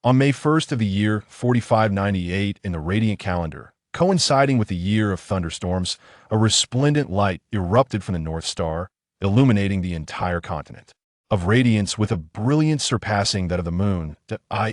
On May 1st of the year 4598 in the Radiant calendar, coinciding with the year of thunderstorms, a resplendent light erupted from the North Star, illuminating the entire continent. Of radiance with a brilliance surpassing that of the moon,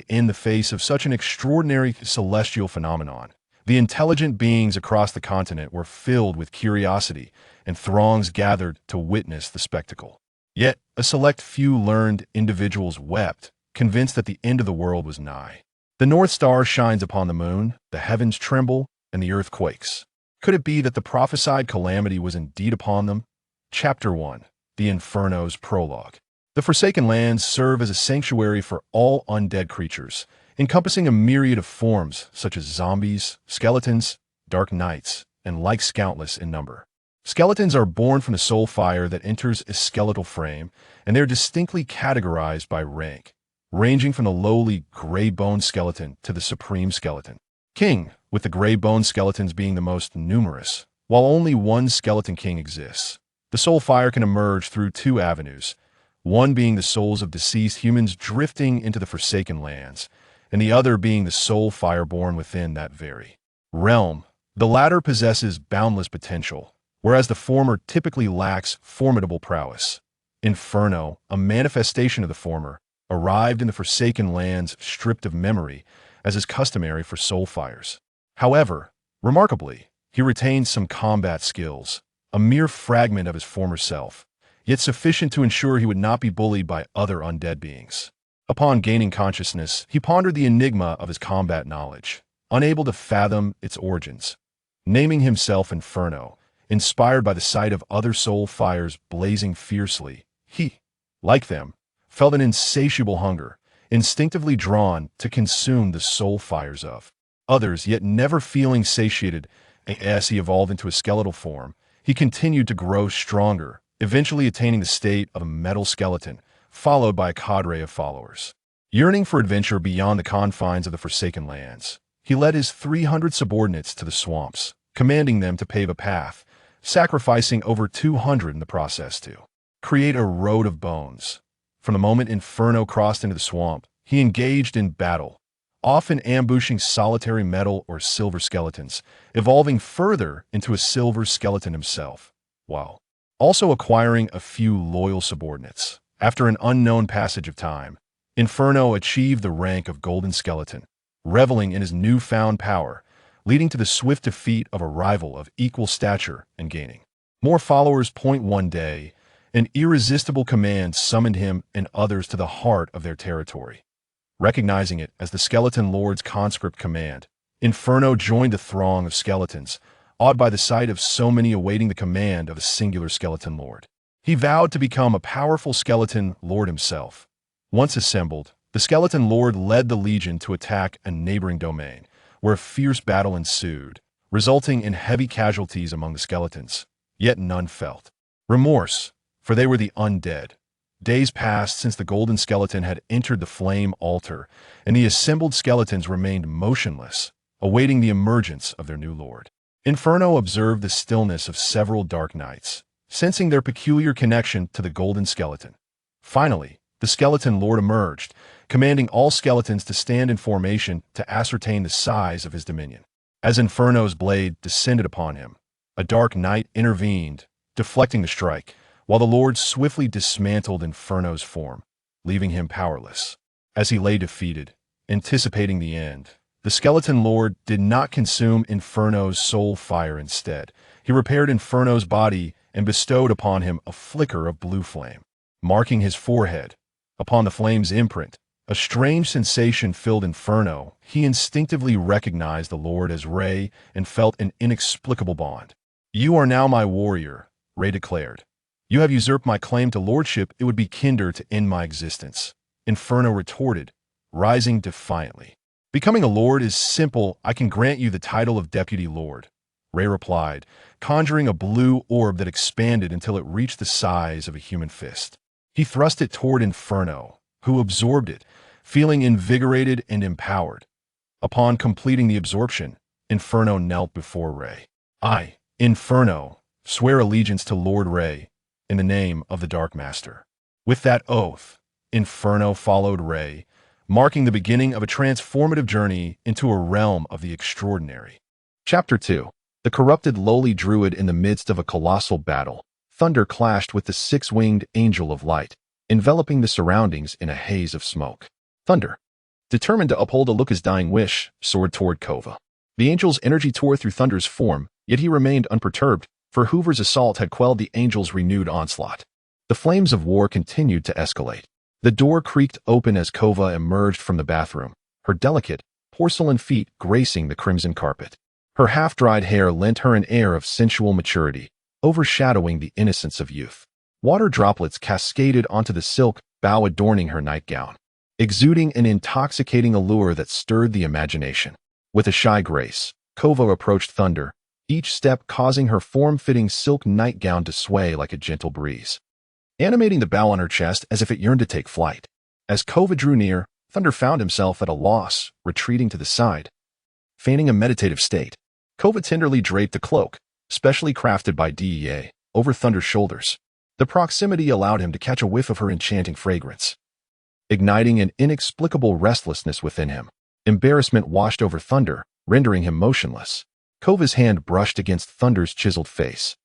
in the face of such an extraordinary celestial phenomenon. The intelligent beings across the continent were filled with curiosity, and throngs gathered to witness the spectacle. Yet, a select few learned individuals wept, convinced that the end of the world was nigh. The North Star shines upon the moon, the heavens tremble, and the earth quakes. Could it be that the prophesied calamity was indeed upon them? Chapter 1. The Inferno's Prologue. The Forsaken Lands serve as a sanctuary for all undead creatures, encompassing a myriad of forms such as zombies, skeletons, dark knights, and likes countless in number. Skeletons are born from the soul fire that enters a skeletal frame, and they are distinctly categorized by rank, ranging from the lowly gray bone skeleton to the supreme skeleton king, with the gray bone skeletons being the most numerous. While only one skeleton king exists, the soul fire can emerge through two avenues, one being the souls of deceased humans drifting into the Forsaken Lands, and the other being the soul fire born within that very realm. The latter possesses boundless potential, whereas the former typically lacks formidable prowess. Inferno, a manifestation of the former, arrived in the Forsaken Lands stripped of memory, as is customary for soul fires. However, remarkably, he retained some combat skills, a mere fragment of his former self, yet sufficient to ensure he would not be bullied by other undead beings. Upon gaining consciousness, he pondered the enigma of his combat knowledge, unable to fathom its origins. Naming himself Inferno, inspired by the sight of other soul fires blazing fiercely, he, like them, felt an insatiable hunger, instinctively drawn to consume the soul fires of others, yet never feeling satiated. As he evolved into a skeletal form, he continued to grow stronger, eventually attaining the state of a metal skeleton, followed by a cadre of followers. Yearning for adventure beyond the confines of the Forsaken Lands, he led his 300 subordinates to the swamps, commanding them to pave a path, sacrificing over 200 in the process to create a road of bones. From the moment Inferno crossed into the swamp, he engaged in battle, often ambushing solitary metal or silver skeletons, evolving further into a silver skeleton himself, while also acquiring a few loyal subordinates. After an unknown passage of time, Inferno achieved the rank of Golden Skeleton, reveling in his newfound power, leading to the swift defeat of a rival of equal stature and gaining more followers. One day, an irresistible command summoned him and others to the heart of their territory. Recognizing it as the Skeleton Lord's conscript command, Inferno joined the throng of skeletons, awed by the sight of so many awaiting the command of a singular skeleton lord. He vowed to become a powerful skeleton lord himself. Once assembled, the skeleton lord led the legion to attack a neighboring domain, where a fierce battle ensued, resulting in heavy casualties among the skeletons. Yet none felt remorse, for they were the undead. Days passed since the golden skeleton had entered the flame altar, and the assembled skeletons remained motionless, awaiting the emergence of their new lord. Inferno observed the stillness of several dark nights, sensing their peculiar connection to the golden skeleton. Finally, the skeleton lord emerged, commanding all skeletons to stand in formation to ascertain the size of his dominion. As Inferno's blade descended upon him, a dark night intervened, deflecting the strike, while the Lord swiftly dismantled Inferno's form, leaving him powerless. As he lay defeated, anticipating the end, the Skeleton Lord did not consume Inferno's soul fire. Instead, he repaired Inferno's body and bestowed upon him a flicker of blue flame, marking his forehead. Upon the flame's imprint, a strange sensation filled Inferno. He instinctively recognized the Lord as Ray and felt an inexplicable bond. "You are now my warrior," Ray declared. "You have usurped my claim to lordship. It would be kinder to end my existence," Inferno retorted, rising defiantly. "Becoming a lord is simple. I can grant you the title of deputy lord," Ray replied, conjuring a blue orb that expanded until it reached the size of a human fist. He thrust it toward Inferno, who absorbed it, feeling invigorated and empowered. Upon completing the absorption, Inferno knelt before Ray. "I, Inferno, swear allegiance to Lord Ray, in the name of the Dark Master." With that oath, Inferno followed Ray, marking the beginning of a transformative journey into a realm of the extraordinary. Chapter 2. The corrupted lowly druid. In the midst of a colossal battle, thunder clashed with the six-winged angel of light, enveloping the surroundings in a haze of smoke. Thunder, determined to uphold Aluka's dying wish, soared toward Kova. The angel's energy tore through Thunder's form, yet he remained unperturbed, for Hoover's assault had quelled the angel's renewed onslaught. The flames of war continued to escalate. The door creaked open as Kova emerged from the bathroom, her delicate, porcelain feet gracing the crimson carpet. Her half-dried hair lent her an air of sensual maturity, overshadowing the innocence of youth. Water droplets cascaded onto the silk bow adorning her nightgown, exuding an intoxicating allure that stirred the imagination. With a shy grace, Kova approached Thunder, each step causing her form-fitting silk nightgown to sway like a gentle breeze, animating the bow on her chest as if it yearned to take flight. As Kova drew near, Thunder found himself at a loss, retreating to the side. Feigning a meditative state, Kova tenderly draped a cloak, specially crafted by DEA, over Thunder's shoulders. The proximity allowed him to catch a whiff of her enchanting fragrance, igniting an inexplicable restlessness within him. Embarrassment washed over Thunder, rendering him motionless. Kova's hand brushed against Thunder's chiseled face,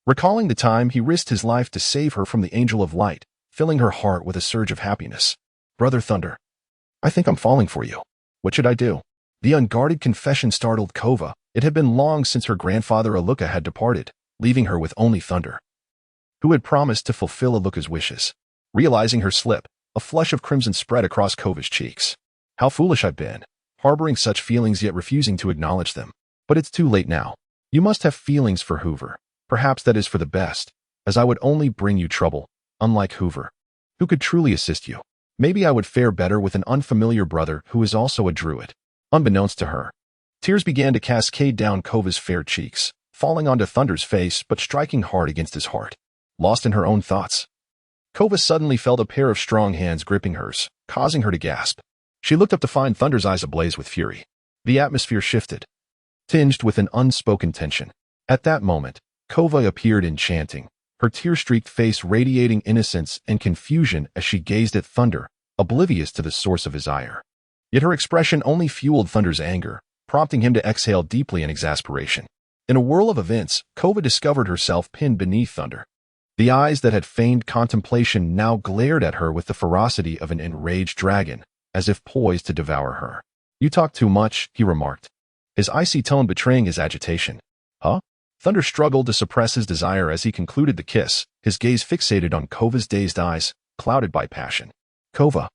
recalling the time he risked his life to save her from the angel of light, filling her heart with a surge of happiness. Brother Thunder, I think I'm falling for you. What should I do? The unguarded confession startled Kova. It had been long since her grandfather Aluka had departed, leaving her with only Thunder, who had promised to fulfill Aluka's wishes. Realizing her slip, a flush of crimson spread across Kova's cheeks. How foolish I've been, harboring such feelings yet refusing to acknowledge them. But it's too late now. You must have feelings for Hoover. Perhaps that is for the best, as I would only bring you trouble, unlike Hoover, who could truly assist you. Maybe I would fare better with an unfamiliar brother who is also a druid. Unbeknownst to her, tears began to cascade down Kova's fair cheeks, falling onto Thunder's face but striking hard against his heart. Lost in her own thoughts, Kova suddenly felt a pair of strong hands gripping hers, causing her to gasp. She looked up to find Thunder's eyes ablaze with fury. The atmosphere shifted, tinged with an unspoken tension. At that moment, Kova appeared enchanting, her tear-streaked face radiating innocence and confusion as she gazed at Thunder, oblivious to the source of his ire. Yet her expression only fueled Thunder's anger, prompting him to exhale deeply in exasperation. In a whirl of events, Kova discovered herself pinned beneath Thunder. The eyes that had feigned contemplation now glared at her with the ferocity of an enraged dragon, as if poised to devour her. You talk too much, he remarked, his icy tone betraying his agitation. Huh? Thunder struggled to suppress his desire as he concluded the kiss, his gaze fixated on Kova's dazed eyes, clouded by passion. Kova,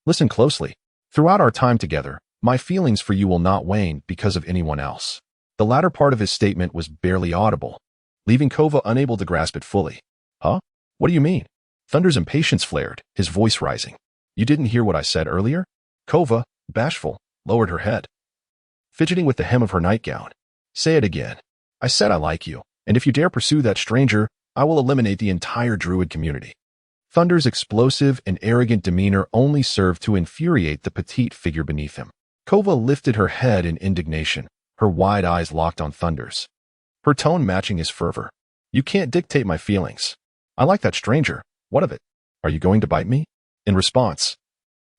listen closely. Throughout our time together, my feelings for you will not wane because of anyone else. The latter part of his statement was barely audible, leaving Kova unable to grasp it fully. Huh? What do you mean? Thunder's impatience flared, his voice rising. You didn't hear what I said earlier? Kova, bashful, lowered her head, fidgeting with the hem of her nightgown. Say it again. I said I like you, and if you dare pursue that stranger, I will eliminate the entire druid community. Thunder's explosive and arrogant demeanor only served to infuriate the petite figure beneath him. Kova lifted her head in indignation, her wide eyes locked on Thunder's, her tone matching his fervor. You can't dictate my feelings. I like that stranger. What of it? Are you going to bite me? In response,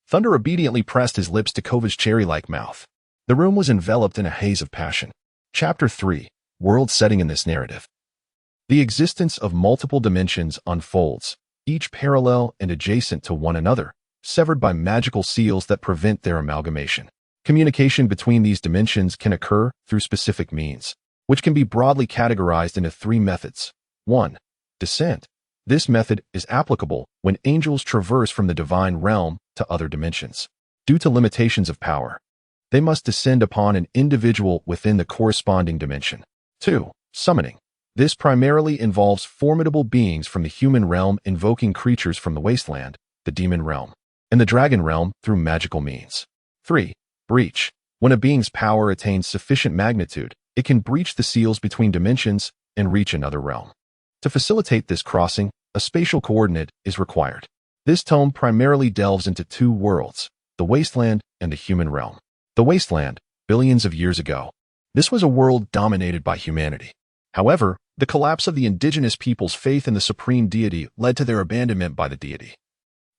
Thunder obediently pressed his lips to Kova's cherry-like mouth. The room was enveloped in a haze of passion. Chapter 3. World setting in this narrative. The existence of multiple dimensions unfolds, each parallel and adjacent to one another, severed by magical seals that prevent their amalgamation. Communication between these dimensions can occur through specific means, which can be broadly categorized into three methods. 1. Descent. This method is applicable when angels traverse from the divine realm to other dimensions. Due to limitations of power, they must descend upon an individual within the corresponding dimension. 2. Summoning. This primarily involves formidable beings from the human realm invoking creatures from the wasteland, the demon realm, and the dragon realm through magical means. 3. Breach. When a being's power attains sufficient magnitude, it can breach the seals between dimensions and reach another realm. To facilitate this crossing, a spatial coordinate is required. This tome primarily delves into two worlds, the wasteland and the human realm. The wasteland, billions of years ago. This was a world dominated by humanity. However, the collapse of the indigenous people's faith in the supreme deity led to their abandonment by the deity,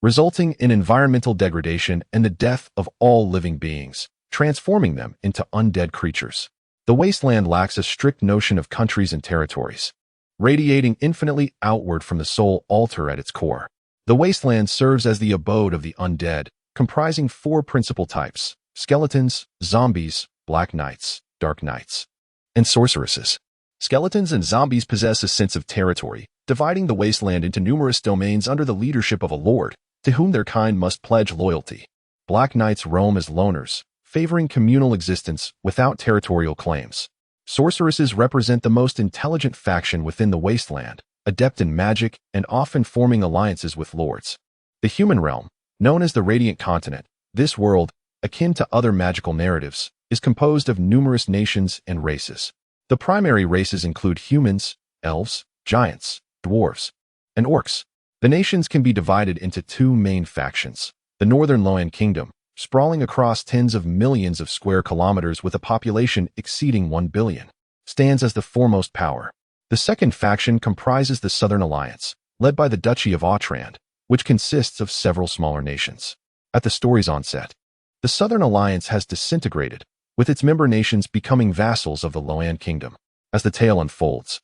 resulting in environmental degradation and the death of all living beings, transforming them into undead creatures. The wasteland lacks a strict notion of countries and territories, radiating infinitely outward from the soul altar at its core. The wasteland serves as the abode of the undead, comprising four principal types: skeletons, zombies, black knights, dark knights, and sorceresses. Skeletons and zombies possess a sense of territory, dividing the wasteland into numerous domains under the leadership of a lord, to whom their kind must pledge loyalty. Black knights roam as loners, favoring communal existence without territorial claims. Sorceresses represent the most intelligent faction within the wasteland, adept in magic and often forming alliances with lords. The human realm, known as the Radiant Continent, this world, akin to other magical narratives, is composed of numerous nations and races. The primary races include humans, elves, giants, dwarves, and orcs. The nations can be divided into two main factions. The Northern Loan Kingdom, sprawling across tens of millions of square kilometers with a population exceeding 1 billion, stands as the foremost power. The second faction comprises the Southern Alliance, led by the Duchy of Austrand, which consists of several smaller nations. At the story's onset, the Southern Alliance has disintegrated, with its member nations becoming vassals of the Loan Kingdom. As the tale unfolds,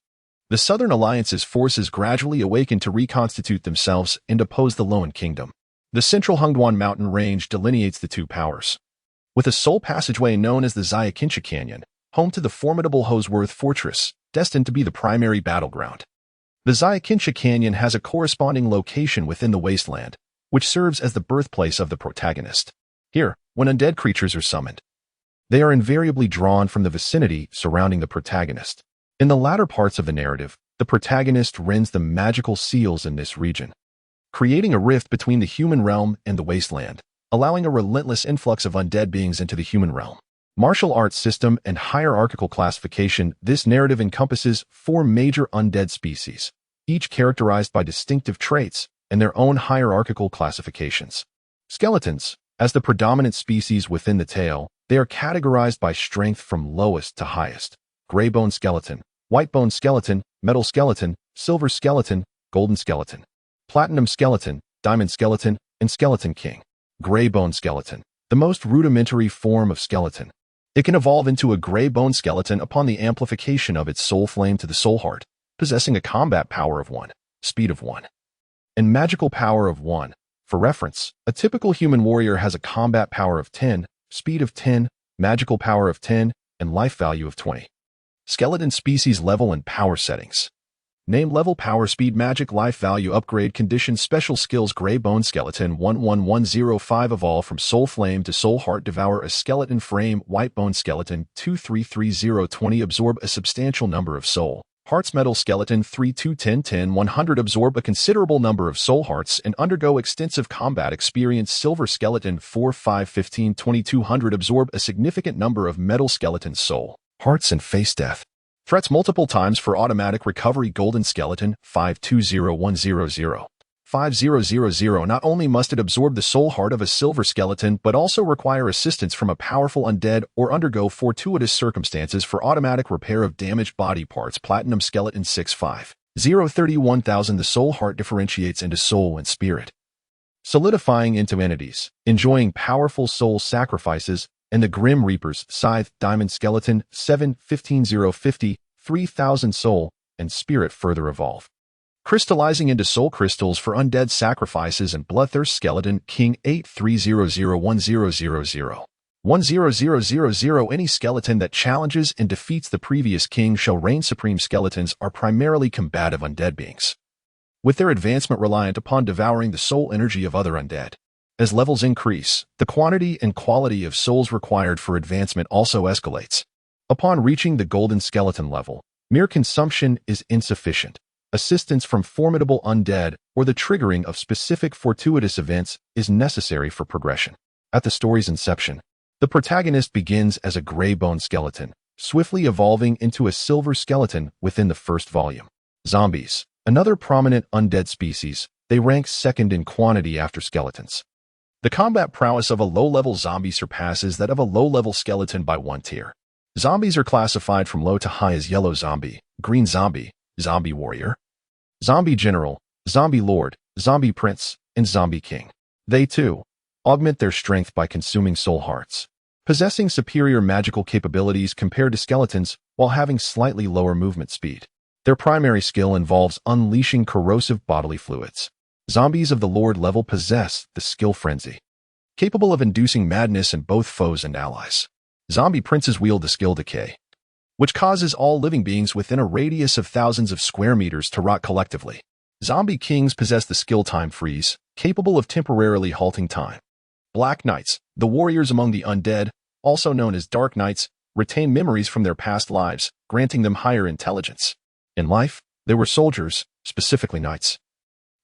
the Southern Alliance's forces gradually awaken to reconstitute themselves and oppose the Loan Kingdom. The central Hungduan mountain range delineates the two powers, with a sole passageway known as the Xiaqinsha Canyon, home to the formidable Hosworth Fortress, destined to be the primary battleground. The Xiaqinsha Canyon has a corresponding location within the wasteland, which serves as the birthplace of the protagonist. Here, when undead creatures are summoned, they are invariably drawn from the vicinity surrounding the protagonist. In the latter parts of the narrative, the protagonist rends the magical seals in this region, creating a rift between the human realm and the wasteland, allowing a relentless influx of undead beings into the human realm. Martial arts system and hierarchical classification. This narrative encompasses four major undead species, each characterized by distinctive traits and their own hierarchical classifications. Skeletons, as the predominant species within the tale, they are categorized by strength from lowest to highest: gray bone skeleton, white bone skeleton, metal skeleton, silver skeleton, golden skeleton, platinum skeleton, diamond skeleton, and skeleton king. Gray bone skeleton, the most rudimentary form of skeleton. It can evolve into a gray bone skeleton upon the amplification of its soul flame to the soul heart, possessing a combat power of 1, speed of 1, and magical power of 1. For reference, a typical human warrior has a combat power of 10, speed of 10, magical power of 10, and life value of 20. Skeleton species level and power settings. Name: level, power, speed, magic, life value, upgrade, condition, special skills. Gray bone skeleton 11105 evolve from soul flame to soul heart, devour a skeleton frame. White bone skeleton 233020 absorb a substantial number of soul hearts. Metal skeleton 321010 absorb a considerable number of soul hearts and undergo extensive combat experience. Silver skeleton 4515 2200 absorb a significant number of metal skeleton soul hearts and face death threats multiple times for automatic recovery. Golden skeleton 520100 5000. Not only must it absorb the soul heart of a silver skeleton, but also require assistance from a powerful undead or undergo fortuitous circumstances for automatic repair of damaged body parts. Platinum skeleton 65031,000. The soul heart differentiates into soul and spirit, solidifying into entities, enjoying powerful soul sacrifices. And the Grim Reaper's scythe. Diamond skeleton 715050 3000 soul and spirit further evolve, crystallizing into soul crystals for undead sacrifices. And bloodthirst skeleton king 83001000 10000. Any skeleton that challenges and defeats the previous king shall reign supreme. Skeletons are primarily combative undead beings, with their advancement reliant upon devouring the soul energy of other undead. As levels increase, the quantity and quality of souls required for advancement also escalates. Upon reaching the golden skeleton level, mere consumption is insufficient. Assistance from formidable undead or the triggering of specific fortuitous events is necessary for progression. At the story's inception, the protagonist begins as a gray bone skeleton, swiftly evolving into a silver skeleton within the first volume. Zombies, another prominent undead species, they rank second in quantity after skeletons. The combat prowess of a low-level zombie surpasses that of a low-level skeleton by 1 tier. Zombies are classified from low to high as yellow zombie, green zombie, zombie warrior, zombie general, zombie lord, zombie prince, and Zombie King. They, too, augment their strength by consuming soul hearts, possessing superior magical capabilities compared to skeletons while having slightly lower movement speed. Their primary skill involves unleashing corrosive bodily fluids. Zombies of the Lord level possess the skill Frenzy, capable of inducing madness in both foes and allies. Zombie princes wield the skill Decay, which causes all living beings within a radius of thousands of square meters to rot collectively. Zombie kings possess the skill Time Freeze, capable of temporarily halting time. Black Knights, the warriors among the undead, also known as Dark Knights, retain memories from their past lives, granting them higher intelligence. In life, they were soldiers, specifically knights,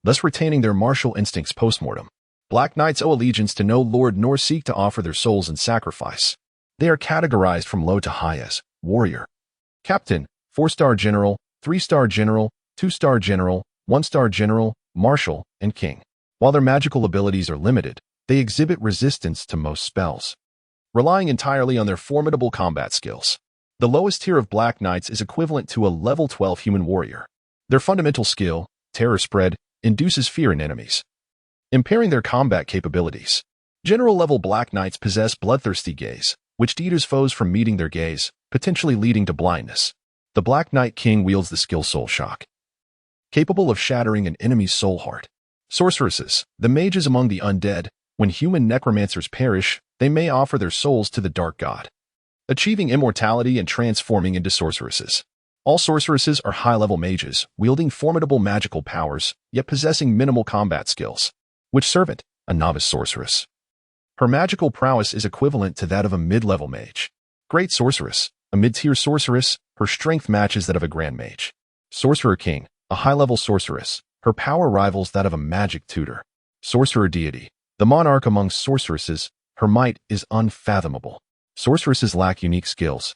thus retaining their martial instincts post-mortem. Black Knights owe allegiance to no lord nor seek to offer their souls in sacrifice. They are categorized from low to high as Warrior, Captain, 4-star General, 3-star General, 2-star General, 1-star General, Marshal, and King. While their magical abilities are limited, they exhibit resistance to most spells, relying entirely on their formidable combat skills. The lowest tier of Black Knights is equivalent to a level 12 human warrior. Their fundamental skill, Terror Spread, induces fear in enemies, impairing their combat capabilities. General-level Black Knights possess Bloodthirsty Gaze, which deters foes from meeting their gaze, potentially leading to blindness. The Black Knight King wields the skill Soul Shock, capable of shattering an enemy's soul heart. Sorceresses, the mages among the undead. When human necromancers perish, they may offer their souls to the Dark God, achieving immortality and transforming into sorceresses. All sorceresses are high-level mages, wielding formidable magical powers, yet possessing minimal combat skills. Witch Servant, a novice sorceress. Her magical prowess is equivalent to that of a mid-level mage. Great Sorceress, a mid-tier sorceress, her strength matches that of a Grand Mage. Sorcerer-King, a high-level sorceress, her power rivals that of a magic tutor. Sorcerer Deity, the monarch among sorceresses, her might is unfathomable. Sorceresses lack unique skills,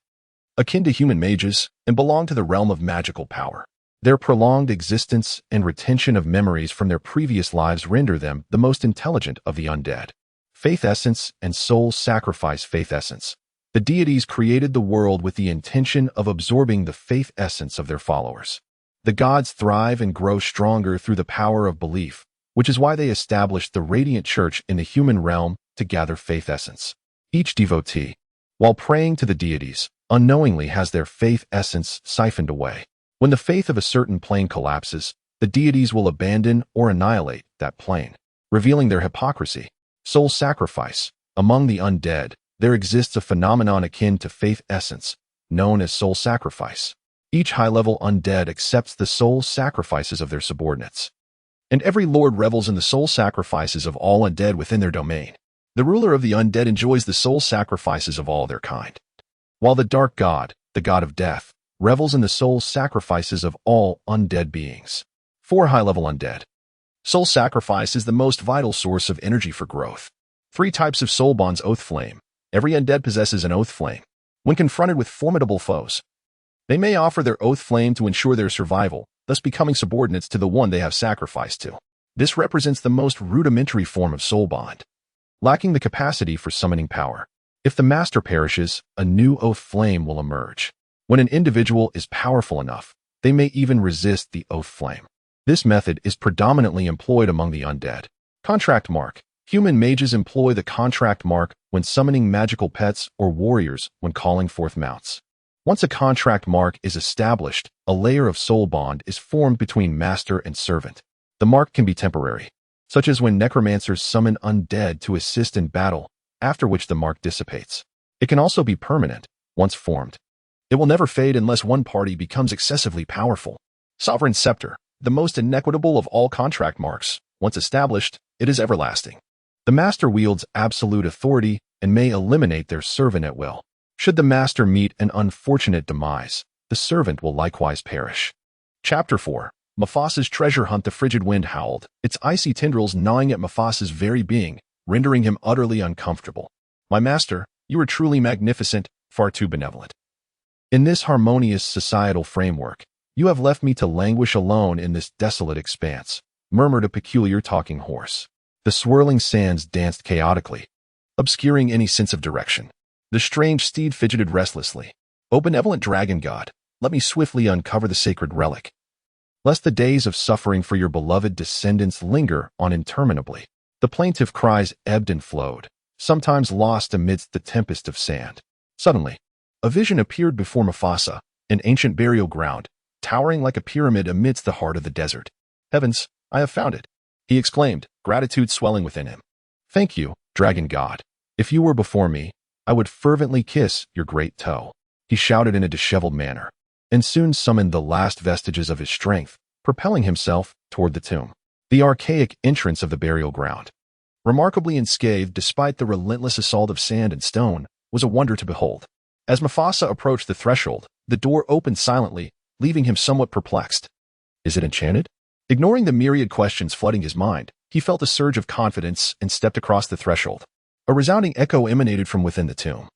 akin to human mages, and belong to the realm of magical power. Their prolonged existence and retention of memories from their previous lives render them the most intelligent of the undead. Faith Essence and Soul Sacrifice Faith Essence. The deities created the world with the intention of absorbing the faith essence of their followers. The gods thrive and grow stronger through the power of belief, which is why they established the Radiant Church in the human realm to gather faith essence. Each devotee, while praying to the deities, unknowingly has their faith essence siphoned away. When the faith of a certain plane collapses, the deities will abandon or annihilate that plane, revealing their hypocrisy. Soul Sacrifice. Among the undead, there exists a phenomenon akin to faith essence, known as soul sacrifice. Each high-level undead accepts the soul sacrifices of their subordinates, and every lord revels in the soul sacrifices of all undead within their domain. The ruler of the undead enjoys the soul sacrifices of all their kind, while the Dark God, the god of death, revels in the soul sacrifices of all undead beings. 4 high-level undead. Soul sacrifice is the most vital source of energy for growth. 3 types of soul bonds. Oath Flame. Every undead possesses an oath flame. When confronted with formidable foes, they may offer their oath flame to ensure their survival, thus becoming subordinates to the one they have sacrificed to. This represents the most rudimentary form of soul bond, lacking the capacity for summoning power. If the master perishes, a new oath flame will emerge. When an individual is powerful enough, they may even resist the oath flame. This method is predominantly employed among the undead. Contract Mark. Human mages employ the contract mark when summoning magical pets or warriors when calling forth mounts. Once a contract mark is established, a layer of soul bond is formed between master and servant. The mark can be temporary, such as when necromancers summon undead to assist in battle, after which the mark dissipates. It can also be permanent, once formed. It will never fade unless one party becomes excessively powerful. Sovereign Scepter. The most inequitable of all contract marks. Once established, it is everlasting. The master wields absolute authority and may eliminate their servant at will. Should the master meet an unfortunate demise, the servant will likewise perish. Chapter 4. Mufassa's treasure hunt. The frigid wind howled, its icy tendrils gnawing at Mufassa's very being, rendering him utterly uncomfortable. My master, you are truly magnificent, far too benevolent. In this harmonious societal framework, you have left me to languish alone in this desolate expanse, murmured a peculiar talking horse. The swirling sands danced chaotically, obscuring any sense of direction. The strange steed fidgeted restlessly. O benevolent dragon god, let me swiftly uncover the sacred relic. lest the days of suffering for your beloved descendants linger on interminably. The plaintive cries ebbed and flowed, sometimes lost amidst the tempest of sand. Suddenly, a vision appeared before Mufasa, an ancient burial ground, towering like a pyramid amidst the heart of the desert. "Heavens, I have found it," he exclaimed, gratitude swelling within him. "Thank you, dragon god. If you were before me, I would fervently kiss your great toe," he shouted in a disheveled manner, and soon summoned the last vestiges of his strength, propelling himself toward the tomb. The archaic entrance of the burial ground, remarkably unscathed despite the relentless assault of sand and stone, was a wonder to behold. As Mufasa approached the threshold, the door opened silently, leaving him somewhat perplexed. Is it enchanted? Ignoring the myriad questions flooding his mind, he felt a surge of confidence and stepped across the threshold. A resounding echo emanated from within the tomb,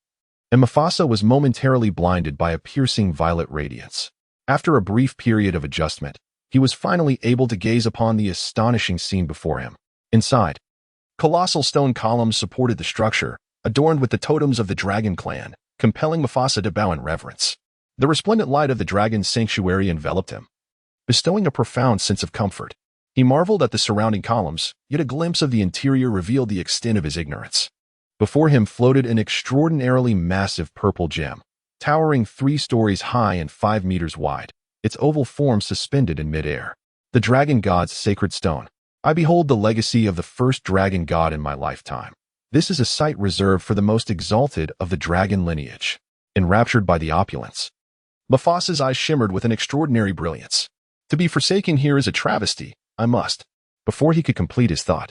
and Mufasa was momentarily blinded by a piercing violet radiance. After a brief period of adjustment, he was finally able to gaze upon the astonishing scene before him. Inside, colossal stone columns supported the structure, adorned with the totems of the dragon clan, compelling Mufasa to bow in reverence. The resplendent light of the dragon's sanctuary enveloped him, bestowing a profound sense of comfort. He marveled at the surrounding columns, yet a glimpse of the interior revealed the extent of his ignorance. Before him floated an extraordinarily massive purple gem, towering 3 stories high and 5 meters wide, its oval form suspended in midair. The dragon god's sacred stone. I behold the legacy of the first dragon god in my lifetime. This is a site reserved for the most exalted of the dragon lineage. Enraptured by the opulence, Mufasa's eyes shimmered with an extraordinary brilliance. To be forsaken here is a travesty, I must. Before he could complete his thought,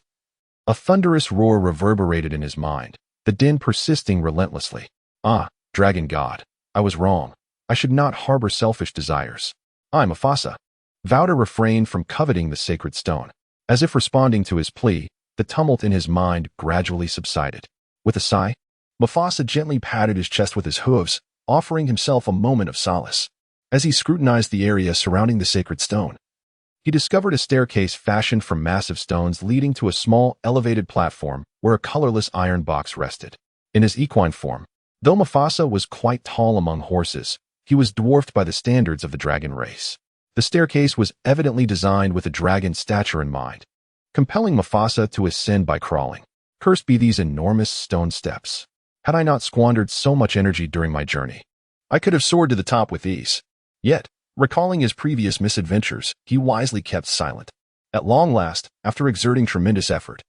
a thunderous roar reverberated in his mind, the din persisting relentlessly. Ah, dragon god, I was wrong. I should not harbor selfish desires. I, Mufasa, vowed to refrain from coveting the sacred stone. As if responding to his plea, the tumult in his mind gradually subsided. With a sigh, Mufasa gently patted his chest with his hooves, offering himself a moment of solace. As he scrutinized the area surrounding the sacred stone, he discovered a staircase fashioned from massive stones leading to a small, elevated platform where a colorless iron box rested. In his equine form, though Mufasa was quite tall among horses, he was dwarfed by the standards of the dragon race. The staircase was evidently designed with a dragon's stature in mind, compelling Mufasa to ascend by crawling. Cursed be these enormous stone steps. Had I not squandered so much energy during my journey, I could have soared to the top with ease. Yet, recalling his previous misadventures, he wisely kept silent. At long last, after exerting tremendous effort,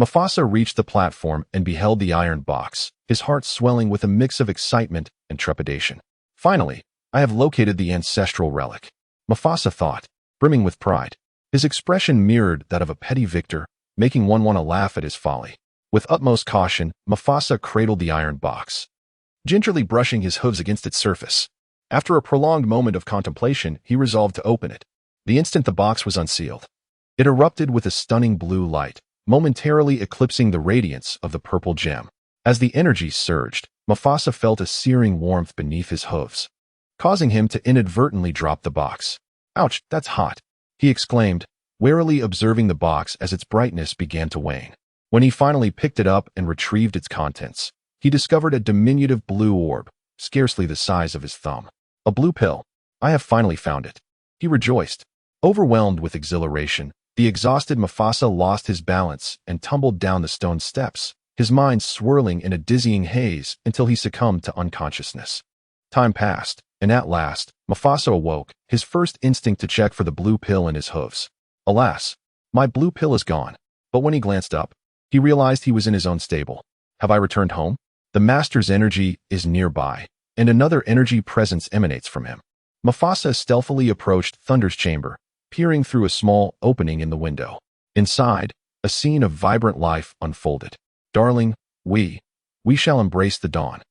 Mufasa reached the platform and beheld the iron box, his heart swelling with a mix of excitement and trepidation. Finally, I have located the ancestral relic, Mufasa thought, brimming with pride. His expression mirrored that of a petty victor, making one want to laugh at his folly. With utmost caution, Mufasa cradled the iron box, gingerly brushing his hooves against its surface. After a prolonged moment of contemplation, he resolved to open it. The instant the box was unsealed, it erupted with a stunning blue light, momentarily eclipsing the radiance of the purple gem. As the energy surged, Mufasa felt a searing warmth beneath his hooves, causing him to inadvertently drop the box. "Ouch, that's hot," he exclaimed, warily observing the box as its brightness began to wane. When he finally picked it up and retrieved its contents, he discovered a diminutive blue orb, scarcely the size of his thumb. A blue pill. I have finally found it, he rejoiced. Overwhelmed with exhilaration, the exhausted Mufasa lost his balance and tumbled down the stone steps, his mind swirling in a dizzying haze until he succumbed to unconsciousness. Time passed, and at last, Mufasa awoke, his first instinct to check for the blue pill in his hooves. Alas, my blue pill is gone. But when he glanced up, he realized he was in his own stable. Have I returned home? The master's energy is nearby, and another energy presence emanates from him. Mufasa stealthily approached Thunder's chamber, peering through a small opening in the window. Inside, a scene of vibrant life unfolded. Darling, we shall embrace the dawn.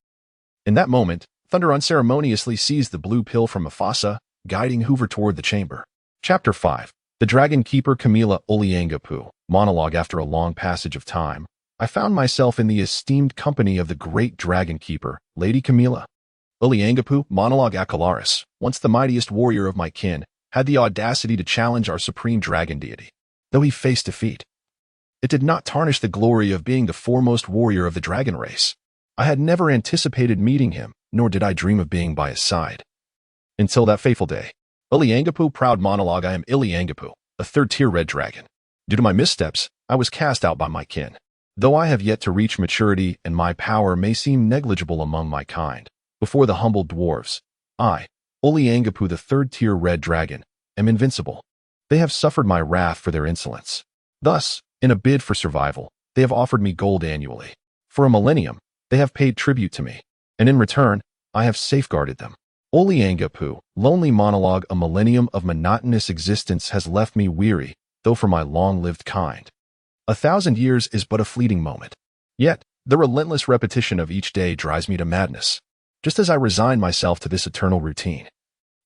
In that moment, Thunder unceremoniously seized the blue pill from Mufasa, guiding Hoover toward the chamber. Chapter 5. The Dragon Keeper Camila Oliangapu. Monologue. After a long passage of time, I found myself in the esteemed company of the great Dragon Keeper, Lady Camila Oliangapu. Monologue. Akalaris, once the mightiest warrior of my kin, had the audacity to challenge our supreme dragon deity. Though he faced defeat, it did not tarnish the glory of being the foremost warrior of the dragon race. I had never anticipated meeting him, nor did I dream of being by his side. Until that fateful day. Uliangapu proud monologue. I am Uliangapu, a third-tier red dragon. Due to my missteps, I was cast out by my kin. Though I have yet to reach maturity and my power may seem negligible among my kind, before the humble dwarves, I, Uliangapu the third-tier red dragon, am invincible. They have suffered my wrath for their insolence. Thus, in a bid for survival, they have offered me gold annually. For a millennium, they have paid tribute to me, and in return, I have safeguarded them. Uliangapu, lonely monologue. A millennium of monotonous existence has left me weary, though for my long-lived kind. 1,000 years is but a fleeting moment. Yet, the relentless repetition of each day drives me to madness. Just as I resign myself to this eternal routine,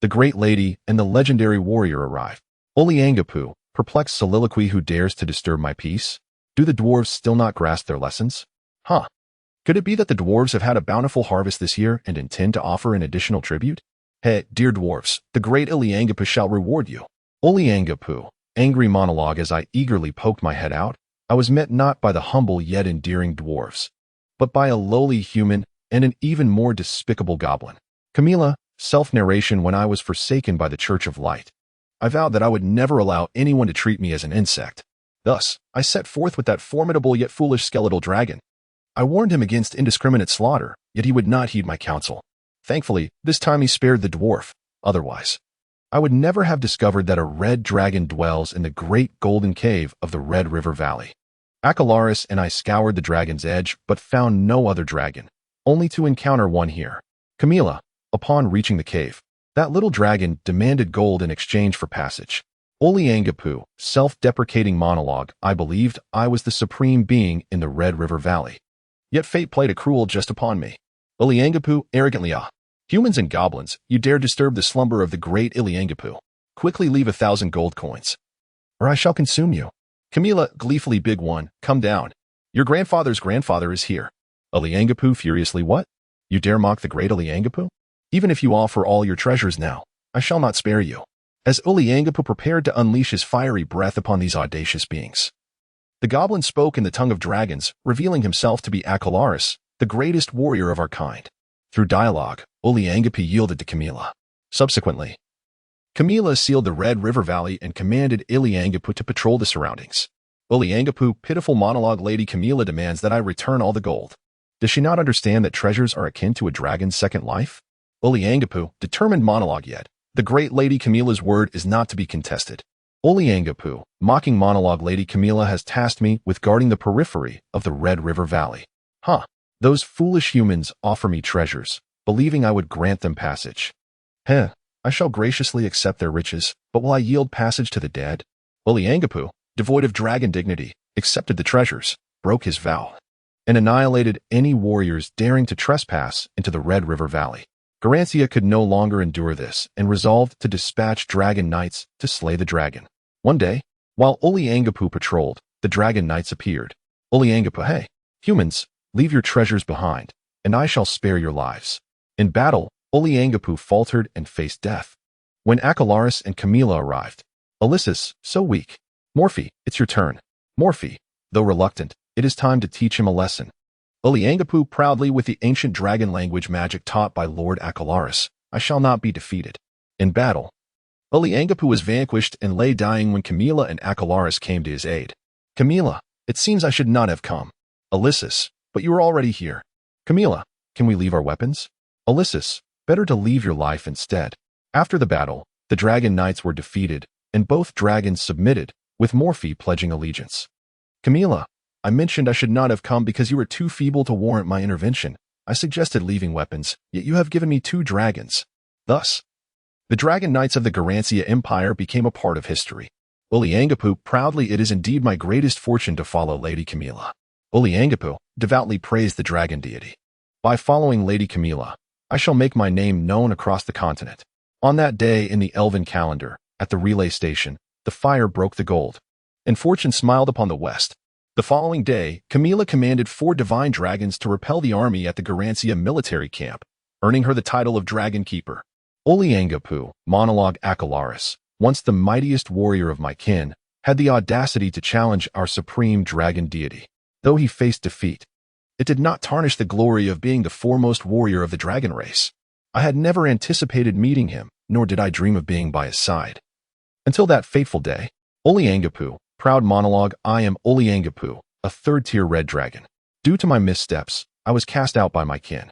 the great lady and the legendary warrior arrive. Uliangapu, perplexed soliloquy. Who dares to disturb my peace? Do the dwarves still not grasp their lessons? Could it be that the dwarves have had a bountiful harvest this year and intend to offer an additional tribute? Hey, dear dwarves, the great Uliangapu shall reward you. Uliangapu, angry monologue. As I eagerly poked my head out, I was met not by the humble yet endearing dwarves, but by a lowly human and an even more despicable goblin. Camilla, self-narration. When I was forsaken by the Church of Light, I vowed that I would never allow anyone to treat me as an insect. Thus, I set forth with that formidable yet foolish skeletal dragon. I warned him against indiscriminate slaughter, yet he would not heed my counsel. Thankfully, this time he spared the dwarf. Otherwise, I would never have discovered that a red dragon dwells in the great golden cave of the Red River Valley. Acalaris and I scoured the dragon's edge, but found no other dragon, only to encounter one here. Camilla, upon reaching the cave, that little dragon demanded gold in exchange for passage. Uliangapu, self-deprecating monologue. I believed I was the supreme being in the Red River Valley. Yet fate played a cruel jest upon me. Uliangapu, arrogantly, humans and goblins, you dare disturb the slumber of the great Uliangapu. Quickly leave 1,000 gold coins, or I shall consume you. Camilla, gleefully, big one, come down. Your grandfather's grandfather is here. Uliangapu, furiously, what? You dare mock the great Uliangapu? Even if you offer all your treasures now, I shall not spare you. As Uliangapu prepared to unleash his fiery breath upon these audacious beings, the goblin spoke in the tongue of dragons, revealing himself to be Acalaris, the greatest warrior of our kind. Through dialogue, Uliangapu yielded to Camilla. Subsequently, Camilla sealed the Red River Valley and commanded Uliangapu to patrol the surroundings. Uliangapu, pitiful monologue. Lady Camilla demands that I return all the gold. Does she not understand that treasures are akin to a dragon's second life? Uliangapu, determined monologue. Yet, the great Lady Camilla's word is not to be contested. Uliangapu, mocking monologue. Lady Camilla has tasked me with guarding the periphery of the Red River Valley. Those foolish humans offer me treasures, believing I would grant them passage. I shall graciously accept their riches, but will I yield passage to the dead? Uliangapu, devoid of dragon dignity, accepted the treasures, broke his vow, and annihilated any warriors daring to trespass into the Red River Valley. Garancia could no longer endure this and resolved to dispatch dragon knights to slay the dragon. One day, while Uliangapu patrolled, the dragon knights appeared. Uliangapu, hey, humans, leave your treasures behind, and I shall spare your lives. In battle, Uliangapu faltered and faced death. When Acalaris and Camilla arrived, Ulysses, so weak. Morphe, it's your turn. Morphe, though reluctant, it is time to teach him a lesson. Uliangapu, proudly, with the ancient dragon language magic taught by Lord Acalaris, I shall not be defeated. In battle, Uliangapu was vanquished and lay dying when Camilla and Acalaris came to his aid. Camilla, it seems I should not have come. Ulysses, but you are already here. Camilla, can we leave our weapons? Ulysses, better to leave your life instead. After the battle, the dragon knights were defeated, and both dragons submitted, with Morphe pledging allegiance. Camilla, I mentioned I should not have come because you were too feeble to warrant my intervention. I suggested leaving weapons, yet you have given me 2 dragons. Thus, the dragon knights of the Garancia Empire became a part of history. Uliangapu, proudly, it is indeed my greatest fortune to follow Lady Camilla. Uliangapu, devoutly praised the dragon deity. By following Lady Camilla, I shall make my name known across the continent. On that day in the elven calendar, at the relay station, the fire broke the gold, and fortune smiled upon the west. The following day, Camilla commanded 4 divine dragons to repel the army at the Garancia military camp, earning her the title of Dragon Keeper. Uliangapu, monologue. Acalaris, once the mightiest warrior of my kin, had the audacity to challenge our supreme dragon deity. Though he faced defeat, it did not tarnish the glory of being the foremost warrior of the dragon race. I had never anticipated meeting him, nor did I dream of being by his side. Until that fateful day. Oliangapu, proud monologue. I am Oliangapu, a third-tier red dragon. Due to my missteps, I was cast out by my kin.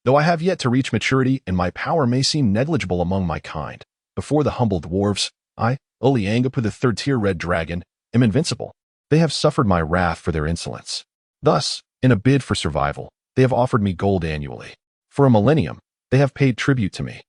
Though I have yet to reach maturity and my power may seem negligible among my kind, before the humble dwarves, I, Oliangapu the third-tier red dragon, am invincible. They have suffered my wrath for their insolence. Thus, in a bid for survival, they have offered me gold annually. For a millennium, they have paid tribute to me.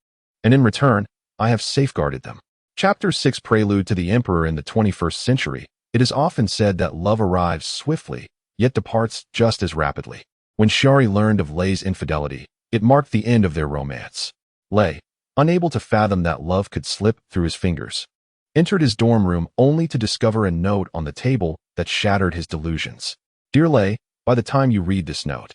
And in return, I have safeguarded them. Chapter 6 Prelude to the Emperor in the 21st Century. It is often said that love arrives swiftly, yet departs just as rapidly. When Shari learned of Lei's infidelity, it marked the end of their romance. Lei, unable to fathom that love could slip through his fingers, entered his dorm room only to discover a note on the table that shattered his delusions. Dear Lei, by the time you read this note,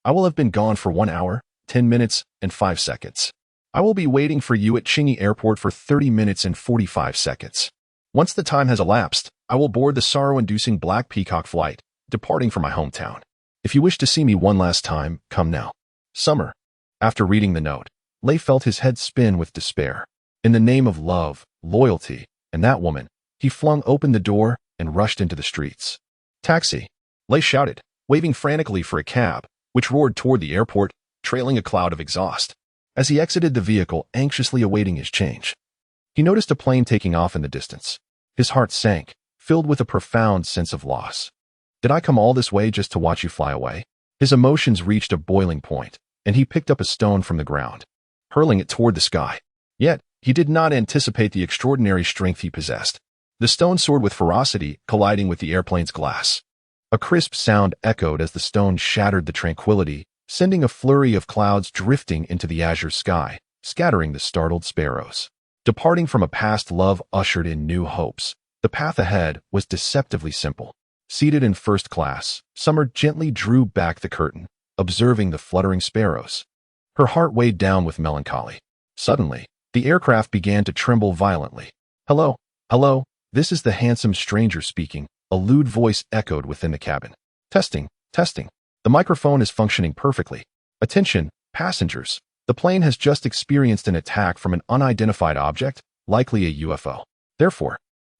I will have been gone for 1 hour, 10 minutes, and 5 seconds. I will be waiting for you at Chingy Airport for 30 minutes and 45 seconds. Once the time has elapsed, I will board the sorrow-inducing Black Peacock flight, departing for my hometown. If you wish to see me one last time, come now. Summer. After reading the note, Lei felt his head spin with despair. In the name of love, loyalty, and that woman, he flung open the door and rushed into the streets. Taxi. Lei shouted, waving frantically for a cab, which roared toward the airport, trailing a cloud of exhaust. As he exited the vehicle, anxiously awaiting his change, he noticed a plane taking off in the distance. His heart sank, filled with a profound sense of loss. Did I come all this way just to watch you fly away? His emotions reached a boiling point, and he picked up a stone from the ground, hurling it toward the sky. Yet, he did not anticipate the extraordinary strength he possessed. The stone soared with ferocity, colliding with the airplane's glass. A crisp sound echoed as the stone shattered the tranquility, sending a flurry of clouds drifting into the azure sky, scattering the startled sparrows. Departing from a past love ushered in new hopes. The path ahead was deceptively simple. Seated in first class, Summer gently drew back the curtain, observing the fluttering sparrows. Her heart weighed down with melancholy. Suddenly, the aircraft began to tremble violently. Hello, hello, this is the handsome stranger speaking, a lewd voice echoed within the cabin. Testing, testing. The microphone is functioning perfectly. Attention, passengers. The plane has just experienced an attack from an unidentified object, likely a UFO. Therefore,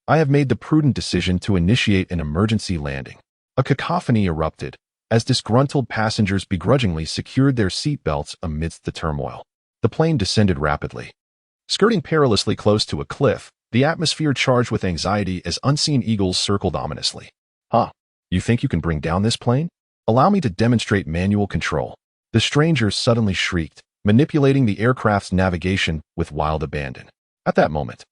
I have made the prudent decision to initiate an emergency landing. A cacophony erupted as disgruntled passengers begrudgingly secured their seatbelts amidst the turmoil. The plane descended rapidly. Skirting perilously close to a cliff, the atmosphere charged with anxiety as unseen eagles circled ominously. Huh, you think you can bring down this plane? Allow me to demonstrate manual control. The stranger suddenly shrieked, manipulating the aircraft's navigation with wild abandon. At that moment,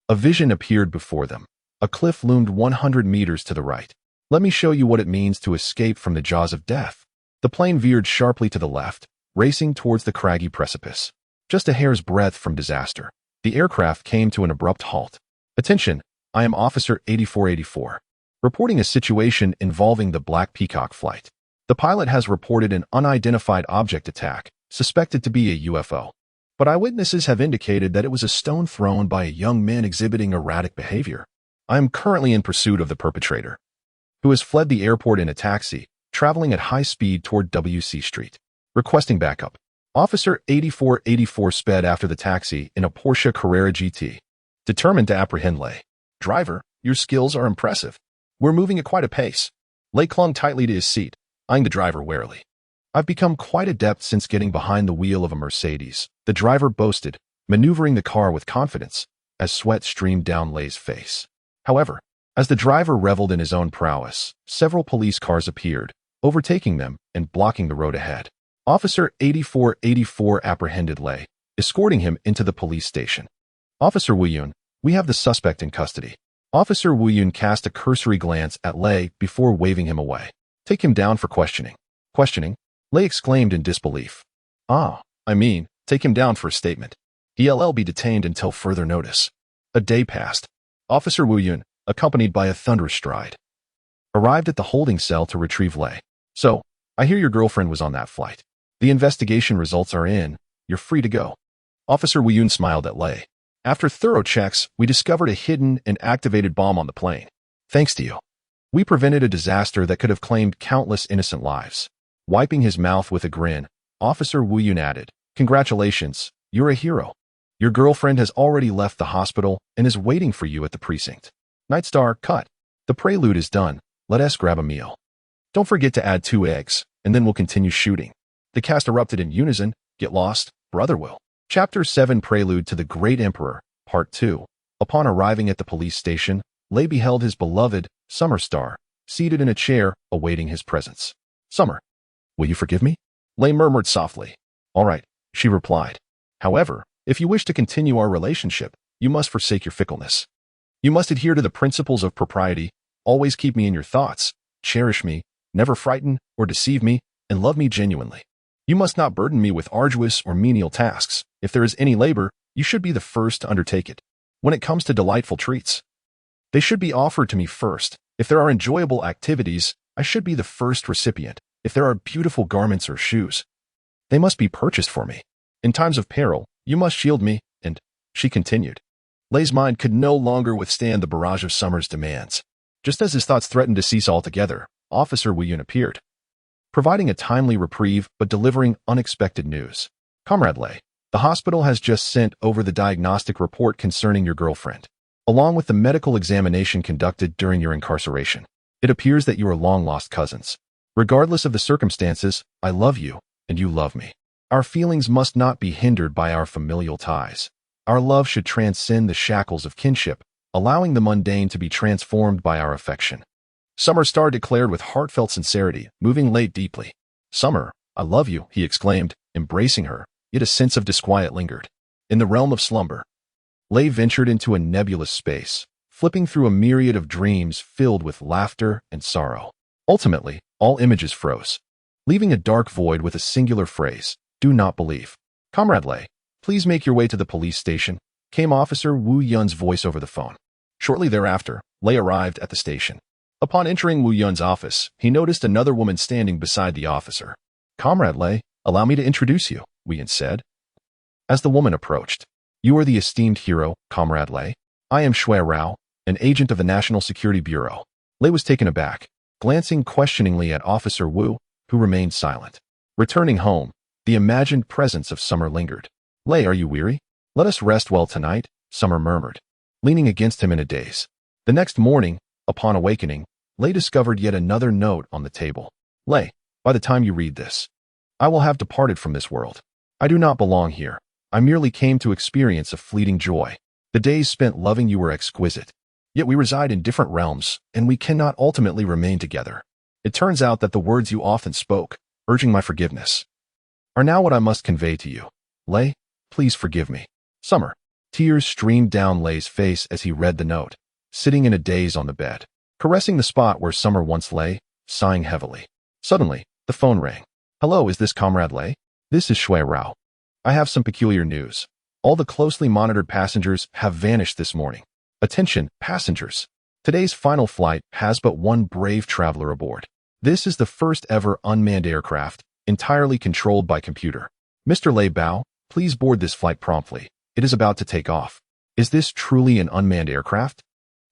a vision appeared before them. A cliff loomed 100 meters to the right. Let me show you what it means to escape from the jaws of death. The plane veered sharply to the left, racing towards the craggy precipice. Just a hair's breadth from disaster, the aircraft came to an abrupt halt. Attention, I am Officer 8484. Reporting a situation involving the Black Peacock flight. The pilot has reported an unidentified object attack, suspected to be a UFO. But eyewitnesses have indicated that it was a stone thrown by a young man exhibiting erratic behavior. I am currently in pursuit of the perpetrator, who has fled the airport in a taxi, traveling at high speed toward WC Street. Requesting backup. Officer 8484 sped after the taxi in a Porsche Carrera GT, determined to apprehend Lei. Driver, your skills are impressive. We're moving at quite a pace. Lei clung tightly to his seat, eyeing the driver warily. I've become quite adept since getting behind the wheel of a Mercedes, the driver boasted, maneuvering the car with confidence, as sweat streamed down Lei's face. However, as the driver reveled in his own prowess, several police cars appeared, overtaking them and blocking the road ahead. Officer 8484 apprehended Lei, escorting him into the police station. Officer Wuyun, we have the suspect in custody. Officer Wuyun cast a cursory glance at Lei before waving him away. Take him down for questioning. Questioning? Lei exclaimed in disbelief. Take him down for a statement. He'll be detained until further notice. A day passed. Officer Wuyun, accompanied by a thunderous stride, arrived at the holding cell to retrieve Lei. So, I hear your girlfriend was on that flight. The investigation results are in. You're free to go. Officer Wuyun smiled at Lei. After thorough checks, we discovered a hidden and activated bomb on the plane. Thanks to you, we prevented a disaster that could have claimed countless innocent lives. Wiping his mouth with a grin, Officer Wuyun added, Congratulations, you're a hero. Your girlfriend has already left the hospital and is waiting for you at the precinct. Nightstar, cut. The prelude is done. Let us grab a meal. Don't forget to add 2 eggs, and then we'll continue shooting. The cast erupted in unison. Get lost, brother will. Chapter 7 Prelude to the Great Emperor, Part 2. Upon arriving at the police station, Lei beheld his beloved, Summer Star, seated in a chair, awaiting his presence. Summer, will you forgive me? Lei murmured softly. All right, she replied. However, if you wish to continue our relationship, you must forsake your fickleness. You must adhere to the principles of propriety, always keep me in your thoughts, cherish me, never frighten or deceive me, and love me genuinely. You must not burden me with arduous or menial tasks. If there is any labor, you should be the first to undertake it. When it comes to delightful treats, they should be offered to me first. If there are enjoyable activities, I should be the first recipient. If there are beautiful garments or shoes, they must be purchased for me. In times of peril, you must shield me, and, she continued. Lei's mind could no longer withstand the barrage of Summer's demands. Just as his thoughts threatened to cease altogether, Officer Wu Yun appeared, providing a timely reprieve but delivering unexpected news. Comrade Lei, the hospital has just sent over the diagnostic report concerning your girlfriend, along with the medical examination conducted during your incarceration. It appears that you are long-lost cousins. Regardless of the circumstances, I love you, and you love me. Our feelings must not be hindered by our familial ties. Our love should transcend the shackles of kinship, allowing the mundane to be transformed by our affection. Summer Star declared with heartfelt sincerity, moving Lei deeply. Summer, I love you, he exclaimed, embracing her, yet a sense of disquiet lingered. In the realm of slumber, Lei ventured into a nebulous space, flipping through a myriad of dreams filled with laughter and sorrow. Ultimately, all images froze, leaving a dark void with a singular phrase, do not believe. Comrade Lei, please make your way to the police station, came Officer Wu Yun's voice over the phone. Shortly thereafter, Lei arrived at the station. Upon entering Wu Yun's office, he noticed another woman standing beside the officer. Comrade Lei, allow me to introduce you, Wu Yun said. As the woman approached, you are the esteemed hero, Comrade Lei. I am Shui Rao, an agent of the National Security Bureau. Lei was taken aback, glancing questioningly at Officer Wu, who remained silent. Returning home, the imagined presence of Summer lingered. Lei, are you weary? Let us rest well tonight, Summer murmured, leaning against him in a daze. The next morning, upon awakening, Lei discovered yet another note on the table. Lei, by the time you read this, I will have departed from this world. I do not belong here. I merely came to experience a fleeting joy. The days spent loving you were exquisite. Yet we reside in different realms, and we cannot ultimately remain together. It turns out that the words you often spoke, urging my forgiveness, are now what I must convey to you. Lei, please forgive me. Summer. Tears streamed down Lei's face as he read the note, sitting in a daze on the bed, caressing the spot where Summer once lay, sighing heavily. Suddenly, the phone rang. Hello, is this Comrade Lei? This is Shui Rao. I have some peculiar news. All the closely monitored passengers have vanished this morning. Attention, passengers. Today's final flight has but one brave traveler aboard. This is the first ever unmanned aircraft, entirely controlled by computer. Mr. Lei Bao, please board this flight promptly. It is about to take off. Is this truly an unmanned aircraft?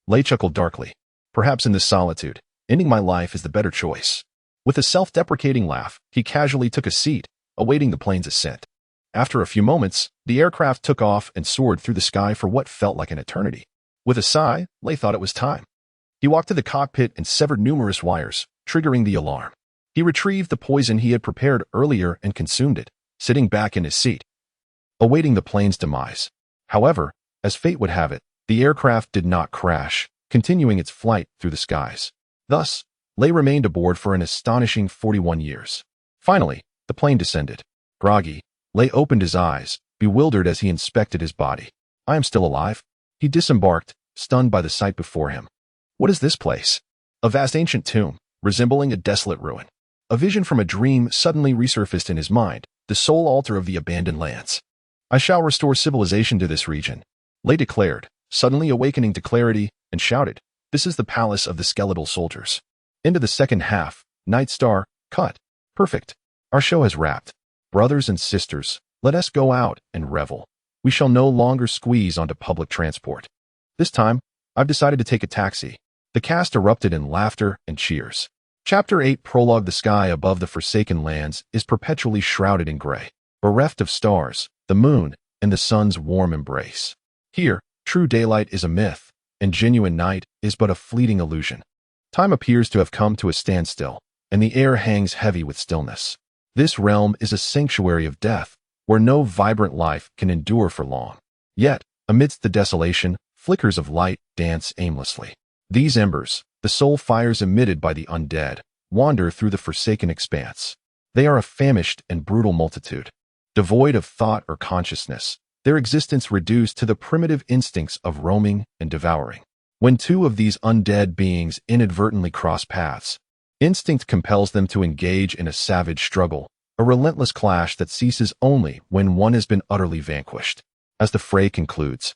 Lei chuckled darkly. Perhaps in this solitude, ending my life is the better choice. With a self-deprecating laugh, he casually took a seat, awaiting the plane's ascent. After a few moments, the aircraft took off and soared through the sky for what felt like an eternity. With a sigh, Lei thought it was time. He walked to the cockpit and severed numerous wires, triggering the alarm. He retrieved the poison he had prepared earlier and consumed it, sitting back in his seat, awaiting the plane's demise. However, as fate would have it, the aircraft did not crash, continuing its flight through the skies. Thus, Lei remained aboard for an astonishing 41 years. Finally, the plane descended. Groggy, Lei opened his eyes, bewildered as he inspected his body. I am still alive? He disembarked, stunned by the sight before him. What is this place? A vast ancient tomb, resembling a desolate ruin. A vision from a dream suddenly resurfaced in his mind, the sole altar of the abandoned lands. I shall restore civilization to this region, Lei declared, suddenly awakening to clarity, and shouted, this is the palace of the skeletal soldiers. Into the second half, Night Star, cut. Perfect. Our show has wrapped. Brothers and sisters, let us go out and revel. We shall no longer squeeze onto public transport. This time, I've decided to take a taxi. The cast erupted in laughter and cheers. Chapter 8 Prologue. The sky above the Forsaken Lands is perpetually shrouded in gray. Bereft of stars, the moon, and the sun's warm embrace. Here, true daylight is a myth, and genuine night is but a fleeting illusion. Time appears to have come to a standstill, and the air hangs heavy with stillness. This realm is a sanctuary of death, where no vibrant life can endure for long. Yet, amidst the desolation, flickers of light dance aimlessly. These embers, the soul fires emitted by the undead, wander through the forsaken expanse. They are a famished and brutal multitude. Devoid of thought or consciousness, their existence reduced to the primitive instincts of roaming and devouring. When two of these undead beings inadvertently cross paths, instinct compels them to engage in a savage struggle, a relentless clash that ceases only when one has been utterly vanquished. As the fray concludes,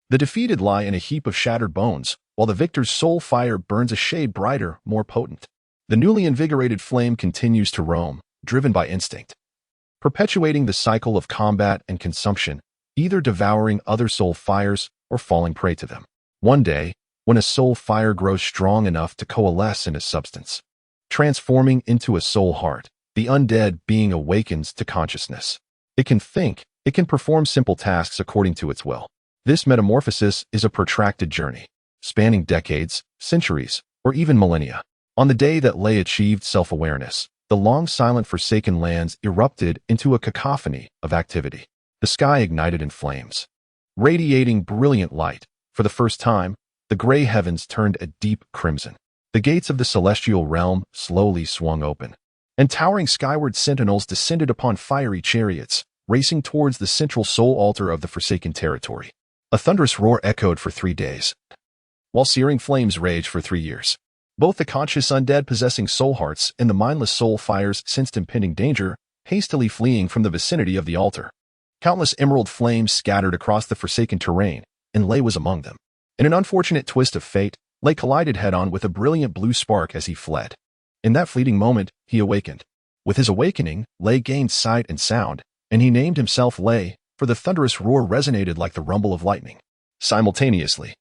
the defeated lie in a heap of shattered bones, while the victor's soul fire burns a shade brighter, more potent. The newly invigorated flame continues to roam, driven by instinct, perpetuating the cycle of combat and consumption, either devouring other soul fires or falling prey to them. One day, when a soul fire grows strong enough to coalesce into substance, transforming into a soul heart, the undead being awakens to consciousness. It can think, it can perform simple tasks according to its will. This metamorphosis is a protracted journey, spanning decades, centuries, or even millennia. On the day that Lay achieved self-awareness, the long-silent Forsaken Lands erupted into a cacophony of activity. The sky ignited in flames, radiating brilliant light. For the first time, the gray heavens turned a deep crimson. The gates of the celestial realm slowly swung open, and towering skyward sentinels descended upon fiery chariots, racing towards the central soul altar of the Forsaken territory. A thunderous roar echoed for 3 days, while searing flames raged for 3 years. Both the conscious undead possessing soul hearts and the mindless soul fires sensed impending danger, hastily fleeing from the vicinity of the altar. Countless emerald flames scattered across the forsaken terrain, and Lay was among them. In an unfortunate twist of fate, Lay collided head-on with a brilliant blue spark as he fled. In that fleeting moment, he awakened. With his awakening, Lay gained sight and sound, and he named himself Lay, for the thunderous roar resonated like the rumble of lightning. Simultaneously,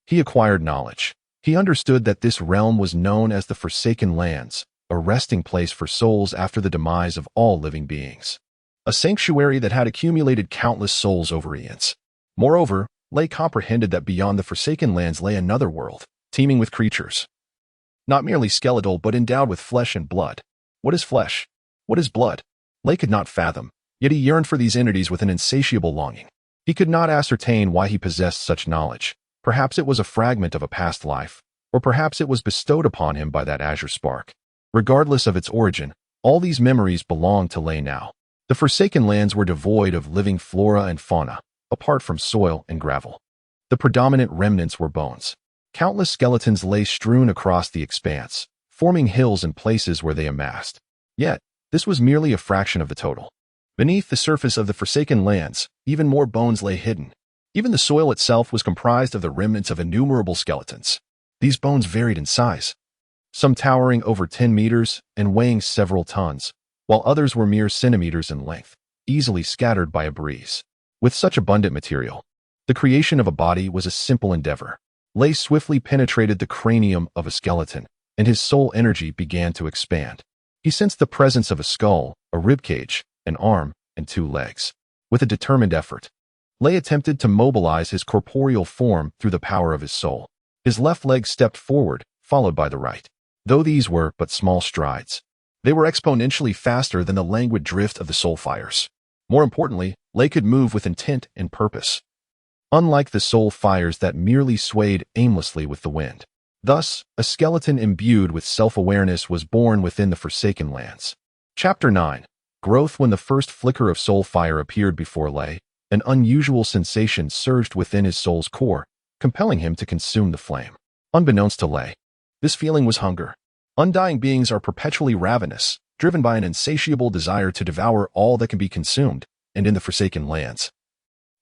he acquired knowledge. He understood that this realm was known as the Forsaken Lands, a resting place for souls after the demise of all living beings. A sanctuary that had accumulated countless souls over eons. Moreover, Lay comprehended that beyond the Forsaken Lands lay another world, teeming with creatures. Not merely skeletal, but endowed with flesh and blood. What is flesh? What is blood? Lay could not fathom, yet he yearned for these entities with an insatiable longing. He could not ascertain why he possessed such knowledge. Perhaps it was a fragment of a past life, or perhaps it was bestowed upon him by that azure spark. Regardless of its origin, all these memories belonged to Lay now. The Forsaken Lands were devoid of living flora and fauna, apart from soil and gravel. The predominant remnants were bones. Countless skeletons lay strewn across the expanse, forming hills in places where they amassed. Yet, this was merely a fraction of the total. Beneath the surface of the Forsaken Lands, even more bones lay hidden. Even the soil itself was comprised of the remnants of innumerable skeletons. These bones varied in size, some towering over 10 meters and weighing several tons, while others were mere centimeters in length, easily scattered by a breeze. With such abundant material, the creation of a body was a simple endeavor. Lay swiftly penetrated the cranium of a skeleton, and his soul energy began to expand. He sensed the presence of a skull, a ribcage, an arm, and 2 legs. With a determined effort, Lay attempted to mobilize his corporeal form through the power of his soul. His left leg stepped forward, followed by the right. Though these were but small strides, they were exponentially faster than the languid drift of the soul fires. More importantly, Lay could move with intent and purpose, unlike the soul fires that merely swayed aimlessly with the wind. Thus, a skeleton imbued with self-awareness was born within the Forsaken Lands. Chapter 9. Growth. When the first flicker of soul fire appeared before Lay, an unusual sensation surged within his soul's core, compelling him to consume the flame. Unbeknownst to Lay, this feeling was hunger. Undying beings are perpetually ravenous, driven by an insatiable desire to devour all that can be consumed, and in the Forsaken Lands,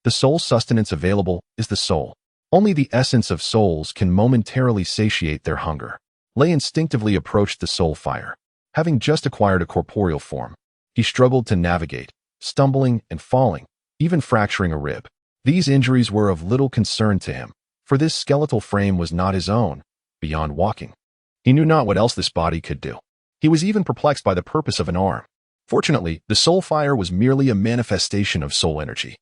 the sole sustenance available is the soul. Only the essence of souls can momentarily satiate their hunger. Lay instinctively approached the soul fire. Having just acquired a corporeal form, he struggled to navigate, stumbling and falling, even fracturing a rib. These injuries were of little concern to him, for this skeletal frame was not his own. Beyond walking, he knew not what else this body could do. He was even perplexed by the purpose of an arm. Fortunately, the soul fire was merely a manifestation of soul energy.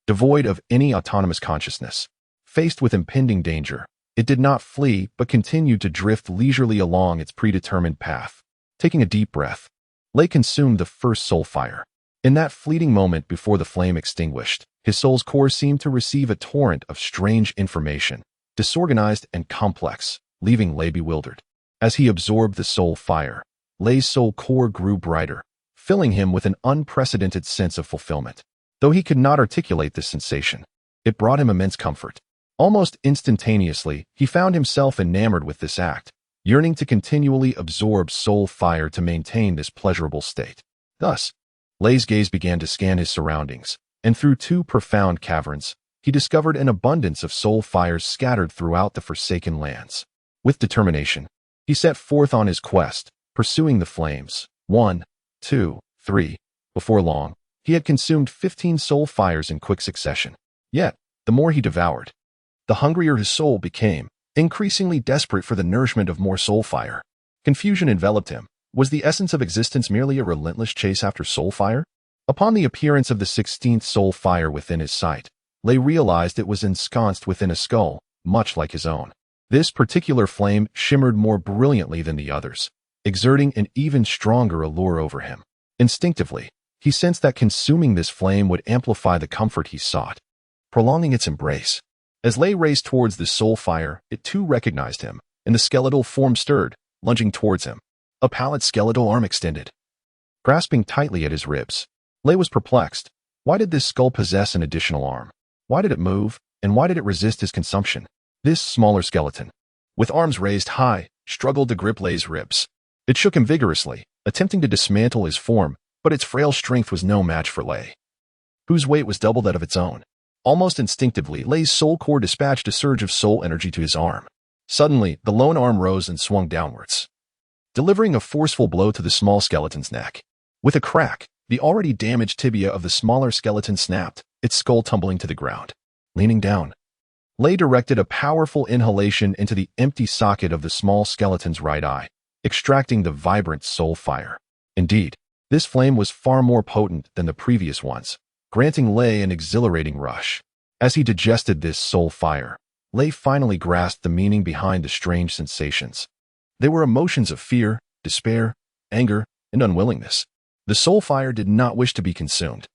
devoid of any autonomous consciousness. Faced with impending danger, it did not flee but continued to drift leisurely along its predetermined path. Taking a deep breath, Lay consumed the first soul fire. In that fleeting moment before the flame extinguished, his soul's core seemed to receive a torrent of strange information, disorganized and complex, leaving Lay bewildered. As he absorbed the soul fire, Lay's soul core grew brighter, filling him with an unprecedented sense of fulfillment. Though he could not articulate this sensation, it brought him immense comfort. Almost instantaneously, he found himself enamored with this act, yearning to continually absorb soul fire to maintain this pleasurable state. Thus, Lay's gaze began to scan his surroundings, and through two profound caverns, he discovered an abundance of soul fires scattered throughout the forsaken lands. With determination, he set forth on his quest, pursuing the flames. 1, 2, 3. Before long, he had consumed 15 soul fires in quick succession. Yet, the more he devoured, the hungrier his soul became, increasingly desperate for the nourishment of more soul fire. Confusion enveloped him. Was the essence of existence merely a relentless chase after soul fire? Upon the appearance of the 16th soul fire within his sight, Lay realized it was ensconced within a skull, much like his own. This particular flame shimmered more brilliantly than the others, exerting an even stronger allure over him. Instinctively, he sensed that consuming this flame would amplify the comfort he sought, prolonging its embrace. As Lay raced towards the soul fire, it too recognized him, and the skeletal form stirred, lunging towards him. A pallid skeletal arm extended, grasping tightly at his ribs. Lay was perplexed. Why did this skull possess an additional arm? Why did it move, and why did it resist his consumption? This smaller skeleton, with arms raised high, struggled to grip Lay's ribs. It shook him vigorously, attempting to dismantle his form, but its frail strength was no match for Lay, whose weight was double that of its own. Almost instinctively, Lay's soul core dispatched a surge of soul energy to his arm. Suddenly, the lone arm rose and swung downwards, delivering a forceful blow to the small skeleton's neck. With a crack, the already damaged tibia of the smaller skeleton snapped, its skull tumbling to the ground. Leaning down, Lay directed a powerful inhalation into the empty socket of the small skeleton's right eye, extracting the vibrant soul fire. Indeed, this flame was far more potent than the previous ones, granting Lay an exhilarating rush. As he digested this soul fire, Lay finally grasped the meaning behind the strange sensations. They were emotions of fear, despair, anger, and unwillingness. The soul fire did not wish to be consumed.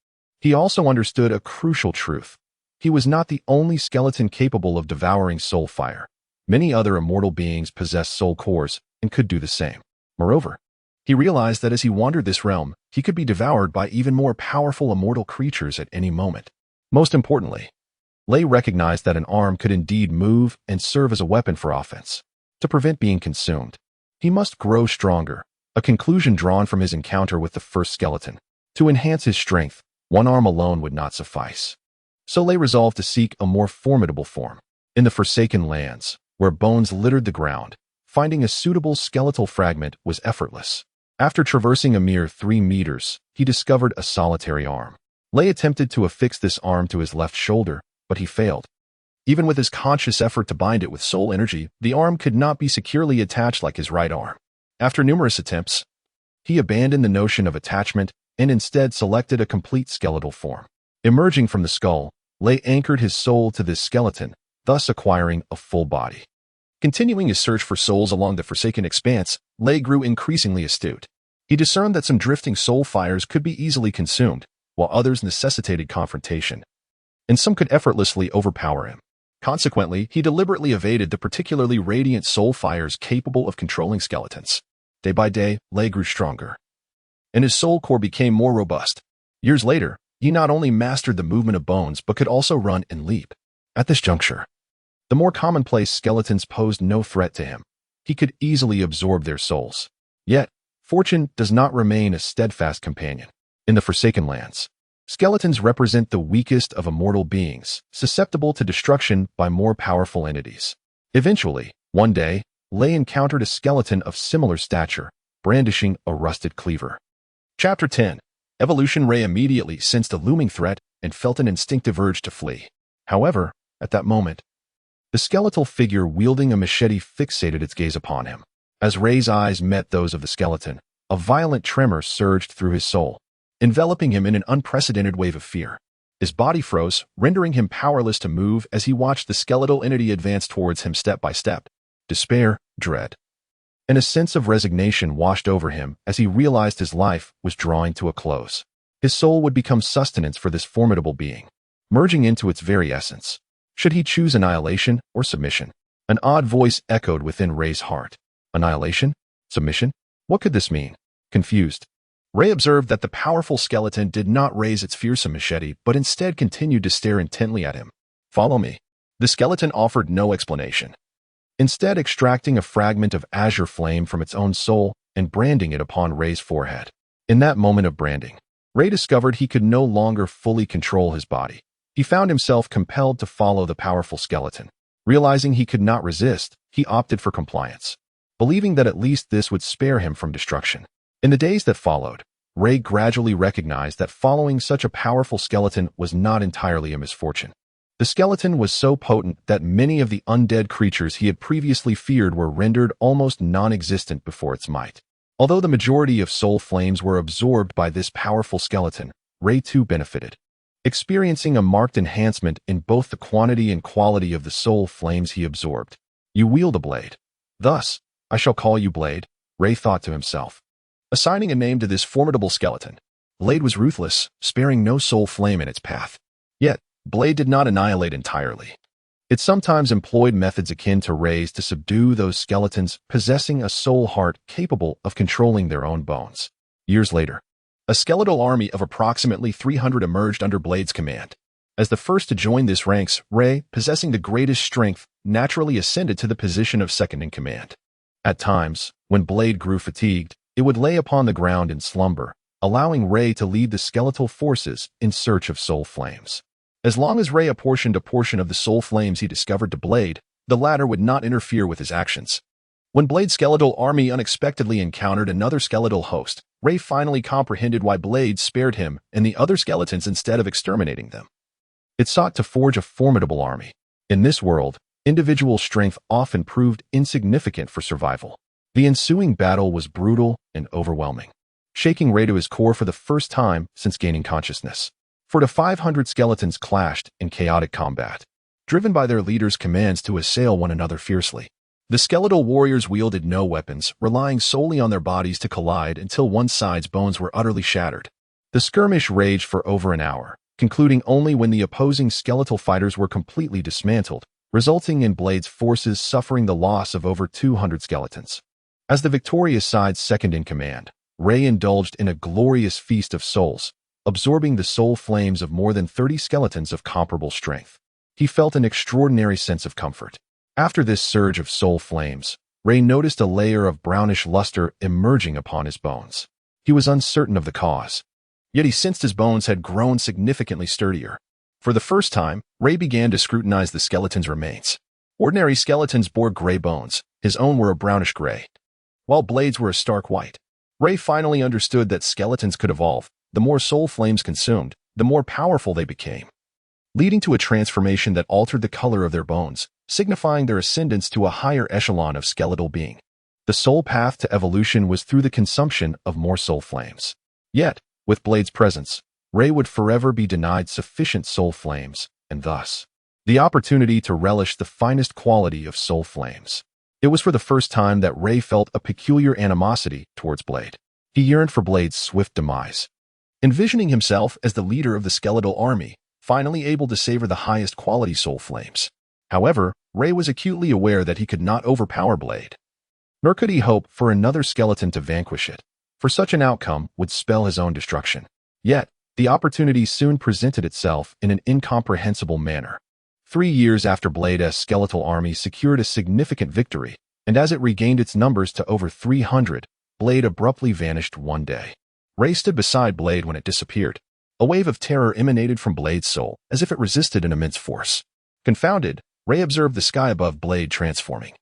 He also understood a crucial truth. He was not the only skeleton capable of devouring soul fire. Many other immortal beings possessed soul cores and could do the same. Moreover, he realized that as he wandered this realm, he could be devoured by even more powerful immortal creatures at any moment. Most importantly, Lay recognized that an arm could indeed move and serve as a weapon for offense. To prevent being consumed, he must grow stronger, a conclusion drawn from his encounter with the first skeleton. To enhance his strength, one arm alone would not suffice. So Lay resolved to seek a more formidable form. In the forsaken lands, where bones littered the ground, finding a suitable skeletal fragment was effortless. After traversing a mere 3 meters, he discovered a solitary arm. Lay attempted to affix this arm to his left shoulder, but he failed. Even with his conscious effort to bind it with soul energy, the arm could not be securely attached like his right arm. After numerous attempts, he abandoned the notion of attachment and instead selected a complete skeletal form. Emerging from the skull, Lay anchored his soul to this skeleton, thus acquiring a full body. Continuing his search for souls along the forsaken expanse, Lay grew increasingly astute. He discerned that some drifting soul fires could be easily consumed, while others necessitated confrontation, and some could effortlessly overpower him. Consequently, he deliberately evaded the particularly radiant soul fires capable of controlling skeletons. Day by day, Lay grew stronger, and his soul core became more robust. Years later, he not only mastered the movement of bones but could also run and leap. At this juncture, the more commonplace skeletons posed no threat to him. He could easily absorb their souls. Yet, fortune does not remain a steadfast companion. In the Forsaken Lands, skeletons represent the weakest of immortal beings, susceptible to destruction by more powerful entities. Eventually, one day, Lay encountered a skeleton of similar stature, brandishing a rusted cleaver. Chapter 10. Evolution. Ray immediately sensed a looming threat and felt an instinctive urge to flee. However, at that moment, the skeletal figure wielding a machete fixated its gaze upon him. As Ray's eyes met those of the skeleton, a violent tremor surged through his soul, enveloping him in an unprecedented wave of fear. His body froze, rendering him powerless to move as he watched the skeletal entity advance towards him step by step. Despair, dread, and a sense of resignation washed over him as he realized his life was drawing to a close. His soul would become sustenance for this formidable being, merging into its very essence. Should he choose annihilation or submission? An odd voice echoed within Ray's heart. Annihilation? Submission? What could this mean? Confused, Ray observed that the powerful skeleton did not raise its fearsome machete, but instead continued to stare intently at him. Follow me. The skeleton offered no explanation, instead extracting a fragment of azure flame from its own soul and branding it upon Ray's forehead. In that moment of branding, Ray discovered he could no longer fully control his body. He found himself compelled to follow the powerful skeleton. Realizing he could not resist, he opted for compliance, believing that at least this would spare him from destruction. In the days that followed, Ray gradually recognized that following such a powerful skeleton was not entirely a misfortune. The skeleton was so potent that many of the undead creatures he had previously feared were rendered almost non-existent before its might. Although the majority of soul flames were absorbed by this powerful skeleton, Ray too benefited, experiencing a marked enhancement in both the quantity and quality of the soul flames he absorbed. You wield a blade. Thus, I shall call you Blade, Ray thought to himself, assigning a name to this formidable skeleton. Blade was ruthless, sparing no soul flame in its path. Yet, Blade did not annihilate entirely. It sometimes employed methods akin to Ray's to subdue those skeletons possessing a soul heart capable of controlling their own bones. Years later, a skeletal army of approximately 300 emerged under Blade's command. As the first to join this ranks, Ray, possessing the greatest strength, naturally ascended to the position of second in command. At times, when Blade grew fatigued, it would lay upon the ground in slumber, allowing Ray to lead the skeletal forces in search of soul flames. As long as Ray apportioned a portion of the soul flames he discovered to Blade, the latter would not interfere with his actions. When Blade's skeletal army unexpectedly encountered another skeletal host, Ray finally comprehended why Blade spared him and the other skeletons instead of exterminating them. It sought to forge a formidable army. In this world, individual strength often proved insignificant for survival. The ensuing battle was brutal and overwhelming, shaking Ray to his core for the first time since gaining consciousness. 4 to 500 skeletons clashed in chaotic combat, driven by their leaders' commands to assail one another fiercely. The skeletal warriors wielded no weapons, relying solely on their bodies to collide until one side's bones were utterly shattered. The skirmish raged for over an hour, concluding only when the opposing skeletal fighters were completely dismantled, resulting in Blade's forces suffering the loss of over 200 skeletons. As the victorious side's second in command, Ray indulged in a glorious feast of souls, absorbing the soul flames of more than 30 skeletons of comparable strength. He felt an extraordinary sense of comfort. After this surge of soul flames, Ray noticed a layer of brownish luster emerging upon his bones. He was uncertain of the cause, yet he sensed his bones had grown significantly sturdier. For the first time, Ray began to scrutinize the skeleton's remains. Ordinary skeletons bore gray bones. His own were a brownish gray, while Blade's were a stark white. Ray finally understood that skeletons could evolve. The more soul flames consumed, the more powerful they became, leading to a transformation that altered the color of their bones, signifying their ascendance to a higher echelon of skeletal being. The soul path to evolution was through the consumption of more soul flames. Yet, with Blade's presence, Ray would forever be denied sufficient soul flames, and thus, the opportunity to relish the finest quality of soul flames. It was for the first time that Ray felt a peculiar animosity towards Blade. He yearned for Blade's swift demise, envisioning himself as the leader of the skeletal army, finally able to savor the highest quality soul flames. However, Ray was acutely aware that he could not overpower Blade, nor could he hope for another skeleton to vanquish it, for such an outcome would spell his own destruction. Yet, the opportunity soon presented itself in an incomprehensible manner. 3 years after Blade's skeletal army secured a significant victory, and as it regained its numbers to over 300, Blade abruptly vanished one day. Ray stood beside Blade when it disappeared. A wave of terror emanated from Blade's soul, as if it resisted an immense force. Confounded, Ray observed the sky above Blade transforming.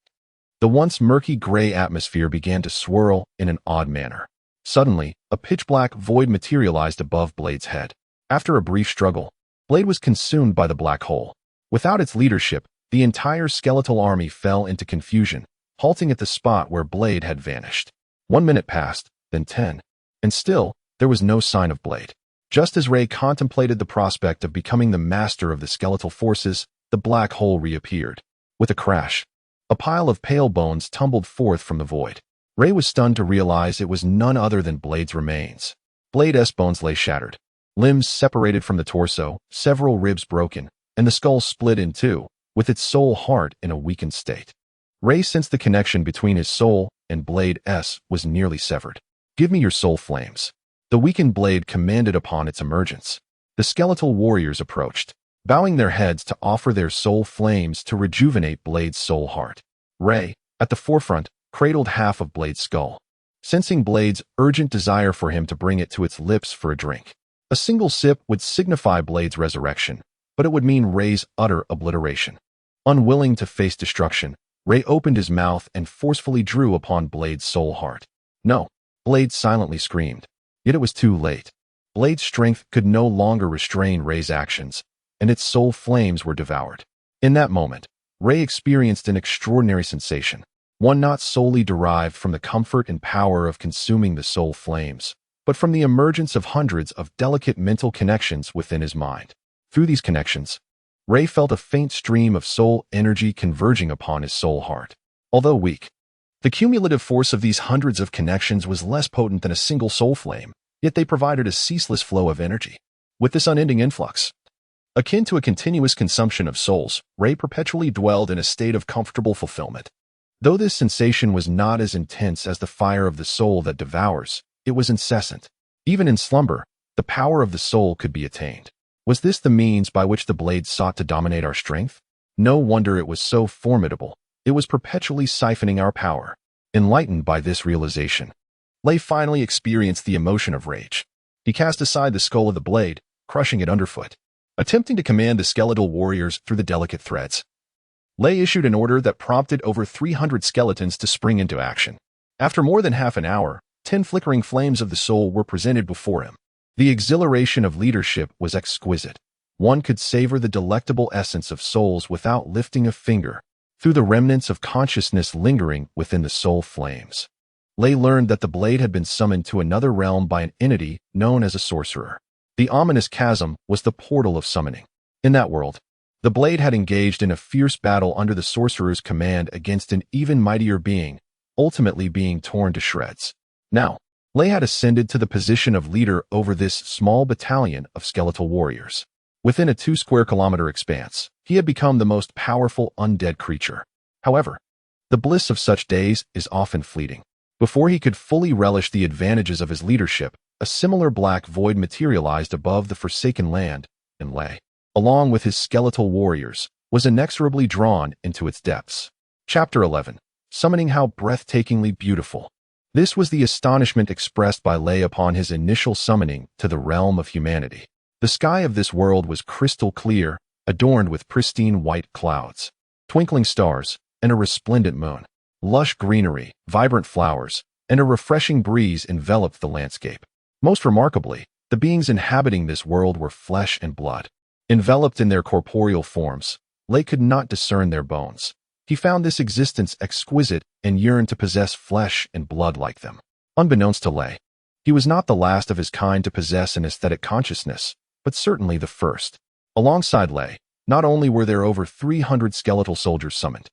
The once murky gray atmosphere began to swirl in an odd manner. Suddenly, a pitch-black void materialized above Blade's head. After a brief struggle, Blade was consumed by the black hole. Without its leadership, the entire skeletal army fell into confusion, halting at the spot where Blade had vanished. 1 minute passed, then 10, and still, there was no sign of Blade. Just as Ray contemplated the prospect of becoming the master of the skeletal forces, the black hole reappeared. With a crash, a pile of pale bones tumbled forth from the void. Ray was stunned to realize it was none other than Blade's remains. Blade's bones lay shattered, limbs separated from the torso, several ribs broken, and the skull split in two, with its soul heart in a weakened state. Ray sensed the connection between his soul and Blade's was nearly severed. "Give me your soul flames." The weakened Blade commanded upon its emergence. The skeletal warriors approached, bowing their heads to offer their soul flames to rejuvenate Blade's soul heart. Ray, at the forefront, cradled half of Blade's skull, sensing Blade's urgent desire for him to bring it to its lips for a drink. A single sip would signify Blade's resurrection, but it would mean Ray's utter obliteration. Unwilling to face destruction, Ray opened his mouth and forcefully drew upon Blade's soul heart. "No!" Blade silently screamed. Yet it was too late. Blade's strength could no longer restrain Ray's actions, and its soul flames were devoured. In that moment, Ray experienced an extraordinary sensation, one not solely derived from the comfort and power of consuming the soul flames, but from the emergence of hundreds of delicate mental connections within his mind. Through these connections, Ray felt a faint stream of soul energy converging upon his soul heart. Although weak, the cumulative force of these hundreds of connections was less potent than a single soul flame, yet they provided a ceaseless flow of energy. With this unending influx, akin to a continuous consumption of souls, Ray perpetually dwelled in a state of comfortable fulfillment. Though this sensation was not as intense as the fire of the soul that devours, it was incessant. Even in slumber, the power of the soul could be attained. Was this the means by which the Blade sought to dominate our strength? No wonder it was so formidable. It was perpetually siphoning our power. Enlightened by this realization, Lay finally experienced the emotion of rage. He cast aside the skull of the Blade, crushing it underfoot, attempting to command the skeletal warriors through the delicate threads. Lay issued an order that prompted over 300 skeletons to spring into action. After more than half an hour, 10 flickering flames of the soul were presented before him. The exhilaration of leadership was exquisite. One could savor the delectable essence of souls without lifting a finger, through the remnants of consciousness lingering within the soul flames. Lay learned that the Blade had been summoned to another realm by an entity known as a sorcerer. The ominous chasm was the portal of summoning. In that world, the Blade had engaged in a fierce battle under the sorcerer's command against an even mightier being, ultimately being torn to shreds. Now, Lay had ascended to the position of leader over this small battalion of skeletal warriors. Within a 2-square-kilometer expanse, he had become the most powerful undead creature. However, the bliss of such days is often fleeting. Before he could fully relish the advantages of his leadership, a similar black void materialized above the forsaken land, and Lay, along with his skeletal warriors, was inexorably drawn into its depths. Chapter 11. Summoning How Breathtakingly Beautiful. This was the astonishment expressed by Lay upon his initial summoning to the realm of humanity. The sky of this world was crystal clear, adorned with pristine white clouds, twinkling stars, and a resplendent moon. Lush greenery, vibrant flowers, and a refreshing breeze enveloped the landscape. Most remarkably, the beings inhabiting this world were flesh and blood. Enveloped in their corporeal forms, Lay could not discern their bones. He found this existence exquisite and yearned to possess flesh and blood like them. Unbeknownst to Lay, he was not the last of his kind to possess an aesthetic consciousness, but certainly the first. Alongside Lay, not only were there over 300 skeletal soldiers summoned,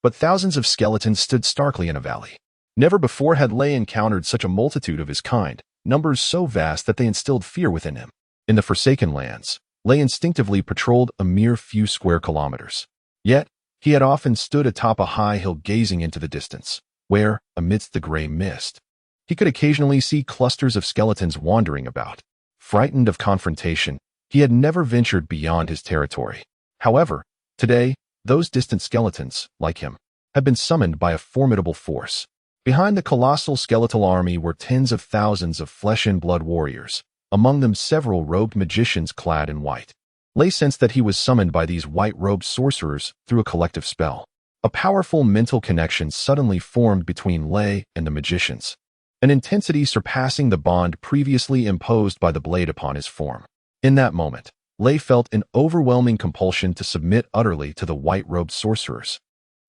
but thousands of skeletons stood starkly in a valley. Never before had Lay encountered such a multitude of his kind, numbers so vast that they instilled fear within him. In the Forsaken Lands, Lay instinctively patrolled a mere few square kilometers. Yet, he had often stood atop a high hill gazing into the distance, where, amidst the gray mist, he could occasionally see clusters of skeletons wandering about. Frightened of confrontation, he had never ventured beyond his territory. However, today, those distant skeletons, like him, had been summoned by a formidable force. Behind the colossal skeletal army were tens of thousands of flesh and blood warriors, among them several robed magicians clad in white. Lay sensed that he was summoned by these white-robed sorcerers through a collective spell. A powerful mental connection suddenly formed between Lay and the magicians, an intensity surpassing the bond previously imposed by the Blade upon his form. In that moment, Lay felt an overwhelming compulsion to submit utterly to the white-robed sorcerers,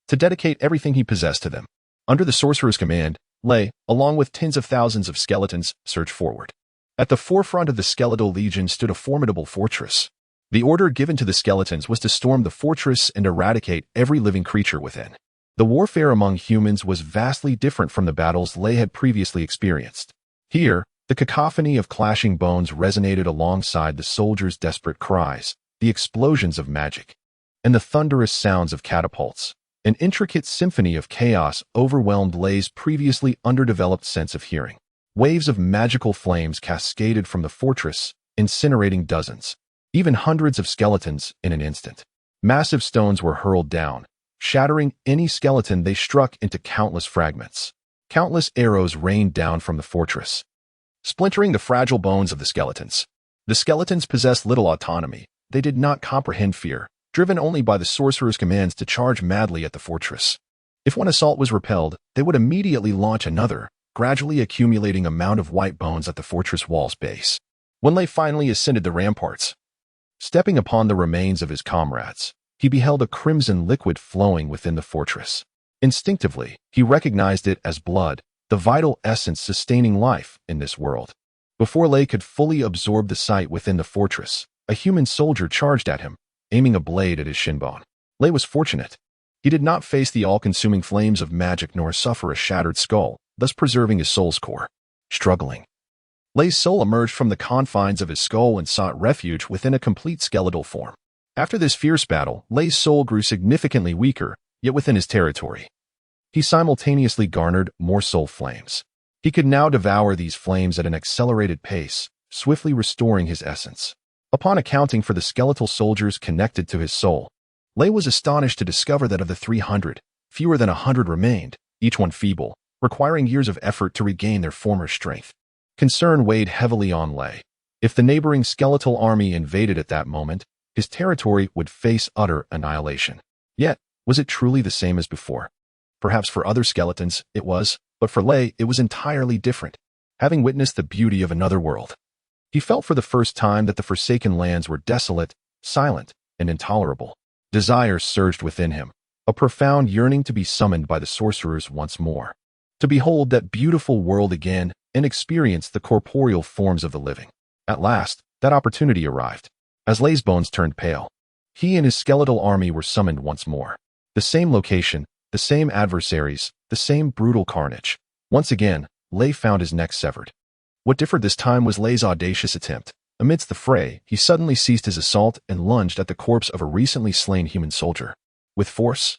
to dedicate everything he possessed to them. Under the sorcerer's command, Lay, along with tens of thousands of skeletons, surged forward. At the forefront of the skeletal legion stood a formidable fortress. The order given to the skeletons was to storm the fortress and eradicate every living creature within. The warfare among humans was vastly different from the battles Lei had previously experienced. Here, the cacophony of clashing bones resonated alongside the soldiers' desperate cries, the explosions of magic, and the thunderous sounds of catapults. An intricate symphony of chaos overwhelmed Lei's previously underdeveloped sense of hearing. Waves of magical flames cascaded from the fortress, incinerating dozens, even hundreds of skeletons in an instant. Massive stones were hurled down, shattering any skeleton they struck into countless fragments. Countless arrows rained down from the fortress, splintering the fragile bones of the skeletons. The skeletons possessed little autonomy. They did not comprehend fear, driven only by the sorcerer's commands to charge madly at the fortress. If one assault was repelled, they would immediately launch another, gradually accumulating a mound of white bones at the fortress wall's base. When Lei finally ascended the ramparts, stepping upon the remains of his comrades, he beheld a crimson liquid flowing within the fortress. Instinctively, he recognized it as blood, the vital essence sustaining life in this world. Before Lei could fully absorb the sight within the fortress, a human soldier charged at him, aiming a blade at his shinbone. Lei was fortunate. He did not face the all-consuming flames of magic nor suffer a shattered skull, thus preserving his soul's core. Struggling, Lei's soul emerged from the confines of his skull and sought refuge within a complete skeletal form. After this fierce battle, Lei's soul grew significantly weaker, yet within his territory. He simultaneously garnered more soul flames. He could now devour these flames at an accelerated pace, swiftly restoring his essence. Upon accounting for the skeletal soldiers connected to his soul, Lei was astonished to discover that of the 300, fewer than 100 remained, each one feeble, requiring years of effort to regain their former strength. Concern weighed heavily on Lei. If the neighboring skeletal army invaded at that moment, his territory would face utter annihilation. Yet, was it truly the same as before? Perhaps for other skeletons, it was, but for Lei, it was entirely different. Having witnessed the beauty of another world, he felt for the first time that the Forsaken Lands were desolate, silent, and intolerable. Desire surged within him, a profound yearning to be summoned by the sorcerers once more, to behold that beautiful world again and experience the corporeal forms of the living. At last, that opportunity arrived. As Lei's bones turned pale, he and his skeletal army were summoned once more. The same location, the same adversaries, the same brutal carnage. Once again, Lei found his neck severed. What differed this time was Lei's audacious attempt. Amidst the fray, he suddenly ceased his assault and lunged at the corpse of a recently slain human soldier. With force,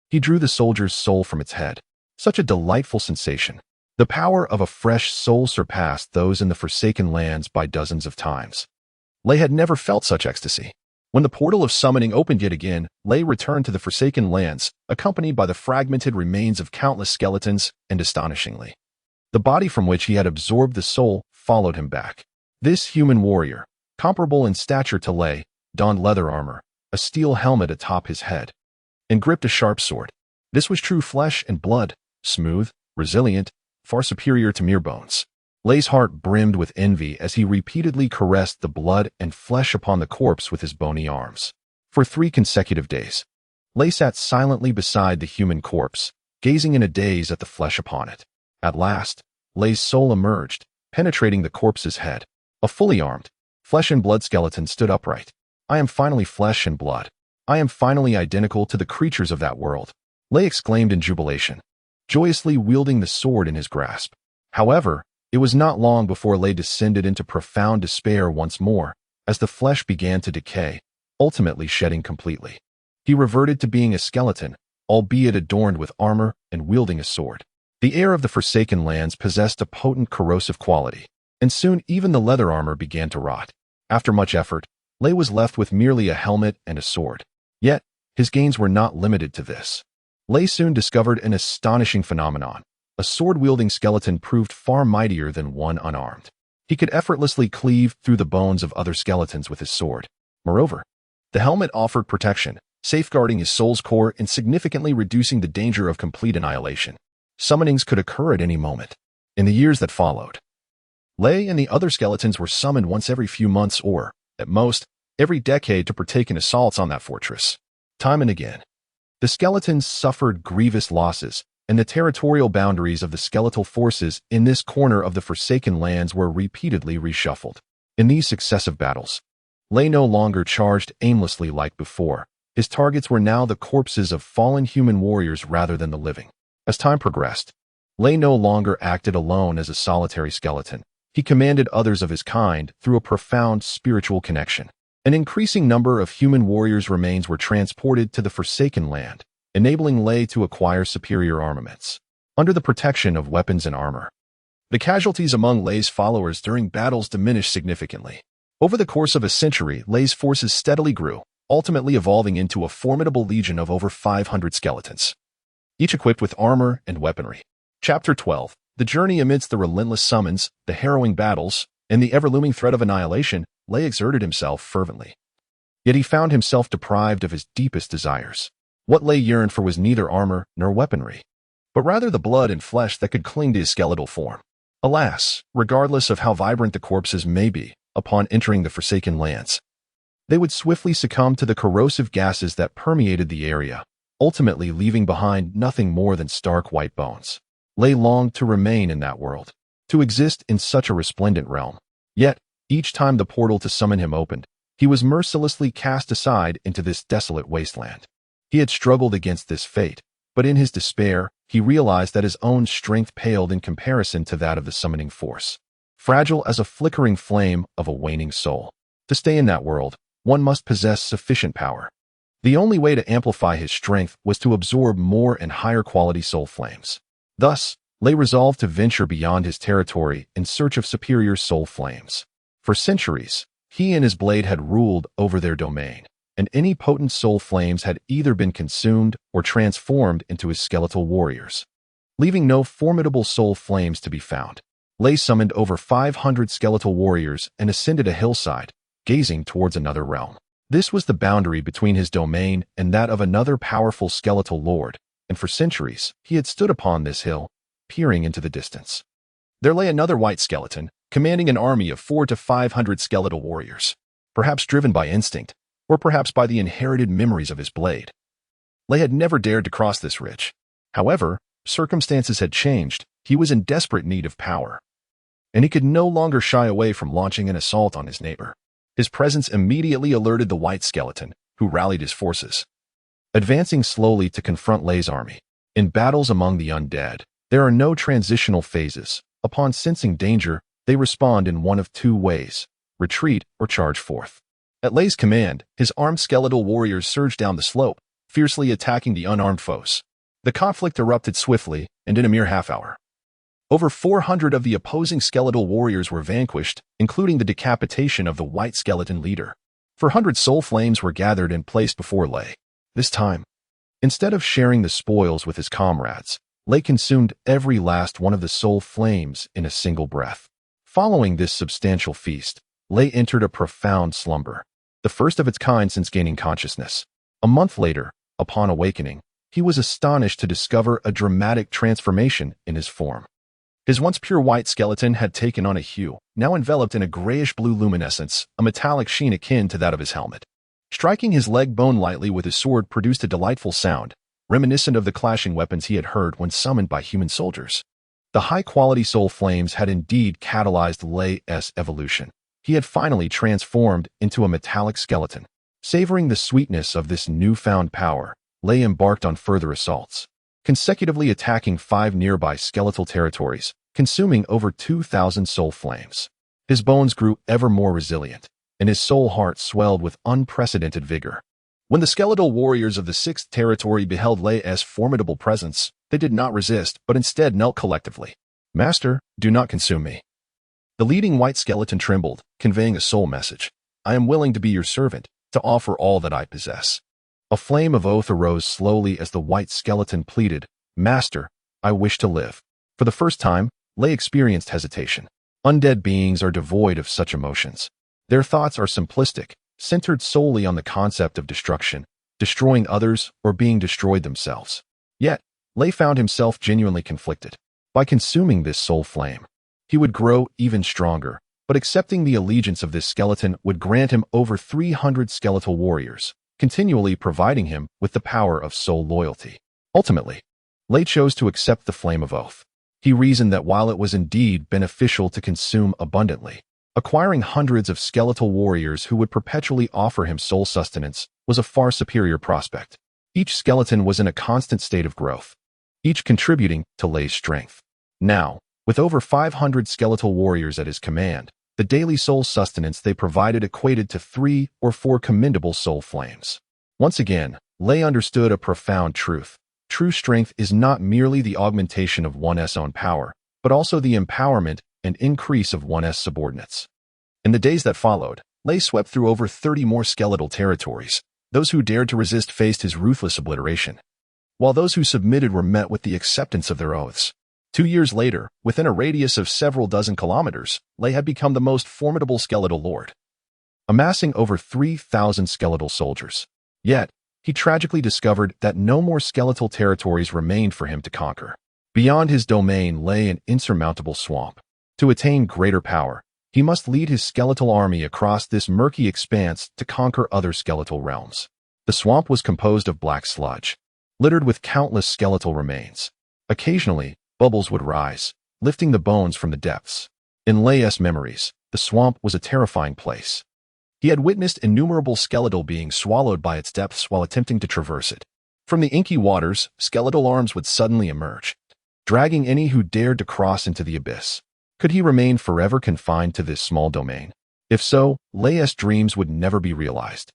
he drew the soldier's soul from its head. Such a delightful sensation. The power of a fresh soul surpassed those in the Forsaken Lands by dozens of times. Lei had never felt such ecstasy. When the portal of summoning opened yet again, Lei returned to the Forsaken Lands, accompanied by the fragmented remains of countless skeletons, and astonishingly, the body from which he had absorbed the soul followed him back. This human warrior, comparable in stature to Lei, donned leather armor, a steel helmet atop his head, and gripped a sharp sword. This was true flesh and blood, smooth, resilient, far superior to mere bones. Lei's heart brimmed with envy as he repeatedly caressed the blood and flesh upon the corpse with his bony arms. For 3 consecutive days, Lei sat silently beside the human corpse, gazing in a daze at the flesh upon it. At last, Lei's soul emerged, penetrating the corpse's head. A fully armed, flesh and blood skeleton stood upright. I am finally flesh and blood. I am finally identical to the creatures of that world, Lei exclaimed in jubilation, joyously wielding the sword in his grasp. However, it was not long before Lei descended into profound despair once more, as the flesh began to decay, ultimately shedding completely. He reverted to being a skeleton, albeit adorned with armor and wielding a sword. The air of the Forsaken Lands possessed a potent corrosive quality, and soon even the leather armor began to rot. After much effort, Lei was left with merely a helmet and a sword. Yet, his gains were not limited to this. Lei soon discovered an astonishing phenomenon. A sword-wielding skeleton proved far mightier than one unarmed. He could effortlessly cleave through the bones of other skeletons with his sword. Moreover, the helmet offered protection, safeguarding his soul's core and significantly reducing the danger of complete annihilation. Summonings could occur at any moment. In the years that followed, Lei and the other skeletons were summoned once every few months or, at most, every decade to partake in assaults on that fortress. Time and again, the skeletons suffered grievous losses, and the territorial boundaries of the skeletal forces in this corner of the Forsaken Lands were repeatedly reshuffled. In these successive battles, Lei no longer charged aimlessly like before. His targets were now the corpses of fallen human warriors rather than the living. As time progressed, Lei no longer acted alone as a solitary skeleton. He commanded others of his kind through a profound spiritual connection. An increasing number of human warriors' remains were transported to the Forsaken Land, enabling Lei to acquire superior armaments. Under the protection of weapons and armor, the casualties among Lei's followers during battles diminished significantly. Over the course of a century, Lei's forces steadily grew, ultimately evolving into a formidable legion of over 500 skeletons, each equipped with armor and weaponry. Chapter 12. The journey amidst the relentless summons, the harrowing battles, and the ever-looming threat of annihilation, Lei exerted himself fervently. Yet he found himself deprived of his deepest desires. What Lei yearned for was neither armor nor weaponry, but rather the blood and flesh that could cling to his skeletal form. Alas, regardless of how vibrant the corpses may be, upon entering the Forsaken Lands, they would swiftly succumb to the corrosive gases that permeated the area, ultimately leaving behind nothing more than stark white bones. Lei longed to remain in that world, to exist in such a resplendent realm. Yet, each time the portal to summon him opened, he was mercilessly cast aside into this desolate wasteland. He had struggled against this fate, but in his despair, he realized that his own strength paled in comparison to that of the summoning force. Fragile as a flickering flame of a waning soul. To stay in that world, one must possess sufficient power. The only way to amplify his strength was to absorb more and higher quality soul flames. Thus, Lei resolved to venture beyond his territory in search of superior soul flames. For centuries, he and his blade had ruled over their domain, and any potent soul flames had either been consumed or transformed into his skeletal warriors. Leaving no formidable soul flames to be found, Lei summoned over 500 skeletal warriors and ascended a hillside, gazing towards another realm. This was the boundary between his domain and that of another powerful skeletal lord, and for centuries he had stood upon this hill, peering into the distance. There lay another white skeleton, commanding an army of 400 to 500 skeletal warriors, perhaps driven by instinct, or perhaps by the inherited memories of his blade. Lei had never dared to cross this ridge. However, circumstances had changed. He was in desperate need of power, and he could no longer shy away from launching an assault on his neighbor. His presence immediately alerted the white skeleton, who rallied his forces, advancing slowly to confront Lei's army. In battles among the undead, there are no transitional phases. Upon sensing danger, they respond in one of two ways: retreat or charge forth. At Lei's command, his armed skeletal warriors surged down the slope, fiercely attacking the unarmed foes. The conflict erupted swiftly, and in a mere half-hour, over 400 of the opposing skeletal warriors were vanquished, including the decapitation of the white skeleton leader. 400 soul flames were gathered and placed before Lei. This time, instead of sharing the spoils with his comrades, Lei consumed every last one of the soul flames in a single breath. Following this substantial feast, Lei entered a profound slumber, the first of its kind since gaining consciousness. A month later, upon awakening, he was astonished to discover a dramatic transformation in his form. His once pure white skeleton had taken on a hue, now enveloped in a grayish-blue luminescence, a metallic sheen akin to that of his helmet. Striking his leg bone lightly with his sword produced a delightful sound, reminiscent of the clashing weapons he had heard when summoned by human soldiers. The high-quality soul flames had indeed catalyzed Lei's evolution. He had finally transformed into a metallic skeleton. Savoring the sweetness of this newfound power, Lei embarked on further assaults, consecutively attacking 5 nearby skeletal territories, consuming over 2,000 soul flames. His bones grew ever more resilient, and his soul heart swelled with unprecedented vigor. When the skeletal warriors of the 6th territory beheld Lei's formidable presence, they did not resist, but instead knelt collectively. "Master, do not consume me." The leading white skeleton trembled, conveying a soul message. "I am willing to be your servant, to offer all that I possess." A flame of oath arose slowly as the white skeleton pleaded, "Master, I wish to live." For the first time, Lei experienced hesitation. Undead beings are devoid of such emotions. Their thoughts are simplistic, centered solely on the concept of destruction, destroying others or being destroyed themselves. Yet, Lei found himself genuinely conflicted. By consuming this soul flame, he would grow even stronger, but accepting the allegiance of this skeleton would grant him over 300 skeletal warriors, continually providing him with the power of soul loyalty. Ultimately, Lay chose to accept the flame of oath. He reasoned that while it was indeed beneficial to consume abundantly, acquiring hundreds of skeletal warriors who would perpetually offer him soul sustenance was a far superior prospect. Each skeleton was in a constant state of growth, each contributing to Lay's strength. Now, with over 500 skeletal warriors at his command, the daily soul sustenance they provided equated to 3 or 4 commendable soul flames. Once again, Lay understood a profound truth. True strength is not merely the augmentation of one's own power, but also the empowerment and increase of one's subordinates. In the days that followed, Lay swept through over 30 more skeletal territories. Those who dared to resist faced his ruthless obliteration, while those who submitted were met with the acceptance of their oaths. 2 years later, within a radius of several dozen kilometers, Lay had become the most formidable skeletal lord, amassing over 3,000 skeletal soldiers. Yet, he tragically discovered that no more skeletal territories remained for him to conquer. Beyond his domain lay an insurmountable swamp. To attain greater power, he must lead his skeletal army across this murky expanse to conquer other skeletal realms. The swamp was composed of black sludge, littered with countless skeletal remains. Occasionally, bubbles would rise, lifting the bones from the depths. In Lay's memories, the swamp was a terrifying place. He had witnessed innumerable skeletal beings swallowed by its depths while attempting to traverse it. From the inky waters, skeletal arms would suddenly emerge, dragging any who dared to cross into the abyss. Could he remain forever confined to this small domain? If so, Lay's dreams would never be realized.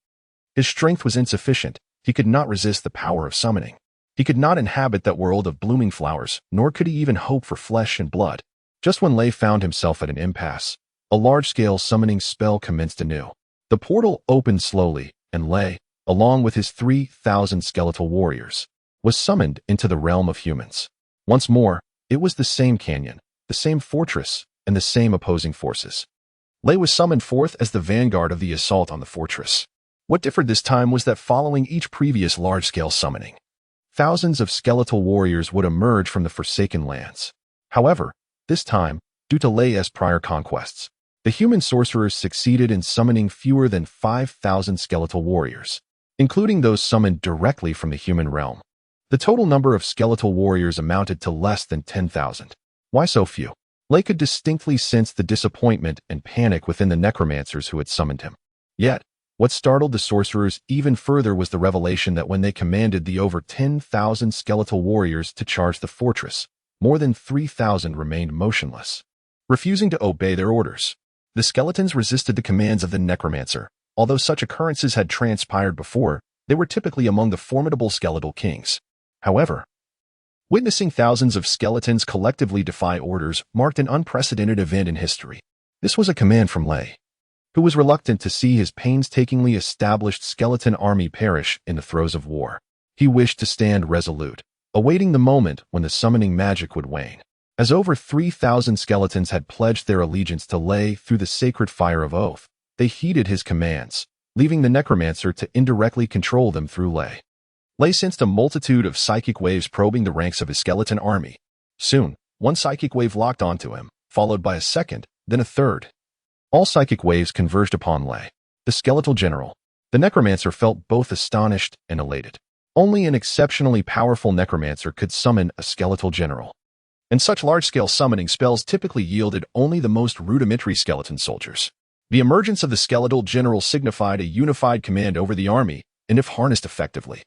His strength was insufficient. He could not resist the power of summoning. He could not inhabit that world of blooming flowers, nor could he even hope for flesh and blood. Just when Lay found himself at an impasse, a large-scale summoning spell commenced anew. The portal opened slowly, and Lay, along with his 3,000 skeletal warriors, was summoned into the realm of humans. Once more, it was the same canyon, the same fortress, and the same opposing forces. Lay was summoned forth as the vanguard of the assault on the fortress. What differed this time was that following each previous large-scale summoning, thousands of skeletal warriors would emerge from the Forsaken Lands. However, this time, due to Lay's prior conquests, the human sorcerers succeeded in summoning fewer than 5,000 skeletal warriors, including those summoned directly from the human realm. The total number of skeletal warriors amounted to less than 10,000. Why so few? Lay could distinctly sense the disappointment and panic within the necromancers who had summoned him. Yet, what startled the sorcerers even further was the revelation that when they commanded the over 10,000 skeletal warriors to charge the fortress, more than 3,000 remained motionless, refusing to obey their orders. The skeletons resisted the commands of the necromancer. Although such occurrences had transpired before, they were typically among the formidable skeletal kings. However, witnessing thousands of skeletons collectively defy orders marked an unprecedented event in history. This was a command from Lay, who was reluctant to see his painstakingly established skeleton army perish in the throes of war. He wished to stand resolute, awaiting the moment when the summoning magic would wane. As over 3,000 skeletons had pledged their allegiance to Lay through the sacred fire of oath, they heeded his commands, leaving the necromancer to indirectly control them through Lay. Lay sensed a multitude of psychic waves probing the ranks of his skeleton army. Soon, one psychic wave locked onto him, followed by a second, then a third. All psychic waves converged upon Lay, the skeletal general. The necromancer felt both astonished and elated. Only an exceptionally powerful necromancer could summon a skeletal general. And such large-scale summoning spells typically yielded only the most rudimentary skeleton soldiers. The emergence of the skeletal general signified a unified command over the army, and if harnessed effectively,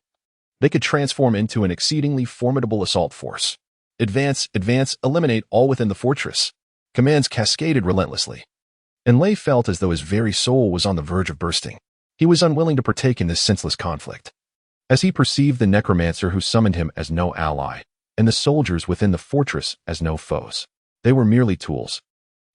they could transform into an exceedingly formidable assault force. Advance, advance, eliminate all within the fortress. Commands cascaded relentlessly. And Lay felt as though his very soul was on the verge of bursting. He was unwilling to partake in this senseless conflict, as he perceived the necromancer who summoned him as no ally, and the soldiers within the fortress as no foes. They were merely tools,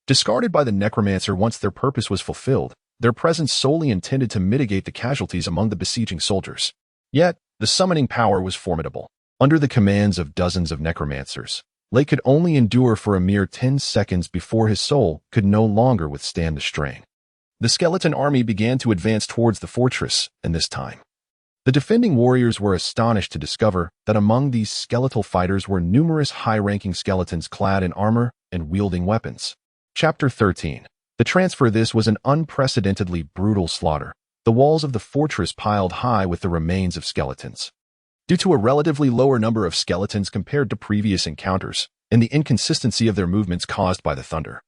discarded by the necromancer once their purpose was fulfilled, their presence solely intended to mitigate the casualties among the besieging soldiers. Yet, the summoning power was formidable. Under the commands of dozens of necromancers, Lay could only endure for a mere 10 seconds before his soul could no longer withstand the strain. The skeleton army began to advance towards the fortress, and this time, the defending warriors were astonished to discover that among these skeletal fighters were numerous high-ranking skeletons clad in armor and wielding weapons. Chapter 13. The transfer. This was an unprecedentedly brutal slaughter. The walls of the fortress piled high with the remains of skeletons, Due to a relatively lower number of skeletons compared to previous encounters, and the inconsistency of their movements caused by the thunder.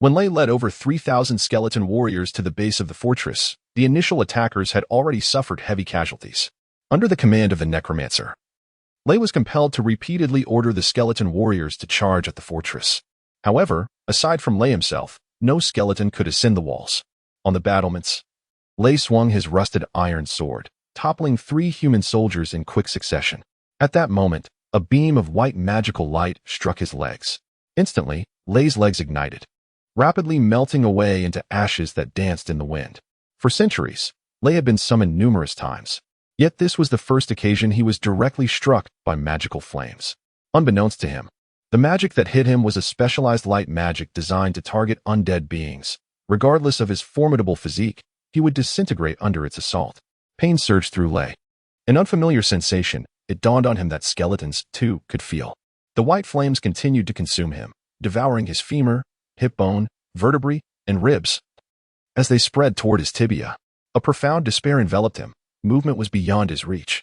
When Lei led over 3,000 skeleton warriors to the base of the fortress, the initial attackers had already suffered heavy casualties. Under the command of the necromancer, Lei was compelled to repeatedly order the skeleton warriors to charge at the fortress. However, aside from Lei himself, no skeleton could ascend the walls. On the battlements, Lei swung his rusted iron sword, toppling 3 human soldiers in quick succession. At that moment, a beam of white magical light struck his legs. Instantly, Lei's legs ignited, rapidly melting away into ashes that danced in the wind. For centuries, Lei had been summoned numerous times, yet this was the first occasion he was directly struck by magical flames. Unbeknownst to him, the magic that hit him was a specialized light magic designed to target undead beings. Regardless of his formidable physique, he would disintegrate under its assault. Pain surged through Lei. An unfamiliar sensation, it dawned on him that skeletons, too, could feel. The white flames continued to consume him, devouring his femur, hip bone, vertebrae, and ribs. As they spread toward his tibia, a profound despair enveloped him. Movement was beyond his reach,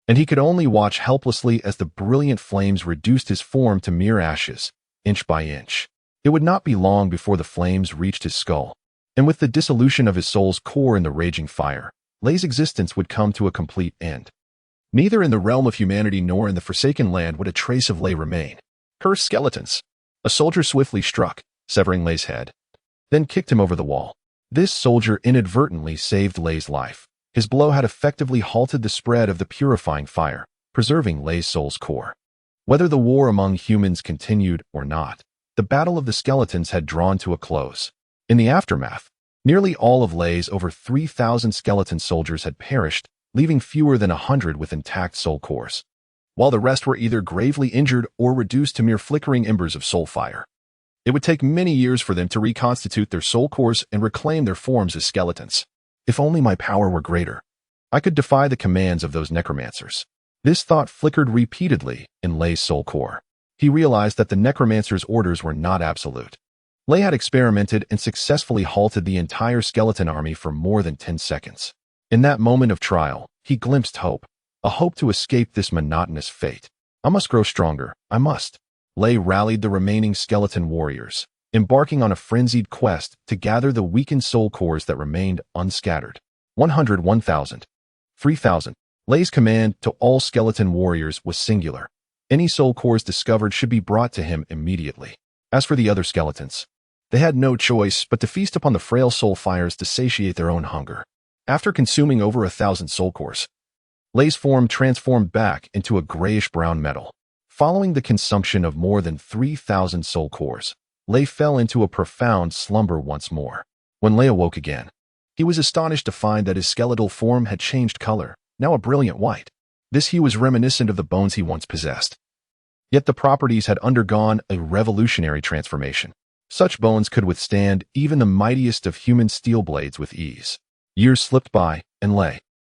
and he could only watch helplessly as the brilliant flames reduced his form to mere ashes, inch by inch. It would not be long before the flames reached his skull, and with the dissolution of his soul's core in the raging fire, Lei's existence would come to a complete end. Neither in the realm of humanity nor in the Forsaken Land would a trace of Lei remain. Cursed skeletons! A soldier swiftly struck, severing Lei's head, then kicked him over the wall. This soldier inadvertently saved Lei's life. His blow had effectively halted the spread of the purifying fire, preserving Lei's soul's core. Whether the war among humans continued or not, the battle of the skeletons had drawn to a close. In the aftermath, nearly all of Lei's over 3,000 skeleton soldiers had perished, leaving fewer than 100 with intact soul cores, while the rest were either gravely injured or reduced to mere flickering embers of soul fire. It would take many years for them to reconstitute their soul cores and reclaim their forms as skeletons. If only my power were greater, I could defy the commands of those necromancers. This thought flickered repeatedly in Lei's soul core. He realized that the necromancer's orders were not absolute. Lei had experimented and successfully halted the entire skeleton army for more than 10 seconds. In that moment of trial, he glimpsed hope, a hope to escape this monotonous fate. I must grow stronger, I must. Lei rallied the remaining skeleton warriors, embarking on a frenzied quest to gather the weakened soul cores that remained unscattered. 100, 1,000, 3,000. Lei's command to all skeleton warriors was singular. Any soul cores discovered should be brought to him immediately. As for the other skeletons, they had no choice but to feast upon the frail soul fires to satiate their own hunger. After consuming over 1,000 soul cores, Lei's form transformed back into a grayish-brown metal. Following the consumption of more than 3,000 soul cores, Lei fell into a profound slumber once more. When Lei awoke again, he was astonished to find that his skeletal form had changed color, now a brilliant white. This hue was reminiscent of the bones he once possessed. Yet the properties had undergone a revolutionary transformation. Such bones could withstand even the mightiest of human steel blades with ease. Years slipped by, and Lei,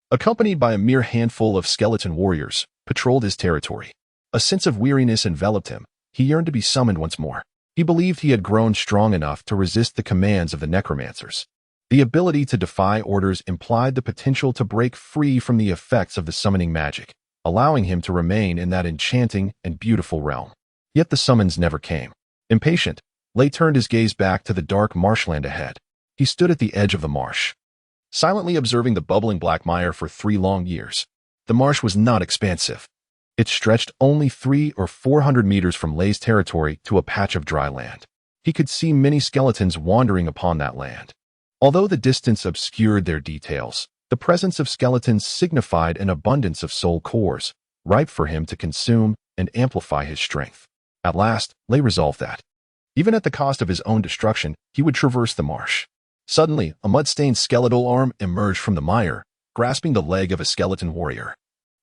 accompanied by a mere handful of skeleton warriors, patrolled his territory. A sense of weariness enveloped him. He yearned to be summoned once more. He believed he had grown strong enough to resist the commands of the necromancers. The ability to defy orders implied the potential to break free from the effects of the summoning magic, allowing him to remain in that enchanting and beautiful realm. Yet the summons never came. Impatient, Lei turned his gaze back to the dark marshland ahead. He stood at the edge of the marsh, silently observing the bubbling black mire for 3 long years. The marsh was not expansive. It stretched only 300 or 400 meters from Lei's territory to a patch of dry land. He could see many skeletons wandering upon that land. Although the distance obscured their details, the presence of skeletons signified an abundance of soul cores, ripe for him to consume and amplify his strength. At last, Lei resolved that, even at the cost of his own destruction, he would traverse the marsh. Suddenly, a mud-stained skeletal arm emerged from the mire, grasping the leg of a skeleton warrior,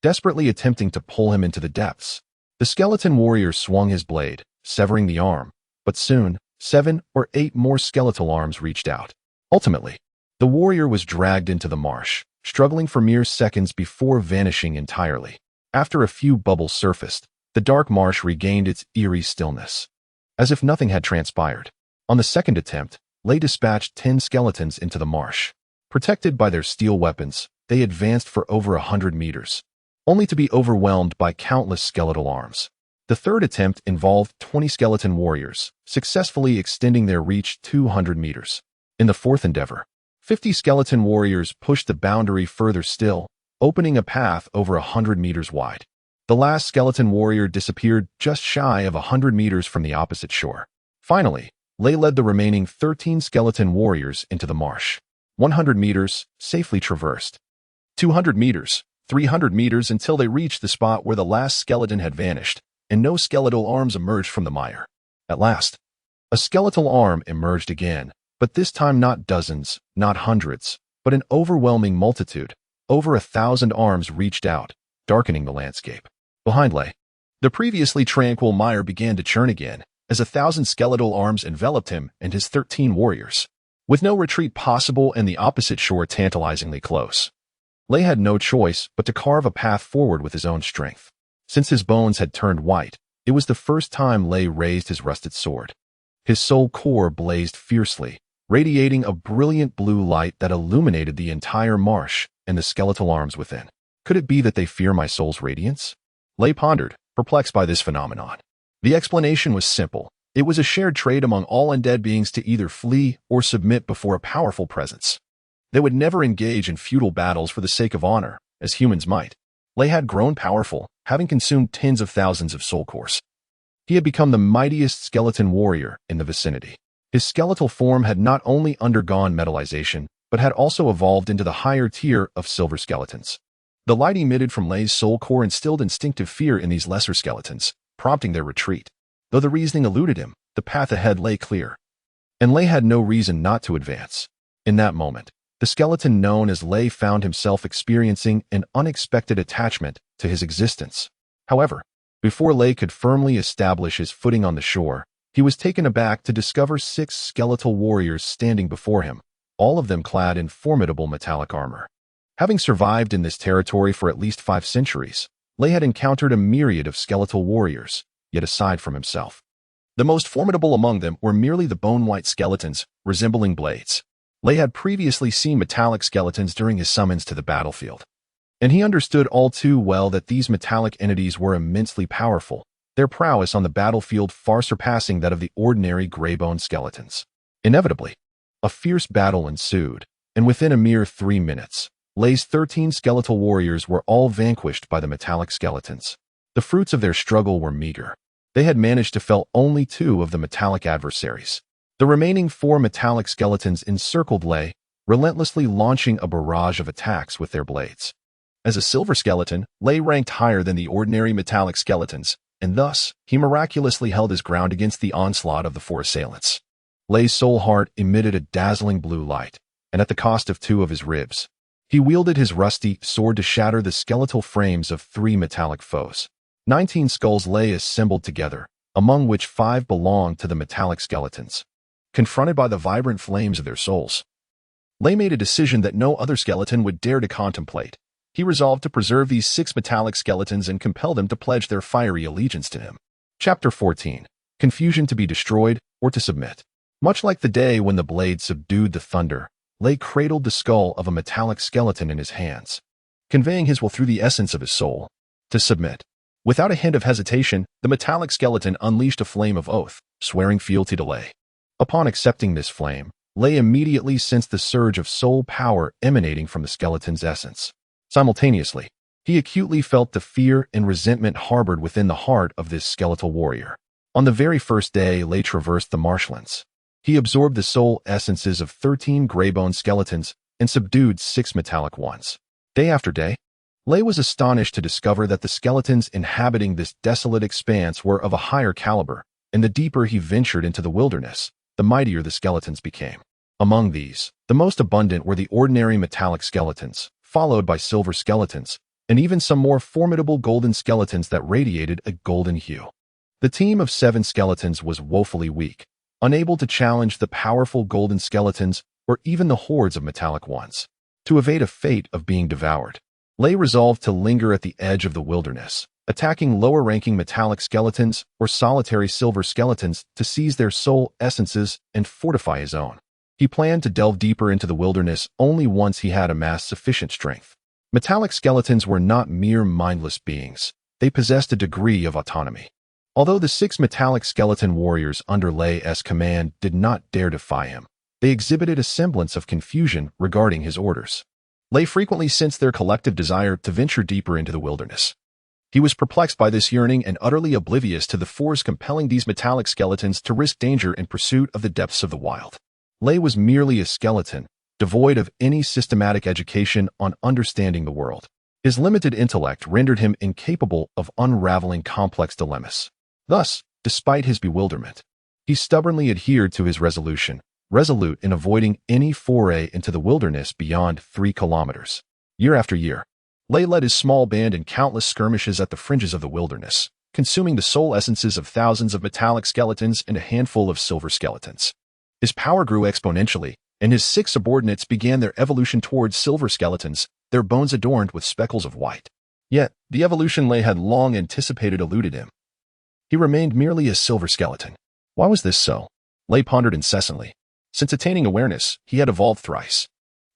desperately attempting to pull him into the depths. The skeleton warrior swung his blade, severing the arm, but soon, 7 or 8 more skeletal arms reached out. Ultimately, the warrior was dragged into the marsh, struggling for mere seconds before vanishing entirely. After a few bubbles surfaced, the dark marsh regained its eerie stillness, as if nothing had transpired. On the second attempt, Lei dispatched 10 skeletons into the marsh. Protected by their steel weapons, they advanced for over 100 meters. only to be overwhelmed by countless skeletal arms. The third attempt involved 20 skeleton warriors, successfully extending their reach 200 meters. In the fourth endeavor, 50 skeleton warriors pushed the boundary further still, opening a path over 100 meters wide. The last skeleton warrior disappeared just shy of 100 meters from the opposite shore. Finally, Lei led the remaining 13 skeleton warriors into the marsh. 100 meters, safely traversed. 200 meters, 300 meters until they reached the spot where the last skeleton had vanished, and no skeletal arms emerged from the mire. At last, a skeletal arm emerged again, but this time not dozens, not hundreds, but an overwhelming multitude. Over 1,000 arms reached out, darkening the landscape. Behind Lei, the previously tranquil mire began to churn again, as 1,000 skeletal arms enveloped him and his 13 warriors. With no retreat possible and the opposite shore tantalizingly close, Lei had no choice but to carve a path forward with his own strength. Since his bones had turned white, it was the first time Lei raised his rusted sword. His soul core blazed fiercely, radiating a brilliant blue light that illuminated the entire marsh and the skeletal arms within. Could it be that they fear my soul's radiance? Lei pondered, perplexed by this phenomenon. The explanation was simple. It was a shared trait among all undead beings to either flee or submit before a powerful presence. They would never engage in futile battles for the sake of honor, as humans might. Lei had grown powerful, having consumed tens of thousands of soul cores. He had become the mightiest skeleton warrior in the vicinity. His skeletal form had not only undergone metallization, but had also evolved into the higher tier of silver skeletons. The light emitted from Lei's soul core instilled instinctive fear in these lesser skeletons, prompting their retreat. Though the reasoning eluded him, the path ahead lay clear. And Lei had no reason not to advance. In that moment, the skeleton known as Lei found himself experiencing an unexpected attachment to his existence. However, before Lei could firmly establish his footing on the shore, he was taken aback to discover 6 skeletal warriors standing before him, all of them clad in formidable metallic armor. Having survived in this territory for at least 5 centuries, Lei had encountered a myriad of skeletal warriors, yet aside from himself, the most formidable among them were merely the bone-white skeletons, resembling blades. Lei had previously seen metallic skeletons during his summons to the battlefield, and he understood all too well that these metallic entities were immensely powerful, their prowess on the battlefield far surpassing that of the ordinary gray-bone skeletons. Inevitably, a fierce battle ensued, and within a mere 3 minutes, Lei's 13 skeletal warriors were all vanquished by the metallic skeletons. The fruits of their struggle were meager. They had managed to fell only 2 of the metallic adversaries. The remaining 4 metallic skeletons encircled Lei, relentlessly launching a barrage of attacks with their blades. As a silver skeleton, Lei ranked higher than the ordinary metallic skeletons, and thus, he miraculously held his ground against the onslaught of the 4 assailants. Lei's soul heart emitted a dazzling blue light, and at the cost of 2 of his ribs, he wielded his rusty sword to shatter the skeletal frames of 3 metallic foes. 19 skulls Lei assembled together, among which 5 belonged to the metallic skeletons. Confronted by the vibrant flames of their souls, Lei made a decision that no other skeleton would dare to contemplate. He resolved to preserve these 6 metallic skeletons and compel them to pledge their fiery allegiance to him. Chapter 14. Confusion to be destroyed or to submit. Much like the day when the blade subdued the thunder, Lei cradled the skull of a metallic skeleton in his hands, conveying his will through the essence of his soul. To submit. Without a hint of hesitation, the metallic skeleton unleashed a flame of oath, swearing fealty to Lei. Upon accepting this flame, Lei immediately sensed the surge of soul power emanating from the skeleton's essence. Simultaneously, he acutely felt the fear and resentment harbored within the heart of this skeletal warrior. On the very first day Lei traversed the marshlands, he absorbed the soul essences of 13 gray-bone skeletons and subdued 6 metallic ones. Day after day, Lei was astonished to discover that the skeletons inhabiting this desolate expanse were of a higher caliber, and the deeper he ventured into the wilderness, the mightier the skeletons became. Among these, the most abundant were the ordinary metallic skeletons, followed by silver skeletons, and even some more formidable golden skeletons that radiated a golden hue. The team of 7 skeletons was woefully weak, unable to challenge the powerful golden skeletons or even the hordes of metallic ones. To evade a fate of being devoured, Lei resolved to linger at the edge of the wilderness, attacking lower-ranking metallic skeletons or solitary silver skeletons to seize their soul essences and fortify his own. He planned to delve deeper into the wilderness only once he had amassed sufficient strength. Metallic skeletons were not mere mindless beings. They possessed a degree of autonomy. Although the 6 metallic skeleton warriors under Lei's command did not dare defy him, they exhibited a semblance of confusion regarding his orders. Lei frequently sensed their collective desire to venture deeper into the wilderness. He was perplexed by this yearning and utterly oblivious to the force compelling these metallic skeletons to risk danger in pursuit of the depths of the wild. Lei was merely a skeleton, devoid of any systematic education on understanding the world. His limited intellect rendered him incapable of unraveling complex dilemmas. Thus, despite his bewilderment, he stubbornly adhered to his resolution, resolute in avoiding any foray into the wilderness beyond 3 kilometers. Year after year, Lei led his small band in countless skirmishes at the fringes of the wilderness, consuming the soul essences of thousands of metallic skeletons and a handful of silver skeletons. His power grew exponentially, and his 6 subordinates began their evolution towards silver skeletons, their bones adorned with speckles of white. Yet, the evolution Lei had long anticipated eluded him. He remained merely a silver skeleton. Why was this so? Lei pondered incessantly. Since attaining awareness, he had evolved thrice.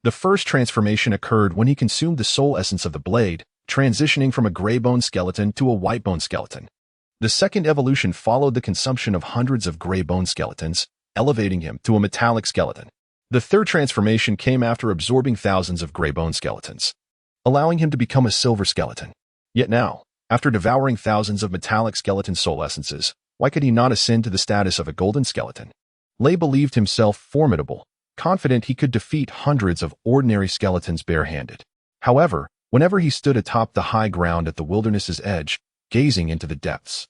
The first transformation occurred when he consumed the soul essence of the blade, transitioning from a gray bone skeleton to a white bone skeleton. The second evolution followed the consumption of hundreds of gray bone skeletons, elevating him to a metallic skeleton. The third transformation came after absorbing thousands of gray bone skeletons, allowing him to become a silver skeleton. Yet now, after devouring thousands of metallic skeleton soul essences, why could he not ascend to the status of a golden skeleton? Lei believed himself formidable, confident he could defeat hundreds of ordinary skeletons barehanded. However, whenever he stood atop the high ground at the wilderness's edge, gazing into the depths,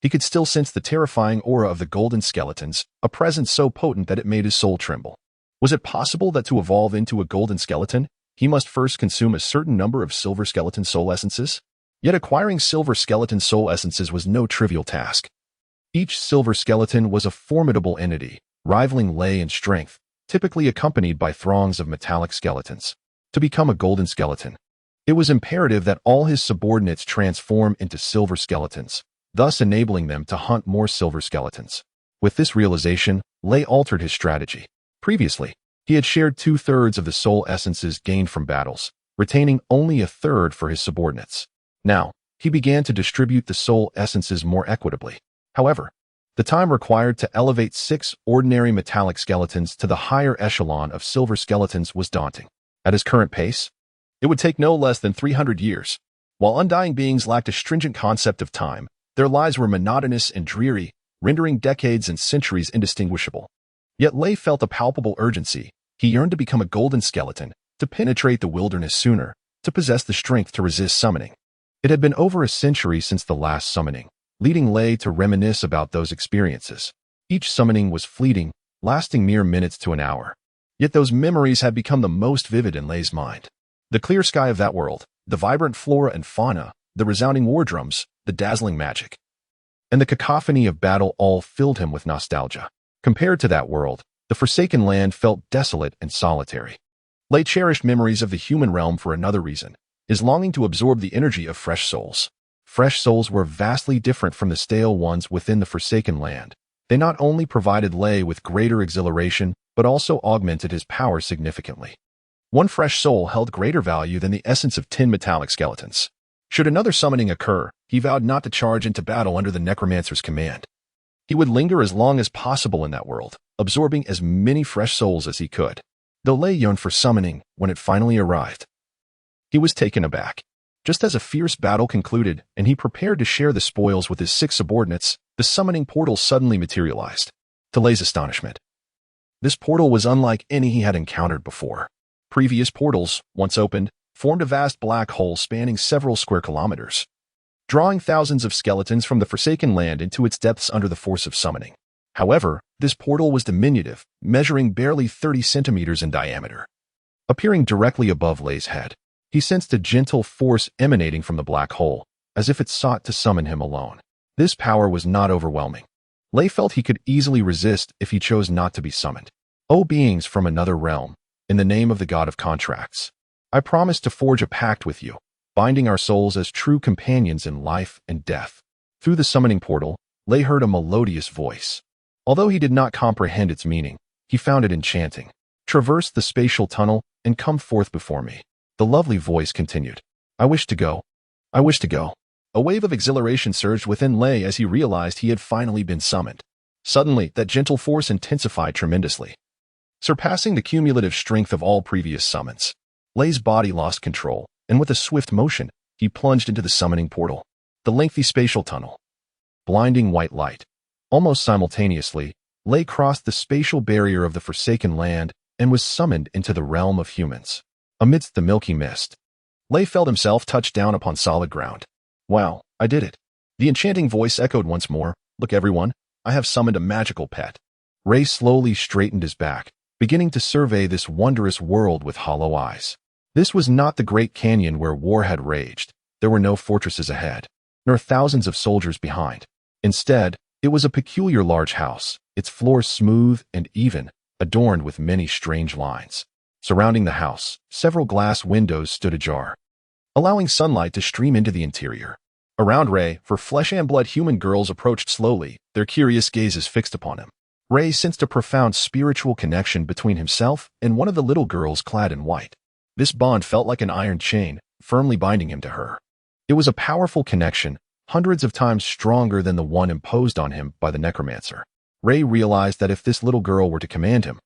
he could still sense the terrifying aura of the golden skeletons, a presence so potent that it made his soul tremble. Was it possible that to evolve into a golden skeleton, he must first consume a certain number of silver skeleton soul essences? Yet acquiring silver skeleton soul essences was no trivial task. Each silver skeleton was a formidable entity, rivaling Lei in strength, typically accompanied by throngs of metallic skeletons. To become a golden skeleton, it was imperative that all his subordinates transform into silver skeletons, thus enabling them to hunt more silver skeletons. With this realization, Lei altered his strategy. Previously, he had shared 2/3 of the soul essences gained from battles, retaining only 1/3 for his subordinates. Now, he began to distribute the soul essences more equitably. However, the time required to elevate 6 ordinary metallic skeletons to the higher echelon of silver skeletons was daunting. At his current pace, it would take no less than 300 years. While undying beings lacked a stringent concept of time, their lives were monotonous and dreary, rendering decades and centuries indistinguishable. Yet Lei felt a palpable urgency. He yearned to become a golden skeleton, to penetrate the wilderness sooner, to possess the strength to resist summoning. It had been over a century since the last summoning, leading Lei to reminisce about those experiences. Each summoning was fleeting, lasting mere minutes to an hour. Yet those memories had become the most vivid in Lei's mind. The clear sky of that world, the vibrant flora and fauna, the resounding war drums, the dazzling magic, and the cacophony of battle all filled him with nostalgia. Compared to that world, the Forsaken Land felt desolate and solitary. Lei cherished memories of the human realm for another reason, his longing to absorb the energy of fresh souls. Fresh souls were vastly different from the stale ones within the Forsaken Land. They not only provided Lei with greater exhilaration, but also augmented his power significantly. One fresh soul held greater value than the essence of 10 metallic skeletons. Should another summoning occur, he vowed not to charge into battle under the necromancer's command. He would linger as long as possible in that world, absorbing as many fresh souls as he could. Though Lei yearned for summoning, when it finally arrived, he was taken aback. Just as a fierce battle concluded and he prepared to share the spoils with his 6 subordinates, the summoning portal suddenly materialized. To Lei's astonishment, this portal was unlike any he had encountered before. Previous portals, once opened, formed a vast black hole spanning several square kilometers, drawing thousands of skeletons from the Forsaken Land into its depths under the force of summoning. However, this portal was diminutive, measuring barely 30 centimeters in diameter. Appearing directly above Lei's head, he sensed a gentle force emanating from the black hole, as if it sought to summon him alone. This power was not overwhelming. Lei felt he could easily resist if he chose not to be summoned. O beings from another realm, in the name of the god of contracts, I promise to forge a pact with you, binding our souls as true companions in life and death. Through the summoning portal, Lei heard a melodious voice. Although he did not comprehend its meaning, he found it enchanting. Traverse the spatial tunnel and come forth before me. The lovely voice continued. I wish to go. I wish to go. A wave of exhilaration surged within Lei as he realized he had finally been summoned. Suddenly, that gentle force intensified tremendously, surpassing the cumulative strength of all previous summons. Lei's body lost control, and with a swift motion, he plunged into the summoning portal. The lengthy spatial tunnel. Blinding white light. Almost simultaneously, Lei crossed the spatial barrier of the Forsaken Land and was summoned into the realm of humans. Amidst the milky mist, Lei felt himself touch down upon solid ground. Wow, I did it. The enchanting voice echoed once more. Look everyone, I have summoned a magical pet. Ray slowly straightened his back, beginning to survey this wondrous world with hollow eyes. This was not the great canyon where war had raged. There were no fortresses ahead, nor thousands of soldiers behind. Instead, it was a peculiar large house, its floors smooth and even, adorned with many strange lines. Surrounding the house, several glass windows stood ajar, allowing sunlight to stream into the interior. Around Ray, flesh and blood human girls approached slowly, their curious gazes fixed upon him. Ray sensed a profound spiritual connection between himself and one of the little girls clad in white. This bond felt like an iron chain, firmly binding him to her. It was a powerful connection, hundreds of times stronger than the one imposed on him by the necromancer. Ray realized that if this little girl were to command him,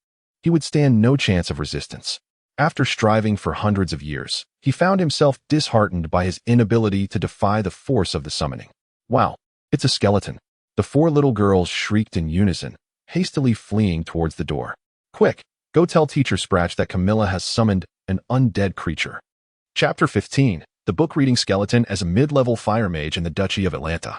he would stand no chance of resistance. After striving for hundreds of years, he found himself disheartened by his inability to defy the force of the summoning. Wow, it's a skeleton. The four little girls shrieked in unison, hastily fleeing towards the door. Quick, go tell Teacher Spratch that Camilla has summoned an undead creature. Chapter 15, The Book-Reading Skeleton as a Mid-Level Fire Mage in the Duchy of Atlanta.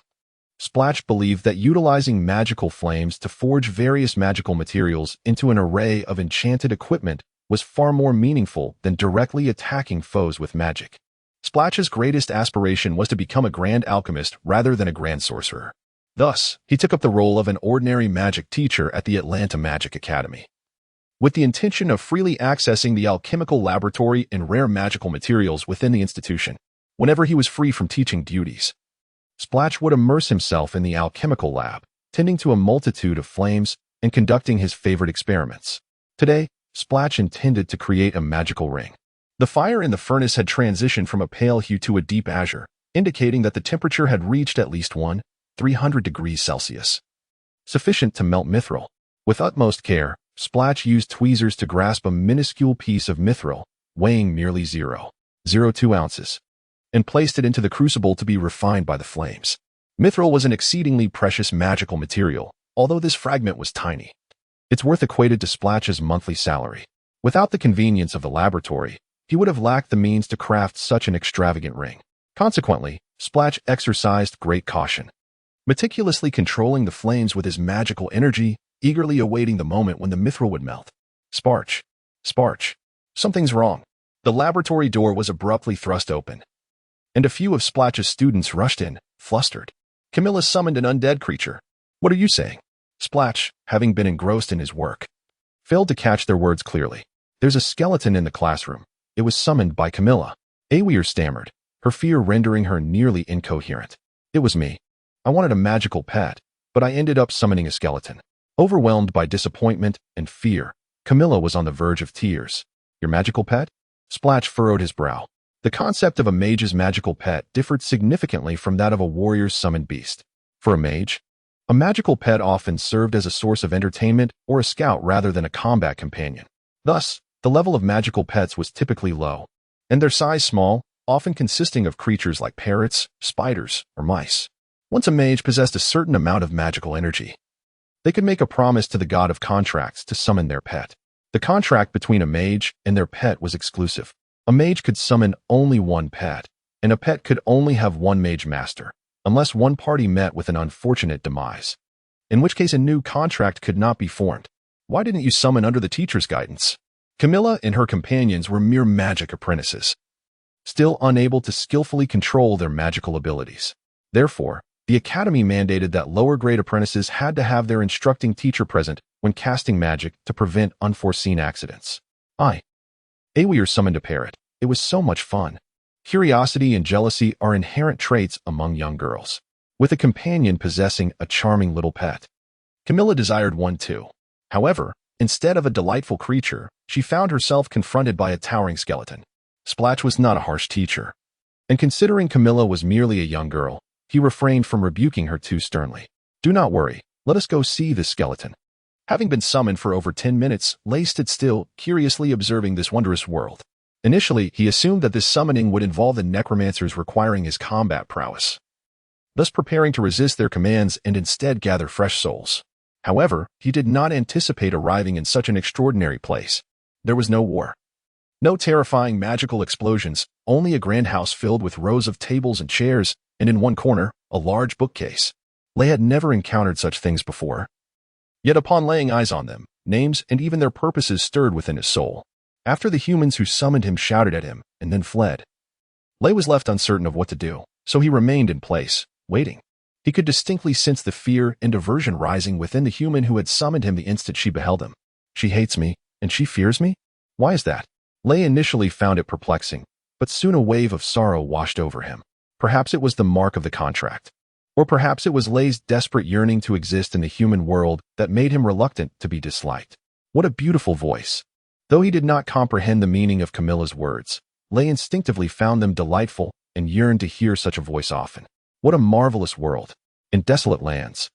Splatch believed that utilizing magical flames to forge various magical materials into an array of enchanted equipment was far more meaningful than directly attacking foes with magic. Splatch's greatest aspiration was to become a grand alchemist rather than a grand sorcerer. Thus, he took up the role of an ordinary magic teacher at the Atlanta Magic Academy, with the intention of freely accessing the alchemical laboratory and rare magical materials within the institution. Whenever he was free from teaching duties, Splatch would immerse himself in the alchemical lab, tending to a multitude of flames and conducting his favorite experiments. Today, Splatch intended to create a magical ring. The fire in the furnace had transitioned from a pale hue to a deep azure, indicating that the temperature had reached at least 300 degrees Celsius, sufficient to melt mithril. With utmost care, Splatch used tweezers to grasp a minuscule piece of mithril, weighing merely 0.02 ounces, and placed it into the crucible to be refined by the flames. Mithril was an exceedingly precious magical material, although this fragment was tiny. Its worth equated to Splatch's monthly salary. Without the convenience of the laboratory, he would have lacked the means to craft such an extravagant ring. Consequently, Splatch exercised great caution, meticulously controlling the flames with his magical energy, eagerly awaiting the moment when the mithril would melt. Sparch. Sparch. Something's wrong. The laboratory door was abruptly thrust open, and a few of Splatch's students rushed in, flustered. Camilla summoned an undead creature. What are you saying? Splatch, having been engrossed in his work, failed to catch their words clearly. There's a skeleton in the classroom. It was summoned by Camilla. Aweir stammered, her fear rendering her nearly incoherent. It was me. I wanted a magical pet, but I ended up summoning a skeleton. Overwhelmed by disappointment and fear, Camilla was on the verge of tears. Your magical pet? Splatch furrowed his brow. The concept of a mage's magical pet differed significantly from that of a warrior's summoned beast. For a mage, a magical pet often served as a source of entertainment or a scout rather than a combat companion. Thus, the level of magical pets was typically low, and their size small, often consisting of creatures like parrots, spiders, or mice. Once a mage possessed a certain amount of magical energy, they could make a promise to the god of contracts to summon their pet. The contract between a mage and their pet was exclusive. A mage could summon only one pet, and a pet could only have one mage master, unless one party met with an unfortunate demise, in which case a new contract could not be formed. Why didn't you summon under the teacher's guidance? Camilla and her companions were mere magic apprentices, still unable to skillfully control their magical abilities. Therefore, the academy mandated that lower-grade apprentices had to have their instructing teacher present when casting magic to prevent unforeseen accidents. Aweir summoned a parrot. It was so much fun. Curiosity and jealousy are inherent traits among young girls, with a companion possessing a charming little pet. Camilla desired one too. However, instead of a delightful creature, she found herself confronted by a towering skeleton. Splatch was not a harsh teacher, and considering Camilla was merely a young girl, he refrained from rebuking her too sternly. "Do not worry, let us go see this skeleton." Having been summoned for over 10 minutes, Lei stood still, curiously observing this wondrous world. Initially, he assumed that this summoning would involve the necromancers requiring his combat prowess, thus preparing to resist their commands and instead gather fresh souls. However, he did not anticipate arriving in such an extraordinary place. There was no war, no terrifying magical explosions, only a grand house filled with rows of tables and chairs, and in one corner, a large bookcase. Lei had never encountered such things before. Yet upon laying eyes on them, names and even their purposes stirred within his soul. After the humans who summoned him shouted at him and then fled, Lei was left uncertain of what to do, so he remained in place, waiting. He could distinctly sense the fear and aversion rising within the human who had summoned him the instant she beheld him. She hates me, and she fears me? Why is that? Lei initially found it perplexing, but soon a wave of sorrow washed over him. Perhaps it was the mark of the contract. Or perhaps it was Lei's desperate yearning to exist in the human world that made him reluctant to be disliked. What a beautiful voice. Though he did not comprehend the meaning of Camilla's words, Lei instinctively found them delightful and yearned to hear such a voice often. What a marvelous world. In desolate lands,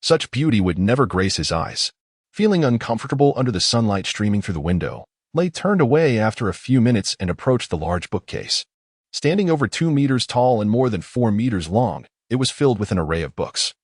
such beauty would never grace his eyes. Feeling uncomfortable under the sunlight streaming through the window, Lei turned away after a few minutes and approached the large bookcase. Standing over 2 meters tall and more than 4 meters long, it was filled with an array of books.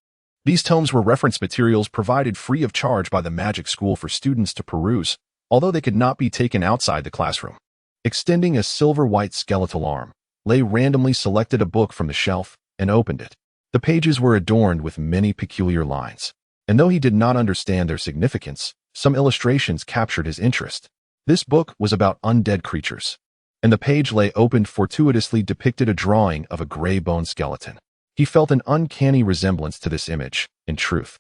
These tomes were reference materials provided free of charge by the magic school for students to peruse, although they could not be taken outside the classroom. Extending a silver-white skeletal arm, Lei randomly selected a book from the shelf and opened it. The pages were adorned with many peculiar lines, and though he did not understand their significance, some illustrations captured his interest. This book was about undead creatures, and the page Lei opened fortuitously depicted a drawing of a gray bone skeleton. He felt an uncanny resemblance to this image. In truth,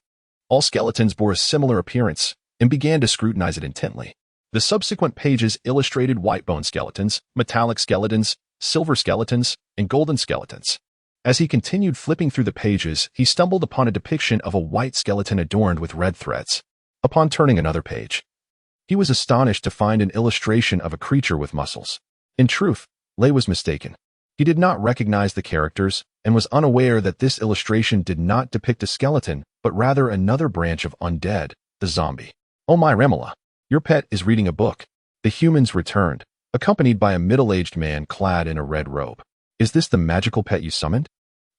all skeletons bore a similar appearance, and began to scrutinize it intently. The subsequent pages illustrated white bone skeletons, metallic skeletons, silver skeletons, and golden skeletons. As he continued flipping through the pages, he stumbled upon a depiction of a white skeleton adorned with red threads. Upon turning another page, he was astonished to find an illustration of a creature with muscles. In truth, Lei was mistaken. He did not recognize the characters and was unaware that this illustration did not depict a skeleton, but rather another branch of undead, the zombie. "Oh my Remela, your pet is reading a book." The humans returned, accompanied by a middle-aged man clad in a red robe. "Is this the magical pet you summoned?"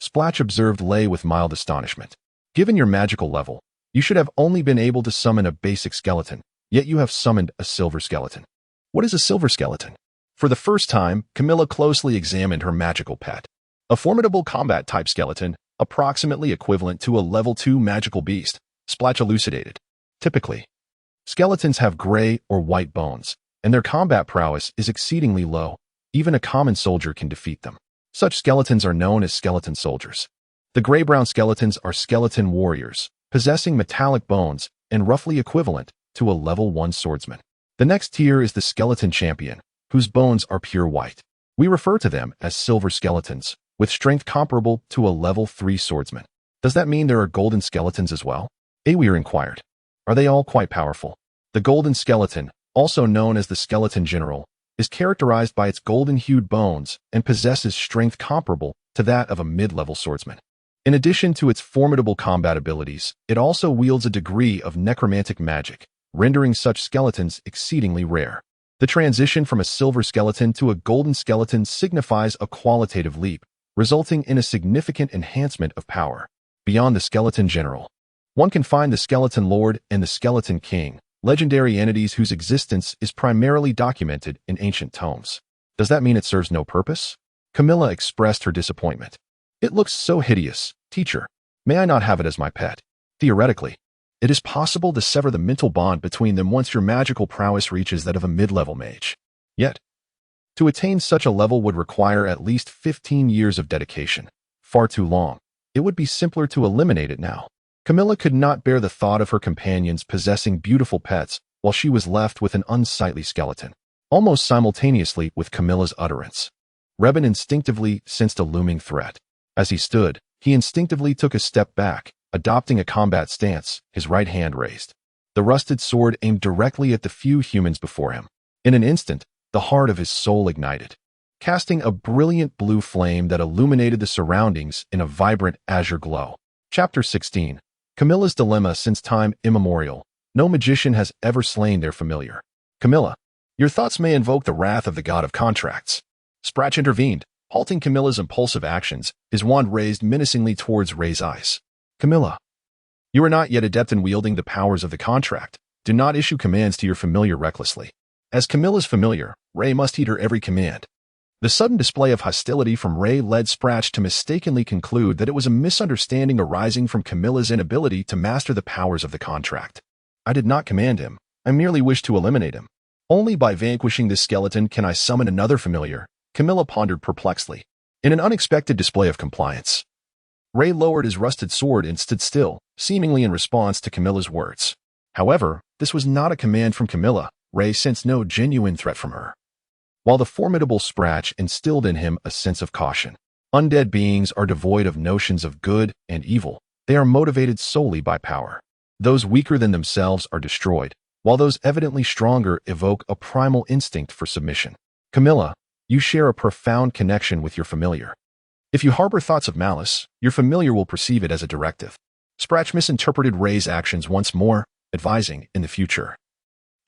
Splatch observed Lei with mild astonishment. "Given your magical level, you should have only been able to summon a basic skeleton, yet you have summoned a silver skeleton. What is a silver skeleton?" For the first time, Camilla closely examined her magical pet. A formidable combat-type skeleton, approximately equivalent to a level 2 magical beast, Splatch elucidated. Typically, skeletons have gray or white bones, and their combat prowess is exceedingly low. Even a common soldier can defeat them. Such skeletons are known as skeleton soldiers. The gray-brown skeletons are skeleton warriors, possessing metallic bones and roughly equivalent to a level 1 swordsman. The next tier is the skeleton champion, whose bones are pure white. We refer to them as silver skeletons, with strength comparable to a level 3 swordsman. Does that mean there are golden skeletons as well? Awir inquired. Are they all quite powerful? The golden skeleton, also known as the skeleton general, is characterized by its golden-hued bones and possesses strength comparable to that of a mid-level swordsman. In addition to its formidable combat abilities, it also wields a degree of necromantic magic, rendering such skeletons exceedingly rare. The transition from a silver skeleton to a golden skeleton signifies a qualitative leap, resulting in a significant enhancement of power. Beyond the skeleton general, one can find the skeleton lord and the skeleton king, legendary entities whose existence is primarily documented in ancient tomes. Does that mean it serves no purpose? Camilla expressed her disappointment. It looks so hideous, teacher. May I not have it as my pet? Theoretically, it is possible to sever the mental bond between them once your magical prowess reaches that of a mid-level mage. Yet, to attain such a level would require at least 15 years of dedication. Far too long. It would be simpler to eliminate it now. Camilla could not bear the thought of her companions possessing beautiful pets while she was left with an unsightly skeleton. Almost simultaneously with Camilla's utterance, Rebin instinctively sensed a looming threat. As he stood, he instinctively took a step back, adopting a combat stance, his right hand raised. The rusted sword aimed directly at the few humans before him. In an instant, the heart of his soul ignited. casting a brilliant blue flame that illuminated the surroundings in a vibrant azure glow. Chapter 16. Camilla's Dilemma. Since time immemorial, no magician has ever slain their familiar. Camilla, your thoughts may invoke the wrath of the god of contracts. Sprach intervened, halting Camilla's impulsive actions, his wand raised menacingly towards Ray's eyes. Camilla, you are not yet adept in wielding the powers of the contract. Do not issue commands to your familiar recklessly. As Camilla's familiar, Ray must heed her every command. The sudden display of hostility from Ray led Sprach to mistakenly conclude that it was a misunderstanding arising from Camilla's inability to master the powers of the contract. I did not command him. I merely wished to eliminate him. Only by vanquishing this skeleton can I summon another familiar, Camilla pondered perplexedly. In an unexpected display of compliance, Ray lowered his rusted sword and stood still, seemingly in response to Camilla's words. However, this was not a command from Camilla. Ray sensed no genuine threat from her. While the formidable Sprach instilled in him a sense of caution. Undead beings are devoid of notions of good and evil. They are motivated solely by power. Those weaker than themselves are destroyed, while those evidently stronger evoke a primal instinct for submission. Camilla, you share a profound connection with your familiar. If you harbor thoughts of malice, your familiar will perceive it as a directive. Sprach misinterpreted Ray's actions once more, advising, in the future,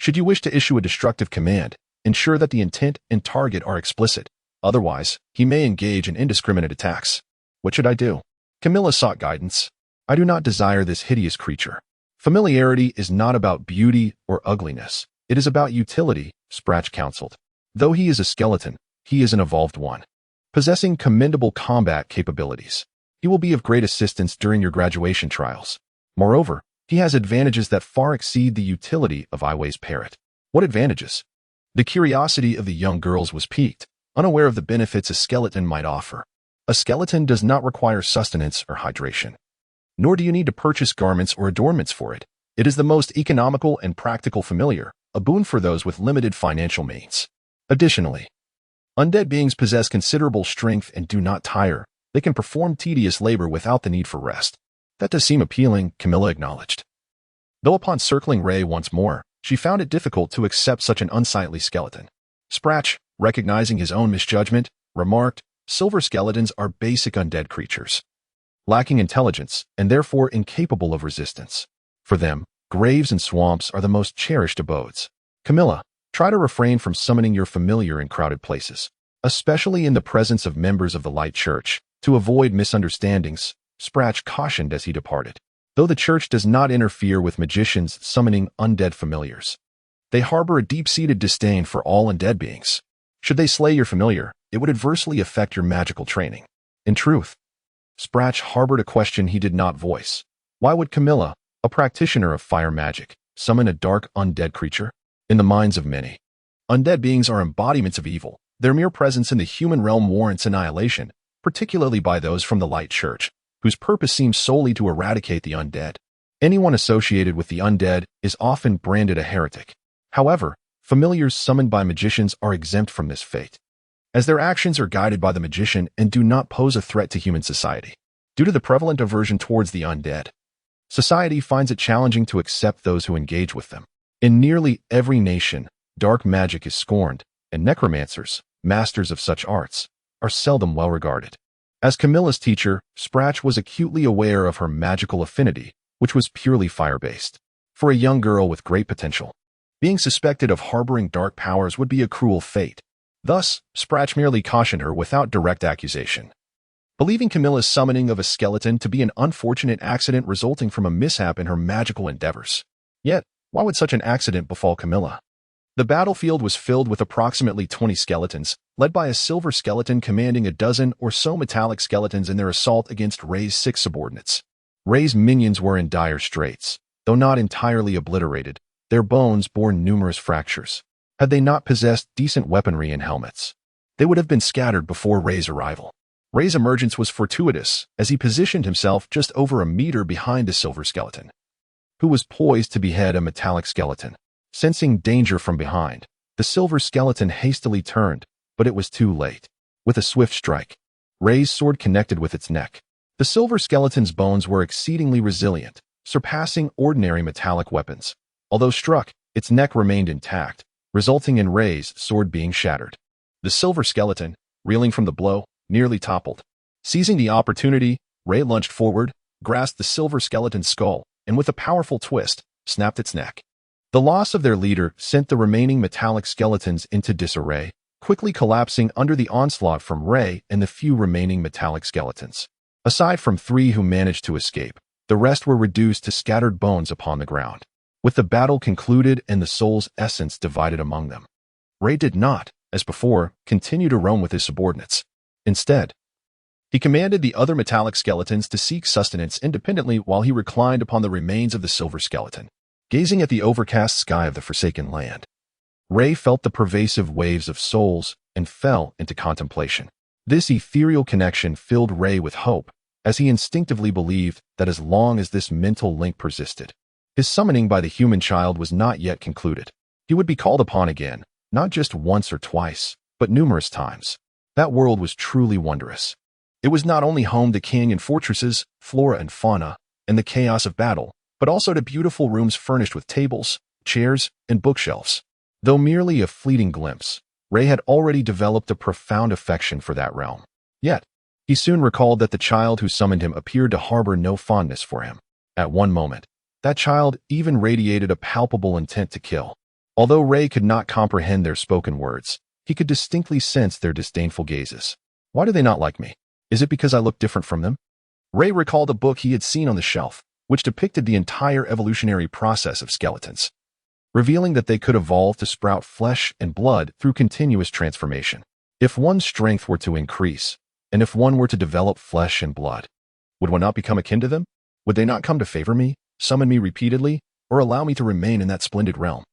should you wish to issue a destructive command, ensure that the intent and target are explicit. Otherwise, he may engage in indiscriminate attacks. What should I do? Camilla sought guidance. I do not desire this hideous creature. Familiarity is not about beauty or ugliness. It is about utility, Sprach counseled. Though he is a skeleton, he is an evolved one, possessing commendable combat capabilities. He will be of great assistance during your graduation trials. Moreover, he has advantages that far exceed the utility of Iway's parrot. What advantages? The curiosity of the young girls was piqued, unaware of the benefits a skeleton might offer. A skeleton does not require sustenance or hydration. Nor do you need to purchase garments or adornments for it. It is the most economical and practical familiar, a boon for those with limited financial means. Additionally, undead beings possess considerable strength and do not tire. They can perform tedious labor without the need for rest. That does seem appealing, Camilla acknowledged. Though upon circling Ray once more, she found it difficult to accept such an unsightly skeleton. Sprach, recognizing his own misjudgment, remarked, silver skeletons are basic undead creatures, lacking intelligence and therefore incapable of resistance. For them, graves and swamps are the most cherished abodes. Camilla, try to refrain from summoning your familiar in crowded places, especially in the presence of members of the Light Church, to avoid misunderstandings, Sprach cautioned as he departed. Though the Church does not interfere with magicians summoning undead familiars, they harbor a deep-seated disdain for all undead beings. Should they slay your familiar, it would adversely affect your magical training. In truth, Sprach harbored a question he did not voice. Why would Camilla, a practitioner of fire magic, summon a dark undead creature? In the minds of many, undead beings are embodiments of evil. Their mere presence in the human realm warrants annihilation, particularly by those from the Light Church, whose purpose seems solely to eradicate the undead. Anyone associated with the undead is often branded a heretic. However, familiars summoned by magicians are exempt from this fate, as their actions are guided by the magician and do not pose a threat to human society. Due to the prevalent aversion towards the undead, society finds it challenging to accept those who engage with them. In nearly every nation, dark magic is scorned, and necromancers, masters of such arts, are seldom well regarded. As Camilla's teacher, Sprach was acutely aware of her magical affinity, which was purely fire-based. For a young girl with great potential, being suspected of harboring dark powers would be a cruel fate. Thus, Sprach merely cautioned her without direct accusation, believing Camilla's summoning of a skeleton to be an unfortunate accident resulting from a mishap in her magical endeavors. Yet, why would such an accident befall Camilla? The battlefield was filled with approximately 20 skeletons, led by a silver skeleton commanding a dozen or so metallic skeletons in their assault against Ray's 6 subordinates. Ray's minions were in dire straits. Though not entirely obliterated, their bones bore numerous fractures. Had they not possessed decent weaponry and helmets, they would have been scattered before Ray's arrival. Ray's emergence was fortuitous, as he positioned himself just over a meter behind the silver skeleton, who was poised to behead a metallic skeleton. Sensing danger from behind, the silver skeleton hastily turned, but it was too late. With a swift strike, Ray's sword connected with its neck. The silver skeleton's bones were exceedingly resilient, surpassing ordinary metallic weapons. Although struck, its neck remained intact, resulting in Ray's sword being shattered. The silver skeleton, reeling from the blow, nearly toppled. Seizing the opportunity, Ray lunged forward, grasped the silver skeleton's skull, and with a powerful twist, snapped its neck. The loss of their leader sent the remaining metallic skeletons into disarray, quickly collapsing under the onslaught from Ray and the few remaining metallic skeletons. Aside from 3 who managed to escape, the rest were reduced to scattered bones upon the ground. With the battle concluded and the soul's essence divided among them, Ray did not, as before, continue to roam with his subordinates. Instead, he commanded the other metallic skeletons to seek sustenance independently while he reclined upon the remains of the silver skeleton, gazing at the overcast sky of the forsaken land. Ray felt the pervasive waves of souls and fell into contemplation. This ethereal connection filled Ray with hope, as he instinctively believed that as long as this mental link persisted, his summoning by the human child was not yet concluded. He would be called upon again, not just once or twice, but numerous times. That world was truly wondrous. It was not only home to canyon fortresses, flora and fauna, and the chaos of battle, but also to beautiful rooms furnished with tables, chairs, and bookshelves. Though merely a fleeting glimpse, Ray had already developed a profound affection for that realm. Yet, he soon recalled that the child who summoned him appeared to harbor no fondness for him. At one moment, that child even radiated a palpable intent to kill. Although Ray could not comprehend their spoken words, he could distinctly sense their disdainful gazes. Why do they not like me? Is it because I look different from them? Ray recalled a book he had seen on the shelf, which depicted the entire evolutionary process of skeletons, revealing that they could evolve to sprout flesh and blood through continuous transformation. If one's strength were to increase, and if one were to develop flesh and blood, would one not become akin to them? Would they not come to favor me, summon me repeatedly, or allow me to remain in that splendid realm?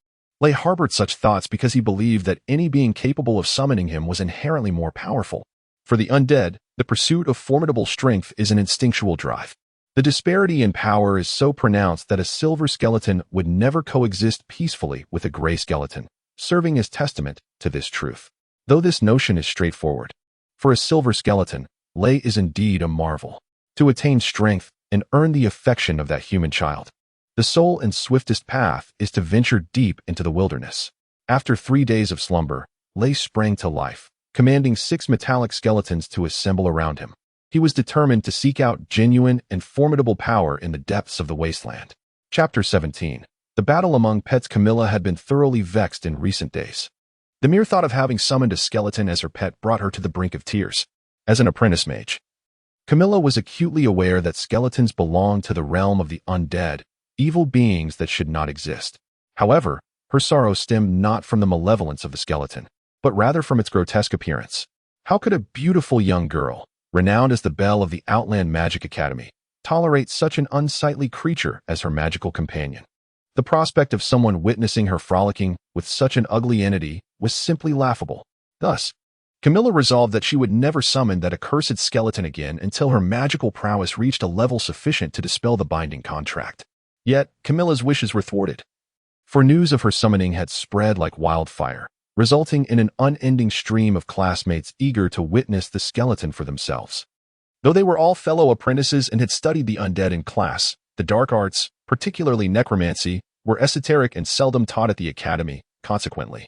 Ray harbored such thoughts because he believed that any being capable of summoning him was inherently more powerful. For the undead, the pursuit of formidable strength is an instinctual drive. The disparity in power is so pronounced that a silver skeleton would never coexist peacefully with a gray skeleton, serving as testament to this truth. Though this notion is straightforward, for a silver skeleton, Ray is indeed a marvel. To attain strength and earn the affection of that human child, the sole and swiftest path is to venture deep into the wilderness. After 3 days of slumber, Ray sprang to life, commanding 6 metallic skeletons to assemble around him. He was determined to seek out genuine and formidable power in the depths of the wasteland. Chapter 17. The battle among pets. Camilla had been thoroughly vexed in recent days. The mere thought of having summoned a skeleton as her pet brought her to the brink of tears. As an apprentice mage, Camilla was acutely aware that skeletons belonged to the realm of the undead, evil beings that should not exist. However, her sorrow stemmed not from the malevolence of the skeleton, but rather from its grotesque appearance. How could a beautiful young girl, renowned as the belle of the Outland Magic Academy, tolerate such an unsightly creature as her magical companion? The prospect of someone witnessing her frolicking with such an ugly entity was simply laughable. Thus, Camilla resolved that she would never summon that accursed skeleton again until her magical prowess reached a level sufficient to dispel the binding contract. Yet, Camilla's wishes were thwarted, for news of her summoning had spread like wildfire, resulting in an unending stream of classmates eager to witness the skeleton for themselves. Though they were all fellow apprentices and had studied the undead in class, the dark arts, particularly necromancy, were esoteric and seldom taught at the academy. Consequently,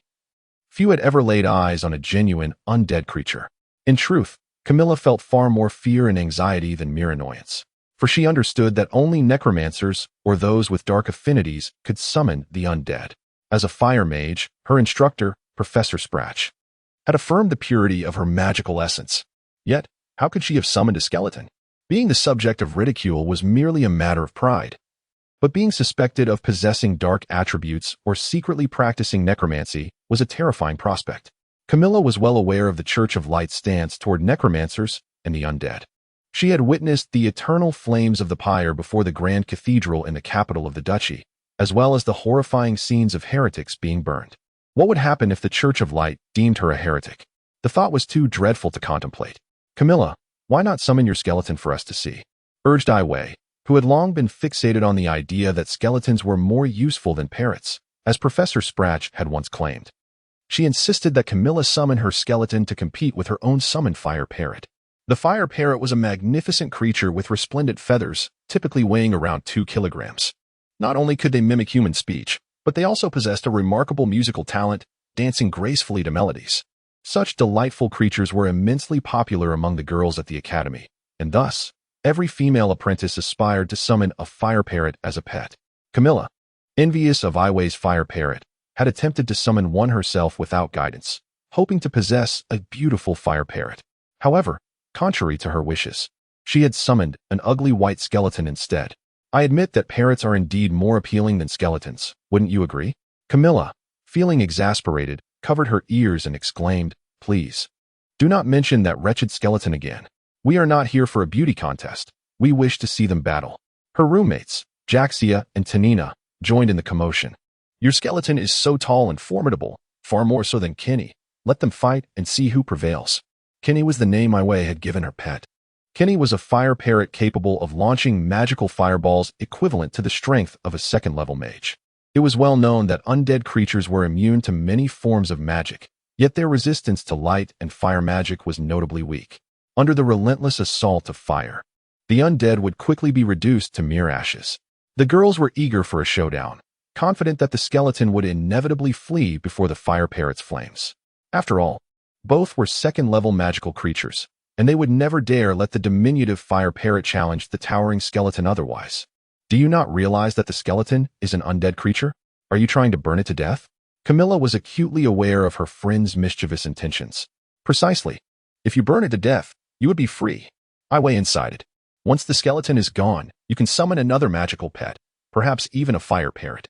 few had ever laid eyes on a genuine, undead creature. In truth, Camilla felt far more fear and anxiety than mere annoyance, for she understood that only necromancers, or those with dark affinities, could summon the undead. As a fire mage, her instructor, Professor Scratch, had affirmed the purity of her magical essence. Yet, how could she have summoned a skeleton? Being the subject of ridicule was merely a matter of pride. But being suspected of possessing dark attributes or secretly practicing necromancy was a terrifying prospect. Camilla was well aware of the Church of Light's stance toward necromancers and the undead. She had witnessed the eternal flames of the pyre before the grand cathedral in the capital of the duchy, as well as the horrifying scenes of heretics being burned. What would happen if the Church of Light deemed her a heretic? The thought was too dreadful to contemplate. Camilla, why not summon your skeleton for us to see? Urged Wei, who had long been fixated on the idea that skeletons were more useful than parrots, as Professor Scratch had once claimed. She insisted that Camilla summon her skeleton to compete with her own summoned fire parrot. The fire parrot was a magnificent creature with resplendent feathers, typically weighing around 2 kilograms. Not only could they mimic human speech, but they also possessed a remarkable musical talent, dancing gracefully to melodies. Such delightful creatures were immensely popular among the girls at the academy, and thus, every female apprentice aspired to summon a fire parrot as a pet. Camilla, envious of Iway's fire parrot, had attempted to summon one herself without guidance, hoping to possess a beautiful fire parrot. However, contrary to her wishes, she had summoned an ugly white skeleton instead. I admit that parrots are indeed more appealing than skeletons, wouldn't you agree? Camilla, feeling exasperated, covered her ears and exclaimed, "Please, do not mention that wretched skeleton again. We are not here for a beauty contest. We wish to see them battle." Her roommates, Jaxia and Tanina, joined in the commotion. "Your skeleton is so tall and formidable, far more so than Kenny. Let them fight and see who prevails." Kenny was the name Iway had given her pet. Kenny was a fire parrot capable of launching magical fireballs equivalent to the strength of a second-level mage. It was well known that undead creatures were immune to many forms of magic, yet their resistance to light and fire magic was notably weak. Under the relentless assault of fire, the undead would quickly be reduced to mere ashes. The girls were eager for a showdown, confident that the skeleton would inevitably flee before the fire parrot's flames. After all, both were second-level magical creatures, and they would never dare let the diminutive fire parrot challenge the towering skeleton otherwise. "Do you not realize that the skeleton is an undead creature? Are you trying to burn it to death?" Camilla was acutely aware of her friend's mischievous intentions. "Precisely. If you burn it to death, you would be free," Iway incited. "Once the skeleton is gone, you can summon another magical pet, perhaps even a fire parrot."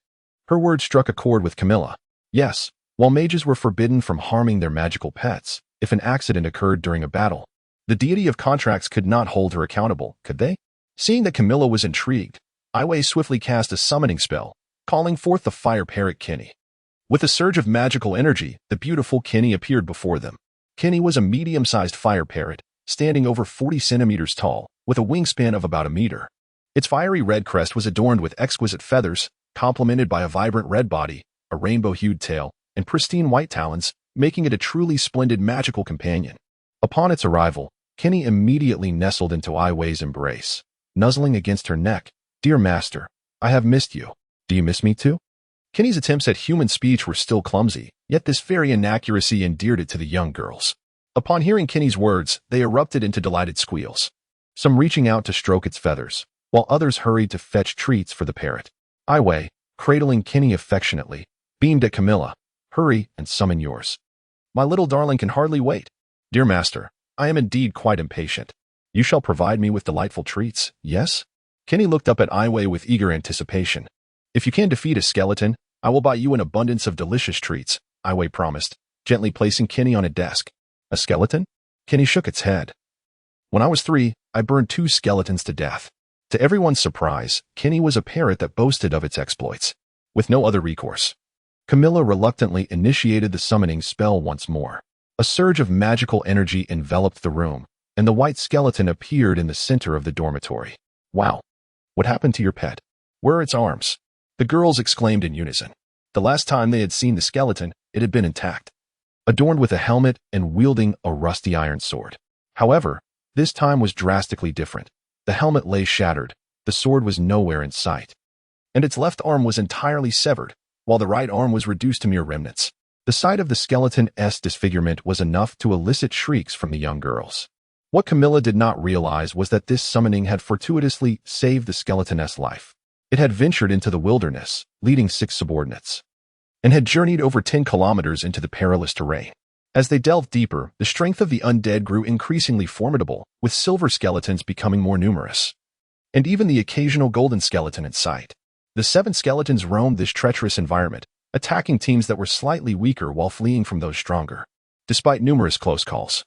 Her words struck a chord with Camilla. Yes, while mages were forbidden from harming their magical pets, if an accident occurred during a battle, the deity of contracts could not hold her accountable, could they? Seeing that Camilla was intrigued, Iway swiftly cast a summoning spell, calling forth the fire parrot Kenny. With a surge of magical energy, the beautiful Kenny appeared before them. Kenny was a medium-sized fire parrot, standing over 40 centimeters tall, with a wingspan of about a meter. Its fiery red crest was adorned with exquisite feathers, complemented by a vibrant red body, a rainbow-hued tail, and pristine white talons, making it a truly splendid magical companion. Upon its arrival, Kenny immediately nestled into Iway's embrace, nuzzling against her neck. "Dear master, I have missed you. Do you miss me too?" Kenny's attempts at human speech were still clumsy, yet this very inaccuracy endeared it to the young girls. Upon hearing Kenny's words, they erupted into delighted squeals, some reaching out to stroke its feathers, while others hurried to fetch treats for the parrot. Iway, cradling Kenny affectionately, beamed at Camilla. "Hurry and summon yours. My little darling can hardly wait. Dear master, I am indeed quite impatient. You shall provide me with delightful treats, yes?" Kenny looked up at Iway with eager anticipation. "If you can defeat a skeleton, I will buy you an abundance of delicious treats," Iway promised, gently placing Kenny on a desk. "A skeleton?" Kenny shook its head. "When I was 3, I burned 2 skeletons to death." To everyone's surprise, Kenny was a parrot that boasted of its exploits. With no other recourse, Camilla reluctantly initiated the summoning spell once more. A surge of magical energy enveloped the room, and the white skeleton appeared in the center of the dormitory. "Wow! What happened to your pet? Where are its arms?" The girls exclaimed in unison. The last time they had seen the skeleton, it had been intact, adorned with a helmet and wielding a rusty iron sword. However, this time was drastically different. The helmet lay shattered, the sword was nowhere in sight, and its left arm was entirely severed, while the right arm was reduced to mere remnants. The sight of the skeleton's disfigurement was enough to elicit shrieks from the young girls. What Camilla did not realize was that this summoning had fortuitously saved the skeleton's life. It had ventured into the wilderness, leading 6 subordinates, and had journeyed over 10 kilometers into the perilous terrain. As they delved deeper, the strength of the undead grew increasingly formidable, with silver skeletons becoming more numerous, and even the occasional golden skeleton in sight. The 7 skeletons roamed this treacherous environment, attacking teams that were slightly weaker while fleeing from those stronger. Despite numerous close calls,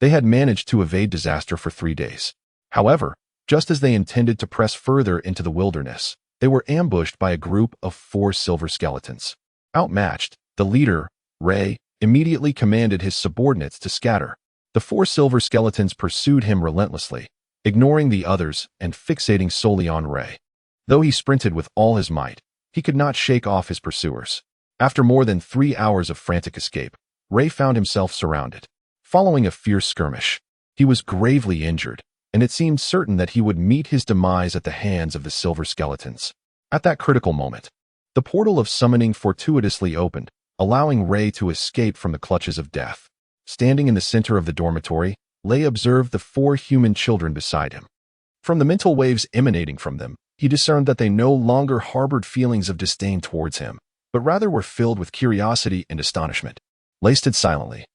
they had managed to evade disaster for 3 days. However, just as they intended to press further into the wilderness, they were ambushed by a group of 4 silver skeletons. Outmatched, the leader, Ray, immediately commanded his subordinates to scatter. The 4 silver skeletons pursued him relentlessly, ignoring the others and fixating solely on Ray. Though he sprinted with all his might, he could not shake off his pursuers. After more than 3 hours of frantic escape, Ray found himself surrounded. Following a fierce skirmish, he was gravely injured, and it seemed certain that he would meet his demise at the hands of the silver skeletons. At that critical moment, the portal of summoning fortuitously opened, allowing Ray to escape from the clutches of death. Standing in the center of the dormitory, Lay observed the 4 human children beside him. From the mental waves emanating from them, he discerned that they no longer harbored feelings of disdain towards him, but rather were filled with curiosity and astonishment. Lay stood silently,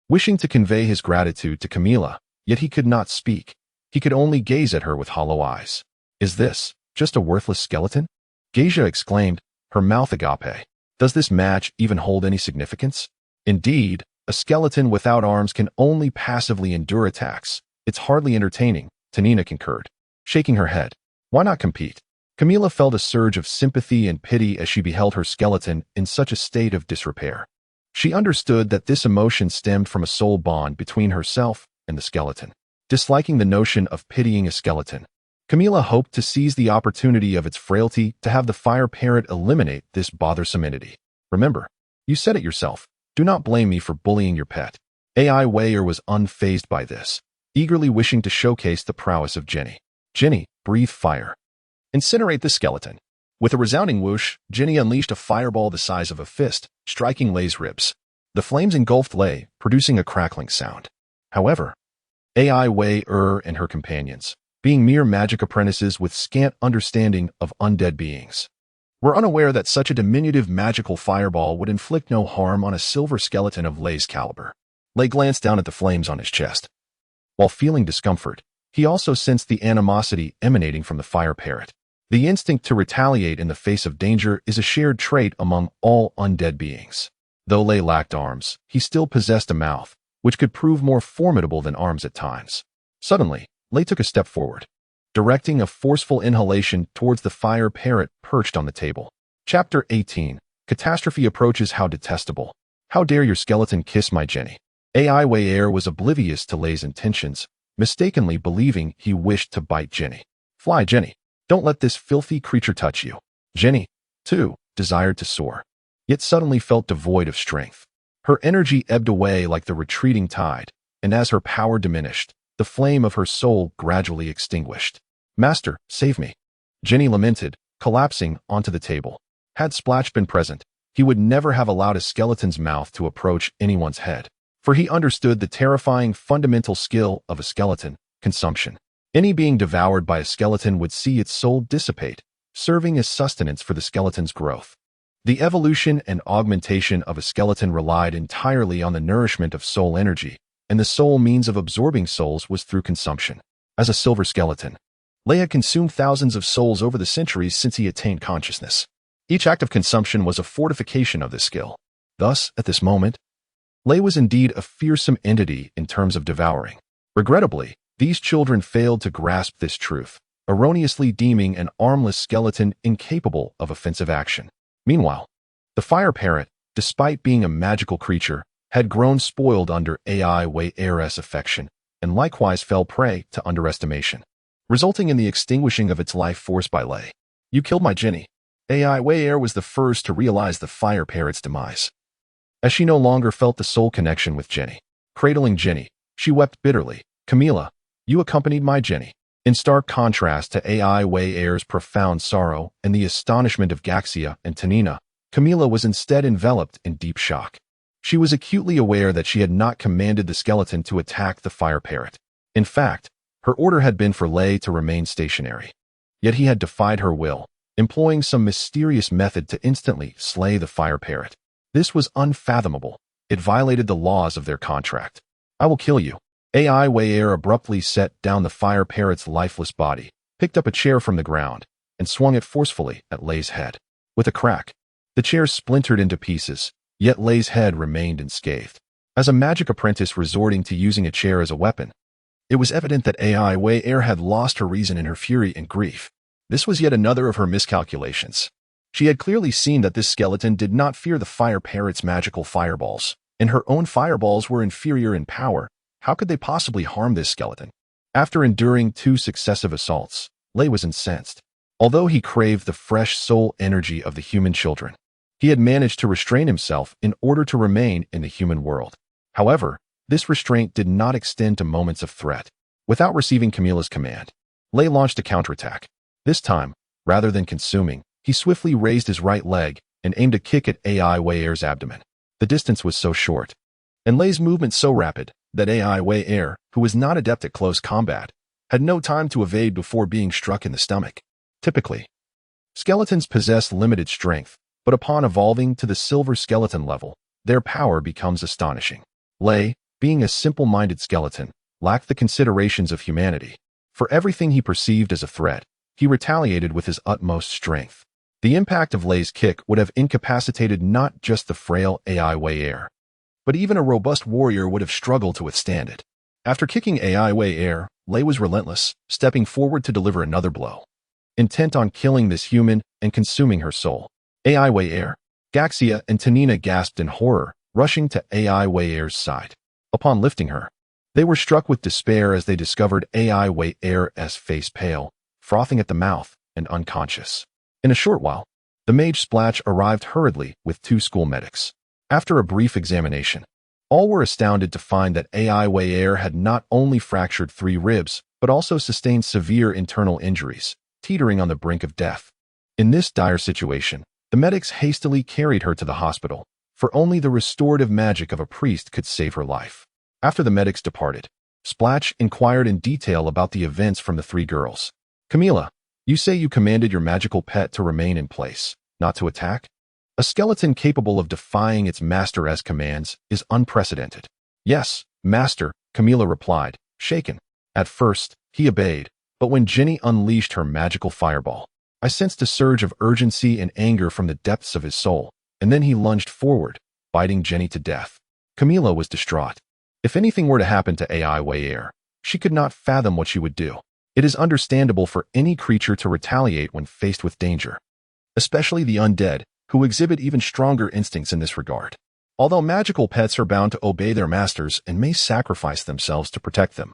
wishing to convey his gratitude to Camilla, yet he could not speak. He could only gaze at her with hollow eyes. "Is this just a worthless skeleton?" Geisha exclaimed, her mouth agape. "Does this match even hold any significance?" "Indeed, a skeleton without arms can only passively endure attacks. It's hardly entertaining," Tanina concurred, shaking her head. "Why not compete?" Camilla felt a surge of sympathy and pity as she beheld her skeleton in such a state of disrepair. She understood that this emotion stemmed from a soul bond between herself and the skeleton. Disliking the notion of pitying a skeleton, Camilla hoped to seize the opportunity of its frailty to have the fire parrot eliminate this bothersome entity. "Remember, you said it yourself. Do not blame me for bullying your pet." AI Weyer was unfazed by this, eagerly wishing to showcase the prowess of Jenny. "Jenny, breathe fire. Incinerate the skeleton." With a resounding whoosh, Jenny unleashed a fireball the size of a fist, striking Lay's ribs. The flames engulfed Lay, producing a crackling sound. However, AI Weyer and her companions, being mere magic apprentices with scant understanding of undead beings, were unaware that such a diminutive magical fireball would inflict no harm on a silver skeleton of Lay's caliber. Lay glanced down at the flames on his chest. While feeling discomfort, he also sensed the animosity emanating from the fire parrot. The instinct to retaliate in the face of danger is a shared trait among all undead beings. Though Lay lacked arms, he still possessed a mouth, which could prove more formidable than arms at times. Suddenly, Lay took a step forward, directing a forceful inhalation towards the fire parrot perched on the table. Chapter 18. Catastrophe approaches. How detestable. How dare your skeleton kiss my Jenny? AI Weyer was oblivious to Lay's intentions, mistakenly believing he wished to bite Jenny. "Fly, Jenny. Don't let this filthy creature touch you." Jenny, too, desired to soar, yet suddenly felt devoid of strength. Her energy ebbed away like the retreating tide, and as her power diminished, the flame of her soul gradually extinguished. "Master, save me," Jenny lamented, collapsing onto the table. Had Splash been present, he would never have allowed a skeleton's mouth to approach anyone's head, for he understood the terrifying fundamental skill of a skeleton: consumption. Any being devoured by a skeleton would see its soul dissipate, serving as sustenance for the skeleton's growth. The evolution and augmentation of a skeleton relied entirely on the nourishment of soul energy, and the sole means of absorbing souls was through consumption. As a silver skeleton, Lay had consumed thousands of souls over the centuries since he attained consciousness. Each act of consumption was a fortification of this skill. Thus, at this moment, Lay was indeed a fearsome entity in terms of devouring. Regrettably, these children failed to grasp this truth, erroneously deeming an armless skeleton incapable of offensive action. Meanwhile, the fire parrot, despite being a magical creature, had grown spoiled under AI Weyer's affection, and likewise fell prey to underestimation, resulting in the extinguishing of its life force by Lay. "You killed my Jenny." AI Weyer was the first to realize the fire parrot's demise, as she no longer felt the soul connection with Jenny. Cradling Jenny, she wept bitterly. "Camilla, you accompanied my Jenny." In stark contrast to AI Weyer's profound sorrow and the astonishment of Gaxia and Tanina, Camilla was instead enveloped in deep shock. She was acutely aware that she had not commanded the skeleton to attack the fire parrot. In fact, her order had been for Lay to remain stationary. Yet he had defied her will, employing some mysterious method to instantly slay the fire parrot. This was unfathomable. It violated the laws of their contract. "I will kill you." AI Weyer abruptly set down the fire parrot's lifeless body, picked up a chair from the ground, and swung it forcefully at Lay's head. With a crack, the chair splintered into pieces, yet Lay's head remained unscathed. As a magic apprentice resorting to using a chair as a weapon, it was evident that AI Weyer had lost her reason in her fury and grief. This was yet another of her miscalculations. She had clearly seen that this skeleton did not fear the fire parrot's magical fireballs, and her own fireballs were inferior in power. How could they possibly harm this skeleton? After enduring 2 successive assaults, Lay was incensed. Although he craved the fresh soul energy of the human children, he had managed to restrain himself in order to remain in the human world. However, this restraint did not extend to moments of threat. Without receiving Camilla's command, Lay launched a counterattack. This time, rather than consuming, he swiftly raised his right leg and aimed a kick at AI Weyer's abdomen. The distance was so short, and Lei's movement so rapid that AI Wei Er, who was not adept at close combat, had no time to evade before being struck in the stomach. Typically, skeletons possess limited strength, but upon evolving to the silver skeleton level, their power becomes astonishing. Lei, being a simple-minded skeleton, lacked the considerations of humanity. For everything he perceived as a threat, he retaliated with his utmost strength. The impact of Lei's kick would have incapacitated not just the frail AI Wei Er, but even a robust warrior would have struggled to withstand it. After kicking AI Wei Er, Lei was relentless, stepping forward to deliver another blow. Intent on killing this human and consuming her soul. AI Wei Er, Gaxia and Tanina gasped in horror, rushing to AI Wei Er's side. Upon lifting her, they were struck with despair as they discovered AI Wei Er's face pale, frothing at the mouth, and unconscious. In a short while, the mage Splach arrived hurriedly with 2 school medics. After a brief examination, all were astounded to find that AI Wei Er had not only fractured 3 ribs, but also sustained severe internal injuries, teetering on the brink of death. In this dire situation, the medics hastily carried her to the hospital, for only the restorative magic of a priest could save her life. After the medics departed, Splach inquired in detail about the events from the 3 girls. Camilla, you say you commanded your magical pet to remain in place, not to attack? A skeleton capable of defying its master's commands is unprecedented. Yes, master, Camilla replied, shaken. At first, he obeyed, but when Jenny unleashed her magical fireball, I sensed a surge of urgency and anger from the depths of his soul, and then he lunged forward, biting Jenny to death. Camilla was distraught. If anything were to happen to AI Wei Er, she could not fathom what she would do. It is understandable for any creature to retaliate when faced with danger, especially the undead, who exhibit even stronger instincts in this regard. Although magical pets are bound to obey their masters and may sacrifice themselves to protect them,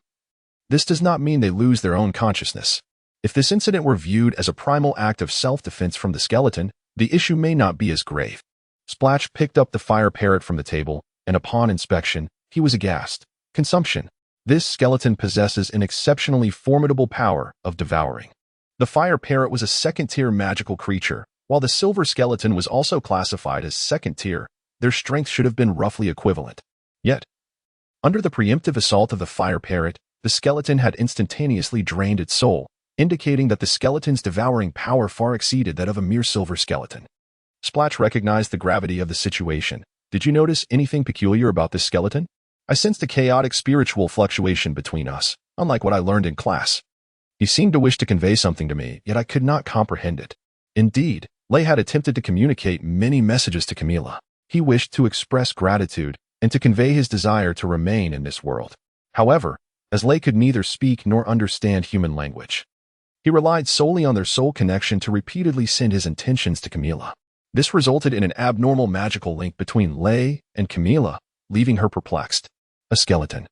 this does not mean they lose their own consciousness. If this incident were viewed as a primal act of self-defense from the skeleton, the issue may not be as grave. Splach picked up the fire parrot from the table, and upon inspection, he was aghast. Consumption. This skeleton possesses an exceptionally formidable power of devouring. The fire parrot was a second-tier magical creature. While the silver skeleton was also classified as second-tier, their strength should have been roughly equivalent. Yet, under the preemptive assault of the fire parrot, the skeleton had instantaneously drained its soul, indicating that the skeleton's devouring power far exceeded that of a mere silver skeleton. Splach recognized the gravity of the situation. Did you notice anything peculiar about this skeleton? I sensed a chaotic spiritual fluctuation between us, unlike what I learned in class. He seemed to wish to convey something to me, yet I could not comprehend it. Indeed, Lei had attempted to communicate many messages to Camilla. He wished to express gratitude and to convey his desire to remain in this world. However, as Lei could neither speak nor understand human language, he relied solely on their soul connection to repeatedly send his intentions to Camilla. This resulted in an abnormal magical link between Lei and Camilla, leaving her perplexed. A skeleton,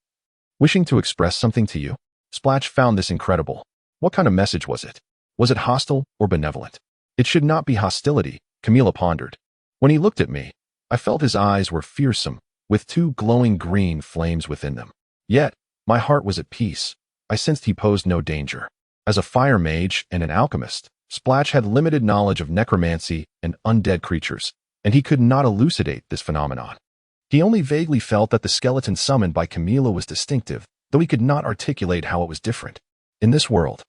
wishing to express something to you? Splach found this incredible. What kind of message was it? Was it hostile or benevolent? It should not be hostility, Camilla pondered. When he looked at me, I felt his eyes were fearsome, with 2 glowing green flames within them. Yet, my heart was at peace. I sensed he posed no danger. As a fire mage and an alchemist, Splach had limited knowledge of necromancy and undead creatures, and he could not elucidate this phenomenon. He only vaguely felt that the skeleton summoned by Camilla was distinctive, though he could not articulate how it was different. In this world,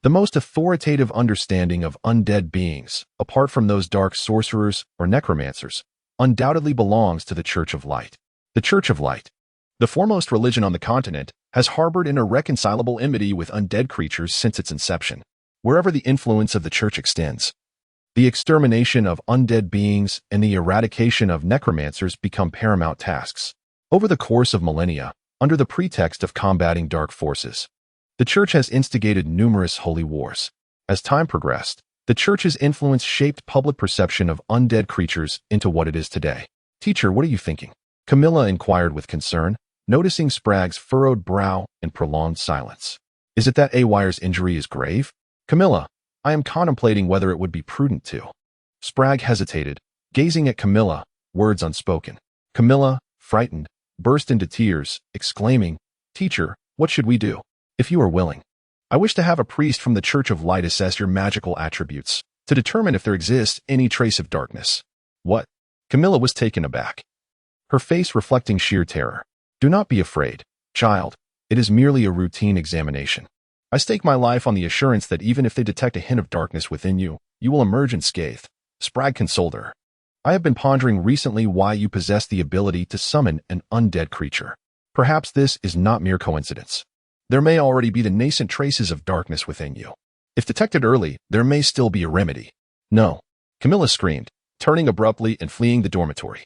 the most authoritative understanding of undead beings, apart from those dark sorcerers or necromancers, undoubtedly belongs to the Church of Light. The Church of Light, the foremost religion on the continent, has harbored an irreconcilable enmity with undead creatures since its inception. Wherever the influence of the Church extends, the extermination of undead beings and the eradication of necromancers become paramount tasks. Over the course of millennia, under the pretext of combating dark forces, the Church has instigated numerous holy wars. As time progressed, the Church's influence shaped public perception of undead creatures into what it is today. Teacher, what are you thinking? Camilla inquired with concern, noticing Sprague's furrowed brow and prolonged silence. Is it that Awire's injury is grave? Camilla, I am contemplating whether it would be prudent to. Sprague hesitated, gazing at Camilla, words unspoken. Camilla, frightened, burst into tears, exclaiming, Teacher, what should we do? If you are willing, I wish to have a priest from the Church of Light assess your magical attributes, to determine if there exists any trace of darkness. What? Camilla was taken aback. her face reflecting sheer terror. "Do not be afraid, child. It is merely a routine examination. I stake my life on the assurance that even if they detect a hint of darkness within you, you will emerge unscathed." Sprague consoled her. "I have been pondering recently why you possess the ability to summon an undead creature. Perhaps this is not mere coincidence. There may already be the nascent traces of darkness within you. If detected early, there may still be a remedy." "No," Camilla screamed, turning abruptly and fleeing the dormitory.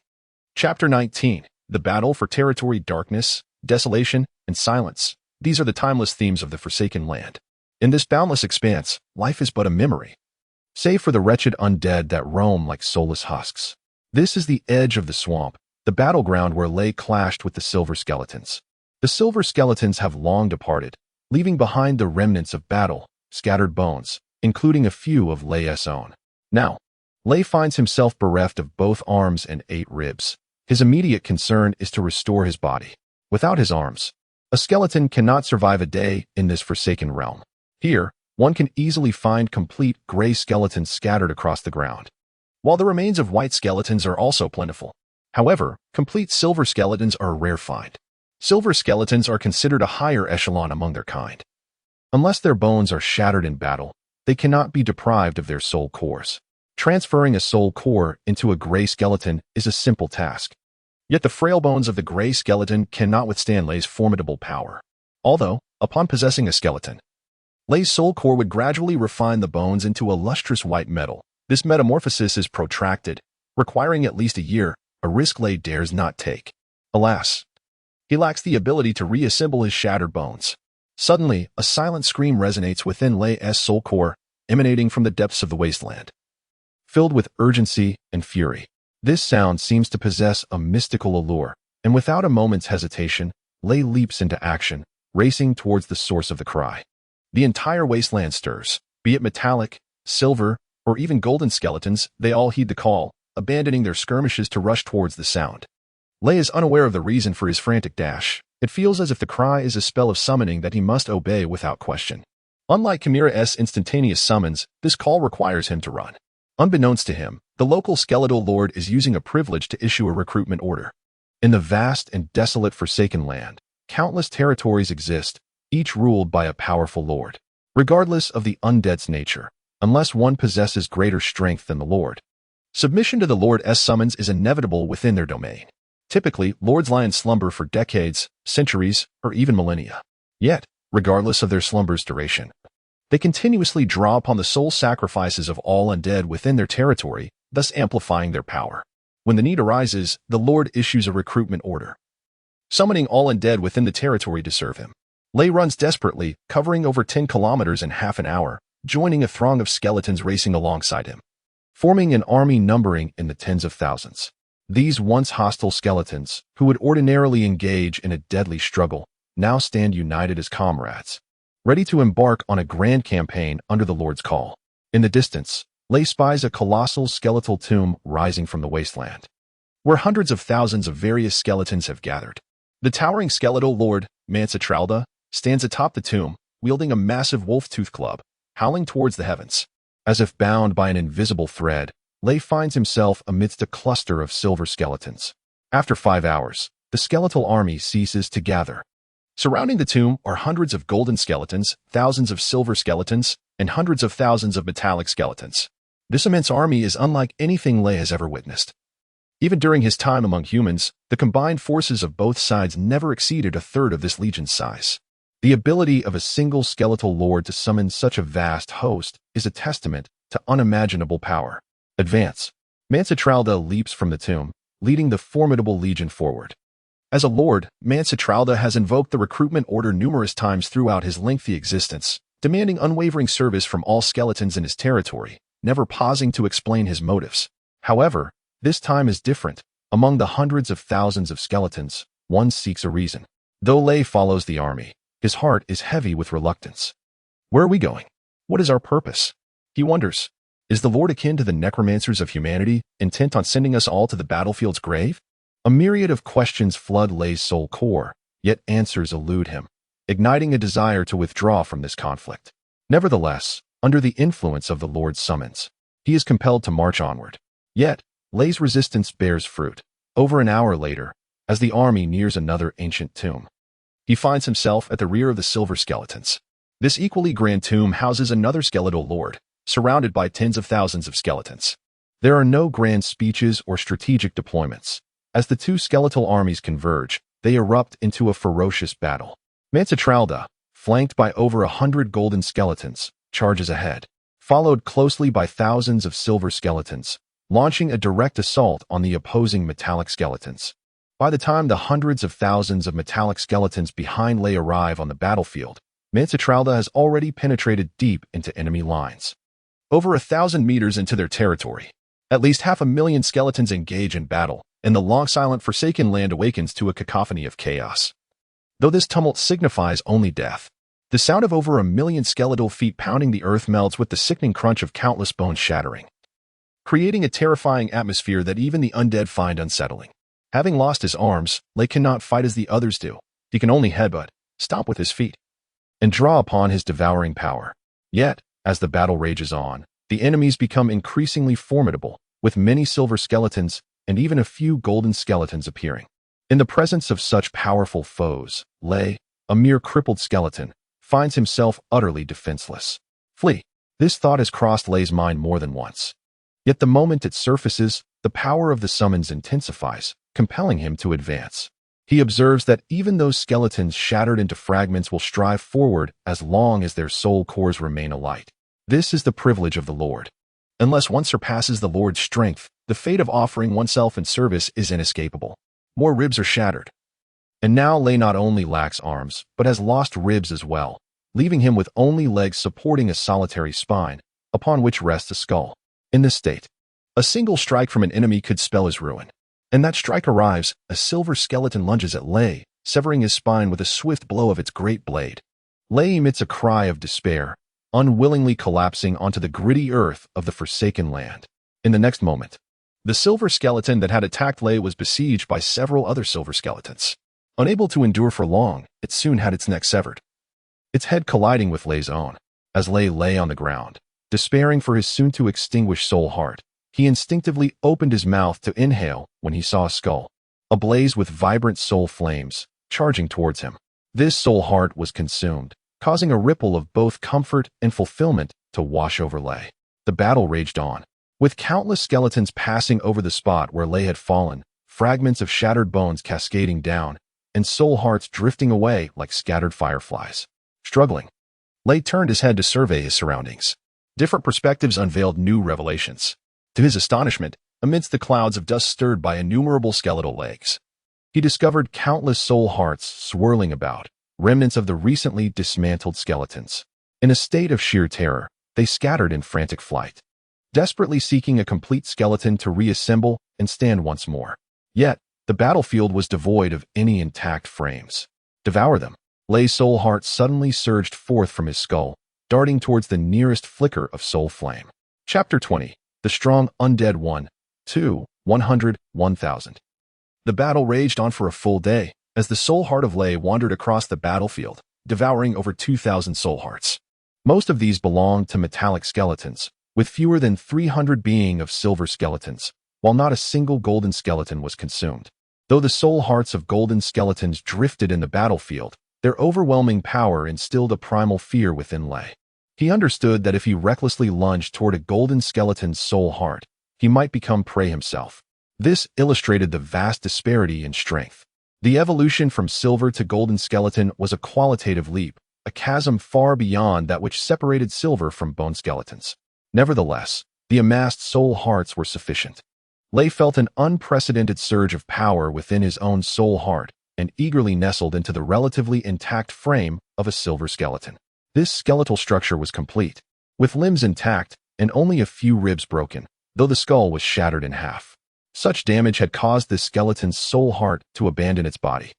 Chapter 19. The Battle for Territory. Darkness, desolation, and silence. These are the timeless themes of the Forsaken Land. In this boundless expanse, life is but a memory, save for the wretched undead that roam like soulless husks. This is the edge of the swamp, the battleground where Lay clashed with the Silver Skeletons. The Silver Skeletons have long departed, leaving behind the remnants of battle, scattered bones, including a few of Lay's own. Now, Lay finds himself bereft of both arms and 8 ribs. His immediate concern is to restore his body. Without his arms, a skeleton cannot survive a day in this forsaken realm. Here, one can easily find complete gray skeletons scattered across the ground, while the remains of white skeletons are also plentiful. However, complete silver skeletons are a rare find. Silver skeletons are considered a higher echelon among their kind. Unless their bones are shattered in battle, they cannot be deprived of their soul cores. Transferring a soul core into a gray skeleton is a simple task. Yet the frail bones of the gray skeleton cannot withstand Lay's formidable power. Although, upon possessing a skeleton, Lay's soul core would gradually refine the bones into a lustrous white metal. This metamorphosis is protracted, requiring at least a year, a risk Lay dares not take. Alas, he lacks the ability to reassemble his shattered bones. Suddenly, a silent scream resonates within Lay's soul core, emanating from the depths of the wasteland. Filled with urgency and fury, this sound seems to possess a mystical allure, and without a moment's hesitation, Lay leaps into action, racing towards the source of the cry. The entire wasteland stirs, be it metallic, silver, or even golden skeletons, they all heed the call, abandoning their skirmishes to rush towards the sound. Lay is unaware of the reason for his frantic dash. It feels as if the cry is a spell of summoning that he must obey without question. Unlike Chimera's instantaneous summons, this call requires him to run. Unbeknownst to him, the local skeletal lord is using a privilege to issue a recruitment order. In the vast and desolate Forsaken Land, countless territories exist, each ruled by a powerful lord. Regardless of the undead's nature, unless one possesses greater strength than the lord, submission to the lord's summons is inevitable within their domain. Typically, lords lie in slumber for decades, centuries, or even millennia. Yet, regardless of their slumber's duration, they continuously draw upon the soul sacrifices of all undead within their territory, thus amplifying their power. When the need arises, the Lord issues a recruitment order, summoning all undead within the territory to serve him. Lay runs desperately, covering over 10 kilometers in half an hour, joining a throng of skeletons racing alongside him, forming an army numbering in the tens of thousands. These once hostile skeletons, who would ordinarily engage in a deadly struggle, now stand united as comrades, ready to embark on a grand campaign under the Lord's call. In the distance, Lay spies a colossal skeletal tomb rising from the wasteland, where hundreds of thousands of various skeletons have gathered. The towering skeletal lord, Mansitralda, stands atop the tomb, wielding a massive wolf-tooth club, howling towards the heavens. As if bound by an invisible thread, Lay finds himself amidst a cluster of silver skeletons. After 5 hours, the skeletal army ceases to gather. Surrounding the tomb are hundreds of golden skeletons, thousands of silver skeletons, and hundreds of thousands of metallic skeletons. This immense army is unlike anything Lay has ever witnessed. Even during his time among humans, the combined forces of both sides never exceeded a third of this legion's size. The ability of a single skeletal lord to summon such a vast host is a testament to unimaginable power. Advance. Mansitralda leaps from the tomb, leading the formidable legion forward. As a lord, Mansitralda has invoked the recruitment order numerous times throughout his lengthy existence, demanding unwavering service from all skeletons in his territory, never pausing to explain his motives. However, this time is different. Among the hundreds of thousands of skeletons, one seeks a reason. Though Lay follows the army, his heart is heavy with reluctance. Where are we going? What is our purpose? He wonders. Is the Lord akin to the necromancers of humanity, intent on sending us all to the battlefield's grave? A myriad of questions flood Lay's soul core, yet answers elude him, igniting a desire to withdraw from this conflict. Nevertheless, under the influence of the Lord's summons, he is compelled to march onward. Yet, Lay's resistance bears fruit. Over an hour later, as the army nears another ancient tomb, he finds himself at the rear of the silver skeletons. This equally grand tomb houses another skeletal lord, surrounded by tens of thousands of skeletons. There are no grand speeches or strategic deployments. As the two skeletal armies converge, they erupt into a ferocious battle. Mansitralda, flanked by over 100 golden skeletons, charges ahead, followed closely by thousands of silver skeletons, launching a direct assault on the opposing metallic skeletons. By the time the hundreds of thousands of metallic skeletons behind Lay arrive on the battlefield, Mansitralda has already penetrated deep into enemy lines. Over 1,000 meters into their territory, at least 500,000 skeletons engage in battle, and the long-silent Forsaken land awakens to a cacophony of chaos. Though this tumult signifies only death, the sound of over 1,000,000 skeletal feet pounding the earth melds with the sickening crunch of countless bones shattering, creating a terrifying atmosphere that even the undead find unsettling. Having lost his arms, Lay cannot fight as the others do. He can only headbutt, stomp with his feet, and draw upon his devouring power. Yet, as the battle rages on, the enemies become increasingly formidable, with many silver skeletons and even a few golden skeletons appearing. In the presence of such powerful foes, Lay, a mere crippled skeleton, finds himself utterly defenseless. Flee. This thought has crossed Lay's mind more than once. Yet the moment it surfaces, the power of the summons intensifies, compelling him to advance. He observes that even those skeletons shattered into fragments will strive forward as long as their soul cores remain alight. This is the privilege of the Lord. Unless one surpasses the Lord's strength, the fate of offering oneself in service is inescapable. More ribs are shattered. And now Lay not only lacks arms, but has lost ribs as well, leaving him with only legs supporting a solitary spine, upon which rests a skull. In this state, a single strike from an enemy could spell his ruin. And that strike arrives, a silver skeleton lunges at Lay, severing his spine with a swift blow of its great blade. Lay emits a cry of despair, unwillingly collapsing onto the gritty earth of the Forsaken land. In the next moment, the silver skeleton that had attacked Lay was besieged by several other silver skeletons. Unable to endure for long, it soon had its neck severed, its head colliding with Lay's own. As Lay lay on the ground, despairing for his soon-to-extinguish soul heart, he instinctively opened his mouth to inhale when he saw a skull, ablaze with vibrant soul flames, charging towards him. This soul heart was consumed, causing a ripple of both comfort and fulfillment to wash over Lay. The battle raged on, with countless skeletons passing over the spot where Lay had fallen, fragments of shattered bones cascading down, and soul hearts drifting away like scattered fireflies. Struggling, Lay turned his head to survey his surroundings. Different perspectives unveiled new revelations. To his astonishment, amidst the clouds of dust stirred by innumerable skeletal legs, he discovered countless soul hearts swirling about, remnants of the recently dismantled skeletons. In a state of sheer terror, they scattered in frantic flight, desperately seeking a complete skeleton to reassemble and stand once more. Yet, the battlefield was devoid of any intact frames. Devour them. Lay's soul heart suddenly surged forth from his skull, darting towards the nearest flicker of soul flame. Chapter 20. The Strong Undead 1, 2, 100, 1000. The battle raged on for a full day, as the soul heart of Lay wandered across the battlefield, devouring over 2,000 soul hearts. Most of these belonged to metallic skeletons, with fewer than 300 being of silver skeletons, while not a single golden skeleton was consumed. Though the soul hearts of golden skeletons drifted in the battlefield, their overwhelming power instilled a primal fear within Lay. He understood that if he recklessly lunged toward a golden skeleton's soul heart, he might become prey himself. This illustrated the vast disparity in strength. The evolution from silver to golden skeleton was a qualitative leap, a chasm far beyond that which separated silver from bone skeletons. Nevertheless, the amassed soul hearts were sufficient. Lay felt an unprecedented surge of power within his own soul heart and eagerly nestled into the relatively intact frame of a silver skeleton. This skeletal structure was complete, with limbs intact and only a few ribs broken, though the skull was shattered in half. Such damage had caused this skeleton's soul heart to abandon its body,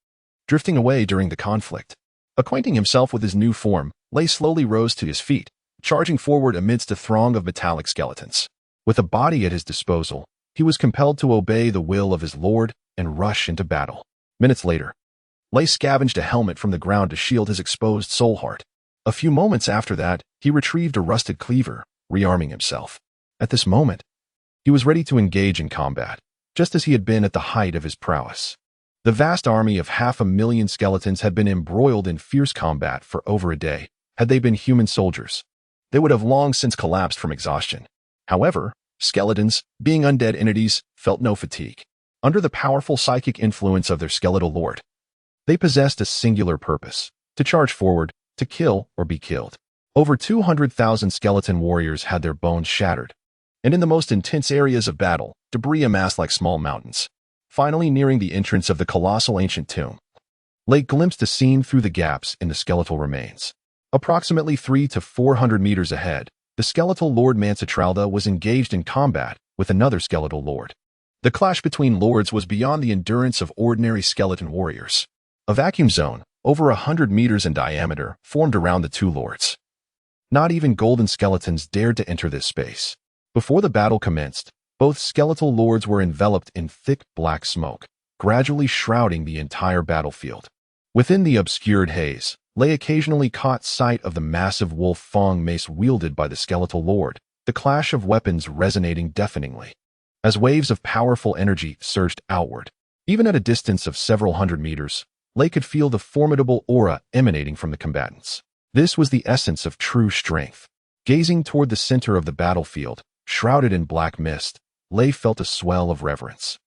drifting away during the conflict. Acquainting himself with his new form, Lay slowly rose to his feet, charging forward amidst a throng of metallic skeletons. With a body at his disposal, he was compelled to obey the will of his lord and rush into battle. Minutes later, Lay scavenged a helmet from the ground to shield his exposed soul heart. A few moments after that, he retrieved a rusted cleaver, rearming himself. At this moment, he was ready to engage in combat. just as he had been at the height of his prowess. The vast army of 500,000 skeletons had been embroiled in fierce combat for over a day. Had they been human soldiers, they would have long since collapsed from exhaustion. However, skeletons, being undead entities, felt no fatigue. Under the powerful psychic influence of their skeletal lord, they possessed a singular purpose: to charge forward, to kill or be killed. Over 200,000 skeleton warriors had their bones shattered, and in the most intense areas of battle, debris amassed like small mountains. Finally, nearing the entrance of the colossal ancient tomb, Lake glimpsed a scene through the gaps in the skeletal remains. Approximately 300 to 400 meters ahead, the skeletal lord Mansitralda was engaged in combat with another skeletal lord. The clash between lords was beyond the endurance of ordinary skeleton warriors. A vacuum zone, over 100 meters in diameter, formed around the two lords. Not even golden skeletons dared to enter this space. Before the battle commenced, both skeletal lords were enveloped in thick black smoke, gradually shrouding the entire battlefield. Within the obscured haze, Lei occasionally caught sight of the massive wolf fang mace wielded by the skeletal lord, the clash of weapons resonating deafeningly. As waves of powerful energy surged outward, even at a distance of several hundred meters, Lei could feel the formidable aura emanating from the combatants. This was the essence of true strength. Gazing toward the center of the battlefield, shrouded in black mist, Lei felt a swell of reverence.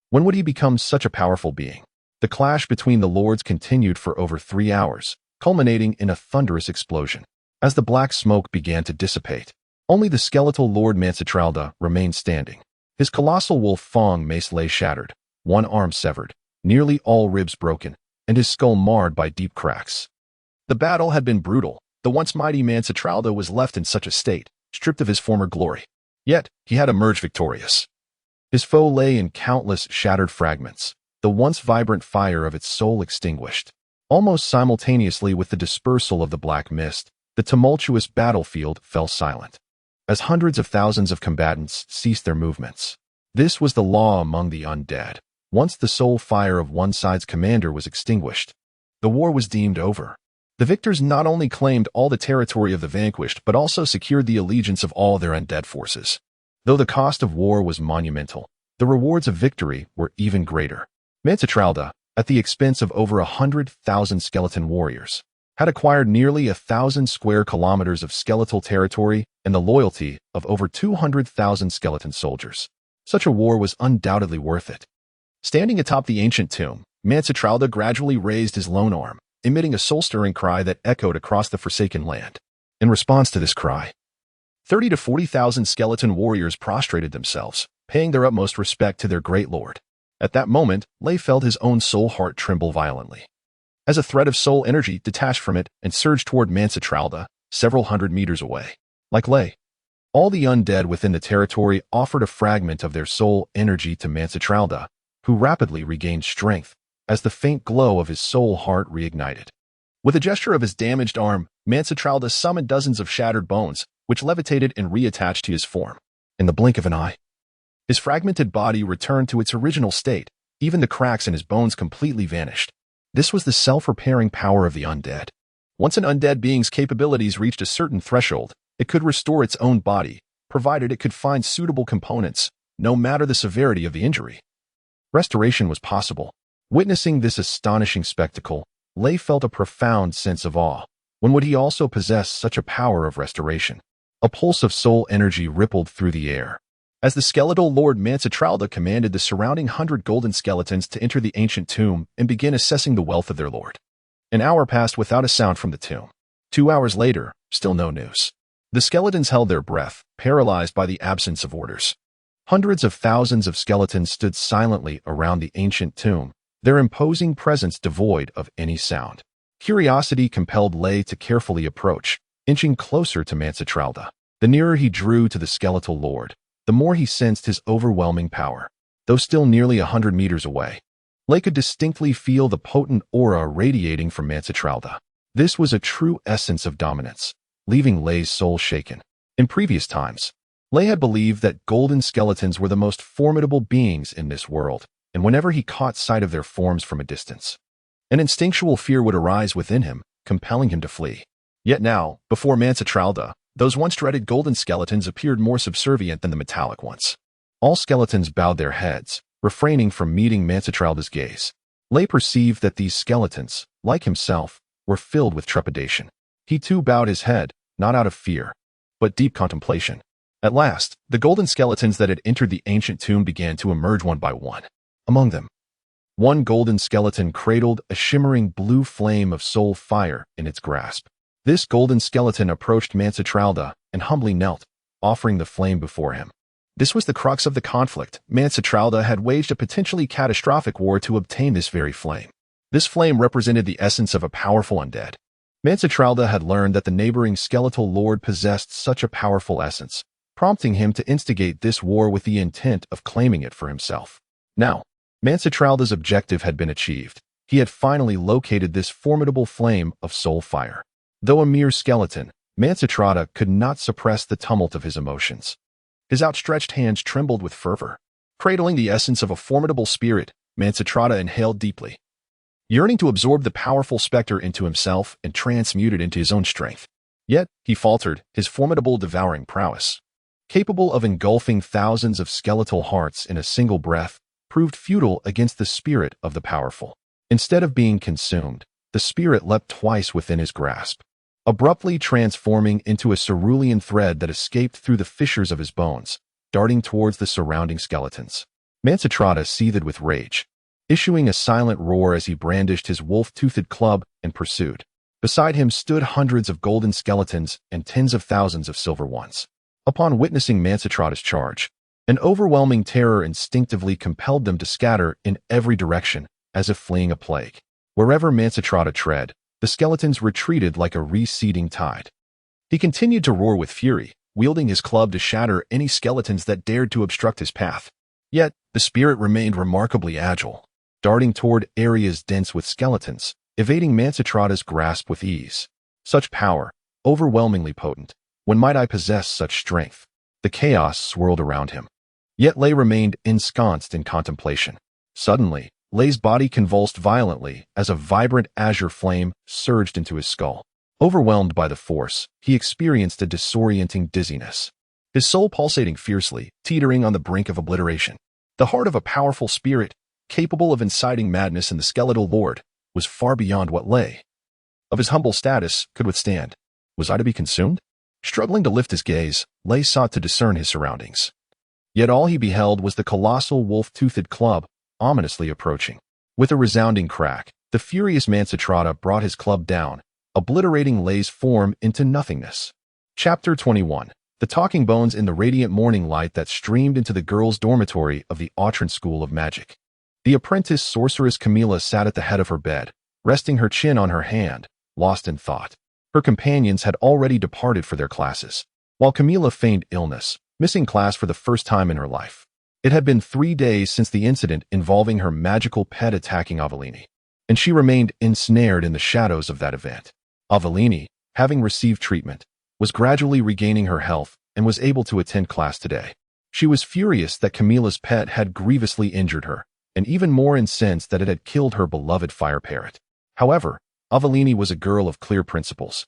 When would he become such a powerful being? The clash between the lords continued for over 3 hours, culminating in a thunderous explosion. As the black smoke began to dissipate, only the skeletal lord Mansitralda remained standing. His colossal wolf fang mace lay shattered, one arm severed, nearly all ribs broken, and his skull marred by deep cracks. The battle had been brutal. The once mighty Mansitralda was left in such a state, stripped of his former glory. Yet, he had emerged victorious. His foe lay in countless shattered fragments, the once vibrant fire of its soul extinguished. Almost simultaneously with the dispersal of the black mist, the tumultuous battlefield fell silent, as hundreds of thousands of combatants ceased their movements. This was the law among the undead. Once the sole fire of one side's commander was extinguished, the war was deemed over. The victors not only claimed all the territory of the vanquished, but also secured the allegiance of all their undead forces. Though the cost of war was monumental, the rewards of victory were even greater. Mansitralda, at the expense of over 100,000 skeleton warriors, had acquired nearly 1,000 square kilometers of skeletal territory and the loyalty of over 200,000 skeleton soldiers. Such a war was undoubtedly worth it. Standing atop the ancient tomb, Mansitralda gradually raised his lone arm, emitting a soul-stirring cry that echoed across the forsaken land. In response to this cry, 30 to 40,000 skeleton warriors prostrated themselves, paying their utmost respect to their great lord. At that moment, Lei felt his own soul heart tremble violently, as a thread of soul energy detached from it and surged toward Mansitralda, several hundred meters away. Like Lei, all the undead within the territory offered a fragment of their soul energy to Mansitralda, who rapidly regained strength as the faint glow of his soul heart reignited. With a gesture of his damaged arm, Mansitralda summoned dozens of shattered bones, which levitated and reattached to his form. In the blink of an eye, his fragmented body returned to its original state. Even the cracks in his bones completely vanished. This was the self-repairing power of the undead. Once an undead being's capabilities reached a certain threshold, it could restore its own body, provided it could find suitable components, no matter the severity of the injury. Restoration was possible. Witnessing this astonishing spectacle, Lei felt a profound sense of awe. When would he also possess such a power of restoration? A pulse of soul energy rippled through the air, as the skeletal lord Mansitralda commanded the surrounding 100 golden skeletons to enter the ancient tomb and begin assessing the wealth of their lord. An hour passed without a sound from the tomb. 2 hours later, still no news. The skeletons held their breath, paralyzed by the absence of orders. Hundreds of thousands of skeletons stood silently around the ancient tomb, their imposing presence devoid of any sound. Curiosity compelled Lei to carefully approach, inching closer to Mansitralda. The nearer he drew to the skeletal lord, the more he sensed his overwhelming power. Though still nearly 100 meters away, Lei could distinctly feel the potent aura radiating from Mansitralda. This was a true essence of dominance, leaving Lei's soul shaken. In previous times, Lei had believed that golden skeletons were the most formidable beings in this world, and whenever he caught sight of their forms from a distance, an instinctual fear would arise within him, compelling him to flee. Yet now, before Mansitralda, those once dreaded golden skeletons appeared more subservient than the metallic ones. All skeletons bowed their heads, refraining from meeting Mancetralda's gaze. Lay perceived that these skeletons, like himself, were filled with trepidation. He too bowed his head, not out of fear, but deep contemplation. At last, the golden skeletons that had entered the ancient tomb began to emerge one by one. Among them, one golden skeleton cradled a shimmering blue flame of soul fire in its grasp. This golden skeleton approached Mancetralda and humbly knelt, offering the flame before him. This was the crux of the conflict. Mancetralda had waged a potentially catastrophic war to obtain this very flame. This flame represented the essence of a powerful undead. Mancetralda had learned that the neighboring skeletal lord possessed such a powerful essence, prompting him to instigate this war with the intent of claiming it for himself. Now, Mancetralda's objective had been achieved. He had finally located this formidable flame of soul fire. Though a mere skeleton, Mancetralda could not suppress the tumult of his emotions. His outstretched hands trembled with fervor. Cradling the essence of a formidable spirit, Mancetralda inhaled deeply, yearning to absorb the powerful specter into himself and transmute it into his own strength. Yet, he faltered, his formidable devouring prowess, capable of engulfing thousands of skeletal hearts in a single breath, proved futile against the spirit of the powerful. Instead of being consumed, the spirit leapt twice within his grasp, abruptly transforming into a cerulean thread that escaped through the fissures of his bones, darting towards the surrounding skeletons. Mancetralda seethed with rage, issuing a silent roar as he brandished his wolf-toothed club and pursued. Beside him stood hundreds of golden skeletons and tens of thousands of silver ones. Upon witnessing Mancetralda's charge, an overwhelming terror instinctively compelled them to scatter in every direction, as if fleeing a plague. Wherever Mancetralda tread, the skeletons retreated like a receding tide. He continued to roar with fury, wielding his club to shatter any skeletons that dared to obstruct his path. Yet, the spirit remained remarkably agile, darting toward areas dense with skeletons, evading Mancetralda's grasp with ease. Such power, overwhelmingly potent. When might I possess such strength? The chaos swirled around him. Yet Lay remained ensconced in contemplation. Suddenly, Lay's body convulsed violently as a vibrant azure flame surged into his skull. Overwhelmed by the force, he experienced a disorienting dizziness, his soul pulsating fiercely, teetering on the brink of obliteration. The heart of a powerful spirit, capable of inciting madness in the skeletal lord, was far beyond what Lay, of his humble status, could withstand. Was I to be consumed? Struggling to lift his gaze, Lay sought to discern his surroundings. Yet all he beheld was the colossal wolf-toothed club, ominously approaching. With a resounding crack, the furious Mancetralda brought his club down, obliterating Lay's form into nothingness. Chapter 21. The talking bones in the radiant morning light that streamed into the girls' dormitory of the Autrine School of Magic. The apprentice sorceress Camilla sat at the head of her bed, resting her chin on her hand, lost in thought. Her companions had already departed for their classes, while Camilla feigned illness, missing class for the first time in her life. It had been 3 days since the incident involving her magical pet attacking Avellini, and she remained ensnared in the shadows of that event. Avellini, having received treatment, was gradually regaining her health and was able to attend class today. She was furious that Camilla's pet had grievously injured her, and even more incensed that it had killed her beloved fire parrot. However, Avellini was a girl of clear principles.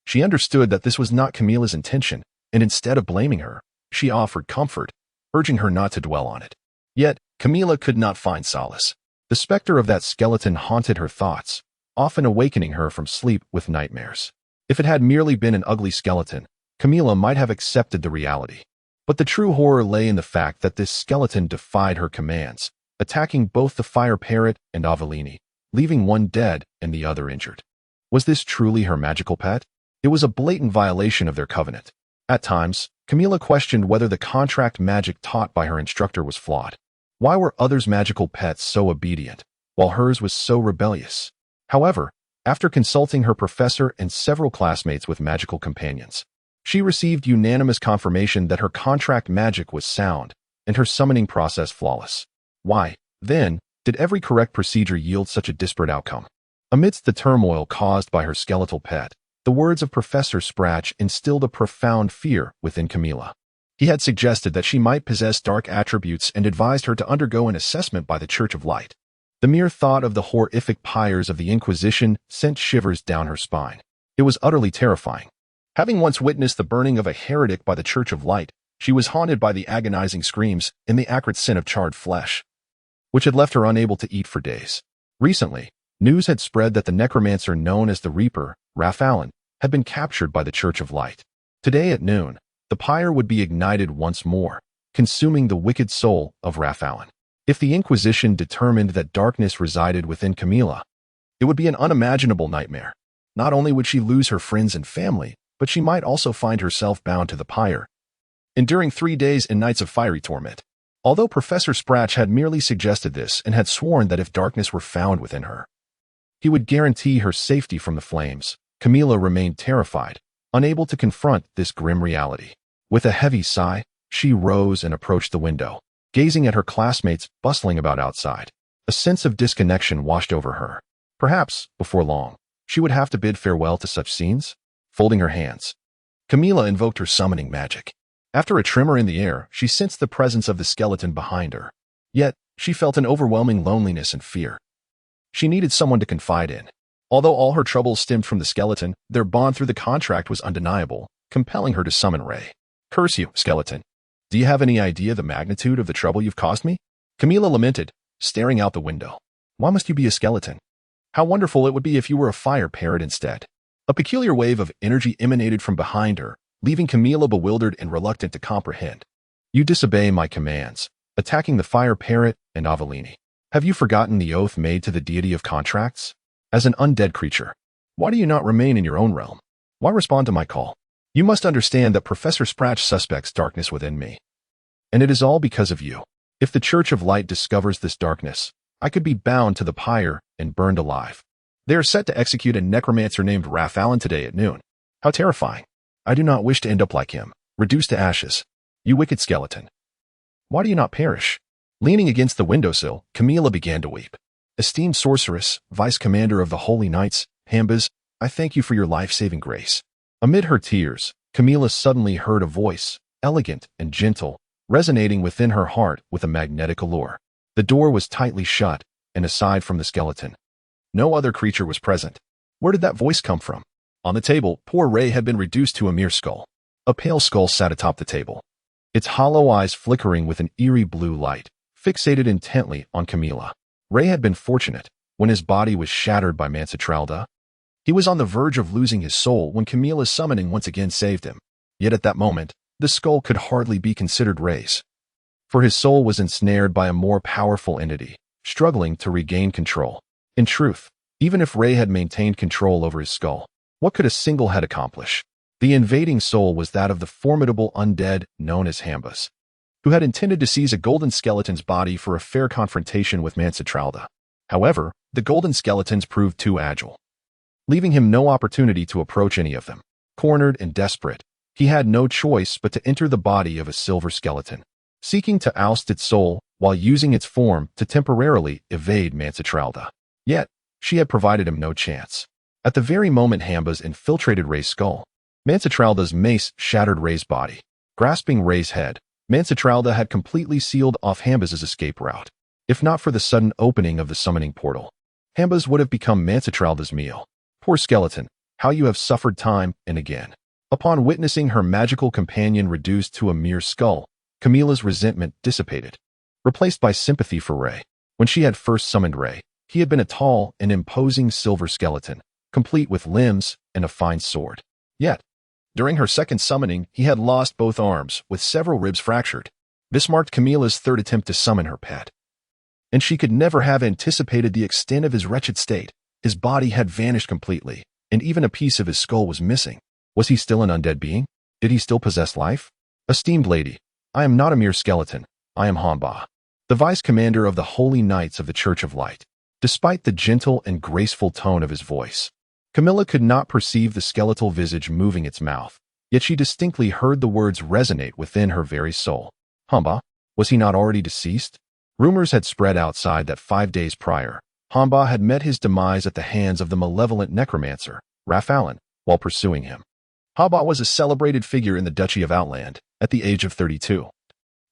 She understood that this was not Camilla's intention, and instead of blaming her, she offered comfort, urging her not to dwell on it. Yet, Camilla could not find solace. The specter of that skeleton haunted her thoughts, often awakening her from sleep with nightmares. If it had merely been an ugly skeleton, Camilla might have accepted the reality. But the true horror lay in the fact that this skeleton defied her commands, attacking both the fire parrot and Avellini, leaving one dead and the other injured. Was this truly her magical pet? It was a blatant violation of their covenant. At times, Camilla questioned whether the contract magic taught by her instructor was flawed. Why were others' magical pets so obedient, while hers was so rebellious? However, after consulting her professor and several classmates with magical companions, she received unanimous confirmation that her contract magic was sound and her summoning process flawless. Why, then, did every correct procedure yield such a disparate outcome? Amidst the turmoil caused by her skeletal pet, the words of Professor Spratch instilled a profound fear within Camilla. He had suggested that she might possess dark attributes and advised her to undergo an assessment by the Church of Light. The mere thought of the horrific pyres of the Inquisition sent shivers down her spine. It was utterly terrifying. Having once witnessed the burning of a heretic by the Church of Light, she was haunted by the agonizing screams and the acrid scent of charred flesh. which had left her unable to eat for days. Recently, news had spread that the necromancer known as the Reaper, Raphaelin, had been captured by the Church of Light. Today at noon, the pyre would be ignited once more, consuming the wicked soul of Raphaelin. If the Inquisition determined that darkness resided within Camilla, it would be an unimaginable nightmare. Not only would she lose her friends and family, but she might also find herself bound to the pyre, enduring 3 days and nights of fiery torment. Although Professor Sprach had merely suggested this and had sworn that if darkness were found within her, he would guarantee her safety from the flames, Camilla remained terrified, unable to confront this grim reality. With a heavy sigh, she rose and approached the window, gazing at her classmates bustling about outside. A sense of disconnection washed over her. Perhaps, before long, she would have to bid farewell to such scenes. Folding her hands, Camilla invoked her summoning magic. After a tremor in the air, she sensed the presence of the skeleton behind her. Yet, she felt an overwhelming loneliness and fear. She needed someone to confide in. Although all her troubles stemmed from the skeleton, their bond through the contract was undeniable, compelling her to summon Ray. "Curse you, skeleton. Do you have any idea the magnitude of the trouble you've caused me?" Camilla lamented, staring out the window. "Why must you be a skeleton? How wonderful it would be if you were a fire parrot instead." A peculiar wave of energy emanated from behind her, leaving Camilla bewildered and reluctant to comprehend. "You disobey my commands, attacking the fire parrot and Avellini. Have you forgotten the oath made to the deity of contracts? As an undead creature, why do you not remain in your own realm? Why respond to my call? You must understand that Professor Sprach suspects darkness within me. And it is all because of you. If the Church of Light discovers this darkness, I could be bound to the pyre and burned alive. They are set to execute a necromancer named Raphaelin today at noon. How terrifying. I do not wish to end up like him, reduced to ashes. You wicked skeleton. Why do you not perish?" Leaning against the windowsill, Camilla began to weep. "Esteemed sorceress, vice commander of the Holy Knights, Hambas, I thank you for your life-saving grace." Amid her tears, Camilla suddenly heard a voice, elegant and gentle, resonating within her heart with a magnetic allure. The door was tightly shut, and aside from the skeleton, no other creature was present. Where did that voice come from? On the table, poor Ray had been reduced to a mere skull. A pale skull sat atop the table, its hollow eyes flickering with an eerie blue light, fixated intently on Camilla. Ray had been fortunate. When his body was shattered by Mansitralda, he was on the verge of losing his soul when Camilla's summoning once again saved him. Yet at that moment, the skull could hardly be considered Ray's, for his soul was ensnared by a more powerful entity, struggling to regain control. In truth, even if Ray had maintained control over his skull, what could a single head accomplish? The invading soul was that of the formidable undead known as Hambas, who had intended to seize a golden skeleton's body for a fair confrontation with Mansitralda. However, the golden skeletons proved too agile, leaving him no opportunity to approach any of them. Cornered and desperate, he had no choice but to enter the body of a silver skeleton, seeking to oust its soul while using its form to temporarily evade Mansitralda. Yet, she had provided him no chance. At the very moment Hambas infiltrated Ray's skull, Mansitralda's mace shattered Ray's body. Grasping Ray's head, Mansitralda had completely sealed off Hambas's escape route. If not for the sudden opening of the summoning portal, Hambas would have become Mansitralda's meal. Poor skeleton, how you have suffered time and again. Upon witnessing her magical companion reduced to a mere skull, Camilla's resentment dissipated, replaced by sympathy for Ray. When she had first summoned Ray, he had been a tall and imposing silver skeleton, complete with limbs and a fine sword. Yet, during her second summoning, he had lost both arms, with several ribs fractured. This marked Camilla's third attempt to summon her pet, and she could never have anticipated the extent of his wretched state. His body had vanished completely, and even a piece of his skull was missing. Was he still an undead being? Did he still possess life? Esteemed lady, I am not a mere skeleton. I am Hamba, the vice commander of the Holy Knights of the Church of Light. Despite the gentle and graceful tone of his voice, Camilla could not perceive the skeletal visage moving its mouth, yet she distinctly heard the words resonate within her very soul. Hamba? Was he not already deceased? Rumors had spread outside that 5 days prior, Hamba had met his demise at the hands of the malevolent necromancer, Raphaelin, while pursuing him. Hamba was a celebrated figure in the Duchy of Outland at the age of 32.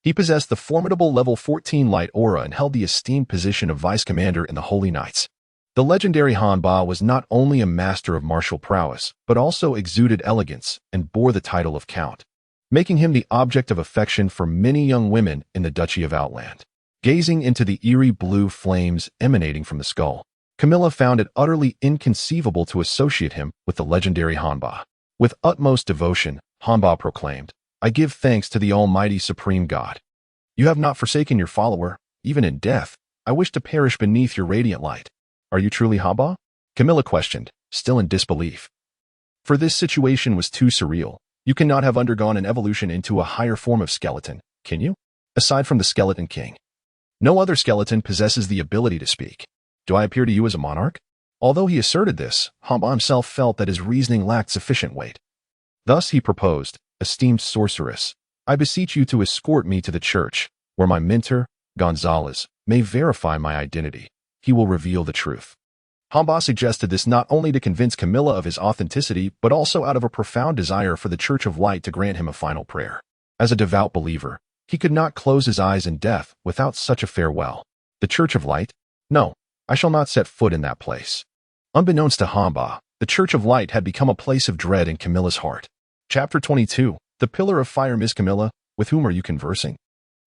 He possessed the formidable level 14 light aura and held the esteemed position of vice commander in the Holy Knights. The legendary Hanba was not only a master of martial prowess, but also exuded elegance and bore the title of Count, making him the object of affection for many young women in the Duchy of Outland. Gazing into the eerie blue flames emanating from the skull, Camilla found it utterly inconceivable to associate him with the legendary Hanba. With utmost devotion, Hanba proclaimed, "I give thanks to the Almighty Supreme God. You have not forsaken your follower, even in death. I wish to perish beneath your radiant light. Are you truly Hanba?" Camilla questioned, still in disbelief. For this situation was too surreal. You cannot have undergone an evolution into a higher form of skeleton, can you? Aside from the Skeleton King. No other skeleton possesses the ability to speak. Do I appear to you as a monarch? Although he asserted this, Hanba himself felt that his reasoning lacked sufficient weight. Thus he proposed, "Esteemed sorceress, I beseech you to escort me to the church, where my mentor, Gonzalez, may verify my identity. He will reveal the truth." Hanba suggested this not only to convince Camilla of his authenticity, but also out of a profound desire for the Church of Light to grant him a final prayer. As a devout believer, he could not close his eyes in death without such a farewell. The Church of Light? No, I shall not set foot in that place. Unbeknownst to Hanba, the Church of Light had become a place of dread in Camilla's heart. Chapter 22. The Pillar of Fire. Miss Camilla, with whom are you conversing?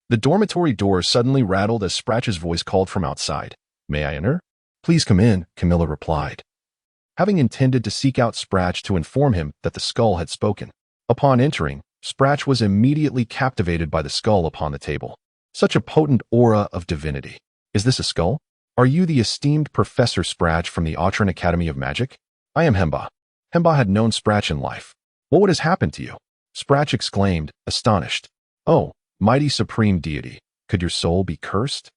The dormitory door suddenly rattled as Spratch's voice called from outside. "May I enter?" "Please come in," Camilla replied, having intended to seek out Spratch to inform him that the skull had spoken. Upon entering, Spratch was immediately captivated by the skull upon the table. Such a potent aura of divinity. "Is this a skull? Are you the esteemed Professor Spratch from the Latrine Academy of Magic?" "I am Hanba." Hanba had known Spratch in life. "What has happened to you?" Spratch exclaimed, astonished. "Oh, mighty supreme deity, could your soul be cursed?"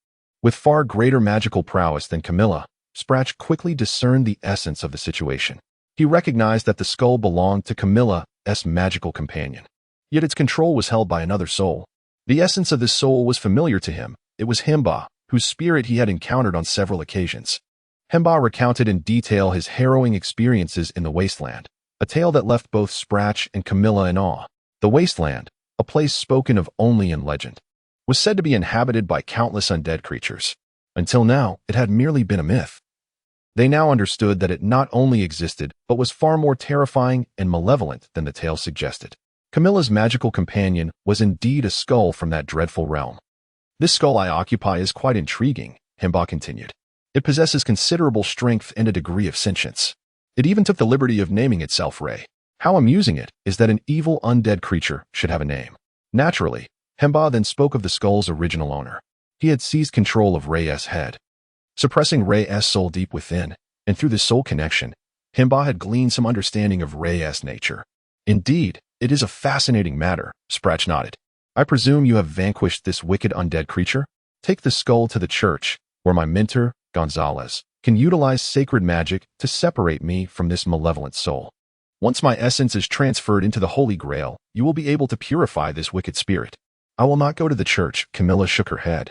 With far greater magical prowess than Camilla, Spratch quickly discerned the essence of the situation. He recognized that the skull belonged to Camilla's magical companion. Yet its control was held by another soul. The essence of this soul was familiar to him. It was Hanba, whose spirit he had encountered on several occasions. Hanba recounted in detail his harrowing experiences in the wasteland, a tale that left both Spratch and Camilla in awe. The wasteland, a place spoken of only in legend, was said to be inhabited by countless undead creatures. Until now, it had merely been a myth. They now understood that it not only existed, but was far more terrifying and malevolent than the tale suggested. Camilla's magical companion was indeed a skull from that dreadful realm. "This skull I occupy is quite intriguing," Hanba continued. "It possesses considerable strength and a degree of sentience. It even took the liberty of naming itself Ray. How amusing it is that an evil undead creature should have a name." Naturally, Hanba then spoke of the skull's original owner. He had seized control of Ray's head, suppressing Ray's soul deep within, and through this soul connection, Hanba had gleaned some understanding of Ray's nature. "Indeed, it is a fascinating matter," Spratch nodded. "I presume you have vanquished this wicked undead creature? Take the skull to the church, where my mentor, Gonzalez, can utilize sacred magic to separate me from this malevolent soul. Once my essence is transferred into the Holy Grail, you will be able to purify this wicked spirit." "I will not go to the church," Camilla shook her head,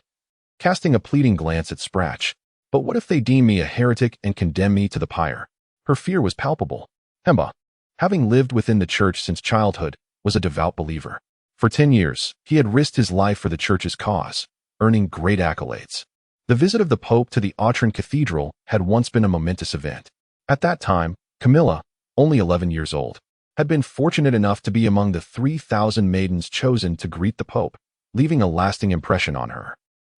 casting a pleading glance at Spratch. "But what if they deem me a heretic and condemn me to the pyre?" Her fear was palpable. Hanba, having lived within the church since childhood, was a devout believer. For 10 years, he had risked his life for the church's cause, earning great accolades. The visit of the Pope to the Latrine Cathedral had once been a momentous event. At that time, Camilla, only 11 years old, had been fortunate enough to be among the 3,000 maidens chosen to greet the Pope, leaving a lasting impression on her.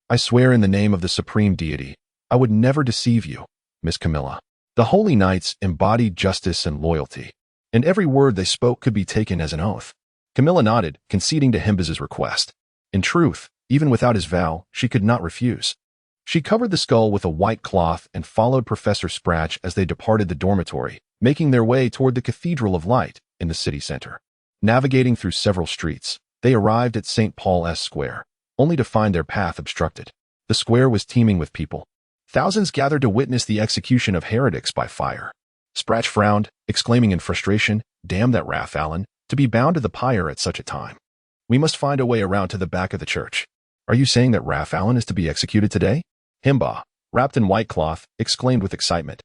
"I swear in the name of the Supreme Deity, I would never deceive you, Miss Camilla." The Holy Knights embodied justice and loyalty, and every word they spoke could be taken as an oath. Camilla nodded, conceding to Hanba's request. In truth, even without his vow, she could not refuse. She covered the skull with a white cloth and followed Professor Spratch as they departed the dormitory, making their way toward the Cathedral of Light in the city center. Navigating through several streets, they arrived at St. Paul's Square, only to find their path obstructed. The square was teeming with people. Thousands gathered to witness the execution of heretics by fire. Spratch frowned, exclaiming in frustration, "Damn that Allen, to be bound to the pyre at such a time. We must find a way around to the back of the church." "Are you saying that Allen is to be executed today?" Hanba, wrapped in white cloth, exclaimed with excitement.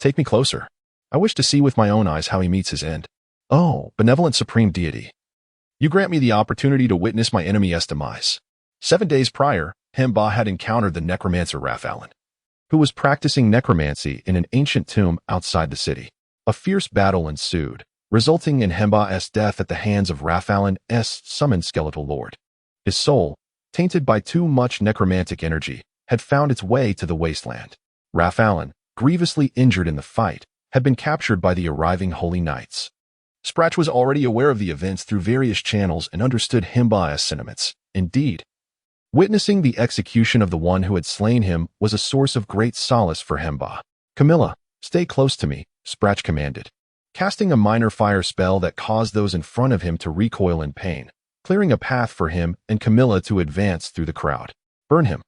"Take me closer. I wish to see with my own eyes how he meets his end." "Oh, benevolent supreme deity, you grant me the opportunity to witness my enemy's demise." 7 days prior, Hanba had encountered the necromancer Allen, who was practicing necromancy in an ancient tomb outside the city. A fierce battle ensued, resulting in Hanba's death at the hands of Allen's summoned skeletal lord. His soul, tainted by too much necromantic energy, had found its way to the wasteland. Raph, grievously injured in the fight, had been captured by the arriving Holy Knights. Sprach was already aware of the events through various channels and understood Himba's sentiments. Indeed, witnessing the execution of the one who had slain him was a source of great solace for Himba. Camilla, stay close to me, Sprach commanded, casting a minor fire spell that caused those in front of him to recoil in pain, clearing a path for him and Camilla to advance through the crowd. Burn him!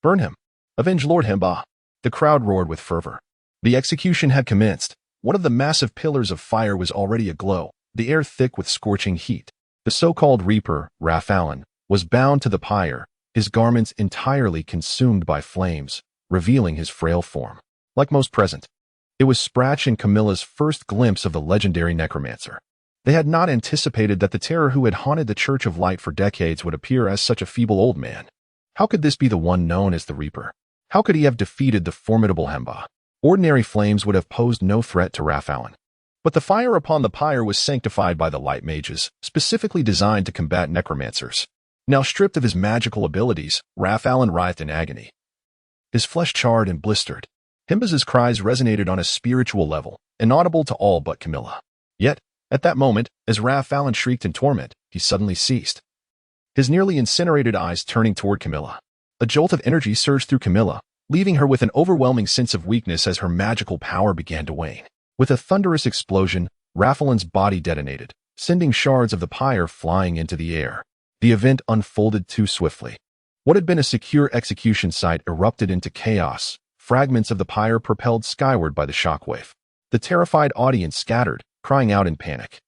Burn him! Avenge Lord Himba! The crowd roared with fervor. The execution had commenced. One of the massive pillars of fire was already aglow, the air thick with scorching heat. The so-called Reaper, Raph, was bound to the pyre, his garments entirely consumed by flames, revealing his frail form. Like most present, it was Sprach and Camilla's first glimpse of the legendary necromancer. They had not anticipated that the terror who had haunted the Church of Light for decades would appear as such a feeble old man. How could this be the one known as the Reaper? How could he have defeated the formidable Himba? Ordinary flames would have posed no threat to Raph. But the fire upon the pyre was sanctified by the light mages, specifically designed to combat necromancers. Now stripped of his magical abilities, Raph writhed in agony. His flesh charred and blistered. Himba's cries resonated on a spiritual level, inaudible to all but Camilla. Yet, at that moment, as Raph shrieked in torment, he suddenly ceased, his nearly incinerated eyes turning toward Camilla. A jolt of energy surged through Camilla, leaving her with an overwhelming sense of weakness as her magical power began to wane. With a thunderous explosion, Raphael's body detonated, sending shards of the pyre flying into the air. The event unfolded too swiftly. What had been a secure execution site erupted into chaos, fragments of the pyre propelled skyward by the shockwave. The terrified audience scattered, crying out in panic.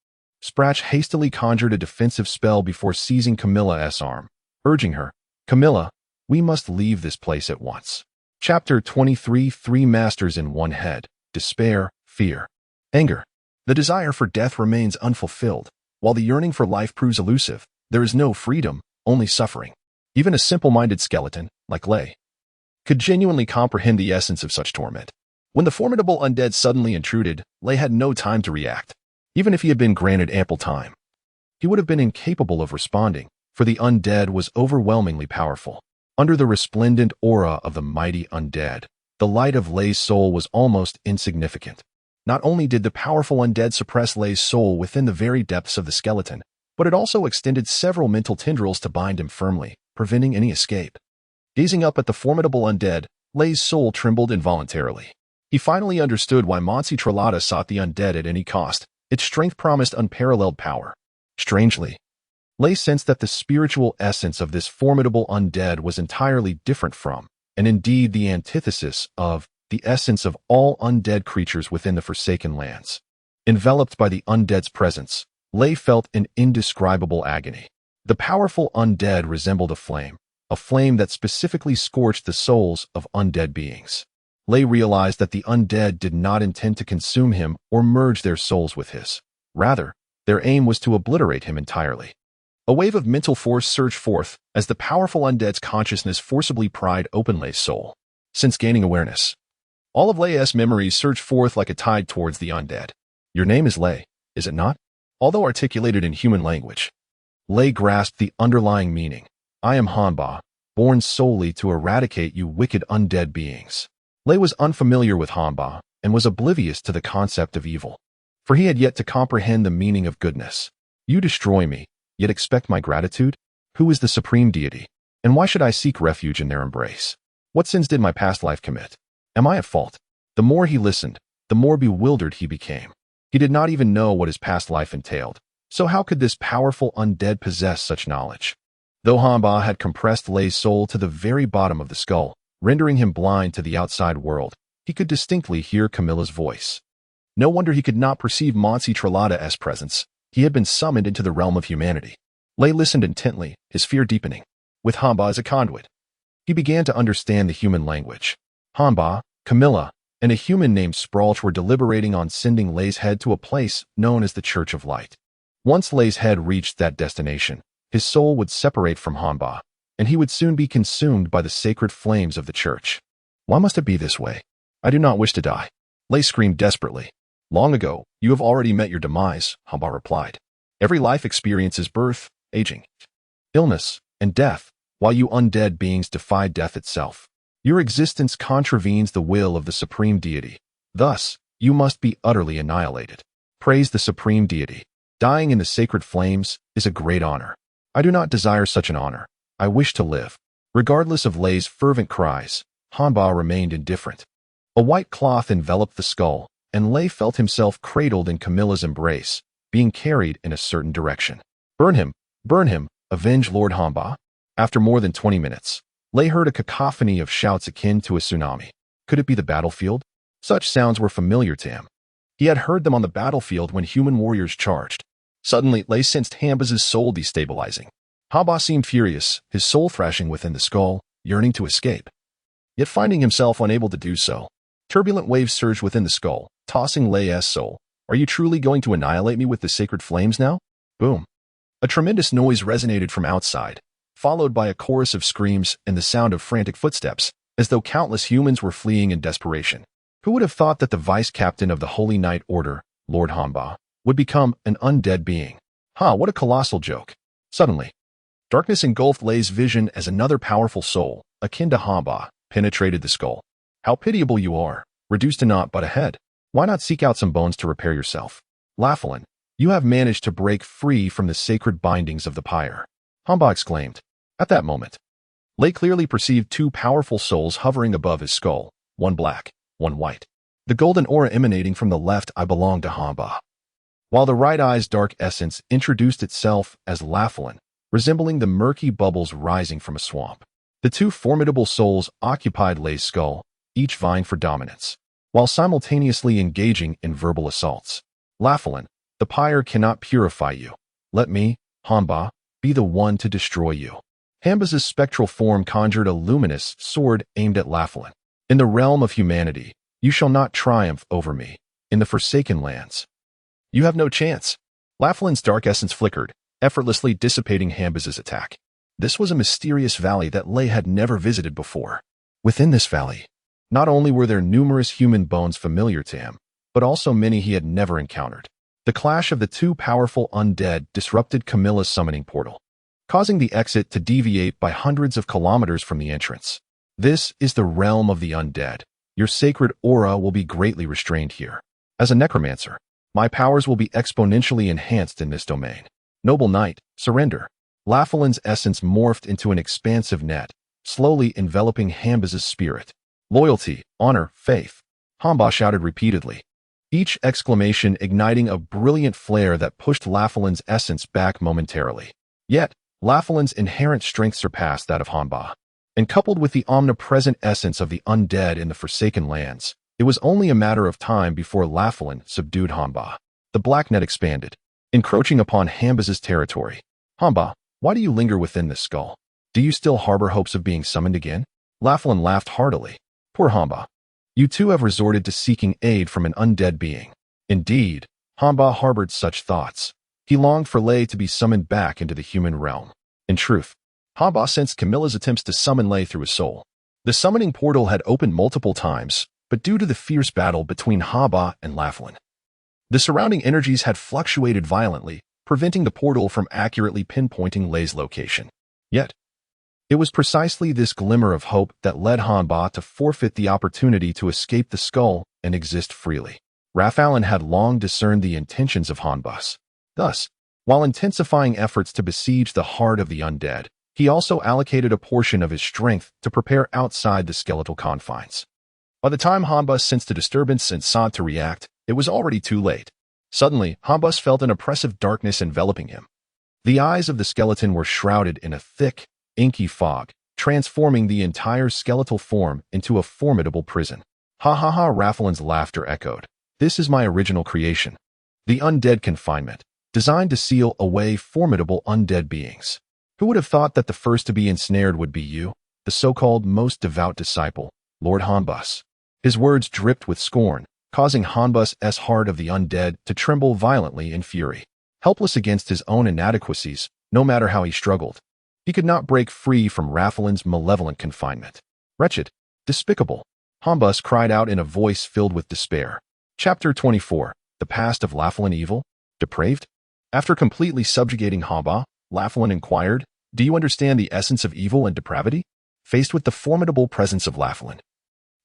Sprach hastily conjured a defensive spell before seizing Camilla's arm, urging her, "Camilla, we must leave this place at once." Chapter 23. Three Masters in One Head. Despair, Fear, Anger. The desire for death remains unfulfilled. While the yearning for life proves elusive, there is no freedom, only suffering. Even a simple-minded skeleton, like Lei, could genuinely comprehend the essence of such torment. When the formidable undead suddenly intruded, Lei had no time to react. Even if he had been granted ample time, he would have been incapable of responding, for the undead was overwhelmingly powerful. Under the resplendent aura of the mighty undead, the light of Lei's soul was almost insignificant. Not only did the powerful undead suppress Lei's soul within the very depths of the skeleton, but it also extended several mental tendrils to bind him firmly, preventing any escape. Gazing up at the formidable undead, Lei's soul trembled involuntarily. He finally understood why Monsi Trelata sought the undead at any cost. Its strength promised unparalleled power. Strangely, Lei sensed that the spiritual essence of this formidable undead was entirely different from, and indeed the antithesis of, the essence of all undead creatures within the Forsaken Lands. Enveloped by the undead's presence, Lei felt an indescribable agony. The powerful undead resembled a flame that specifically scorched the souls of undead beings. Lei realized that the undead did not intend to consume him or merge their souls with his. Rather, their aim was to obliterate him entirely. A wave of mental force surged forth as the powerful undead's consciousness forcibly pried open Lei's soul. Since gaining awareness, all of Lei's memories surged forth like a tide towards the undead. Your name is Lei, is it not? Although articulated in human language, Lei grasped the underlying meaning. I am Hanba, born solely to eradicate you wicked undead beings. Lei was unfamiliar with Hanba and was oblivious to the concept of evil, for he had yet to comprehend the meaning of goodness. You destroy me, yet expect my gratitude? Who is the supreme deity? And why should I seek refuge in their embrace? What sins did my past life commit? Am I at fault? The more he listened, the more bewildered he became. He did not even know what his past life entailed. So how could this powerful undead possess such knowledge? Though Hanba had compressed Lei's soul to the very bottom of the skull, rendering him blind to the outside world, he could distinctly hear Camilla's voice. No wonder he could not perceive Monsi Trelata's presence. He had been summoned into the realm of humanity. Lei listened intently, his fear deepening. With Hanba as a conduit, he began to understand the human language. Hanba, Camilla, and a human named Spralch were deliberating on sending Lei's head to a place known as the Church of Light. Once Lei's head reached that destination, his soul would separate from Hanba, and he would soon be consumed by the sacred flames of the church. Why must it be this way? I do not wish to die. Lei screamed desperately. Long ago, you have already met your demise, Hanba replied. Every life experiences birth, aging, illness, and death. while you undead beings defy death itself. Your existence contravenes the will of the supreme deity. Thus, you must be utterly annihilated. Praise the supreme deity. Dying in the sacred flames is a great honor. I do not desire such an honor. I wish to live. Regardless of Lei's fervent cries, Hanba remained indifferent. A white cloth enveloped the skull, and Lei felt himself cradled in Camilla's embrace, being carried in a certain direction. Burn him! Burn him! Avenge Lord Hanba! After more than 20 minutes, Lei heard a cacophony of shouts akin to a tsunami. Could it be the battlefield? Such sounds were familiar to him. He had heard them on the battlefield when human warriors charged. Suddenly, Lei sensed Hanba's soul destabilizing. Hanba seemed furious, his soul thrashing within the skull, yearning to escape. Yet finding himself unable to do so, turbulent waves surged within the skull, tossing Lei's soul. Are you truly going to annihilate me with the sacred flames now? Boom. A tremendous noise resonated from outside, followed by a chorus of screams and the sound of frantic footsteps, as though countless humans were fleeing in desperation. Who would have thought that the vice-captain of the Holy Knight Order, Lord Hanba, would become an undead being? What a colossal joke. Suddenly, darkness engulfed Lei's vision as another powerful soul, akin to Hanba, penetrated the skull. How pitiable you are, reduced to naught but a head. Why not seek out some bones to repair yourself? Laughlin, you have managed to break free from the sacred bindings of the pyre. Hanba exclaimed. At that moment, Lei clearly perceived two powerful souls hovering above his skull, one black, one white. The golden aura emanating from the left eye belonged to Hanba, while the right eye's dark essence introduced itself as Laughlin, resembling the murky bubbles rising from a swamp. The two formidable souls occupied Lei's skull, each vying for dominance, while simultaneously engaging in verbal assaults. Laughlin, the pyre cannot purify you. Let me, Hanba, be the one to destroy you. Hanba's spectral form conjured a luminous sword aimed at Laughlin. In the realm of humanity, you shall not triumph over me. In the Forsaken Lands, you have no chance. Laughlin's dark essence flickered, effortlessly dissipating Hanba's attack. This was a mysterious valley that Lei had never visited before. Within this valley, not only were there numerous human bones familiar to him, but also many he had never encountered. The clash of the two powerful undead disrupted Camilla's summoning portal, causing the exit to deviate by hundreds of kilometers from the entrance. This is the realm of the undead. Your sacred aura will be greatly restrained here. As a necromancer, my powers will be exponentially enhanced in this domain. Noble knight, surrender. Laughlin's essence morphed into an expansive net, slowly enveloping Hanba's spirit. Loyalty, honor, faith, Hanba shouted repeatedly, each exclamation igniting a brilliant flare that pushed Laughlin's essence back momentarily. Yet, Laughlin's inherent strength surpassed that of Hanba. And coupled with the omnipresent essence of the undead in the Forsaken Lands, it was only a matter of time before Laughlin subdued Hanba. The black net expanded, encroaching upon Hanba's territory. Hanba, why do you linger within this skull? Do you still harbor hopes of being summoned again? Laughlin laughed heartily. Poor Hanba. You too have resorted to seeking aid from an undead being. Indeed, Hanba harbored such thoughts. He longed for Lei to be summoned back into the human realm. In truth, Hanba sensed Camilla's attempts to summon Lei through his soul. The summoning portal had opened multiple times, but due to the fierce battle between Hanba and Laughlin, the surrounding energies had fluctuated violently, preventing the portal from accurately pinpointing Lei's location. Yet, it was precisely this glimmer of hope that led Hanba to forfeit the opportunity to escape the skull and exist freely. Rafalin had long discerned the intentions of Hanba. Thus, while intensifying efforts to besiege the heart of the undead, he also allocated a portion of his strength to prepare outside the skeletal confines. By the time Hanba sensed the disturbance and sought to react, it was already too late. Suddenly, Hanba felt an oppressive darkness enveloping him. The eyes of the skeleton were shrouded in a thick, inky fog, transforming the entire skeletal form into a formidable prison. Ha ha ha, Rafalin's laughter echoed. This is my original creation. The undead confinement, designed to seal away formidable undead beings. Who would have thought that the first to be ensnared would be you, the so-called most devout disciple, Lord Hanba? His words dripped with scorn, causing Hanba's heart of the undead to tremble violently in fury. Helpless against his own inadequacies, no matter how he struggled, he could not break free from Rafalin's malevolent confinement. Wretched, despicable, Hanba cried out in a voice filled with despair. Chapter 24. The Past of Laughlin Evil? Depraved? After completely subjugating Hanba, Laughlin inquired, Do you understand the essence of evil and depravity? Faced with the formidable presence of Laughlin,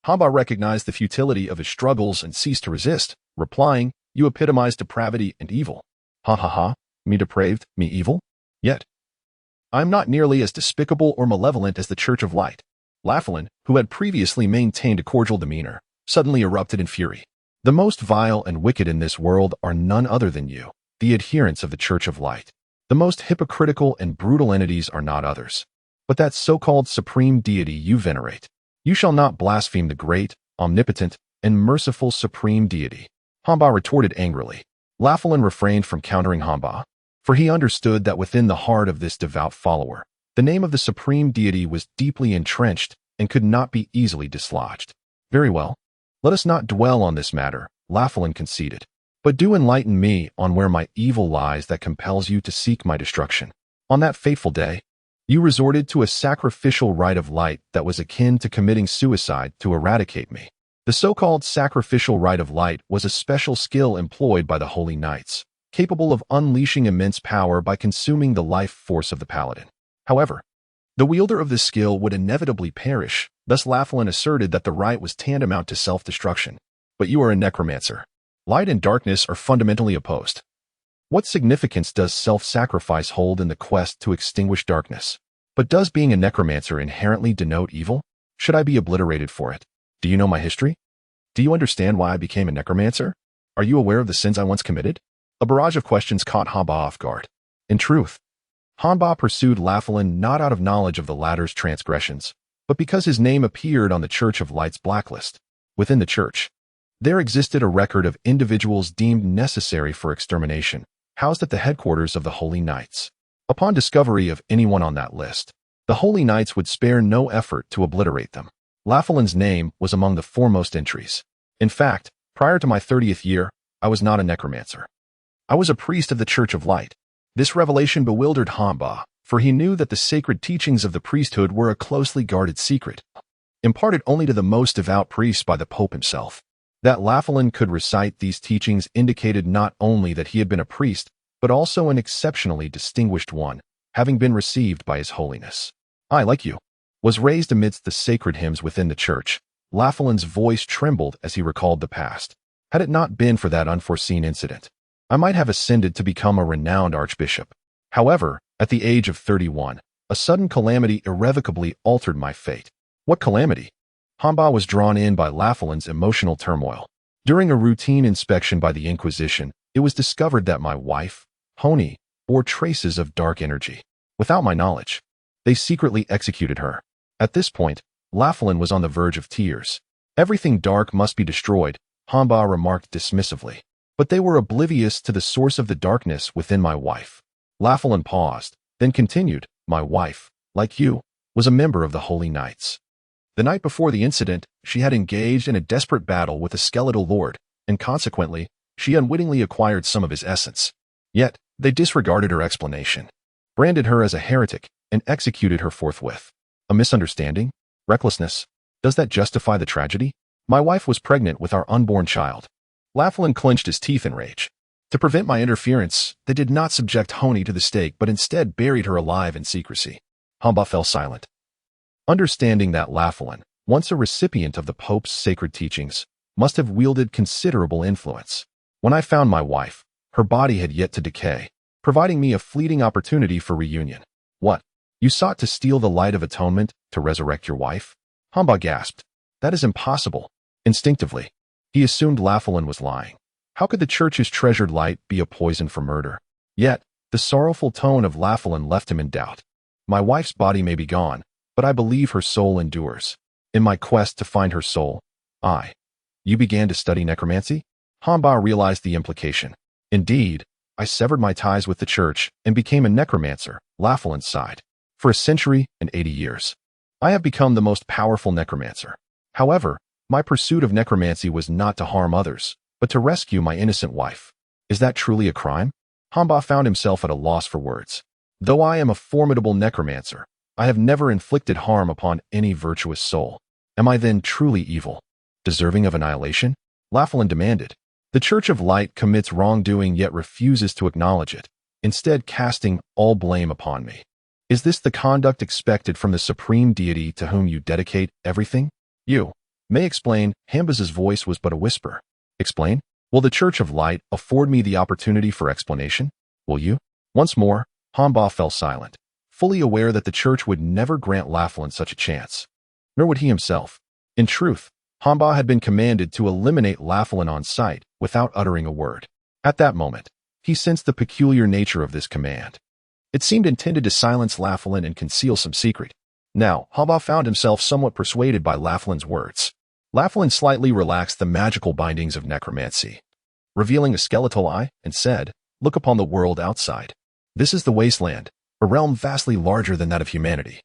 Hamba recognized the futility of his struggles and ceased to resist, replying, "You epitomize depravity and evil." Ha ha ha, me depraved, me evil? Yet, I am not nearly as despicable or malevolent as the Church of Light. Laughlin, who had previously maintained a cordial demeanor, suddenly erupted in fury. The most vile and wicked in this world are none other than you, the adherents of the Church of Light. The most hypocritical and brutal entities are not others, but that so-called supreme deity you venerate. You shall not blaspheme the great, omnipotent, and merciful supreme deity. Hamba retorted angrily. Laughlin refrained from countering Hamba, for he understood that within the heart of this devout follower, the name of the supreme deity was deeply entrenched and could not be easily dislodged. Very well. Let us not dwell on this matter, Laughlin conceded. But do enlighten me on where my evil lies that compels you to seek my destruction. On that fateful day, you resorted to a sacrificial rite of light that was akin to committing suicide to eradicate me. The so-called sacrificial rite of light was a special skill employed by the Holy Knights, capable of unleashing immense power by consuming the life force of the paladin. However, the wielder of this skill would inevitably perish, thus Laughlin asserted that the rite was tantamount to self-destruction. But you are a necromancer. Light and darkness are fundamentally opposed. What significance does self-sacrifice hold in the quest to extinguish darkness? But does being a necromancer inherently denote evil? Should I be obliterated for it? Do you know my history? Do you understand why I became a necromancer? Are you aware of the sins I once committed? A barrage of questions caught Hamba off guard. In truth, Hamba pursued Laughlin not out of knowledge of the latter's transgressions, but because his name appeared on the Church of Light's blacklist. Within the church, there existed a record of individuals deemed necessary for extermination, housed at the headquarters of the Holy Knights. Upon discovery of anyone on that list, the Holy Knights would spare no effort to obliterate them. Laughlin's name was among the foremost entries. In fact, prior to my 30th year, I was not a necromancer. I was a priest of the Church of Light. This revelation bewildered Hamba, for he knew that the sacred teachings of the priesthood were a closely guarded secret, imparted only to the most devout priests by the Pope himself. That Laughlin could recite these teachings indicated not only that he had been a priest, but also an exceptionally distinguished one, having been received by His Holiness. I, like you, was raised amidst the sacred hymns within the church. Laughlin's voice trembled as he recalled the past. Had it not been for that unforeseen incident, I might have ascended to become a renowned archbishop. However, at the age of 31, a sudden calamity irrevocably altered my fate. What calamity? Hamba was drawn in by Laughlin's emotional turmoil. During a routine inspection by the Inquisition, it was discovered that my wife, Honi, bore traces of dark energy. Without my knowledge, they secretly executed her. At this point, Laughlin was on the verge of tears. Everything dark must be destroyed, Hamba remarked dismissively. But they were oblivious to the source of the darkness within my wife. Laughlin paused, then continued, my wife, like you, was a member of the Holy Knights. The night before the incident, she had engaged in a desperate battle with the skeletal lord, and consequently, she unwittingly acquired some of his essence. Yet, they disregarded her explanation, branded her as a heretic, and executed her forthwith. A misunderstanding? Recklessness? Does that justify the tragedy? My wife was pregnant with our unborn child. Laughlin clenched his teeth in rage. To prevent my interference, they did not subject Honi to the stake, but instead buried her alive in secrecy. Hamba fell silent. Understanding that Laughlin, once a recipient of the Pope's sacred teachings, must have wielded considerable influence. When I found my wife, her body had yet to decay, providing me a fleeting opportunity for reunion. What? You sought to steal the light of atonement to resurrect your wife? Hamba gasped. That is impossible. Instinctively, he assumed Laughlin was lying. How could the church's treasured light be a poison for murder? Yet, the sorrowful tone of Laughlin left him in doubt. My wife's body may be gone, but I believe her soul endures. In my quest to find her soul, You began to study necromancy? Hamba realized the implication. Indeed, I severed my ties with the church and became a necromancer, Laughlin sighed. For a century and 80 years, I have become the most powerful necromancer. However, my pursuit of necromancy was not to harm others, but to rescue my innocent wife. Is that truly a crime? Hamba found himself at a loss for words. Though I am a formidable necromancer, I have never inflicted harm upon any virtuous soul. Am I then truly evil, deserving of annihilation? Laughlin demanded. The Church of Light commits wrongdoing yet refuses to acknowledge it, instead casting all blame upon me. Is this the conduct expected from the supreme deity to whom you dedicate everything? You may explain. Hambaz's voice was but a whisper. Explain? Will the Church of Light afford me the opportunity for explanation? Will you? Once more, Hamba fell silent, fully aware that the church would never grant Laughlin such a chance. Nor would he himself. In truth, Hamba had been commanded to eliminate Laughlin on sight without uttering a word. At that moment, he sensed the peculiar nature of this command. It seemed intended to silence Laughlin and conceal some secret. Now, Hamba found himself somewhat persuaded by Laughlin's words. Laughlin slightly relaxed the magical bindings of necromancy, revealing a skeletal eye, and said, "Look upon the world outside. This is the wasteland, a realm vastly larger than that of humanity,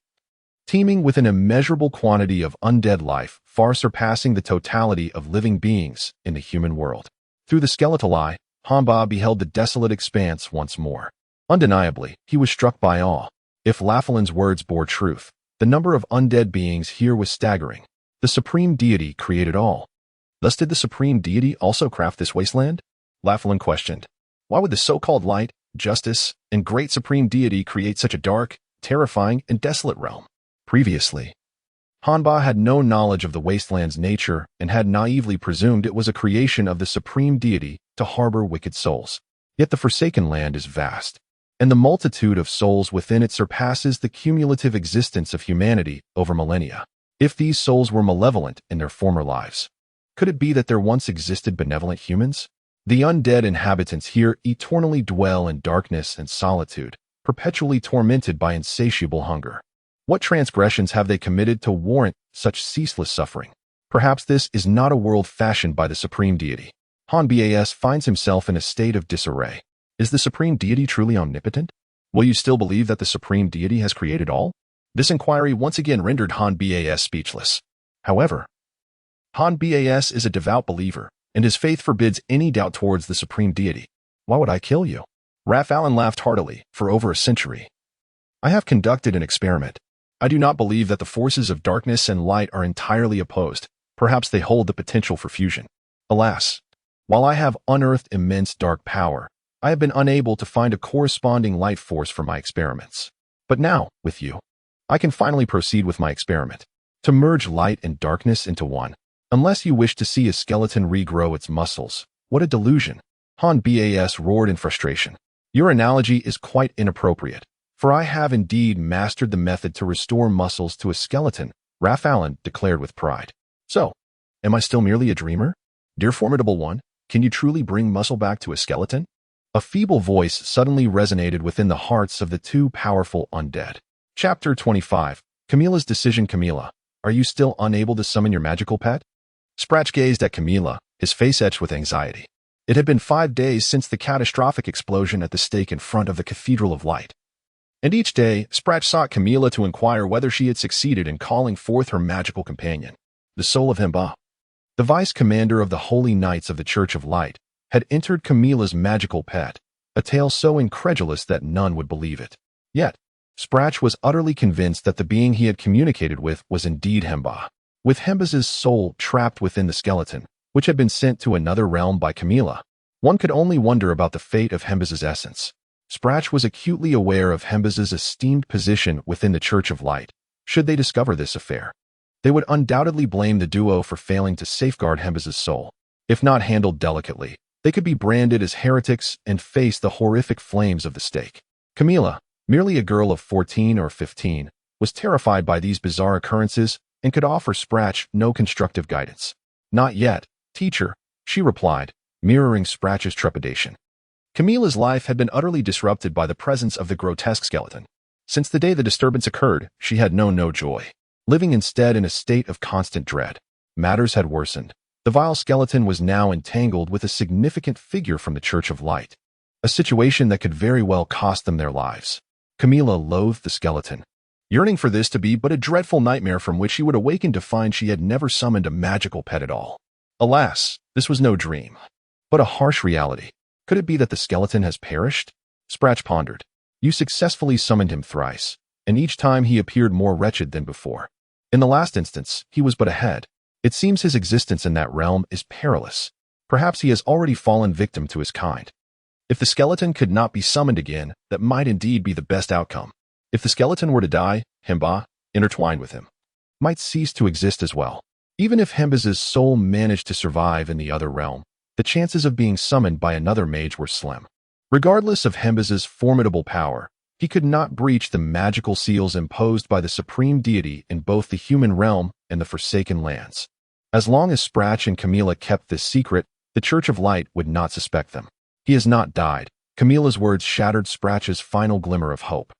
teeming with an immeasurable quantity of undead life, far surpassing the totality of living beings in the human world." Through the skeletal eye, Hamba beheld the desolate expanse once more. Undeniably, he was struck by awe. If Laughlin's words bore truth, the number of undead beings here was staggering. The supreme deity created all. Thus did the supreme deity also craft this wasteland? Laughlin questioned. Why would the so-called light, justice, and great supreme deity create such a dark, terrifying, and desolate realm? Previously, Hamba had no knowledge of the wasteland's nature and had naively presumed it was a creation of the supreme deity to harbor wicked souls. Yet the Forsaken Land is vast, and the multitude of souls within it surpasses the cumulative existence of humanity over millennia. If these souls were malevolent in their former lives, could it be that there once existed benevolent humans? The undead inhabitants here eternally dwell in darkness and solitude, perpetually tormented by insatiable hunger. What transgressions have they committed to warrant such ceaseless suffering? Perhaps this is not a world fashioned by the supreme deity. Bas finds himself in a state of disarray. Is the supreme deity truly omnipotent? Will you still believe that the supreme deity has created all? This inquiry once again rendered Bas speechless. However, Bas is a devout believer, and his faith forbids any doubt towards the supreme deity. Why would I kill you? Allen laughed heartily. For over a century, I have conducted an experiment. I do not believe that the forces of darkness and light are entirely opposed. Perhaps they hold the potential for fusion. Alas, while I have unearthed immense dark power, I have been unable to find a corresponding light force for my experiments. But now, with you, I can finally proceed with my experiment, to merge light and darkness into one. Unless you wish to see a skeleton regrow its muscles. What a delusion! Bas roared in frustration. Your analogy is quite inappropriate, for I have indeed mastered the method to restore muscles to a skeleton, Allen declared with pride. So, am I still merely a dreamer? Dear formidable one, can you truly bring muscle back to a skeleton? A feeble voice suddenly resonated within the hearts of the two powerful undead. Chapter 25. Camilla's decision. Camilla, are you still unable to summon your magical pet? Sprach gazed at Camilla, his face etched with anxiety. It had been 5 days since the catastrophic explosion at the stake in front of the Cathedral of Light. And each day, Sprach sought Camilla to inquire whether she had succeeded in calling forth her magical companion, the soul of Hamba. The vice commander of the Holy Knights of the Church of Light had entered Camilla's magical pet, a tale so incredulous that none would believe it. Yet, Sprach was utterly convinced that the being he had communicated with was indeed Hamba. With Hambaz's soul trapped within the skeleton, which had been sent to another realm by Camilla, one could only wonder about the fate of Hambaz's essence. Sprach was acutely aware of Hambaz's esteemed position within the Church of Light. Should they discover this affair, they would undoubtedly blame the duo for failing to safeguard Hambaz's soul. If not handled delicately, they could be branded as heretics and face the horrific flames of the stake. Camilla, merely a girl of 14 or 15, was terrified by these bizarre occurrences and could offer Sprach no constructive guidance. Not yet, teacher, she replied, mirroring Sprach's trepidation. Camilla's life had been utterly disrupted by the presence of the grotesque skeleton. Since the day the disturbance occurred, she had known no joy, living instead in a state of constant dread. Matters had worsened. The vile skeleton was now entangled with a significant figure from the Church of Light, a situation that could very well cost them their lives. Camilla loathed the skeleton, yearning for this to be but a dreadful nightmare from which she would awaken to find she had never summoned a magical pet at all. Alas, this was no dream, but a harsh reality. Could it be that the skeleton has perished? Sprach pondered. You successfully summoned him thrice, and each time he appeared more wretched than before. In the last instance, he was but a head. It seems his existence in that realm is perilous. Perhaps he has already fallen victim to his kind. If the skeleton could not be summoned again, that might indeed be the best outcome. If the skeleton were to die, Hemba, intertwined with him, might cease to exist as well. Even if Hemba's soul managed to survive in the other realm, the chances of being summoned by another mage were slim. Regardless of Hemba's formidable power, he could not breach the magical seals imposed by the supreme deity in both the human realm and the Forsaken Lands. As long as Sprach and Camilla kept this secret, the Church of Light would not suspect them. He has not died. Camilla's words shattered Sprach's final glimmer of hope.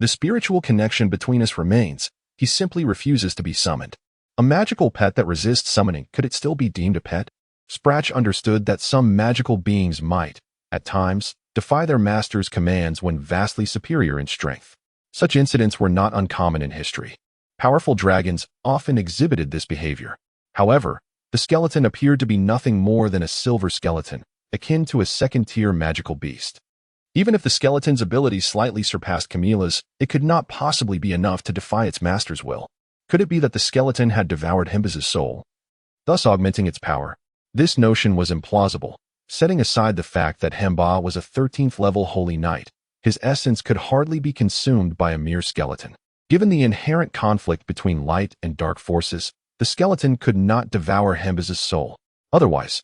The spiritual connection between us remains. He simply refuses to be summoned. A magical pet that resists summoning, could it still be deemed a pet? Sprach understood that some magical beings might, at times, defy their master's commands when vastly superior in strength. Such incidents were not uncommon in history. Powerful dragons often exhibited this behavior. However, the skeleton appeared to be nothing more than a silver skeleton, akin to a second-tier magical beast. Even if the skeleton's abilities slightly surpassed Camilla's, it could not possibly be enough to defy its master's will. Could it be that the skeleton had devoured Hemba's soul, thus augmenting its power? This notion was implausible. Setting aside the fact that Hemba was a 13th-level holy knight, his essence could hardly be consumed by a mere skeleton. Given the inherent conflict between light and dark forces, the skeleton could not devour Hemba's soul. Otherwise,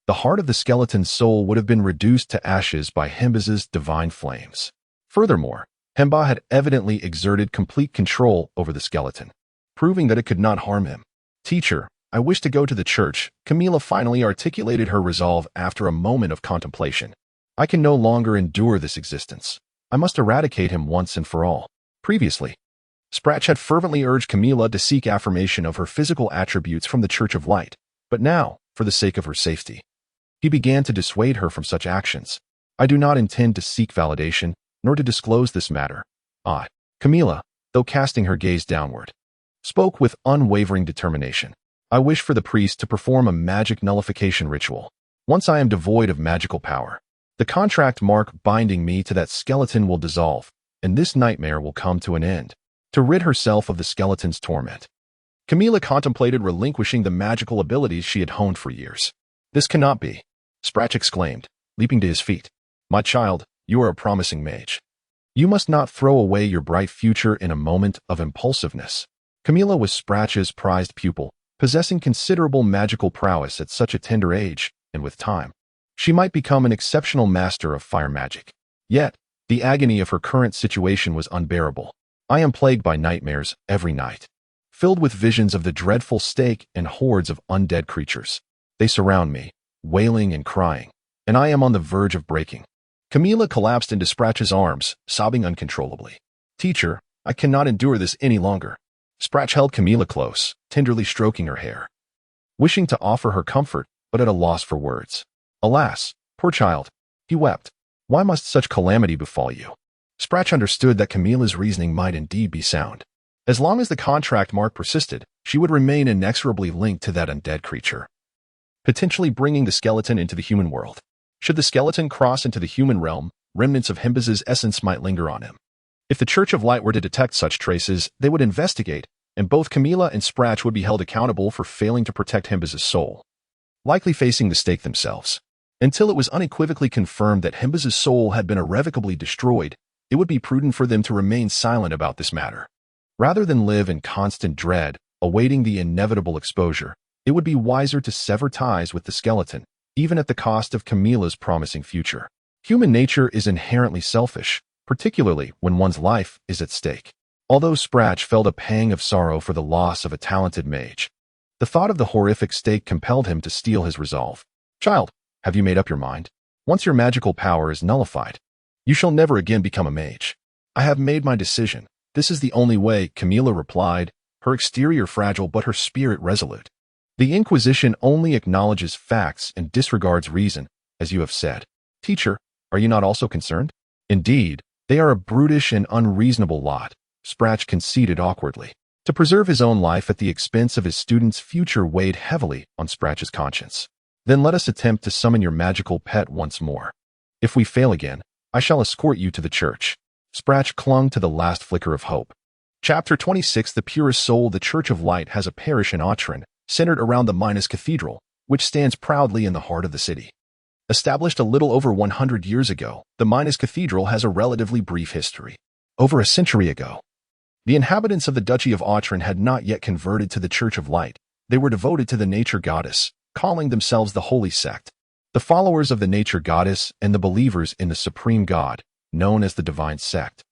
the heart of the skeleton's soul would have been reduced to ashes by Hemba's divine flames. Furthermore, Hemba had evidently exerted complete control over the skeleton, proving that it could not harm him. Teacher, I wish to go to the church. Camilla finally articulated her resolve after a moment of contemplation. I can no longer endure this existence. I must eradicate him once and for all. Previously, Sprach had fervently urged Camilla to seek affirmation of her physical attributes from the Church of Light, but now, for the sake of her safety, he began to dissuade her from such actions. I do not intend to seek validation, nor to disclose this matter. Camilla, though casting her gaze downward, spoke with unwavering determination. I wish for the priest to perform a magic nullification ritual. Once I am devoid of magical power, the contract mark binding me to that skeleton will dissolve, and this nightmare will come to an end. To rid herself of the skeleton's torment, Camilla contemplated relinquishing the magical abilities she had honed for years. This cannot be, Sprach exclaimed, leaping to his feet. My child, you are a promising mage. You must not throw away your bright future in a moment of impulsiveness. Camilla was Sprach's prized pupil, possessing considerable magical prowess at such a tender age, and with time, she might become an exceptional master of fire magic. Yet, the agony of her current situation was unbearable. I am plagued by nightmares every night, filled with visions of the dreadful stake and hordes of undead creatures. They surround me, wailing and crying, and I am on the verge of breaking. Camilla collapsed into Sprach's arms, sobbing uncontrollably. Teacher, I cannot endure this any longer. Sprach held Camilla close, tenderly stroking her hair, wishing to offer her comfort, but at a loss for words. Alas, poor child, he wept. Why must such calamity befall you? Sprach understood that Camilla's reasoning might indeed be sound. As long as the contract mark persisted, she would remain inexorably linked to that undead creature, potentially bringing the skeleton into the human world. Should the skeleton cross into the human realm, remnants of Hemba's essence might linger on him. If the Church of Light were to detect such traces, they would investigate, and both Camilla and Sprach would be held accountable for failing to protect Hemba's soul, likely facing the stake themselves. Until it was unequivocally confirmed that Hemba's soul had been irrevocably destroyed, it would be prudent for them to remain silent about this matter. Rather than live in constant dread, awaiting the inevitable exposure, it would be wiser to sever ties with the skeleton, even at the cost of Camilla's promising future. Human nature is inherently selfish, particularly when one's life is at stake. Although Sprach felt a pang of sorrow for the loss of a talented mage, the thought of the horrific stake compelled him to steel his resolve. Child, have you made up your mind? Once your magical power is nullified, you shall never again become a mage. I have made my decision. This is the only way, Camilla replied, her exterior fragile but her spirit resolute. The Inquisition only acknowledges facts and disregards reason, as you have said. Teacher, are you not also concerned? Indeed, they are a brutish and unreasonable lot, Sprach conceded awkwardly. To preserve his own life at the expense of his student's future weighed heavily on Sprach's conscience. Then let us attempt to summon your magical pet once more. If we fail again, I shall escort you to the church. Sprach clung to the last flicker of hope. Chapter 26. The purest soul. The Church of Light has a parish in Latrine, centered around the Minas Cathedral, which stands proudly in the heart of the city. Established a little over 100 years ago, the Minas Cathedral has a relatively brief history. over a century ago. The inhabitants of the Duchy of Autryn had not yet converted to the Church of Light. They were devoted to the nature goddess, calling themselves the Holy Sect. The followers of the nature goddess and the believers in the supreme god, known as the Divine Sect,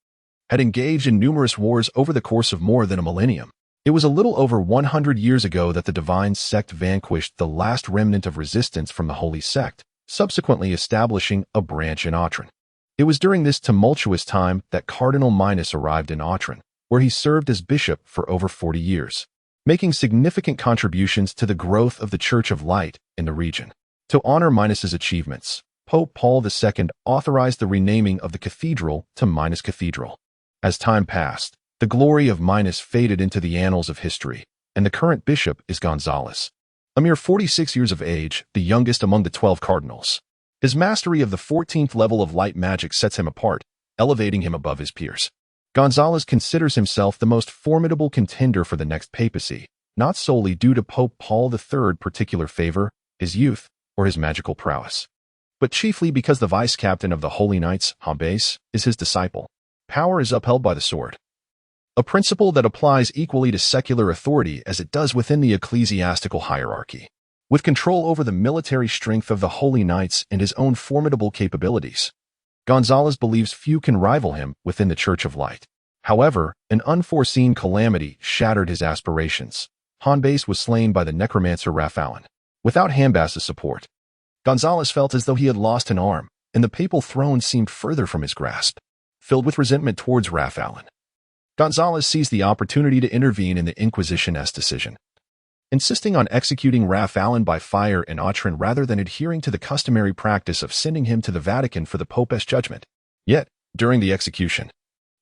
had engaged in numerous wars over the course of more than a millennium. It was a little over 100 years ago that the Divine Sect vanquished the last remnant of resistance from the Holy Sect, subsequently establishing a branch in Autryn. It was during this tumultuous time that Cardinal Minus arrived in Autryn, where he served as bishop for over 40 years, making significant contributions to the growth of the Church of Light in the region. To honor Minus's achievements, Pope Paul II authorized the renaming of the cathedral to Minus Cathedral. As time passed, the glory of Minus faded into the annals of history, and the current bishop is Gonzalez, a mere 46 years of age, the youngest among the 12 cardinals. His mastery of the 14th level of light magic sets him apart, elevating him above his peers. Gonzalez considers himself the most formidable contender for the next papacy, not solely due to Pope Paul III's particular favor, his youth, or his magical prowess, but chiefly because the vice-captain of the Holy Knights, Hambes, is his disciple. Power is upheld by the sword, a principle that applies equally to secular authority as it does within the ecclesiastical hierarchy. With control over the military strength of the Holy Knights and his own formidable capabilities, Gonzalez believes few can rival him within the Church of Light. However, an unforeseen calamity shattered his aspirations. Hambes was slain by the necromancer Raphaelin. Without Hambas's support, Gonzalez felt as though he had lost an arm, and the papal throne seemed further from his grasp. Filled with resentment towards Raphaelin, Gonzalez seized the opportunity to intervene in the Inquisition's decision, insisting on executing Raphaelin by fire in Autryn rather than adhering to the customary practice of sending him to the Vatican for the Pope's judgment. Yet, during the execution,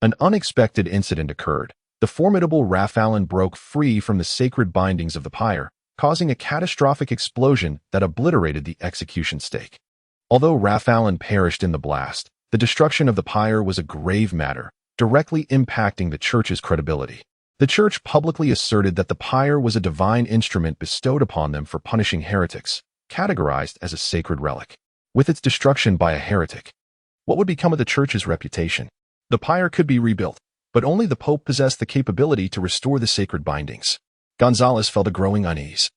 an unexpected incident occurred. The formidable Raphaelin broke free from the sacred bindings of the pyre, causing a catastrophic explosion that obliterated the execution stake. Although Raphaelin perished in the blast, the destruction of the pyre was a grave matter, directly impacting the Church's credibility. The Church publicly asserted that the pyre was a divine instrument bestowed upon them for punishing heretics, categorized as a sacred relic. With its destruction by a heretic, what would become of the Church's reputation? The pyre could be rebuilt, but only the Pope possessed the capability to restore the sacred bindings. Gonzalez felt a growing unease,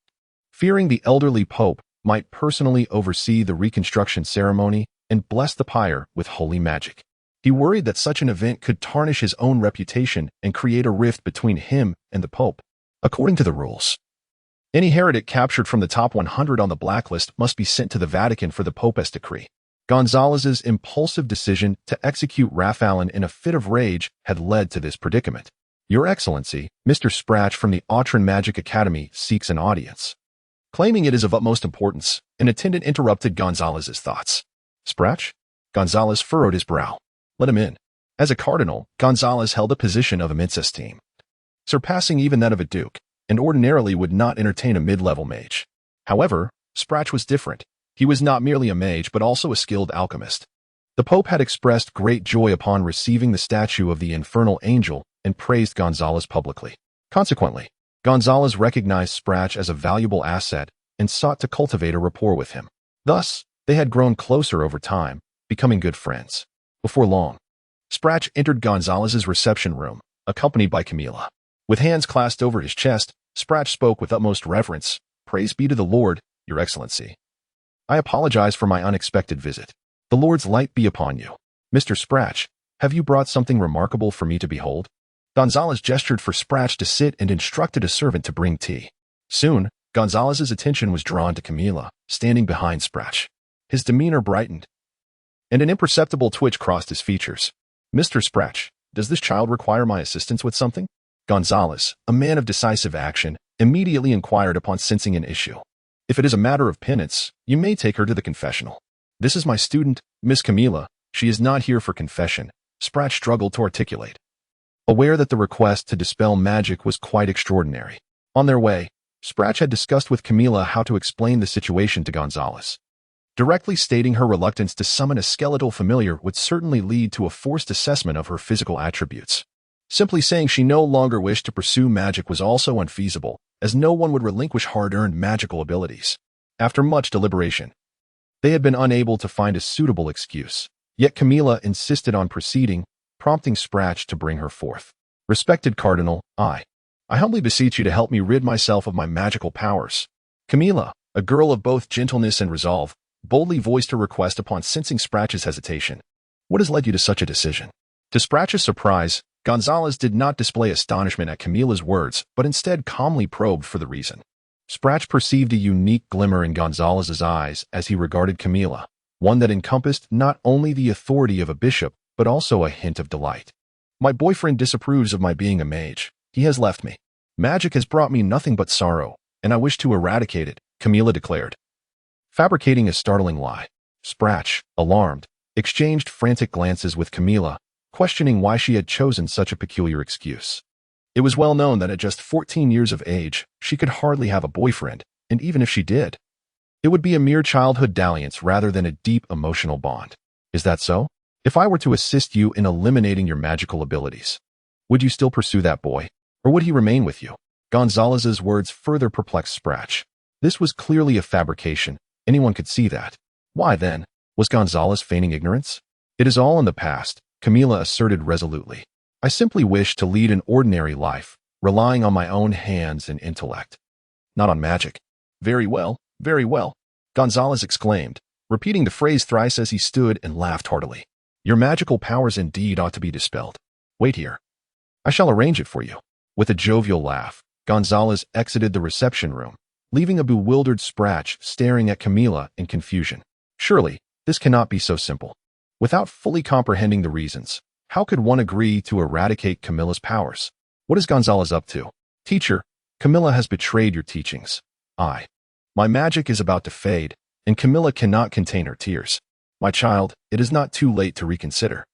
fearing the elderly Pope might personally oversee the reconstruction ceremony and bless the pyre with holy magic. He worried that such an event could tarnish his own reputation and create a rift between him and the Pope. According to the rules, any heretic captured from the top 100 on the blacklist must be sent to the Vatican for the Pope's decree. Gonzalez's impulsive decision to execute Raphaelin in a fit of rage had led to this predicament. Your Excellency, Mr. Sprach from the Autryn Magic Academy seeks an audience. Claiming it is of utmost importance, an attendant interrupted Gonzalez's thoughts. Sprach? Gonzalez furrowed his brow. Let him in. As a cardinal, Gonzalez held a position of immense esteem, surpassing even that of a duke, and ordinarily would not entertain a mid-level mage. However, Sprach was different. He was not merely a mage but also a skilled alchemist. The Pope had expressed great joy upon receiving the statue of the infernal angel and praised Gonzalez publicly. Consequently, Gonzalez recognized Sprach as a valuable asset and sought to cultivate a rapport with him. Thus, they had grown closer over time, becoming good friends. Before long, Sprach entered Gonzalez's reception room, accompanied by Camilla. With hands clasped over his chest, Sprach spoke with utmost reverence. Praise be to the Lord, Your Excellency. I apologize for my unexpected visit. The Lord's light be upon you. Mr. Sprach, have you brought something remarkable for me to behold? Gonzalez gestured for Sprach to sit and instructed a servant to bring tea. Soon, Gonzalez's attention was drawn to Camilla, standing behind Sprach. His demeanor brightened, and an imperceptible twitch crossed his features. Mr. Sprach, does this child require my assistance with something? Gonzalez, a man of decisive action, immediately inquired upon sensing an issue. If it is a matter of penance, you may take her to the confessional. This is my student, Miss Camilla. She is not here for confession, Sprach struggled to articulate, aware that the request to dispel magic was quite extraordinary. On their way, Sprach had discussed with Camilla how to explain the situation to Gonzalez. Directly stating her reluctance to summon a skeletal familiar would certainly lead to a forced assessment of her physical attributes. Simply saying she no longer wished to pursue magic was also unfeasible, as no one would relinquish hard-earned magical abilities. After much deliberation, they had been unable to find a suitable excuse. Yet Camilla insisted on proceeding, prompting Sprach to bring her forth. "Respected Cardinal, I humbly beseech you to help me rid myself of my magical powers." Camilla, a girl of both gentleness and resolve, boldly voiced her request upon sensing Sprach's hesitation. "What has led you to such a decision?" To Sprach's surprise, Gonzalez did not display astonishment at Camilla's words, but instead calmly probed for the reason. Sprach perceived a unique glimmer in Gonzalez's eyes as he regarded Camilla, one that encompassed not only the authority of a bishop, but also a hint of delight. "My boyfriend disapproves of my being a mage. He has left me. Magic has brought me nothing but sorrow, and I wish to eradicate it," Camilla declared. Fabricating a startling lie, Sprach, alarmed, exchanged frantic glances with Camilla, questioning why she had chosen such a peculiar excuse. It was well known that at just 14 years of age, she could hardly have a boyfriend, and even if she did, it would be a mere childhood dalliance rather than a deep emotional bond. "Is that so? If I were to assist you in eliminating your magical abilities, would you still pursue that boy, or would he remain with you?" Gonzalez's words further perplexed Sprach. This was clearly a fabrication. Anyone could see that. Why then? Was Gonzalez feigning ignorance? "It is all in the past," Camilla asserted resolutely. "I simply wish to lead an ordinary life, relying on my own hands and intellect, not on magic." Very well, Gonzalez exclaimed, repeating the phrase thrice as he stood and laughed heartily. "Your magical powers indeed ought to be dispelled. Wait here. I shall arrange it for you." With a jovial laugh, Gonzalez exited the reception room, leaving a bewildered Sprach staring at Camilla in confusion. Surely, this cannot be so simple. Without fully comprehending the reasons, how could one agree to eradicate Camilla's powers? What is Gonzalez up to? "Teacher, Camilla has betrayed your teachings. My magic is about to fade, and Camilla cannot contain her tears. My child, it is not too late to reconsider."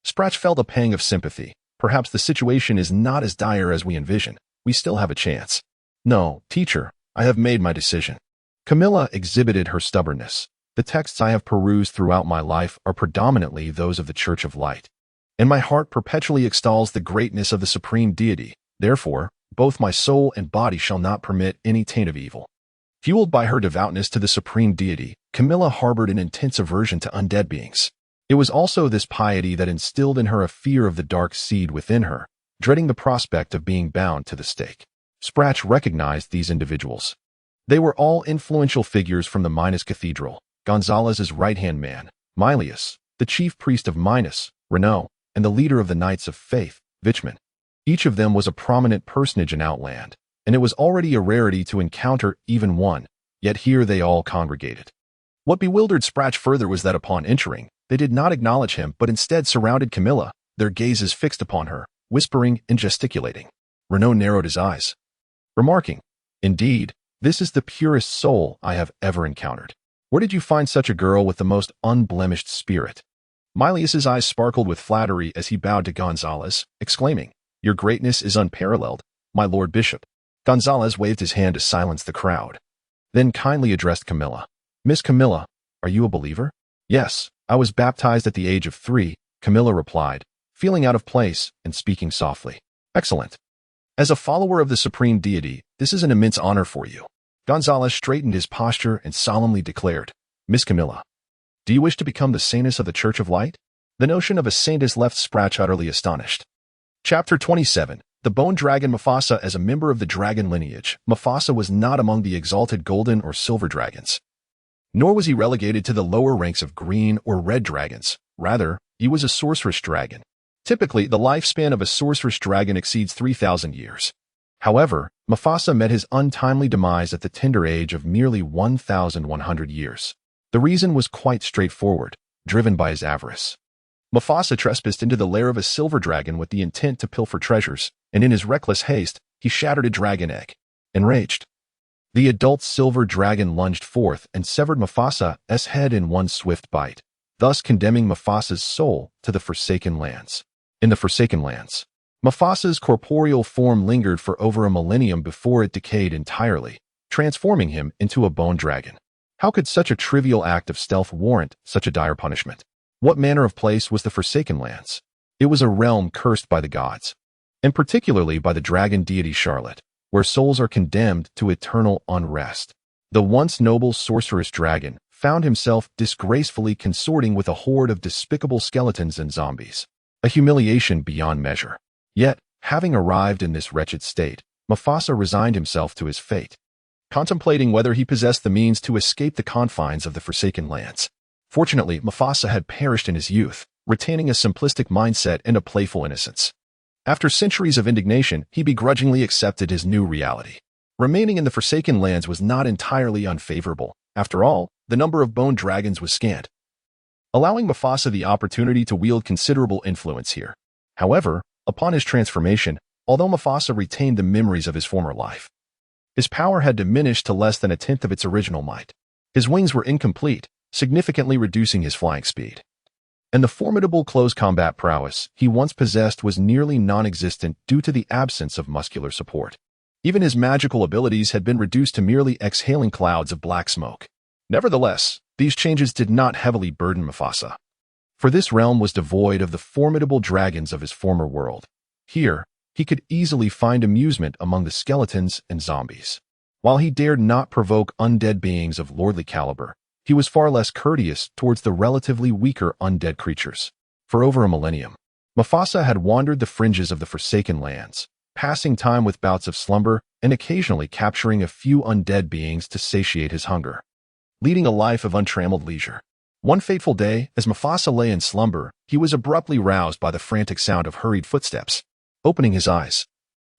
Sprach felt a pang of sympathy. Perhaps the situation is not as dire as we envision. We still have a chance. "No, teacher, I have made my decision." Camilla exhibited her stubbornness. "The texts I have perused throughout my life are predominantly those of the Church of Light, and my heart perpetually extols the greatness of the supreme deity. Therefore, both my soul and body shall not permit any taint of evil." Fueled by her devoutness to the supreme deity, Camilla harbored an intense aversion to undead beings. It was also this piety that instilled in her a fear of the dark seed within her, dreading the prospect of being bound to the stake. Sprach recognized these individuals. They were all influential figures from the Minas Cathedral: Gonzalez's right-hand man, Milius, the chief priest of Minas, Renaud, and the leader of the Knights of Faith, Vichman. Each of them was a prominent personage in Outland, and it was already a rarity to encounter even one, yet here they all congregated. What bewildered Sprach further was that upon entering, they did not acknowledge him but instead surrounded Camilla, their gazes fixed upon her, whispering and gesticulating. Renaud narrowed his eyes, remarking, "Indeed, this is the purest soul I have ever encountered. Where did you find such a girl with the most unblemished spirit?" Milius's eyes sparkled with flattery as he bowed to Gonzalez, exclaiming, "Your greatness is unparalleled, my Lord Bishop." Gonzalez waved his hand to silence the crowd, then kindly addressed Camilla. "Miss Camilla, are you a believer?" "Yes, I was baptized at the age of 3, Camilla replied, feeling out of place and speaking softly. "Excellent. As a follower of the supreme deity, this is an immense honor for you." Gonzalez straightened his posture and solemnly declared, "Miss Camilla, do you wish to become the saintess of the Church of Light?" The notion of a saintess left Sprach utterly astonished. Chapter 27. The Bone Dragon Mufasa. As a member of the dragon lineage, Mufasa was not among the exalted golden or silver dragons. Nor was he relegated to the lower ranks of green or red dragons. Rather, he was a sorceress dragon. Typically, the lifespan of a sorceress dragon exceeds 3,000 years. However, Mufasa met his untimely demise at the tender age of merely 1,100 years. The reason was quite straightforward, driven by his avarice. Mufasa trespassed into the lair of a silver dragon with the intent to pilfer treasures, and in his reckless haste, he shattered a dragon egg. Enraged, the adult silver dragon lunged forth and severed Mufasa's head in one swift bite, thus condemning Mufasa's soul to the Forsaken Lands. In the Forsaken Lands, Mufasa's corporeal form lingered for over a millennium before it decayed entirely, transforming him into a bone dragon. How could such a trivial act of stealth warrant such a dire punishment? What manner of place was the Forsaken Lands? It was a realm cursed by the gods, and particularly by the dragon deity Charlotte, where souls are condemned to eternal unrest. The once noble sorceress dragon found himself disgracefully consorting with a horde of despicable skeletons and zombies. a humiliation beyond measure. Yet, having arrived in this wretched state, Mufasa resigned himself to his fate, contemplating whether he possessed the means to escape the confines of the Forsaken Lands. Fortunately, Mufasa had perished in his youth, retaining a simplistic mindset and a playful innocence. After centuries of indignation, he begrudgingly accepted his new reality. Remaining in the Forsaken Lands was not entirely unfavorable. After all, the number of bone dragons was scant, allowing Mufasa the opportunity to wield considerable influence here. However, upon his transformation, although Mufasa retained the memories of his former life, his power had diminished to less than a tenth of its original might. His wings were incomplete, significantly reducing his flying speed. And the formidable close combat prowess he once possessed was nearly non-existent due to the absence of muscular support. Even his magical abilities had been reduced to merely exhaling clouds of black smoke. Nevertheless, these changes did not heavily burden Mufasa, for this realm was devoid of the formidable dragons of his former world. Here, he could easily find amusement among the skeletons and zombies. While he dared not provoke undead beings of lordly caliber, he was far less courteous towards the relatively weaker undead creatures. For over a millennium, Mufasa had wandered the fringes of the Forsaken Lands, passing time with bouts of slumber and occasionally capturing a few undead beings to satiate his hunger, leading a life of untrammeled leisure. One fateful day, as Mufasa lay in slumber, he was abruptly roused by the frantic sound of hurried footsteps. Opening his eyes,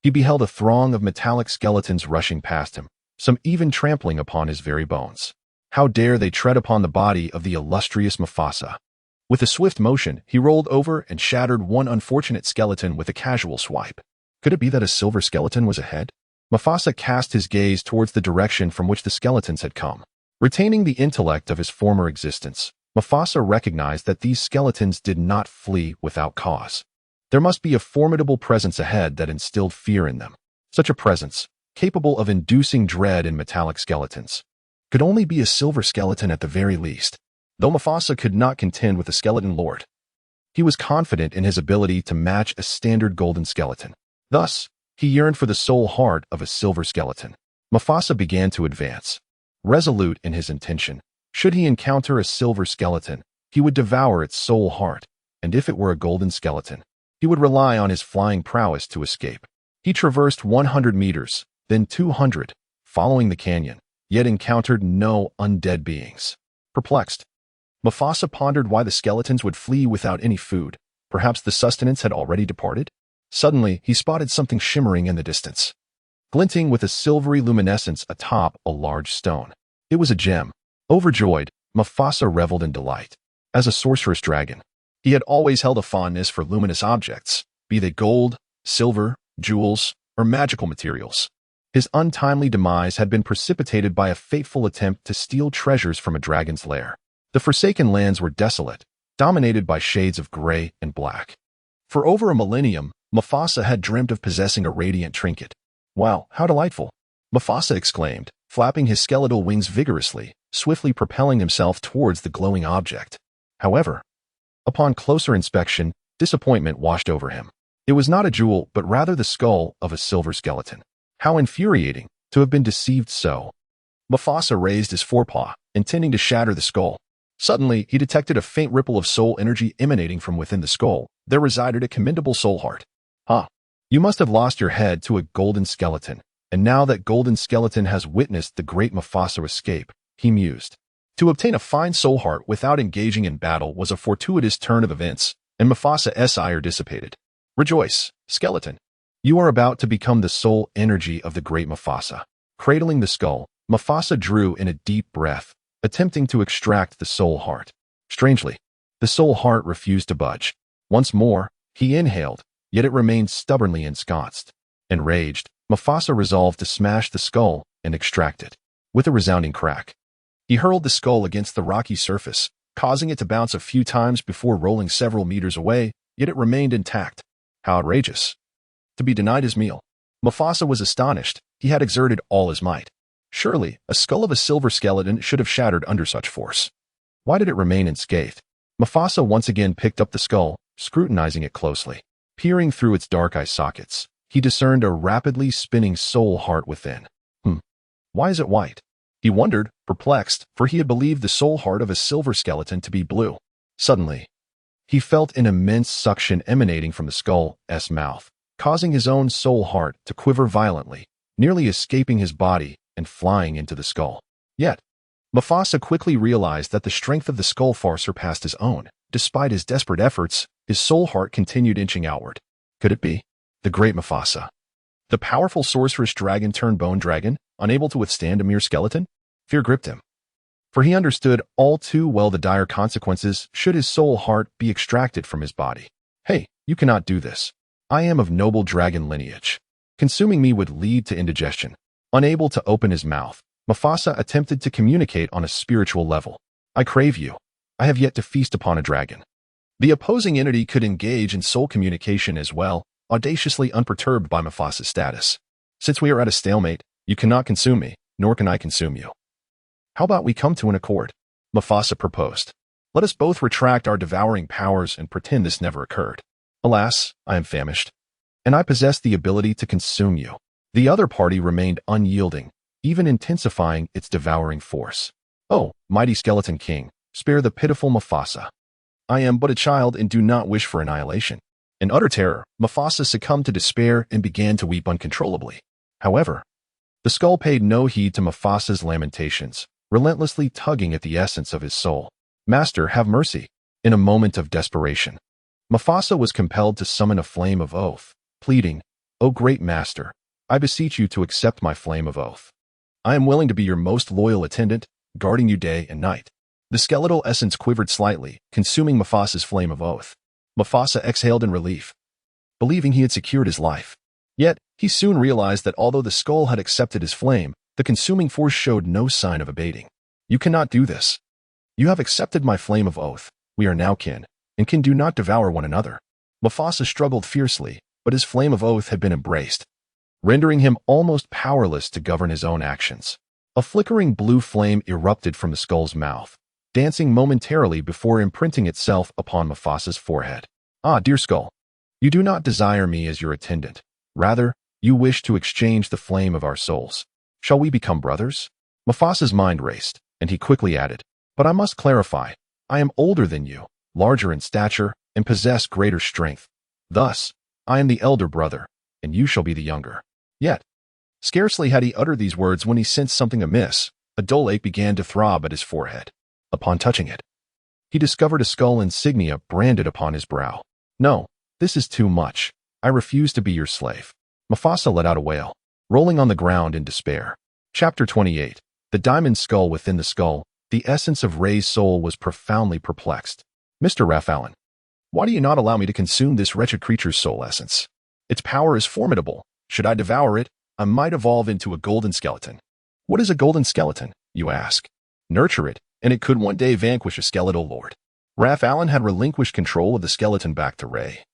he beheld a throng of metallic skeletons rushing past him, some even trampling upon his very bones. How dare they tread upon the body of the illustrious Mufasa? With a swift motion, he rolled over and shattered one unfortunate skeleton with a casual swipe. Could it be that a silver skeleton was ahead? Mufasa cast his gaze towards the direction from which the skeletons had come. Retaining the intellect of his former existence, Mufasa recognized that these skeletons did not flee without cause. There must be a formidable presence ahead that instilled fear in them. Such a presence, capable of inducing dread in metallic skeletons, could only be a silver skeleton at the very least. Though Mufasa could not contend with the skeleton lord, he was confident in his ability to match a standard golden skeleton. Thus, he yearned for the soul heart of a silver skeleton. Mufasa began to advance, resolute in his intention. Should he encounter a silver skeleton, he would devour its soul heart, and if it were a golden skeleton, he would rely on his flying prowess to escape. He traversed 100 meters, then 200, following the canyon, yet encountered no undead beings. Perplexed, Mufasa pondered why the skeletons would flee without any food. Perhaps the sustenance had already departed? Suddenly, he spotted something shimmering in the distance, glinting with a silvery luminescence atop a large stone. It was a gem. Overjoyed, Mufasa reveled in delight. As a sorcerous dragon, he had always held a fondness for luminous objects, be they gold, silver, jewels, or magical materials. His untimely demise had been precipitated by a fateful attempt to steal treasures from a dragon's lair. The Forsaken Lands were desolate, dominated by shades of gray and black. For over a millennium, Mufasa had dreamt of possessing a radiant trinket. Wow, how delightful! Mufasa exclaimed, flapping his skeletal wings vigorously, swiftly propelling himself towards the glowing object. However, upon closer inspection, disappointment washed over him. It was not a jewel, but rather the skull of a silver skeleton. How infuriating to have been deceived so! Mufasa raised his forepaw, intending to shatter the skull. Suddenly, he detected a faint ripple of soul energy emanating from within the skull. There resided a commendable soul heart. You must have lost your head to a golden skeleton, and now that golden skeleton has witnessed the great Mufasa escape, he mused. To obtain a fine soul heart without engaging in battle was a fortuitous turn of events, and Mufasa's ire dissipated. Rejoice, skeleton! You are about to become the soul energy of the great Mufasa. Cradling the skull, Mufasa drew in a deep breath, attempting to extract the soul heart. Strangely, the soul heart refused to budge. Once more, he inhaled, yet it remained stubbornly ensconced. Enraged, Mufasa resolved to smash the skull and extract it. With a resounding crack, he hurled the skull against the rocky surface, causing it to bounce a few times before rolling several meters away, yet it remained intact. How outrageous! To be denied his meal. Mufasa was astonished. He had exerted all his might. Surely, a skull of a silver skeleton should have shattered under such force. Why did it remain unscathed? Mufasa once again picked up the skull, scrutinizing it closely. Peering through its dark eye sockets, he discerned a rapidly spinning soul heart within. Why is it white? He wondered, perplexed, for he had believed the soul heart of a silver skeleton to be blue. Suddenly, He felt an immense suction emanating from the skull's mouth, causing his own soul heart to quiver violently, nearly escaping his body and flying into the skull. Yet, Mufasa quickly realized that the strength of the skull far surpassed his own. Despite his desperate efforts, his soul heart continued inching outward. Could it be? The great Mufasa, the powerful sorceress dragon turned bone dragon, unable to withstand a mere skeleton? Fear gripped him, for he understood all too well the dire consequences should his soul heart be extracted from his body. Hey, you cannot do this. I am of noble dragon lineage. Consuming me would lead to indigestion. Unable to open his mouth, Mufasa attempted to communicate on a spiritual level. I crave you. I have yet to feast upon a dragon. The opposing entity could engage in soul communication as well, audaciously unperturbed by Mufasa's status. Since we are at a stalemate, you cannot consume me, nor can I consume you. How about we come to an accord? Mufasa proposed. Let us both retract our devouring powers and pretend this never occurred. Alas, I am famished, and I possess the ability to consume you. The other party remained unyielding, even intensifying its devouring force. Oh, mighty skeleton king, spare the pitiful Mufasa. I am but a child and do not wish for annihilation. In utter terror, Mufasa succumbed to despair and began to weep uncontrollably. However, the skull paid no heed to Mufasa's lamentations, relentlessly tugging at the essence of his soul. Master, have mercy. In a moment of desperation, Mufasa was compelled to summon a flame of oath, pleading, O great master, I beseech you to accept my flame of oath. I am willing to be your most loyal attendant, guarding you day and night. The skeletal essence quivered slightly, consuming Mufasa's flame of oath. Mufasa exhaled in relief, believing he had secured his life. Yet, he soon realized that although the skull had accepted his flame, the consuming force showed no sign of abating. You cannot do this. You have accepted my flame of oath. We are now kin, and kin do not devour one another. Mufasa struggled fiercely, but his flame of oath had been embraced, rendering him almost powerless to govern his own actions. A flickering blue flame erupted from the skull's mouth, dancing momentarily before imprinting itself upon Mufasa's forehead. Ah, dear skull, you do not desire me as your attendant. Rather, you wish to exchange the flame of our souls. Shall we become brothers? Mufasa's mind raced, and he quickly added, But I must clarify, I am older than you, larger in stature, and possess greater strength. Thus, I am the elder brother, and you shall be the younger. Yet, scarcely had he uttered these words when he sensed something amiss. A dull ache began to throb at his forehead. Upon touching it, he discovered a skull insignia branded upon his brow. No, this is too much. I refuse to be your slave. Mufasa let out a wail, rolling on the ground in despair. Chapter 28. The diamond skull within the skull. The essence of Ray's soul was profoundly perplexed. Mr. Rafalin, why do you not allow me to consume this wretched creature's soul essence? Its power is formidable. Should I devour it, I might evolve into a golden skeleton. What is a golden skeleton, you ask? Nurture it, and it could one day vanquish a skeletal lord. Rafalin had relinquished control of the skeleton back to Ray,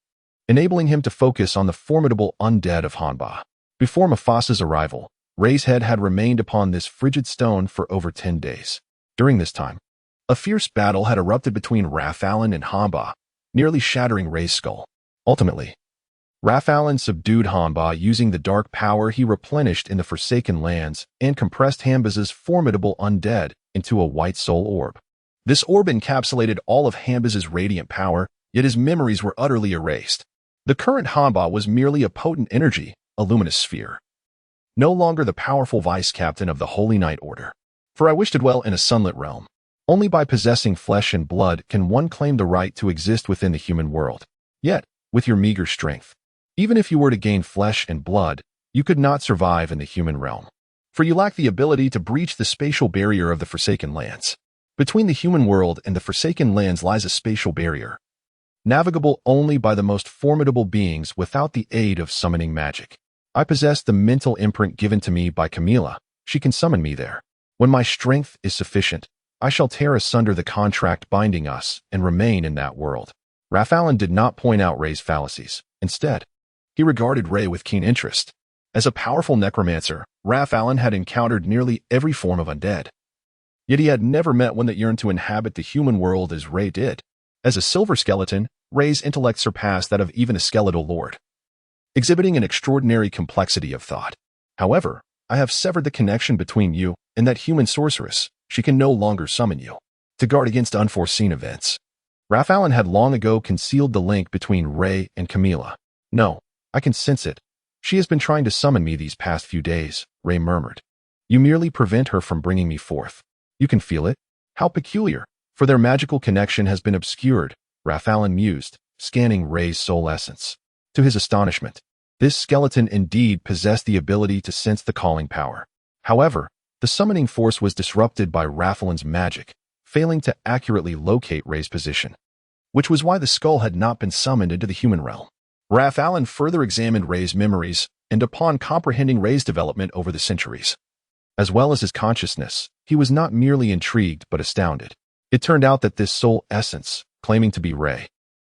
enabling him to focus on the formidable undead of Hanba. Before Mufasa's arrival, Ray's head had remained upon this frigid stone for over 10 days. During this time, a fierce battle had erupted between Rafalin and Hanba, nearly shattering Ray's skull. Ultimately, Rafalin subdued Hanba using the dark power he replenished in the Forsaken Lands and compressed Hanba's formidable undead into a white soul orb. This orb encapsulated all of Hanba's radiant power, yet his memories were utterly erased. The current Hanba was merely a potent energy, a luminous sphere. No longer the powerful vice-captain of the Holy Knight Order. For I wish to dwell in a sunlit realm. Only by possessing flesh and blood can one claim the right to exist within the human world. Yet, with your meager strength, even if you were to gain flesh and blood, you could not survive in the human realm. For you lack the ability to breach the spatial barrier of the Forsaken Lands. Between the human world and the Forsaken Lands lies a spatial barrier, navigable only by the most formidable beings without the aid of summoning magic. I possess the mental imprint given to me by Camila. She can summon me there. When my strength is sufficient, I shall tear asunder the contract binding us and remain in that world. Rafalin did not point out Ray's fallacies. Instead, he regarded Ray with keen interest. As a powerful necromancer, Rafalin had encountered nearly every form of undead. Yet he had never met one that yearned to inhabit the human world as Ray did. As a silver skeleton, Ray's intellect surpassed that of even a skeletal lord, exhibiting an extraordinary complexity of thought. However, I have severed the connection between you and that human sorceress. She can no longer summon you. To guard against unforeseen events, Raphaelin had long ago concealed the link between Ray and Camilla. "No, I can sense it. She has been trying to summon me these past few days," Ray murmured. "You merely prevent her from bringing me forth. You can feel it? How peculiar, for their magical connection has been obscured," Raphaelin mused, scanning Ray's soul essence. To his astonishment, this skeleton indeed possessed the ability to sense the calling power. However, the summoning force was disrupted by Raphaelin's magic, failing to accurately locate Ray's position, which was why the skull had not been summoned into the human realm. Raphaelin further examined Ray's memories, and upon comprehending Ray's development over the centuries, as well as his consciousness, he was not merely intrigued but astounded. It turned out that this soul essence, claiming to be Ray,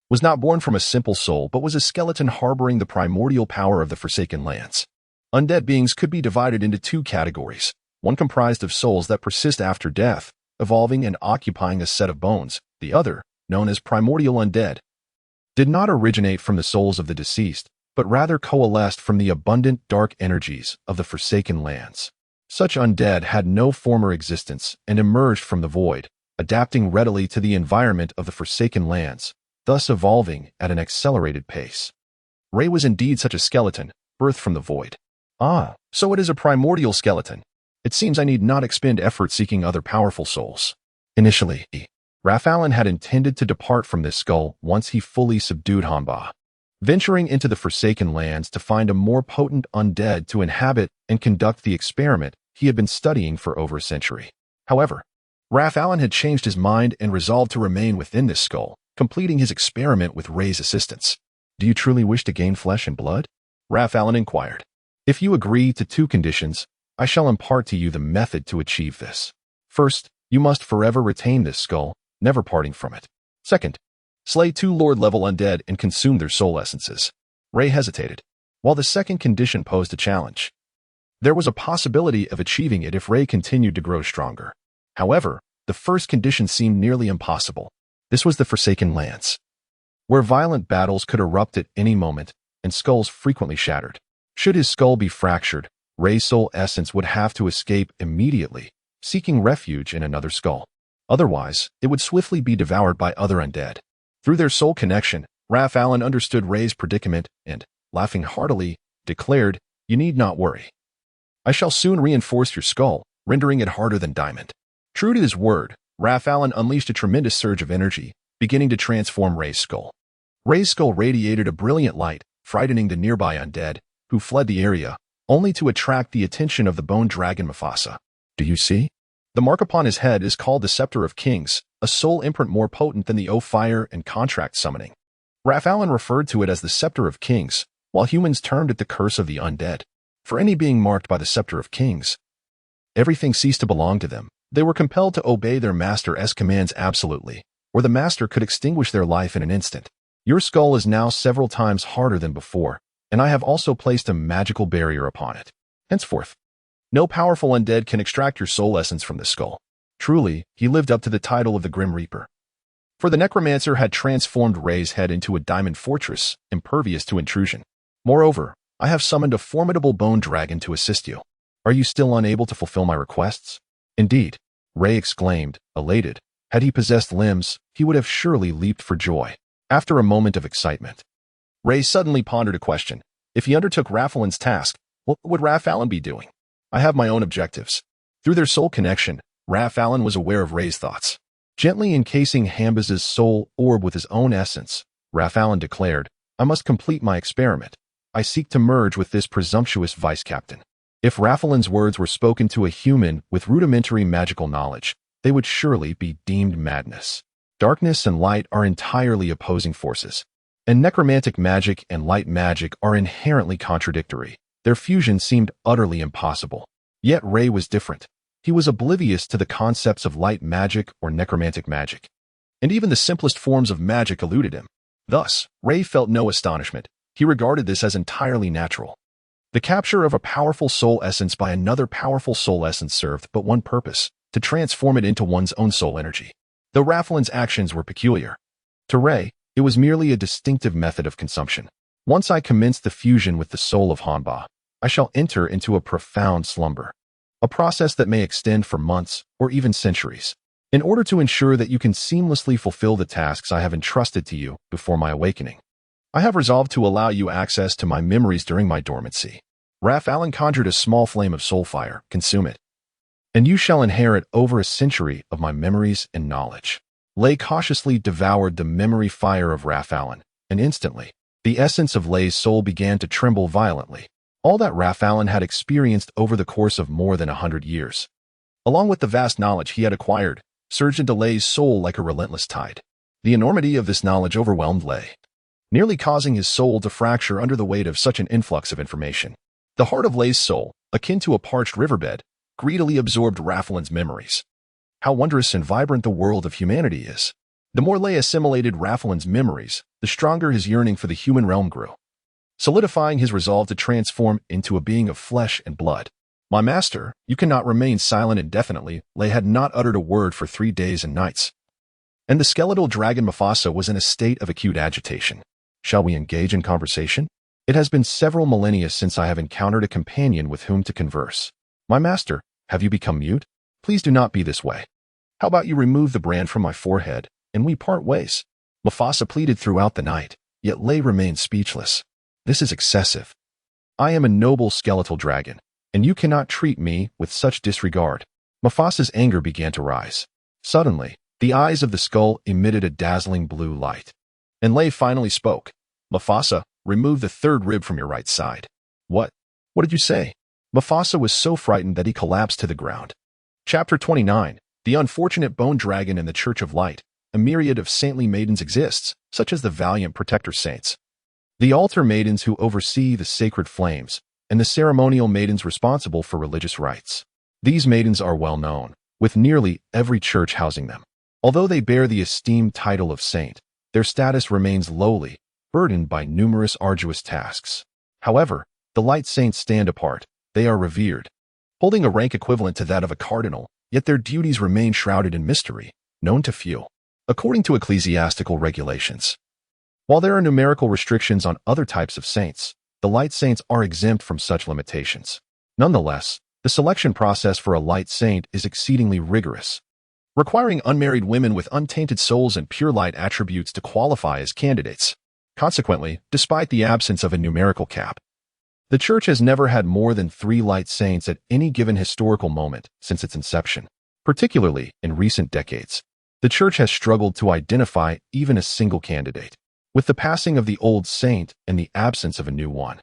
was not born from a simple soul but was a skeleton harboring the primordial power of the Forsaken Lands. Undead beings could be divided into two categories, one comprised of souls that persist after death, evolving and occupying a set of bones. The other, known as primordial undead, did not originate from the souls of the deceased, but rather coalesced from the abundant dark energies of the Forsaken Lands. Such undead had no former existence and emerged from the void, adapting readily to the environment of the Forsaken Lands, thus evolving at an accelerated pace. Ray was indeed such a skeleton, birthed from the void. Ah, so it is a primordial skeleton. It seems I need not expend effort seeking other powerful souls. Initially, Raphaelin had intended to depart from this skull once he fully subdued Hanba, venturing into the Forsaken Lands to find a more potent undead to inhabit and conduct the experiment he had been studying for over a century. However, Raphaelin had changed his mind and resolved to remain within this skull, completing his experiment with Ray's assistance. "Do you truly wish to gain flesh and blood?" Raphaelin inquired. "If you agree to two conditions, I shall impart to you the method to achieve this. First, you must forever retain this skull, never parting from it. Second, slay 2 Lord-level undead and consume their soul essences." Ray hesitated. While the second condition posed a challenge, there was a possibility of achieving it if Ray continued to grow stronger. However, the first condition seemed nearly impossible. This was the Forsaken Lands, where violent battles could erupt at any moment and skulls frequently shattered. Should his skull be fractured, Ray's soul essence would have to escape immediately, seeking refuge in another skull. Otherwise, it would swiftly be devoured by other undead. Through their soul connection, Raphaelin understood Ray's predicament and, laughing heartily, declared, "You need not worry. I shall soon reinforce your skull, rendering it harder than diamond." True to his word, Raphaelin unleashed a tremendous surge of energy, beginning to transform Ray's skull. Ray's skull radiated a brilliant light, frightening the nearby undead, who fled the area, only to attract the attention of the bone dragon Mufasa. "Do you see? The mark upon his head is called the Scepter of Kings, a soul imprint more potent than the O Fire and Contract Summoning." Raphaelin referred to it as the Scepter of Kings, while humans termed it the Curse of the Undead. For any being marked by the Scepter of Kings, everything ceased to belong to them. They were compelled to obey their master's commands absolutely, or the master could extinguish their life in an instant. Your skull is now several times harder than before, and I have also placed a magical barrier upon it. Henceforth, no powerful undead can extract your soul essence from the skull. Truly, he lived up to the title of the Grim Reaper. For the necromancer had transformed Ray's head into a diamond fortress, impervious to intrusion. Moreover, I have summoned a formidable bone dragon to assist you. Are you still unable to fulfill my requests? Indeed, Ray exclaimed, elated. Had he possessed limbs, he would have surely leaped for joy. After a moment of excitement, Ray suddenly pondered a question. If he undertook Raphaelin's task, what would Raphaelin be doing? "I have my own objectives." Through their soul connection, Raphaelin was aware of Ray's thoughts. Gently encasing Hambaz's soul orb with his own essence, Raphaelin declared, "I must complete my experiment. I seek to merge with this presumptuous vice-captain." If Raphaelin's words were spoken to a human with rudimentary magical knowledge, they would surely be deemed madness. Darkness and light are entirely opposing forces, and necromantic magic and light magic are inherently contradictory. Their fusion seemed utterly impossible. Yet Ray was different. He was oblivious to the concepts of light magic or necromantic magic, and even the simplest forms of magic eluded him. Thus, Ray felt no astonishment. He regarded this as entirely natural. The capture of a powerful soul essence by another powerful soul essence served but one purpose, to transform it into one's own soul energy. Though Raphaelin's actions were peculiar, to Ray, it was merely a distinctive method of consumption. Once I commence the fusion with the soul of Hanba, I shall enter into a profound slumber, a process that may extend for months or even centuries. in order to ensure that you can seamlessly fulfill the tasks I have entrusted to you before my awakening. I have resolved to allow you access to my memories during my dormancy. Raphael conjured a small flame of soul fire, consume it, and you shall inherit over a century of my memories and knowledge. Lay cautiously devoured the memory fire of Raphael, and instantly, the essence of Lay's soul began to tremble violently. All that Raphael had experienced over the course of more than 100 years, along with the vast knowledge he had acquired, surged into Lay's soul like a relentless tide. The enormity of this knowledge overwhelmed Lay, nearly causing his soul to fracture under the weight of such an influx of information. The heart of Lay's soul, akin to a parched riverbed, greedily absorbed Raphael's memories. How wondrous and vibrant the world of humanity is. The more Lay assimilated Raphael's memories, the stronger his yearning for the human realm grew, solidifying his resolve to transform into a being of flesh and blood. My master, you cannot remain silent indefinitely. Lay had not uttered a word for 3 days and nights, and the skeletal dragon Mufasa was in a state of acute agitation. Shall we engage in conversation? It has been several millennia since I have encountered a companion with whom to converse. My master, have you become mute? Please do not be this way. How about you remove the brand from my forehead, and we part ways? Mufasa pleaded throughout the night, yet Lay remained speechless. This is excessive. I am a noble skeletal dragon, and you cannot treat me with such disregard. Mufasa's anger began to rise. Suddenly, the eyes of the skull emitted a dazzling blue light, and Lay finally spoke. Mufasa, remove the third rib from your right side. What? What did you say? Mufasa was so frightened that he collapsed to the ground. Chapter 29. The Unfortunate Bone Dragon in the Church of Light. A myriad of saintly maidens exists, such as the valiant protector saints, the altar maidens who oversee the sacred flames, and the ceremonial maidens responsible for religious rites. These maidens are well known, with nearly every church housing them. Although they bear the esteemed title of saint, their status remains lowly, burdened by numerous arduous tasks. However, the light saints stand apart. They are revered, holding a rank equivalent to that of a cardinal, yet their duties remain shrouded in mystery, known to few. According to ecclesiastical regulations, while there are numerical restrictions on other types of saints, the light saints are exempt from such limitations. Nonetheless, the selection process for a light saint is exceedingly rigorous, requiring unmarried women with untainted souls and pure light attributes to qualify as candidates. Consequently, despite the absence of a numerical cap, the Church has never had more than 3 light saints at any given historical moment since its inception. Particularly in recent decades, the Church has struggled to identify even a single candidate. With the passing of the old saint and the absence of a new one,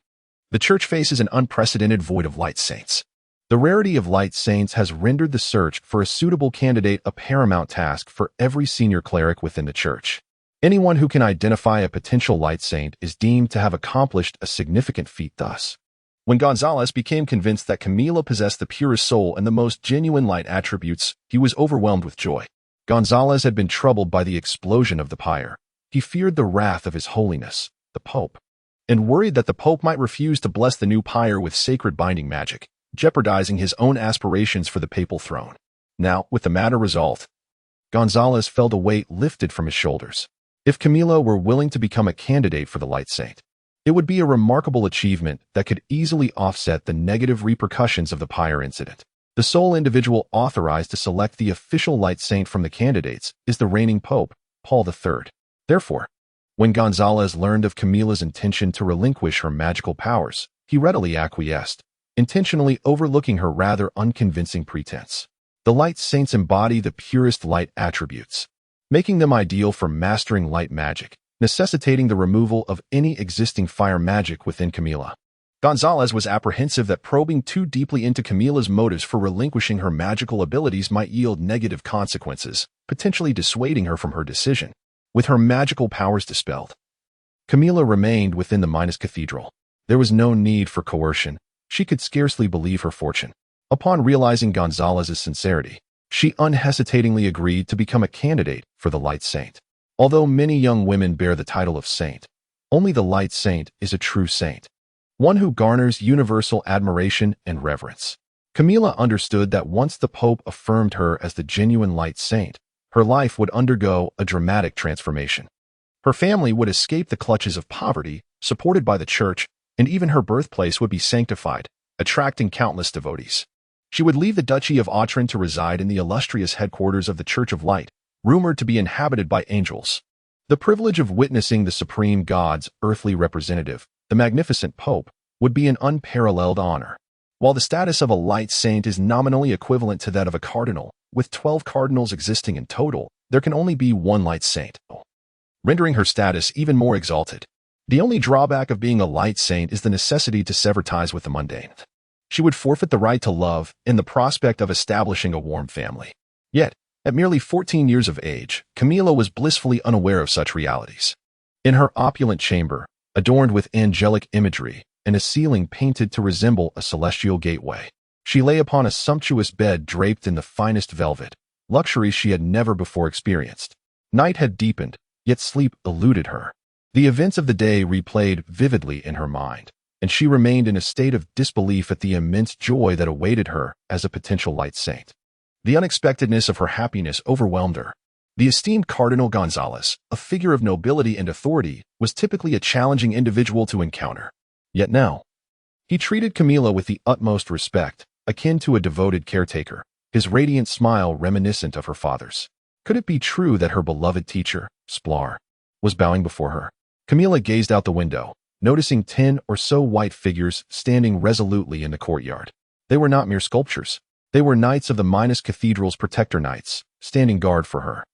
the Church faces an unprecedented void of light saints. The rarity of light saints has rendered the search for a suitable candidate a paramount task for every senior cleric within the Church. Anyone who can identify a potential light saint is deemed to have accomplished a significant feat thus. When Gonzalez became convinced that Camila possessed the purest soul and the most genuine light attributes, he was overwhelmed with joy. Gonzalez had been troubled by the explosion of the pyre. He feared the wrath of His Holiness, the Pope, and worried that the Pope might refuse to bless the new pyre with sacred binding magic, jeopardizing his own aspirations for the papal throne. Now, with the matter resolved, Gonzalez felt a weight lifted from his shoulders. If Camila were willing to become a candidate for the light saint, it would be a remarkable achievement that could easily offset the negative repercussions of the pyre incident. The sole individual authorized to select the official light saint from the candidates is the reigning Pope, Paul III. Therefore, when Gonzalez learned of Camila's intention to relinquish her magical powers, he readily acquiesced, intentionally overlooking her rather unconvincing pretense. The light saints embody the purest light attributes, making them ideal for mastering light magic, necessitating the removal of any existing fire magic within Camila. Gonzalez was apprehensive that probing too deeply into Camila's motives for relinquishing her magical abilities might yield negative consequences, potentially dissuading her from her decision. With her magical powers dispelled, Camila remained within the Minas Cathedral. There was no need for coercion. She could scarcely believe her fortune. Upon realizing Gonzalez's sincerity, she unhesitatingly agreed to become a candidate for the Light Saint. Although many young women bear the title of saint, only the Light Saint is a true saint, one who garners universal admiration and reverence. Camila understood that once the Pope affirmed her as the genuine Light Saint, her life would undergo a dramatic transformation. Her family would escape the clutches of poverty, supported by the Church, and even her birthplace would be sanctified, attracting countless devotees. She would leave the Duchy of Latrine to reside in the illustrious headquarters of the Church of Light, rumored to be inhabited by angels. The privilege of witnessing the supreme God's earthly representative, the magnificent Pope, would be an unparalleled honor. While the status of a light saint is nominally equivalent to that of a cardinal, with 12 cardinals existing in total, there can only be one light saint, rendering her status even more exalted. The only drawback of being a light saint is the necessity to sever ties with the mundane. She would forfeit the right to love and the prospect of establishing a warm family. Yet, at merely 14 years of age, Camilla was blissfully unaware of such realities. In her opulent chamber, adorned with angelic imagery and a ceiling painted to resemble a celestial gateway, she lay upon a sumptuous bed draped in the finest velvet, luxury she had never before experienced. Night had deepened, yet sleep eluded her. The events of the day replayed vividly in her mind, and she remained in a state of disbelief at the immense joy that awaited her as a potential light saint. The unexpectedness of her happiness overwhelmed her. The esteemed Cardinal Gonzalez, a figure of nobility and authority, was typically a challenging individual to encounter. Yet now, he treated Camilla with the utmost respect, akin to a devoted caretaker, his radiant smile reminiscent of her father's. Could it be true that her beloved teacher, Splar, was bowing before her? Camilla gazed out the window, noticing 10 or so white figures standing resolutely in the courtyard. They were not mere sculptures. They were knights of the Minas Cathedral's protector knights, standing guard for her.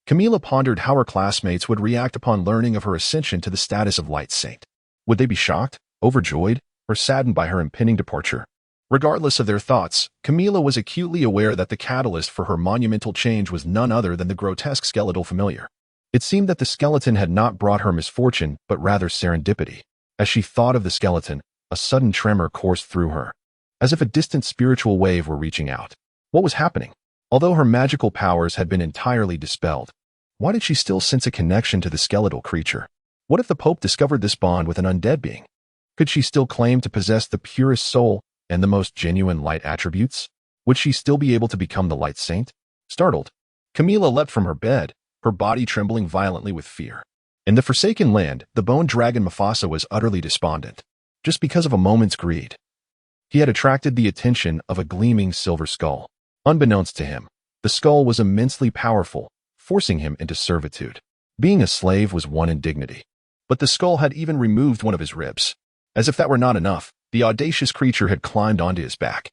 Camilla pondered how her classmates would react upon learning of her ascension to the status of light saint. Would they be shocked, overjoyed, or saddened by her impending departure? Regardless of their thoughts, Camilla was acutely aware that the catalyst for her monumental change was none other than the grotesque skeletal familiar. It seemed that the skeleton had not brought her misfortune, but rather serendipity. As she thought of the skeleton, a sudden tremor coursed through her, as if a distant spiritual wave were reaching out. What was happening? Although her magical powers had been entirely dispelled, why did she still sense a connection to the skeletal creature? What if the Pope discovered this bond with an undead being? Could she still claim to possess the purest soul and the most genuine light attributes? Would she still be able to become the light saint? Startled, Camilla leapt from her bed, her body trembling violently with fear. In the Forsaken Land, the bone dragon Mufasa was utterly despondent, just because of a moment's greed. He had attracted the attention of a gleaming silver skull. Unbeknownst to him, the skull was immensely powerful, forcing him into servitude. Being a slave was one indignity, but the skull had even removed one of his ribs. As if that were not enough, the audacious creature had climbed onto his back.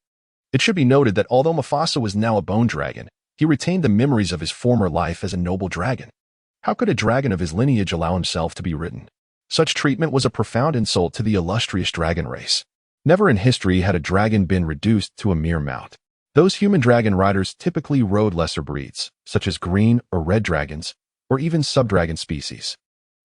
It should be noted that although Mufasa was now a bone dragon, he retained the memories of his former life as a noble dragon. How could a dragon of his lineage allow himself to be ridden? Such treatment was a profound insult to the illustrious dragon race. Never in history had a dragon been reduced to a mere mount. Those human dragon riders typically rode lesser breeds, such as green or red dragons, or even subdragon species.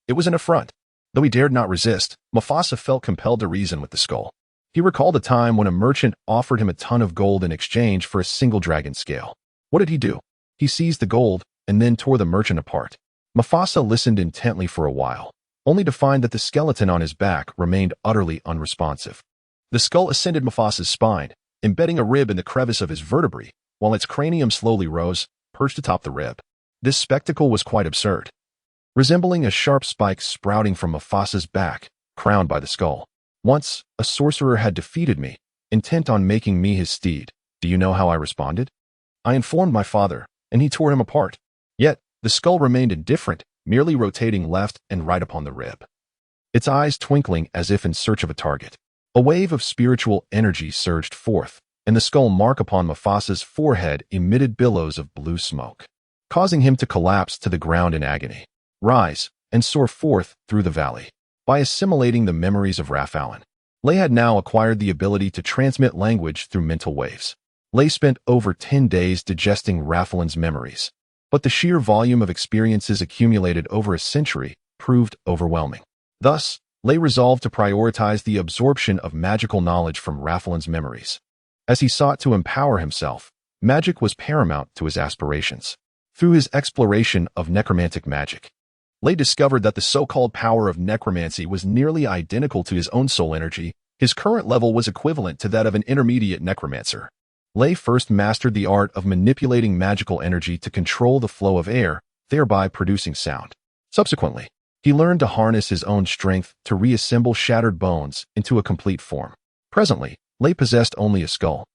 It was an affront. Though he dared not resist, Mufasa felt compelled to reason with the skull. He recalled a time when a merchant offered him a ton of gold in exchange for a single dragon scale. What did he do? He seized the gold and then tore the merchant apart. Mufasa listened intently for a while, only to find that the skeleton on his back remained utterly unresponsive. The skull ascended Mufasa's spine, embedding a rib in the crevice of his vertebrae, while its cranium slowly rose, perched atop the rib. This spectacle was quite absurd, resembling a sharp spike sprouting from Mufasa's back, crowned by the skull. Once, a sorcerer had defeated me, intent on making me his steed. Do you know how I responded? I informed my father, and he tore him apart. Yet, the skull remained indifferent, merely rotating left and right upon the rib, its eyes twinkling as if in search of a target. A wave of spiritual energy surged forth, and the skull mark upon Mufasa's forehead emitted billows of blue smoke, causing him to collapse to the ground in agony. Rise, and soar forth through the valley. By assimilating the memories of Rafalin, Lay had now acquired the ability to transmit language through mental waves. Lay spent over 10 days digesting Rafalin's memories, but the sheer volume of experiences accumulated over a century proved overwhelming. Thus, Lay resolved to prioritize the absorption of magical knowledge from Rafalin's memories. As he sought to empower himself, magic was paramount to his aspirations. Through his exploration of necromantic magic, Lay discovered that the so-called power of necromancy was nearly identical to his own soul energy. His current level was equivalent to that of an intermediate necromancer. Lay first mastered the art of manipulating magical energy to control the flow of air, thereby producing sound. Subsequently, he learned to harness his own strength to reassemble shattered bones into a complete form. Presently, Lay possessed only a skull,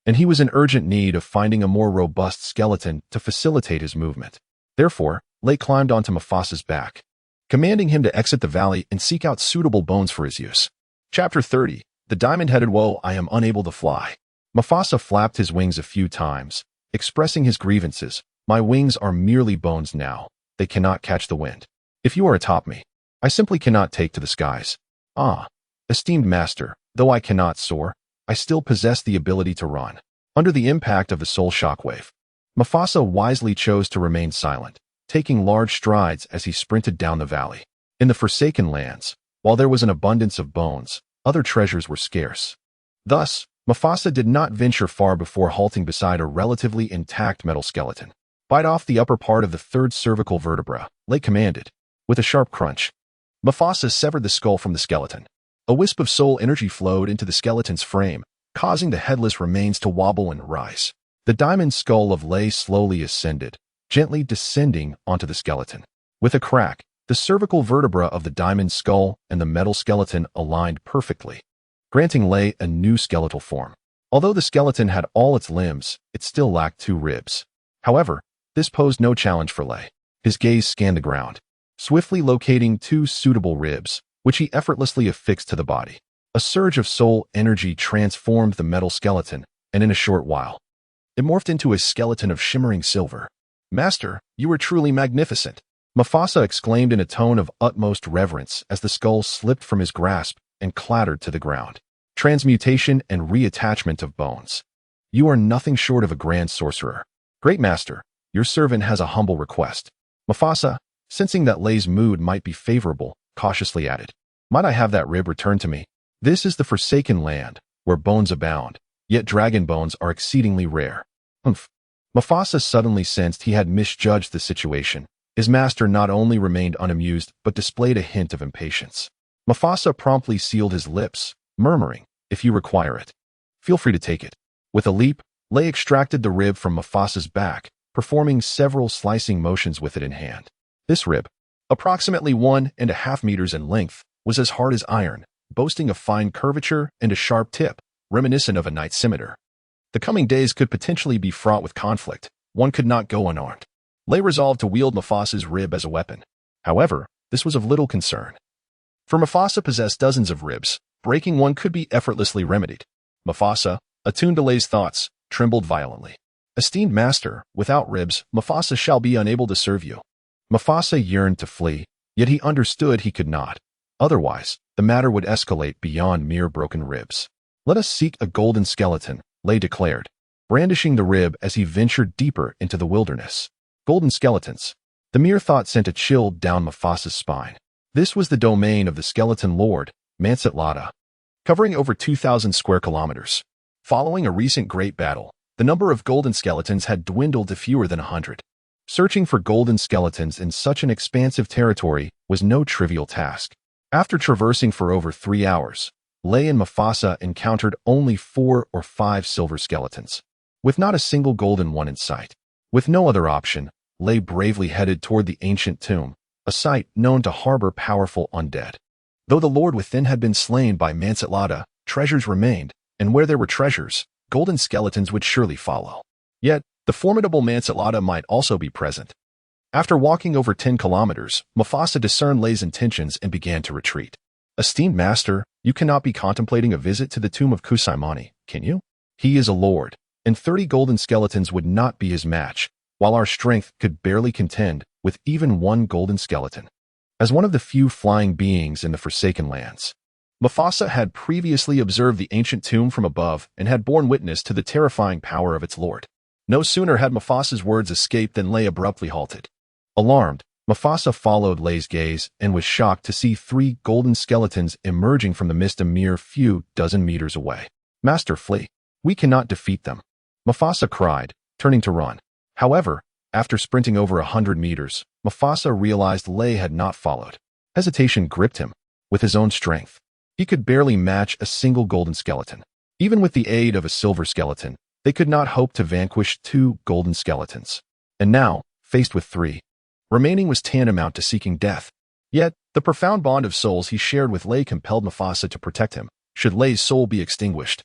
and he was in urgent need of finding a more robust skeleton to facilitate his movement. Therefore, Lay climbed onto Mufasa's back, commanding him to exit the valley and seek out suitable bones for his use. Chapter 30. The Diamond-Headed Woe. I am unable to fly. Mufasa flapped his wings a few times, expressing his grievances. My wings are merely bones now. They cannot catch the wind. If you are atop me, I simply cannot take to the skies. Ah, esteemed master, though I cannot soar, I still possess the ability to run. Under the impact of the soul shockwave, Mufasa wisely chose to remain silent, taking large strides as he sprinted down the valley. In the Forsaken Lands, while there was an abundance of bones, other treasures were scarce. Thus, Mufasa did not venture far before halting beside a relatively intact metal skeleton. Bite off the upper part of the third cervical vertebra, Lay commanded. With a sharp crunch, Mufasa severed the skull from the skeleton. A wisp of soul energy flowed into the skeleton's frame, causing the headless remains to wobble and rise. The diamond skull of Lay slowly ascended, gently descending onto the skeleton. With a crack, the cervical vertebra of the diamond skull and the metal skeleton aligned perfectly, granting Lay a new skeletal form. Although the skeleton had all its limbs, it still lacked 2 ribs. However, this posed no challenge for Lay. His gaze scanned the ground, swiftly locating 2 suitable ribs, which he effortlessly affixed to the body. A surge of soul energy transformed the metal skeleton, and in a short while, it morphed into a skeleton of shimmering silver. Master, you are truly magnificent, Mufasa exclaimed in a tone of utmost reverence as the skull slipped from his grasp and clattered to the ground. Transmutation and reattachment of bones. You are nothing short of a grand sorcerer. Great master, your servant has a humble request. Mufasa, sensing that Lay's mood might be favorable, cautiously added, might I have that rib returned to me? This is the Forsaken Land, where bones abound, yet dragon bones are exceedingly rare. Humph. Mufasa suddenly sensed he had misjudged the situation. His master not only remained unamused, but displayed a hint of impatience. Mufasa promptly sealed his lips, murmuring, if you require it, feel free to take it. With a leap, Lay extracted the rib from Mufasa's back, performing several slicing motions with it in hand. This rib, approximately 1.5 meters in length, was as hard as iron, boasting a fine curvature and a sharp tip, reminiscent of a knight's scimitar. The coming days could potentially be fraught with conflict. One could not go unarmed. Lay resolved to wield Mufasa's rib as a weapon. However, this was of little concern. For Mufasa possessed dozens of ribs, breaking one could be effortlessly remedied. Mufasa, attuned to Lay's thoughts, trembled violently. Esteemed master, without ribs, Mufasa shall be unable to serve you. Mufasa yearned to flee, yet he understood he could not. Otherwise, the matter would escalate beyond mere broken ribs. Let us seek a golden skeleton, Lay declared, brandishing the rib as he ventured deeper into the wilderness. Golden skeletons. The mere thought sent a chill down Mufasa's spine. This was the domain of the skeleton lord, Mansit Lada, covering over 2,000 square kilometers. Following a recent great battle, the number of golden skeletons had dwindled to fewer than 100. Searching for golden skeletons in such an expansive territory was no trivial task. After traversing for over 3 hours, Lay and Mufasa encountered only 4 or 5 silver skeletons, with not a single golden one in sight. With no other option, Lay bravely headed toward the ancient tomb, a site known to harbor powerful undead. Though the lord within had been slain by Mansit Lada, treasures remained, and where there were treasures, golden skeletons would surely follow. Yet, the formidable Mansit Lada might also be present. After walking over 10 kilometers, Mufasa discerned Lay's intentions and began to retreat. Esteemed master, you cannot be contemplating a visit to the tomb of Kusaimani, can you? He is a lord, and 30 golden skeletons would not be his match, while our strength could barely contend with even 1 golden skeleton. As one of the few flying beings in the Forsaken Lands, Mufasa had previously observed the ancient tomb from above and had borne witness to the terrifying power of its lord. No sooner had Mufasa's words escaped than Lay abruptly halted. Alarmed, Mufasa followed Lay's gaze and was shocked to see 3 golden skeletons emerging from the mist a mere few dozen meters away. Master, flee. We cannot defeat them, Mufasa cried, turning to run. However, after sprinting over 100 meters, Mufasa realized Lay had not followed. Hesitation gripped him. With his own strength, he could barely match a single golden skeleton. Even with the aid of a silver skeleton, they could not hope to vanquish 2 golden skeletons. And now, faced with 3, remaining was tantamount to seeking death. Yet, the profound bond of souls he shared with Lay compelled Mufasa to protect him, should Lay's soul be extinguished.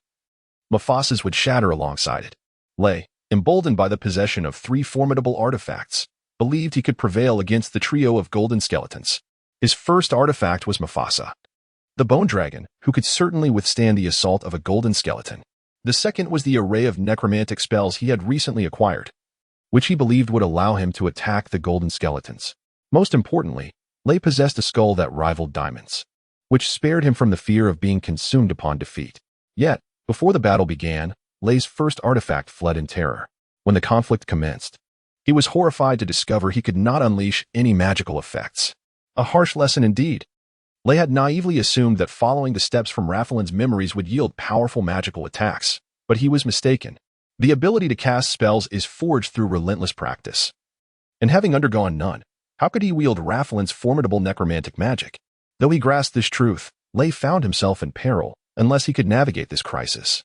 Mufasa's would shatter alongside it. Lei, emboldened by the possession of 3 formidable artifacts, believed he could prevail against the trio of golden skeletons. His first artifact was Mufasa, the bone dragon, who could certainly withstand the assault of a golden skeleton. The second was the array of necromantic spells he had recently acquired, which he believed would allow him to attack the golden skeletons. Most importantly, Lei possessed a skull that rivaled Diamond's, which spared him from the fear of being consumed upon defeat. Yet, before the battle began, Lei's first artifact fled in terror. When the conflict commenced, he was horrified to discover he could not unleash any magical effects. A harsh lesson indeed. Lei had naively assumed that following the steps from Rafalin's memories would yield powerful magical attacks, but he was mistaken. The ability to cast spells is forged through relentless practice. And having undergone none, how could he wield Rafalin's formidable necromantic magic? Though he grasped this truth, Lei found himself in peril unless he could navigate this crisis.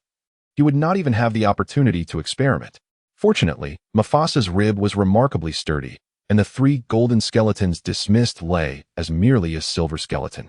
He would not even have the opportunity to experiment. Fortunately, Mufasa's rib was remarkably sturdy, and the 3 golden skeletons dismissed Lei as merely a silver skeleton,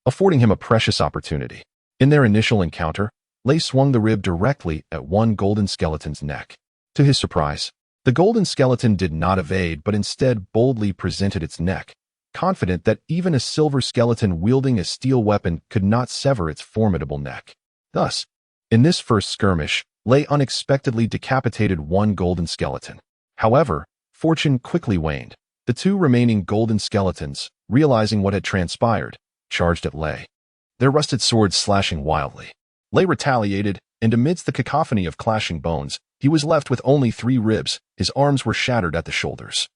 affording him a precious opportunity. In their initial encounter, Lei swung the rib directly at one golden skeleton's neck. To his surprise, the golden skeleton did not evade but instead boldly presented its neck, confident that even a silver skeleton wielding a steel weapon could not sever its formidable neck. Thus, in this first skirmish, Lei unexpectedly decapitated one golden skeleton. However, fortune quickly waned. The 2 remaining golden skeletons, realizing what had transpired, charged at Lei, their rusted swords slashing wildly. Lei retaliated, and amidst the cacophony of clashing bones, he was left with only 3 ribs. His arms were shattered at the shoulders,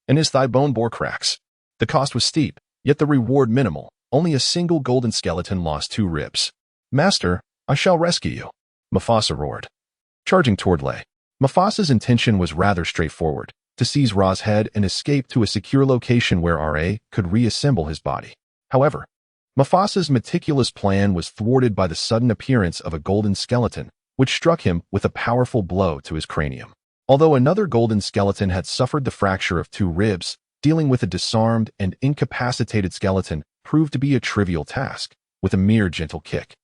and his thigh bone bore cracks. The cost was steep, yet the reward minimal. Only a single golden skeleton lost 2 ribs. "Master, I shall rescue you," Mufasa roared, charging toward Lei. Mufasa's intention was rather straightforward, to seize Ra's head and escape to a secure location where Ra could reassemble his body. However, Mufasa's meticulous plan was thwarted by the sudden appearance of a golden skeleton, which struck him with a powerful blow to his cranium. Although another golden skeleton had suffered the fracture of 2 ribs, dealing with a disarmed and incapacitated skeleton proved to be a trivial task. With a mere gentle kick,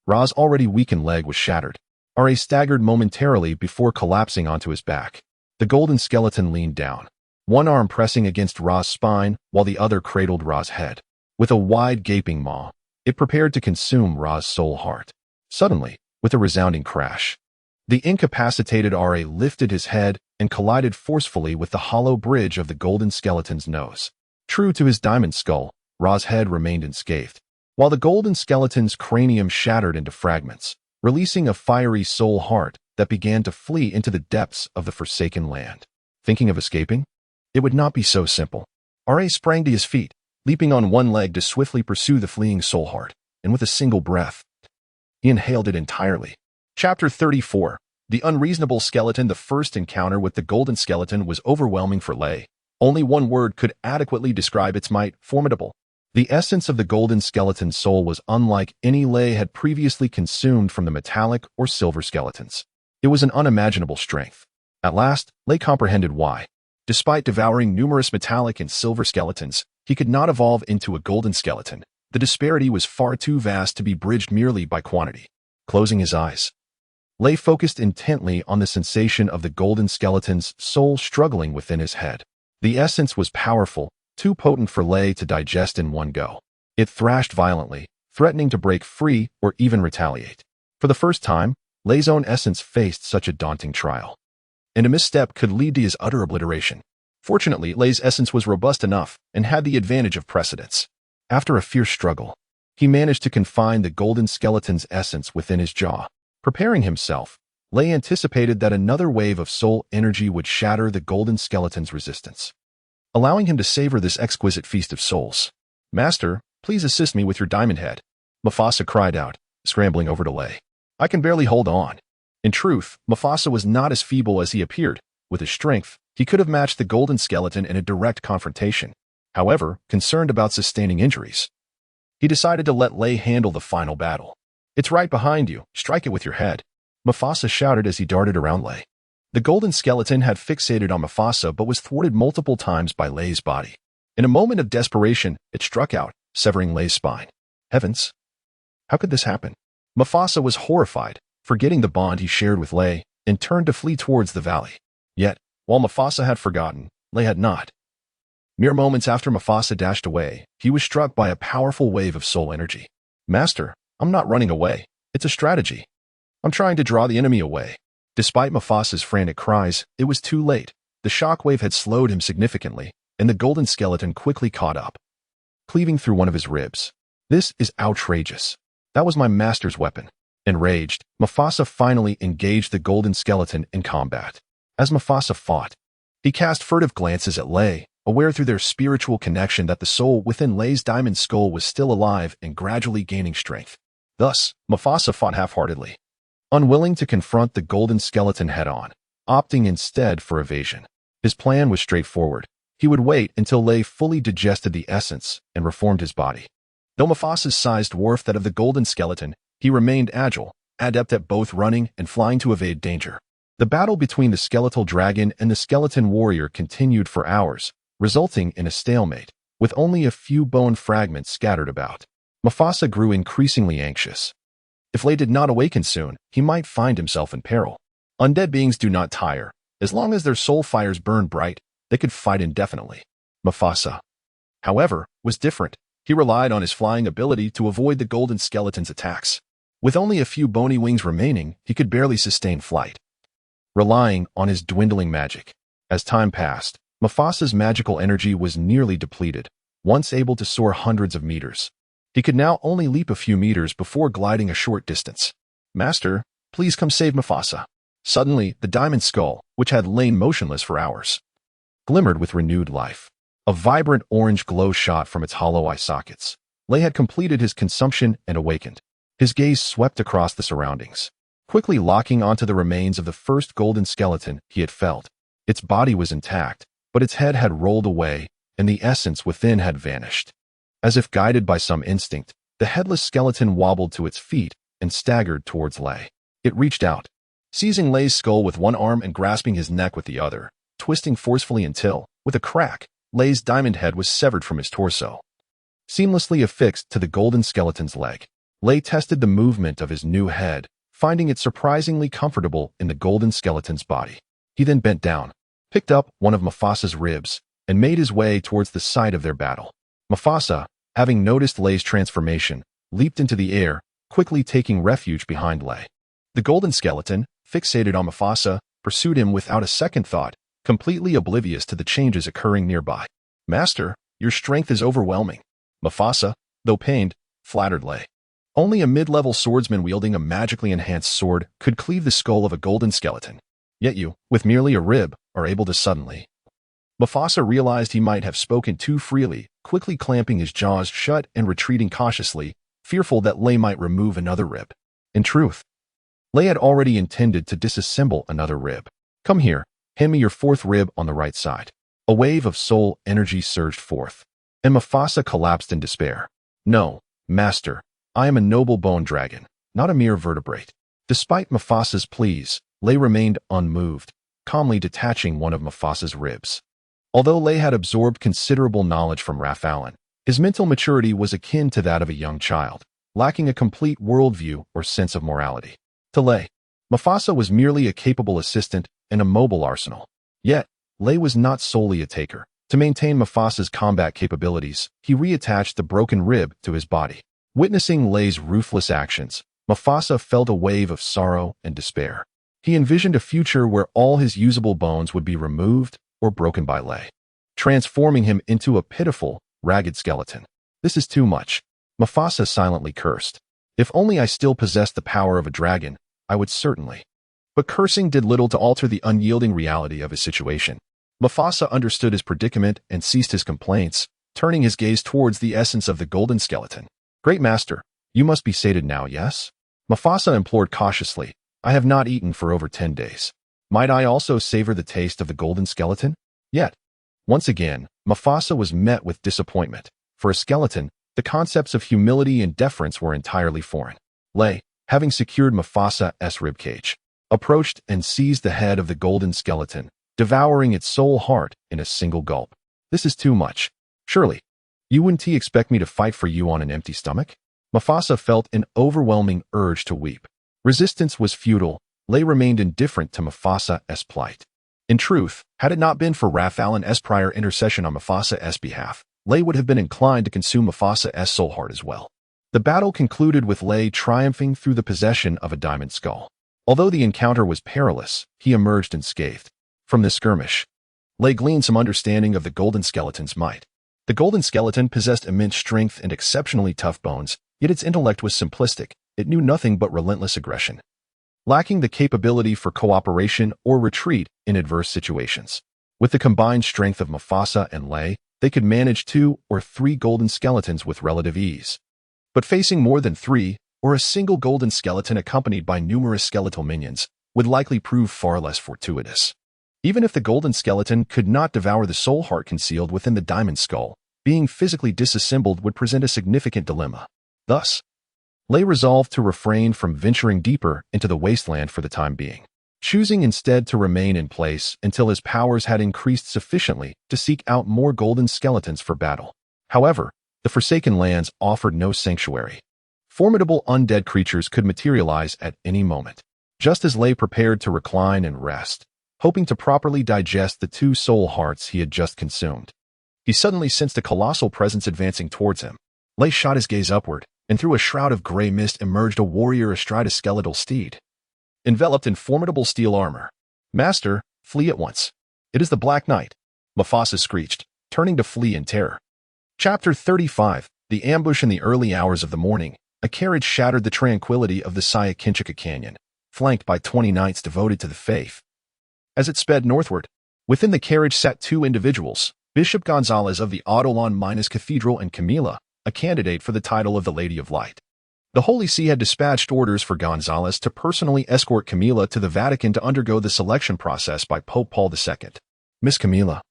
Ra's already weakened leg was shattered. Ra staggered momentarily before collapsing onto his back. The golden skeleton leaned down, one arm pressing against Ra's spine while the other cradled Ra's head. With a wide gaping maw, it prepared to consume Ra's soul heart. Suddenly, with a resounding crash, the incapacitated Ra lifted his head and collided forcefully with the hollow bridge of the golden skeleton's nose. True to his diamond skull, Ra's head remained unscathed, while the golden skeleton's cranium shattered into fragments, releasing a fiery soul heart that began to flee into the depths of the forsaken land. Thinking of escaping? It would not be so simple. Ra sprang to his feet, leaping on one leg to swiftly pursue the fleeing soul heart, and with a single breath, he inhaled it entirely. Chapter 34. The Unreasonable Skeleton. The first encounter with the golden skeleton was overwhelming for Lei. Only one word could adequately describe its might: formidable. The essence of the golden skeleton's soul was unlike any Lei had previously consumed from the metallic or silver skeletons. It was an unimaginable strength. At last, Lei comprehended why. Despite devouring numerous metallic and silver skeletons, he could not evolve into a golden skeleton. The disparity was far too vast to be bridged merely by quantity. Closing his eyes, Lei focused intently on the sensation of the golden skeleton's soul struggling within his head. The essence was powerful, too potent for Lei to digest in one go. It thrashed violently, threatening to break free or even retaliate. For the first time, Lei's own essence faced such a daunting trial, and a misstep could lead to his utter obliteration. Fortunately, Lei's essence was robust enough and had the advantage of precedence. After a fierce struggle, he managed to confine the golden skeleton's essence within his jaw. Preparing himself, Lei anticipated that another wave of soul energy would shatter the golden skeleton's resistance, allowing him to savor this exquisite feast of souls. "Master, please assist me with your diamond head," Mufasa cried out, scrambling over to Lei. "I can barely hold on." In truth, Mufasa was not as feeble as he appeared. With his strength, he could have matched the golden skeleton in a direct confrontation. However, concerned about sustaining injuries, he decided to let Lei handle the final battle. "It's right behind you. Strike it with your head," Mufasa shouted as he darted around Lei. The golden skeleton had fixated on Mufasa but was thwarted multiple times by Lei's body. In a moment of desperation, it struck out, severing Lei's spine. Heavens! How could this happen? Mufasa was horrified, forgetting the bond he shared with Lei, and turned to flee towards the valley. Yet, while Mufasa had forgotten, Lei had not. Mere moments after Mufasa dashed away, he was struck by a powerful wave of soul energy. "Master, I'm not running away. It's a strategy. I'm trying to draw the enemy away." Despite Mufasa's frantic cries, it was too late. The shockwave had slowed him significantly, and the golden skeleton quickly caught up, cleaving through one of his ribs. "This is outrageous. That was my master's weapon." Enraged, Mufasa finally engaged the golden skeleton in combat. As Mufasa fought, he cast furtive glances at Lei, aware through their spiritual connection that the soul within Lei's diamond skull was still alive and gradually gaining strength. Thus, Mufasa fought half-heartedly, unwilling to confront the golden skeleton head-on, opting instead for evasion. His plan was straightforward. He would wait until Lei fully digested the essence and reformed his body. Though Mufasa's size dwarfed that of the golden skeleton, he remained agile, adept at both running and flying to evade danger. The battle between the skeletal dragon and the skeleton warrior continued for hours, resulting in a stalemate, with only a few bone fragments scattered about. Mufasa grew increasingly anxious. If Lei did not awaken soon, he might find himself in peril. Undead beings do not tire. As long as their soul fires burn bright, they could fight indefinitely. Mufasa, however, was different. He relied on his flying ability to avoid the golden skeleton's attacks. With only a few bony wings remaining, he could barely sustain flight, relying on his dwindling magic. As time passed, Mufasa's magical energy was nearly depleted. Once able to soar hundreds of meters, he could now only leap a few meters before gliding a short distance. "Master, please come save Mufasa." Suddenly, the diamond skull, which had lain motionless for hours, glimmered with renewed life. A vibrant orange glow shot from its hollow eye sockets. Lei had completed his consumption and awakened. His gaze swept across the surroundings, quickly locking onto the remains of the first golden skeleton he had felled. Its body was intact, but its head had rolled away, and the essence within had vanished. As if guided by some instinct, the headless skeleton wobbled to its feet and staggered towards Lei. It reached out, seizing Lei's skull with one arm and grasping his neck with the other, twisting forcefully until, with a crack, Lei's diamond head was severed from his torso, seamlessly affixed to the golden skeleton's leg. Lei tested the movement of his new head, finding it surprisingly comfortable in the golden skeleton's body. He then bent down, picked up one of Mufasa's ribs, and made his way towards the site of their battle. Mufasa, having noticed Lei's transformation, leaped into the air, quickly taking refuge behind Lei. The golden skeleton, fixated on Mufasa, pursued him without a second thought, completely oblivious to the changes occurring nearby. "Master, your strength is overwhelming." Mufasa, though pained, flattered Lei. Only a mid-level swordsman wielding a magically enhanced sword could cleave the skull of a golden skeleton. Yet you, with merely a rib, are able to suddenly. Mufasa realized he might have spoken too freely, quickly clamping his jaws shut and retreating cautiously, fearful that Lei might remove another rib. In truth, Lei had already intended to disassemble another rib. "Come here. Hand me your fourth rib on the right side." A wave of soul energy surged forth, and Mufasa collapsed in despair. "No, master, I am a noble bone dragon, not a mere vertebrate." Despite Mufasa's pleas, Lei remained unmoved, calmly detaching one of Mufasa's ribs. Although Lei had absorbed considerable knowledge from Rafalin, his mental maturity was akin to that of a young child, lacking a complete worldview or sense of morality. To Lei, Mufasa was merely a capable assistant and a mobile arsenal. Yet, Lei was not solely a taker. To maintain Mufasa's combat capabilities, he reattached the broken rib to his body. Witnessing Lei's ruthless actions, Mufasa felt a wave of sorrow and despair. He envisioned a future where all his usable bones would be removed or broken by Lei, transforming him into a pitiful, ragged skeleton. "This is too much," Mufasa silently cursed. "If only I still possessed the power of a dragon, I would certainly." But cursing did little to alter the unyielding reality of his situation. Mufasa understood his predicament and ceased his complaints, turning his gaze towards the essence of the golden skeleton. "Great master, you must be sated now, yes?" Mufasa implored cautiously. "I have not eaten for over 10 days. Might I also savor the taste of the golden skeleton?" Yet, once again, Mufasa was met with disappointment. For a skeleton, the concepts of humility and deference were entirely foreign. Lei, having secured Mufasa's ribcage, approached and seized the head of the golden skeleton, devouring its soul heart in a single gulp. "This is too much. Surely, you wouldn't expect me to fight for you on an empty stomach?" Mufasa felt an overwhelming urge to weep. Resistance was futile. Lay remained indifferent to Mufasa's plight. In truth, had it not been for Rafalon's prior intercession on Mufasa's behalf, Lay would have been inclined to consume Mufasa's soul heart as well. The battle concluded with Lay triumphing through the possession of a diamond skull. Although the encounter was perilous, he emerged unscathed. From this skirmish, Lay gleaned some understanding of the Golden Skeleton's might. The Golden Skeleton possessed immense strength and exceptionally tough bones, yet its intellect was simplistic. It knew nothing but relentless aggression, lacking the capability for cooperation or retreat in adverse situations. With the combined strength of Mufasa and Lay, they could manage 2 or 3 golden skeletons with relative ease. But facing more than 3, or a single golden skeleton accompanied by numerous skeletal minions, would likely prove far less fortuitous. Even if the golden skeleton could not devour the soul heart concealed within the diamond skull, being physically disassembled would present a significant dilemma. Thus, Lay resolved to refrain from venturing deeper into the wasteland for the time being, choosing instead to remain in place until his powers had increased sufficiently to seek out more golden skeletons for battle. However, the Forsaken Lands offered no sanctuary. Formidable undead creatures could materialize at any moment. Just as Lay prepared to recline and rest, hoping to properly digest the 2 soul hearts he had just consumed, he suddenly sensed a colossal presence advancing towards him. Lay shot his gaze upward, and through a shroud of gray mist emerged a warrior astride a skeletal steed, enveloped in formidable steel armor. "Master, flee at once. It is the Black Knight," Mufasa screeched, turning to flee in terror. Chapter 35. The ambush in the early hours of the morning. A carriage shattered the tranquility of the Sayakinchika Canyon, flanked by 20 knights devoted to the faith. As it sped northward, within the carriage sat 2 individuals, Bishop Gonzalez of the Autolon Minas Cathedral and Camila, a candidate for the title of the Lady of Light. The Holy See had dispatched orders for Gonzalez to personally escort Camila to the Vatican to undergo the selection process by Pope Paul II. "Miss Camila,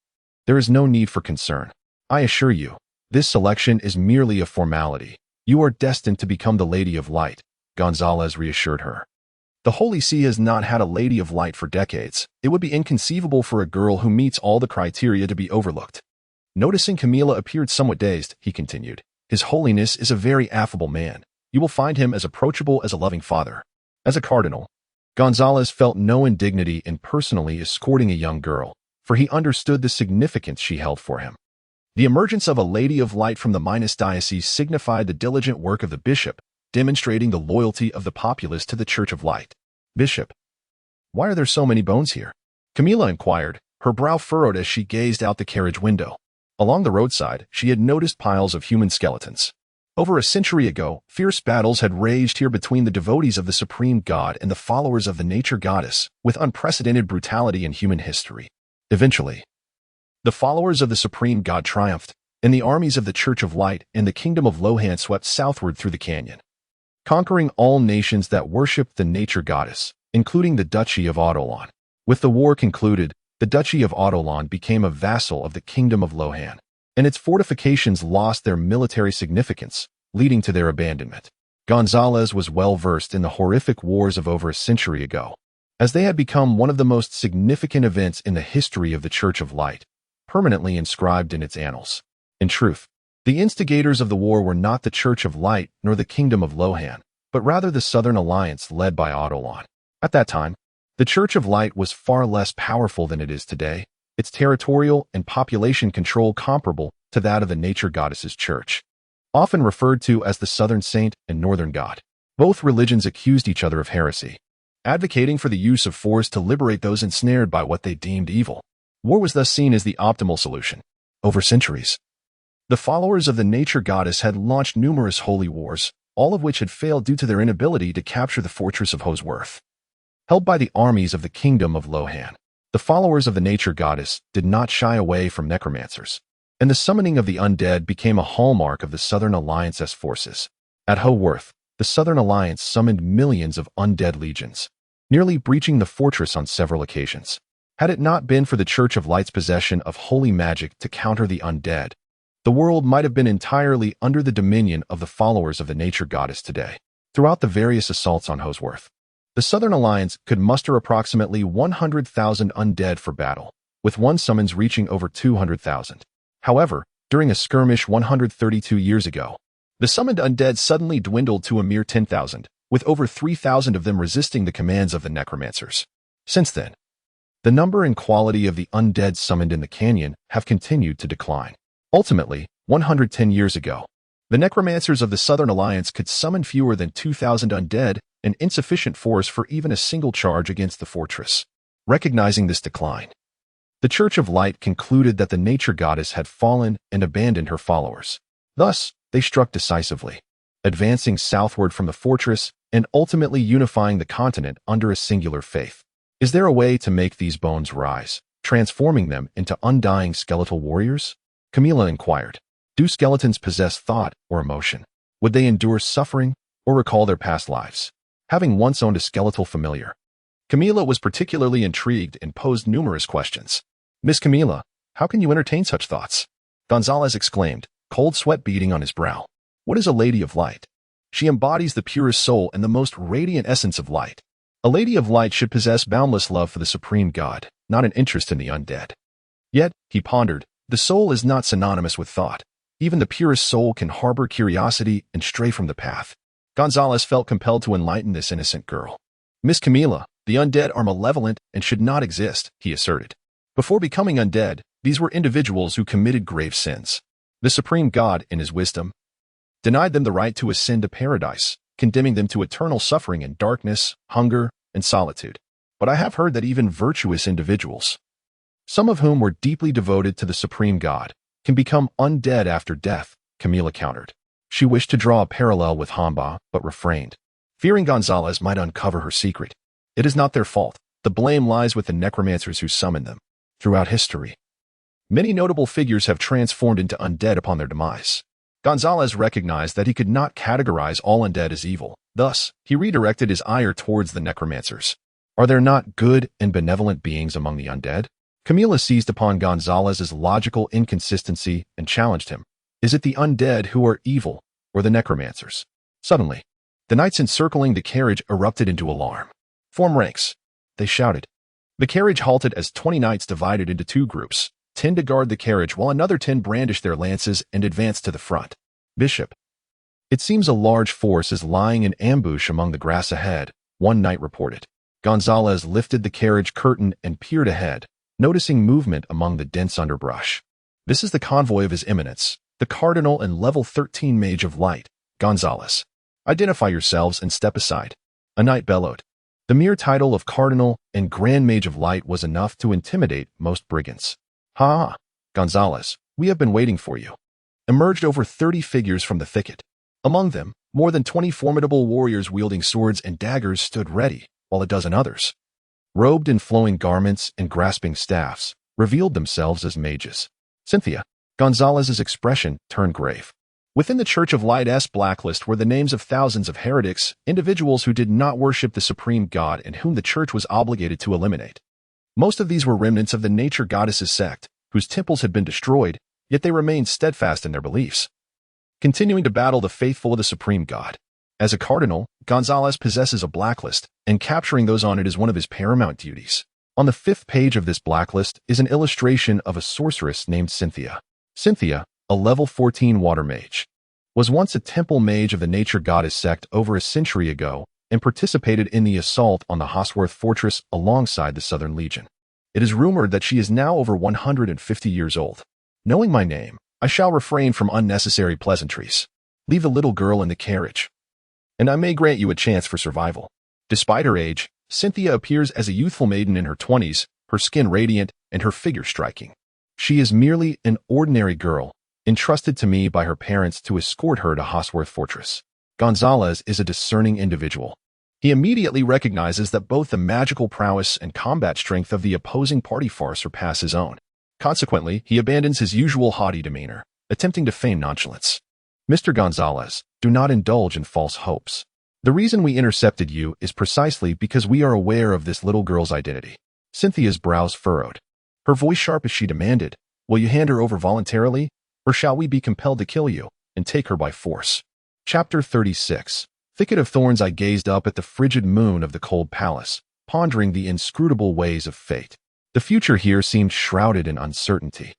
there is no need for concern. I assure you, this selection is merely a formality. You are destined to become the Lady of Light," Gonzalez reassured her. The Holy See has not had a Lady of Light for decades. It would be inconceivable for a girl who meets all the criteria to be overlooked. Noticing Camila appeared somewhat dazed, he continued, "His Holiness is a very affable man. You will find him as approachable as a loving father." As a cardinal, Gonzalez felt no indignity in personally escorting a young girl, for he understood the significance she held for him. The emergence of a Lady of Light from the Minas Diocese signified the diligent work of the bishop, demonstrating the loyalty of the populace to the Church of Light. "Bishop, why are there so many bones here?" Camila inquired, her brow furrowed as she gazed out the carriage window. Along the roadside, she had noticed piles of human skeletons. Over a century ago, fierce battles had raged here between the devotees of the Supreme God and the followers of the Nature Goddess, with unprecedented brutality in human history. Eventually, the followers of the Supreme God triumphed, and the armies of the Church of Light and the Kingdom of Lohan swept southward through the canyon, conquering all nations that worshipped the Nature Goddess, including the Duchy of Autolon. With the war concluded, the Duchy of Autolon became a vassal of the Kingdom of Lohan, and its fortifications lost their military significance, leading to their abandonment. Gonzalez was well versed in the horrific wars of over a century ago, as they had become one of the most significant events in the history of the Church of Light, permanently inscribed in its annals. In truth, the instigators of the war were not the Church of Light nor the Kingdom of Lohan, but rather the Southern Alliance led by Autolon. At that time, the Church of Light was far less powerful than it is today, its territorial and population control comparable to that of the Nature Goddess's church, often referred to as the Southern Saint and Northern God. Both religions accused each other of heresy, advocating for the use of force to liberate those ensnared by what they deemed evil. War was thus seen as the optimal solution. Over centuries, the followers of the Nature Goddess had launched numerous holy wars, all of which had failed due to their inability to capture the fortress of Hosworth. Held by the armies of the Kingdom of Lohan, the followers of the Nature Goddess did not shy away from necromancers, and the summoning of the undead became a hallmark of the Southern Alliance's forces. At Hosworth, the Southern Alliance summoned millions of undead legions, nearly breaching the fortress on several occasions. Had it not been for the Church of Light's possession of holy magic to counter the undead, the world might have been entirely under the dominion of the followers of the Nature Goddess today. Throughout the various assaults on Hosworth, the Southern Alliance could muster approximately 100,000 undead for battle, with one summons reaching over 200,000. However, during a skirmish 132 years ago, the summoned undead suddenly dwindled to a mere 10,000, with over 3,000 of them resisting the commands of the necromancers. Since then, the number and quality of the undead summoned in the canyon have continued to decline. Ultimately, 110 years ago, the necromancers of the Southern Alliance could summon fewer than 2,000 undead, an insufficient force for even a single charge against the fortress. Recognizing this decline, the Church of Light concluded that the nature goddess had fallen and abandoned her followers. Thus, they struck decisively, advancing southward from the fortress and ultimately unifying the continent under a singular faith. Is there a way to make these bones rise, transforming them into undying skeletal warriors? Camilla inquired. Do skeletons possess thought or emotion? Would they endure suffering or recall their past lives? Having once owned a skeletal familiar, Camilla was particularly intrigued and posed numerous questions. Miss Camilla, how can you entertain such thoughts? Gonzalez exclaimed, cold sweat beading on his brow. What is a lady of light? She embodies the purest soul and the most radiant essence of light. A lady of light should possess boundless love for the supreme God, not an interest in the undead. Yet, he pondered, the soul is not synonymous with thought. Even the purest soul can harbor curiosity and stray from the path. Gonzalez felt compelled to enlighten this innocent girl. Miss Camilla, the undead are malevolent and should not exist, he asserted. Before becoming undead, these were individuals who committed grave sins. The supreme God, in his wisdom, denied them the right to ascend to paradise, condemning them to eternal suffering in darkness, hunger, and solitude. But I have heard that even virtuous individuals, some of whom were deeply devoted to the supreme God, can become undead after death, Camilla countered. She wished to draw a parallel with Hamba, but refrained, fearing Gonzalez might uncover her secret. It is not their fault. The blame lies with the necromancers who summoned them. Throughout history, many notable figures have transformed into undead upon their demise. Gonzalez recognized that he could not categorize all undead as evil. Thus, he redirected his ire towards the necromancers. Are there not good and benevolent beings among the undead? Camilla seized upon Gonzalez's logical inconsistency and challenged him. Is it the undead who are evil, or the necromancers? Suddenly, the knights encircling the carriage erupted into alarm. Form ranks, they shouted. The carriage halted as 20 knights divided into two groups, 10 to guard the carriage while another 10 brandished their lances and advanced to the front. Bishop, it seems a large force is lying in ambush among the grass ahead, one knight reported. Gonzalez lifted the carriage curtain and peered ahead, noticing movement among the dense underbrush. This is the convoy of His Eminence, the Cardinal and Level 13 Mage of Light, Gonzalez. Identify yourselves and step aside. A knight bellowed. The mere title of Cardinal and Grand Mage of Light was enough to intimidate most brigands. Ha! Gonzalez, we have been waiting for you. Emerged over 30 figures from the thicket. Among them, more than 20 formidable warriors wielding swords and daggers stood ready, while a dozen others, robed in flowing garments and grasping staffs, revealed themselves as mages. Cynthia, Gonzalez's expression turned grave. Within the Church of Light's blacklist were the names of thousands of heretics, individuals who did not worship the supreme God and whom the Church was obligated to eliminate. Most of these were remnants of the nature goddess's sect, whose temples had been destroyed, yet they remained steadfast in their beliefs, continuing to battle the faithful of the supreme God. As a cardinal, Gonzalez possesses a blacklist, and capturing those on it is one of his paramount duties. On the 5th page of this blacklist is an illustration of a sorceress named Cynthia. Cynthia, a level 14 water mage, was once a temple mage of the nature goddess sect over a century ago and participated in the assault on the Hosworth fortress alongside the Southern Legion. It is rumored that she is now over 150 years old. Knowing my name, I shall refrain from unnecessary pleasantries. Leave the little girl in the carriage, and I may grant you a chance for survival. Despite her age, Cynthia appears as a youthful maiden in her 20s, her skin radiant and her figure striking. She is merely an ordinary girl, entrusted to me by her parents to escort her to Hosworth Fortress. Gonzalez is a discerning individual. He immediately recognizes that both the magical prowess and combat strength of the opposing party far surpass his own. Consequently, he abandons his usual haughty demeanor, attempting to feign nonchalance. Mr. Gonzalez, do not indulge in false hopes. The reason we intercepted you is precisely because we are aware of this little girl's identity. Cynthia's brows furrowed. Her voice sharp as she demanded, will you hand her over voluntarily, or shall we be compelled to kill you and take her by force? Chapter 36. Thicket of thorns, I gazed up at the frigid moon of the cold palace, pondering the inscrutable ways of fate. The future here seemed shrouded in uncertainty.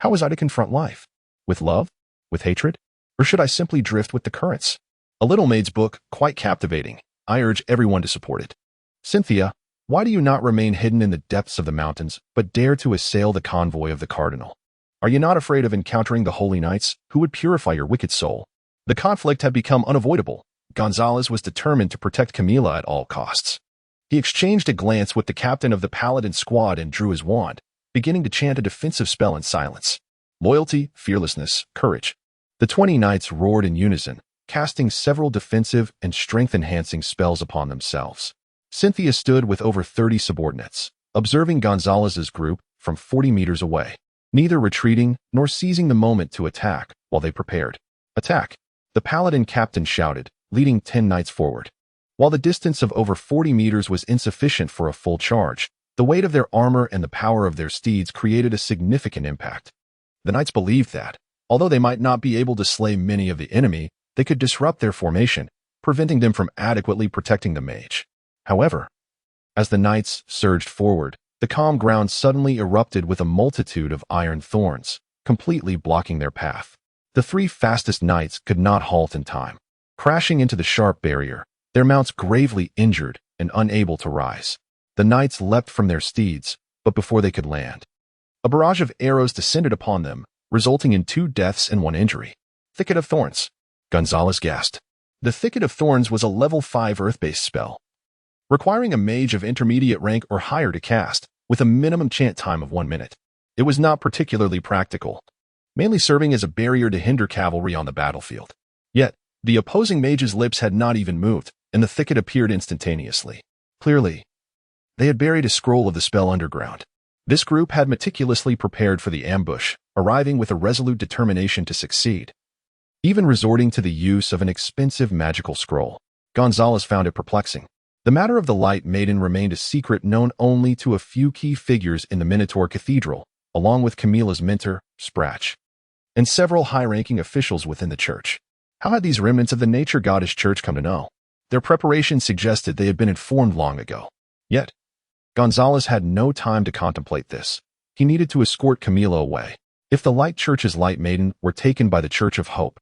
How was I to confront life? With love? With hatred? Or should I simply drift with the currents? A little maid's book, quite captivating, I urge everyone to support it. Cynthia, why do you not remain hidden in the depths of the mountains, but dare to assail the convoy of the cardinal? Are you not afraid of encountering the holy knights, who would purify your wicked soul? The conflict had become unavoidable. Gonzalez was determined to protect Camila at all costs. He exchanged a glance with the captain of the paladin squad and drew his wand, beginning to chant a defensive spell in silence. Loyalty, fearlessness, courage. The 20 knights roared in unison, casting several defensive and strength-enhancing spells upon themselves. Cynthia stood with over 30 subordinates, observing Gonzalez's group from 40 meters away, neither retreating nor seizing the moment to attack while they prepared. Attack! The paladin captain shouted, leading 10 knights forward. While the distance of over 40 meters was insufficient for a full charge, the weight of their armor and the power of their steeds created a significant impact. The knights believed that, although they might not be able to slay many of the enemy, they could disrupt their formation, preventing them from adequately protecting the mage. However, as the knights surged forward, the calm ground suddenly erupted with a multitude of iron thorns, completely blocking their path. The 3 fastest knights could not halt in time. Crashing into the sharp barrier, their mounts gravely injured and unable to rise. The knights leapt from their steeds, but before they could land, a barrage of arrows descended upon them, resulting in 2 deaths and 1 injury. Thicket of Thorns. Gonzalez gasped. The Thicket of Thorns was a level 5 earth-based spell, requiring a mage of intermediate rank or higher to cast, with a minimum chant time of 1 minute. It was not particularly practical, mainly serving as a barrier to hinder cavalry on the battlefield. Yet, the opposing mage's lips had not even moved, and the thicket appeared instantaneously. Clearly, they had buried a scroll of the spell underground. This group had meticulously prepared for the ambush, arriving with a resolute determination to succeed. Even resorting to the use of an expensive magical scroll, Gonzalez found it perplexing. The matter of the Light Maiden remained a secret known only to a few key figures in the Minotaur Cathedral, along with Camila's mentor, Sprach, and several high-ranking officials within the church. How had these remnants of the nature goddess church come to know? Their preparations suggested they had been informed long ago. Yet, Gonzalez had no time to contemplate this. He needed to escort Camila away. If the Light Church's Light Maiden were taken by the Church of Hope,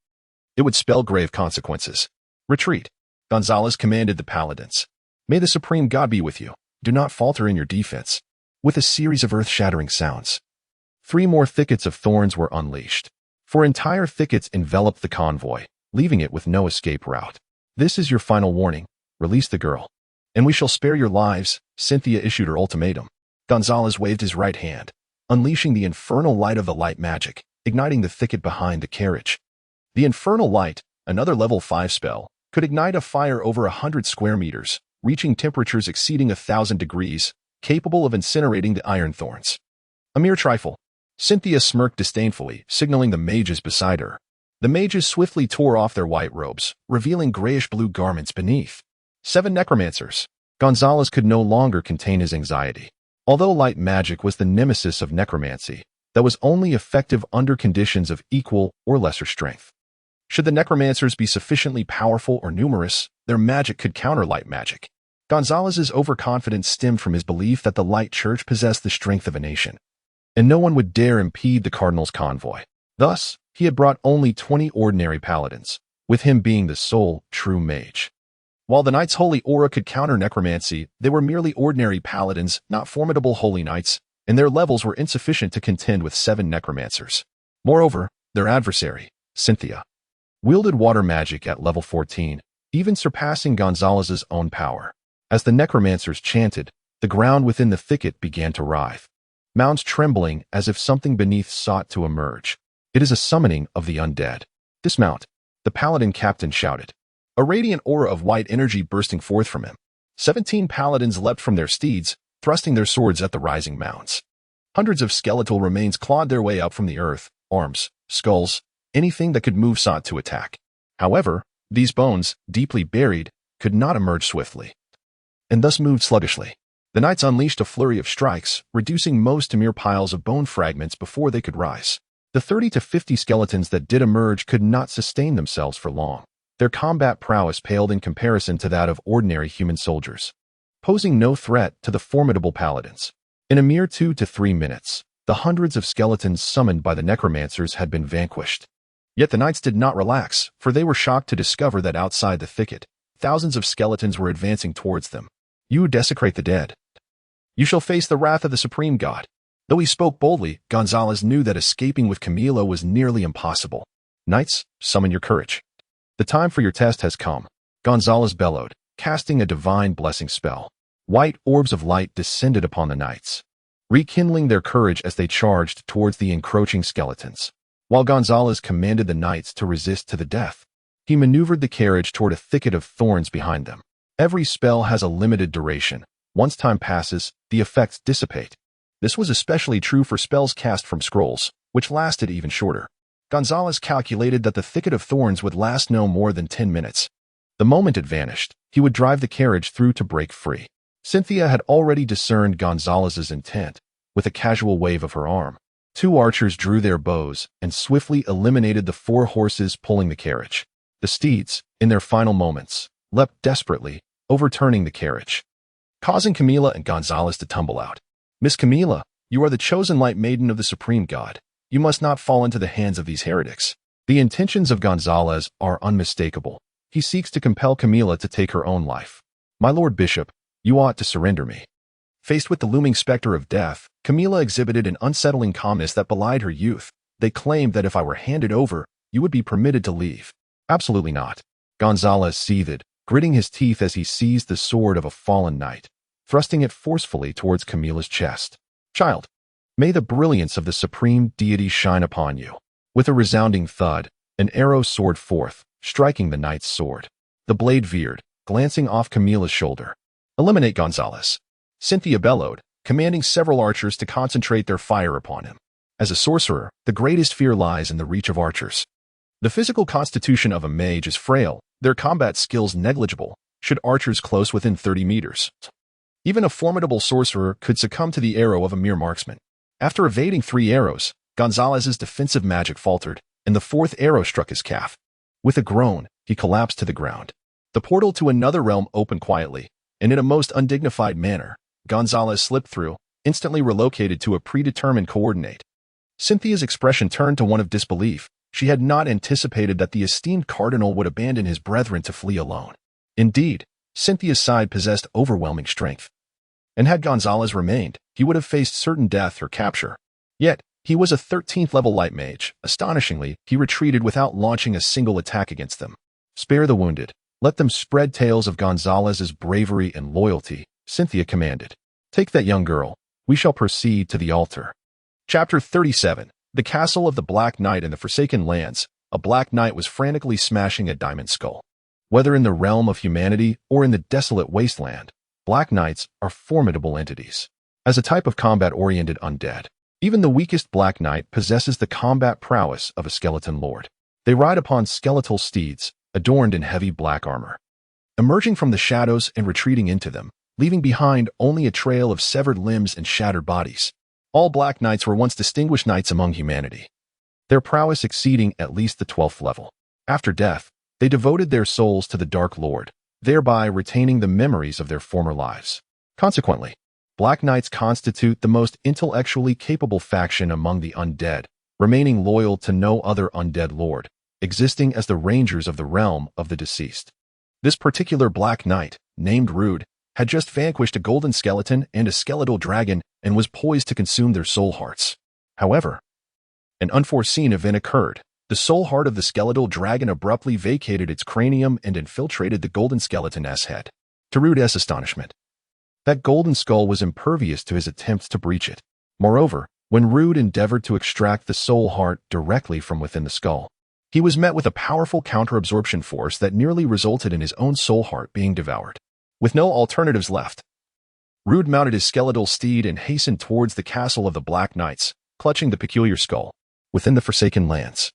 it would spell grave consequences. Retreat. Gonzalez commanded the paladins. May the Supreme God be with you. Do not falter in your defense. With a series of earth-shattering sounds, 3 more thickets of thorns were unleashed. 4 entire thickets enveloped the convoy, leaving it with no escape route. This is your final warning. Release the girl, and we shall spare your lives, Cynthia issued her ultimatum. Gonzalez waved his right hand, unleashing the infernal light of the light magic, igniting the thicket behind the carriage. The infernal light, another level 5 spell, could ignite a fire over 100 square meters, reaching temperatures exceeding 1,000 degrees, capable of incinerating the iron thorns. A mere trifle. Cynthia smirked disdainfully, signaling the mages beside her. The mages swiftly tore off their white robes, revealing grayish-blue garments beneath. 7 necromancers. Gonzalez could no longer contain his anxiety. Although light magic was the nemesis of necromancy, that was only effective under conditions of equal or lesser strength. Should the necromancers be sufficiently powerful or numerous, their magic could counter light magic. Gonzalez's overconfidence stemmed from his belief that the Light Church possessed the strength of a nation, and no one would dare impede the Cardinal's convoy. Thus, he had brought only 20 ordinary paladins, with him being the sole true mage. While the Knight's holy aura could counter necromancy, they were merely ordinary paladins, not formidable holy knights, and their levels were insufficient to contend with 7 necromancers. Moreover, their adversary, Cynthia, wielded water magic at level 14, even surpassing Gonzalez's own power. As the necromancers chanted, the ground within the thicket began to writhe, mounds trembling as if something beneath sought to emerge. It is a summoning of the undead. Dismount, the paladin captain shouted, a radiant aura of white energy bursting forth from him. 17 paladins leapt from their steeds, thrusting their swords at the rising mounds. Hundreds of skeletal remains clawed their way up from the earth, arms, skulls, anything that could move sought to attack. However, these bones, deeply buried, could not emerge swiftly, and thus moved sluggishly. The knights unleashed a flurry of strikes, reducing most to mere piles of bone fragments before they could rise. The 30 to 50 skeletons that did emerge could not sustain themselves for long. Their combat prowess paled in comparison to that of ordinary human soldiers, posing no threat to the formidable paladins. In a mere 2 to 3 minutes, the hundreds of skeletons summoned by the necromancers had been vanquished. Yet the knights did not relax, for they were shocked to discover that outside the thicket, thousands of skeletons were advancing towards them. You who desecrate the dead, you shall face the wrath of the supreme god. Though he spoke boldly, Gonzalez knew that escaping with Camila was nearly impossible. Knights, summon your courage. The time for your test has come. Gonzalez bellowed, casting a divine blessing spell. White orbs of light descended upon the knights, rekindling their courage as they charged towards the encroaching skeletons. While Gonzalez commanded the knights to resist to the death, he maneuvered the carriage toward a thicket of thorns behind them. Every spell has a limited duration. Once time passes, the effects dissipate. This was especially true for spells cast from scrolls, which lasted even shorter. Gonzalez calculated that the thicket of thorns would last no more than 10 minutes. The moment it vanished, he would drive the carriage through to break free. Cynthia had already discerned Gonzalez's intent. With a casual wave of her arm, 2 archers drew their bows and swiftly eliminated the 4 horses pulling the carriage. The steeds, in their final moments, leapt desperately, overturning the carriage, causing Camila and Gonzalez to tumble out. Miss Camila, you are the chosen light maiden of the supreme god. You must not fall into the hands of these heretics. The intentions of Gonzalez are unmistakable. He seeks to compel Camila to take her own life. My lord bishop, you ought to surrender me. Faced with the looming specter of death, Camila exhibited an unsettling calmness that belied her youth. They claimed that if I were handed over, you would be permitted to leave. Absolutely not. Gonzalez seethed, gritting his teeth as he seized the sword of a fallen knight, thrusting it forcefully towards Camila's chest. Child, may the brilliance of the supreme deity shine upon you. With a resounding thud, an arrow soared forth, striking the knight's sword. The blade veered, glancing off Camila's shoulder. Eliminate Gonzalez. Cynthia bellowed, commanding several archers to concentrate their fire upon him. As a sorcerer, the greatest fear lies in the reach of archers. The physical constitution of a mage is frail, their combat skills negligible, should archers close within 30 meters. Even a formidable sorcerer could succumb to the arrow of a mere marksman. After evading 3 arrows, Gonzalez's defensive magic faltered, and the 4th arrow struck his calf. With a groan, he collapsed to the ground. The portal to another realm opened quietly, and in a most undignified manner, Gonzalez slipped through, instantly relocated to a predetermined coordinate. Cynthia's expression turned to one of disbelief. She had not anticipated that the esteemed cardinal would abandon his brethren to flee alone. Indeed, Cynthia's side possessed overwhelming strength. And had Gonzalez remained, he would have faced certain death or capture. Yet, he was a 13th level light mage. Astonishingly, he retreated without launching a single attack against them. Spare the wounded. Let them spread tales of Gonzalez's bravery and loyalty, Cynthia commanded. Take that young girl. We shall proceed to the altar. Chapter 37. The Castle of the Black Knight in the Forsaken Lands. A Black Knight was frantically smashing a diamond skull. Whether in the realm of humanity or in the desolate wasteland, Black Knights are formidable entities. As a type of combat-oriented undead, even the weakest Black Knight possesses the combat prowess of a skeleton lord. They ride upon skeletal steeds, adorned in heavy black armor, emerging from the shadows and retreating into them, leaving behind only a trail of severed limbs and shattered bodies. All Black Knights were once distinguished knights among humanity, their prowess exceeding at least the 12th level. After death, they devoted their souls to the Dark Lord, thereby retaining the memories of their former lives. Consequently, Black Knights constitute the most intellectually capable faction among the undead, remaining loyal to no other undead lord, existing as the rangers of the realm of the deceased. This particular Black Knight, named Rude, had just vanquished a golden skeleton and a skeletal dragon and was poised to consume their soul hearts. However, an unforeseen event occurred. The soul heart of the skeletal dragon abruptly vacated its cranium and infiltrated the golden skeleton's head. To Rude's astonishment, that golden skull was impervious to his attempts to breach it. Moreover, when Rude endeavored to extract the soul heart directly from within the skull, he was met with a powerful counter-absorption force that nearly resulted in his own soul heart being devoured. With no alternatives left, Rude mounted his skeletal steed and hastened towards the castle of the Black Knights, clutching the peculiar skull. Within the Forsaken Lands,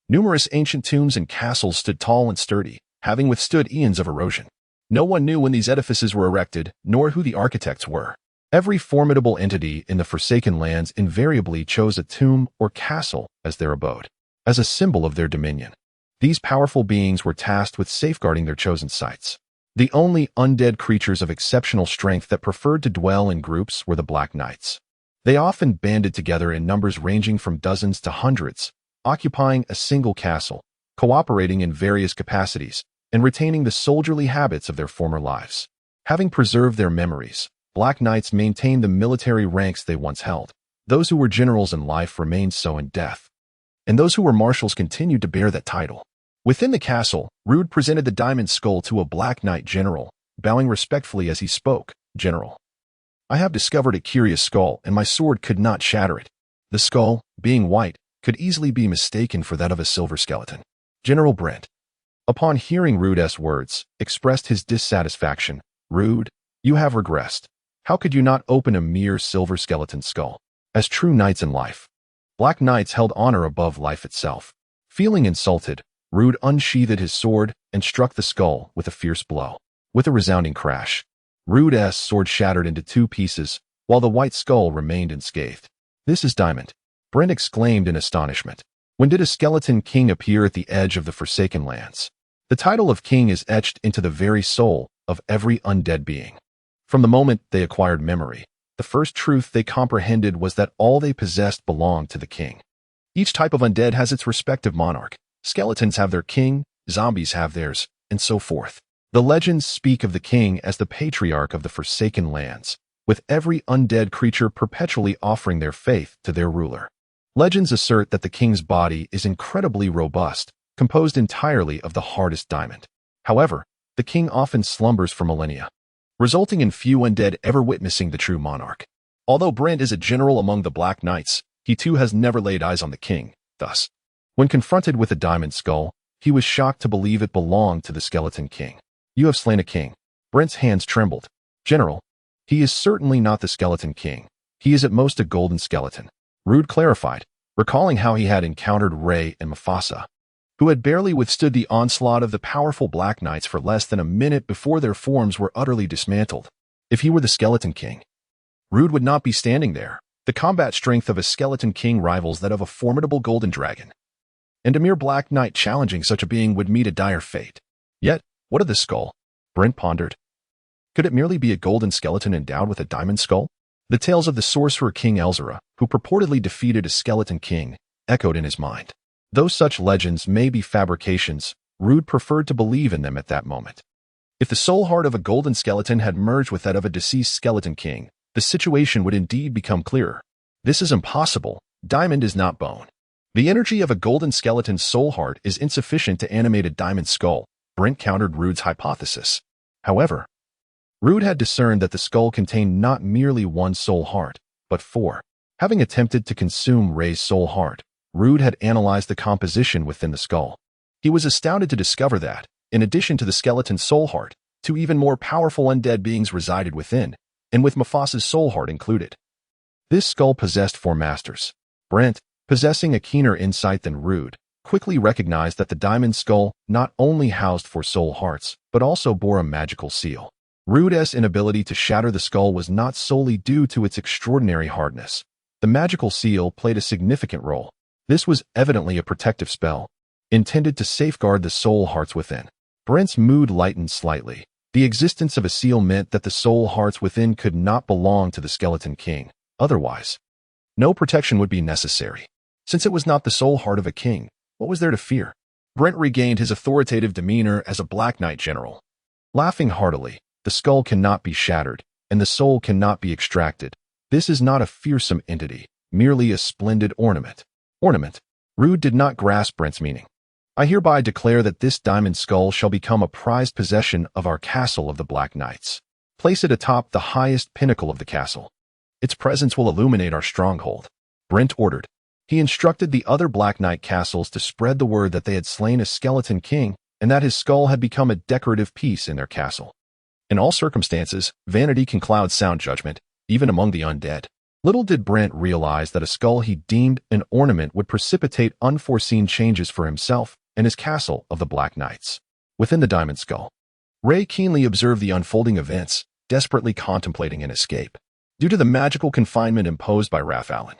numerous ancient tombs and castles stood tall and sturdy, having withstood eons of erosion. No one knew when these edifices were erected, nor who the architects were. Every formidable entity in the Forsaken Lands invariably chose a tomb or castle as their abode, as a symbol of their dominion. These powerful beings were tasked with safeguarding their chosen sites. The only undead creatures of exceptional strength that preferred to dwell in groups were the Black Knights. They often banded together in numbers ranging from dozens to hundreds, occupying a single castle, cooperating in various capacities, and retaining the soldierly habits of their former lives. Having preserved their memories, Black Knights maintained the military ranks they once held. Those who were generals in life remained so in death, and those who were marshals continued to bear that title. Within the castle, Rude presented the diamond skull to a Black Knight general, bowing respectfully as he spoke. "General, I have discovered a curious skull, and my sword could not shatter it. The skull, being white, could easily be mistaken for that of a silver skeleton." General Brent, upon hearing Rude's words, expressed his dissatisfaction. "Rude, you have regressed. How could you not open a mere silver skeleton skull? As true knights in life, Black Knights held honor above life itself." Feeling insulted, Rude unsheathed his sword and struck the skull with a fierce blow. With a resounding crash, Rude's sword shattered into 2 pieces, while the white skull remained unscathed. "This is diamond," Brent exclaimed in astonishment. "When did a skeleton king appear at the edge of the Forsaken Lands?" The title of king is etched into the very soul of every undead being. From the moment they acquired memory, the first truth they comprehended was that all they possessed belonged to the king. Each type of undead has its respective monarch. Skeletons have their king, zombies have theirs, and so forth. The legends speak of the king as the patriarch of the Forsaken Lands, with every undead creature perpetually offering their faith to their ruler. Legends assert that the king's body is incredibly robust, composed entirely of the hardest diamond. However, the king often slumbers for millennia, resulting in few undead ever witnessing the true monarch. Although Brent is a general among the Black Knights, he too has never laid eyes on the king. Thus, when confronted with a diamond skull, he was shocked to believe it belonged to the skeleton king. "You have slain a king." Brent's hands trembled. "General, he is certainly not the skeleton king. He is at most a golden skeleton," Rude clarified, recalling how he had encountered Ray and Mufasa, who had barely withstood the onslaught of the powerful Black Knights for less than a minute before their forms were utterly dismantled. If he were the skeleton king, Rude would not be standing there. The combat strength of a skeleton king rivals that of a formidable golden dragon, and a mere Black Knight challenging such a being would meet a dire fate. Yet, what of the skull? Brent pondered. Could it merely be a golden skeleton endowed with a diamond skull? The tales of the sorcerer-king Elzara, who purportedly defeated a skeleton king, echoed in his mind. Though such legends may be fabrications, Rude preferred to believe in them at that moment. If the soul heart of a golden skeleton had merged with that of a deceased skeleton king, the situation would indeed become clearer. This is impossible. Diamond is not bone. The energy of a golden skeleton's soul heart is insufficient to animate a diamond skull, Brent countered Rude's hypothesis. However, Rude had discerned that the skull contained not merely one soul heart, but 4. Having attempted to consume Ray's soul heart, Rude had analyzed the composition within the skull. He was astounded to discover that, in addition to the skeleton's soul heart, 2 even more powerful undead beings resided within, and with Mufasa's soul heart included. This skull possessed 4 masters. Brent, possessing a keener insight than Rude, quickly recognized that the diamond skull not only housed 4 soul hearts, but also bore a magical seal. Rude's inability to shatter the skull was not solely due to its extraordinary hardness. The magical seal played a significant role. This was evidently a protective spell, intended to safeguard the soul hearts within. Brent's mood lightened slightly. The existence of a seal meant that the soul hearts within could not belong to the skeleton king. Otherwise, no protection would be necessary. Since it was not the soul heart of a king, what was there to fear? Brent regained his authoritative demeanor as a Black Knight general. Laughing heartily, the skull cannot be shattered, and the soul cannot be extracted. This is not a fearsome entity, merely a splendid ornament. Ornament? Rude did not grasp Brent's meaning. "I hereby declare that this diamond skull shall become a prized possession of our castle of the Black Knights. Place it atop the highest pinnacle of the castle. Its presence will illuminate our stronghold," Brent ordered. He instructed the other Black Knight castles to spread the word that they had slain a skeleton king and that his skull had become a decorative piece in their castle. In all circumstances, vanity can cloud sound judgment, even among the undead. Little did Brent realize that a skull he deemed an ornament would precipitate unforeseen changes for himself and his castle of the Black Knights. Within the diamond skull, Ray keenly observed the unfolding events, desperately contemplating an escape. Due to the magical confinement imposed by Raph Allen,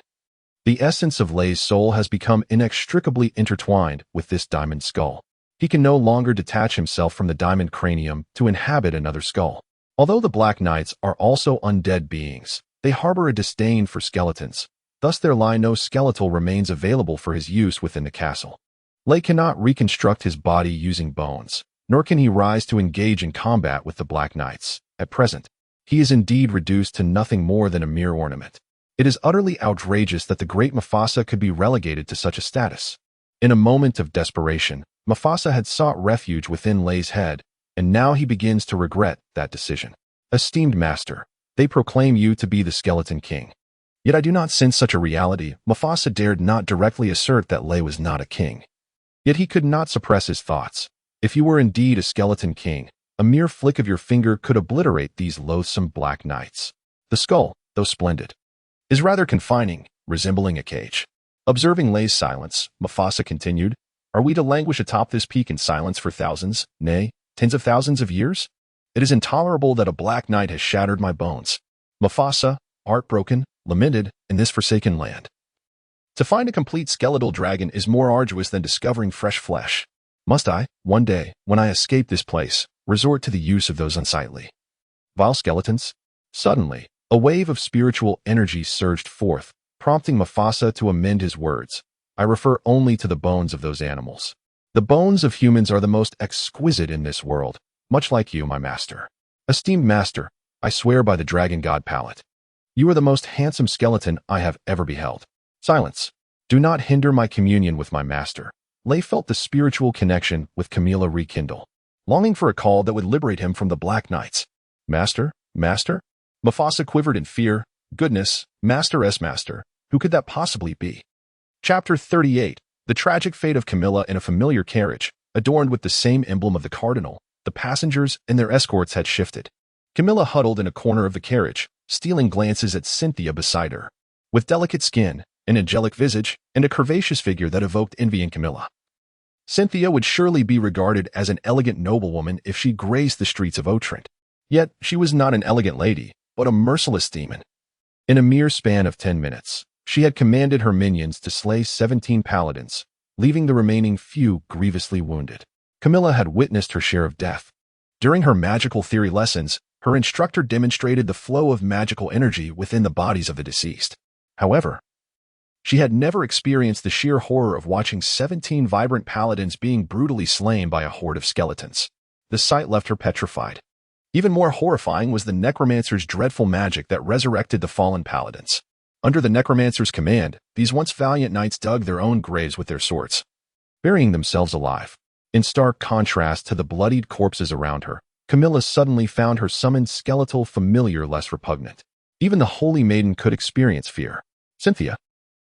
the essence of Lay's soul has become inextricably intertwined with this diamond skull. He can no longer detach himself from the diamond cranium to inhabit another skull. Although the Black Knights are also undead beings, they harbor a disdain for skeletons. Thus there lie no skeletal remains available for his use within the castle. Lay cannot reconstruct his body using bones, nor can he rise to engage in combat with the Black Knights. At present, he is indeed reduced to nothing more than a mere ornament. It is utterly outrageous that the great Mufasa could be relegated to such a status. In a moment of desperation, Mufasa had sought refuge within Lay's head, and now he begins to regret that decision. Esteemed master, they proclaim you to be the Skeleton King. Yet I do not sense such a reality. Mufasa dared not directly assert that Lay was not a king. Yet he could not suppress his thoughts. If you were indeed a Skeleton King, a mere flick of your finger could obliterate these loathsome Black Knights. The skull, though splendid, is rather confining, resembling a cage. Observing Lay's silence, Mufasa continued, "Are we to languish atop this peak in silence for thousands, nay, tens of thousands of years? It is intolerable that a Black Knight has shattered my bones. Mufasa, heartbroken, lamented in this forsaken land. To find a complete skeletal dragon is more arduous than discovering fresh flesh. Must I, one day, when I escape this place, resort to the use of those unsightly, vile skeletons?" Suddenly, a wave of spiritual energy surged forth, prompting Mufasa to amend his words. "I refer only to the bones of those animals. The bones of humans are the most exquisite in this world, much like you, my master. Esteemed master, I swear by the dragon god Pallet, you are the most handsome skeleton I have ever beheld." Silence. Do not hinder my communion with my master. Lay felt the spiritual connection with Camila rekindle, longing for a call that would liberate him from the Black Knights. Master? Master? Mufasa quivered in fear. Goodness, master, who could that possibly be? Chapter 38. The tragic fate of Camila in a familiar carriage, adorned with the same emblem of the cardinal. The passengers and their escorts had shifted. Camila huddled in a corner of the carriage, stealing glances at Cynthia beside her. With delicate skin, an angelic visage, and a curvaceous figure that evoked envy in Camila, Cynthia would surely be regarded as an elegant noblewoman if she graced the streets of Otrint. Yet she was not an elegant lady, but a merciless demon. In a mere span of 10 minutes, she had commanded her minions to slay 17 paladins, leaving the remaining few grievously wounded. Camila had witnessed her share of death. During her magical theory lessons, her instructor demonstrated the flow of magical energy within the bodies of the deceased. However, she had never experienced the sheer horror of watching 17 vibrant paladins being brutally slain by a horde of skeletons. The sight left her petrified. Even more horrifying was the necromancer's dreadful magic that resurrected the fallen paladins. Under the necromancer's command, these once valiant knights dug their own graves with their swords, burying themselves alive. In stark contrast to the bloodied corpses around her, Camilla suddenly found her summoned skeletal familiar less repugnant. Even the holy maiden could experience fear. Cynthia,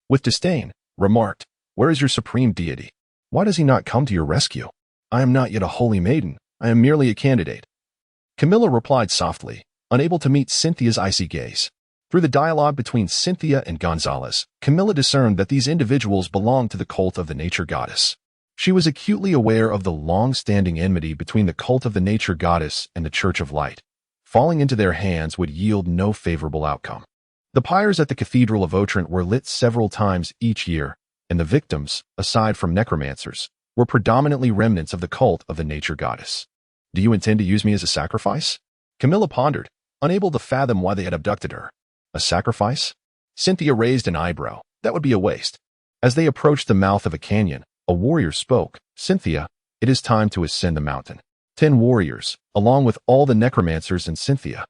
with disdain, remarked, "Where is your supreme deity? Why does he not come to your rescue? I am not yet a holy maiden. I am merely a candidate." Camilla replied softly, unable to meet Cynthia's icy gaze. Through the dialogue between Cynthia and Gonzalez, Camilla discerned that these individuals belonged to the cult of the nature goddess. She was acutely aware of the long-standing enmity between the cult of the nature goddess and the Church of Light. Falling into their hands would yield no favorable outcome. The pyres at the Cathedral of Otrint were lit several times each year, and the victims, aside from necromancers, were predominantly remnants of the cult of the nature goddess. "Do you intend to use me as a sacrifice?" Camilla pondered, unable to fathom why they had abducted her. A sacrifice? Cynthia raised an eyebrow. That would be a waste. As they approached the mouth of a canyon, a warrior spoke. "Cynthia, it is time to ascend the mountain." 10 warriors, along with all the necromancers and Cynthia,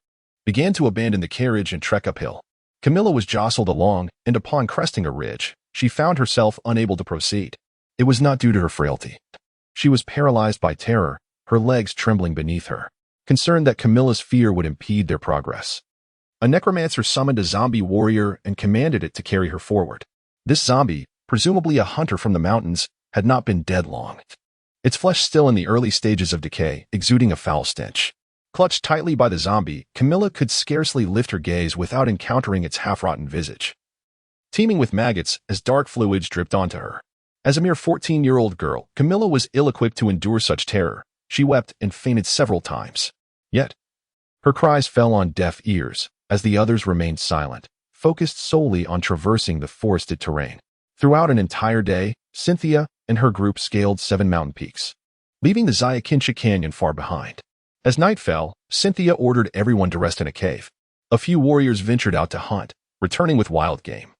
began to abandon the carriage and trek uphill. Camilla was jostled along, and upon cresting a ridge, she found herself unable to proceed. It was not due to her frailty. She was paralyzed by terror, her legs trembling beneath her, concerned that Camilla's fear would impede their progress. A necromancer summoned a zombie warrior and commanded it to carry her forward. This zombie, presumably a hunter from the mountains, had not been dead long. Its flesh still in the early stages of decay, exuding a foul stench. Clutched tightly by the zombie, Camilla could scarcely lift her gaze without encountering its half-rotten visage, teeming with maggots as dark fluids dripped onto her. As a mere 14-year-old girl, Camilla was ill-equipped to endure such terror. She wept and fainted several times. Yet, her cries fell on deaf ears, as the others remained silent, focused solely on traversing the forested terrain. Throughout an entire day, Cynthia and her group scaled 7 mountain peaks, leaving the Zayakincha Canyon far behind. As night fell, Cynthia ordered everyone to rest in a cave. A few warriors ventured out to hunt, returning with wild game,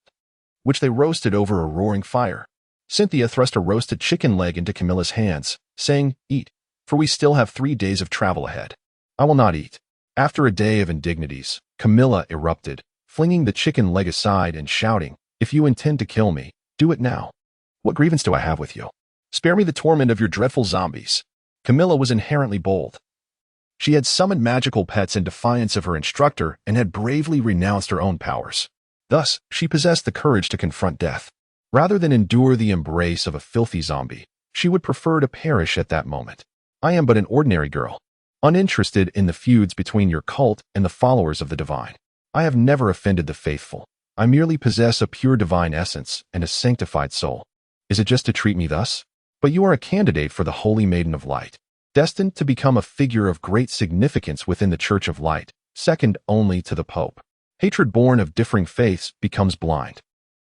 which they roasted over a roaring fire. Cynthia thrust a roasted chicken leg into Camilla's hands, saying, "Eat. for we still have 3 days of travel ahead. I will not eat." After a day of indignities, Camilla erupted, flinging the chicken leg aside and shouting, "If you intend to kill me, do it now. What grievance do I have with you? Spare me the torment of your dreadful zombies." Camilla was inherently bold. She had summoned magical pets in defiance of her instructor and had bravely renounced her own powers. Thus, she possessed the courage to confront death. Rather than endure the embrace of a filthy zombie, she would prefer to perish at that moment. "I am but an ordinary girl, uninterested in the feuds between your cult and the followers of the divine. I have never offended the faithful. I merely possess a pure divine essence and a sanctified soul. Is it just to treat me thus? But you are a candidate for the Holy Maiden of Light, destined to become a figure of great significance within the Church of Light, second only to the Pope. Hatred born of differing faiths becomes blind.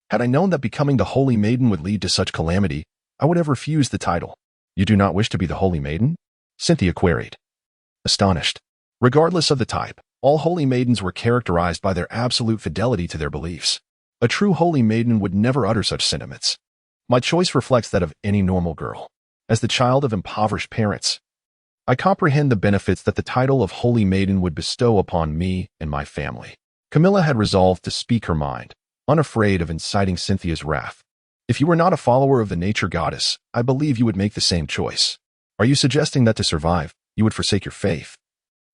Had I known that becoming the Holy Maiden would lead to such calamity, I would have refused the title." "You do not wish to be the Holy Maiden?" Cynthia queried, astonished. Regardless of the type, all Holy Maidens were characterized by their absolute fidelity to their beliefs. A true Holy Maiden would never utter such sentiments. "My choice reflects that of any normal girl. As the child of impoverished parents, I comprehend the benefits that the title of Holy Maiden would bestow upon me and my family." Camilla had resolved to speak her mind, unafraid of inciting Cynthia's wrath. "If you were not a follower of the nature goddess, I believe you would make the same choice. Are you suggesting that to survive, you would forsake your faith?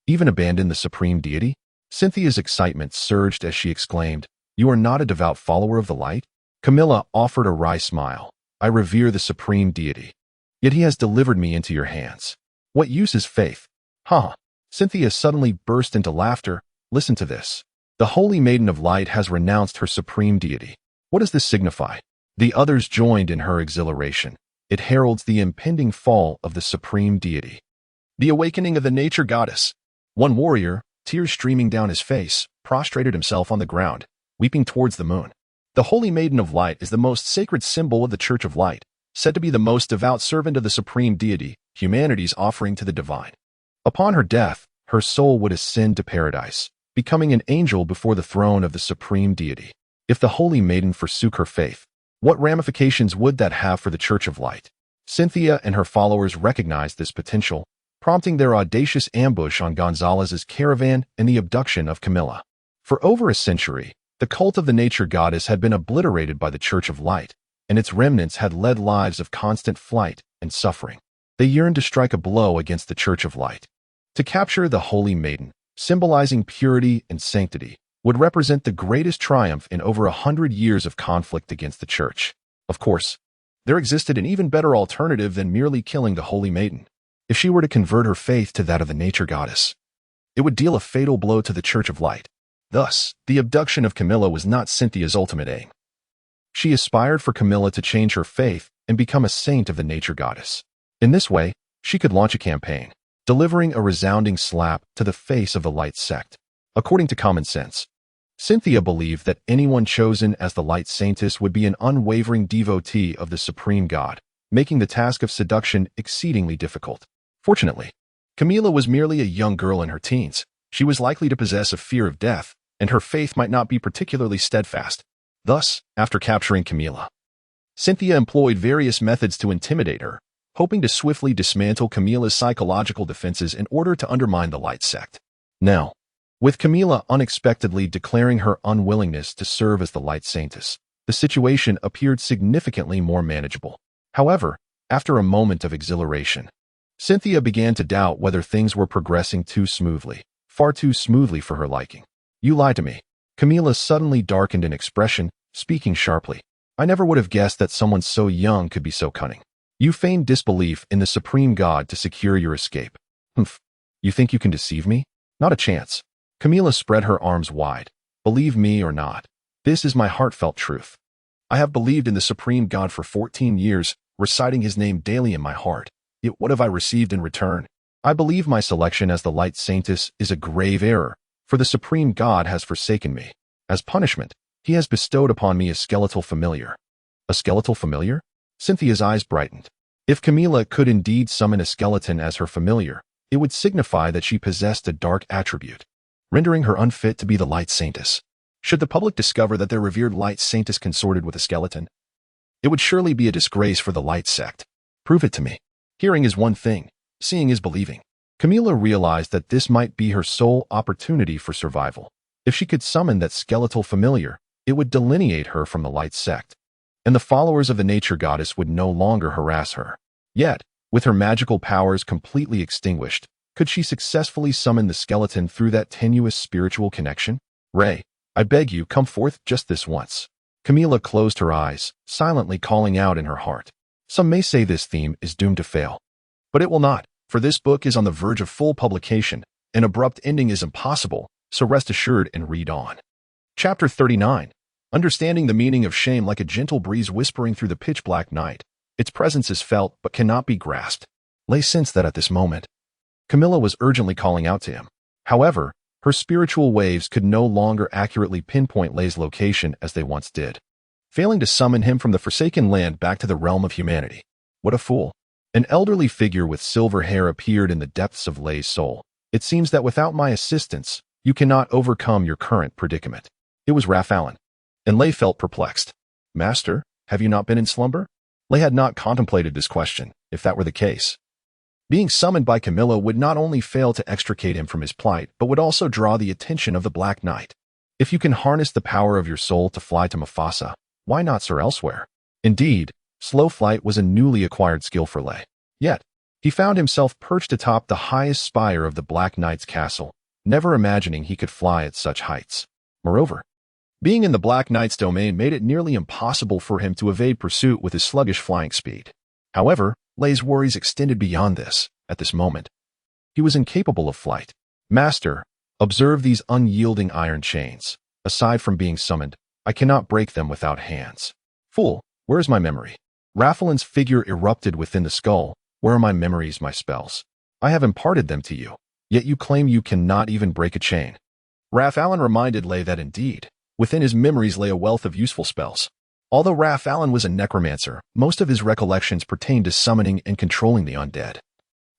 Even abandon the supreme deity?" Cynthia's excitement surged as she exclaimed, "You are not a devout follower of the light?" Camilla offered a wry smile. "I revere the supreme deity. Yet he has delivered me into your hands. What use is faith?" "Huh." Cynthia suddenly burst into laughter. "Listen to this. The Holy Maiden of Light has renounced her supreme deity. What does this signify?" The others joined in her exhilaration. "It heralds the impending fall of the supreme deity. The awakening of the nature goddess." One warrior, tears streaming down his face, prostrated himself on the ground, weeping towards the moon. "The Holy Maiden of Light is the most sacred symbol of the Church of Light, said to be the most devout servant of the supreme deity, humanity's offering to the divine. Upon her death, her soul would ascend to paradise, becoming an angel before the throne of the supreme deity. If the Holy Maiden forsook her faith, what ramifications would that have for the Church of Light?" Cynthia and her followers recognized this potential, prompting their audacious ambush on Gonzalez's caravan and the abduction of Camilla. For over a century, the cult of the nature goddess had been obliterated by the Church of Light, and its remnants had led lives of constant flight and suffering. They yearned to strike a blow against the Church of Light. To capture the Holy Maiden, symbolizing purity and sanctity, would represent the greatest triumph in over 100 years of conflict against the Church. Of course, there existed an even better alternative than merely killing the Holy Maiden. If she were to convert her faith to that of the nature goddess, it would deal a fatal blow to the Church of Light. Thus, the abduction of Camilla was not Cynthia's ultimate aim. She aspired for Camilla to change her faith and become a saint of the nature goddess. In this way, she could launch a campaign, delivering a resounding slap to the face of the Light sect. According to common sense, Cynthia believed that anyone chosen as the Light Saintess would be an unwavering devotee of the Supreme God, making the task of seduction exceedingly difficult. Fortunately, Camilla was merely a young girl in her teens. She was likely to possess a fear of death, and her faith might not be particularly steadfast. Thus, after capturing Camilla, Cynthia employed various methods to intimidate her, hoping to swiftly dismantle Camilla's psychological defenses in order to undermine the Light sect. Now, with Camilla unexpectedly declaring her unwillingness to serve as the Light Saintess, the situation appeared significantly more manageable. However, after a moment of exhilaration, Cynthia began to doubt whether things were progressing too smoothly, far too smoothly for her liking. "You lied to me." Camilla suddenly darkened in expression, speaking sharply. "I never would have guessed that someone so young could be so cunning. You feigned disbelief in the Supreme God to secure your escape. Humph. You think you can deceive me? Not a chance." Camilla spread her arms wide. "Believe me or not, this is my heartfelt truth. I have believed in the Supreme God for 14 years, reciting his name daily in my heart. Yet what have I received in return? I believe my selection as the Light Saintess is a grave error, for the Supreme God has forsaken me. As punishment, he has bestowed upon me a skeletal familiar." "A skeletal familiar?" Cynthia's eyes brightened. If Camilla could indeed summon a skeleton as her familiar, it would signify that she possessed a dark attribute, rendering her unfit to be the Light Saintess. Should the public discover that their revered Light Saintess consorted with a skeleton, it would surely be a disgrace for the Light sect. "Prove it to me." Hearing is one thing, Seeing is believing. Camilla realized that this might be her sole opportunity for survival. If she could summon that skeletal familiar, it would delineate her from the light sect, and the followers of the nature goddess would no longer harass her. Yet, with her magical powers completely extinguished, could she successfully summon the skeleton through that tenuous spiritual connection? Ray, I beg you, come forth just this once. Camilla closed her eyes, silently calling out in her heart. Some may say this theme is doomed to fail, but it will not, for this book is on the verge of full publication. An abrupt ending is impossible, so rest assured and read on. Chapter 39. Understanding the meaning of shame like a gentle breeze whispering through the pitch-black night. Its presence is felt but cannot be grasped. Lay sensed that at this moment, Camilla was urgently calling out to him. However, her spiritual waves could no longer accurately pinpoint Lay's location as they once did, failing to summon him from the forsaken land back to the realm of humanity. What a fool. An elderly figure with silver hair appeared in the depths of Lay's soul. It seems that without my assistance, you cannot overcome your current predicament. It was Raphaelin, and Lay felt perplexed. Master, have you not been in slumber? Lay had not contemplated this question, if that were the case. Being summoned by Camilla would not only fail to extricate him from his plight, but would also draw the attention of the Black Knight. If you can harness the power of your soul to fly to Mufasa, why not soar elsewhere? Indeed, slow flight was a newly acquired skill for Lay. Yet, he found himself perched atop the highest spire of the Black Knight's castle, never imagining he could fly at such heights. Moreover, being in the Black Knight's domain made it nearly impossible for him to evade pursuit with his sluggish flying speed. However, Lay's worries extended beyond this. At this moment, he was incapable of flight. Master, observe these unyielding iron chains. Aside from being summoned, I cannot break them without hands. Fool, where is my memory? Raphaelin's figure erupted within the skull. Where are my memories, my spells? I have imparted them to you, yet you claim you cannot even break a chain. Raphaelin reminded Lay that indeed, within his memories lay a wealth of useful spells. Although Raphaelin was a necromancer, most of his recollections pertained to summoning and controlling the undead.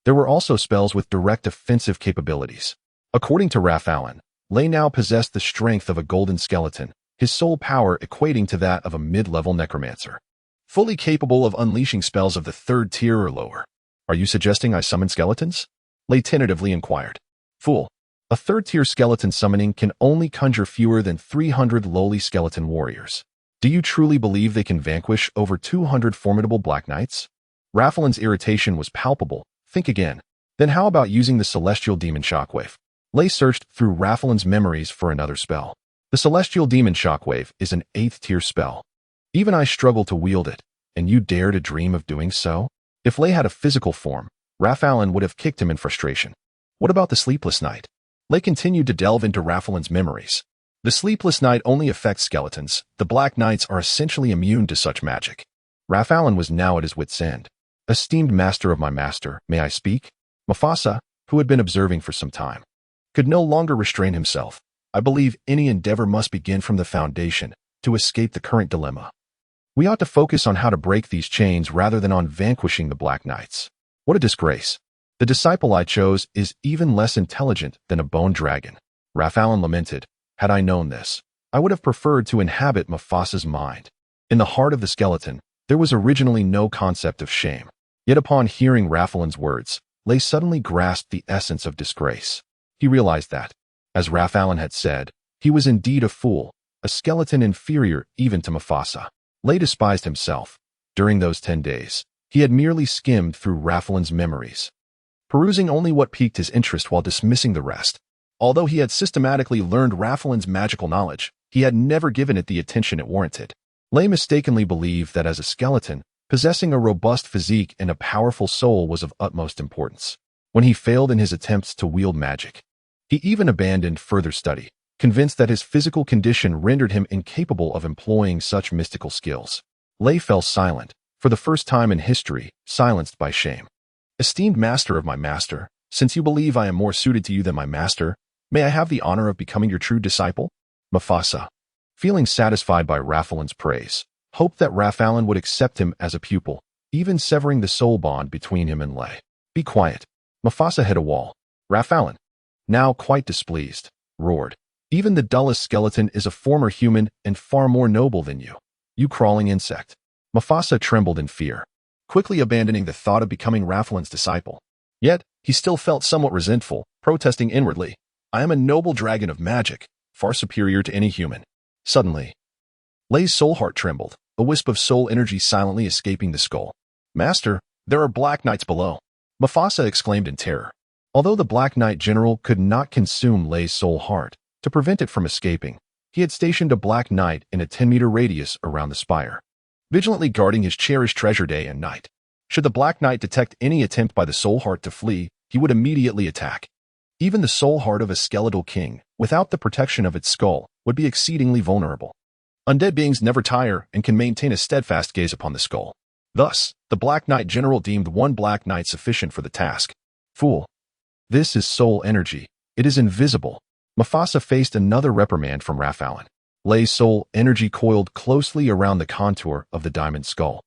There were also spells with direct offensive capabilities. According to Raphaelin, Lay now possessed the strength of a golden skeleton, his soul power equating to that of a mid-level necromancer, fully capable of unleashing spells of the 3rd tier or lower. Are you suggesting I summon skeletons? Lay tentatively inquired. Fool, a 3rd tier skeleton summoning can only conjure fewer than 300 lowly skeleton warriors. Do you truly believe they can vanquish over 200 formidable Black Knights? Raphaelin's irritation was palpable. Think again. Then how about using the Celestial Demon Shockwave? Lay searched through Raphaelin's memories for another spell. The Celestial Demon Shockwave is an 8th tier spell. Even I struggle to wield it, and you dare to dream of doing so? If Lay had a physical form, Raphaelin would have kicked him in frustration. What about the Sleepless Night? Lay continued to delve into Raphaelin's memories. The Sleepless Night only affects skeletons. The Black Knights are essentially immune to such magic. Raphaelin was now at his wit's end. Esteemed master of my master, may I speak? Mufasa, who had been observing for some time, could no longer restrain himself. I believe any endeavor must begin from the foundation to escape the current dilemma. We ought to focus on how to break these chains rather than on vanquishing the Black Knights. What a disgrace. The disciple I chose is even less intelligent than a bone dragon. Raphaelin lamented. Had I known this, I would have preferred to inhabit Mufasa's mind. In the heart of the skeleton, there was originally no concept of shame. Yet upon hearing Raphaelin's words, Lay suddenly grasped the essence of disgrace. He realized that, as Raphaelin had said, he was indeed a fool, a skeleton inferior even to Mufasa. Lay despised himself. During those 10 days, he had merely skimmed through Raphaelin's memories, perusing only what piqued his interest while dismissing the rest. Although he had systematically learned Raphaelin's magical knowledge, he had never given it the attention it warranted. Lay mistakenly believed that as a skeleton, possessing a robust physique and a powerful soul was of utmost importance. When he failed in his attempts to wield magic, he even abandoned further study, convinced that his physical condition rendered him incapable of employing such mystical skills. Lay fell silent, for the first time in history, silenced by shame. Esteemed master of my master, since you believe I am more suited to you than my master, may I have the honor of becoming your true disciple? Mufasa, feeling satisfied by Raphaelin's praise, hoped that Raphaelin would accept him as a pupil, even severing the soul bond between him and Lay. Be quiet. Mufasa hit a wall. Raphaelin, now quite displeased, roared. Even the dullest skeleton is a former human and far more noble than you. You crawling insect. Mufasa trembled in fear, quickly abandoning the thought of becoming Raphaelin's disciple. Yet, he still felt somewhat resentful, protesting inwardly, "I am a noble dragon of magic, far superior to any human." Suddenly, Lei's soul heart trembled, a wisp of soul energy silently escaping the skull. "Master, there are Black Knights below," Mufasa exclaimed in terror. Although the Black Knight general could not consume Lei's soul heart, to prevent it from escaping, he had stationed a Black Knight in a 10-meter radius around the spire, vigilantly guarding his cherished treasure day and night. Should the Black Knight detect any attempt by the soul heart to flee, he would immediately attack. Even the soul heart of a skeletal king, without the protection of its skull, would be exceedingly vulnerable. Undead beings never tire and can maintain a steadfast gaze upon the skull. Thus, the Black Knight general deemed one Black Knight sufficient for the task. Fool. This is soul energy. It is invisible. Mufasa faced another reprimand from Rafalin. Lei's soul energy coiled closely around the contour of the diamond skull,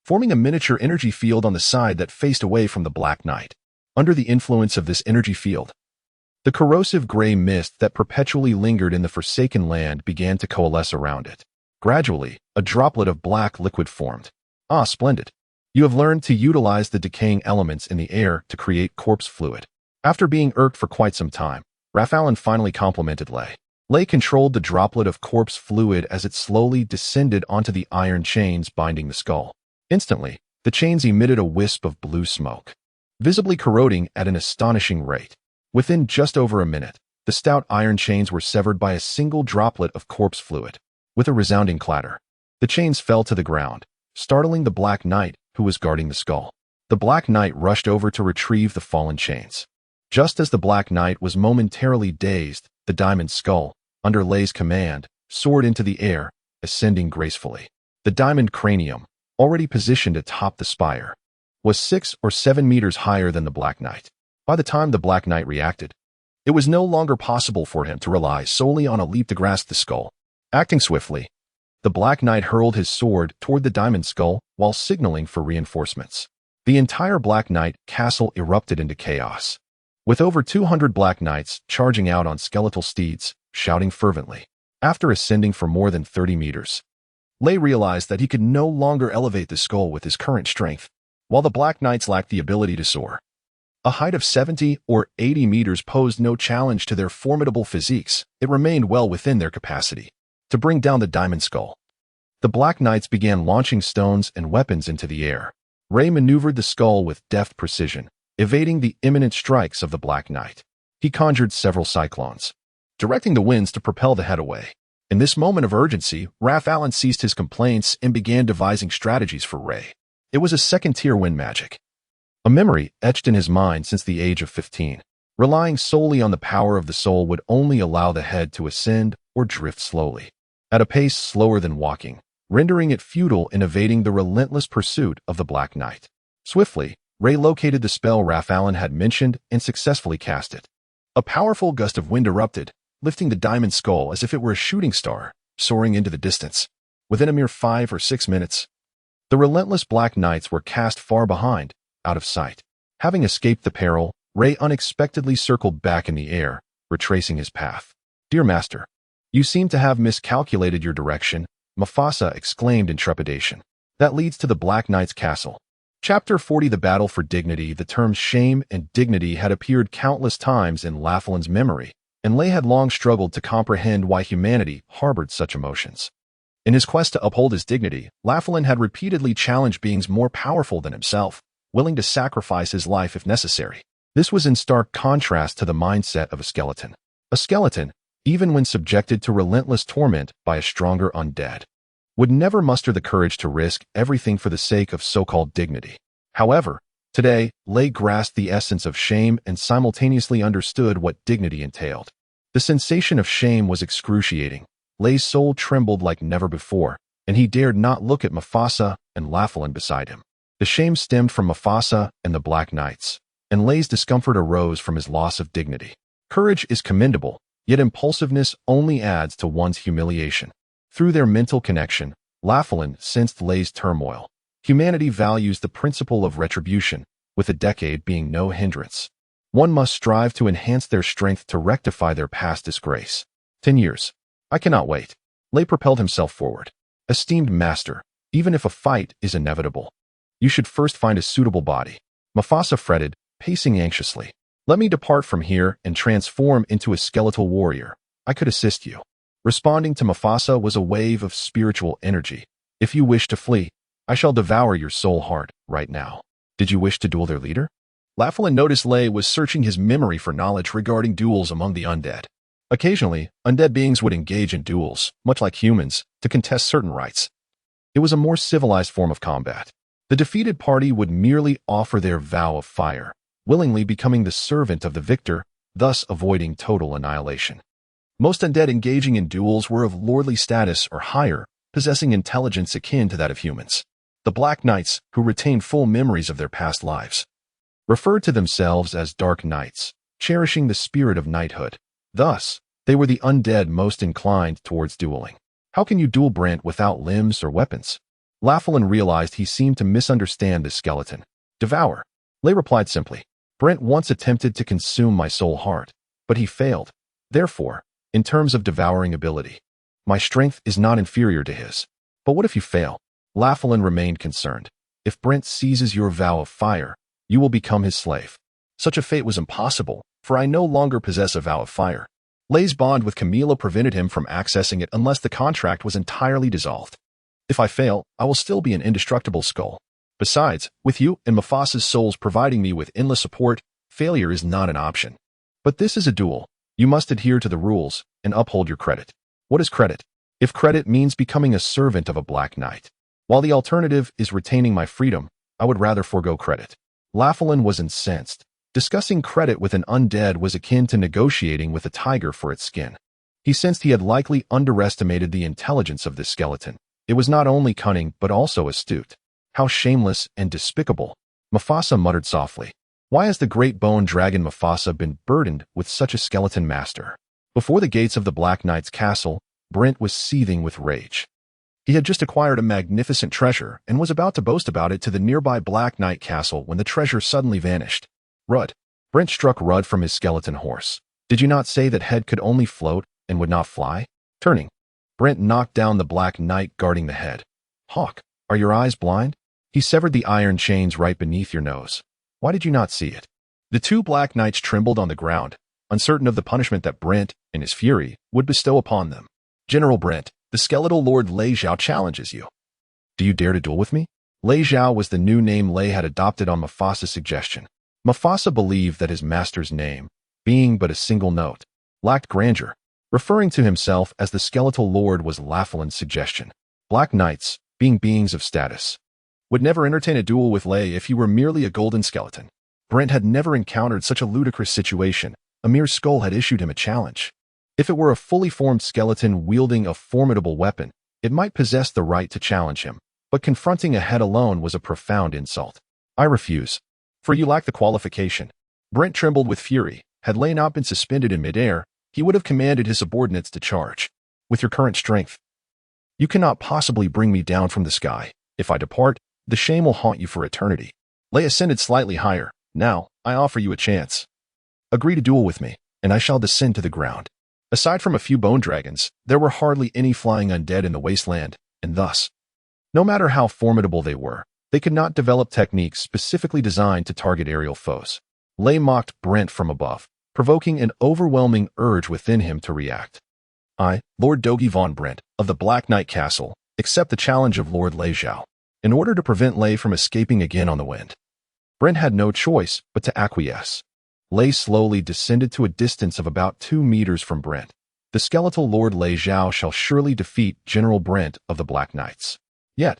forming a miniature energy field on the side that faced away from the Black Knight. Under the influence of this energy field, the corrosive gray mist that perpetually lingered in the Forsaken Land began to coalesce around it. Gradually, a droplet of black liquid formed. "Ah, splendid. You have learned to utilize the decaying elements in the air to create corpse fluid." After being irked for quite some time, Rafalin finally complimented Lei. Lei controlled the droplet of corpse fluid as it slowly descended onto the iron chains binding the skull. Instantly, the chains emitted a wisp of blue smoke, visibly corroding at an astonishing rate. Within just over a minute, the stout iron chains were severed by a single droplet of corpse fluid. With a resounding clatter, the chains fell to the ground, startling the Black Knight who was guarding the skull. The Black Knight rushed over to retrieve the fallen chains. Just as the Black Knight was momentarily dazed, the diamond skull, under Lei's command, soared into the air, ascending gracefully. The diamond cranium, already positioned atop the spire, was 6 or 7 meters higher than the Black Knight. By the time the Black Knight reacted, it was no longer possible for him to rely solely on a leap to grasp the skull. Acting swiftly, the Black Knight hurled his sword toward the diamond skull while signaling for reinforcements. The entire Black Knight castle erupted into chaos, with over 200 Black Knights charging out on skeletal steeds, shouting fervently. After ascending for more than 30 meters, Lei realized that he could no longer elevate the skull with his current strength, while the Black Knights lacked the ability to soar. A height of 70 or 80 meters posed no challenge to their formidable physiques. It remained well within their capacity to bring down the diamond skull. The Black Knights began launching stones and weapons into the air. Rey maneuvered the skull with deft precision, evading the imminent strikes of the Black Knight. He conjured several cyclones, directing the winds to propel the head away. In this moment of urgency, Rafalin ceased his complaints and began devising strategies for Rey. It was a second-tier wind magic, a memory etched in his mind since the age of 15. Relying solely on the power of the soul would only allow the head to ascend or drift slowly, at a pace slower than walking, rendering it futile in evading the relentless pursuit of the Black Knight. Swiftly, Rey located the spell Rafalin had mentioned and successfully cast it. A powerful gust of wind erupted, lifting the diamond skull as if it were a shooting star, soaring into the distance. Within a mere 5 or 6 minutes, the relentless Black Knights were cast far behind, out of sight. Having escaped the peril, Rey unexpectedly circled back in the air, retracing his path. "Dear Master, you seem to have miscalculated your direction," Mufasa exclaimed in trepidation. "That leads to the Black Knight's castle." Chapter 40, The Battle for Dignity. The terms shame and dignity had appeared countless times in Lafalin's memory, and Lei had long struggled to comprehend why humanity harbored such emotions. In his quest to uphold his dignity, Lafalin had repeatedly challenged beings more powerful than himself, willing to sacrifice his life if necessary. This was in stark contrast to the mindset of a skeleton. A skeleton, even when subjected to relentless torment by a stronger undead, would never muster the courage to risk everything for the sake of so-called dignity. However, today, Lei grasped the essence of shame and simultaneously understood what dignity entailed. The sensation of shame was excruciating. Lei's soul trembled like never before, and he dared not look at Mufasa and Lafalin beside him. The shame stemmed from Mufasa and the Black Knights, and Lei's discomfort arose from his loss of dignity. Courage is commendable, yet impulsiveness only adds to one's humiliation. Through their mental connection, Lafalin sensed Lei's turmoil. Humanity values the principle of retribution, with a decade being no hindrance. One must strive to enhance their strength to rectify their past disgrace. 10 years. I cannot wait. Lei propelled himself forward. Esteemed Master, even if a fight is inevitable, you should first find a suitable body. Mufasa fretted, pacing anxiously. Let me depart from here and transform into a skeletal warrior. I could assist you. Responding to Mufasa was a wave of spiritual energy. If you wish to flee, I shall devour your soul heart right now. Did you wish to duel their leader? Laughlin noticed Lei was searching his memory for knowledge regarding duels among the undead. Occasionally, undead beings would engage in duels, much like humans, to contest certain rights. It was a more civilized form of combat. The defeated party would merely offer their vow of fire, willingly becoming the servant of the victor, thus avoiding total annihilation. Most undead engaging in duels were of lordly status or higher, possessing intelligence akin to that of humans. The Black Knights, who retained full memories of their past lives, referred to themselves as Dark Knights, cherishing the spirit of knighthood. Thus, they were the undead most inclined towards dueling. How can you duel Brent without limbs or weapons? Laughlin realized he seemed to misunderstand the skeleton. Devour. Lei replied simply. Brent once attempted to consume my soul heart, but he failed. Therefore, in terms of devouring ability, my strength is not inferior to his. But what if you fail? Laughlin remained concerned. If Brent seizes your vow of fire, you will become his slave. Such a fate was impossible, for I no longer possess a vow of fire. Lei's bond with Camila prevented him from accessing it unless the contract was entirely dissolved. If I fail, I will still be an indestructible skull. Besides, with you and Mufasa's souls providing me with endless support, failure is not an option. But this is a duel. You must adhere to the rules and uphold your credit. What is credit? If credit means becoming a servant of a Black Knight, while the alternative is retaining my freedom, I would rather forego credit. Laughlin was incensed. Discussing credit with an undead was akin to negotiating with a tiger for its skin. He sensed he had likely underestimated the intelligence of this skeleton. It was not only cunning but also astute. How shameless and despicable. Mufasa muttered softly. Why has the great bone dragon Mufasa been burdened with such a skeleton master? Before the gates of the Black Knight's castle, Brent was seething with rage. He had just acquired a magnificent treasure and was about to boast about it to the nearby Black Knight castle when the treasure suddenly vanished. Rudd. Brent struck Rudd from his skeleton horse. Did you not say that head could only float and would not fly? Turning, Brent knocked down the Black Knight guarding the head. Hawk, are your eyes blind? He severed the iron chains right beneath your nose. Why did you not see it? The two Black Knights trembled on the ground, uncertain of the punishment that Brent, in his fury, would bestow upon them. General Brent, the skeletal Lord Lei Zhao challenges you. Do you dare to duel with me? Lei Zhao was the new name Lei had adopted on Mufasa's suggestion. Mufasa believed that his master's name, being but a single note, lacked grandeur. Referring to himself as the skeletal lord was Laughlin's suggestion. Black Knights, being beings of status, would never entertain a duel with Lei if he were merely a golden skeleton. Brent had never encountered such a ludicrous situation. A mere skull had issued him a challenge. If it were a fully formed skeleton wielding a formidable weapon, it might possess the right to challenge him, but confronting a head alone was a profound insult. I refuse. For you lack the qualification. Brent trembled with fury. Had Lei not been suspended in midair, he would have commanded his subordinates to charge. With your current strength, you cannot possibly bring me down from the sky. If I depart, the shame will haunt you for eternity. Lei ascended slightly higher. Now, I offer you a chance. Agree to duel with me, and I shall descend to the ground. Aside from a few bone dragons, there were hardly any flying undead in the wasteland, and thus, no matter how formidable they were, they could not develop techniques specifically designed to target aerial foes. Lei mocked Brent from above, provoking an overwhelming urge within him to react. I, Lord Dogi von Brent, of the Black Knight Castle, accept the challenge of Lord Lei Zhao, in order to prevent Lei from escaping again on the wind. Brent had no choice but to acquiesce. Lei slowly descended to a distance of about 2 meters from Brent. The skeletal Lord Lei Zhao shall surely defeat General Brent of the Black Knights. Yet,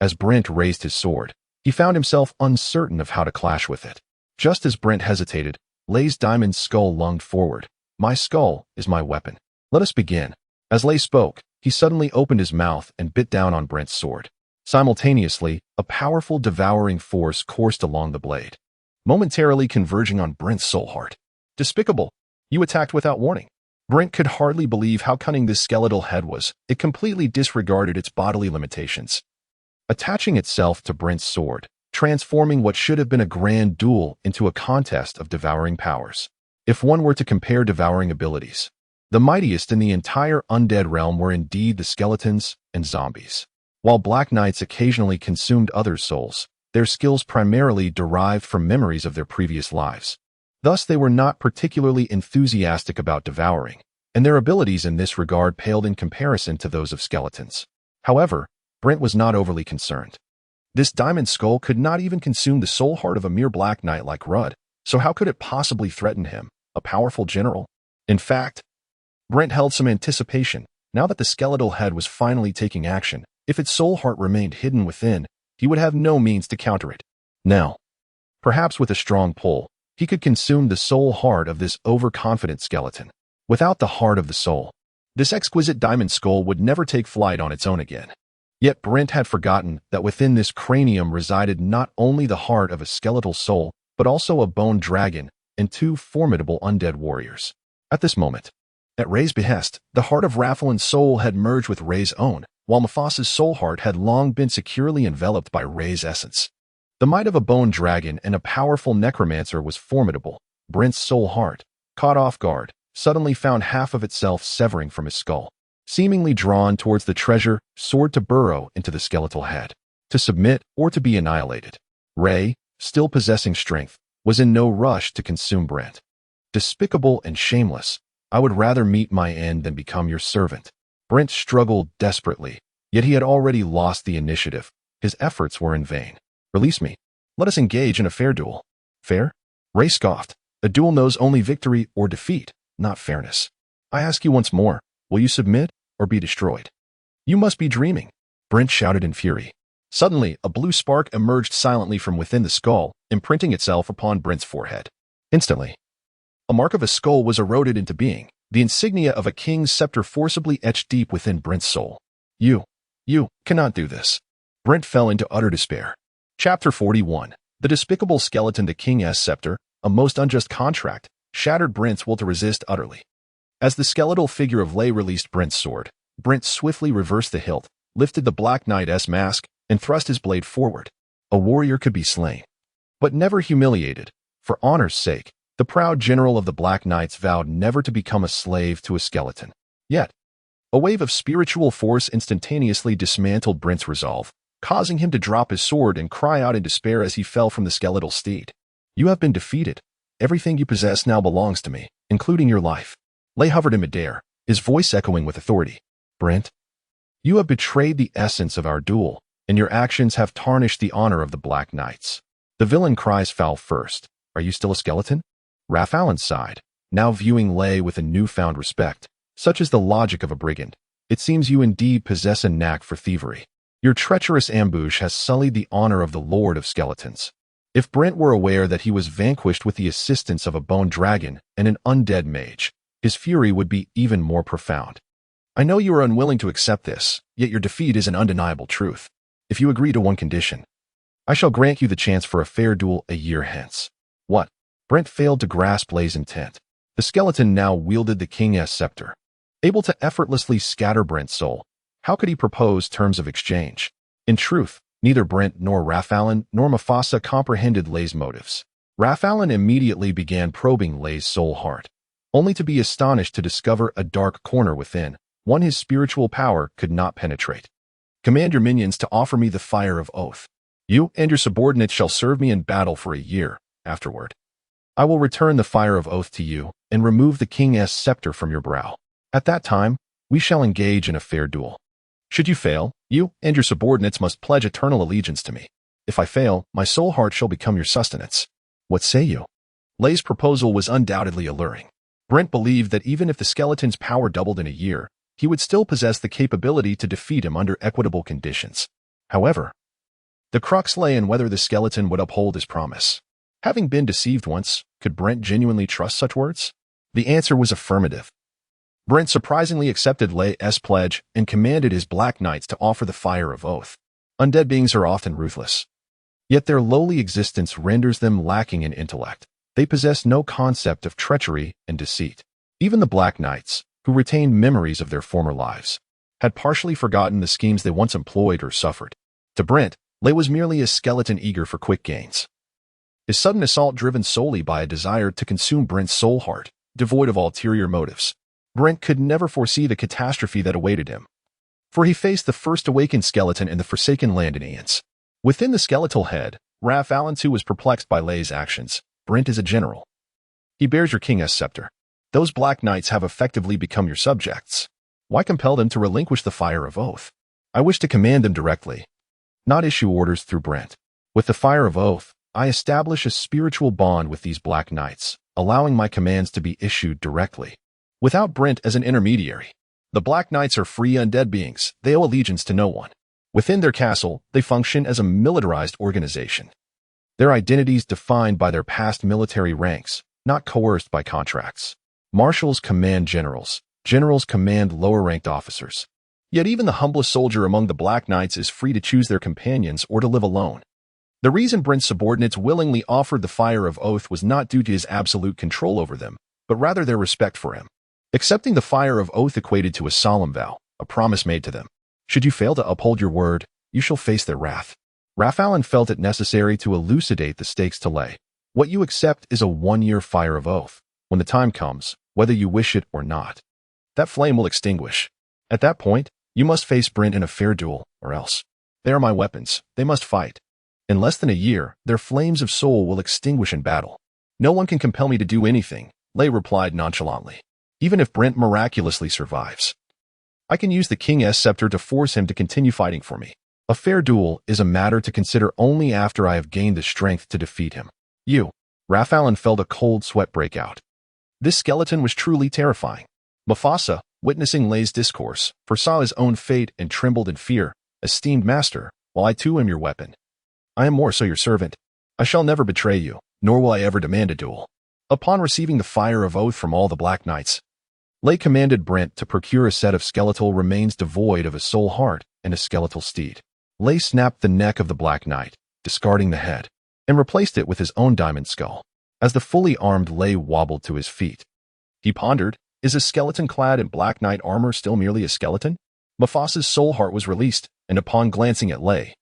as Brent raised his sword, he found himself uncertain of how to clash with it. Just as Brent hesitated, Lei's diamond skull lunged forward. My skull is my weapon. Let us begin. As Lei spoke, he suddenly opened his mouth and bit down on Brent's sword. Simultaneously, a powerful devouring force coursed along the blade, momentarily converging on Brent's soul heart. Despicable! You attacked without warning. Brent could hardly believe how cunning this skeletal head was. It completely disregarded its bodily limitations, attaching itself to Brent's sword, transforming what should have been a grand duel into a contest of devouring powers. If one were to compare devouring abilities, the mightiest in the entire undead realm were indeed the skeletons and zombies. While Black Knights occasionally consumed others' souls, their skills primarily derived from memories of their previous lives. Thus, they were not particularly enthusiastic about devouring, and their abilities in this regard paled in comparison to those of skeletons. However, Brent was not overly concerned. This diamond skull could not even consume the soul heart of a mere black knight like Rudd, so how could it possibly threaten him, a powerful general? In fact, Brent held some anticipation. Now that the skeletal head was finally taking action, if its soul heart remained hidden within, he would have no means to counter it. Now, perhaps with a strong pull, he could consume the soul heart of this overconfident skeleton. Without the heart of the soul, this exquisite diamond skull would never take flight on its own again. Yet Brent had forgotten that within this cranium resided not only the heart of a skeletal soul, but also a bone dragon and two formidable undead warriors. At this moment, at Ray's behest, the heart of Raphaelin's soul had merged with Ray's own, while Mephasa's soul heart had long been securely enveloped by Ray's essence. The might of a bone dragon and a powerful necromancer was formidable. Brent's soul heart, caught off guard, suddenly found half of itself severing from his skull, seemingly drawn towards the treasure, soared to burrow into the skeletal head, to submit or to be annihilated. Ray, still possessing strength, was in no rush to consume Brent. Despicable and shameless, I would rather meet my end than become your servant. Brent struggled desperately, yet he had already lost the initiative. His efforts were in vain. Release me. Let us engage in a fair duel. Fair? Ray scoffed. A duel knows only victory or defeat, not fairness. I ask you once more, will you submit or be destroyed? You must be dreaming, Brent shouted in fury. Suddenly, a blue spark emerged silently from within the skull, imprinting itself upon Brent's forehead. Instantly, a mark of a skull was eroded into being, the insignia of a king's scepter forcibly etched deep within Brent's soul. You cannot do this. Brent fell into utter despair. Chapter 41. The despicable skeleton. The king's scepter, a most unjust contract, shattered Brent's will to resist utterly. As the skeletal figure of Lay released Brent's sword, Brent swiftly reversed the hilt, lifted the Black Knight's mask, and thrust his blade forward. A warrior could be slain, but never humiliated. For honor's sake, the proud general of the Black Knights vowed never to become a slave to a skeleton. Yet, a wave of spiritual force instantaneously dismantled Brent's resolve, causing him to drop his sword and cry out in despair as he fell from the skeletal steed. You have been defeated. Everything you possess now belongs to me, including your life. Lay hovered in midair, his voice echoing with authority. Brent, you have betrayed the essence of our duel, and your actions have tarnished the honor of the Black Knights. The villain cries foul first. Are you still a skeleton? Raphaelin sighed, now viewing Lay with a newfound respect. Such is the logic of a brigand. It seems you indeed possess a knack for thievery. Your treacherous ambush has sullied the honor of the Lord of Skeletons. If Brent were aware that he was vanquished with the assistance of a bone dragon and an undead mage, his fury would be even more profound. I know you are unwilling to accept this, yet your defeat is an undeniable truth. If you agree to one condition, I shall grant you the chance for a fair duel a year hence. What? Brent failed to grasp Lay's intent. The skeleton now wielded the king's scepter. Able to effortlessly scatter Brent's soul, how could he propose terms of exchange? In truth, neither Brent nor Raphaelin nor Mufasa comprehended Lay's motives. Raphaelin immediately began probing Lay's soul heart, only to be astonished to discover a dark corner within, one his spiritual power could not penetrate. Command your minions to offer me the fire of oath. You and your subordinates shall serve me in battle for a year. Afterward, I will return the fire of oath to you and remove the king's scepter from your brow. At that time, we shall engage in a fair duel. Should you fail, you and your subordinates must pledge eternal allegiance to me. If I fail, my soul heart shall become your sustenance. What say you? Lay's proposal was undoubtedly alluring. Brent believed that even if the skeleton's power doubled in a year, he would still possess the capability to defeat him under equitable conditions. However, the crux lay in whether the skeleton would uphold his promise. Having been deceived once, could Brent genuinely trust such words? The answer was affirmative. Brent surprisingly accepted Lay's pledge and commanded his Black Knights to offer the fire of oath. Undead beings are often ruthless. Yet their lowly existence renders them lacking in intellect. They possess no concept of treachery and deceit. Even the Black Knights, who retained memories of their former lives, had partially forgotten the schemes they once employed or suffered. To Brent, Lay was merely a skeleton eager for quick gains. His sudden assault driven solely by a desire to consume Brent's soul heart, devoid of ulterior motives. Brent could never foresee the catastrophe that awaited him, for he faced the first awakened skeleton in the Forsaken Land in aeons. Within the skeletal head, Raph Allen too was perplexed by Leigh's actions. Brent is a general. He bears your king's scepter. Those Black Knights have effectively become your subjects. Why compel them to relinquish the fire of oath? I wish to command them directly, not issue orders through Brent. With the fire of oath, I establish a spiritual bond with these Black Knights, allowing my commands to be issued directly, without Brent as an intermediary. The Black Knights are free undead beings. They owe allegiance to no one. Within their castle, they function as a militarized organization. Their identities defined by their past military ranks, not coerced by contracts. Marshals command generals. Generals command lower-ranked officers. Yet even the humblest soldier among the Black Knights is free to choose their companions or to live alone. The reason Brent's subordinates willingly offered the fire of oath was not due to his absolute control over them, but rather their respect for him. Accepting the fire of oath equated to a solemn vow, a promise made to them. Should you fail to uphold your word, you shall face their wrath. Raph Allen felt it necessary to elucidate the stakes to Leigh. What you accept is a 1-year fire of oath. When the time comes, whether you wish it or not, that flame will extinguish. At that point, you must face Brent in a fair duel, or else. They are my weapons. They must fight. In less than a year, their flames of soul will extinguish in battle. No one can compel me to do anything, Leigh replied nonchalantly. Even if Brent miraculously survives, I can use the king's scepter to force him to continue fighting for me. A fair duel is a matter to consider only after I have gained the strength to defeat him. Raph Allen felt a cold sweat break out. This skeleton was truly terrifying. Mufasa, witnessing Leigh's discourse, foresaw his own fate and trembled in fear. Esteemed master, while I too am your weapon, I am more so your servant. I shall never betray you, nor will I ever demand a duel. Upon receiving the fire of oath from all the Black Knights, Leigh commanded Brent to procure a set of skeletal remains devoid of a soul heart and a skeletal steed. Leigh snapped the neck of the Black Knight, discarding the head, and replaced it with his own diamond skull. As the fully armed Leigh wobbled to his feet, he pondered, is a skeleton clad in Black Knight armor still merely a skeleton? Mufasa's soul heart was released, and upon glancing at Leigh,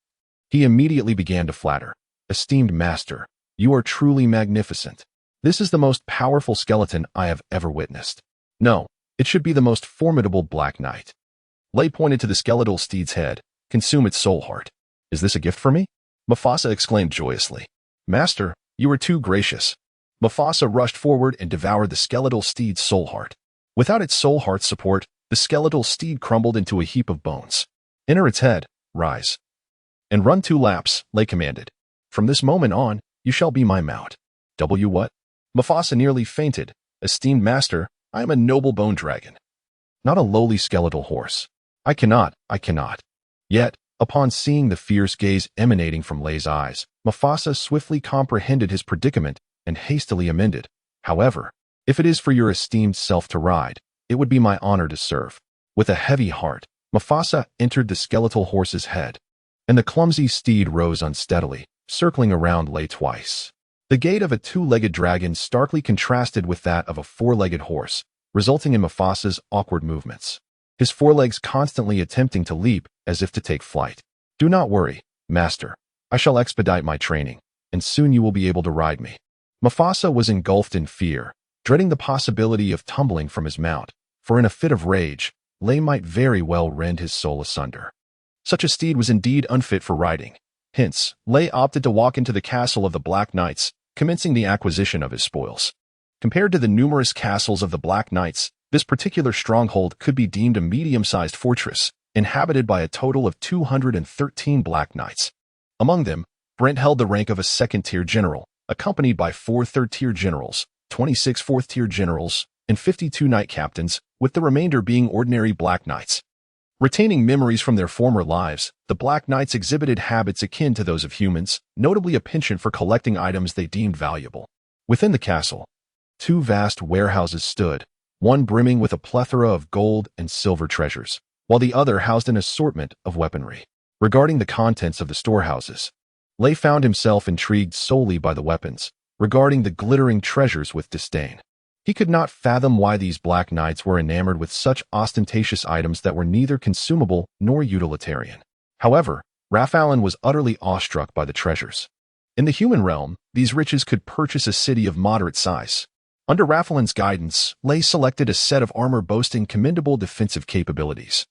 he immediately began to flatter. Esteemed master, you are truly magnificent. This is the most powerful skeleton I have ever witnessed. No, it should be the most formidable Black Knight. Leigh pointed to the skeletal steed's head. Consume its soul heart. Is this a gift for me? Mufasa exclaimed joyously. Master, you are too gracious. Mufasa rushed forward and devoured the skeletal steed's soul heart. Without its soul heart's support, the skeletal steed crumbled into a heap of bones. Enter its head, rise, and run 2 laps, Leigh commanded. From this moment on, you shall be my mount. What? Mufasa nearly fainted. Esteemed master, I am a noble bone dragon, not a lowly skeletal horse. I cannot. Yet, upon seeing the fierce gaze emanating from Leigh's eyes, Mufasa swiftly comprehended his predicament and hastily amended. However, if it is for your esteemed self to ride, it would be my honor to serve. With a heavy heart, Mufasa entered the skeletal horse's head, and the clumsy steed rose unsteadily, circling around Leigh twice. The gait of a 2-legged dragon starkly contrasted with that of a 4-legged horse, resulting in Mufasa's awkward movements, his forelegs constantly attempting to leap as if to take flight. Do not worry, master. I shall expedite my training, and soon you will be able to ride me. Mufasa was engulfed in fear, dreading the possibility of tumbling from his mount, for in a fit of rage, Leigh might very well rend his soul asunder. Such a steed was indeed unfit for riding. Hence, Leigh opted to walk into the castle of the Black Knights, commencing the acquisition of his spoils. Compared to the numerous castles of the Black Knights, this particular stronghold could be deemed a medium-sized fortress, inhabited by a total of 213 Black Knights. Among them, Brent held the rank of a 2nd-tier general, accompanied by 4 3rd-tier generals, 26 4th-tier generals, and 52 knight captains, with the remainder being ordinary Black Knights. Retaining memories from their former lives, the Black Knights exhibited habits akin to those of humans, notably a penchant for collecting items they deemed valuable. Within the castle, 2 vast warehouses stood, one brimming with a plethora of gold and silver treasures, while the other housed an assortment of weaponry. Regarding the contents of the storehouses, Leigh found himself intrigued solely by the weapons, regarding the glittering treasures with disdain. He could not fathom why these Black Knights were enamored with such ostentatious items that were neither consumable nor utilitarian. However, Raph Allen was utterly awestruck by the treasures. In the human realm, these riches could purchase a city of moderate size. Under Raph Allen's guidance, Leigh selected a set of armor boasting commendable defensive capabilities,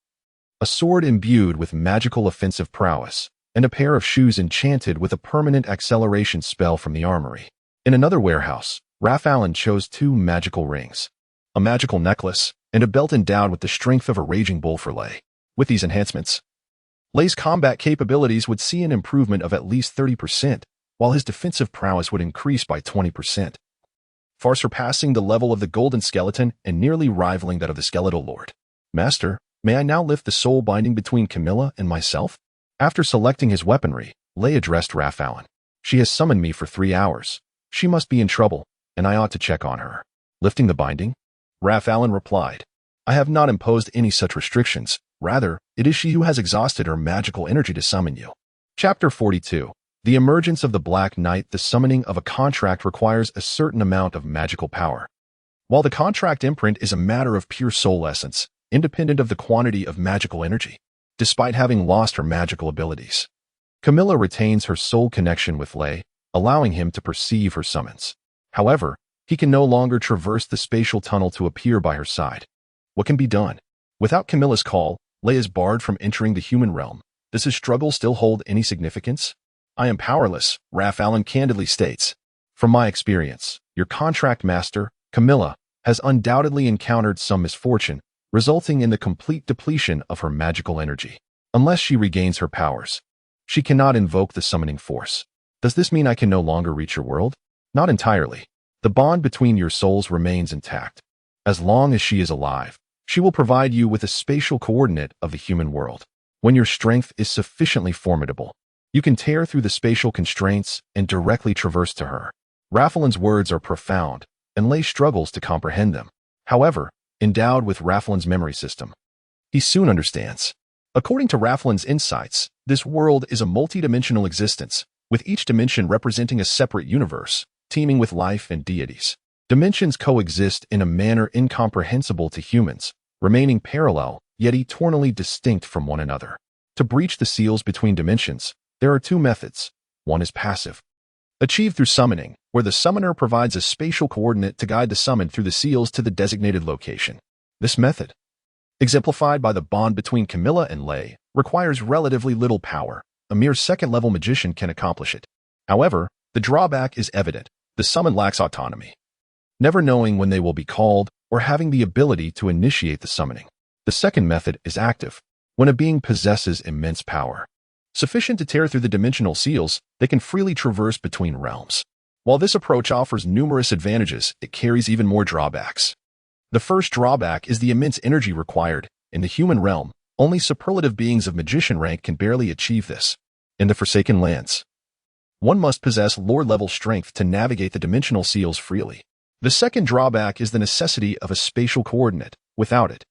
a sword imbued with magical offensive prowess, and a pair of shoes enchanted with a permanent acceleration spell from the armory. In another warehouse, Allen chose 2 magical rings, a magical necklace, and a belt endowed with the strength of a raging bull for Lei. With these enhancements, Lei's combat capabilities would see an improvement of at least 30%, while his defensive prowess would increase by 20%, far surpassing the level of the Golden Skeleton and nearly rivaling that of the Skeletal Lord. Master, may I now lift the soul binding between Camilla and myself? After selecting his weaponry, Lei addressed Allen. She has summoned me for 3 hours. She must be in trouble, and I ought to check on her. Lifting the binding? Allen replied, I have not imposed any such restrictions. Rather, it is she who has exhausted her magical energy to summon you. Chapter 42. The emergence of the Black Knight. The summoning of a contract requires a certain amount of magical power. While the contract imprint is a matter of pure soul essence, independent of the quantity of magical energy, despite having lost her magical abilities, Camilla retains her soul connection with Lei, allowing him to perceive her summons. However, he can no longer traverse the spatial tunnel to appear by her side. What can be done? Without Camilla's call, Lei is barred from entering the human realm. Does his struggle still hold any significance? I am powerless, Allen candidly states. From my experience, your contract master, Camilla, has undoubtedly encountered some misfortune, resulting in the complete depletion of her magical energy. Unless she regains her powers, she cannot invoke the summoning force. Does this mean I can no longer reach your world? Not entirely. The bond between your souls remains intact. As long as she is alive, she will provide you with a spatial coordinate of the human world. When your strength is sufficiently formidable, you can tear through the spatial constraints and directly traverse to her. Allen's words are profound, and Lei struggles to comprehend them. However, endowed with Allen's memory system, he soon understands. According to Allen's insights, this world is a multidimensional existence, with each dimension representing a separate universe, teeming with life and deities. Dimensions coexist in a manner incomprehensible to humans, remaining parallel, yet eternally distinct from one another. To breach the seals between dimensions, there are 2 methods. One is passive, achieved through summoning, where the summoner provides a spatial coordinate to guide the summoned through the seals to the designated location. This method, exemplified by the bond between Camilla and Lei, requires relatively little power. A mere second-level magician can accomplish it. However, the drawback is evident. The summoned lacks autonomy, never knowing when they will be called or having the ability to initiate the summoning. The second method is active, when a being possesses immense power, sufficient to tear through the dimensional seals, they can freely traverse between realms. While this approach offers numerous advantages, it carries even more drawbacks. The first drawback is the immense energy required. In the human realm, only superlative beings of magician rank can barely achieve this. In the Forsaken Lands, one must possess lord-level strength to navigate the dimensional seals freely. The second drawback is the necessity of a spatial coordinate. Without it,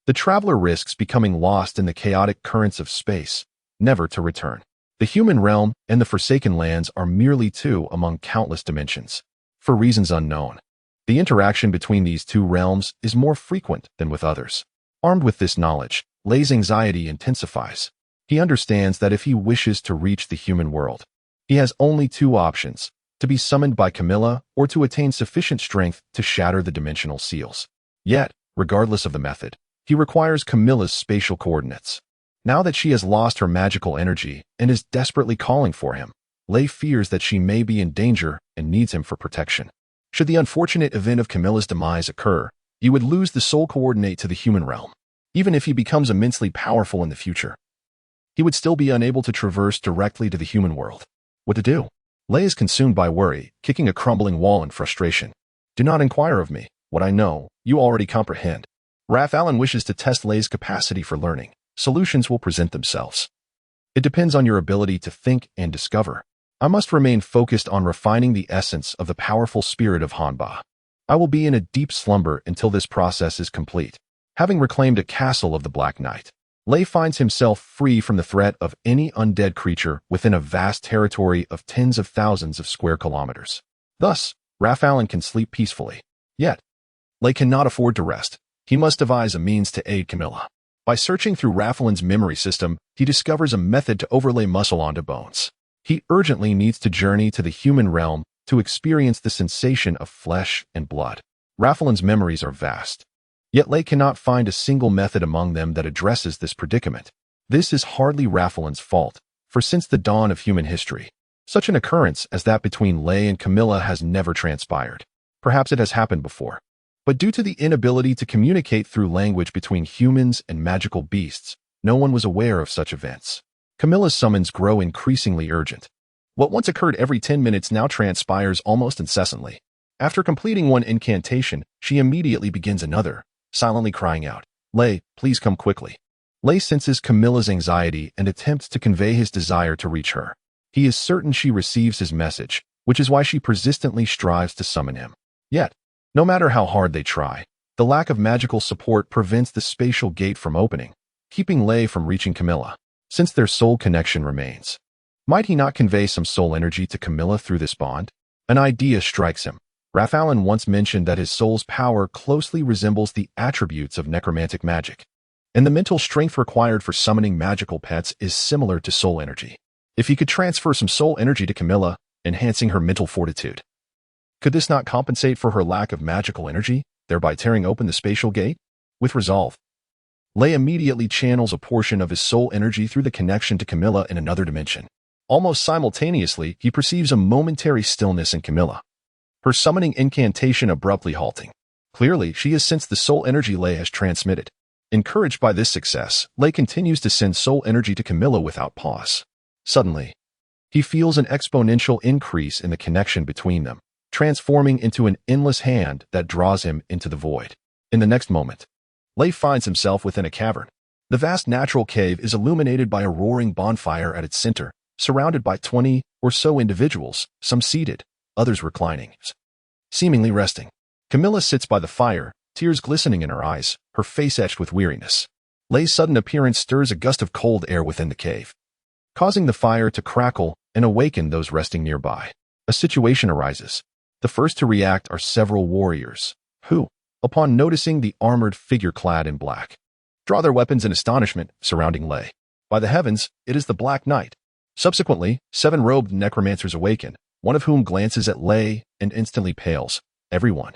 the traveler risks becoming lost in the chaotic currents of space, never to return. The human realm and the Forsaken Lands are merely 2 among countless dimensions. For reasons unknown, the interaction between these 2 realms is more frequent than with others. Armed with this knowledge, Lei's anxiety intensifies. He understands that if he wishes to reach the human world, he has only 2 options: to be summoned by Camilla or to attain sufficient strength to shatter the dimensional seals. Yet, regardless of the method, he requires Camilla's spatial coordinates. Now that she has lost her magical energy and is desperately calling for him, Lei fears that she may be in danger and needs him for protection. Should the unfortunate event of Camilla's demise occur, he would lose the soul coordinate to the human realm. Even if he becomes immensely powerful in the future, he would still be unable to traverse directly to the human world. What to do? Lei is consumed by worry, kicking a crumbling wall in frustration. Do not inquire of me. What I know, you already comprehend. Allen wishes to test Lei's capacity for learning. Solutions will present themselves. It depends on your ability to think and discover. I must remain focused on refining the essence of the powerful spirit of Hanba. I will be in a deep slumber until this process is complete. Having reclaimed a castle of the Black Knight, Lei finds himself free from the threat of any undead creature within a vast territory of tens of thousands of square kilometers. Thus, Allen can sleep peacefully. Yet, Lei cannot afford to rest. He must devise a means to aid Camilla. By searching through Allen's memory system, he discovers a method to overlay muscle onto bones. He urgently needs to journey to the human realm to experience the sensation of flesh and blood. Allen's memories are vast, yet Lei cannot find a single method among them that addresses this predicament. This is hardly Allen's fault, for since the dawn of human history, such an occurrence as that between Lay and Camilla has never transpired. Perhaps it has happened before, but due to the inability to communicate through language between humans and magical beasts, no one was aware of such events. Camilla's summons grow increasingly urgent. What once occurred every 10 minutes now transpires almost incessantly. After completing one incantation, she immediately begins another, silently crying out, "Lay, please come quickly." Lay senses Camilla's anxiety and attempts to convey his desire to reach her. He is certain she receives his message, which is why she persistently strives to summon him. Yet, no matter how hard they try, the lack of magical support prevents the spatial gate from opening, keeping Lay from reaching Camilla, since their soul connection remains. Might he not convey some soul energy to Camilla through this bond? An idea strikes him. Raphaelin once mentioned that his soul's power closely resembles the attributes of necromantic magic, and the mental strength required for summoning magical pets is similar to soul energy. If he could transfer some soul energy to Camilla, enhancing her mental fortitude, could this not compensate for her lack of magical energy, thereby tearing open the spatial gate? With resolve, Lay immediately channels a portion of his soul energy through the connection to Camilla in another dimension. Almost simultaneously, he perceives a momentary stillness in Camilla, her summoning incantation abruptly halting. Clearly, she has sensed the soul energy Lay has transmitted. Encouraged by this success, Lay continues to send soul energy to Camilla without pause. Suddenly, he feels an exponential increase in the connection between them, transforming into an endless hand that draws him into the void. In the next moment, Lay finds himself within a cavern. The vast natural cave is illuminated by a roaring bonfire at its center, surrounded by 20 or so individuals, some seated, others reclining, seemingly resting. Camilla sits by the fire, tears glistening in her eyes, her face etched with weariness. Lay's sudden appearance stirs a gust of cold air within the cave, causing the fire to crackle and awaken those resting nearby. A situation arises. The first to react are several warriors, who, upon noticing the armored figure clad in black, draw their weapons in astonishment, surrounding Lay. By the heavens, it is the Black Knight. Subsequently, 7 robed necromancers awaken, one of whom glances at Lay and instantly pales. Everyone,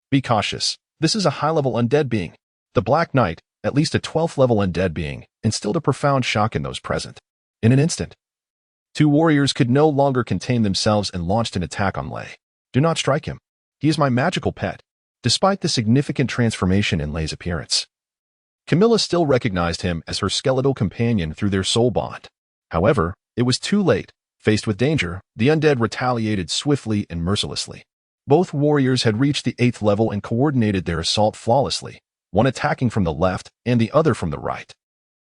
be cautious. This is a high-level undead being. The Black Knight, at least a 12th level undead being, instilled a profound shock in those present. In an instant, 2 warriors could no longer contain themselves and launched an attack on Lay. Do not strike him. He is my magical pet. Despite the significant transformation in Lay's appearance, Camilla still recognized him as her skeletal companion through their soul bond. However, it was too late. Faced with danger, the undead retaliated swiftly and mercilessly. Both warriors had reached the 8th level and coordinated their assault flawlessly, one attacking from the left and the other from the right.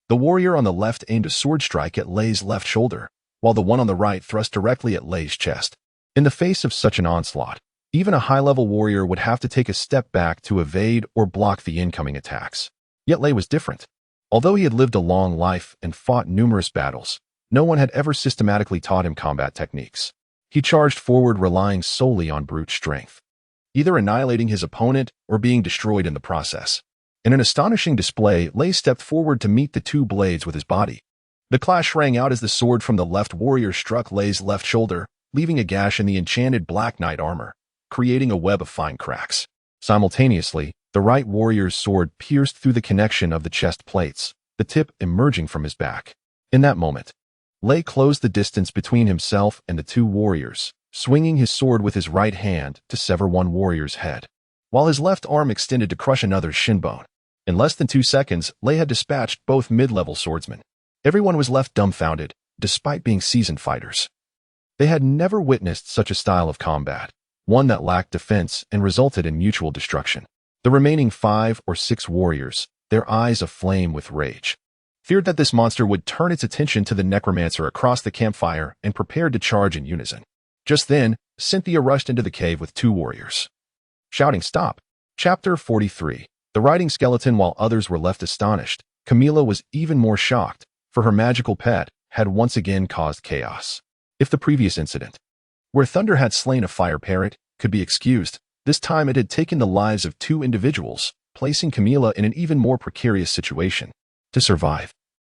The warrior on the left aimed a sword strike at Lay's left shoulder, while the one on the right thrust directly at Lay's chest. In the face of such an onslaught, even a high-level warrior would have to take a step back to evade or block the incoming attacks. Yet Lay was different. Although he had lived a long life and fought numerous battles, no one had ever systematically taught him combat techniques. He charged forward relying solely on brute strength, either annihilating his opponent or being destroyed in the process. In an astonishing display, Lay stepped forward to meet the 2 blades with his body. The clash rang out as the sword from the left warrior struck Lay's left shoulder, leaving a gash in the enchanted Black Knight armor, creating a web of fine cracks. Simultaneously, the right warrior's sword pierced through the connection of the chest plates, the tip emerging from his back. In that moment, Lay closed the distance between himself and the 2 warriors, swinging his sword with his right hand to sever one warrior's head, while his left arm extended to crush another's shin bone. In less than 2 seconds, Lay had dispatched both mid-level swordsmen. Everyone was left dumbfounded, despite being seasoned fighters. They had never witnessed such a style of combat, one that lacked defense and resulted in mutual destruction. The remaining 5 or 6 warriors, their eyes aflame with rage, feared that this monster would turn its attention to the necromancer across the campfire and prepared to charge in unison. Just then, Cynthia rushed into the cave with 2 warriors, shouting, "Stop!" Chapter 43. The riding skeleton. While others were left astonished, Camilla was even more shocked, for her magical pet had once again caused chaos. If the previous incident, where thunder had slain a fire parrot, could be excused, this time it had taken the lives of 2 individuals, placing Camilla in an even more precarious situation. To survive,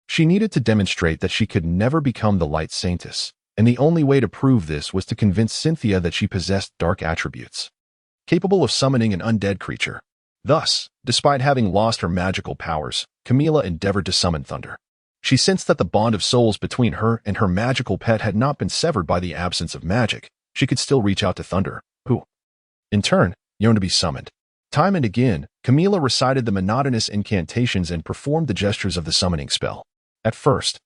she needed to demonstrate that she could never become the Light Saintess, and the only way to prove this was to convince Cynthia that she possessed dark attributes, capable of summoning an undead creature. Thus, despite having lost her magical powers, Camilla endeavored to summon thunder. She sensed that the bond of souls between her and her magical pet had not been severed by the absence of magic. She could still reach out to Thunder, who, in turn, yearned to be summoned. Time and again, Camilla recited the monotonous incantations and performed the gestures of the summoning spell. At first,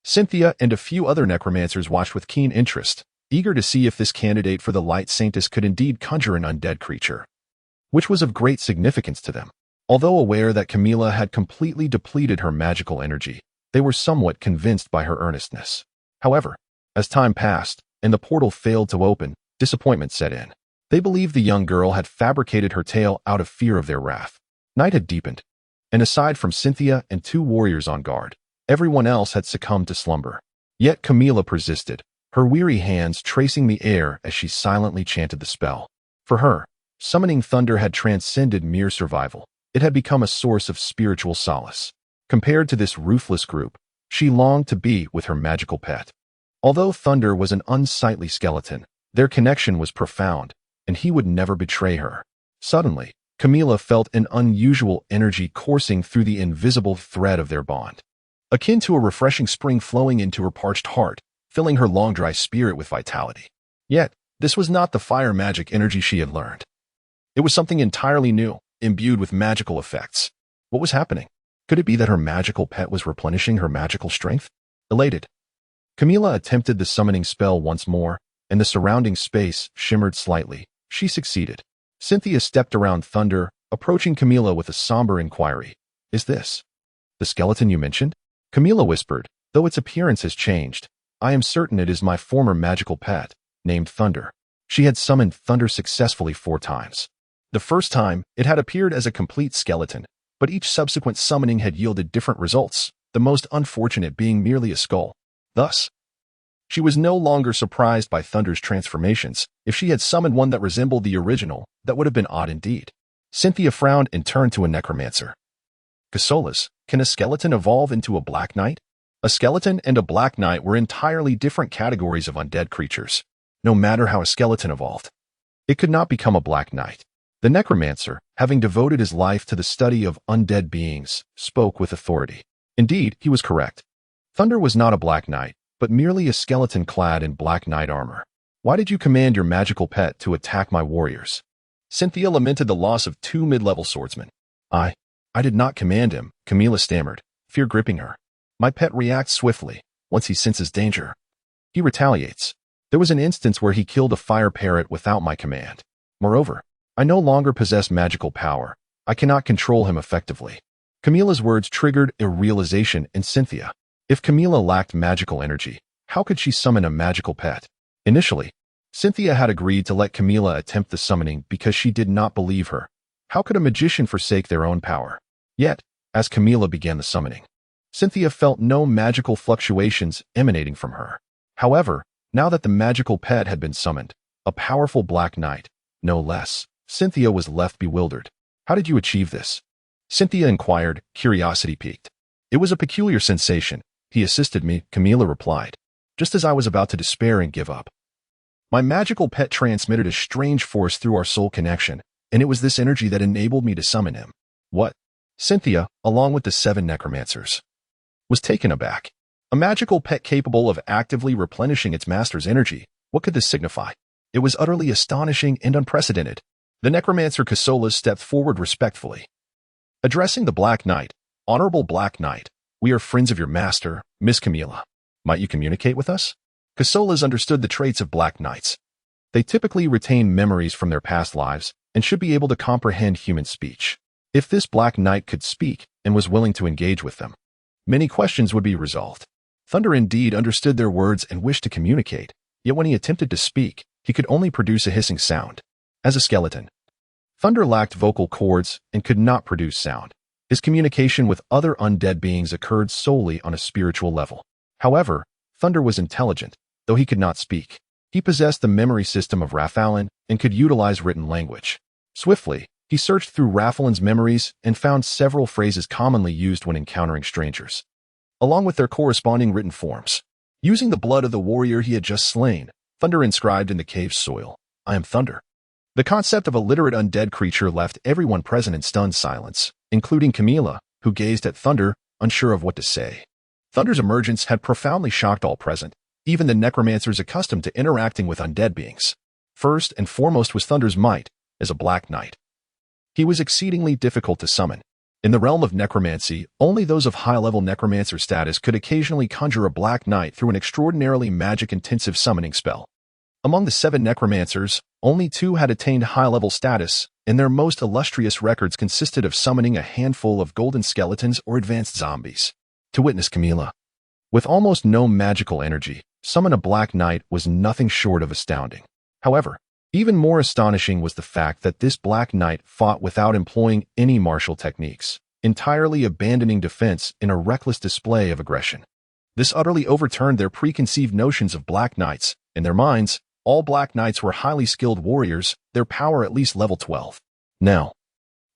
Cynthia and a few other necromancers watched with keen interest, eager to see if this candidate for the Light Saintess could indeed conjure an undead creature, which was of great significance to them. Although aware that Camilla had completely depleted her magical energy, they were somewhat convinced by her earnestness. However, as time passed and the portal failed to open, disappointment set in. They believed the young girl had fabricated her tale out of fear of their wrath. Night had deepened, and aside from Cynthia and 2 warriors on guard, everyone else had succumbed to slumber. Yet Camilla persisted, her weary hands tracing the air as she silently chanted the spell. For her, summoning thunder had transcended mere survival. It had become a source of spiritual solace. Compared to this ruthless group, she longed to be with her magical pet. Although Thunder was an unsightly skeleton, their connection was profound, and he would never betray her. Suddenly, Camilla felt an unusual energy coursing through the invisible thread of their bond, akin to a refreshing spring flowing into her parched heart, filling her long-dry spirit with vitality. Yet, this was not the fire magic energy she had learned. It was something entirely new, imbued with magical effects. What was happening? Could it be that her magical pet was replenishing her magical strength? Elated, Camilla attempted the summoning spell once more, and the surrounding space shimmered slightly. She succeeded. Cynthia stepped around Thunder, approaching Camilla with a somber inquiry. Is this the skeleton you mentioned? Camilla whispered, though its appearance has changed. I am certain it is my former magical pet, named Thunder. She had summoned Thunder successfully 4 times. The first time, it had appeared as a complete skeleton, but each subsequent summoning had yielded different results, the most unfortunate being merely a skull. Thus, she was no longer surprised by Thunder's transformations. If she had summoned one that resembled the original, that would have been odd indeed. Cynthia frowned and turned to a necromancer. Casolas, can a skeleton evolve into a Black Knight? A skeleton and a Black Knight were entirely different categories of undead creatures. No matter how a skeleton evolved, it could not become a Black Knight. The necromancer, having devoted his life to the study of undead beings, spoke with authority. Indeed, he was correct. Thunder was not a Black Knight, but merely a skeleton clad in Black Knight armor. Why did you command your magical pet to attack my warriors? Cynthia lamented the loss of 2 mid-level swordsmen. I did not command him, Camilla stammered, fear gripping her. My pet reacts swiftly. Once he senses danger, he retaliates. There was an instance where he killed a fire parrot without my command. Moreover, I no longer possess magical power. I cannot control him effectively. Camilla's words triggered a realization in Cynthia. If Camilla lacked magical energy, how could she summon a magical pet? Initially, Cynthia had agreed to let Camilla attempt the summoning because she did not believe her. How could a magician forsake their own power? Yet, as Camilla began the summoning, Cynthia felt no magical fluctuations emanating from her. However, now that the magical pet had been summoned, a powerful Black Knight, no less, Cynthia was left bewildered. How did you achieve this? Cynthia inquired, curiosity piqued. It was a peculiar sensation. He assisted me, Camilla replied, just as I was about to despair and give up. My magical pet transmitted a strange force through our soul connection, and it was this energy that enabled me to summon him. What? Cynthia, along with the 7 necromancers, was taken aback. A magical pet capable of actively replenishing its master's energy. What could this signify? It was utterly astonishing and unprecedented. The necromancer Casolas stepped forward respectfully, addressing the Black Knight. Honorable Black Knight, we are friends of your master, Miss Camilla. Might you communicate with us? Casolas understood the traits of Black Knights. They typically retain memories from their past lives and should be able to comprehend human speech. If this Black Knight could speak and was willing to engage with them, many questions would be resolved. Thunder indeed understood their words and wished to communicate, yet when he attempted to speak, he could only produce a hissing sound. As a skeleton, Thunder lacked vocal cords and could not produce sound. His communication with other undead beings occurred solely on a spiritual level. However, Thunder was intelligent, though he could not speak. He possessed the memory system of Raphaelin and could utilize written language. Swiftly, he searched through Raphaelin's memories and found several phrases commonly used when encountering strangers, along with their corresponding written forms. Using the blood of the warrior he had just slain, Thunder inscribed in the cave's soil, I am Thunder. The concept of a literate undead creature left everyone present in stunned silence, including Camilla, who gazed at Thunder, unsure of what to say. Thunder's emergence had profoundly shocked all present, even the necromancers accustomed to interacting with undead beings. First and foremost was Thunder's might as a Black Knight. He was exceedingly difficult to summon. In the realm of necromancy, only those of high-level necromancer status could occasionally conjure a Black Knight through an extraordinarily magic-intensive summoning spell. Among the 7 necromancers, only 2 had attained high-level status, and their most illustrious records consisted of summoning a handful of golden skeletons or advanced zombies. To witness Camilla, with almost no magical energy, summon a Black Knight was nothing short of astounding. However, even more astonishing was the fact that this Black Knight fought without employing any martial techniques, entirely abandoning defense in a reckless display of aggression. This utterly overturned their preconceived notions of Black Knights. In their minds, all Black Knights were highly skilled warriors, their power at least level 12. Now,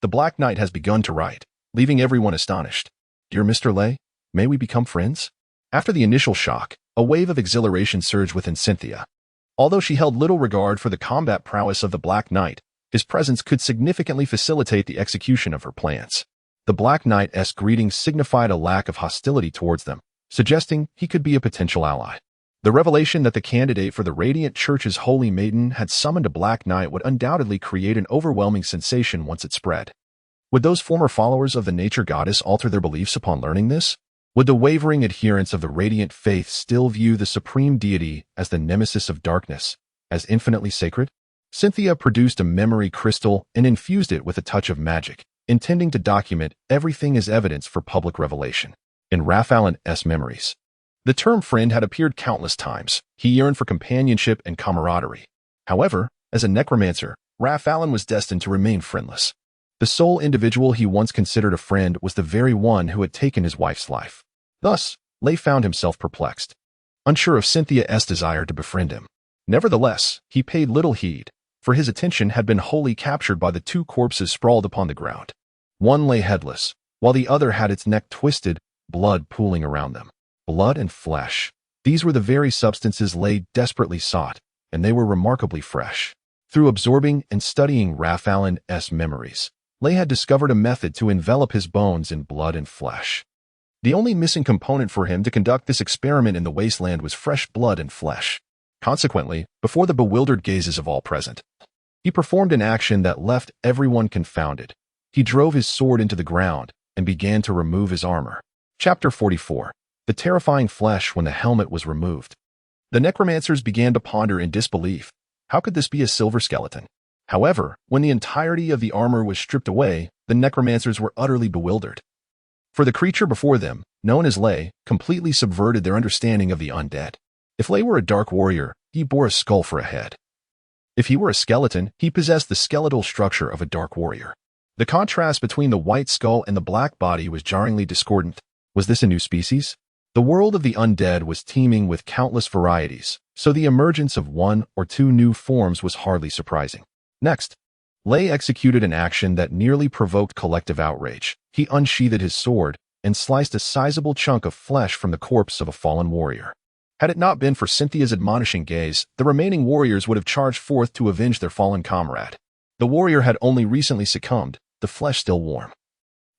the Black Knight has begun to write, leaving everyone astonished. Dear Mr. Lay, may we become friends? After the initial shock, a wave of exhilaration surged within Cynthia. Although she held little regard for the combat prowess of the Black Knight, his presence could significantly facilitate the execution of her plans. The Black Knight's greeting signified a lack of hostility towards them, suggesting he could be a potential ally. The revelation that the candidate for the Radiant Church's Holy Maiden had summoned a Black Knight would undoubtedly create an overwhelming sensation once it spread. Would those former followers of the nature goddess alter their beliefs upon learning this? Would the wavering adherents of the Radiant faith still view the supreme deity as the nemesis of darkness, as infinitely sacred? Cynthia produced a memory crystal and infused it with a touch of magic, intending to document everything as evidence for public revelation. In Raphael's memories, the term friend had appeared countless times. He yearned for companionship and camaraderie. However, as a necromancer, Raphael was destined to remain friendless. The sole individual he once considered a friend was the very one who had taken his wife's life. Thus, Lay found himself perplexed, unsure of Cynthia's desire to befriend him. Nevertheless, he paid little heed, for his attention had been wholly captured by the 2 corpses sprawled upon the ground. One lay headless, while the other had its neck twisted, blood pooling around them. Blood and flesh. These were the very substances Lay desperately sought, and they were remarkably fresh. Through absorbing and studying Raphael's memories, Lay had discovered a method to envelop his bones in blood and flesh. The only missing component for him to conduct this experiment in the wasteland was fresh blood and flesh. Consequently, before the bewildered gazes of all present, he performed an action that left everyone confounded. He drove his sword into the ground and began to remove his armor. Chapter 44. The terrifying flesh when the helmet was removed. The necromancers began to ponder in disbelief. How could this be a silver skeleton? However, when the entirety of the armor was stripped away, the necromancers were utterly bewildered. For the creature before them, known as Lay, completely subverted their understanding of the undead. If Lay were a dark warrior, he bore a skull for a head. If he were a skeleton, he possessed the skeletal structure of a dark warrior. The contrast between the white skull and the black body was jarringly discordant. Was this a new species? The world of the undead was teeming with countless varieties, so the emergence of 1 or 2 new forms was hardly surprising. Next, Lay executed an action that nearly provoked collective outrage. He unsheathed his sword and sliced a sizable chunk of flesh from the corpse of a fallen warrior. Had it not been for Cynthia's admonishing gaze, the remaining warriors would have charged forth to avenge their fallen comrade. The warrior had only recently succumbed, the flesh still warm,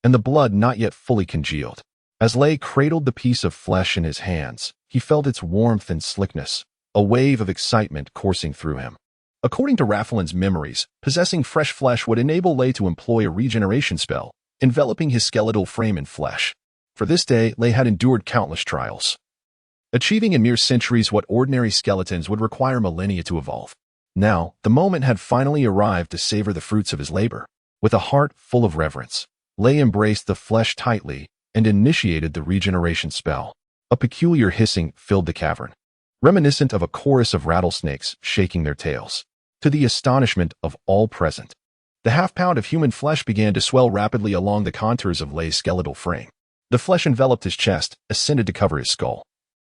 and the blood not yet fully congealed. As Lay cradled the piece of flesh in his hands, he felt its warmth and slickness, a wave of excitement coursing through him. According to Raphael's memories, possessing fresh flesh would enable Lay to employ a regeneration spell, enveloping his skeletal frame in flesh. For this day, Lay had endured countless trials, achieving in mere centuries what ordinary skeletons would require millennia to evolve. Now, the moment had finally arrived to savor the fruits of his labor. With a heart full of reverence, Lay embraced the flesh tightly and initiated the regeneration spell. A peculiar hissing filled the cavern, reminiscent of a chorus of rattlesnakes shaking their tails. To the astonishment of all present, the half-pound of human flesh began to swell rapidly along the contours of Lay's skeletal frame. The flesh enveloped his chest, ascended to cover his skull,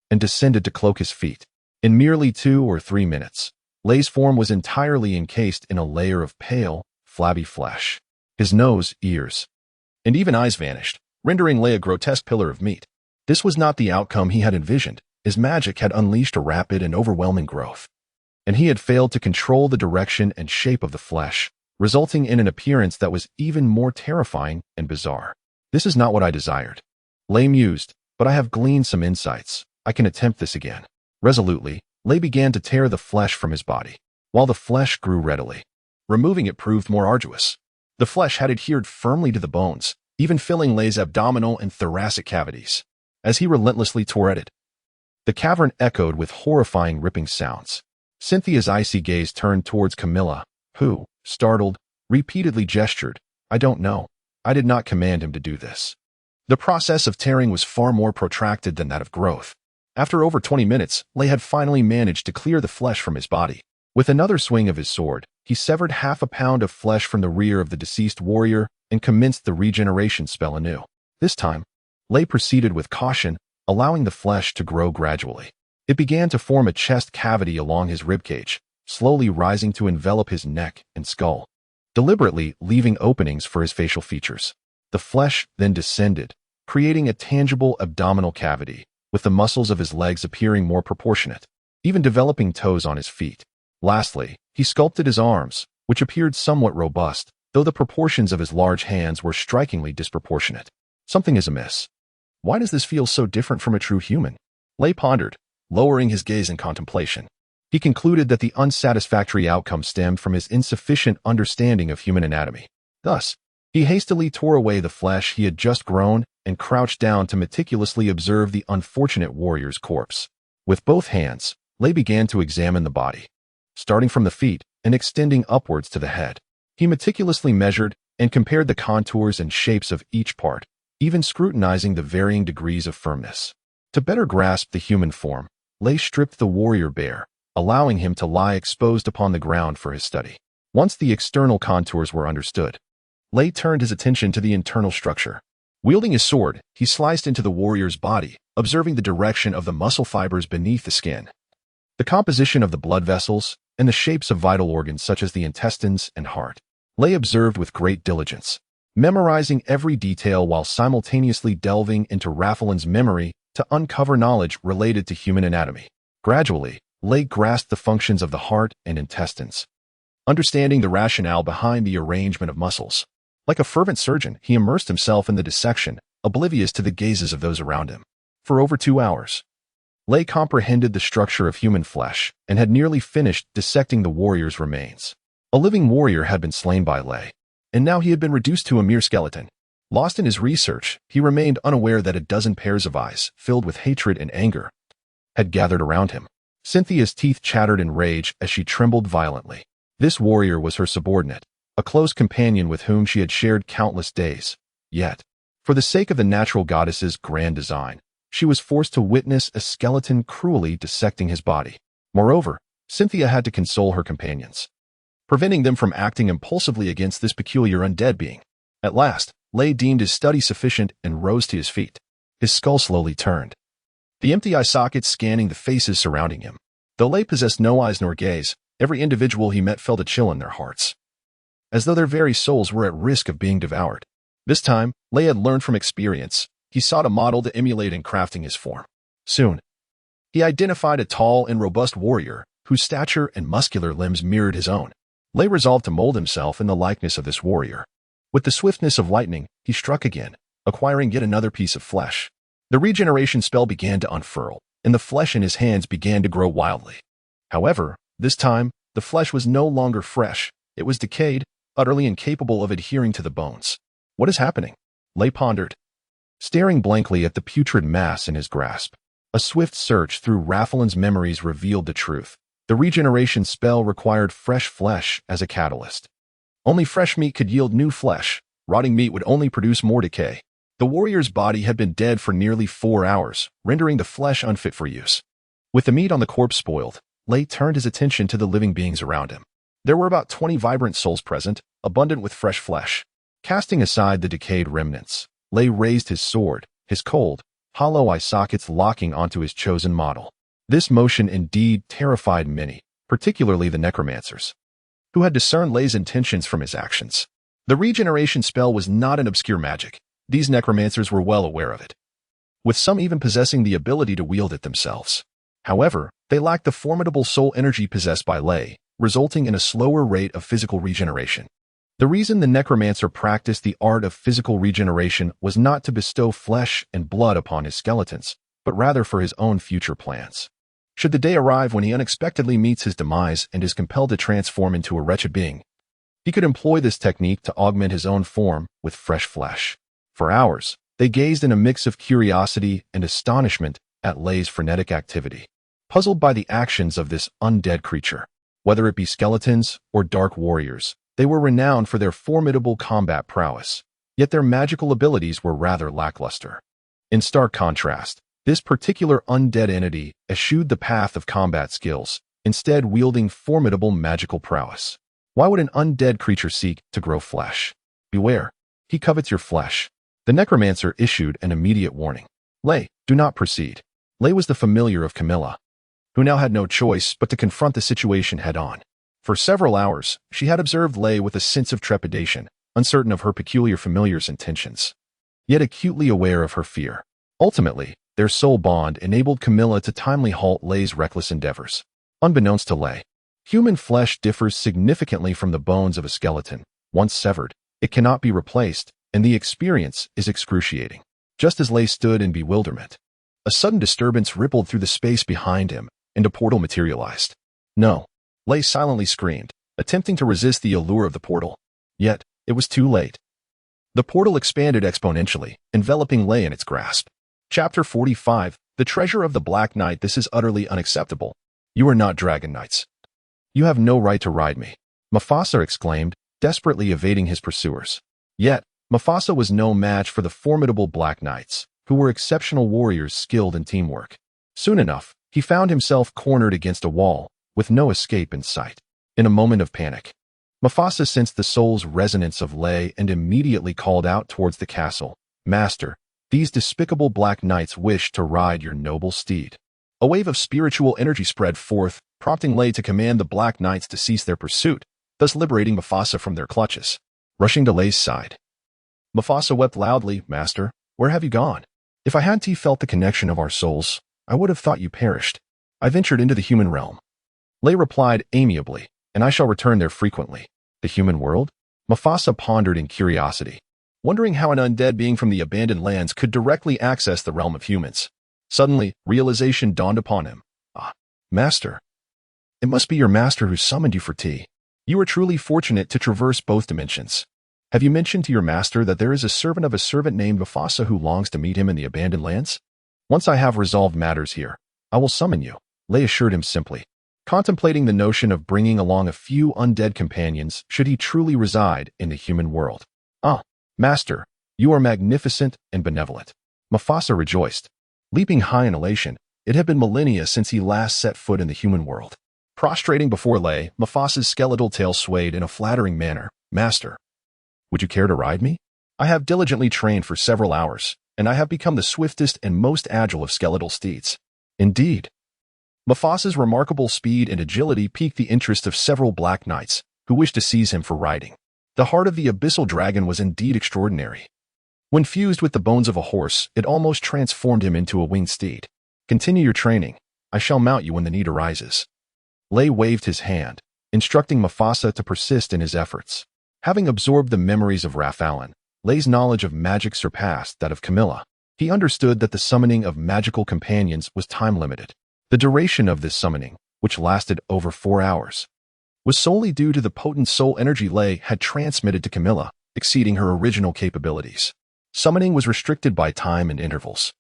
and descended to cloak his feet. In merely 2 or 3 minutes, Lay's form was entirely encased in a layer of pale, flabby flesh. His nose, ears, and even eyes vanished, rendering Lay a grotesque pillar of meat. This was not the outcome he had envisioned. His magic had unleashed a rapid and overwhelming growth, and he had failed to control the direction and shape of the flesh, resulting in an appearance that was even more terrifying and bizarre. This is not what I desired, Lay mused, but I have gleaned some insights. I can attempt this again. Resolutely, Lei began to tear the flesh from his body, while the flesh grew readily. Removing it proved more arduous. The flesh had adhered firmly to the bones, even filling Lei's abdominal and thoracic cavities. As he relentlessly tore at it, the cavern echoed with horrifying ripping sounds. Cynthia's icy gaze turned towards Camilla, who, startled, repeatedly gestured, "I don't know. I did not command him to do this." The process of tearing was far more protracted than that of growth. After over 20 minutes, Lei had finally managed to clear the flesh from his body. With another swing of his sword, he severed half a pound of flesh from the rear of the deceased warrior and commenced the regeneration spell anew. This time, Lei proceeded with caution, allowing the flesh to grow gradually. It began to form a chest cavity along his ribcage, slowly rising to envelop his neck and skull, deliberately leaving openings for his facial features. The flesh then descended, creating a tangible abdominal cavity, with the muscles of his legs appearing more proportionate, even developing toes on his feet. Lastly, he sculpted his arms, which appeared somewhat robust, though the proportions of his large hands were strikingly disproportionate. Something is amiss. Why does this feel so different from a true human? Lei pondered, lowering his gaze in contemplation. He concluded that the unsatisfactory outcome stemmed from his insufficient understanding of human anatomy. Thus, he hastily tore away the flesh he had just grown and crouched down to meticulously observe the unfortunate warrior's corpse. With both hands, Lei began to examine the body. Starting from the feet and extending upwards to the head, he meticulously measured and compared the contours and shapes of each part, even scrutinizing the varying degrees of firmness. To better grasp the human form, Lei stripped the warrior bare, allowing him to lie exposed upon the ground for his study. Once the external contours were understood, Lei turned his attention to the internal structure. Wielding his sword, he sliced into the warrior's body, observing the direction of the muscle fibers beneath the skin, the composition of the blood vessels, and the shapes of vital organs such as the intestines and heart. Lei observed with great diligence, memorizing every detail while simultaneously delving into Raffalin's memory to uncover knowledge related to human anatomy. Gradually, Lei grasped the functions of the heart and intestines, understanding the rationale behind the arrangement of muscles. Like a fervent surgeon, he immersed himself in the dissection, oblivious to the gazes of those around him. For over 2 hours, Lei comprehended the structure of human flesh and had nearly finished dissecting the warrior's remains. A living warrior had been slain by Lei, and now he had been reduced to a mere skeleton. Lost in his research, he remained unaware that a dozen pairs of eyes, filled with hatred and anger, had gathered around him. Cynthia's teeth chattered in rage as she trembled violently. This warrior was her subordinate, a close companion with whom she had shared countless days. Yet, for the sake of the natural goddess's grand design, she was forced to witness a skeleton cruelly dissecting his body. Moreover, Cynthia had to console her companions, preventing them from acting impulsively against this peculiar undead being. At last, Lei deemed his study sufficient and rose to his feet. His skull slowly turned, the empty eye sockets scanning the faces surrounding him. Though Lei possessed no eyes nor gaze, every individual he met felt a chill in their hearts, as though their very souls were at risk of being devoured. This time, Lei had learned from experience. He sought a model to emulate in crafting his form. Soon, he identified a tall and robust warrior whose stature and muscular limbs mirrored his own. Lei resolved to mold himself in the likeness of this warrior. With the swiftness of lightning, he struck again, acquiring yet another piece of flesh. The regeneration spell began to unfurl, and the flesh in his hands began to grow wildly. However, this time, the flesh was no longer fresh. It was decayed, utterly incapable of adhering to the bones. What is happening? Lei pondered, staring blankly at the putrid mass in his grasp. A swift search through Raffalin's memories revealed the truth. The regeneration spell required fresh flesh as a catalyst. Only fresh meat could yield new flesh. Rotting meat would only produce more decay. The warrior's body had been dead for nearly 4 hours, rendering the flesh unfit for use. With the meat on the corpse spoiled, Lei turned his attention to the living beings around him. There were about 20 vibrant souls present, abundant with fresh flesh. Casting aside the decayed remnants, Lei raised his sword, his cold, hollow eye sockets locking onto his chosen model. This motion indeed terrified many, particularly the necromancers, who had discerned Lei's intentions from his actions. The regeneration spell was not an obscure magic. These necromancers were well aware of it, with some even possessing the ability to wield it themselves. However, they lacked the formidable soul energy possessed by Lei, resulting in a slower rate of physical regeneration. The reason the necromancer practiced the art of physical regeneration was not to bestow flesh and blood upon his skeletons, but rather for his own future plans. Should the day arrive when he unexpectedly meets his demise and is compelled to transform into a wretched being, he could employ this technique to augment his own form with fresh flesh. For hours, they gazed in a mix of curiosity and astonishment at Lei's frenetic activity, puzzled by the actions of this undead creature. Whether it be skeletons or dark warriors, they were renowned for their formidable combat prowess, yet their magical abilities were rather lackluster. In stark contrast, this particular undead entity eschewed the path of combat skills, instead wielding formidable magical prowess. Why would an undead creature seek to grow flesh? Beware, he covets your flesh. The necromancer issued an immediate warning. Lei, do not proceed. Lei was the familiar of Camilla, who now had no choice but to confront the situation head-on. For several hours, she had observed Lei with a sense of trepidation, uncertain of her peculiar familiar's intentions, yet acutely aware of her fear. Ultimately, their soul bond enabled Camilla to timely halt Lei's reckless endeavors. Unbeknownst to Lei, human flesh differs significantly from the bones of a skeleton. Once severed, it cannot be replaced, and the experience is excruciating. Just as Lei stood in bewilderment, a sudden disturbance rippled through the space behind him, and a portal materialized. No, Lei silently screamed, attempting to resist the allure of the portal. Yet, it was too late. The portal expanded exponentially, enveloping Lei in its grasp. Chapter 45, The Treasure of the Black Knight. This is utterly unacceptable. You are not dragon knights. You have no right to ride me, Mufasa exclaimed, desperately evading his pursuers. Yet, Mufasa was no match for the formidable Black Knights, who were exceptional warriors skilled in teamwork. Soon enough, he found himself cornered against a wall, with no escape in sight. In a moment of panic, Mufasa sensed the soul's resonance of Lei and immediately called out towards the castle. Master, these despicable Black Knights wish to ride your noble steed. A wave of spiritual energy spread forth, prompting Lei to command the Black Knights to cease their pursuit, thus liberating Mufasa from their clutches. Rushing to Lei's side, Mufasa wept loudly. Master, where have you gone? If I hadn't felt the connection of our souls, I would have thought you perished. I ventured into the human realm. Lei replied amiably, and I shall return there frequently. The human world? Mufasa pondered in curiosity, wondering how an undead being from the abandoned lands could directly access the realm of humans. Suddenly, realization dawned upon him. Ah, Master. It must be your master who summoned you for tea. You are truly fortunate to traverse both dimensions. Have you mentioned to your master that there is a servant of a servant named Mufasa who longs to meet him in the abandoned lands? Once I have resolved matters here, I will summon you, Lei assured him simply, contemplating the notion of bringing along a few undead companions should he truly reside in the human world. Ah, Master, you are magnificent and benevolent. Mufasa rejoiced. Leaping high in elation, it had been millennia since he last set foot in the human world. Prostrating before Lei, Mufasa's skeletal tail swayed in a flattering manner. Master, would you care to ride me? I have diligently trained for several hours, and I have become the swiftest and most agile of skeletal steeds. Indeed. Mufasa's remarkable speed and agility piqued the interest of several Black Knights, who wished to seize him for riding. The heart of the abyssal dragon was indeed extraordinary. When fused with the bones of a horse, it almost transformed him into a winged steed. Continue your training. I shall mount you when the need arises. Lei waved his hand, instructing Mufasa to persist in his efforts. Having absorbed the memories of Rafalin, Lei's knowledge of magic surpassed that of Camilla. He understood that the summoning of magical companions was time-limited. The duration of this summoning, which lasted over 4 hours, was solely due to the potent soul energy Lei had transmitted to Camilla, exceeding her original capabilities. Summoning was restricted by time and intervals.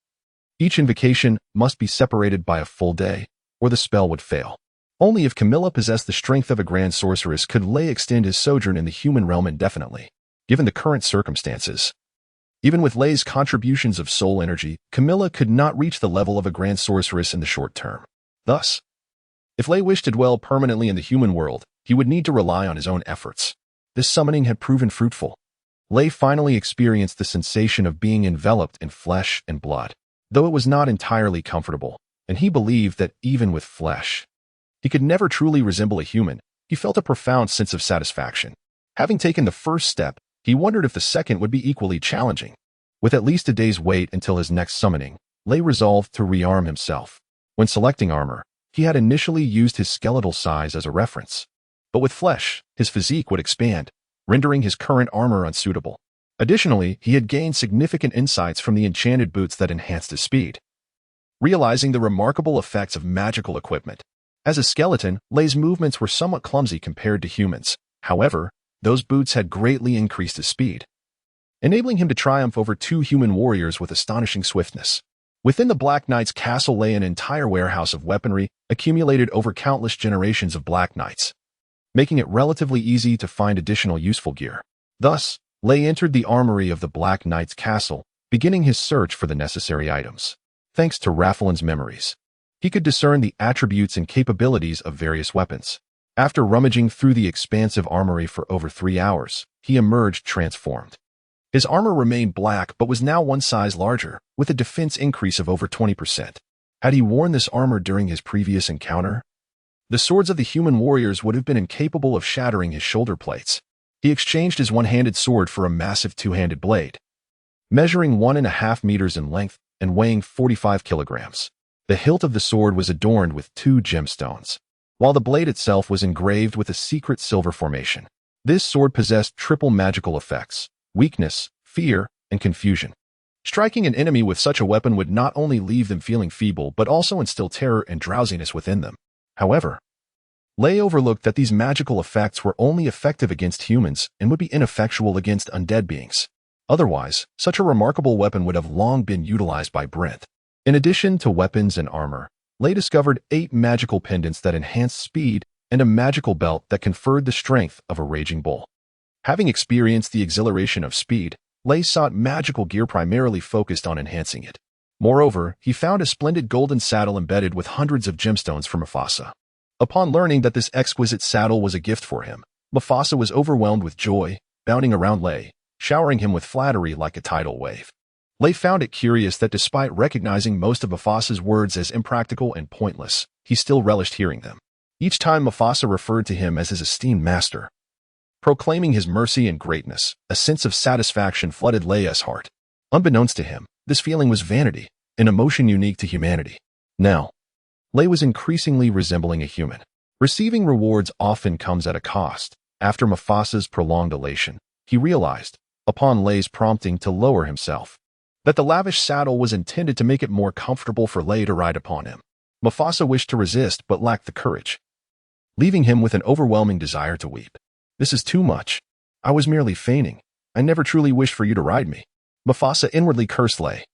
Each invocation must be separated by a full day, or the spell would fail. Only if Camilla possessed the strength of a grand sorceress could Lei extend his sojourn in the human realm indefinitely, given the current circumstances. Even with Lei's contributions of soul energy, Camilla could not reach the level of a grand sorceress in the short term. Thus, if Lei wished to dwell permanently in the human world, he would need to rely on his own efforts. This summoning had proven fruitful. Lei finally experienced the sensation of being enveloped in flesh and blood, though it was not entirely comfortable, and he believed that even with flesh, he could never truly resemble a human. He felt a profound sense of satisfaction. Having taken the first step, he wondered if the second would be equally challenging. With at least a day's wait until his next summoning, Lei resolved to rearm himself. When selecting armor, he had initially used his skeletal size as a reference. But with flesh, his physique would expand, rendering his current armor unsuitable. Additionally, he had gained significant insights from the enchanted boots that enhanced his speed. Realizing the remarkable effects of magical equipment. As a skeleton, Lei's movements were somewhat clumsy compared to humans. However, those boots had greatly increased his speed, enabling him to triumph over two human warriors with astonishing swiftness. Within the Black Knight's castle lay an entire warehouse of weaponry accumulated over countless generations of Black Knights, making it relatively easy to find additional useful gear. Thus, Lei entered the armory of the Black Knight's castle, beginning his search for the necessary items. Thanks to Raffalin's memories, he could discern the attributes and capabilities of various weapons. After rummaging through the expansive armory for over 3 hours, he emerged transformed. His armor remained black but was now one size larger, with a defense increase of over 20%. Had he worn this armor during his previous encounter? The swords of the human warriors would have been incapable of shattering his shoulder plates. He exchanged his one-handed sword for a massive two-handed blade, measuring 1.5 meters in length and weighing 45 kilograms. The hilt of the sword was adorned with 2 gemstones, while the blade itself was engraved with a secret silver formation. This sword possessed triple magical effects: weakness, fear, and confusion. Striking an enemy with such a weapon would not only leave them feeling feeble but also instill terror and drowsiness within them. However, Lei overlooked that these magical effects were only effective against humans and would be ineffectual against undead beings. Otherwise, such a remarkable weapon would have long been utilized by Brent. In addition to weapons and armor, Lei discovered 8 magical pendants that enhanced speed and a magical belt that conferred the strength of a raging bull. Having experienced the exhilaration of speed, Lei sought magical gear primarily focused on enhancing it. Moreover, he found a splendid golden saddle embedded with hundreds of gemstones from Mufasa. Upon learning that this exquisite saddle was a gift for him, Mufasa was overwhelmed with joy, bounding around Lei, showering him with flattery like a tidal wave. Lei found it curious that despite recognizing most of Mufasa's words as impractical and pointless, he still relished hearing them. Each time Mufasa referred to him as his esteemed master, proclaiming his mercy and greatness, a sense of satisfaction flooded Leia's heart. Unbeknownst to him, this feeling was vanity, an emotion unique to humanity. Now, Lei was increasingly resembling a human. Receiving rewards often comes at a cost. After Mufasa's prolonged elation, he realized, upon Lei's prompting to lower himself, that the lavish saddle was intended to make it more comfortable for Lei to ride upon him. Mufasa wished to resist but lacked the courage, leaving him with an overwhelming desire to weep. "This is too much. I was merely feigning. I never truly wished for you to ride me." Mufasa inwardly cursed Lei,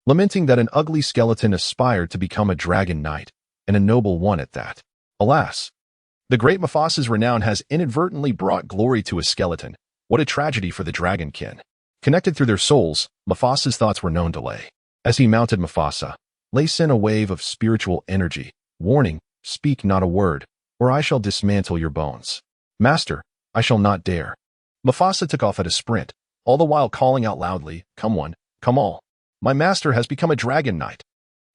lamenting that an ugly skeleton aspired to become a dragon knight, and a noble one at that. Alas, the great Mufasa's renown has inadvertently brought glory to a skeleton. What a tragedy for the dragon kin. Connected through their souls, Mufasa's thoughts were known to Lei. As he mounted Mufasa, Lei sent a wave of spiritual energy, warning, "Speak not a word, or I shall dismantle your bones." "Master, I shall not dare." Mufasa took off at a sprint, all the while calling out loudly, "Come one, come all. My master has become a dragon knight."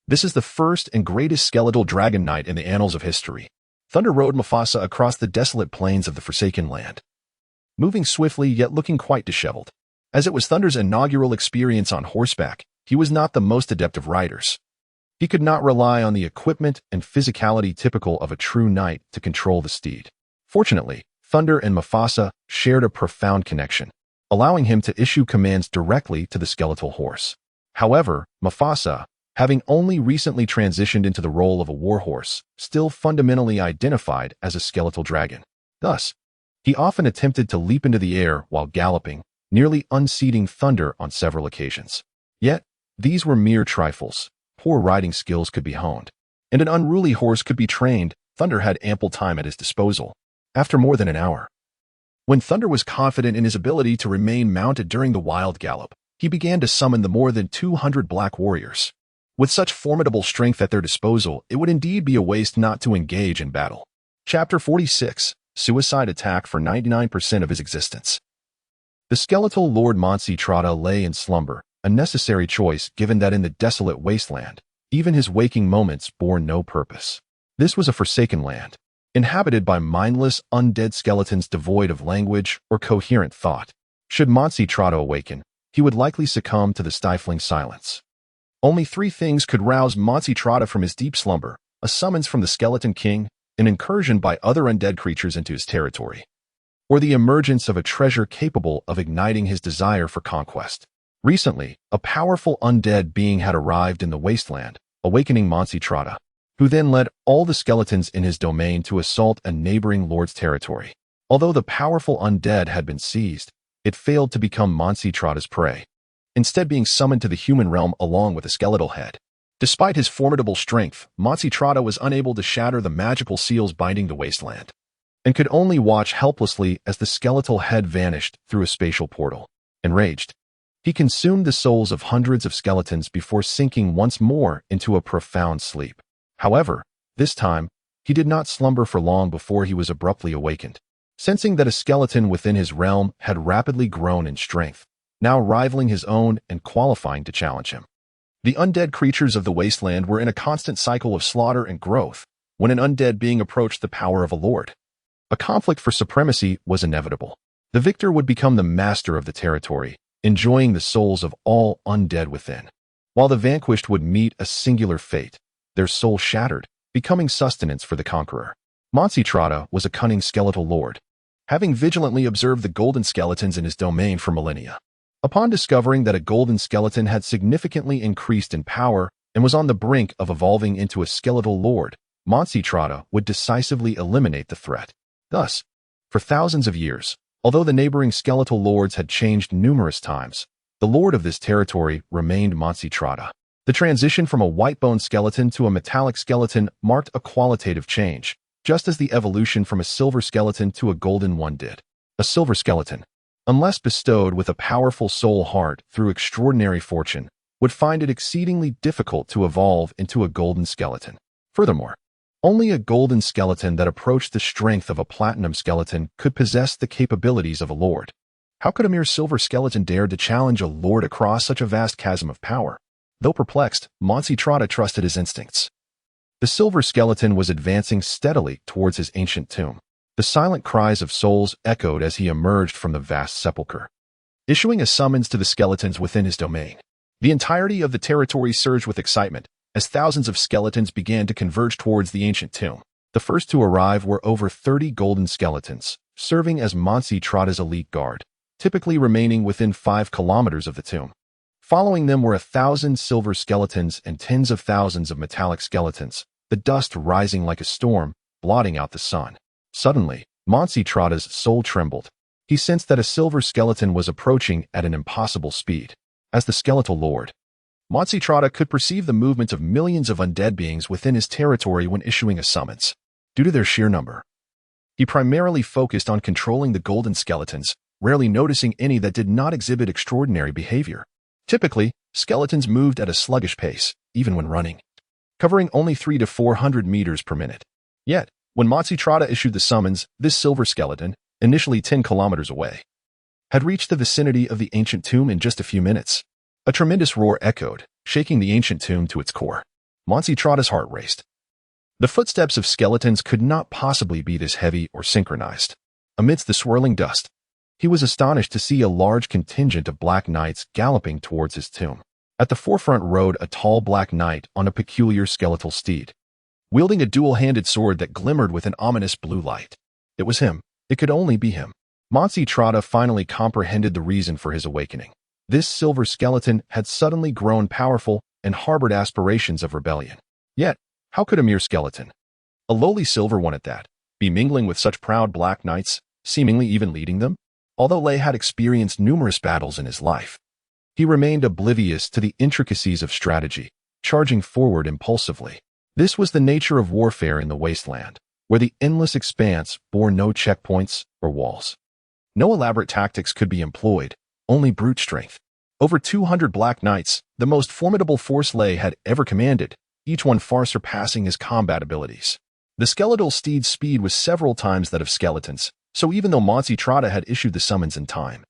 This is the first and greatest skeletal dragon knight in the annals of history. Thunder rode Mufasa across the desolate plains of the Forsaken Land, moving swiftly yet looking quite disheveled. As it was Thunder's inaugural experience on horseback, he was not the most adept of riders. He could not rely on the equipment and physicality typical of a true knight to control the steed. Fortunately, Thunder and Mufasa shared a profound connection, allowing him to issue commands directly to the skeletal horse. However, Mufasa, having only recently transitioned into the role of a warhorse, still fundamentally identified as a skeletal dragon. Thus, he often attempted to leap into the air while galloping, nearly unseating Thunder on several occasions. Yet, these were mere trifles. Poor riding skills could be honed, and an unruly horse could be trained. Thunder had ample time at his disposal. After more than an hour, when Thunder was confident in his ability to remain mounted during the wild gallop, he began to summon the more than 200 black warriors. With such formidable strength at their disposal, it would indeed be a waste not to engage in battle. Chapter 46, Suicide Attack for 99% of his existence. The skeletal Lord Monsi Trata lay in slumber, a necessary choice given that in the desolate wasteland, even his waking moments bore no purpose. This was a forsaken land, inhabited by mindless, undead skeletons devoid of language or coherent thought. Should Monsi Trata awaken, he would likely succumb to the stifling silence. Only 3 things could rouse Monsi Trata from his deep slumber: a summons from the Skeleton King, an incursion by other undead creatures into his territory, or the emergence of a treasure capable of igniting his desire for conquest. Recently, a powerful undead being had arrived in the wasteland, awakening Monsitrata, who then led all the skeletons in his domain to assault a neighboring lord's territory. Although the powerful undead had been seized, it failed to become Monsitrata's prey, instead being summoned to the human realm along with a skeletal head. Despite his formidable strength, Monsitrata was unable to shatter the magical seals binding the wasteland, and could only watch helplessly as the skeletal head vanished through a spatial portal. Enraged, he consumed the souls of hundreds of skeletons before sinking once more into a profound sleep. However, this time, he did not slumber for long before he was abruptly awakened, sensing that a skeleton within his realm had rapidly grown in strength, now rivaling his own and qualifying to challenge him. The undead creatures of the wasteland were in a constant cycle of slaughter and growth when an undead being approached the power of a lord. A conflict for supremacy was inevitable. The victor would become the master of the territory, enjoying the souls of all undead within, while the vanquished would meet a singular fate, their soul shattered, becoming sustenance for the conqueror. Monsitrata was a cunning skeletal lord, having vigilantly observed the golden skeletons in his domain for millennia. Upon discovering that a golden skeleton had significantly increased in power and was on the brink of evolving into a skeletal lord, Monsitrata would decisively eliminate the threat. Thus, for thousands of years, although the neighboring skeletal lords had changed numerous times, the lord of this territory remained Monsitrata. The transition from a white-bone skeleton to a metallic skeleton marked a qualitative change, just as the evolution from a silver skeleton to a golden one did. A silver skeleton, unless bestowed with a powerful soul heart through extraordinary fortune, would find it exceedingly difficult to evolve into a golden skeleton. Furthermore, only a golden skeleton that approached the strength of a platinum skeleton could possess the capabilities of a lord. How could a mere silver skeleton dare to challenge a lord across such a vast chasm of power? Though perplexed, Monsitrata trusted his instincts. The silver skeleton was advancing steadily towards his ancient tomb. The silent cries of souls echoed as he emerged from the vast sepulchre, issuing a summons to the skeletons within his domain. The entirety of the territory surged with excitement as thousands of skeletons began to converge towards the ancient tomb. The first to arrive were over 30 golden skeletons, serving as Monsitrata's elite guard, typically remaining within 5 kilometers of the tomb. Following them were 1,000 silver skeletons and tens of thousands of metallic skeletons, the dust rising like a storm, blotting out the sun. Suddenly, Monsitrata's soul trembled. He sensed that a silver skeleton was approaching at an impossible speed. As the skeletal lord, Monsitrata could perceive the movement of millions of undead beings within his territory when issuing a summons. Due to their sheer number, he primarily focused on controlling the golden skeletons, rarely noticing any that did not exhibit extraordinary behavior. Typically, skeletons moved at a sluggish pace, even when running, covering only 300 to 400 meters per minute. Yet, when Monsitrata issued the summons, this silver skeleton, initially 10 kilometers away, had reached the vicinity of the ancient tomb in just a few minutes. A tremendous roar echoed, shaking the ancient tomb to its core. Monsitrata's heart raced. The footsteps of skeletons could not possibly be this heavy or synchronized. Amidst the swirling dust, he was astonished to see a large contingent of black knights galloping towards his tomb. At the forefront rode a tall black knight on a peculiar skeletal steed, wielding a dual-handed sword that glimmered with an ominous blue light. It was him. It could only be him. Monsitrata finally comprehended the reason for his awakening. This silver skeleton had suddenly grown powerful and harbored aspirations of rebellion. Yet, how could a mere skeleton, a lowly silver one at that, be mingling with such proud black knights, seemingly even leading them? Although Lei had experienced numerous battles in his life, he remained oblivious to the intricacies of strategy, charging forward impulsively. This was the nature of warfare in the wasteland, where the endless expanse bore no checkpoints or walls. No elaborate tactics could be employed, only brute strength. Over 200 black knights, the most formidable force Lei had ever commanded, each one far surpassing his combat abilities. The skeletal steed's speed was several times that of skeletons, so even though Monsitrata had issued the summons in time,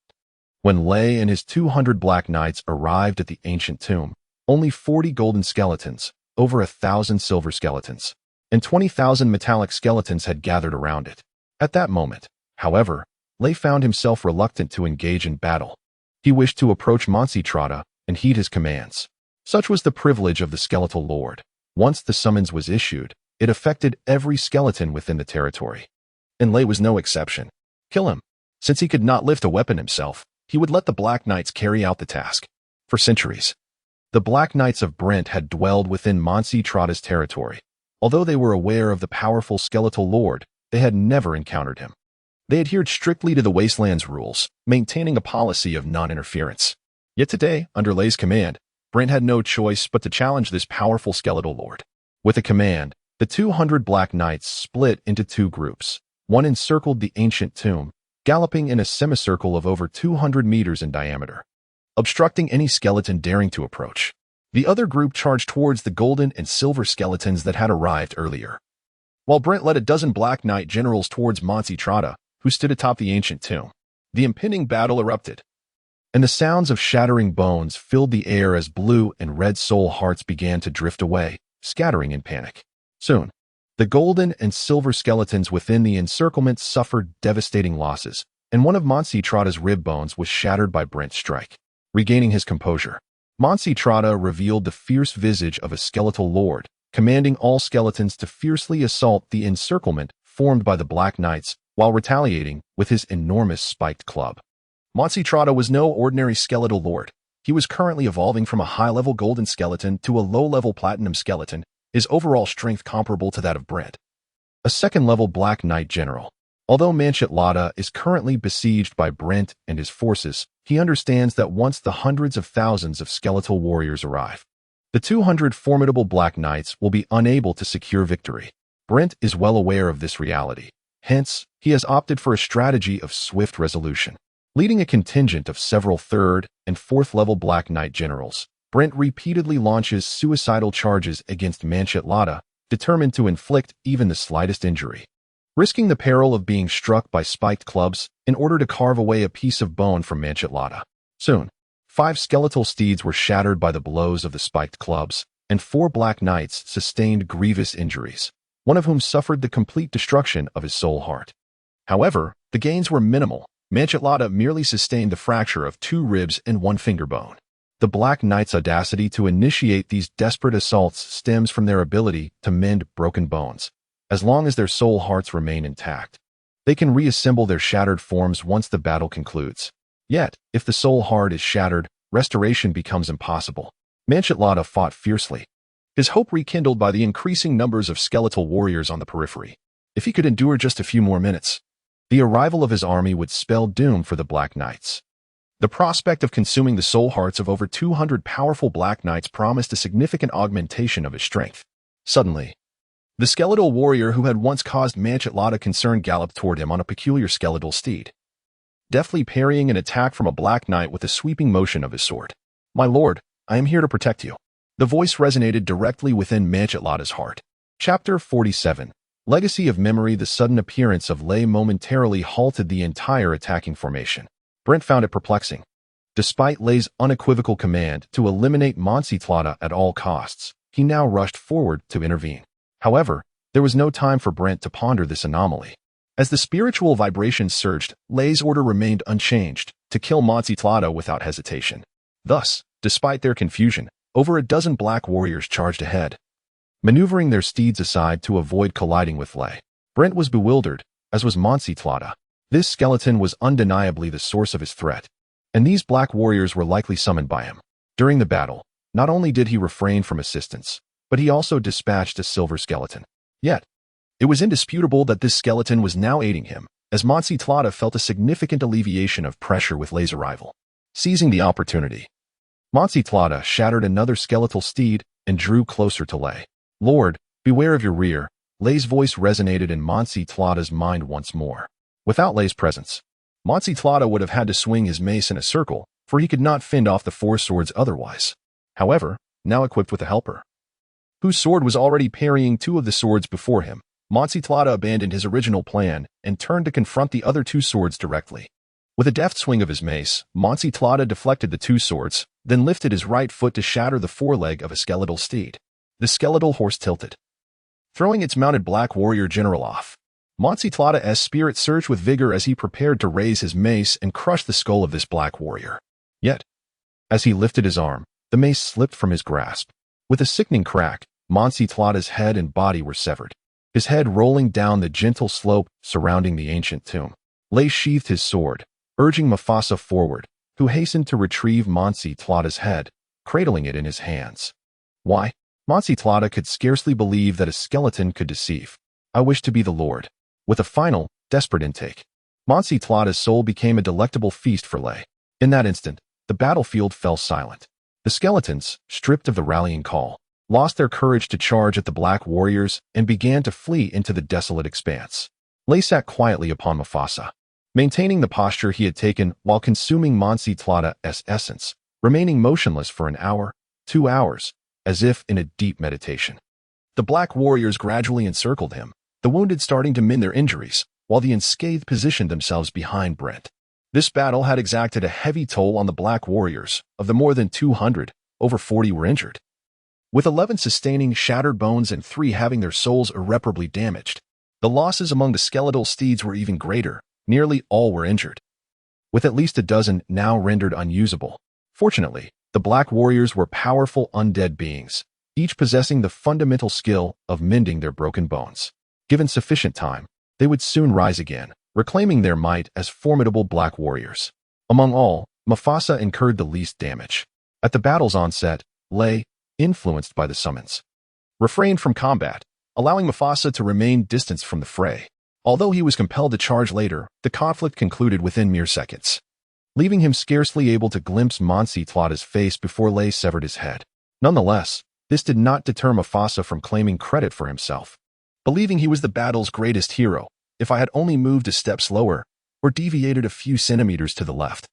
when Lei and his 200 black knights arrived at the ancient tomb, only 40 golden skeletons, over 1,000 silver skeletons, and 20,000 metallic skeletons had gathered around it. At that moment, however, Lei found himself reluctant to engage in battle. He wished to approach Monsitrata and heed his commands. Such was the privilege of the skeletal lord. Once the summons was issued, it affected every skeleton within the territory. And Lei was no exception. Kill him, Since he could not lift a weapon himself, he would let the Black Knights carry out the task. For centuries, the Black Knights of Brent had dwelled within Mansi Trotta's territory. Although they were aware of the powerful skeletal lord, they had never encountered him. They adhered strictly to the Wasteland's rules, maintaining a policy of non-interference. Yet today, under Lei's command, Brent had no choice but to challenge this powerful skeletal lord. With a command, the 200 Black Knights split into two groups. One encircled the ancient tomb, galloping in a semicircle of over 200 meters in diameter, obstructing any skeleton daring to approach. The other group charged towards the golden and silver skeletons that had arrived earlier. While Brent led a dozen Black Knight generals towards Mansi Trotta, who stood atop the ancient tomb, the impending battle erupted, and the sounds of shattering bones filled the air as blue and red soul hearts began to drift away, scattering in panic. Soon, the golden and silver skeletons within the encirclement suffered devastating losses, and one of Mansi Trotta's rib bones was shattered by Brent's strike. Regaining his composure, Mansi Trotta revealed the fierce visage of a skeletal lord, commanding all skeletons to fiercely assault the encirclement formed by the Black Knights while retaliating with his enormous spiked club. Mansi Trotta was no ordinary skeletal lord. He was currently evolving from a high-level golden skeleton to a low-level platinum skeleton, his overall strength comparable to that of Brent, a second-level Black Knight general. Although Manshit Lada is currently besieged by Brent and his forces, he understands that once the hundreds of thousands of skeletal warriors arrive, the 200 formidable Black Knights will be unable to secure victory. Brent is well aware of this reality. Hence, he has opted for a strategy of swift resolution. Leading a contingent of several third and fourth-level Black Knight generals, Brent repeatedly launches suicidal charges against Manshit Lada, determined to inflict even the slightest injury, risking the peril of being struck by spiked clubs in order to carve away a piece of bone from Manshit Lada. Soon, 5 skeletal steeds were shattered by the blows of the spiked clubs, and 4 Black Knights sustained grievous injuries, one of whom suffered the complete destruction of his soul heart. However, the gains were minimal. Manshit Lada merely sustained the fracture of 2 ribs and 1 finger bone. The Black Knight's audacity to initiate these desperate assaults stems from their ability to mend broken bones. As long as their soul hearts remain intact, they can reassemble their shattered forms once the battle concludes. Yet, if the soul heart is shattered, restoration becomes impossible. Manshit Lada fought fiercely, his hope rekindled by the increasing numbers of skeletal warriors on the periphery. If he could endure just a few more minutes, the arrival of his army would spell doom for the Black Knights. The prospect of consuming the soul hearts of over 200 powerful Black Knights promised a significant augmentation of his strength. Suddenly, the skeletal warrior who had once caused Manshit Lada concern galloped toward him on a peculiar skeletal steed, deftly parrying an attack from a Black Knight with a sweeping motion of his sword. "My lord, I am here to protect you." The voice resonated directly within Manshit Lada's heart. Chapter 47. Legacy of Memory. The sudden appearance of Lei momentarily halted the entire attacking formation. Brent found it perplexing. Despite Lei's unequivocal command to eliminate Mansi Trotta at all costs, he now rushed forward to intervene. However, there was no time for Brent to ponder this anomaly. As the spiritual vibrations surged, Lei's order remained unchanged, to kill Mansi Trotta without hesitation. Thus, despite their confusion, over a dozen Black warriors charged ahead, maneuvering their steeds aside to avoid colliding with Lei. Brent was bewildered, as was Mansi Trotta. This skeleton was undeniably the source of his threat, and these Black warriors were likely summoned by him. During the battle, not only did he refrain from assistance, but he also dispatched a silver skeleton. Yet, it was indisputable that this skeleton was now aiding him, as Mansi Trotta felt a significant alleviation of pressure with Lei's arrival. Seizing the opportunity, Mansi Trotta shattered another skeletal steed and drew closer to Lei. "Lord, beware of your rear." Lei's voice resonated in Mansi Trotta's mind once more. Without Lei's presence, Mansi Trotta would have had to swing his mace in a circle, for he could not fend off the 4 swords otherwise. However, now equipped with a helper, whose sword was already parrying 2 of the swords before him, Mansi Trotta abandoned his original plan and turned to confront the other 2 swords directly. With a deft swing of his mace, Mansi Trotta deflected the 2 swords, then lifted his right foot to shatter the foreleg of a skeletal steed. The skeletal horse tilted, throwing its mounted Black warrior general off. Mansi Trotta's spirit surged with vigor as he prepared to raise his mace and crush the skull of this Black warrior. Yet, as he lifted his arm, the mace slipped from his grasp. With a sickening crack, Mansi Trotta's head and body were severed, his head rolling down the gentle slope surrounding the ancient tomb. Lay sheathed his sword, urging Mufasa forward, who hastened to retrieve Monsi Tlada's head, cradling it in his hands. Why? Monsi Tlada could scarcely believe that a skeleton could deceive. I wish to be the Lord. With a final, desperate intake, Monsi Tlada's soul became a delectable feast for Lay. In that instant, the battlefield fell silent. The skeletons, stripped of the rallying call, lost their courage to charge at the black warriors and began to flee into the desolate expanse. Lay sat quietly upon Mufasa, maintaining the posture he had taken while consuming Monsi Tlada's essence, remaining motionless for an hour, 2 hours, as if in a deep meditation. The black warriors gradually encircled him, the wounded starting to mend their injuries, while the unscathed positioned themselves behind Brent. This battle had exacted a heavy toll on the black warriors. Of the more than 200, over 40 were injured, with 11 sustaining shattered bones and 3 having their souls irreparably damaged. The losses among the skeletal steeds were even greater. Nearly all were injured, with at least a dozen now rendered unusable. Fortunately, the black warriors were powerful undead beings, each possessing the fundamental skill of mending their broken bones. Given sufficient time, they would soon rise again, reclaiming their might as formidable black warriors. Among all, Mufasa incurred the least damage. At the battle's onset, Lay, influenced by the summons, refrained from combat, allowing Mufasa to remain distanced from the fray. Although he was compelled to charge later, the conflict concluded within mere seconds, leaving him scarcely able to glimpse Monsi Tlada's face before Lay severed his head. Nonetheless, this did not deter Mufasa from claiming credit for himself, believing he was the battle's greatest hero. If I had only moved a step slower, or deviated a few centimeters to the left,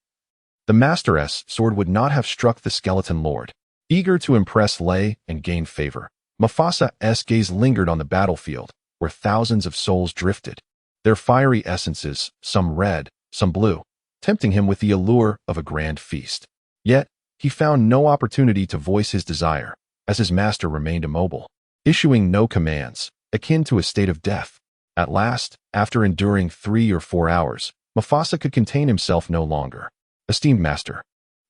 the Master's sword would not have struck the skeleton lord. Eager to impress Lay and gain favor, Mufasa's gaze lingered on the battlefield, where thousands of souls drifted, their fiery essences, some red, some blue, tempting him with the allure of a grand feast. Yet, he found no opportunity to voice his desire, as his master remained immobile, issuing no commands, akin to a state of death. At last, after enduring 3 or 4 hours, Mufasa could contain himself no longer. Esteemed master,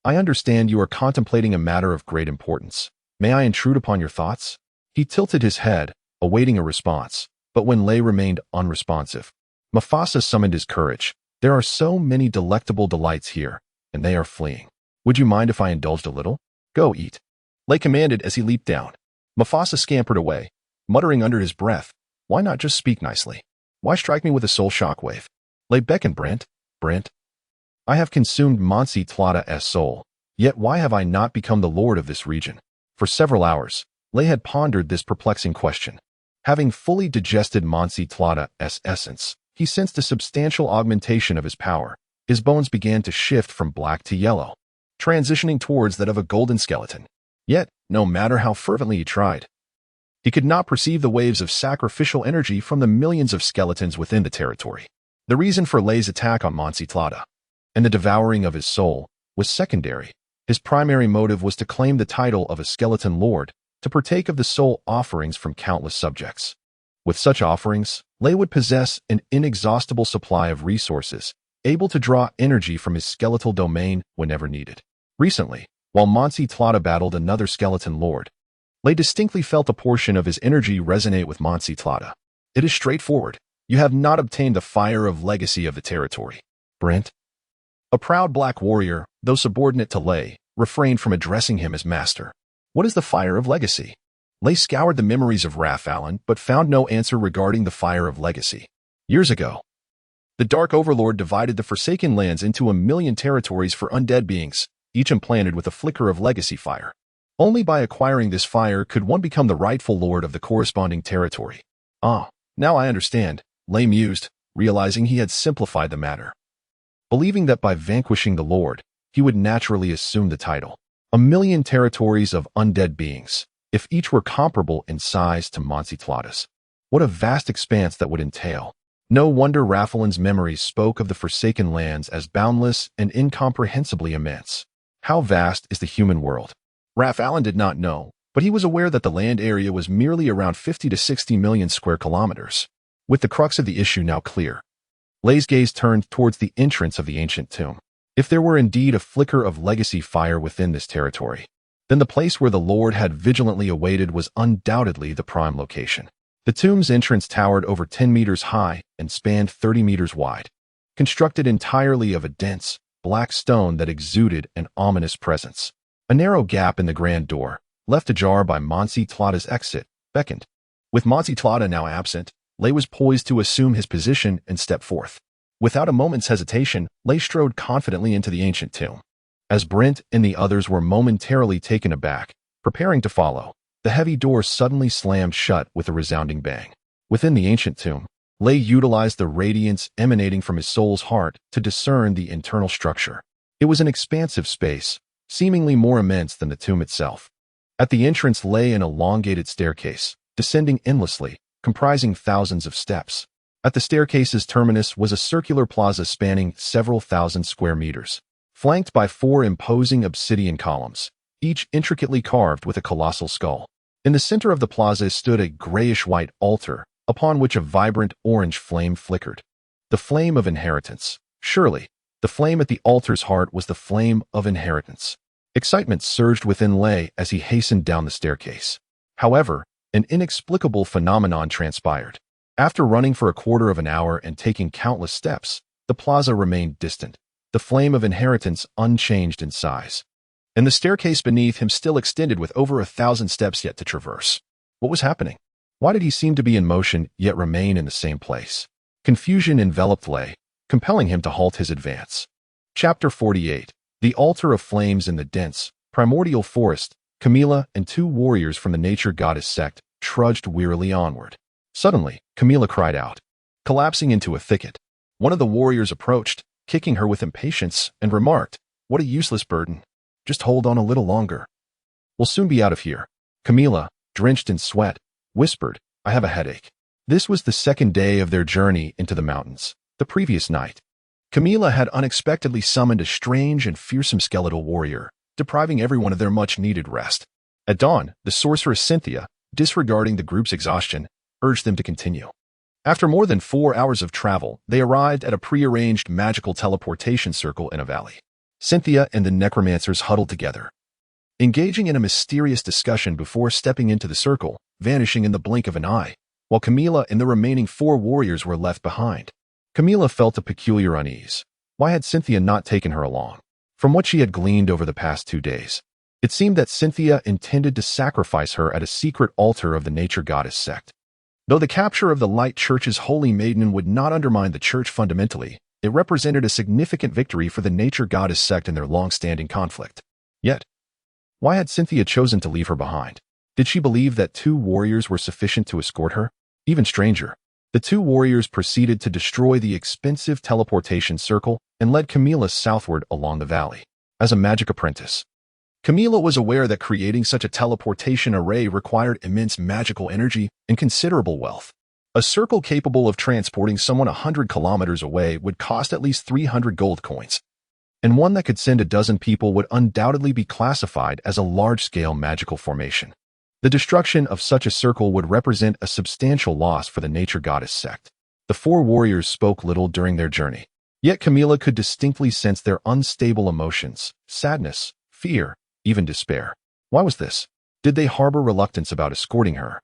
I understand you are contemplating a matter of great importance. May I intrude upon your thoughts? He tilted his head, awaiting a response, but when Lay remained unresponsive, Mufasa summoned his courage. There are so many delectable delights here, and they are fleeing. Would you mind if I indulged a little? Go eat, Lay commanded as he leaped down. Mufasa scampered away, muttering under his breath, why not just speak nicely? Why strike me with a soul shockwave? Lay beckoned Brent. I have consumed Monsi Tlada's soul, yet why have I not become the lord of this region? For several hours, Lay had pondered this perplexing question. Having fully digested Monsi Tlada's essence, he sensed a substantial augmentation of his power. His bones began to shift from black to yellow, transitioning towards that of a golden skeleton. Yet, no matter how fervently he tried, he could not perceive the waves of sacrificial energy from the millions of skeletons within the territory. The reason for Lay's attack on Monsi Tlada and the devouring of his soul was secondary. His primary motive was to claim the title of a skeleton lord, to partake of the soul offerings from countless subjects. With such offerings, Lay would possess an inexhaustible supply of resources, able to draw energy from his skeletal domain whenever needed. Recently, while Monsi Tlada battled another skeleton lord, Lay distinctly felt a portion of his energy resonate with Monsi Tlada. It is straightforward. You have not obtained the fire of legacy of the territory, Brent. A proud black warrior, though subordinate to Lay, refrained from addressing him as master. What is the fire of legacy? Lay scoured the memories of Rafalin, but found no answer regarding the fire of legacy. Years ago, the Dark Overlord divided the Forsaken Lands into 1,000,000 territories for undead beings, each implanted with a flicker of legacy fire. Only by acquiring this fire could one become the rightful lord of the corresponding territory. Ah, now I understand, Lay mused, realizing he had simplified the matter. Believing that by vanquishing the lord, he would naturally assume the title. 1,000,000 territories of undead beings, if each were comparable in size to Monsi Tlada's. What a vast expanse that would entail. No wonder Rafalin's memories spoke of the Forsaken Lands as boundless and incomprehensibly immense. How vast is the human world? Rafalin did not know, but he was aware that the land area was merely around 50 to 60 million square kilometers. With the crux of the issue now clear, Lay's gaze turned towards the entrance of the ancient tomb. If there were indeed a flicker of legacy fire within this territory, then the place where the Lord had vigilantly awaited was undoubtedly the prime location. The tomb's entrance towered over 10 meters high and spanned 30 meters wide. constructed entirely of a dense, black stone that exuded an ominous presence. A narrow gap in the grand door, left ajar by Monsi Tlada's exit, beckoned. With Monsi Tlada now absent, Lay was poised to assume his position and step forth. Without a moment's hesitation, Lay strode confidently into the ancient tomb. As Brent and the others were momentarily taken aback, preparing to follow, the heavy door suddenly slammed shut with a resounding bang. Within the ancient tomb, Lay utilized the radiance emanating from his soul's heart to discern the internal structure. It was an expansive space, seemingly more immense than the tomb itself. At the entrance lay an elongated staircase, descending endlessly, comprising thousands of steps. At the staircase's terminus was a circular plaza spanning several thousand square meters, flanked by 4 imposing obsidian columns, each intricately carved with a colossal skull. In the center of the plaza stood a grayish-white altar, upon which a vibrant orange flame flickered. The flame of inheritance. Surely, the flame at the altar's heart was the flame of inheritance. Excitement surged within Lay as he hastened down the staircase. However, an inexplicable phenomenon transpired. After running for a quarter of an hour and taking countless steps, the plaza remained distant, the flame of inheritance unchanged in size. And the staircase beneath him still extended with over 1,000 steps yet to traverse. What was happening? Why did he seem to be in motion yet remain in the same place? Confusion enveloped Lay, compelling him to halt his advance. Chapter 48. The Altar of Flames in the dense, primordial forest. Camila and 2 warriors from the nature goddess sect trudged wearily onward. Suddenly, Camila cried out, collapsing into a thicket. One of the warriors approached, kicking her with impatience, and remarked, "What a useless burden. Just hold on a little longer. We'll soon be out of here." Camila, drenched in sweat, whispered, "I have a headache." This was the second day of their journey into the mountains. The previous night, Camila had unexpectedly summoned a strange and fearsome skeletal warrior, depriving everyone of their much-needed rest. At dawn, the sorceress Cynthia, disregarding the group's exhaustion, urged them to continue. After more than 4 hours of travel, they arrived at a prearranged magical teleportation circle in a valley. Cynthia and the necromancers huddled together, engaging in a mysterious discussion before stepping into the circle, vanishing in the blink of an eye, while Camila and the remaining 4 warriors were left behind. Camila felt a peculiar unease. Why had Cynthia not taken her along? From what she had gleaned over the past 2 days, it seemed that Cynthia intended to sacrifice her at a secret altar of the nature goddess sect. Though the capture of the Light Church's holy maiden would not undermine the church fundamentally, it represented a significant victory for the nature goddess sect in their long-standing conflict. Yet, why had Cynthia chosen to leave her behind? Did she believe that 2 warriors were sufficient to escort her? Even stranger, the 2 warriors proceeded to destroy the expensive teleportation circle and led Camila southward along the valley. As a magic apprentice, Camila was aware that creating such a teleportation array required immense magical energy and considerable wealth. A circle capable of transporting someone 100 kilometers away would cost at least 300 gold coins, and one that could send a dozen people would undoubtedly be classified as a large-scale magical formation. The destruction of such a circle would represent a substantial loss for the nature goddess sect. The 4 warriors spoke little during their journey, yet Camila could distinctly sense their unstable emotions, sadness, fear, even despair. Why was this? Did they harbor reluctance about escorting her?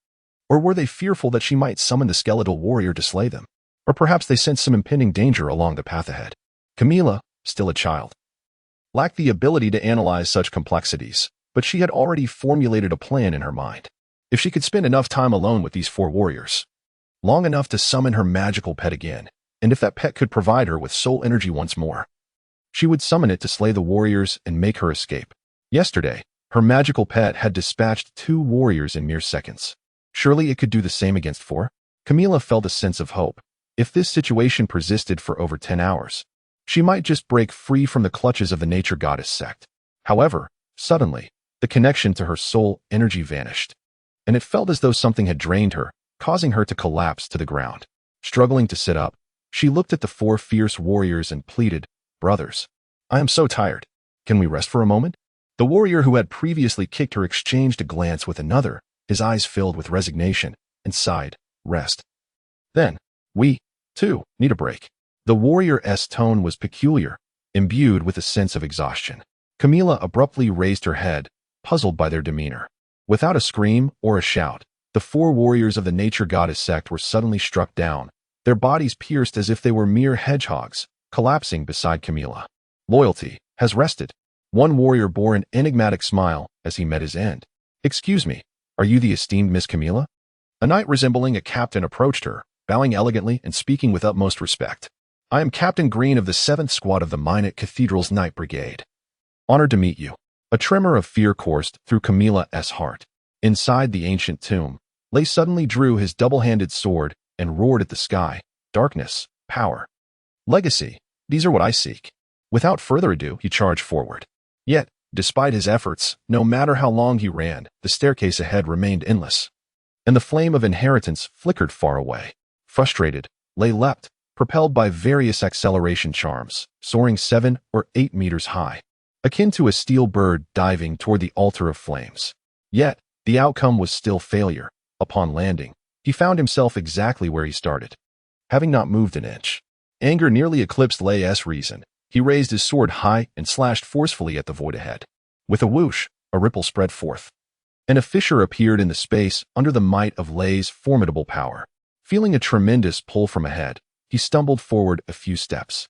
Or were they fearful that she might summon the skeletal warrior to slay them? Or perhaps they sensed some impending danger along the path ahead. Camila, still a child, lacked the ability to analyze such complexities, but she had already formulated a plan in her mind. If she could spend enough time alone with these 4 warriors, long enough to summon her magical pet again, and if that pet could provide her with soul energy once more, she would summon it to slay the warriors and make her escape. Yesterday, her magical pet had dispatched 2 warriors in mere seconds. Surely it could do the same against 4? Camila felt a sense of hope. If this situation persisted for over 10 hours, she might just break free from the clutches of the nature goddess sect. However, suddenly, the connection to her soul energy vanished, and it felt as though something had drained her, causing her to collapse to the ground. Struggling to sit up, she looked at the 4 fierce warriors and pleaded, "Brothers, I am so tired. Can we rest for a moment?" The warrior who had previously kicked her exchanged a glance with another, his eyes filled with resignation, and sighed, "Rest." Then, "We, too, need a break." The warrior's tone was peculiar, imbued with a sense of exhaustion. Camila abruptly raised her head, puzzled by their demeanor. Without a scream or a shout, the 4 warriors of the nature goddess sect were suddenly struck down, their bodies pierced as if they were mere hedgehogs, collapsing beside Camilla. Loyalty has rested. One warrior bore an enigmatic smile as he met his end. "Excuse me, are you the esteemed Miss Camilla?" A knight resembling a captain approached her, bowing elegantly and speaking with utmost respect. "I am Captain Green of the 7th Squad of the Minot Cathedral's Knight Brigade. Honored to meet you." A tremor of fear coursed through Camilla's heart. Inside the ancient tomb, Lay suddenly drew his double-handed sword and roared at the sky. "Darkness, power, legacy, these are what I seek." Without further ado, he charged forward. Yet, despite his efforts, no matter how long he ran, the staircase ahead remained endless, and the flame of inheritance flickered far away. Frustrated, Lay leapt, propelled by various acceleration charms, soaring 7 or 8 meters high, akin to a steel bird diving toward the altar of flames. Yet, the outcome was still failure. Upon landing, he found himself exactly where he started, having not moved an inch. Anger nearly eclipsed Lay's reason. He raised his sword high and slashed forcefully at the void ahead. With a whoosh, a ripple spread forth, and a fissure appeared in the space under the might of Lay's formidable power. Feeling a tremendous pull from ahead, he stumbled forward a few steps.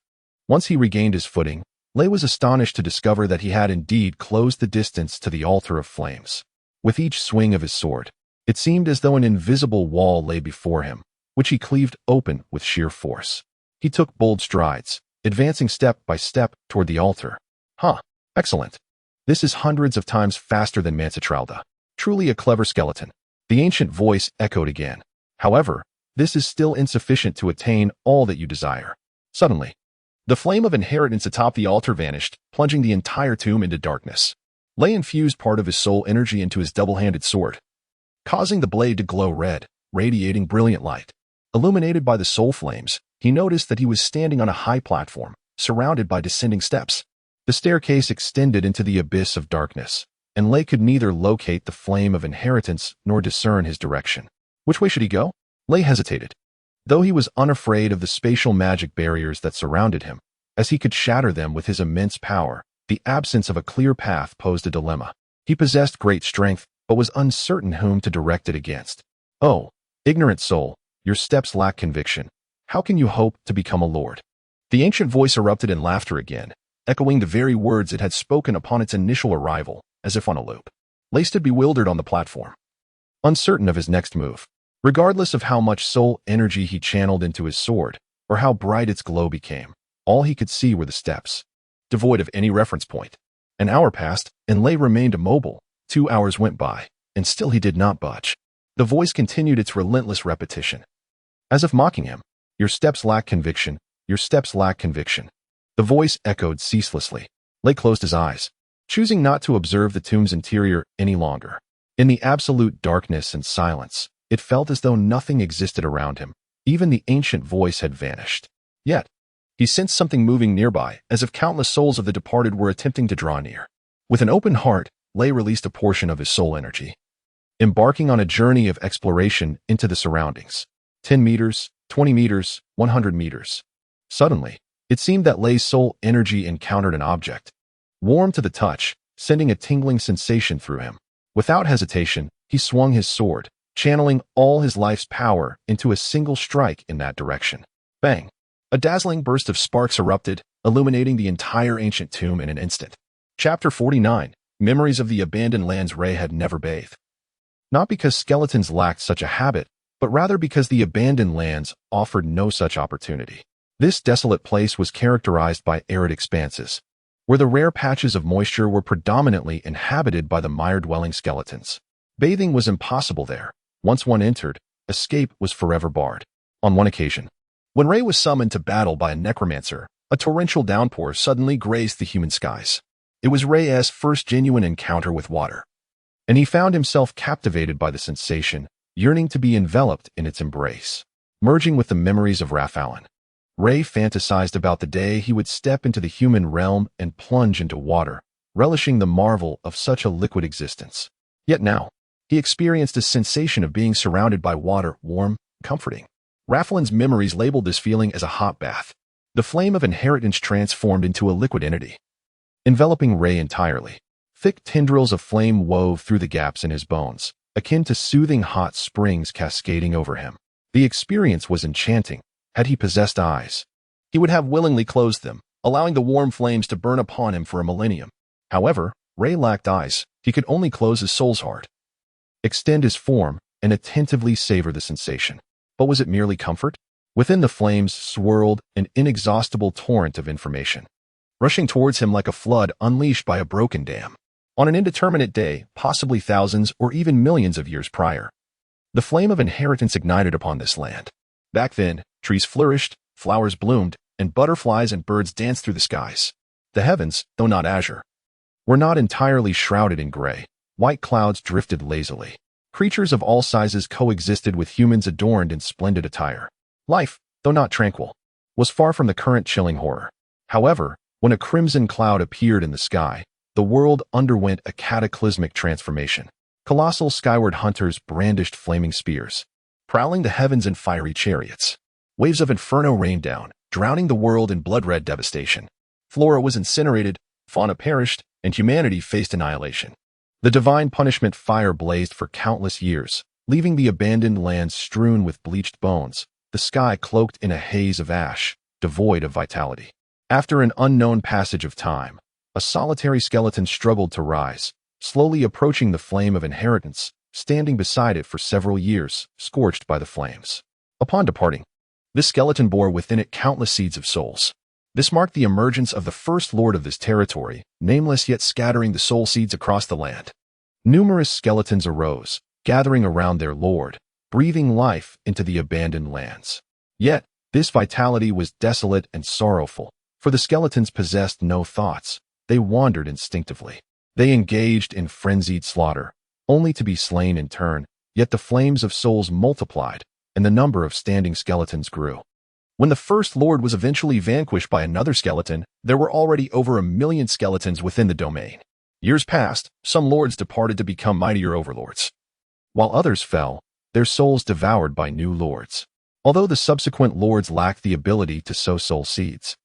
Once he regained his footing, Lay was astonished to discover that he had indeed closed the distance to the altar of flames. With each swing of his sword, it seemed as though an invisible wall lay before him, which he cleaved open with sheer force. He took bold strides, advancing step by step toward the altar. Excellent. This is hundreds of times faster than Mansitralda. Truly a clever skeleton. The ancient voice echoed again. However, this is still insufficient to attain all that you desire. Suddenly, the flame of inheritance atop the altar vanished, plunging the entire tomb into darkness. Lay infused part of his soul energy into his double-handed sword, causing the blade to glow red, radiating brilliant light. Illuminated by the soul flames, he noticed that he was standing on a high platform, surrounded by descending steps. The staircase extended into the abyss of darkness, and Lay could neither locate the flame of inheritance nor discern his direction. Which way should he go? Lay hesitated. Though he was unafraid of the spatial magic barriers that surrounded him, as he could shatter them with his immense power, the absence of a clear path posed a dilemma. He possessed great strength, but was uncertain whom to direct it against. "Oh, ignorant soul, your steps lack conviction. How can you hope to become a lord?" The ancient voice erupted in laughter again, echoing the very words it had spoken upon its initial arrival, as if on a loop. Lay stood bewildered on the platform, uncertain of his next move. Regardless of how much soul energy he channeled into his sword, or how bright its glow became, all he could see were the steps, devoid of any reference point. An hour passed, and Lay remained immobile. 2 hours went by, and still he did not budge. The voice continued its relentless repetition, as if mocking him. "Your steps lack conviction. Your steps lack conviction." The voice echoed ceaselessly. Lay closed his eyes, choosing not to observe the tomb's interior any longer. In the absolute darkness and silence, it felt as though nothing existed around him. Even the ancient voice had vanished. Yet, he sensed something moving nearby, as if countless souls of the departed were attempting to draw near. With an open heart, Lay released a portion of his soul energy, embarking on a journey of exploration into the surroundings. 10 meters, 20 meters, 100 meters. Suddenly, it seemed that Lay's soul energy encountered an object, warm to the touch, sending a tingling sensation through him. Without hesitation, he swung his sword, channeling all his life's power into a single strike in that direction. Bang! A dazzling burst of sparks erupted, illuminating the entire ancient tomb in an instant. Chapter 49. Memories of the Abandoned Lands. Ray had never bathed. Not because skeletons lacked such a habit, but rather because the Abandoned Lands offered no such opportunity. This desolate place was characterized by arid expanses, where the rare patches of moisture were predominantly inhabited by the mire-dwelling skeletons. Bathing was impossible there. Once one entered, escape was forever barred. On one occasion, when Ray was summoned to battle by a necromancer, a torrential downpour suddenly grazed the human skies. It was Ray's first genuine encounter with water, and he found himself captivated by the sensation, yearning to be enveloped in its embrace. Merging with the memories of Rafallen, Ray fantasized about the day he would step into the human realm and plunge into water, relishing the marvel of such a liquid existence. Yet now, he experienced a sensation of being surrounded by water, warm, comforting. Rafallen's memories labeled this feeling as a hot bath. The flame of inheritance transformed into a liquid entity, enveloping Ray entirely. Thick tendrils of flame wove through the gaps in his bones, akin to soothing hot springs cascading over him. The experience was enchanting. Had he possessed eyes, he would have willingly closed them, allowing the warm flames to burn upon him for a millennium. However, Ray lacked eyes. He could only close his soul's heart, extend his form, and attentively savor the sensation. But was it merely comfort? Within the flames swirled an inexhaustible torrent of information, rushing towards him like a flood unleashed by a broken dam. On an indeterminate day, possibly thousands or even millions of years prior, the flame of inheritance ignited upon this land. Back then, trees flourished, flowers bloomed, and butterflies and birds danced through the skies. The heavens, though not azure, were not entirely shrouded in gray. White clouds drifted lazily. Creatures of all sizes coexisted with humans adorned in splendid attire. Life, though not tranquil, was far from the current chilling horror. However, when a crimson cloud appeared in the sky, the world underwent a cataclysmic transformation. Colossal skyward hunters brandished flaming spears, prowling the heavens in fiery chariots. Waves of inferno rained down, drowning the world in blood-red devastation. Flora was incinerated, fauna perished, and humanity faced annihilation. The divine punishment fire blazed for countless years, leaving the abandoned lands strewn with bleached bones, the sky cloaked in a haze of ash, devoid of vitality. After an unknown passage of time, a solitary skeleton struggled to rise, slowly approaching the flame of inheritance, standing beside it for several years, scorched by the flames. Upon departing, this skeleton bore within it countless seeds of souls. This marked the emergence of the first lord of this territory, nameless yet scattering the soul seeds across the land. Numerous skeletons arose, gathering around their lord, breathing life into the abandoned lands. Yet, this vitality was desolate and sorrowful, for the skeletons possessed no thoughts. They wandered instinctively. They engaged in frenzied slaughter, only to be slain in turn, yet the flames of souls multiplied, and the number of standing skeletons grew. When the first lord was eventually vanquished by another skeleton, there were already over 1 million skeletons within the domain. Years passed, some lords departed to become mightier overlords, while others fell, their souls devoured by new lords. Although the subsequent lords lacked the ability to sow soul seeds,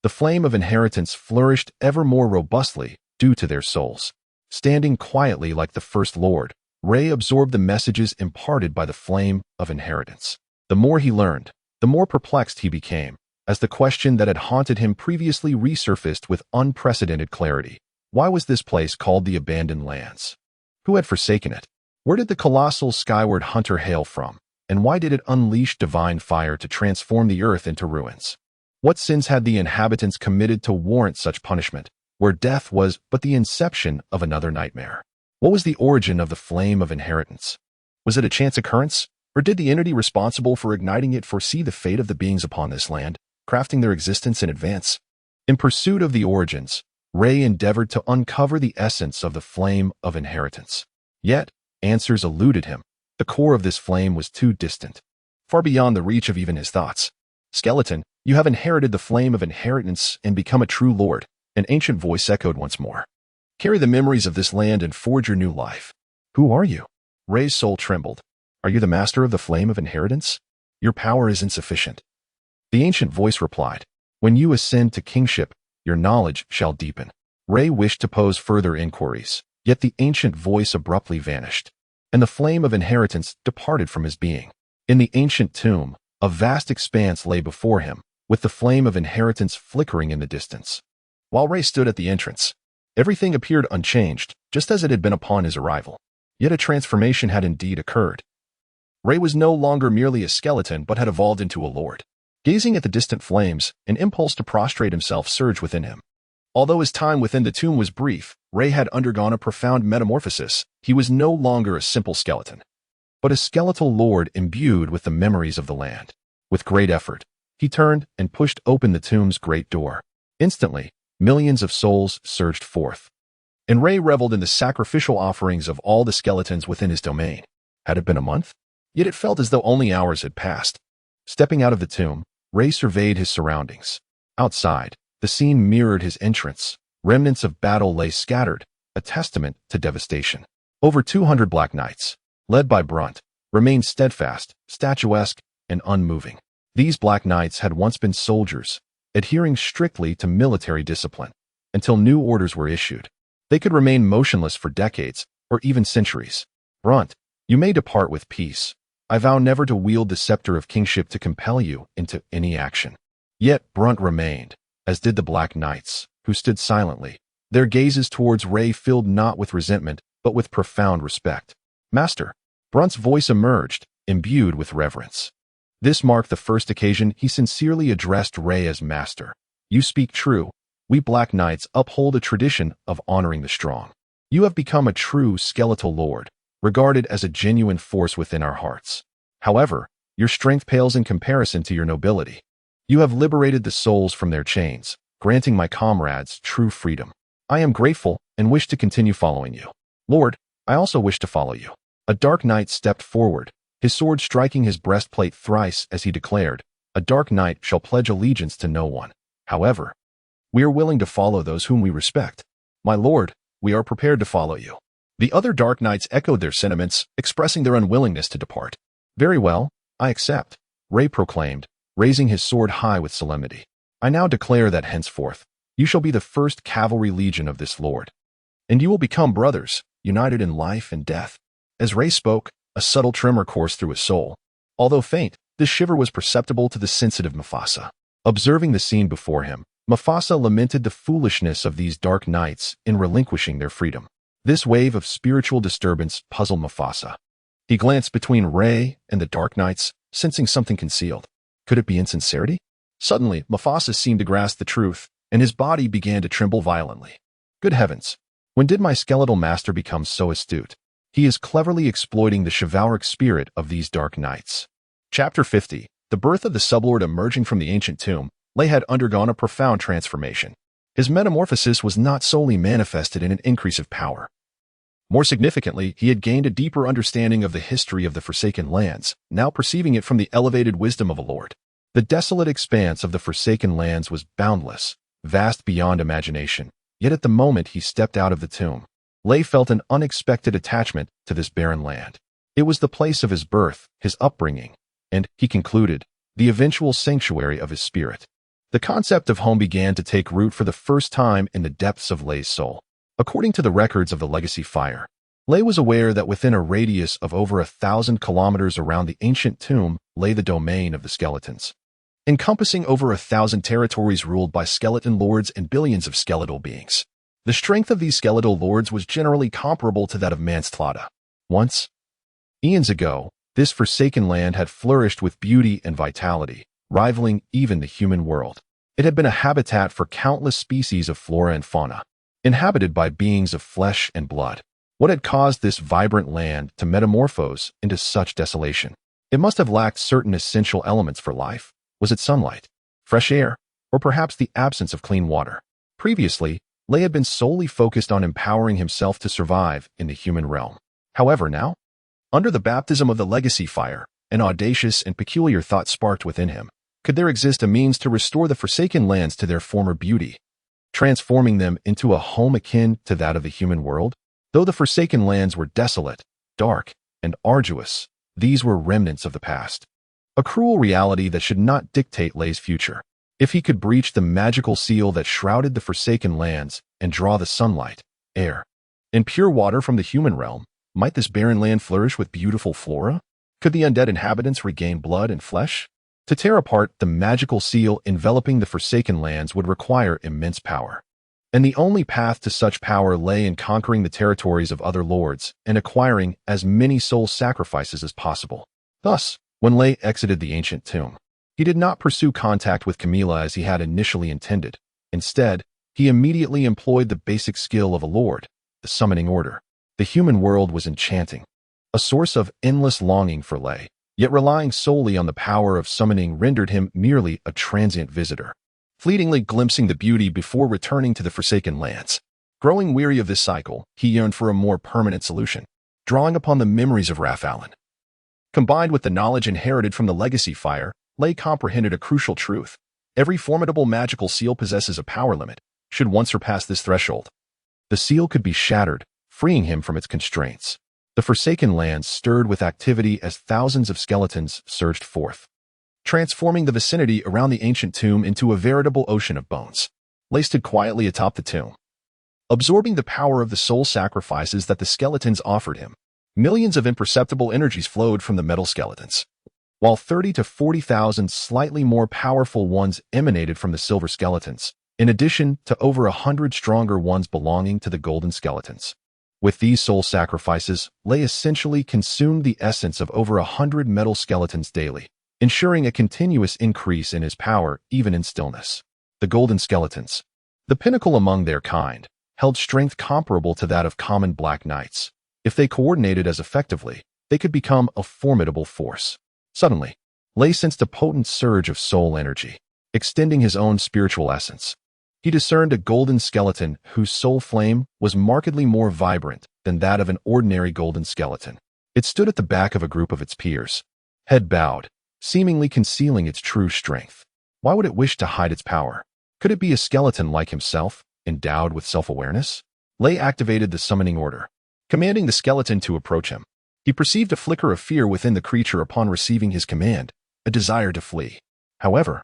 the flame of inheritance flourished ever more robustly due to their souls. Standing quietly like the first lord, Ray absorbed the messages imparted by the flame of inheritance. The more he learned, the more perplexed he became, as the question that had haunted him previously resurfaced with unprecedented clarity. Why was this place called the Abandoned Lands? Who had forsaken it? Where did the colossal skyward hunter hail from? And why did it unleash divine fire to transform the earth into ruins? What sins had the inhabitants committed to warrant such punishment, where death was but the inception of another nightmare? What was the origin of the flame of inheritance? Was it a chance occurrence? Or did the entity responsible for igniting it foresee the fate of the beings upon this land, crafting their existence in advance? In pursuit of the origins, Ray endeavored to uncover the essence of the flame of inheritance. Yet, answers eluded him. The core of this flame was too distant, far beyond the reach of even his thoughts. Skeleton, you have inherited the flame of inheritance and become a true lord, an ancient voice echoed once more. Carry the memories of this land and forge your new life. Who are you? Ray's soul trembled. Are you the master of the flame of inheritance? Your power is insufficient. The ancient voice replied, when you ascend to kingship, your knowledge shall deepen. Ray wished to pose further inquiries, yet the ancient voice abruptly vanished, and the flame of inheritance departed from his being. In the ancient tomb, a vast expanse lay before him, with the flame of inheritance flickering in the distance. While Ray stood at the entrance, everything appeared unchanged, just as it had been upon his arrival. Yet a transformation had indeed occurred. Ray was no longer merely a skeleton but had evolved into a lord. Gazing at the distant flames, an impulse to prostrate himself surged within him. Although his time within the tomb was brief, Ray had undergone a profound metamorphosis. He was no longer a simple skeleton, but a skeletal lord imbued with the memories of the land. With great effort, he turned and pushed open the tomb's great door. Instantly, millions of souls surged forth, and Ray reveled in the sacrificial offerings of all the skeletons within his domain. Had it been a month? Yet it felt as though only hours had passed. Stepping out of the tomb, Ray surveyed his surroundings. Outside, the scene mirrored his entrance. Remnants of battle lay scattered, a testament to devastation. Over 200 Black Knights, led by Brunt, remained steadfast, statuesque, and unmoving. These Black Knights had once been soldiers, adhering strictly to military discipline, until new orders were issued. They could remain motionless for decades, or even centuries. Brunt, you may depart with peace. I vow never to wield the scepter of kingship to compel you into any action. Yet Brunt remained, as did the Black Knights, who stood silently, their gazes towards Ray filled not with resentment, but with profound respect. "Master." Brunt's voice emerged, imbued with reverence. This marked the first occasion he sincerely addressed Ray as master. "You speak true. We Black Knights uphold a tradition of honoring the strong. You have become a true skeletal lord, regarded as a genuine force within our hearts. However, your strength pales in comparison to your nobility. You have liberated the souls from their chains, granting my comrades true freedom. I am grateful and wish to continue following you. Lord, I also wish to follow you." A dark knight stepped forward, his sword striking his breastplate thrice as he declared, "A dark knight shall pledge allegiance to no one. However, we are willing to follow those whom we respect. My lord, we are prepared to follow you." The other dark knights echoed their sentiments, expressing their unwillingness to depart. "Very well, I accept," Ray proclaimed, raising his sword high with solemnity. "I now declare that henceforth, you shall be the first cavalry legion of this lord. And you will become brothers, united in life and death." As Ray spoke, a subtle tremor coursed through his soul. Although faint, this shiver was perceptible to the sensitive Mufasa. Observing the scene before him, Mufasa lamented the foolishness of these dark knights in relinquishing their freedom. This wave of spiritual disturbance puzzled Mufasa. He glanced between Ray and the dark knights, sensing something concealed. Could it be insincerity? Suddenly, Mufasa seemed to grasp the truth, and his body began to tremble violently. Good heavens! When did my skeletal master become so astute? He is cleverly exploiting the chivalric spirit of these dark knights. Chapter 50. The birth of the sublord. Emerging from the ancient tomb, Lei had undergone a profound transformation. His metamorphosis was not solely manifested in an increase of power. More significantly, he had gained a deeper understanding of the history of the Forsaken Lands, now perceiving it from the elevated wisdom of a lord. The desolate expanse of the Forsaken Lands was boundless, vast beyond imagination, yet at the moment he stepped out of the tomb, Lei felt an unexpected attachment to this barren land. It was the place of his birth, his upbringing, and, he concluded, the eventual sanctuary of his spirit. The concept of home began to take root for the first time in the depths of Lei's soul. According to the records of the Legacy Fire, Lei was aware that within a radius of over 1,000 kilometers around the ancient tomb lay the domain of the skeletons, encompassing over 1,000 territories ruled by skeleton lords and billions of skeletal beings. The strength of these skeletal lords was generally comparable to that of Manslaughter. Once, eons ago, this forsaken land had flourished with beauty and vitality, rivaling even the human world. It had been a habitat for countless species of flora and fauna, inhabited by beings of flesh and blood. What had caused this vibrant land to metamorphose into such desolation? It must have lacked certain essential elements for life. Was it sunlight, fresh air, or perhaps the absence of clean water? Previously, Lei had been solely focused on empowering himself to survive in the human realm. However, now, under the baptism of the Legacy Fire, an audacious and peculiar thought sparked within him. Could there exist a means to restore the Forsaken Lands to their former beauty, transforming them into a home akin to that of the human world? Though the Forsaken Lands were desolate, dark, and arduous, these were remnants of the past. A cruel reality that should not dictate Lei's future. If he could breach the magical seal that shrouded the Forsaken Lands and draw the sunlight, air, and pure water from the human realm, might this barren land flourish with beautiful flora? Could the undead inhabitants regain blood and flesh? To tear apart the magical seal enveloping the Forsaken Lands would require immense power. And the only path to such power lay in conquering the territories of other lords and acquiring as many soul sacrifices as possible. Thus, when Lei exited the ancient tomb, he did not pursue contact with Camila as he had initially intended. Instead, he immediately employed the basic skill of a lord, the summoning order. The human world was enchanting, a source of endless longing for Lei, yet relying solely on the power of summoning rendered him merely a transient visitor, fleetingly glimpsing the beauty before returning to the Forsaken Lands. Growing weary of this cycle, he yearned for a more permanent solution, drawing upon the memories of Rafalin. Combined with the knowledge inherited from the Legacy Fire, Lei comprehended a crucial truth. Every formidable magical seal possesses a power limit. Should one surpass this threshold, the seal could be shattered, freeing him from its constraints. The Forsaken Lands stirred with activity as thousands of skeletons surged forth, transforming the vicinity around the ancient tomb into a veritable ocean of bones. Lei stood quietly atop the tomb, absorbing the power of the soul sacrifices that the skeletons offered him. Millions of imperceptible energies flowed from the metal skeletons, while 30 to 40,000 slightly more powerful ones emanated from the silver skeletons, in addition to over 100 stronger ones belonging to the golden skeletons. With these soul sacrifices, Lei essentially consumed the essence of over 100 metal skeletons daily, ensuring a continuous increase in his power even in stillness. The golden skeletons, the pinnacle among their kind, held strength comparable to that of common black knights. If they coordinated as effectively, they could become a formidable force. Suddenly, Lei sensed a potent surge of soul energy, extending his own spiritual essence. He discerned a golden skeleton whose soul flame was markedly more vibrant than that of an ordinary golden skeleton. It stood at the back of a group of its peers, head bowed, seemingly concealing its true strength. Why would it wish to hide its power? Could it be a skeleton like himself, endowed with self-awareness? Lei activated the summoning order, commanding the skeleton to approach him. He perceived a flicker of fear within the creature upon receiving his command, a desire to flee. However,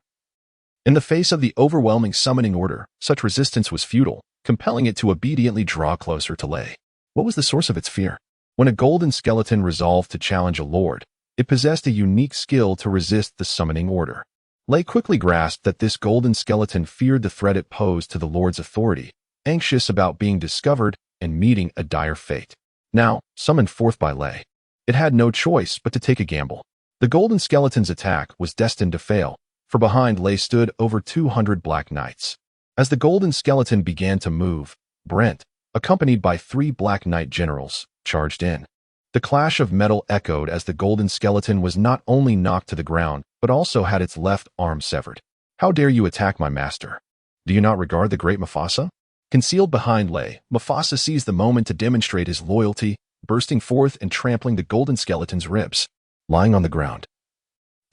in the face of the overwhelming summoning order, such resistance was futile, compelling it to obediently draw closer to Lei. What was the source of its fear? When a golden skeleton resolved to challenge a lord, it possessed a unique skill to resist the summoning order. Lei quickly grasped that this golden skeleton feared the threat it posed to the lord's authority, anxious about being discovered and meeting a dire fate. Now, summoned forth by Lei, it had no choice but to take a gamble. The golden skeleton's attack was destined to fail, for behind Lei stood over 200 black knights. As the golden skeleton began to move, Brent, accompanied by 3 black knight generals, charged in. The clash of metal echoed as the golden skeleton was not only knocked to the ground, but also had its left arm severed. How dare you attack my master? Do you not regard the great Mufasa? Concealed behind Lei, Mufasa seized the moment to demonstrate his loyalty, bursting forth and trampling the golden skeleton's ribs. Lying on the ground,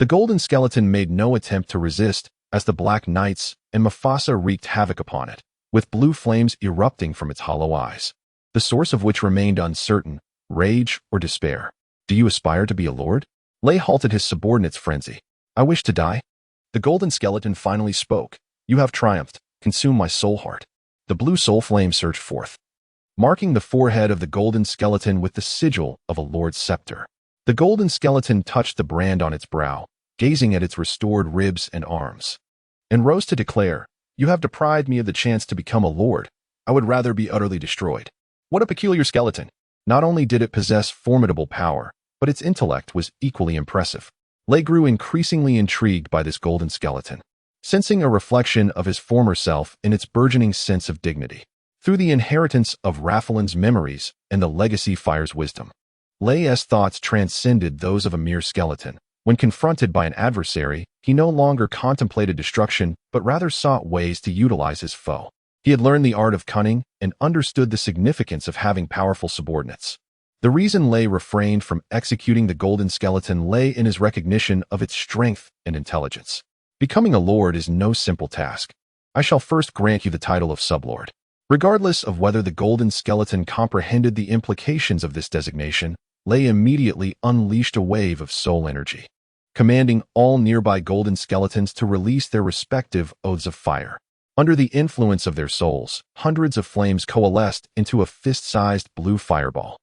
the golden skeleton made no attempt to resist as the black knights and Mufasa wreaked havoc upon it, with blue flames erupting from its hollow eyes, the source of which remained uncertain, rage or despair. Do you aspire to be a lord? Lei halted his subordinate's frenzy. I wish to die. The golden skeleton finally spoke. You have triumphed. Consume my soul heart. The blue soul flame surged forth, marking the forehead of the golden skeleton with the sigil of a lord's scepter. The golden skeleton touched the brand on its brow, gazing at its restored ribs and arms, and rose to declare, You have deprived me of the chance to become a lord. I would rather be utterly destroyed. What a peculiar skeleton. Not only did it possess formidable power, but its intellect was equally impressive. Lei grew increasingly intrigued by this golden skeleton, sensing a reflection of his former self in its burgeoning sense of dignity. Through the inheritance of Raphaelin's memories and the legacy fire's wisdom, Lei's thoughts transcended those of a mere skeleton. When confronted by an adversary, he no longer contemplated destruction, but rather sought ways to utilize his foe. He had learned the art of cunning and understood the significance of having powerful subordinates. The reason Lei refrained from executing the golden skeleton lay in his recognition of its strength and intelligence. Becoming a lord is no simple task. I shall first grant you the title of sublord. Regardless of whether the golden skeleton comprehended the implications of this designation, Lei immediately unleashed a wave of soul energy, commanding all nearby golden skeletons to release their respective oaths of fire. Under the influence of their souls, hundreds of flames coalesced into a fist-sized blue fireball.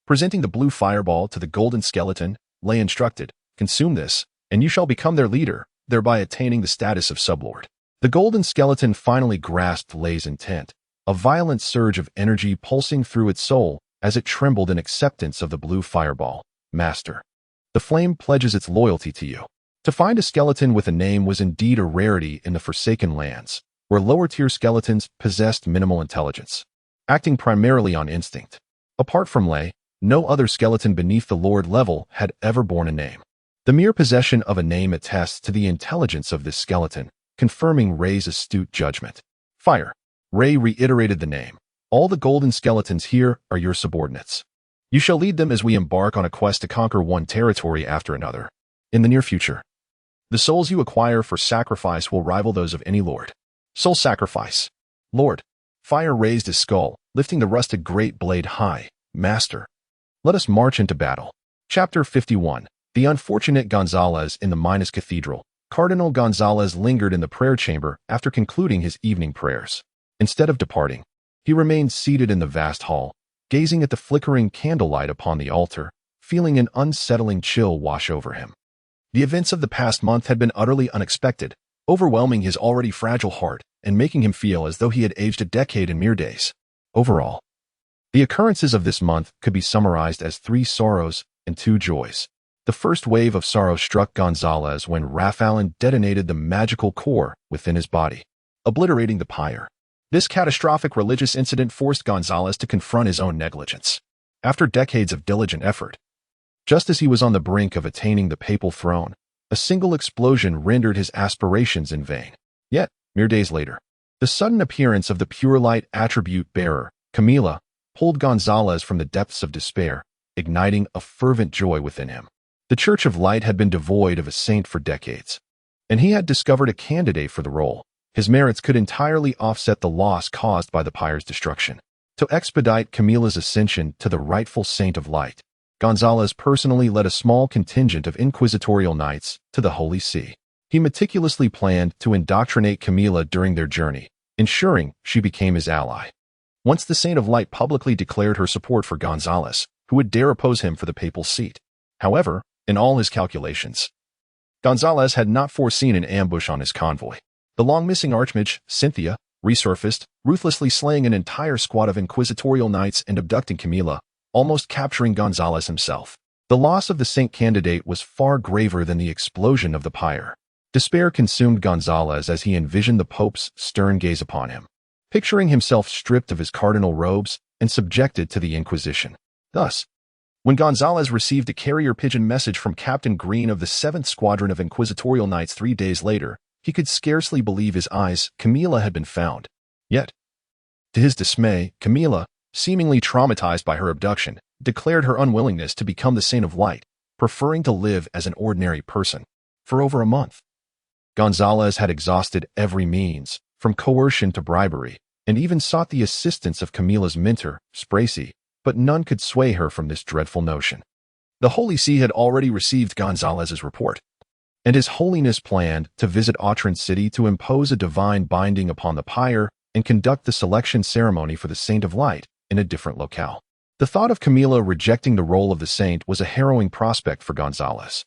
Presenting the blue fireball to the golden skeleton, Lei instructed, Consume this, and you shall become their leader, thereby attaining the status of sublord. The golden skeleton finally grasped Lei's intent, a violent surge of energy pulsing through its soul as it trembled in acceptance of the blue fireball. Master, the flame pledges its loyalty to you. To find a skeleton with a name was indeed a rarity in the Forsaken Lands, where lower-tier skeletons possessed minimal intelligence, acting primarily on instinct. Apart from Lei, no other skeleton beneath the lord level had ever borne a name. The mere possession of a name attests to the intelligence of this skeleton, confirming Rei's astute judgment. Fire. Rei reiterated the name. All the golden skeletons here are your subordinates. You shall lead them as we embark on a quest to conquer one territory after another. In the near future, the souls you acquire for sacrifice will rival those of any lord. Soul sacrifice. Lord. Fire raised his skull, lifting the rusted great blade high. Master. Let us march into battle. Chapter 51. The unfortunate Gonzalez in the Minas Cathedral. Cardinal Gonzalez lingered in the prayer chamber after concluding his evening prayers. Instead of departing, he remained seated in the vast hall, gazing at the flickering candlelight upon the altar, feeling an unsettling chill wash over him. The events of the past month had been utterly unexpected, overwhelming his already fragile heart and making him feel as though he had aged a decade in mere days. Overall, the occurrences of this month could be summarized as 3 sorrows and 2 joys. The first wave of sorrow struck Gonzalez when Raphaelin detonated the magical core within his body, obliterating the pyre. This catastrophic religious incident forced Gonzalez to confront his own negligence. After decades of diligent effort, just as he was on the brink of attaining the papal throne, a single explosion rendered his aspirations in vain. Yet, mere days later, the sudden appearance of the pure light attribute bearer, Camila, pulled Gonzalez from the depths of despair, igniting a fervent joy within him. The Church of Light had been devoid of a saint for decades, and he had discovered a candidate for the role. His merits could entirely offset the loss caused by the pyre's destruction. To expedite Camila's ascension to the rightful Saint of Light, Gonzalez personally led a small contingent of inquisitorial knights to the Holy See. He meticulously planned to indoctrinate Camila during their journey, ensuring she became his ally. Once the Saint of Light publicly declared her support for Gonzalez, who would dare oppose him for the papal seat? However, in all his calculations, Gonzalez had not foreseen an ambush on his convoy. The long-missing archmage, Cynthia, resurfaced, ruthlessly slaying an entire squad of inquisitorial knights and abducting Camila, almost capturing Gonzalez himself. The loss of the saint candidate was far graver than the explosion of the pyre. Despair consumed Gonzalez as he envisioned the Pope's stern gaze upon him, picturing himself stripped of his cardinal robes and subjected to the Inquisition. Thus, when Gonzalez received a carrier pigeon message from Captain Green of the 7th Squadron of Inquisitorial Knights 3 days later, he could scarcely believe his eyes. Camila had been found. Yet, to his dismay, Camila, seemingly traumatized by her abduction, declared her unwillingness to become the Saint of Light, preferring to live as an ordinary person. For over a month, Gonzalez had exhausted every means, from coercion to bribery, and even sought the assistance of Camila's mentor, Spracy, but none could sway her from this dreadful notion. The Holy See had already received Gonzalez's report, and His Holiness planned to visit Autrin City to impose a divine binding upon the pyre and conduct the selection ceremony for the Saint of Light in a different locale. The thought of Camila rejecting the role of the saint was a harrowing prospect for Gonzalez.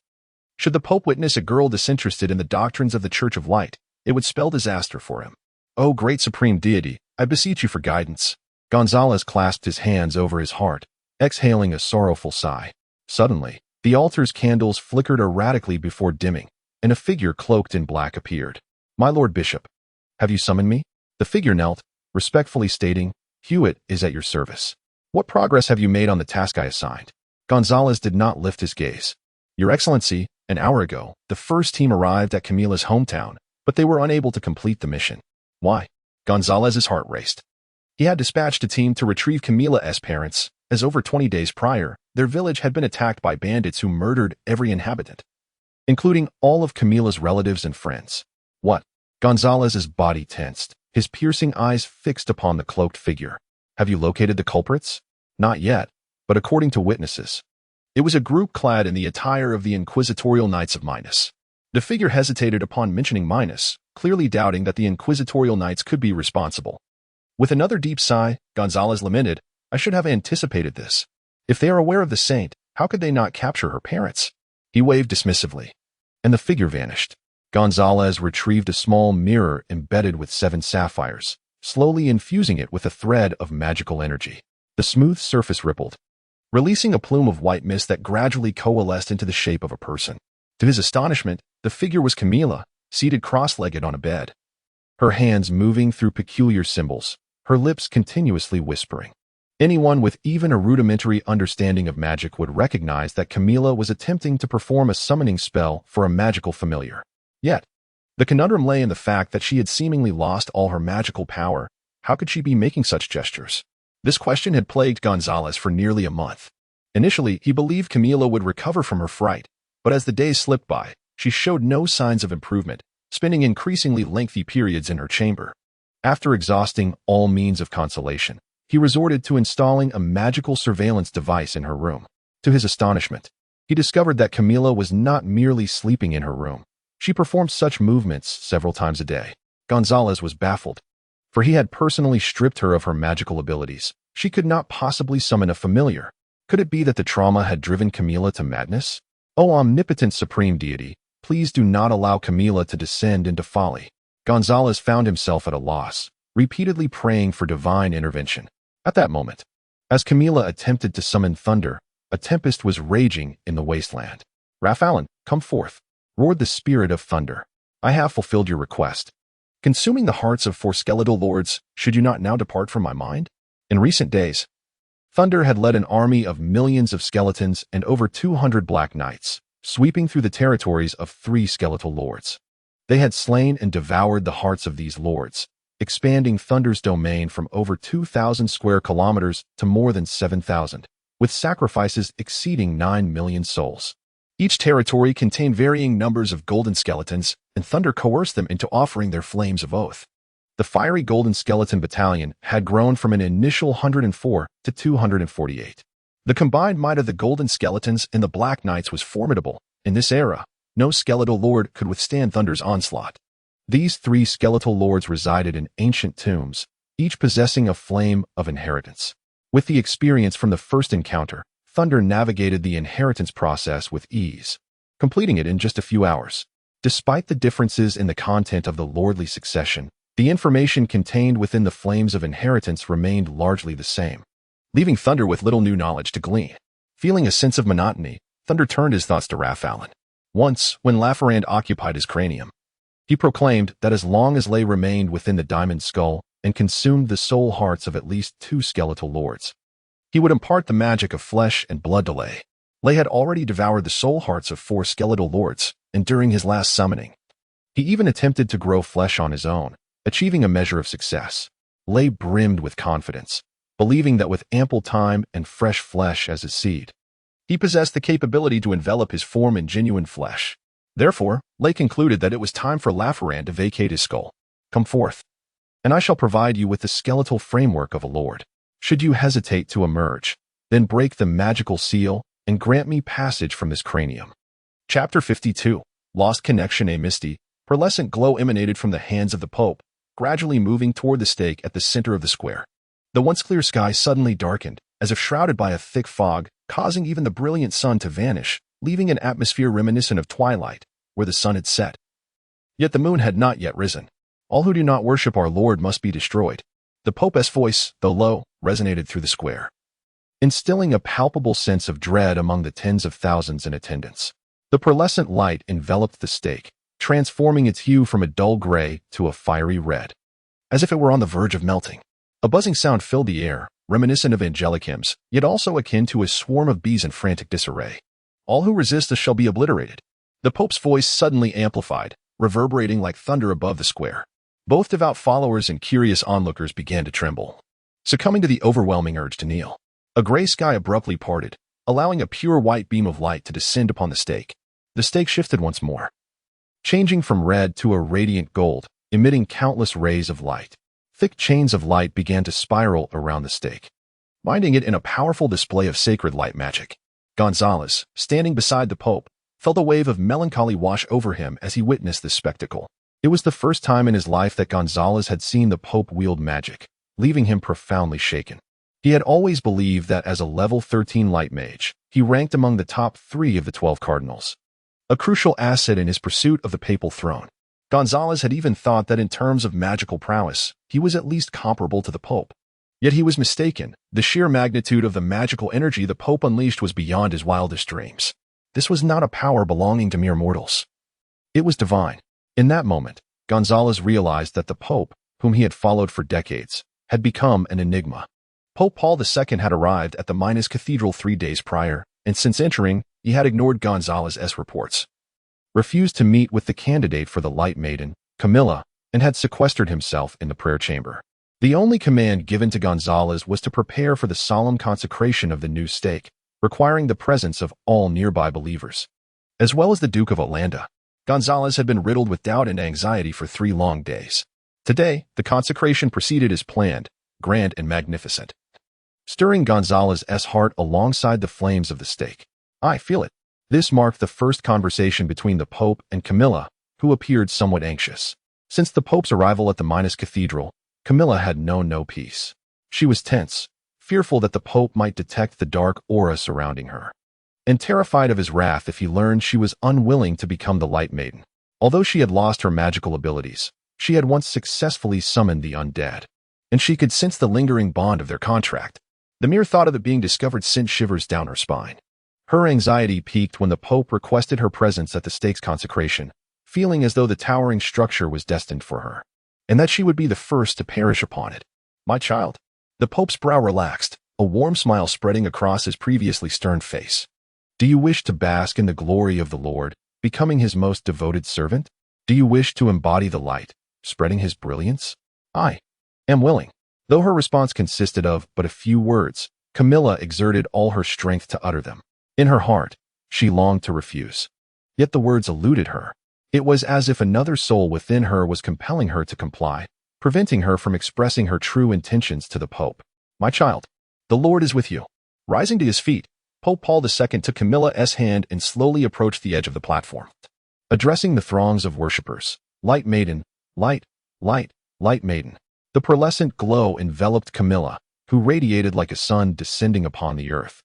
Should the Pope witness a girl disinterested in the doctrines of the Church of Light, it would spell disaster for him. "O great supreme deity, I beseech you for guidance." Gonzalez clasped his hands over his heart, exhaling a sorrowful sigh. Suddenly, the altar's candles flickered erratically before dimming, and a figure cloaked in black appeared. "My Lord Bishop, have you summoned me?" The figure knelt, respectfully stating, "Hewitt is at your service. What progress have you made on the task I assigned?" Gonzalez did not lift his gaze. "Your Excellency, an hour ago, the first team arrived at Camila's hometown, but they were unable to complete the mission." "Why?" Gonzalez's heart raced. He had dispatched a team to retrieve Camila's parents, as over 20 days prior, their village had been attacked by bandits who murdered every inhabitant, including all of Camila's relatives and friends. "What?" Gonzalez's body tensed, his piercing eyes fixed upon the cloaked figure. "Have you located the culprits?" "Not yet, but according to witnesses, it was a group clad in the attire of the Inquisitorial Knights of Minas." The figure hesitated upon mentioning Minas, clearly doubting that the Inquisitorial Knights could be responsible. With another deep sigh, Gonzalez lamented, "I should have anticipated this. If they are aware of the saint, how could they not capture her parents?" He waved dismissively, and the figure vanished. Gonzalez retrieved a small mirror embedded with 7 sapphires, slowly infusing it with a thread of magical energy. The smooth surface rippled, releasing a plume of white mist that gradually coalesced into the shape of a person. To his astonishment, the figure was Camila, seated cross-legged on a bed, her hands moving through peculiar symbols, her lips continuously whispering. Anyone with even a rudimentary understanding of magic would recognize that Camila was attempting to perform a summoning spell for a magical familiar. Yet, the conundrum lay in the fact that she had seemingly lost all her magical power. How could she be making such gestures? This question had plagued Gonzalez for nearly a month. Initially, he believed Camila would recover from her fright, but as the days slipped by, she showed no signs of improvement, spending increasingly lengthy periods in her chamber. After exhausting all means of consolation, he resorted to installing a magical surveillance device in her room. To his astonishment, he discovered that Camila was not merely sleeping in her room. She performed such movements several times a day. Gonzalez was baffled, for he had personally stripped her of her magical abilities. She could not possibly summon a familiar. Could it be that the trauma had driven Camila to madness? O omnipotent supreme deity, please do not allow Camila to descend into folly. Gonzalez found himself at a loss, repeatedly praying for divine intervention. At that moment, as Camila attempted to summon thunder, a tempest was raging in the wasteland. Raphaelin, come forth, roared the spirit of thunder. I have fulfilled your request. Consuming the hearts of 4 skeletal lords, should you not now depart from my mind? In recent days, Thunder had led an army of millions of skeletons and over 200 Black Knights, sweeping through the territories of 3 skeletal lords. They had slain and devoured the hearts of these lords, expanding Thunder's domain from over 2,000 square kilometers to more than 7,000, with sacrifices exceeding 9 million souls. Each territory contained varying numbers of golden skeletons, and Thunder coerced them into offering their flames of oath. The fiery golden skeleton battalion had grown from an initial 104 to 248. The combined might of the golden skeletons and the Black Knights was formidable. In this era, no skeletal lord could withstand Thunder's onslaught. These 3 skeletal lords resided in ancient tombs, each possessing a flame of inheritance. With the experience from the first encounter, Thunder navigated the inheritance process with ease, completing it in just a few hours. Despite the differences in the content of the lordly succession, the information contained within the flames of inheritance remained largely the same, leaving Thunder with little new knowledge to glean. Feeling a sense of monotony, Thunder turned his thoughts to Raphaelin. Once, when Lafarand occupied his cranium, he proclaimed that as long as Lay remained within the diamond skull and consumed the soul hearts of at least 2 skeletal lords, he would impart the magic of flesh and blood to Lay. Lay had already devoured the soul hearts of 4 skeletal lords, and during his last summoning, he even attempted to grow flesh on his own, achieving a measure of success. Lay brimmed with confidence, believing that with ample time and fresh flesh as his seed, he possessed the capability to envelop his form in genuine flesh. Therefore, Lay concluded that it was time for Lafarand to vacate his skull. Come forth, and I shall provide you with the skeletal framework of a lord. Should you hesitate to emerge, then break the magical seal and grant me passage from this cranium. Chapter 52. Lost Connection. A misty, pearlescent glow emanated from the hands of the Pope, gradually moving toward the stake at the center of the square. The once clear sky suddenly darkened, as if shrouded by a thick fog, causing even the brilliant sun to vanish, leaving an atmosphere reminiscent of twilight, where the sun had set. Yet the moon had not yet risen. All who do not worship our Lord must be destroyed. The Pope's voice, though low, resonated through the square, instilling a palpable sense of dread among the tens of thousands in attendance. The pearlescent light enveloped the stake, transforming its hue from a dull gray to a fiery red, as if it were on the verge of melting. A buzzing sound filled the air, reminiscent of angelic hymns, yet also akin to a swarm of bees in frantic disarray. All who resist us shall be obliterated. The Pope's voice suddenly amplified, reverberating like thunder above the square. Both devout followers and curious onlookers began to tremble, succumbing to the overwhelming urge to kneel. A gray sky abruptly parted, allowing a pure white beam of light to descend upon the stake. The stake shifted once more, changing from red to a radiant gold, emitting countless rays of light. Thick chains of light began to spiral around the stake, binding it in a powerful display of sacred light magic. Gonzalez, standing beside the Pope, felt a wave of melancholy wash over him as he witnessed this spectacle. It was the first time in his life that Gonzalez had seen the Pope wield magic, leaving him profoundly shaken. He had always believed that as a level 13 light mage, he ranked among the top 3 of the 12 cardinals, a crucial asset in his pursuit of the papal throne. Gonzalez had even thought that in terms of magical prowess, he was at least comparable to the Pope. Yet he was mistaken. The sheer magnitude of the magical energy the Pope unleashed was beyond his wildest dreams. This was not a power belonging to mere mortals. It was divine. In that moment, Gonzalez realized that the Pope, whom he had followed for decades, had become an enigma. Pope Paul II had arrived at the Minas Cathedral 3 days prior, and since entering, he had ignored Gonzalez's reports, refused to meet with the candidate for the Light Maiden, Camilla, and had sequestered himself in the prayer chamber. The only command given to Gonzalez was to prepare for the solemn consecration of the new stake, requiring the presence of all nearby believers, as well as the Duke of Olanda. Gonzalez had been riddled with doubt and anxiety for 3 long days. Today, the consecration proceeded as planned, grand and magnificent, stirring Gonzalez's heart alongside the flames of the stake. I feel it. This marked the first conversation between the Pope and Camilla, who appeared somewhat anxious. Since the Pope's arrival at the Minas Cathedral, Camilla had known no peace. She was tense, fearful that the Pope might detect the dark aura surrounding her. and terrified of his wrath if he learned she was unwilling to become the Light Maiden. Although she had lost her magical abilities, she had once successfully summoned the undead, and she could sense the lingering bond of their contract. The mere thought of it being discovered sent shivers down her spine. Her anxiety peaked when the Pope requested her presence at the stake's consecration, feeling as though the towering structure was destined for her, and that she would be the first to perish upon it. "My child." The Pope's brow relaxed, a warm smile spreading across his previously stern face. "Do you wish to bask in the glory of the Lord, becoming his most devoted servant? Do you wish to embody the light, spreading his brilliance?" "I am willing." Though her response consisted of but a few words, Camilla exerted all her strength to utter them. In her heart, she longed to refuse. Yet the words eluded her. It was as if another soul within her was compelling her to comply, preventing her from expressing her true intentions to the Pope. "My child, the Lord is with you." Rising to his feet, Pope Paul II took Camilla's hand and slowly approached the edge of the platform. Addressing the throngs of worshippers, "Light Maiden, light, light, light Maiden." The pearlescent glow enveloped Camilla, who radiated like a sun descending upon the earth,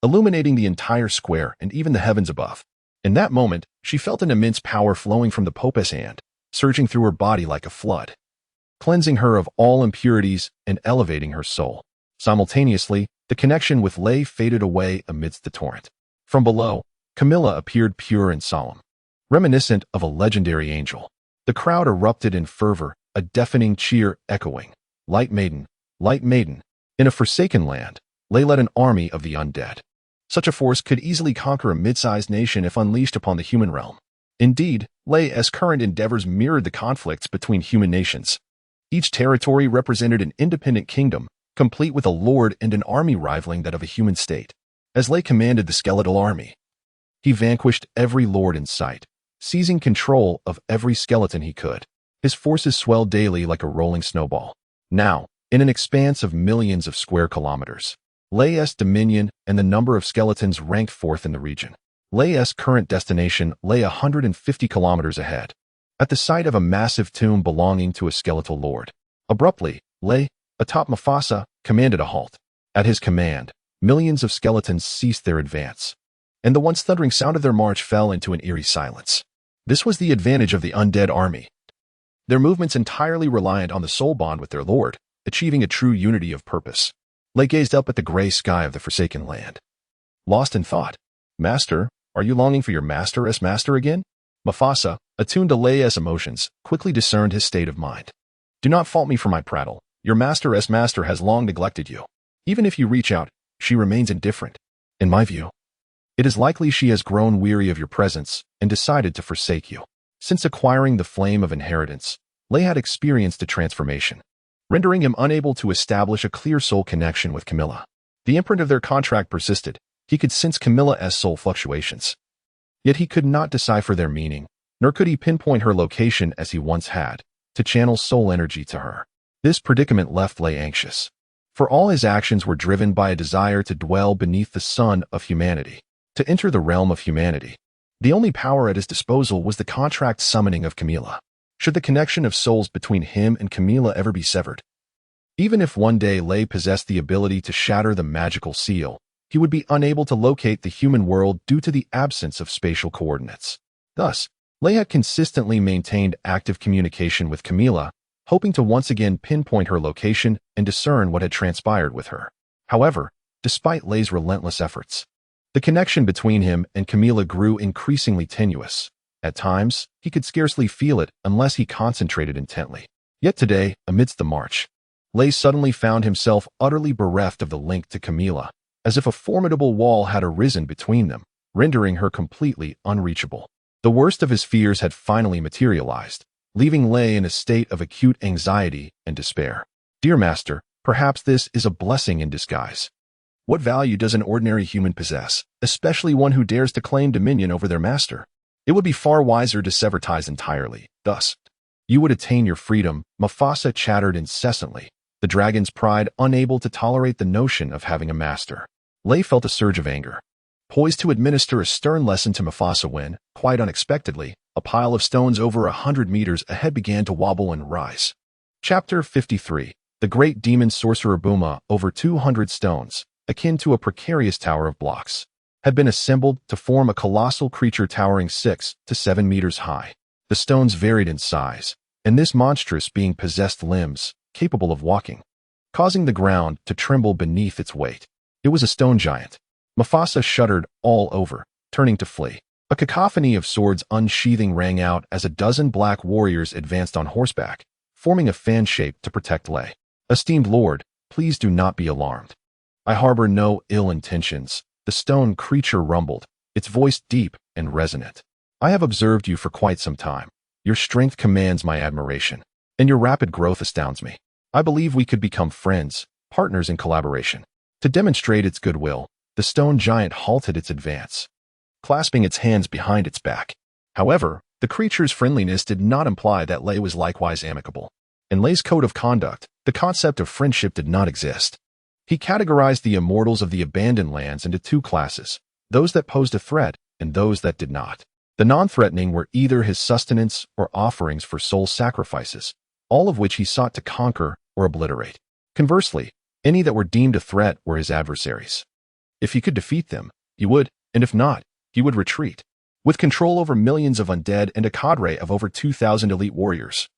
illuminating the entire square and even the heavens above. In that moment, she felt an immense power flowing from the Pope's hand, surging through her body like a flood, cleansing her of all impurities and elevating her soul. Simultaneously, the connection with Lay faded away amidst the torrent. From below, Camilla appeared pure and solemn, reminiscent of a legendary angel. The crowd erupted in fervor, a deafening cheer echoing, "Light Maiden, Light Maiden." In a forsaken land, Lay led an army of the undead. Such a force could easily conquer a mid-sized nation if unleashed upon the human realm. Indeed, Lay's current endeavors mirrored the conflicts between human nations. Each territory represented an independent kingdom, complete with a lord and an army rivaling that of a human state. As Lay commanded the skeletal army, he vanquished every lord in sight, seizing control of every skeleton he could. His forces swelled daily like a rolling snowball. Now, in an expanse of millions of square kilometers, Lay's dominion and the number of skeletons ranked fourth in the region. Lay's current destination lay 150 kilometers ahead, at the site of a massive tomb belonging to a skeletal lord. Abruptly, Lay, atop Mufasa, commanded a halt. At his command, millions of skeletons ceased their advance, and the once thundering sound of their march fell into an eerie silence. This was the advantage of the undead army. Their movements entirely reliant on the soul bond with their lord, achieving a true unity of purpose. Lay gazed up at the gray sky of the forsaken land, lost in thought. "Master, are you longing for your master's master again?" Mufasa, attuned to Lay's emotions, quickly discerned his state of mind. "Do not fault me for my prattle. Your master's master has long neglected you. Even if you reach out, she remains indifferent. In my view, it is likely she has grown weary of your presence and decided to forsake you." Since acquiring the flame of inheritance, Lay had experienced a transformation, rendering him unable to establish a clear soul connection with Camilla. The imprint of their contract persisted. He could sense Camilla's soul fluctuations. Yet he could not decipher their meaning, nor could he pinpoint her location as he once had, to channel soul energy to her. This predicament left Lay anxious, for all his actions were driven by a desire to dwell beneath the sun of humanity, to enter the realm of humanity. The only power at his disposal was the contract summoning of Camilla. Should the connection of souls between him and Camilla ever be severed? Even if one day Lay possessed the ability to shatter the magical seal, he would be unable to locate the human world due to the absence of spatial coordinates. Thus, Lay had consistently maintained active communication with Camilla, hoping to once again pinpoint her location and discern what had transpired with her. However, despite Lay's relentless efforts, the connection between him and Camilla grew increasingly tenuous. At times, he could scarcely feel it unless he concentrated intently. Yet today, amidst the march, Lay suddenly found himself utterly bereft of the link to Camilla, as if a formidable wall had arisen between them, rendering her completely unreachable. The worst of his fears had finally materialized, leaving Lay in a state of acute anxiety and despair. "Dear master, perhaps this is a blessing in disguise. What value does an ordinary human possess, especially one who dares to claim dominion over their master? It would be far wiser to sever ties entirely. Thus, you would attain your freedom." Mufasa chattered incessantly, the dragon's pride unable to tolerate the notion of having a master. Lay felt a surge of anger, poised to administer a stern lesson to Mufasa when, quite unexpectedly, a pile of stones over 100 meters ahead began to wobble and rise. Chapter 53. The Great Demon Sorcerer Buma, over 200 stones, akin to a precarious tower of blocks, had been assembled to form a colossal creature towering 6 to 7 meters high. The stones varied in size, and this monstrous being possessed limbs capable of walking, causing the ground to tremble beneath its weight. It was a stone giant. Mufasa shuddered all over, turning to flee. A cacophony of swords unsheathing rang out as a dozen black warriors advanced on horseback, forming a fan shape to protect Lay. "Esteemed lord, please do not be alarmed. I harbor no ill intentions," the stone creature rumbled, its voice deep and resonant. "I have observed you for quite some time. Your strength commands my admiration, and your rapid growth astounds me. I believe we could become friends, partners in collaboration." To demonstrate its goodwill, the stone giant halted its advance, clasping its hands behind its back. However, the creature's friendliness did not imply that Lay was likewise amicable. In Lay's code of conduct, the concept of friendship did not exist. He categorized the immortals of the abandoned lands into two classes, those that posed a threat and those that did not. The non-threatening were either his sustenance or offerings for soul sacrifices, all of which he sought to conquer or obliterate. Conversely, any that were deemed a threat were his adversaries. If he could defeat them, he would, and if not, he would retreat. With control over millions of undead and a cadre of over 2,000 elite warriors,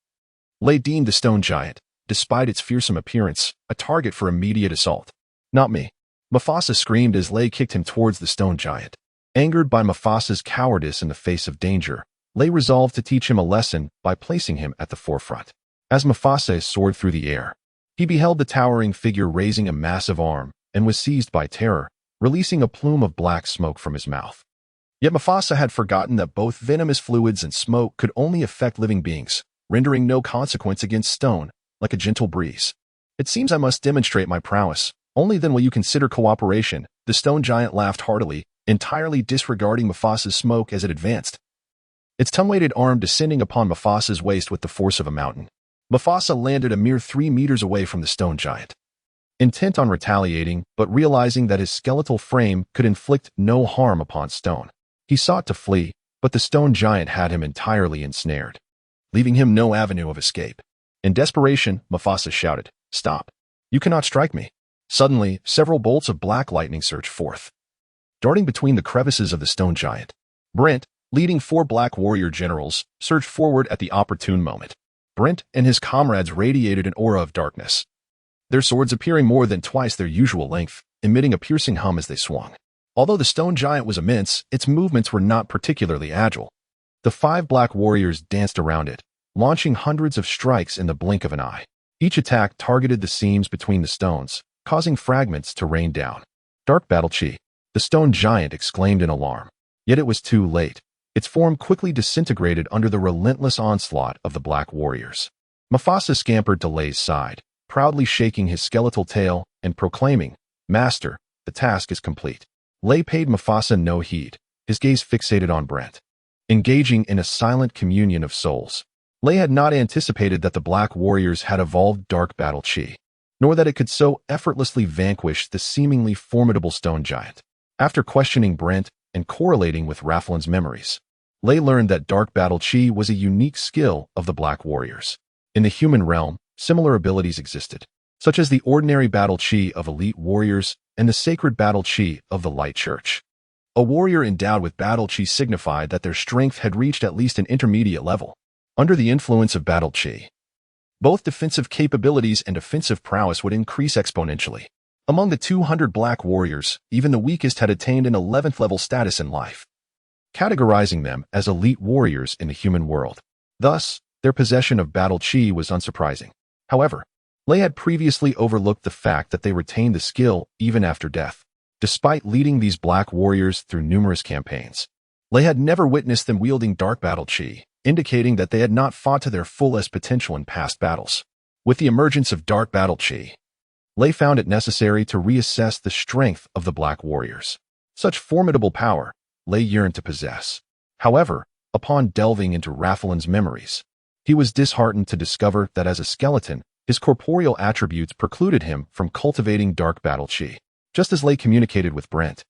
Lay deemed the stone giant, despite its fearsome appearance, a target for immediate assault. "Not me," Mufasa screamed as Lay kicked him towards the stone giant. Angered by Mufasa's cowardice in the face of danger, Lay resolved to teach him a lesson by placing him at the forefront. As Mufasa soared through the air, he beheld the towering figure raising a massive arm and was seized by terror, releasing a plume of black smoke from his mouth. Yet Mufasa had forgotten that both venomous fluids and smoke could only affect living beings, rendering no consequence against stone, like a gentle breeze. "It seems I must demonstrate my prowess. Only then will you consider cooperation." The stone giant laughed heartily, entirely disregarding Mufasa's smoke as it advanced, its tongue-weighted arm descending upon Mufasa's waist with the force of a mountain. Mufasa landed a mere 3 meters away from the stone giant. Intent on retaliating, but realizing that his skeletal frame could inflict no harm upon stone, he sought to flee, but the stone giant had him entirely ensnared, leaving him no avenue of escape. In desperation, Mufasa shouted, "Stop! You cannot strike me." Suddenly, several bolts of black lightning surged forth, darting between the crevices of the stone giant. Brent, leading 4 black warrior generals, surged forward at the opportune moment. Brent and his comrades radiated an aura of darkness, their swords appearing more than twice their usual length, emitting a piercing hum as they swung. Although the stone giant was immense, its movements were not particularly agile. The 5 black warriors danced around it, launching hundreds of strikes in the blink of an eye. Each attack targeted the seams between the stones, causing fragments to rain down. "Dark battle chi!" the stone giant exclaimed in alarm. Yet it was too late. Its form quickly disintegrated under the relentless onslaught of the black warriors. Mufasa scampered to Lay's side, proudly shaking his skeletal tail and proclaiming, "Master, the task is complete." Lay paid Mufasa no heed, his gaze fixated on Brent, engaging in a silent communion of souls. Lay had not anticipated that the black warriors had evolved dark battle chi, nor that it could so effortlessly vanquish the seemingly formidable stone giant. After questioning Brent and correlating with Rafflin's memories, Lay learned that dark battle chi was a unique skill of the black warriors. In the human realm, similar abilities existed, such as the ordinary battle chi of elite warriors and the sacred battle chi of the light church. A warrior endowed with battle chi signified that their strength had reached at least an intermediate level. Under the influence of battle chi, both defensive capabilities and offensive prowess would increase exponentially. Among the 200 black warriors, even the weakest had attained an 11th level status in life, categorizing them as elite warriors in the human world. Thus, their possession of battle chi was unsurprising. However, Lay had previously overlooked the fact that they retained the skill even after death. Despite leading these black warriors through numerous campaigns, Lay had never witnessed them wielding dark battle chi, indicating that they had not fought to their fullest potential in past battles. With the emergence of dark battle chi, Lay found it necessary to reassess the strength of the black warriors. Such formidable power, Lay yearned to possess. However, upon delving into Rafflin's memories, he was disheartened to discover that as a skeleton, his corporeal attributes precluded him from cultivating dark battle chi. Just as Lay communicated with Brent,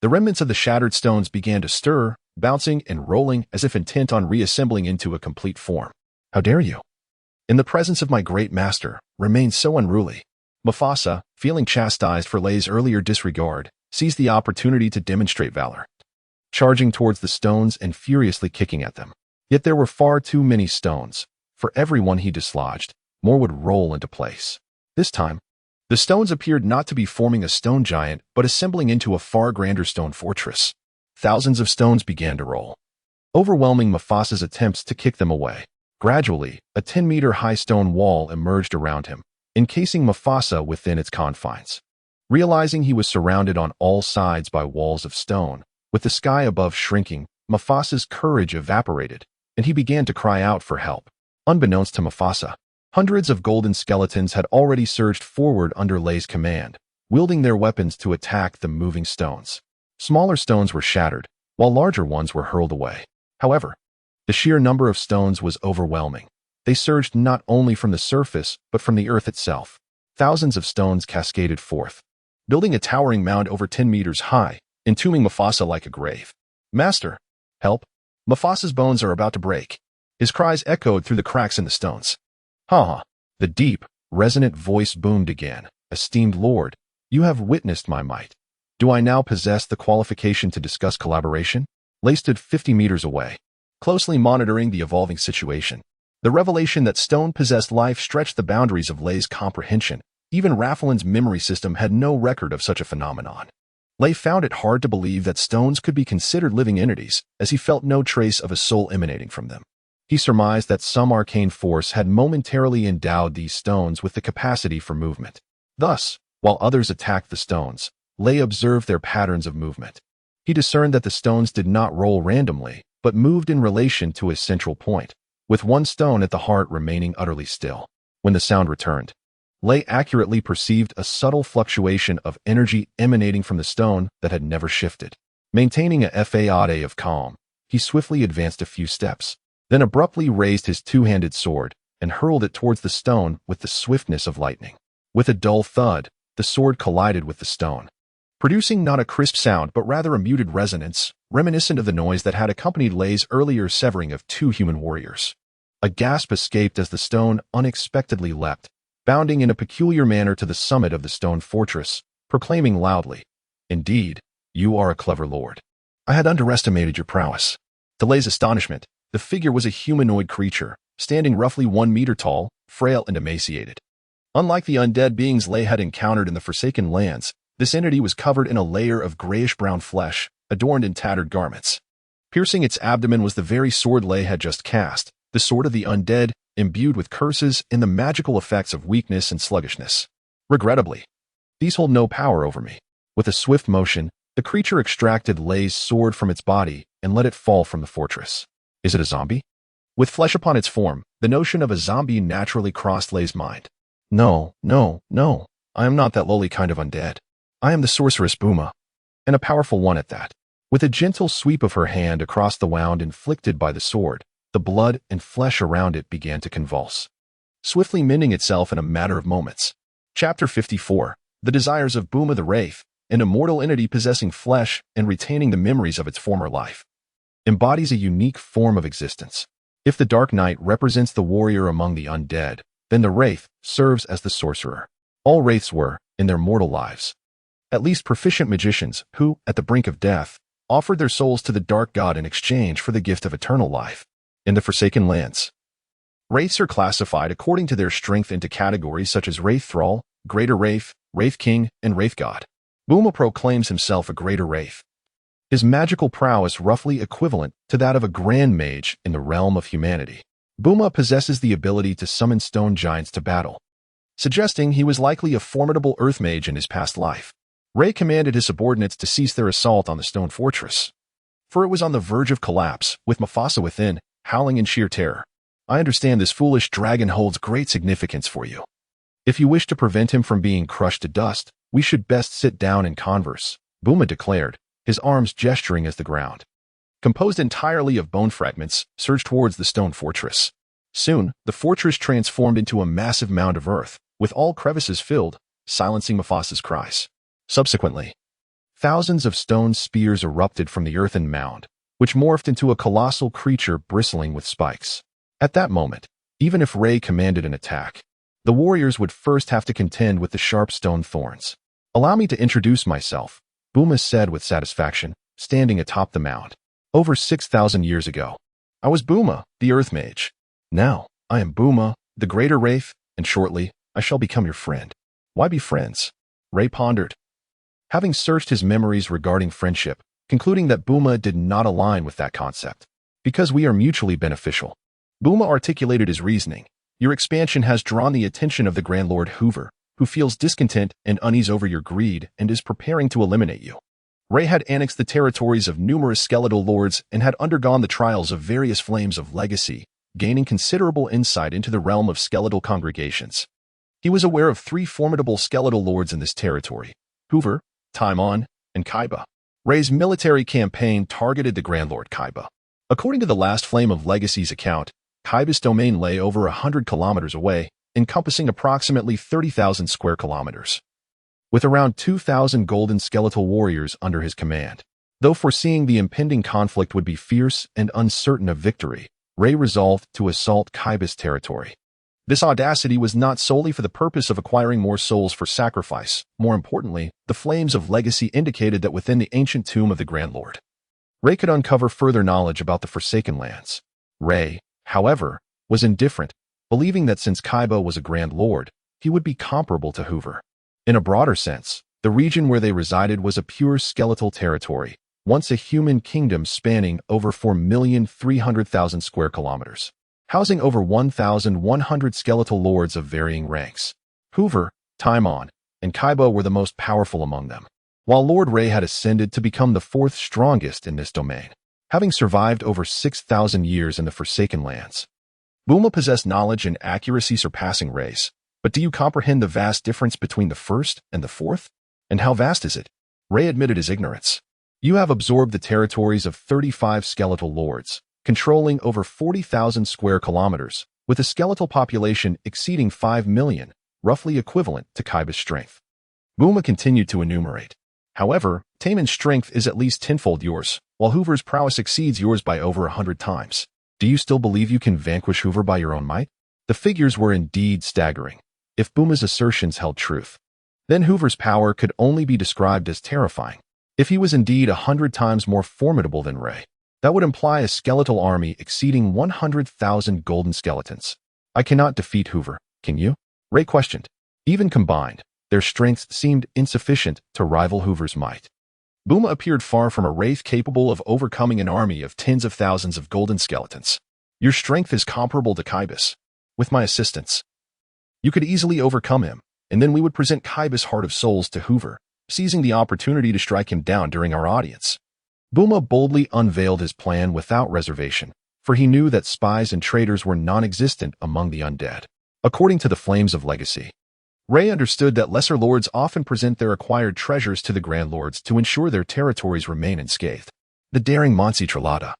the remnants of the shattered stones began to stir, bouncing and rolling as if intent on reassembling into a complete form. "How dare you, in the presence of my great master, remain so unruly?" Mufasa, feeling chastised for Lay's earlier disregard, seized the opportunity to demonstrate valor, charging towards the stones and furiously kicking at them. Yet there were far too many stones. For every one he dislodged, more would roll into place. This time, the stones appeared not to be forming a stone giant, but assembling into a far grander stone fortress. Thousands of stones began to roll, overwhelming Mufasa's attempts to kick them away. Gradually, a 10-meter-high stone wall emerged around him, encasing Mufasa within its confines. Realizing he was surrounded on all sides by walls of stone, with the sky above shrinking, Mufasa's courage evaporated, and he began to cry out for help. Unbeknownst to Mufasa, hundreds of golden skeletons had already surged forward under Lay's command, wielding their weapons to attack the moving stones. Smaller stones were shattered, while larger ones were hurled away. However, the sheer number of stones was overwhelming. They surged not only from the surface, but from the earth itself. Thousands of stones cascaded forth, building a towering mound over 10 meters high, entombing Mufasa like a grave. "Master, help! Mufasa's bones are about to break." His cries echoed through the cracks in the stones. "Ha!" The deep, resonant voice boomed again. "Esteemed Lord, you have witnessed my might. Do I now possess the qualification to discuss collaboration?" Lay stood 50 meters away, closely monitoring the evolving situation. The revelation that stone possessed life stretched the boundaries of Lay's comprehension. Even Rafalin's memory system had no record of such a phenomenon. Lay found it hard to believe that stones could be considered living entities, as he felt no trace of a soul emanating from them. He surmised that some arcane force had momentarily endowed these stones with the capacity for movement. Thus, while others attacked the stones, Lay observed their patterns of movement. He discerned that the stones did not roll randomly, but moved in relation to a central point, with one stone at the heart remaining utterly still. When the sound returned, Lay accurately perceived a subtle fluctuation of energy emanating from the stone that had never shifted. Maintaining a faade of calm, he swiftly advanced a few steps, then abruptly raised his two-handed sword and hurled it towards the stone with the swiftness of lightning. With a dull thud, the sword collided with the stone, producing not a crisp sound but rather a muted resonance, reminiscent of the noise that had accompanied Lay's earlier severing of two human warriors. A gasp escaped as the stone unexpectedly leapt, bounding in a peculiar manner to the summit of the stone fortress, proclaiming loudly, "Indeed, you are a clever lord. I had underestimated your prowess." To Lay's astonishment, the figure was a humanoid creature, standing roughly 1 meter tall, frail and emaciated. Unlike the undead beings Lay had encountered in the Forsaken Lands, this entity was covered in a layer of grayish-brown flesh, adorned in tattered garments. Piercing its abdomen was the very sword Lay had just cast, the sword of the undead, imbued with curses and the magical effects of weakness and sluggishness. "Regrettably, these hold no power over me." With a swift motion, the creature extracted Lay's sword from its body and let it fall from the fortress. "Is it a zombie?" With flesh upon its form, the notion of a zombie naturally crossed Lay's mind. No, I am not that lowly kind of undead. I am the sorceress Buma, and a powerful one at that." With a gentle sweep of her hand across the wound inflicted by the sword, the blood and flesh around it began to convulse, swiftly mending itself in a matter of moments. Chapter 54. The Desires of Buma the Wraith, an immortal entity possessing flesh and retaining the memories of its former life, embodies a unique form of existence. If the Dark Knight represents the warrior among the undead, then the Wraith serves as the sorcerer. All Wraiths were, in their mortal lives, at least proficient magicians who, at the brink of death, offered their souls to the Dark God in exchange for the gift of eternal life. In the Forsaken Lands, Wraiths are classified according to their strength into categories such as Wraith Thrall, Greater Wraith, Wraith King, and Wraith God. Buma proclaims himself a Greater Wraith, his magical prowess roughly equivalent to that of a Grand Mage in the realm of humanity. Buma possesses the ability to summon stone giants to battle, suggesting he was likely a formidable earth mage in his past life. Ray commanded his subordinates to cease their assault on the stone fortress, for it was on the verge of collapse, with Mufasa within, howling in sheer terror. "I understand this foolish dragon holds great significance for you. If you wish to prevent him from being crushed to dust, we should best sit down and converse," Buma declared, his arms gesturing as the ground, composed entirely of bone fragments, surged towards the stone fortress. Soon, the fortress transformed into a massive mound of earth, with all crevices filled, silencing Mufasa's cries. Subsequently, thousands of stone spears erupted from the earthen mound, which morphed into a colossal creature bristling with spikes. At that moment, even if Ray commanded an attack, the warriors would first have to contend with the sharp stone thorns. "Allow me to introduce myself. Booma said with satisfaction, standing atop the mound. Over 6,000 years ago, I was Booma, the Earth Mage. Now, I am Booma, the Greater Wraith, and shortly, I shall become your friend. Why be friends? Ray pondered. Having searched his memories regarding friendship, concluding that Booma did not align with that concept. Because we are mutually beneficial. Booma articulated his reasoning. Your expansion has drawn the attention of the Grand Lord Hoover, who feels discontent and unease over your greed and is preparing to eliminate you. Ray had annexed the territories of numerous skeletal lords and had undergone the trials of various flames of legacy, gaining considerable insight into the realm of skeletal congregations. He was aware of 3 formidable skeletal lords in this territory: Hoover, Timon, and Kaiba. Ray's military campaign targeted the Grand Lord Kaiba. According to the last Flame of Legacy's account, Kaiba's domain lay over 100 kilometers away, encompassing approximately 30,000 square kilometers, with around 2,000 golden skeletal warriors under his command. Though foreseeing the impending conflict would be fierce and uncertain of victory, Ray resolved to assault Kaiba's territory. This audacity was not solely for the purpose of acquiring more souls for sacrifice. More importantly, the Flames of Legacy indicated that within the ancient tomb of the Grand Lord, Ray could uncover further knowledge about the Forsaken Lands. Ray, however, was indifferent, believing that since Kaiba was a Grand Lord, he would be comparable to Hoover. In a broader sense, the region where they resided was a pure skeletal territory, once a human kingdom spanning over 4,300,000 square kilometers, housing over 1,100 skeletal lords of varying ranks. Hoover, Timon, and Kaiba were the most powerful among them, while Lord Ray had ascended to become the 4th strongest in this domain, having survived over 6,000 years in the Forsaken Lands. Booma possessed knowledge and accuracy surpassing Ray's, but do you comprehend the vast difference between the 1st and the 4th? And how vast is it? Ray admitted his ignorance. You have absorbed the territories of 35 skeletal lords, controlling over 40,000 square kilometers, with a skeletal population exceeding 5 million, roughly equivalent to Kaiba's strength. Booma continued to enumerate. However, Taman's strength is at least tenfold yours, while Hoover's prowess exceeds yours by over 100 times. Do you still believe you can vanquish Hoover by your own might? The figures were indeed staggering. If Booma's assertions held truth, then Hoover's power could only be described as terrifying. If he was indeed 100 times more formidable than Ray, that would imply a skeletal army exceeding 100,000 golden skeletons. I cannot defeat Hoover, can you? Ray questioned. Even combined, their strengths seemed insufficient to rival Hoover's might. Booma appeared far from a wraith capable of overcoming an army of tens of thousands of golden skeletons. Your strength is comparable to Kaiba's. With my assistance, you could easily overcome him, and then we would present Kaiba's Heart of Souls to Hoover, seizing the opportunity to strike him down during our audience. Booma boldly unveiled his plan without reservation, for he knew that spies and traitors were non-existent among the undead. According to the Flames of Legacy, Ray understood that lesser lords often present their acquired treasures to the Grand Lords to ensure their territories remain unscathed. The daring Monsi Tralata,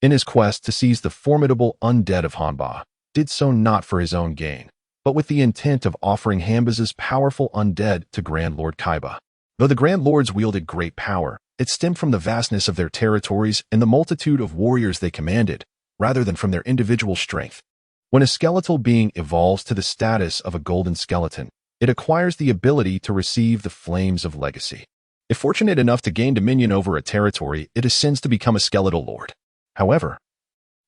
in his quest to seize the formidable undead of Hanba, did so not for his own gain, but with the intent of offering Hanba's powerful undead to Grand Lord Kaiba. Though the Grand Lords wielded great power, it stemmed from the vastness of their territories and the multitude of warriors they commanded, rather than from their individual strength. When a skeletal being evolves to the status of a golden skeleton, it acquires the ability to receive the Flames of Legacy. If fortunate enough to gain dominion over a territory, it ascends to become a skeletal lord. However,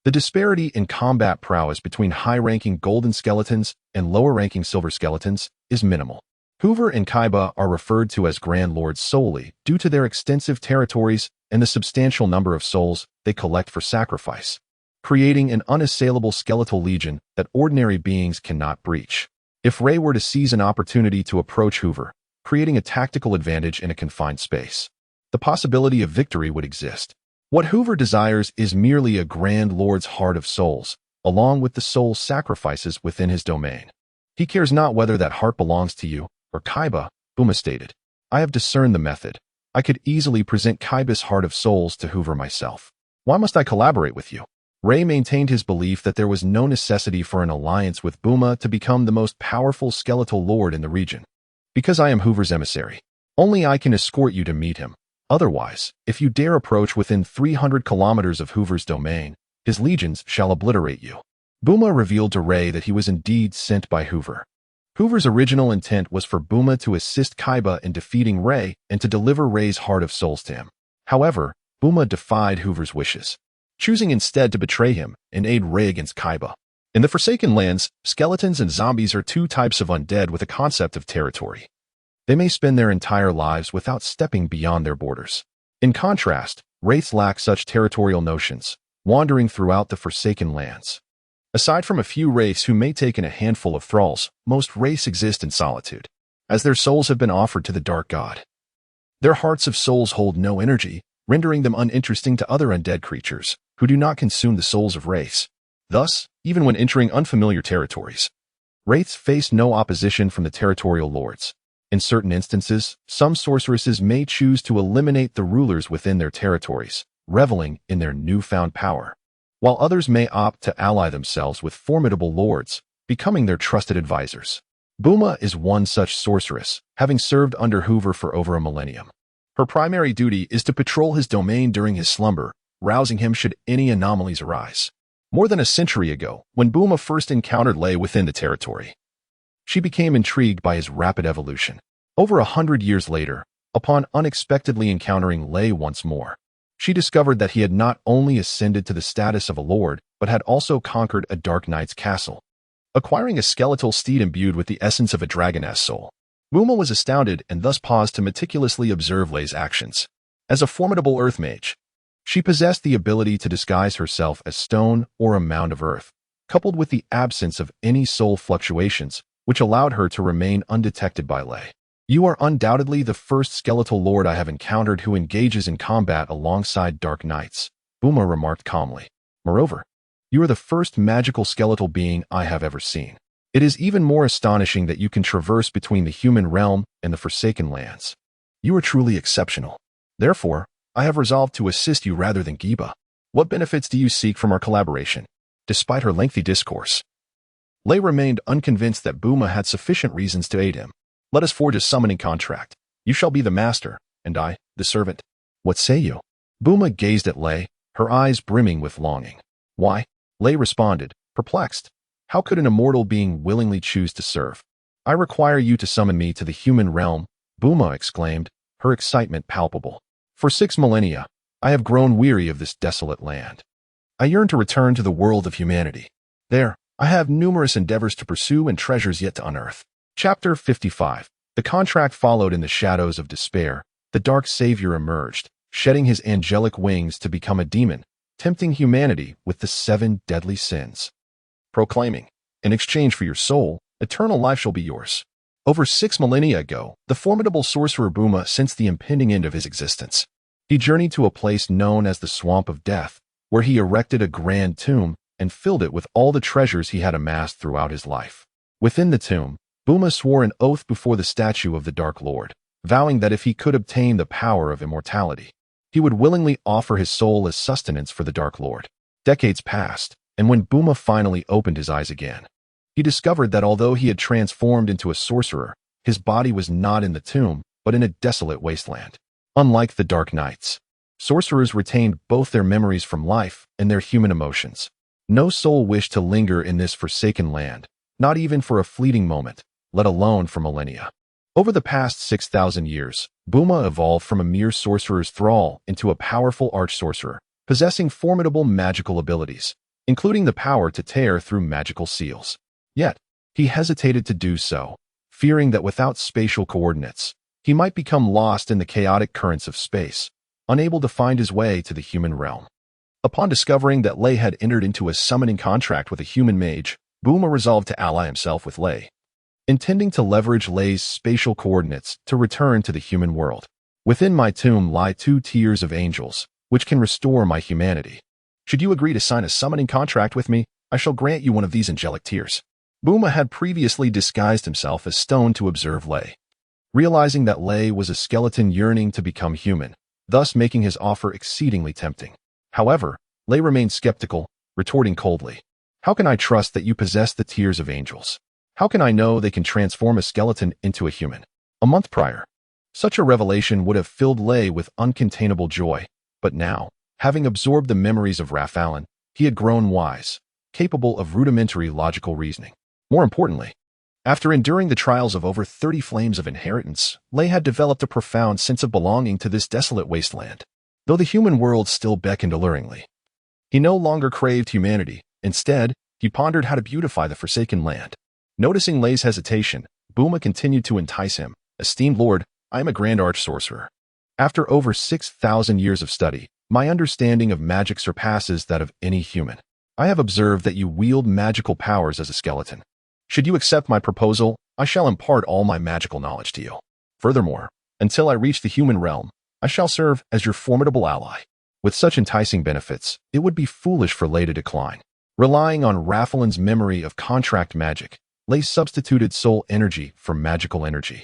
the disparity in combat prowess between high-ranking golden skeletons and lower-ranking silver skeletons is minimal. Hoover and Kaiba are referred to as Grand Lords solely due to their extensive territories and the substantial number of souls they collect for sacrifice, creating an unassailable skeletal legion that ordinary beings cannot breach. If Ray were to seize an opportunity to approach Hoover, creating a tactical advantage in a confined space, the possibility of victory would exist. What Hoover desires is merely a Grand Lord's Heart of Souls, along with the soul sacrifices within his domain. He cares not whether that heart belongs to you or Kaiba, Booma stated. I have discerned the method. I could easily present Kaiba's Heart of Souls to Hoover myself. Why must I collaborate with you? Ray maintained his belief that there was no necessity for an alliance with Booma to become the most powerful skeletal lord in the region. Because I am Hoover's emissary, only I can escort you to meet him. Otherwise, if you dare approach within 300 kilometers of Hoover's domain, his legions shall obliterate you. Booma revealed to Ray that he was indeed sent by Hoover. Hoover's original intent was for Buma to assist Kaiba in defeating Rey and to deliver Rey's heart of souls to him. However, Buma defied Hoover's wishes, choosing instead to betray him and aid Rey against Kaiba. In the Forsaken Lands, skeletons and zombies are two types of undead with a concept of territory. They may spend their entire lives without stepping beyond their borders. In contrast, wraiths lack such territorial notions, wandering throughout the Forsaken Lands. Aside from a few wraiths who may take in a handful of thralls, most wraiths exist in solitude, as their souls have been offered to the Dark God. Their hearts of souls hold no energy, rendering them uninteresting to other undead creatures who do not consume the souls of wraiths. Thus, even when entering unfamiliar territories, wraiths face no opposition from the territorial lords. In certain instances, some sorceresses may choose to eliminate the rulers within their territories, reveling in their newfound power, while others may opt to ally themselves with formidable lords, becoming their trusted advisors. Buma is one such sorceress, having served under Hoover for over a millennium. Her primary duty is to patrol his domain during his slumber, rousing him should any anomalies arise. More than a century ago, when Buma first encountered Lei within the territory, she became intrigued by his rapid evolution. Over 100 years later, upon unexpectedly encountering Lei once more, she discovered that he had not only ascended to the status of a lord, but had also conquered a Dark Knight's castle, acquiring a skeletal steed imbued with the essence of a dragoness soul. Buma was astounded and thus paused to meticulously observe Lei's actions. As a formidable earth mage, she possessed the ability to disguise herself as stone or a mound of earth, coupled with the absence of any soul fluctuations, which allowed her to remain undetected by Lei. You are undoubtedly the first skeletal lord I have encountered who engages in combat alongside Dark Knights, Buma remarked calmly. Moreover, you are the first magical skeletal being I have ever seen. It is even more astonishing that you can traverse between the human realm and the Forsaken Lands. You are truly exceptional. Therefore, I have resolved to assist you rather than Giba. What benefits do you seek from our collaboration? Despite her lengthy discourse, Lei remained unconvinced that Buma had sufficient reasons to aid him. Let us forge a summoning contract. You shall be the master, and I, the servant. What say you? Buma gazed at Lei, her eyes brimming with longing. Why? Lei responded, perplexed. How could an immortal being willingly choose to serve? I require you to summon me to the human realm, Buma exclaimed, her excitement palpable. For 6 millennia, I have grown weary of this desolate land. I yearn to return to the world of humanity. There, I have numerous endeavors to pursue and treasures yet to unearth. Chapter 55. The contract followed in the shadows of despair. The dark savior emerged, shedding his angelic wings to become a demon, tempting humanity with the 7 deadly sins, proclaiming, in exchange for your soul, eternal life shall be yours. Over 6 millennia ago, the formidable sorcerer Buma sensed the impending end of his existence. He journeyed to a place known as the Swamp of Death, where he erected a grand tomb and filled it with all the treasures he had amassed throughout his life. Within the tomb, Buma swore an oath before the statue of the Dark Lord, vowing that if he could obtain the power of immortality, he would willingly offer his soul as sustenance for the Dark Lord. Decades passed, and when Buma finally opened his eyes again, he discovered that although he had transformed into a sorcerer, his body was not in the tomb, but in a desolate wasteland. Unlike the Dark Knights, sorcerers retained both their memories from life and their human emotions. No soul wished to linger in this forsaken land, not even for a fleeting moment, let alone for millennia. Over the past 6,000 years, Buma evolved from a mere sorcerer's thrall into a powerful arch-sorcerer, possessing formidable magical abilities, including the power to tear through magical seals. Yet, he hesitated to do so, fearing that without spatial coordinates, he might become lost in the chaotic currents of space, unable to find his way to the human realm. Upon discovering that Lei had entered into a summoning contract with a human mage, Buma resolved to ally himself with Lei, intending to leverage Lei's spatial coordinates to return to the human world. Within my tomb lie 2 tiers of angels, which can restore my humanity. Should you agree to sign a summoning contract with me, I shall grant you one of these angelic tiers. Buma had previously disguised himself as stone to observe Lei, realizing that Lei was a skeleton yearning to become human, thus making his offer exceedingly tempting. However, Lei remained skeptical, retorting coldly, "How can I trust that you possess the tears of angels? How can I know they can transform a skeleton into a human?" A month prior, such a revelation would have filled Lei with uncontainable joy, but now, having absorbed the memories of Rafalin, he had grown wise, capable of rudimentary logical reasoning. More importantly, After enduring the trials of over 30 flames of inheritance, Lei had developed a profound sense of belonging to this desolate wasteland, though the human world still beckoned alluringly. He no longer craved humanity. Instead, he pondered how to beautify the forsaken land. Noticing Lei's hesitation, Buma continued to entice him. Esteemed lord, I am a grand arch-sorcerer. After over 6,000 years of study, my understanding of magic surpasses that of any human. I have observed that you wield magical powers as a skeleton. Should you accept my proposal, I shall impart all my magical knowledge to you. Furthermore, until I reach the human realm, I shall serve as your formidable ally. With such enticing benefits, it would be foolish for Lei to decline. Relying on Raphaelin's memory of contract magic, Lei substituted soul energy for magical energy.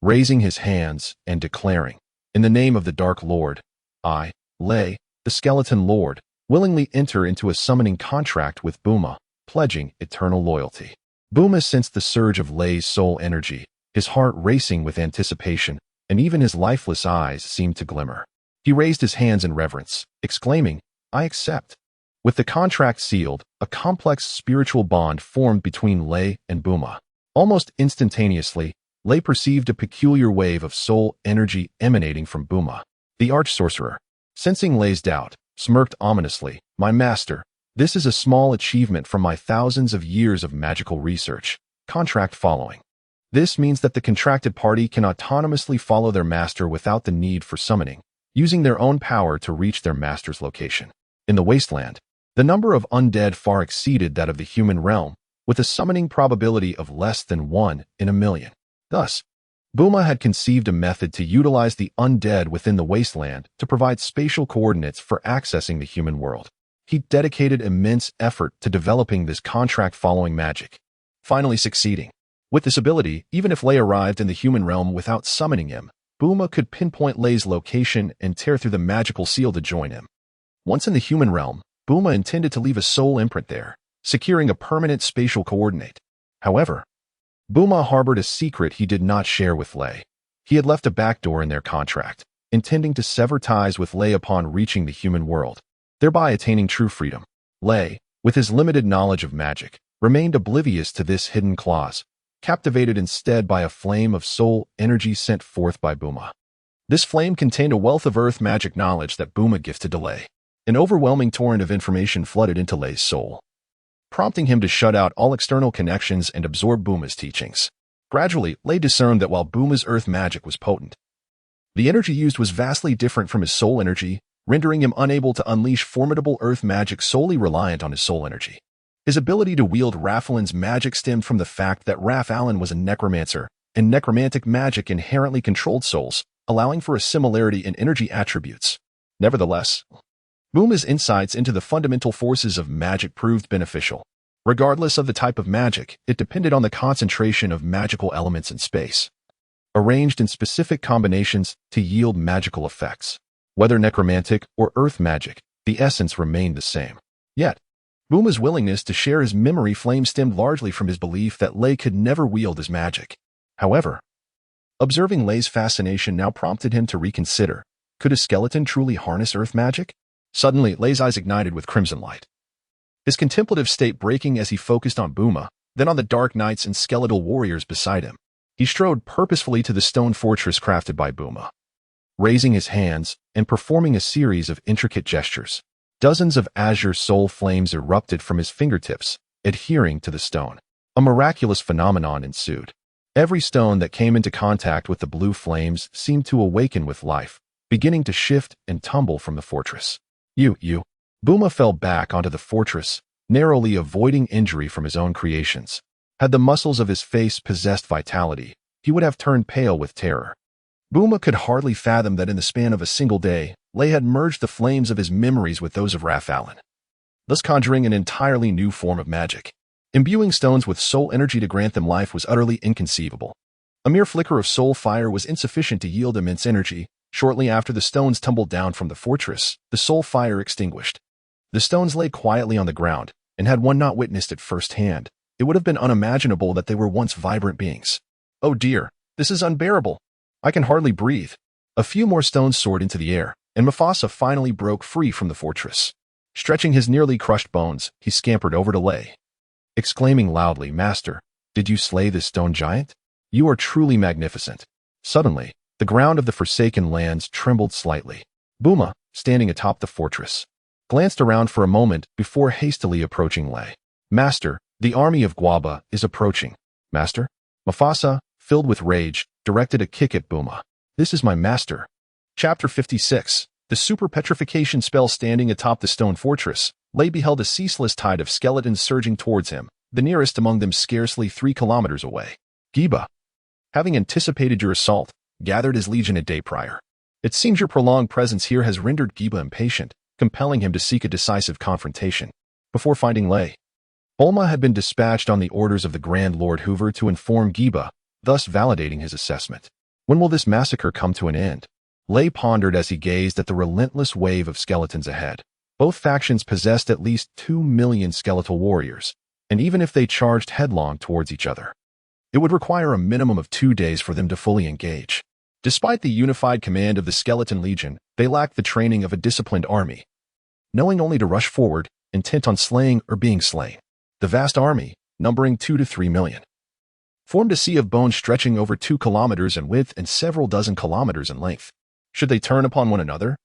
Raising his hands and declaring, in the name of the Dark Lord, I, Lei, the Skeleton Lord, willingly enter into a summoning contract with Buma, pledging eternal loyalty. Buma sensed the surge of Lei's soul energy, his heart racing with anticipation, and even his lifeless eyes seemed to glimmer. He raised his hands in reverence, exclaiming, I accept. With the contract sealed, a complex spiritual bond formed between Lei and Buma. Almost instantaneously, Lei perceived a peculiar wave of soul energy emanating from Buma. The arch-sorcerer, sensing Lei's doubt, smirked ominously. My master, this is a small achievement from my thousands of years of magical research. Contract following. This means that the contracted party can autonomously follow their master without the need for summoning, using their own power to reach their master's location. In the wasteland, the number of undead far exceeded that of the human realm, with a summoning probability of less than 1 in a million. Thus, Buma had conceived a method to utilize the undead within the wasteland to provide spatial coordinates for accessing the human world. He dedicated immense effort to developing this contract-following magic, finally succeeding. With this ability, even if Lei arrived in the human realm without summoning him, Buma could pinpoint Lei's location and tear through the magical seal to join him. Once in the human realm, Buma intended to leave a soul imprint there, securing a permanent spatial coordinate. However, Buma harbored a secret he did not share with Lei. He had left a backdoor in their contract, intending to sever ties with Lei upon reaching the human world, thereby attaining true freedom. Lei, with his limited knowledge of magic, remained oblivious to this hidden clause, captivated instead by a flame of soul energy sent forth by Buma. This flame contained a wealth of earth magic knowledge that Buma gifted to Lei. An overwhelming torrent of information flooded into Lei's soul, prompting him to shut out all external connections and absorb Buma's teachings. Gradually, Lei discerned that while Buma's earth magic was potent, the energy used was vastly different from his soul energy, rendering him unable to unleash formidable earth magic solely reliant on his soul energy. His ability to wield Raphaelin's magic stemmed from the fact that Raphaelin was a necromancer, and necromantic magic inherently controlled souls, allowing for a similarity in energy attributes. Nevertheless, Buma's insights into the fundamental forces of magic proved beneficial. Regardless of the type of magic, it depended on the concentration of magical elements in space, arranged in specific combinations to yield magical effects. Whether necromantic or earth magic, the essence remained the same. Yet, Buma's willingness to share his memory flame stemmed largely from his belief that Lei could never wield his magic. However, observing Lei's fascination now prompted him to reconsider. Could a skeleton truly harness earth magic? Suddenly, Lei's eyes ignited with crimson light, his contemplative state breaking as he focused on Buma, then on the dark knights and skeletal warriors beside him. He strode purposefully to the stone fortress crafted by Buma, raising his hands and performing a series of intricate gestures. Dozens of azure soul flames erupted from his fingertips, adhering to the stone. A miraculous phenomenon ensued. Every stone that came into contact with the blue flames seemed to awaken with life, beginning to shift and tumble from the fortress. Buma fell back onto the fortress, narrowly avoiding injury from his own creations. Had the muscles of his face possessed vitality, he would have turned pale with terror. Buma could hardly fathom that in the span of a single day, Lei had merged the flames of his memories with those of Raphaelin, thus conjuring an entirely new form of magic. Imbuing stones with soul energy to grant them life was utterly inconceivable. A mere flicker of soul fire was insufficient to yield immense energy. Shortly after the stones tumbled down from the fortress, the soul fire extinguished. The stones lay quietly on the ground, and had one not witnessed it firsthand, it would have been unimaginable that they were once vibrant beings. Oh dear, this is unbearable. I can hardly breathe. A few more stones soared into the air, and Mufasa finally broke free from the fortress. Stretching his nearly crushed bones, he scampered over to Lei, exclaiming loudly, Master, Did you slay this stone giant? You are truly magnificent. Suddenly, the ground of the Forsaken Lands trembled slightly. Buma, standing atop the fortress, glanced around for a moment before hastily approaching Lei. Master, the army of Guaba is approaching. Master? Mufasa, filled with rage, directed a kick at Buma. This is my master. Chapter 56. The super petrification spell. Standing atop the stone fortress, Lei beheld a ceaseless tide of skeletons surging towards him, the nearest among them scarcely 3 kilometers away. Giba, having anticipated your assault, gathered his legion a day prior. It seems your prolonged presence here has rendered Giba impatient, compelling him to seek a decisive confrontation. Before finding Lei, Bulma had been dispatched on the orders of the Grand Lord Hoover to inform Giba, thus validating his assessment. When will this massacre come to an end? Lei pondered as he gazed at the relentless wave of skeletons ahead. Both factions possessed at least 2 million skeletal warriors, and even if they charged headlong towards each other, it would require a minimum of 2 days for them to fully engage. Despite the unified command of the Skeleton Legion, they lacked the training of a disciplined army, knowing only to rush forward, intent on slaying or being slain. The vast army, numbering 2 to 3 million, formed a sea of bones stretching over 2 kilometers in width and several dozen kilometers in length. Should they turn upon one another?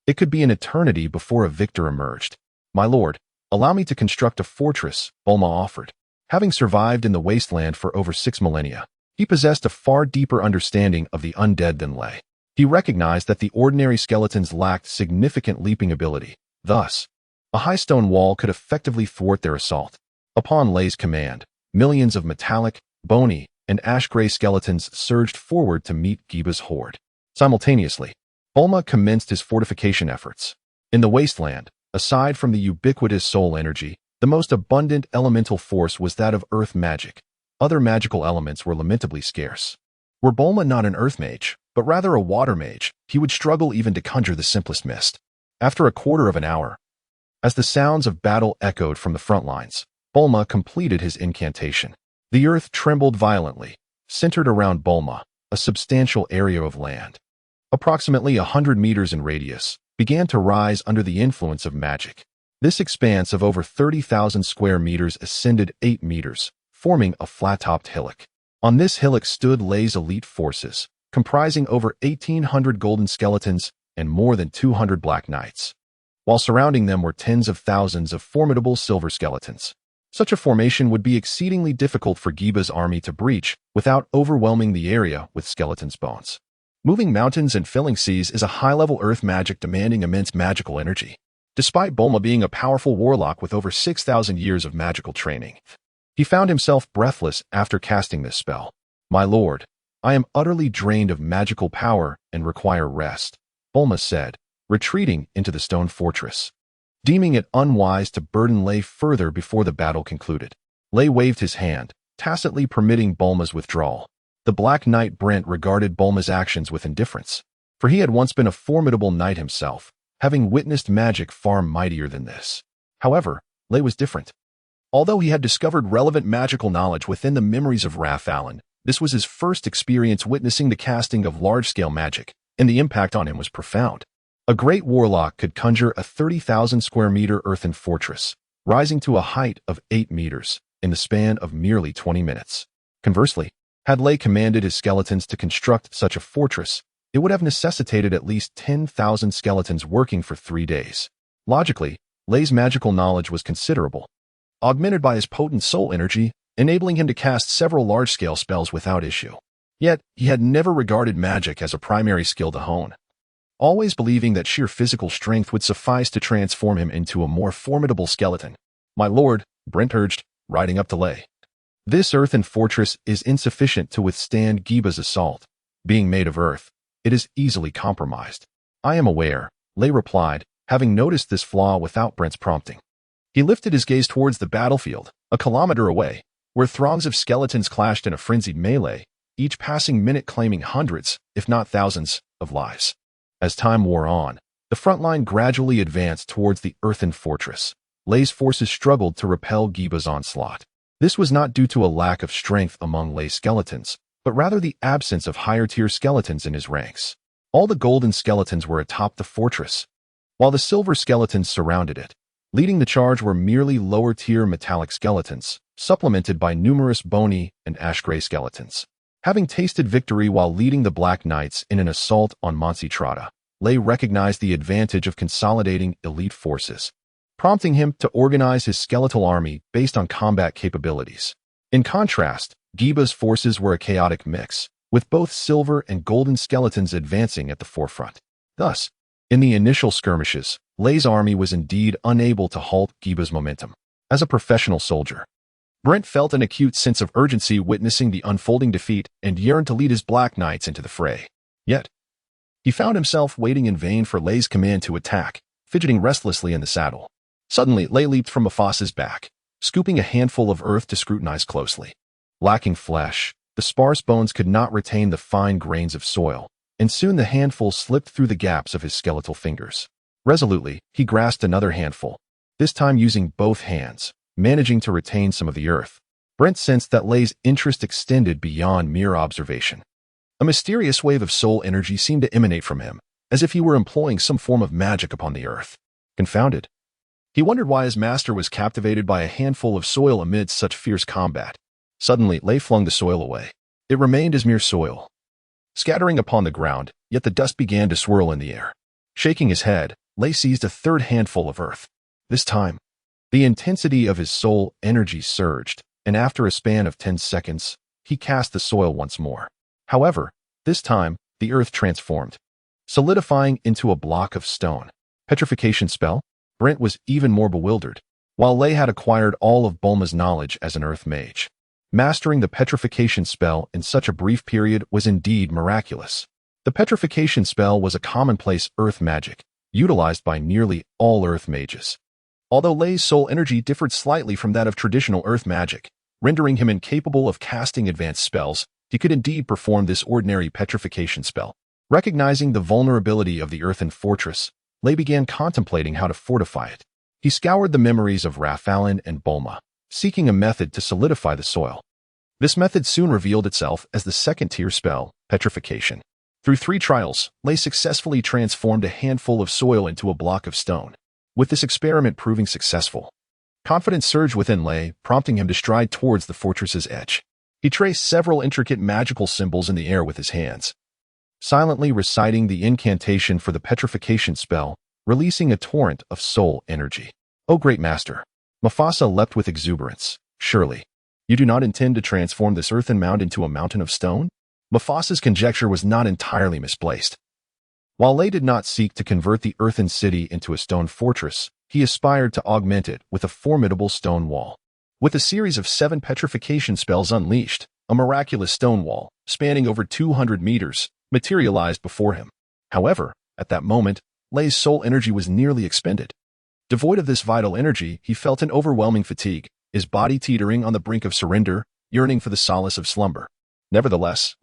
It could be an eternity before a victor emerged. My lord, allow me to construct a fortress, Bulma offered. Having survived in the wasteland for over 6 millennia, he possessed a far deeper understanding of the undead than Lei. He recognized that the ordinary skeletons lacked significant leaping ability. Thus, a high stone wall could effectively thwart their assault. Upon Lei's command, millions of metallic, bony, and ash-gray skeletons surged forward to meet Giba's horde. Simultaneously, Bulma commenced his fortification efforts. In the wasteland, aside from the ubiquitous soul energy, the most abundant elemental force was that of earth magic. Other magical elements were lamentably scarce. Were Bulma not an earth mage, but rather a water mage, he would struggle even to conjure the simplest mist. After a quarter of an hour, as the sounds of battle echoed from the front lines, Bulma completed his incantation. The earth trembled violently, centered around Bulma, a substantial area of land, approximately 100 meters in radius, began to rise under the influence of magic. This expanse of over 30,000 square meters ascended 8 meters, forming a flat-topped hillock. On this hillock stood Lei's elite forces, comprising over 1,800 golden skeletons and more than 200 black knights, while surrounding them were tens of thousands of formidable silver skeletons. Such a formation would be exceedingly difficult for Giba's army to breach without overwhelming the area with skeletons' bones. Moving mountains and filling seas is a high-level earth magic demanding immense magical energy. Despite Bulma being a powerful warlock with over 6,000 years of magical training, he found himself breathless after casting this spell. My lord, I am utterly drained of magical power and require rest, Bulma said, retreating into the stone fortress, deeming it unwise to burden Lei further before the battle concluded. Lei waved his hand, tacitly permitting Bulma's withdrawal. The Black Knight Brent regarded Bulma's actions with indifference, for he had once been a formidable knight himself, having witnessed magic far mightier than this. However, Lei was different. Although he had discovered relevant magical knowledge within the memories of Raph Allen, this was his first experience witnessing the casting of large-scale magic, and the impact on him was profound. A great warlock could conjure a 30,000 square meter earthen fortress, rising to a height of 8 meters, in the span of merely 20 minutes. Conversely, had Lei commanded his skeletons to construct such a fortress, it would have necessitated at least 10,000 skeletons working for 3 days. Logically, Lei's magical knowledge was considerable, augmented by his potent soul energy, enabling him to cast several large-scale spells without issue. Yet, he had never regarded magic as a primary skill to hone, always believing that sheer physical strength would suffice to transform him into a more formidable skeleton. My lord, Brent urged, riding up to Lei. This earthen fortress is insufficient to withstand Giba's assault. Being made of earth, it is easily compromised. I am aware, Lei replied, having noticed this flaw without Brent's prompting. He lifted his gaze towards the battlefield, a kilometer away, where throngs of skeletons clashed in a frenzied melee, each passing minute claiming hundreds, if not thousands, of lives. As time wore on, the front line gradually advanced towards the earthen fortress. Lei's forces struggled to repel Giba's onslaught. This was not due to a lack of strength among Lei's skeletons, but rather the absence of higher-tier skeletons in his ranks. All the golden skeletons were atop the fortress, while the silver skeletons surrounded it. Leading the charge were merely lower-tier metallic skeletons, supplemented by numerous bony and ash-gray skeletons. Having tasted victory while leading the Black Knights in an assault on Monsitrata, Lay recognized the advantage of consolidating elite forces, prompting him to organize his skeletal army based on combat capabilities. In contrast, Giba's forces were a chaotic mix, with both silver and golden skeletons advancing at the forefront. Thus, in the initial skirmishes, Lay's army was indeed unable to halt Giba's momentum. As a professional soldier, Brent felt an acute sense of urgency witnessing the unfolding defeat and yearned to lead his Black Knights into the fray. Yet, he found himself waiting in vain for Lay's command to attack, fidgeting restlessly in the saddle. Suddenly, Lay leaped from Mufasa's back, scooping a handful of earth to scrutinize closely. Lacking flesh, the sparse bones could not retain the fine grains of soil, and soon the handful slipped through the gaps of his skeletal fingers. Resolutely, he grasped another handful, this time using both hands, managing to retain some of the earth. Brent sensed that Lay's interest extended beyond mere observation. A mysterious wave of soul energy seemed to emanate from him, as if he were employing some form of magic upon the earth. Confounded, he wondered why his master was captivated by a handful of soil amidst such fierce combat. Suddenly, Lay flung the soil away. It remained as mere soil, scattering upon the ground, yet the dust began to swirl in the air. Shaking his head, Lay seized a third handful of earth. This time, the intensity of his soul energy surged, and after a span of 10 seconds, he cast the soil once more. However, this time, the earth transformed, solidifying into a block of stone. Petrification spell? Brent was even more bewildered. While Lay had acquired all of Bulma's knowledge as an earth mage, mastering the petrification spell in such a brief period was indeed miraculous. The petrification spell was a commonplace earth magic, utilized by nearly all earth mages. Although Lay's soul energy differed slightly from that of traditional earth magic, rendering him incapable of casting advanced spells, he could indeed perform this ordinary petrification spell. Recognizing the vulnerability of the earthen fortress, Lay began contemplating how to fortify it. He scoured the memories of Rafalin and Bulma, seeking a method to solidify the soil. This method soon revealed itself as the second-tier spell, petrification. Through 3 trials, Lay successfully transformed a handful of soil into a block of stone. With this experiment proving successful, confidence surged within Lay, prompting him to stride towards the fortress's edge. He traced several intricate magical symbols in the air with his hands, silently reciting the incantation for the petrification spell, releasing a torrent of soul energy. "O great master," Mufasa leapt with exuberance. "Surely, you do not intend to transform this earthen mound into a mountain of stone?" Mufasa's conjecture was not entirely misplaced. While Lay did not seek to convert the earthen city into a stone fortress, he aspired to augment it with a formidable stone wall. With a series of 7 petrification spells unleashed, a miraculous stone wall, spanning over 200 meters, materialized before him. However, at that moment, Lay's soul energy was nearly expended. Devoid of this vital energy, he felt an overwhelming fatigue, his body teetering on the brink of surrender, yearning for the solace of slumber. Nevertheless,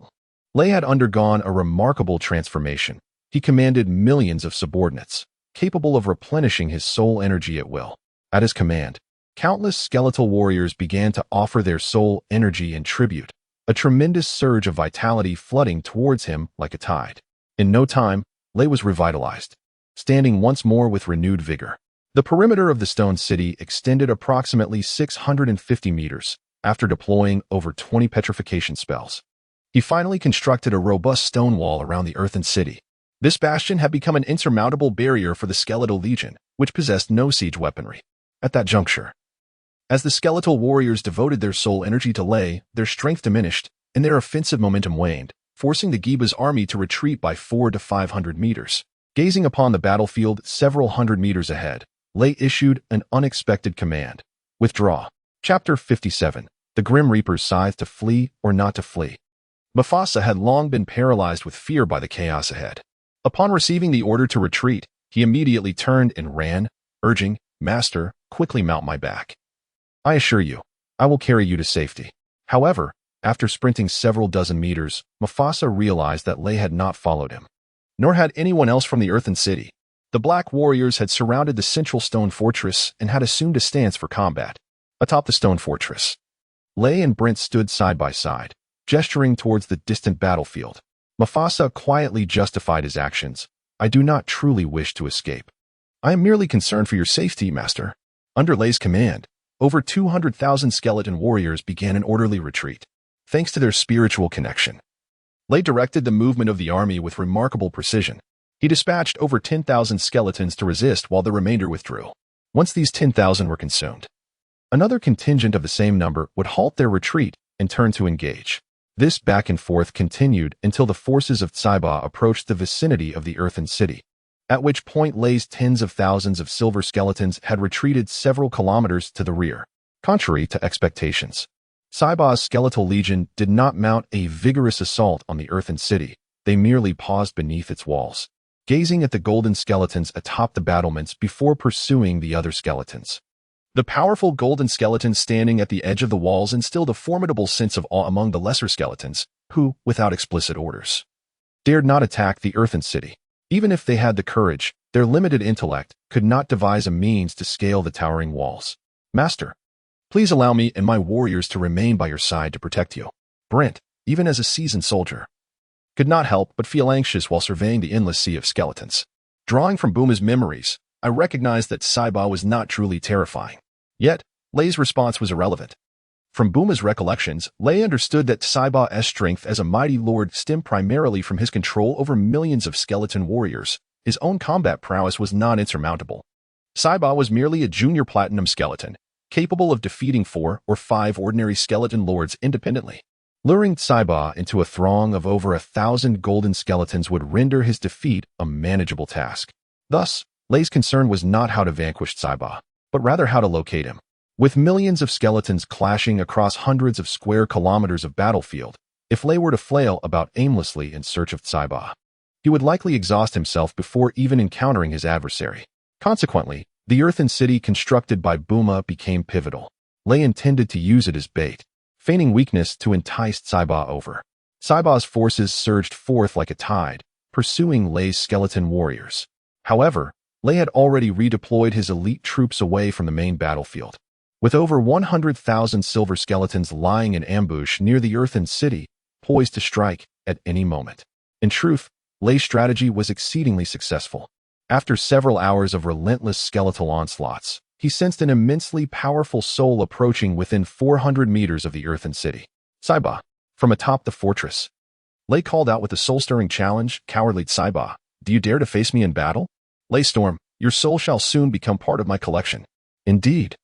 Lay had undergone a remarkable transformation. He commanded millions of subordinates, capable of replenishing his soul energy at will. At his command, countless skeletal warriors began to offer their soul energy in tribute, a tremendous surge of vitality flooding towards him like a tide. In no time, Lay was revitalized, standing once more with renewed vigor. The perimeter of the stone city extended approximately 650 meters after deploying over 20 petrification spells. He finally constructed a robust stone wall around the earthen city. This bastion had become an insurmountable barrier for the skeletal legion, which possessed no siege weaponry. At that juncture, as the skeletal warriors devoted their soul energy to Lay, their strength diminished, and their offensive momentum waned, forcing the Giba's army to retreat by 400 to 500 meters. Gazing upon the battlefield several hundred meters ahead, Lay issued an unexpected command. Withdraw. Chapter 57. The Grim Reaper's Scythe: to flee or not to flee. Mufasa had long been paralyzed with fear by the chaos ahead. Upon receiving the order to retreat, he immediately turned and ran, urging, "Master, quickly mount my back. I assure you, I will carry you to safety." However, after sprinting several dozen meters, Mufasa realized that Lay had not followed him, nor had anyone else from the earthen city. The black warriors had surrounded the central stone fortress and had assumed a stance for combat. Atop the stone fortress, Lay and Brent stood side by side, gesturing towards the distant battlefield. Mufasa quietly justified his actions. "I do not truly wish to escape. I am merely concerned for your safety, master." Under Lay's command, over 200,000 skeleton warriors began an orderly retreat, thanks to their spiritual connection. Lay directed the movement of the army with remarkable precision. He dispatched over 10,000 skeletons to resist while the remainder withdrew. Once these 10,000 were consumed, another contingent of the same number would halt their retreat and turn to engage. This back and forth continued until the forces of Tsaiba approached the vicinity of the Earthen City, at which point Lay's tens of thousands of silver skeletons had retreated several kilometers to the rear. Contrary to expectations, Tsaiba's skeletal legion did not mount a vigorous assault on the Earthen City. They merely paused beneath its walls, gazing at the golden skeletons atop the battlements before pursuing the other skeletons. The powerful golden skeletons standing at the edge of the walls instilled a formidable sense of awe among the lesser skeletons, who, without explicit orders, dared not attack the Earthen City. Even if they had the courage, their limited intellect could not devise a means to scale the towering walls. Master, please allow me and my warriors to remain by your side to protect you. Brent, even as a seasoned soldier, could not help but feel anxious while surveying the endless sea of skeletons. Drawing from Buma's memories, I recognized that Tsaiba was not truly terrifying. Yet, Lay's response was irrelevant. From Buma's recollections, Lay understood that Tsaiba's strength as a mighty lord stemmed primarily from his control over millions of skeleton warriors. His own combat prowess was not insurmountable. Tsaiba was merely a junior platinum skeleton, capable of defeating 4 or 5 ordinary skeleton lords independently. Luring Tsaiba into a throng of over 1,000 golden skeletons would render his defeat a manageable task. Thus, Lay's concern was not how to vanquish Tsaiba, but rather how to locate him. With millions of skeletons clashing across hundreds of square kilometers of battlefield, if Lay were to flail about aimlessly in search of Tsaiba, he would likely exhaust himself before even encountering his adversary. Consequently, the Earthen City constructed by Buma became pivotal. Lay intended to use it as bait, feigning weakness to entice Tsaiba over. Tsaiba's forces surged forth like a tide, pursuing Lay's skeleton warriors. However, Lay had already redeployed his elite troops away from the main battlefield. With over 100,000 silver skeletons lying in ambush near the Earthen City, poised to strike at any moment. In truth, Lay's strategy was exceedingly successful. After several hours of relentless skeletal onslaughts, he sensed an immensely powerful soul approaching within 400 meters of the Earthen City. Tsaiba, from atop the fortress. Lay called out with a soul-stirring challenge. Cowardly Tsaiba, do you dare to face me in battle? Lay Storm, your soul shall soon become part of my collection. Indeed.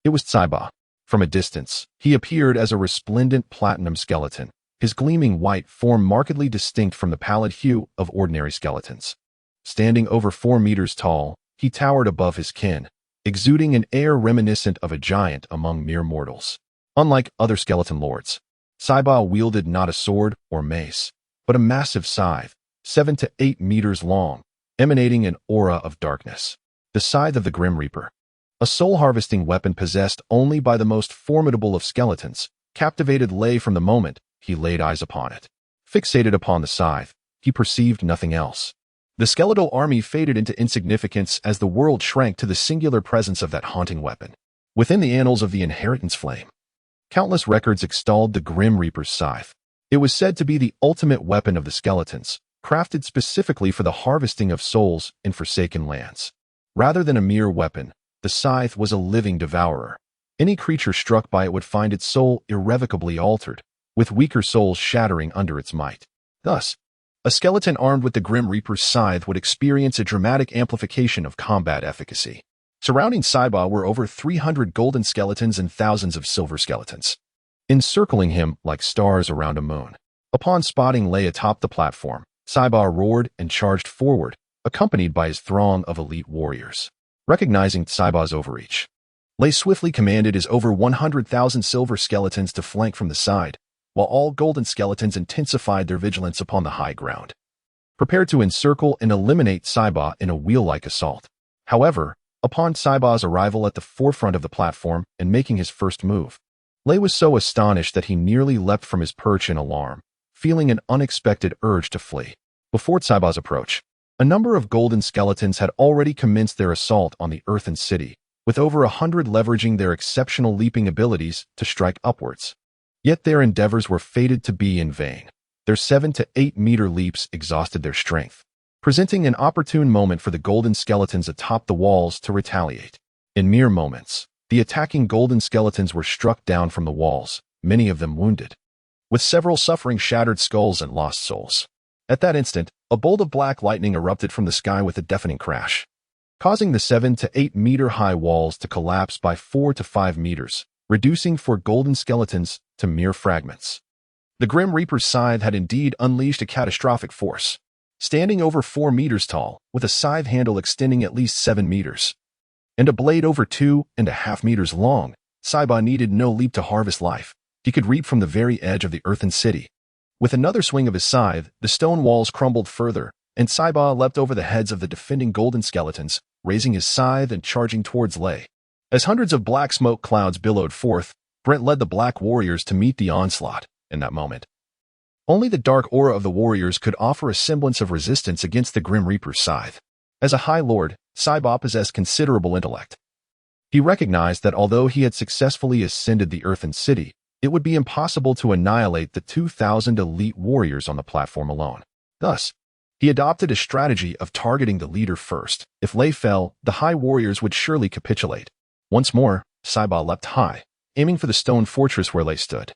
It was Tsaiba. From a distance, he appeared as a resplendent platinum skeleton, his gleaming white form markedly distinct from the pallid hue of ordinary skeletons. Standing over 4 meters tall, he towered above his kin, exuding an air reminiscent of a giant among mere mortals. Unlike other skeleton lords, Tsaiba wielded not a sword or mace, but a massive scythe, 7 to 8 meters long, emanating an aura of darkness. The scythe of the Grim Reaper, a soul-harvesting weapon possessed only by the most formidable of skeletons, captivated Lay from the moment he laid eyes upon it. Fixated upon the scythe, he perceived nothing else. The skeletal army faded into insignificance as the world shrank to the singular presence of that haunting weapon. Within the annals of the Inheritance Flame, countless records extolled the Grim Reaper's scythe. It was said to be the ultimate weapon of the skeletons, crafted specifically for the harvesting of souls in forsaken lands. Rather than a mere weapon, the scythe was a living devourer. Any creature struck by it would find its soul irrevocably altered, with weaker souls shattering under its might. Thus, a skeleton armed with the Grim Reaper's scythe would experience a dramatic amplification of combat efficacy. Surrounding Tsaiba were over 300 golden skeletons and thousands of silver skeletons, encircling him like stars around a moon. Upon spotting Lay atop the platform, Tsaiba roared and charged forward, accompanied by his throng of elite warriors. Recognizing Tsaiba's overreach, Lay swiftly commanded his over 100,000 silver skeletons to flank from the side, while all golden skeletons intensified their vigilance upon the high ground, prepared to encircle and eliminate Tsaiba in a wheel-like assault. However, upon Tsaiba's arrival at the forefront of the platform and making his first move, Lay was so astonished that he nearly leapt from his perch in alarm, feeling an unexpected urge to flee. Before Tsaiba's approach, a number of golden skeletons had already commenced their assault on the Earthen City, with over 100 leveraging their exceptional leaping abilities to strike upwards. Yet their endeavors were fated to be in vain. Their 7 to 8 meter leaps exhausted their strength, presenting an opportune moment for the golden skeletons atop the walls to retaliate. In mere moments, The attacking golden skeletons were struck down from the walls, many of them wounded, with several suffering shattered skulls and lost souls. At that instant, a bolt of black lightning erupted from the sky with a deafening crash, causing the 7 to 8 meter high walls to collapse by 4 to 5 meters, reducing four golden skeletons to mere fragments. The Grim Reaper's scythe had indeed unleashed a catastrophic force. Standing over 4 meters tall, with a scythe handle extending at least 7 meters, and a blade over 2.5 meters long, Saiba needed no leap to harvest life. He could reap from the very edge of the earthen city. With another swing of his scythe, the stone walls crumbled further, and Saiba leapt over the heads of the defending golden skeletons, raising his scythe and charging towards Lei. As hundreds of black smoke clouds billowed forth, Brent led the black warriors to meet the onslaught. In that moment, only the dark aura of the warriors could offer a semblance of resistance against the Grim Reaper's scythe. As a High Lord, Saiba possessed considerable intellect. He recognized that although he had successfully ascended the earthen city, it would be impossible to annihilate the 2,000 elite warriors on the platform alone. Thus, he adopted a strategy of targeting the leader first. If Lei fell, the high warriors would surely capitulate. Once more, Saiba leapt high, aiming for the stone fortress where Lei stood.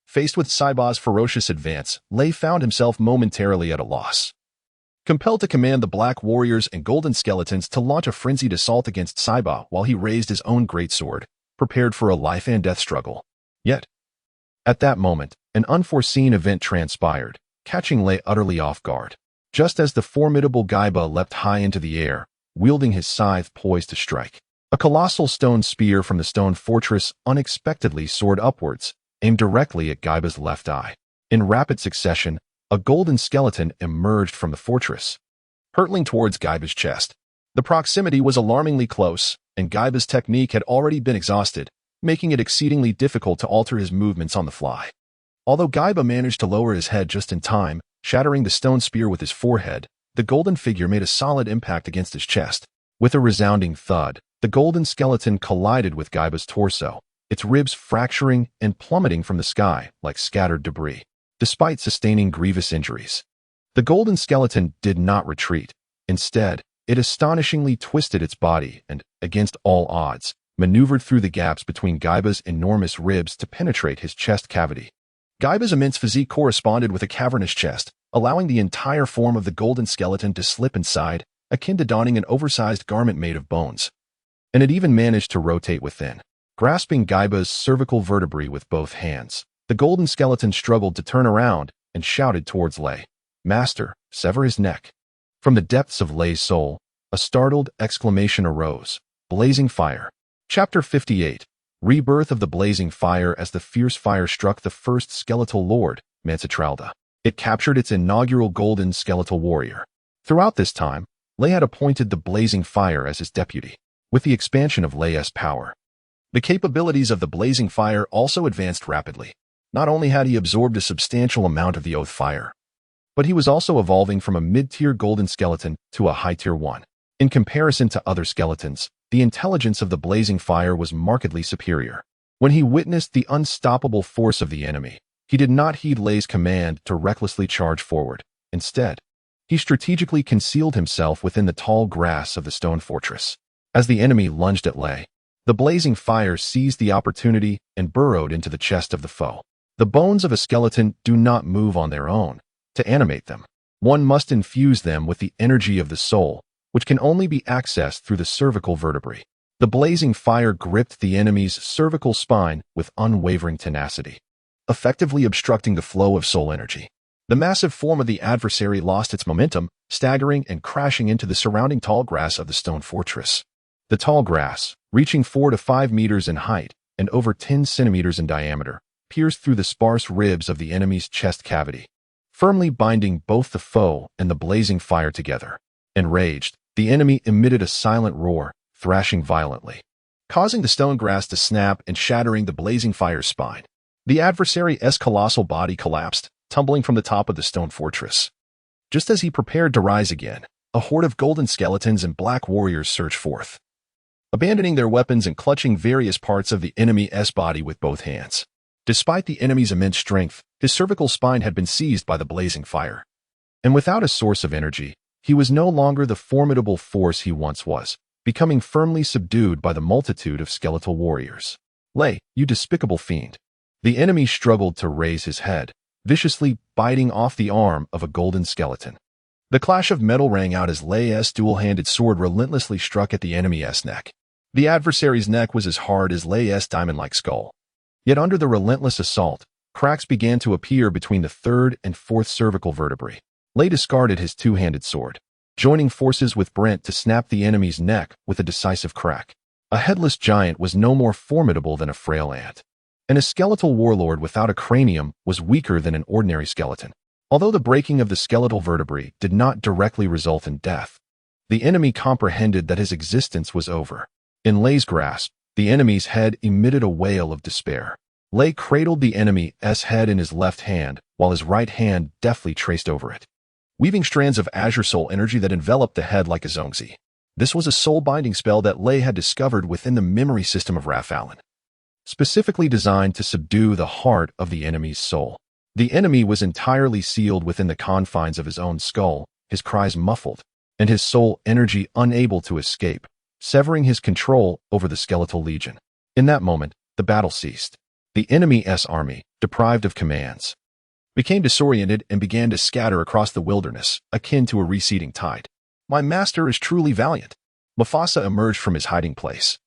Faced with Saiba's ferocious advance, Lei found himself momentarily at a loss. Compelled to command the black warriors and golden skeletons to launch a frenzied assault against Saiba while he raised his own greatsword, prepared for a life-and-death struggle. Yet, at that moment, an unforeseen event transpired, catching Lei utterly off guard. Just as the formidable Gaiba leapt high into the air, wielding his scythe poised to strike, a colossal stone spear from the stone fortress unexpectedly soared upwards, aimed directly at Gaiba's left eye. In rapid succession, a golden skeleton emerged from the fortress, hurtling towards Gaiba's chest. The proximity was alarmingly close, and Gaiba's technique had already been exhausted, making it exceedingly difficult to alter his movements on the fly. Although Gaiba managed to lower his head just in time, shattering the stone spear with his forehead, the golden figure made a solid impact against his chest. With a resounding thud, the golden skeleton collided with Gaiba's torso, its ribs fracturing and plummeting from the sky like scattered debris. Despite sustaining grievous injuries, the golden skeleton did not retreat. Instead, it astonishingly twisted its body and, against all odds, maneuvered through the gaps between Gaiba's enormous ribs to penetrate his chest cavity. Gaiba's immense physique corresponded with a cavernous chest, allowing the entire form of the golden skeleton to slip inside, akin to donning an oversized garment made of bones. And it even managed to rotate within. Grasping Gaiba's cervical vertebrae with both hands, the golden skeleton struggled to turn around and shouted towards Lei, "Master, sever his neck." From the depths of Lei's soul, a startled exclamation arose. Blazing fire. Chapter 58. Rebirth of the blazing fire. As the fierce fire struck the first skeletal lord, Mansitralda, it captured its inaugural golden skeletal warrior. Throughout this time, Lei had appointed the blazing fire as his deputy. With the expansion of Lei's power, the capabilities of the blazing fire also advanced rapidly. Not only had he absorbed a substantial amount of the oath fire, but he was also evolving from a mid-tier golden skeleton to a high-tier one. In comparison to other skeletons, the intelligence of the blazing fire was markedly superior. When he witnessed the unstoppable force of the enemy, he did not heed Lei's command to recklessly charge forward. Instead, he strategically concealed himself within the tall grass of the stone fortress. As the enemy lunged at Lei, the blazing fire seized the opportunity and burrowed into the chest of the foe. The bones of a skeleton do not move on their own. To animate them, one must infuse them with the energy of the soul, which can only be accessed through the cervical vertebrae. The blazing fire gripped the enemy's cervical spine with unwavering tenacity, effectively obstructing the flow of soul energy. The massive form of the adversary lost its momentum, staggering and crashing into the surrounding tall grass of the stone fortress. The tall grass, reaching 4 to 5 meters in height and over 10 centimeters in diameter, pierced through the sparse ribs of the enemy's chest cavity, firmly binding both the foe and the blazing fire together. Enraged, the enemy emitted a silent roar, thrashing violently, causing the stone grass to snap and shattering the blazing fire's spine. The adversary's colossal body collapsed, tumbling from the top of the stone fortress. Just as he prepared to rise again, a horde of golden skeletons and black warriors surged forth, abandoning their weapons and clutching various parts of the enemy's body with both hands. Despite the enemy's immense strength, his cervical spine had been seized by the blazing fire. And without a source of energy, he was no longer the formidable force he once was, becoming firmly subdued by the multitude of skeletal warriors. "Lay, you despicable fiend!" The enemy struggled to raise his head, viciously biting off the arm of a golden skeleton. The clash of metal rang out as Lay's dual-handed sword relentlessly struck at the enemy's neck. The adversary's neck was as hard as Lay's diamond-like skull. Yet under the relentless assault, cracks began to appear between the third and fourth cervical vertebrae. Lay discarded his two-handed sword, joining forces with Brent to snap the enemy's neck with a decisive crack. A headless giant was no more formidable than a frail ant, and a skeletal warlord without a cranium was weaker than an ordinary skeleton. Although the breaking of the skeletal vertebrae did not directly result in death, the enemy comprehended that his existence was over. In Lay's grasp, the enemy's head emitted a wail of despair. Lay cradled the enemy's head in his left hand, while his right hand deftly traced over it, weaving strands of azure soul energy that enveloped the head like a zongzi. This was a soul-binding spell that Lay had discovered within the memory system of Raphaelin, specifically designed to subdue the heart of the enemy's soul. The enemy was entirely sealed within the confines of his own skull, his cries muffled, and his soul energy unable to escape, severing his control over the skeletal legion. In that moment, the battle ceased. The enemy's army, deprived of commands, became disoriented and began to scatter across the wilderness, akin to a receding tide. "My master is truly valiant." Mufasa emerged from his hiding place,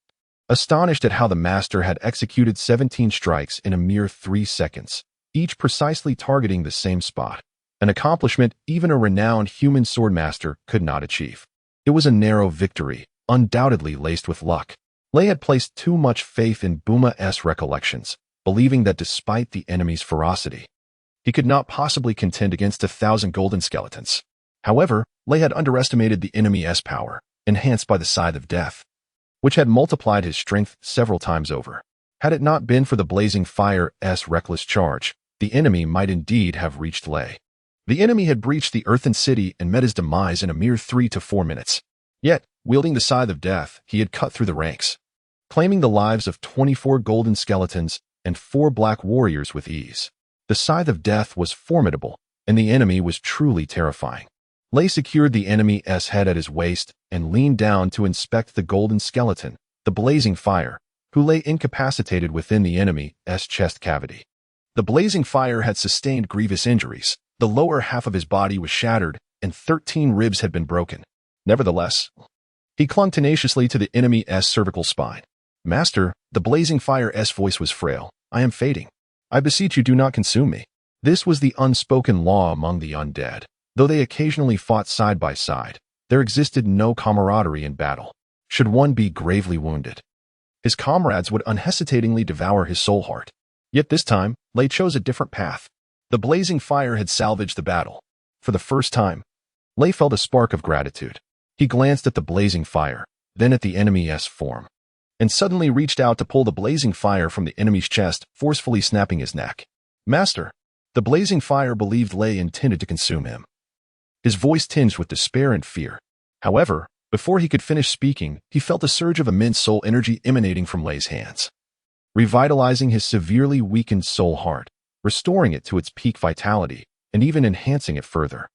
astonished at how the master had executed 17 strikes in a mere 3 seconds, each precisely targeting the same spot, an accomplishment even a renowned human swordmaster could not achieve. It was a narrow victory, undoubtedly laced with luck. Lay had placed too much faith in Buma's recollections, believing that despite the enemy's ferocity, he could not possibly contend against 1,000 golden skeletons. However, Lay had underestimated the enemy's power, enhanced by the Scythe of Death, which had multiplied his strength several times over. Had it not been for the blazing fire's reckless charge, the enemy might indeed have reached Lay. The enemy had breached the earthen city and met his demise in a mere 3 to 4 minutes. Yet, wielding the Scythe of Death, he had cut through the ranks, claiming the lives of 24 golden skeletons and 4 black warriors with ease. The Scythe of Death was formidable, and the enemy was truly terrifying. Lay secured the enemy's head at his waist and leaned down to inspect the golden skeleton, the blazing fire, who lay incapacitated within the enemy's chest cavity. The blazing fire had sustained grievous injuries. The lower half of his body was shattered, and 13 ribs had been broken. Nevertheless, he clung tenaciously to the enemy's cervical spine. "Master," the blazing fire's voice was frail, "I am fading. I beseech you, do not consume me." This was the unspoken law among the undead. Though they occasionally fought side by side, there existed no camaraderie in battle. Should one be gravely wounded, his comrades would unhesitatingly devour his soul heart. Yet this time, Lay chose a different path. The blazing fire had salvaged the battle. For the first time, Lay felt a spark of gratitude. He glanced at the blazing fire, then at the enemy's form, and suddenly reached out to pull the blazing fire from the enemy's chest, forcefully snapping his neck. "Master!" The blazing fire believed Lay intended to consume him, his voice tinged with despair and fear. However, before he could finish speaking, he felt a surge of immense soul energy emanating from Lay's hands, revitalizing his severely weakened soul heart, restoring it to its peak vitality, and even enhancing it further.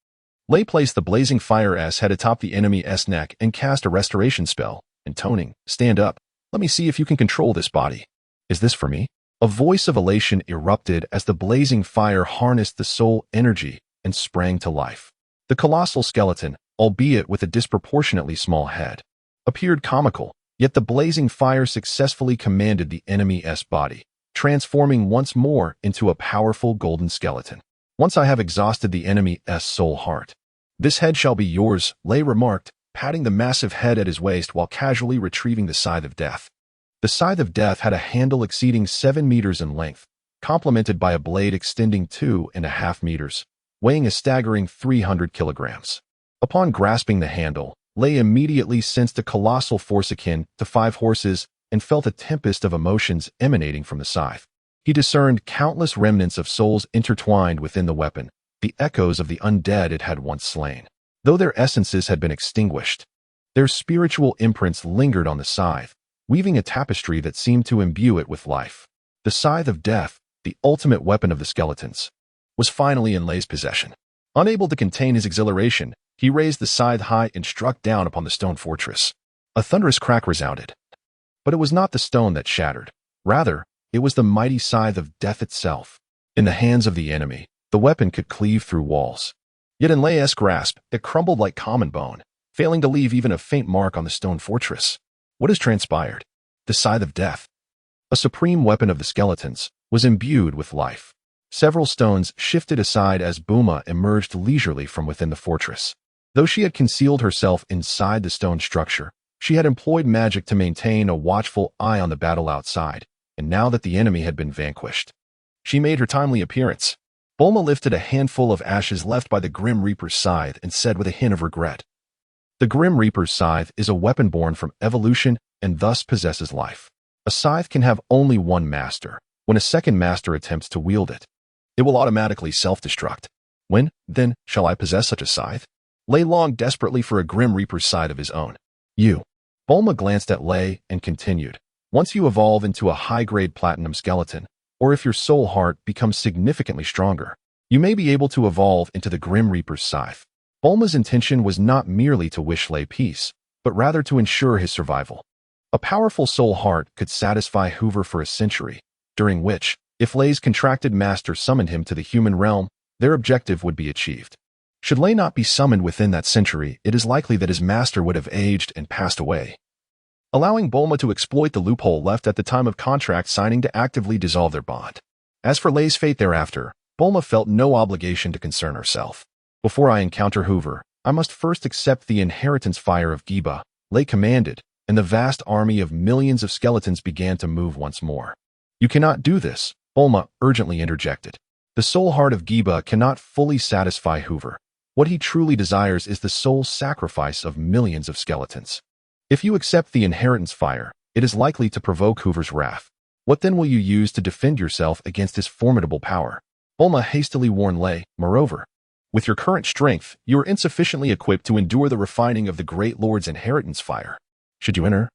Lay placed the blazing fire's head atop the enemy's neck and cast a restoration spell, intoning, "Stand up. Let me see if you can control this body." "Is this for me?" A voice of elation erupted as the blazing fire harnessed the soul energy and sprang to life. The colossal skeleton, albeit with a disproportionately small head, appeared comical, yet the blazing fire successfully commanded the enemy's body, transforming once more into a powerful golden skeleton. "Once I have exhausted the enemy's soul heart, this head shall be yours," Lay remarked, patting the massive head at his waist while casually retrieving the Scythe of Death. The Scythe of Death had a handle exceeding 7 meters in length, complemented by a blade extending 2.5 meters, weighing a staggering 300 kilograms. Upon grasping the handle, Lay immediately sensed a colossal force akin to 5 horses and felt a tempest of emotions emanating from the scythe. He discerned countless remnants of souls intertwined within the weapon, the echoes of the undead it had once slain. Though their essences had been extinguished, their spiritual imprints lingered on the scythe, weaving a tapestry that seemed to imbue it with life. The Scythe of Death, the ultimate weapon of the skeletons, was finally in Lay's possession. Unable to contain his exhilaration, he raised the scythe high and struck down upon the stone fortress. A thunderous crack resounded. But it was not the stone that shattered. Rather, it was the mighty scythe of death itself. In the hands of the enemy, the weapon could cleave through walls. Yet in Lei's grasp, it crumbled like common bone, failing to leave even a faint mark on the stone fortress. What has transpired? The scythe of death, a supreme weapon of the skeletons, was imbued with life. Several stones shifted aside as Buma emerged leisurely from within the fortress. Though she had concealed herself inside the stone structure, she had employed magic to maintain a watchful eye on the battle outside, and now that the enemy had been vanquished, she made her timely appearance. Bulma lifted a handful of ashes left by the Grim Reaper's scythe and said with a hint of regret, "The Grim Reaper's scythe is a weapon born from evolution and thus possesses life. A scythe can have only one master. When a second master attempts to wield it, it will automatically self-destruct. When, then, shall I possess such a scythe?" Lei longed desperately for a Grim Reaper's scythe of his own. "You." Bulma glanced at Lei and continued, "Once you evolve into a high-grade platinum skeleton, or if your soul heart becomes significantly stronger, you may be able to evolve into the Grim Reaper's scythe." Bulma's intention was not merely to wish Lei peace, but rather to ensure his survival. A powerful soul heart could satisfy Hoover for a century, during which, if Lei's contracted master summoned him to the human realm, their objective would be achieved. Should Lei not be summoned within that century, it is likely that his master would have aged and passed away, allowing Bulma to exploit the loophole left at the time of contract signing to actively dissolve their bond. As for Lei's fate thereafter, Bulma felt no obligation to concern herself. "Before I encounter Hoover, I must first accept the inheritance fire of Giba," Lei commanded, and the vast army of millions of skeletons began to move once more. "You cannot do this," Bulma urgently interjected. "The soul heart of Giba cannot fully satisfy Hoover. What he truly desires is the soul sacrifice of millions of skeletons. If you accept the inheritance fire, it is likely to provoke Hoover's wrath. What then will you use to defend yourself against his formidable power?" Bulma hastily warned Lei. "Moreover, with your current strength, you are insufficiently equipped to endure the refining of the Great Lord's inheritance fire. Should you enter,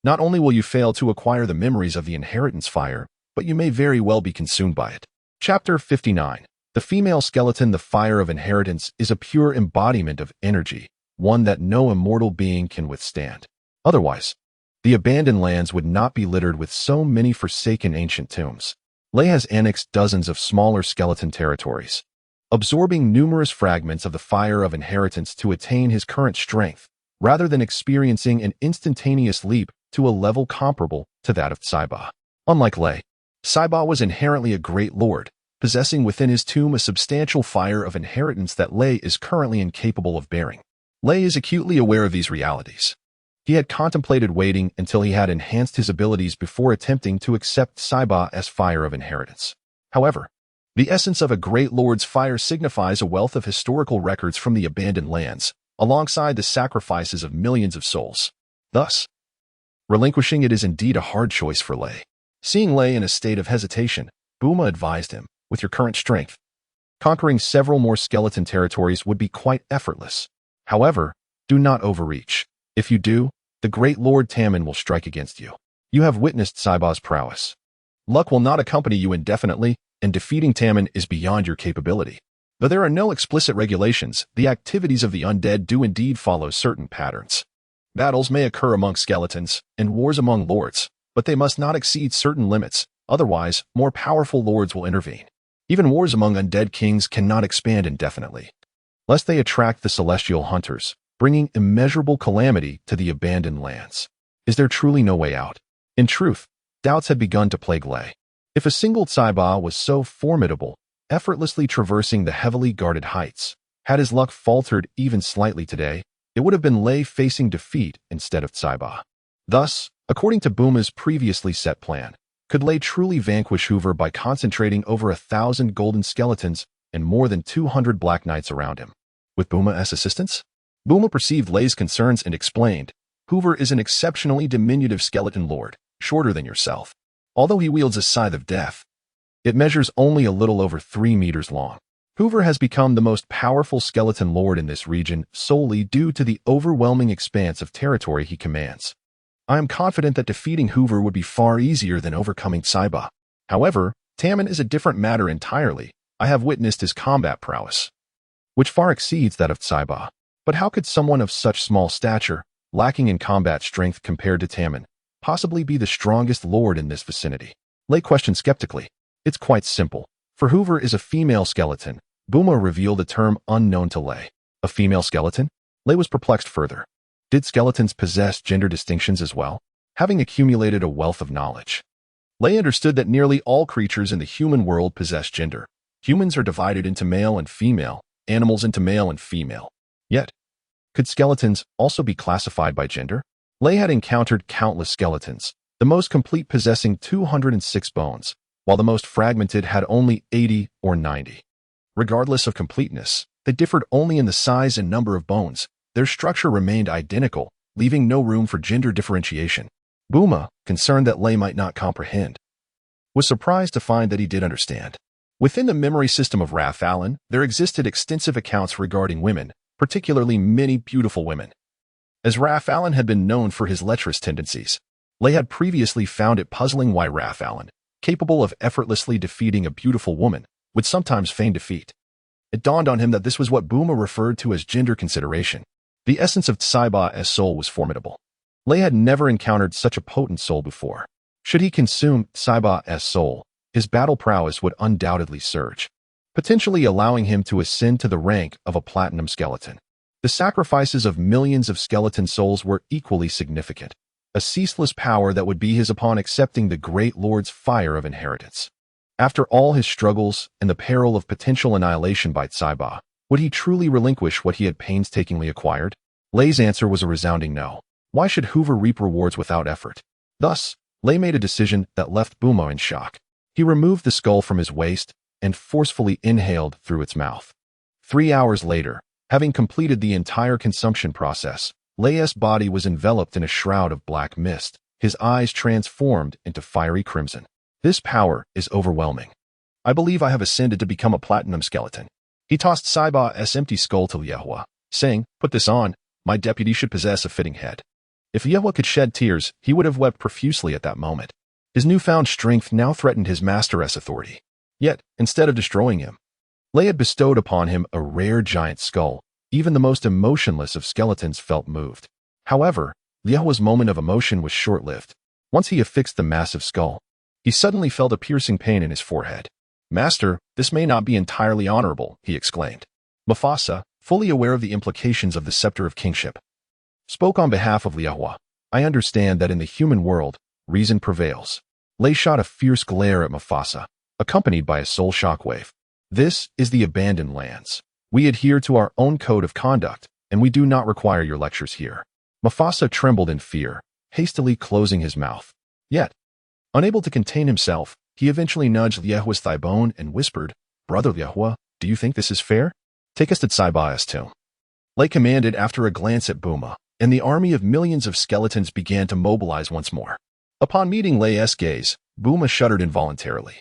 not only will you fail to acquire the memories of the inheritance fire, but you may very well be consumed by it." Chapter 59. The female skeleton. The fire of inheritance is a pure embodiment of energy, one that no immortal being can withstand. Otherwise, the abandoned lands would not be littered with so many forsaken ancient tombs. Lei has annexed dozens of smaller skeleton territories, absorbing numerous fragments of the fire of inheritance to attain his current strength, rather than experiencing an instantaneous leap to a level comparable to that of Saiba. Unlike Lei, Saiba was inherently a great lord, possessing within his tomb a substantial fire of inheritance that Lei is currently incapable of bearing. Lei is acutely aware of these realities. He had contemplated waiting until he had enhanced his abilities before attempting to accept Saiba as fire of inheritance. However, the essence of a great lord's fire signifies a wealth of historical records from the abandoned lands, alongside the sacrifices of millions of souls. Thus, relinquishing it is indeed a hard choice for Lei. Seeing Lei in a state of hesitation, Buma advised him, "With your current strength, conquering several more skeleton territories would be quite effortless. However, do not overreach. If you do, the great Lord Tamon will strike against you. You have witnessed Saiba's prowess. Luck will not accompany you indefinitely, and defeating Tamon is beyond your capability. Though there are no explicit regulations, the activities of the undead do indeed follow certain patterns. Battles may occur among skeletons, and wars among lords, but they must not exceed certain limits, otherwise more powerful lords will intervene. Even wars among undead kings cannot expand indefinitely, lest they attract the celestial hunters, bringing immeasurable calamity to the abandoned lands. Is there truly no way out? In truth, doubts had begun to plague Lei. If a single Saiba was so formidable, effortlessly traversing the heavily guarded heights, had his luck faltered even slightly today, it would have been Lei facing defeat instead of Saiba. Thus, according to Buma's previously set plan, could Lei truly vanquish Hoover by concentrating over 1,000 golden skeletons and more than 200 black knights around him? With Buma as assistance? Buma perceived Lei's concerns and explained, "Hoover is an exceptionally diminutive skeleton lord, shorter than yourself. Although he wields a scythe of death, it measures only a little over 3 meters long. Hoover has become the most powerful skeleton lord in this region solely due to the overwhelming expanse of territory he commands. I am confident that defeating Hoover would be far easier than overcoming Saiba. However, Tamon is a different matter entirely. I have witnessed his combat prowess, which far exceeds that of Saiba. But how could someone of such small stature, lacking in combat strength compared to Tammin, possibly be the strongest lord in this vicinity? Lei questioned skeptically. It's quite simple. For Hoover is a female skeleton. Buma revealed a term unknown to Lei. A female skeleton? Lei was perplexed further. Did skeletons possess gender distinctions as well? Having accumulated a wealth of knowledge, Lei understood that nearly all creatures in the human world possess gender. Humans are divided into male and female, animals into male and female. Yet, could skeletons also be classified by gender? Lei had encountered countless skeletons, the most complete possessing 206 bones, while the most fragmented had only 80 or 90. Regardless of completeness, they differed only in the size and number of bones. Their structure remained identical, leaving no room for gender differentiation. Buma, concerned that Lei might not comprehend, was surprised to find that he did understand. Within the memory system of Raph Allen, there existed extensive accounts regarding women, particularly many beautiful women. As Raph Allen had been known for his lecherous tendencies, Lei had previously found it puzzling why Raph Allen, capable of effortlessly defeating a beautiful woman, would sometimes feign defeat. It dawned on him that this was what Buma referred to as gender consideration. The essence of Tsaiba's soul was formidable. Lei had never encountered such a potent soul before. Should he consume Tsaiba's soul, his battle prowess would undoubtedly surge, potentially allowing him to ascend to the rank of a platinum skeleton. The sacrifices of millions of skeleton souls were equally significant, a ceaseless power that would be his upon accepting the great lord's fire of inheritance. After all his struggles and the peril of potential annihilation by Tsaiba, would he truly relinquish what he had painstakingly acquired? Lei's answer was a resounding no. Why should Hoover reap rewards without effort? Thus, Lei made a decision that left Buma in shock. He removed the skull from his waist and forcefully inhaled through its mouth. 3 hours later, having completed the entire consumption process, Lei's body was enveloped in a shroud of black mist, his eyes transformed into fiery crimson. This power is overwhelming. I believe I have ascended to become a platinum skeleton. He tossed Tsaiba's empty skull to Liehua, saying, "Put this on. My deputy should possess a fitting head." If Liehua could shed tears, he would have wept profusely at that moment. His newfound strength now threatened his master's authority. Yet, instead of destroying him, Lei had bestowed upon him a rare giant skull. Even the most emotionless of skeletons felt moved. However, Liehua's moment of emotion was short-lived. Once he affixed the massive skull, he suddenly felt a piercing pain in his forehead. "Master, this may not be entirely honorable," he exclaimed. Mufasa, fully aware of the implications of the scepter of kingship, spoke on behalf of Liehua. "I understand that in the human world, reason prevails." Lei shot a fierce glare at Mufasa, accompanied by a soul shockwave. "This is the abandoned lands. We adhere to our own code of conduct, and we do not require your lectures here." Mufasa trembled in fear, hastily closing his mouth. Yet, unable to contain himself, he eventually nudged Liehua's thigh bone and whispered, "Brother Liehua, do you think this is fair? Take us to Tsaiba's tomb." Lei commanded after a glance at Buma, and the army of millions of skeletons began to mobilize once more. Upon meeting Lei's gaze, Buma shuddered involuntarily.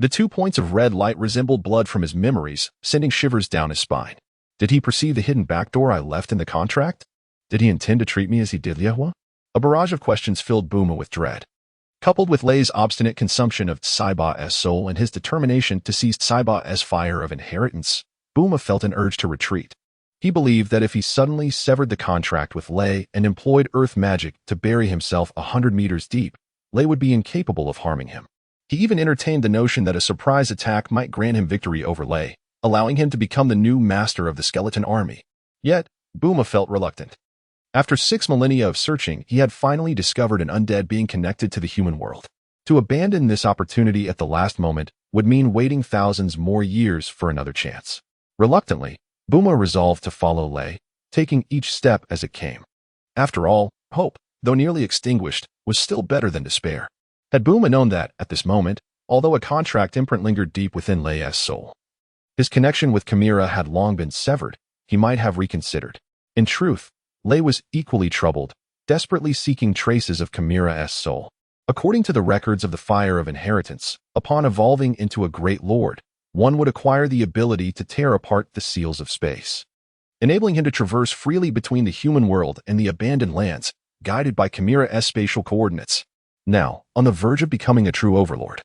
The 2 points of red light resembled blood from his memories, sending shivers down his spine. Did he perceive the hidden backdoor I left in the contract? Did he intend to treat me as he did Liehua? A barrage of questions filled Buma with dread. Coupled with Lei's obstinate consumption of Tsaiba's soul and his determination to seize Tsaiba's fire of inheritance, Buma felt an urge to retreat. He believed that if he suddenly severed the contract with Lei and employed earth magic to bury himself 100 meters deep, Lei would be incapable of harming him. He even entertained the notion that a surprise attack might grant him victory over Lei, allowing him to become the new master of the skeleton army. Yet, Buma felt reluctant. After 6 millennia of searching, he had finally discovered an undead being connected to the human world. To abandon this opportunity at the last moment would mean waiting thousands more years for another chance. Reluctantly, Buma resolved to follow Lei, taking each step as it came. After all, hope, though nearly extinguished, was still better than despair. Had Buma known that, at this moment, although a contract imprint lingered deep within Lei's soul, his connection with Chimera had long been severed, he might have reconsidered. In truth, Lei was equally troubled, desperately seeking traces of Chimera's soul. According to the records of the Fire of Inheritance, upon evolving into a great lord, one would acquire the ability to tear apart the seals of space, enabling him to traverse freely between the human world and the abandoned lands, guided by Chimera's spatial coordinates. Now, on the verge of becoming a true overlord,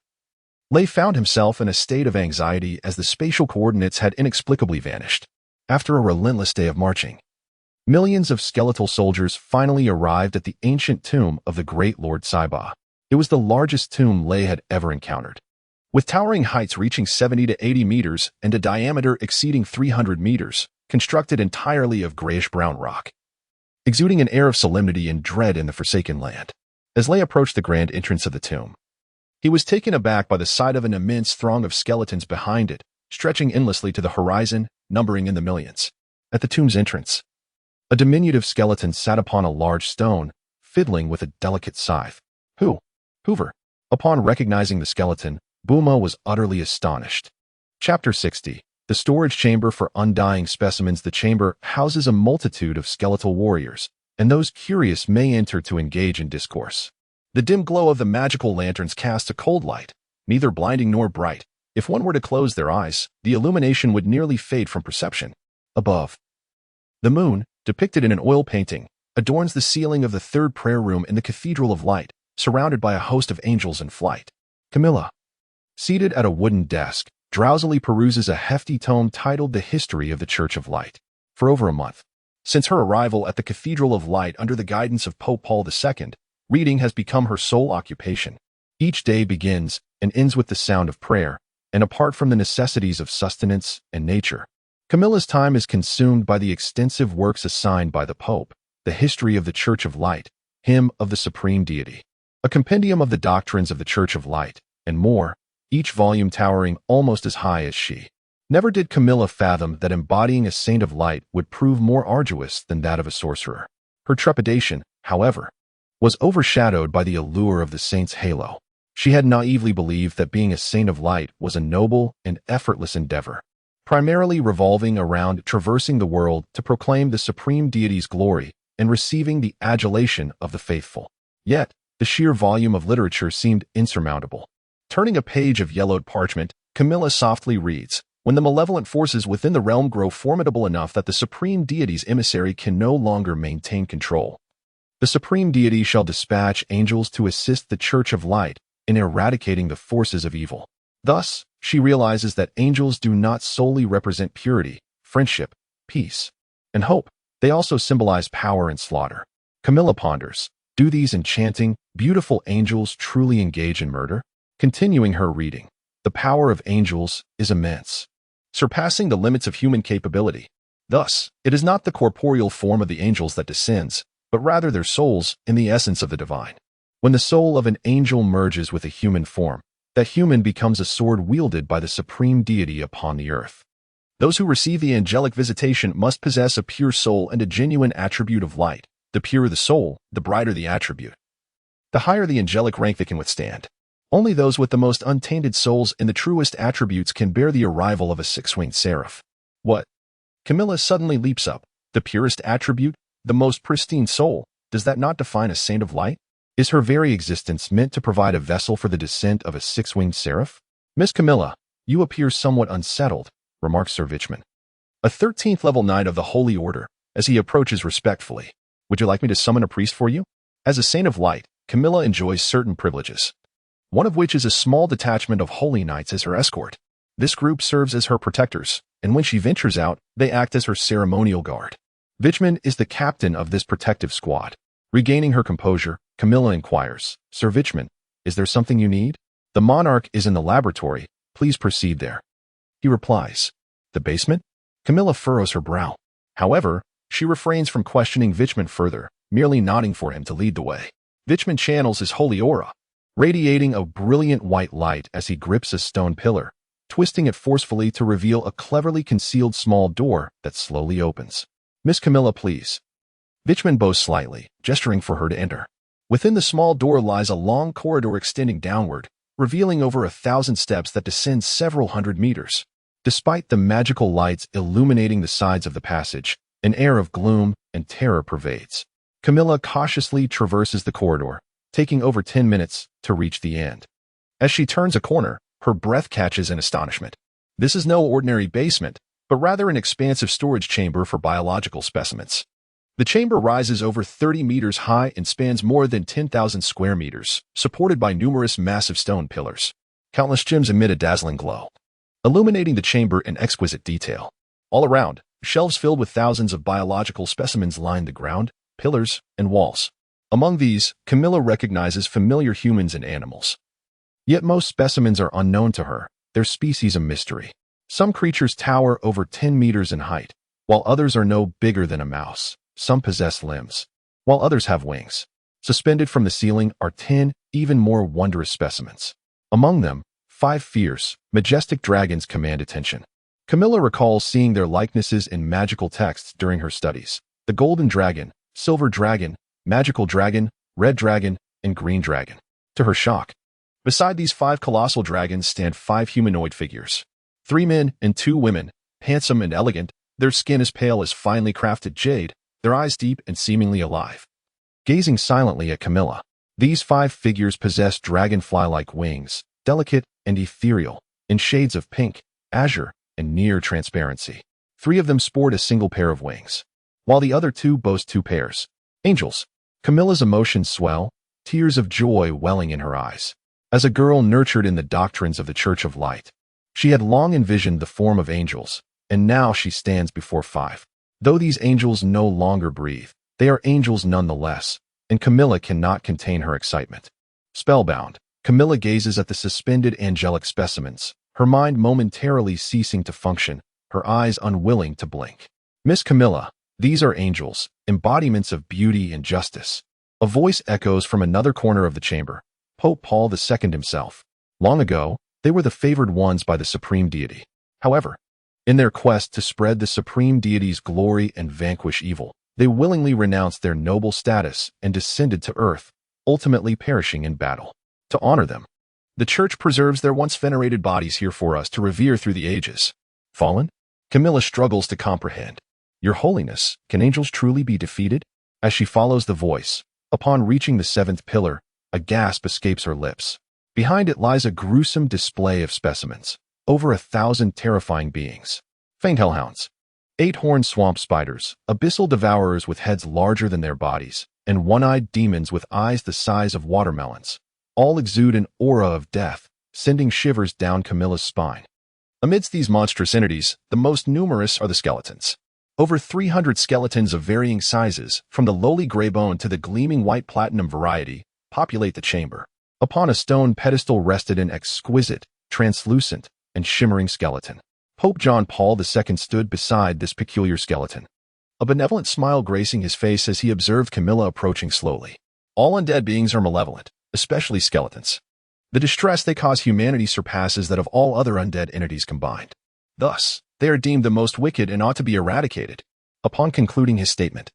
Lei found himself in a state of anxiety as the spatial coordinates had inexplicably vanished. After a relentless day of marching, Millions of skeletal soldiers finally arrived at the ancient tomb of the great Lord Saiba. It was the largest tomb Lei had ever encountered. With towering heights reaching 70 to 80 meters and a diameter exceeding 300 meters, constructed entirely of grayish-brown rock, exuding an air of solemnity and dread in the Forsaken Land. As Lei approached the grand entrance of the tomb, he was taken aback by the sight of an immense throng of skeletons behind it, stretching endlessly to the horizon, numbering in the millions. At the tomb's entrance, a diminutive skeleton sat upon a large stone, fiddling with a delicate scythe. Hoover. Upon recognizing the skeleton, Buma was utterly astonished. Chapter 60. The Storage Chamber for Undying Specimens. The chamber houses a multitude of skeletal warriors, and those curious may enter to engage in discourse. The dim glow of the magical lanterns casts a cold light, neither blinding nor bright. If one were to close their eyes, the illumination would nearly fade from perception. Above, the moon, depicted in an oil painting, adorns the ceiling of the third prayer room in the Cathedral of Light, surrounded by a host of angels in flight. Camilla, seated at a wooden desk, drowsily peruses a hefty tome titled The History of the Church of Light. For over a month, since her arrival at the Cathedral of Light under the guidance of Pope Paul II, reading has become her sole occupation. Each day begins and ends with the sound of prayer, and apart from the necessities of sustenance and nature, Camilla's time is consumed by the extensive works assigned by the Pope: The History of the Church of Light, Hymn of the Supreme Deity, a compendium of the doctrines of the Church of Light, and more, each volume towering almost as high as she. Never did Camilla fathom that embodying a saint of light would prove more arduous than that of a sorcerer. Her trepidation, however, was overshadowed by the allure of the saint's halo. She had naively believed that being a saint of light was a noble and effortless endeavor, primarily revolving around traversing the world to proclaim the supreme deity's glory and receiving the adulation of the faithful. Yet, the sheer volume of literature seemed insurmountable. Turning a page of yellowed parchment, Camilla softly reads, "When the malevolent forces within the realm grow formidable enough that the supreme deity's emissary can no longer maintain control, the supreme deity shall dispatch angels to assist the Church of Light in eradicating the forces of evil." Thus, she realizes that angels do not solely represent purity, friendship, peace, and hope. They also symbolize power and slaughter. Camilla ponders, do these enchanting, beautiful angels truly engage in murder? Continuing her reading, the power of angels is immense, surpassing the limits of human capability. Thus, it is not the corporeal form of the angels that descends, but rather their souls in the essence of the divine. When the soul of an angel merges with a human form, that human becomes a sword wielded by the supreme deity upon the earth. Those who receive the angelic visitation must possess a pure soul and a genuine attribute of light. The purer the soul, the brighter the attribute, the higher the angelic rank they can withstand. Only those with the most untainted souls and the truest attributes can bear the arrival of a six-winged seraph. What? Camilla suddenly leaps up. The purest attribute? The most pristine soul? Does that not define a saint of light? Is her very existence meant to provide a vessel for the descent of a six-winged seraph? "Miss Camilla, you appear somewhat unsettled," remarks Sir Vichman, a 13th level knight of the Holy Order, as he approaches respectfully. "Would you like me to summon a priest for you?" As a saint of light, Camilla enjoys certain privileges, one of which is a small detachment of holy knights as her escort. This group serves as her protectors, and when she ventures out, they act as her ceremonial guard. Vichman is the captain of this protective squad. Regaining her composure, Camilla inquires, "Sir Vichman, is there something you need?" "The monarch is in the laboratory. Please proceed there." He replies, "The basement?" Camilla furrows her brow. However, she refrains from questioning Vichman further, merely nodding for him to lead the way. Vichman channels his holy aura, radiating a brilliant white light as he grips a stone pillar, twisting it forcefully to reveal a cleverly concealed small door that slowly opens. "Miss Camilla, please." Vichman bows slightly, gesturing for her to enter. Within the small door lies a long corridor extending downward, revealing over 1,000 steps that descend several hundred meters. Despite the magical lights illuminating the sides of the passage, an air of gloom and terror pervades. Camilla cautiously traverses the corridor, taking over 10 minutes to reach the end. As she turns a corner, her breath catches in astonishment. This is no ordinary basement, but rather an expansive storage chamber for biological specimens. The chamber rises over 30 meters high and spans more than 10,000 square meters, supported by numerous massive stone pillars. Countless gems emit a dazzling glow, illuminating the chamber in exquisite detail. All around, Shelves filled with thousands of biological specimens lined the ground, pillars, and walls. Among these, Camilla recognizes familiar humans and animals. Yet most specimens are unknown to her, their species a mystery. Some creatures tower over 10 meters in height, while others are no bigger than a mouse. Some possess limbs, while others have wings. Suspended from the ceiling are 10 even more wondrous specimens. Among them, 5 fierce, majestic dragons command attention. Camilla recalls seeing their likenesses in magical texts during her studies. The golden dragon, silver dragon, magical dragon, red dragon, and green dragon. To her shock, beside these 5 colossal dragons stand 5 humanoid figures. 3 men and 2 women, handsome and elegant, their skin as pale as finely crafted jade, their eyes deep and seemingly alive. Gazing silently at Camilla, these 5 figures possess dragonfly-like wings, delicate and ethereal, in shades of pink, azure, and near transparency. 3 of them sport a single pair of wings, while the other 2 boast 2 pairs. Angels. Camilla's emotions swell, tears of joy welling in her eyes. As a girl nurtured in the doctrines of the Church of Light, she had long envisioned the form of angels, and now she stands before 5. Though these angels no longer breathe, they are angels nonetheless, and Camilla cannot contain her excitement. Spellbound, Camilla gazes at the suspended angelic specimens, her mind momentarily ceasing to function, her eyes unwilling to blink. Miss Camilla, these are angels, embodiments of beauty and justice. A voice echoes from another corner of the chamber, Pope Paul II himself. Long ago, they were the favored ones by the supreme deity. However, in their quest to spread the supreme deity's glory and vanquish evil, they willingly renounced their noble status and descended to earth, ultimately perishing in battle. To honor them, the Church preserves their once venerated bodies here for us to revere through the ages. Fallen? Camilla struggles to comprehend. Your Holiness, can angels truly be defeated? As she follows the voice, upon reaching the 7th pillar, a gasp escapes her lips. Behind it lies a gruesome display of specimens. Over 1,000 terrifying beings. Faint hellhounds. 8-horned swamp spiders, abyssal devourers with heads larger than their bodies, and one-eyed demons with eyes the size of watermelons. All exude an aura of death, sending shivers down Camilla's spine. Amidst these monstrous entities, the most numerous are the skeletons. Over 300 skeletons of varying sizes, from the lowly gray bone to the gleaming white platinum variety, populate the chamber. Upon a stone pedestal rested an exquisite, translucent, and shimmering skeleton. Pope John Paul II stood beside this peculiar skeleton, a benevolent smile gracing his face as he observed Camilla approaching slowly. All undead beings are malevolent, especially skeletons. The distress they cause humanity surpasses that of all other undead entities combined. Thus, they are deemed the most wicked and ought to be eradicated. Upon concluding his statement,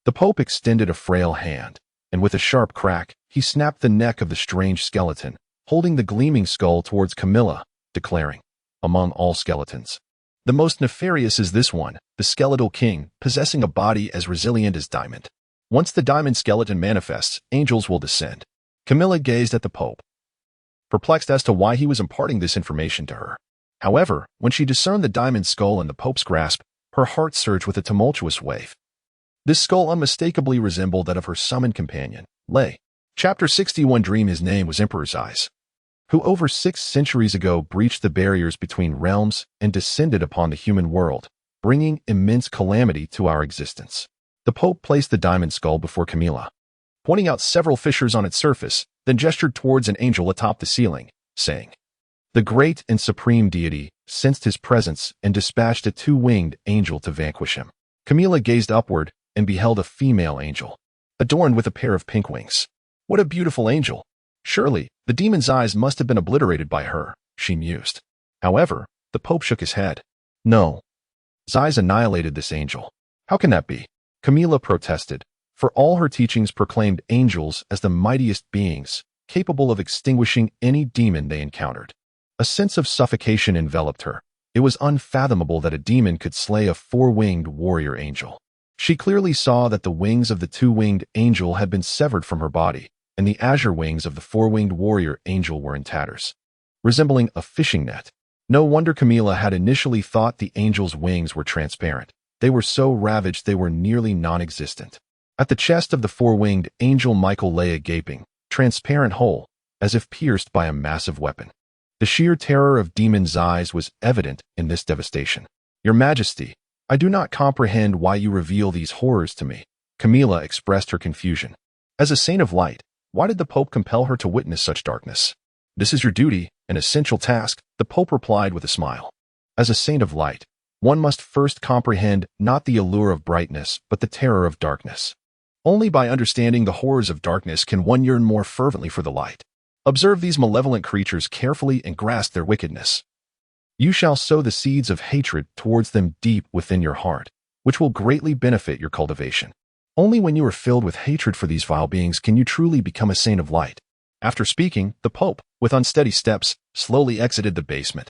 the Pope extended a frail hand, and with a sharp crack, he snapped the neck of the strange skeleton, holding the gleaming skull towards Camilla, declaring, among all skeletons, the most nefarious is this one, the skeletal king, possessing a body as resilient as diamond. Once the diamond skeleton manifests, angels will descend. Camilla gazed at the Pope, perplexed as to why he was imparting this information to her. However, when she discerned the diamond skull in the Pope's grasp, her heart surged with a tumultuous wave. This skull unmistakably resembled that of her summoned companion, Lei. Chapter 61 Dream His name was Emperor's Eyes, who over 6 centuries ago breached the barriers between realms and descended upon the human world, bringing immense calamity to our existence. The Pope placed the diamond skull before Camilla, pointing out several fissures on its surface, then gestured towards an angel atop the ceiling, saying, the great and supreme deity sensed his presence and dispatched a 2-winged angel to vanquish him. Camilla gazed upward and beheld a female angel, adorned with a pair of pink wings. What a beautiful angel! Surely, the demon's eyes must have been obliterated by her, she mused. However, the Pope shook his head. No. His eyes annihilated this angel. How can that be? Camilla protested, for all her teachings proclaimed angels as the mightiest beings, capable of extinguishing any demon they encountered. A sense of suffocation enveloped her. It was unfathomable that a demon could slay a 4-winged warrior angel. She clearly saw that the wings of the 2-winged angel had been severed from her body, and the azure wings of the 4-winged warrior angel were in tatters, resembling a fishing net. No wonder Camilla had initially thought the angel's wings were transparent. They were so ravaged they were nearly non-existent. At the chest of the 4-winged angel Michael lay a gaping, transparent hole, as if pierced by a massive weapon. The sheer terror of demon's eyes was evident in this devastation. Your Majesty, I do not comprehend why you reveal these horrors to me. Camilla expressed her confusion. As a saint of light, why did the Pope compel her to witness such darkness? This is your duty, an essential task, the Pope replied with a smile. As a saint of light, one must first comprehend not the allure of brightness, but the terror of darkness. Only by understanding the horrors of darkness can one yearn more fervently for the light. Observe these malevolent creatures carefully and grasp their wickedness. You shall sow the seeds of hatred towards them deep within your heart, which will greatly benefit your cultivation. Only when you are filled with hatred for these vile beings can you truly become a saint of light. After speaking, the Pope, with unsteady steps, slowly exited the basement.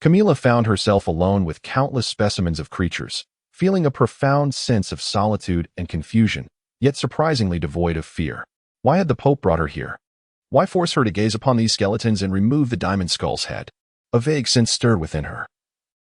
Camilla found herself alone with countless specimens of creatures, feeling a profound sense of solitude and confusion, yet surprisingly devoid of fear. Why had the Pope brought her here? Why force her to gaze upon these skeletons and remove the diamond skull's head? A vague sense stirred within her.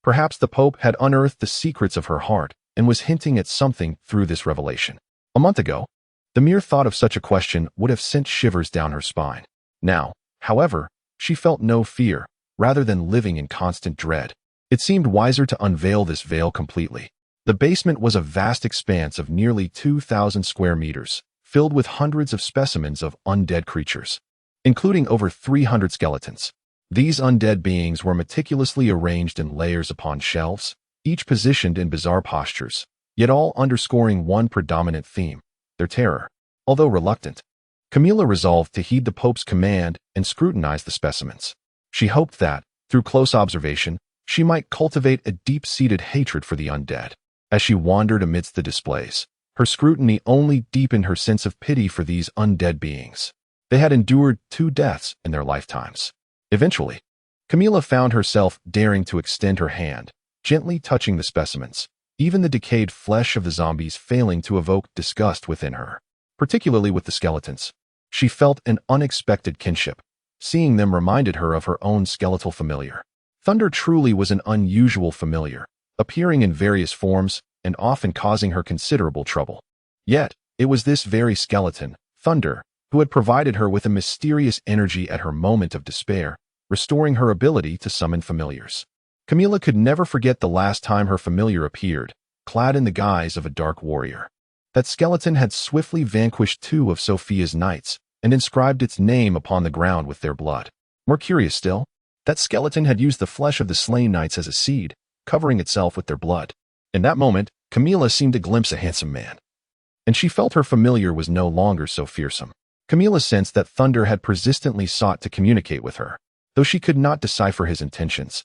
Perhaps the Pope had unearthed the secrets of her heart and was hinting at something through this revelation. A month ago, the mere thought of such a question would have sent shivers down her spine. Now, however, she felt no fear, rather than living in constant dread. It seemed wiser to unveil this veil completely. The basement was a vast expanse of nearly 2,000 square meters, filled with hundreds of specimens of undead creatures, including over 300 skeletons. These undead beings were meticulously arranged in layers upon shelves, each positioned in bizarre postures, yet all underscoring one predominant theme, their terror. Although reluctant, Camilla resolved to heed the Pope's command and scrutinize the specimens. She hoped that, through close observation, she might cultivate a deep-seated hatred for the undead. As she wandered amidst the displays, her scrutiny only deepened her sense of pity for these undead beings. They had endured 2 deaths in their lifetimes. Eventually, Camilla found herself daring to extend her hand, gently touching the specimens, even the decayed flesh of the zombies failing to evoke disgust within her. Particularly with the skeletons, she felt an unexpected kinship. Seeing them reminded her of her own skeletal familiar. Thunder truly was an unusual familiar, appearing in various forms and often causing her considerable trouble. Yet, it was this very skeleton, Thunder, who had provided her with a mysterious energy at her moment of despair, restoring her ability to summon familiars. Camilla could never forget the last time her familiar appeared, clad in the guise of a dark warrior. That skeleton had swiftly vanquished 2 of Sophia's knights and inscribed its name upon the ground with their blood. More curious still, that skeleton had used the flesh of the slain knights as a seed, covering itself with their blood. In that moment, Camilla seemed to glimpse a handsome man. And she felt her familiar was no longer so fearsome. Camilla sensed that Thunder had persistently sought to communicate with her, though she could not decipher his intentions.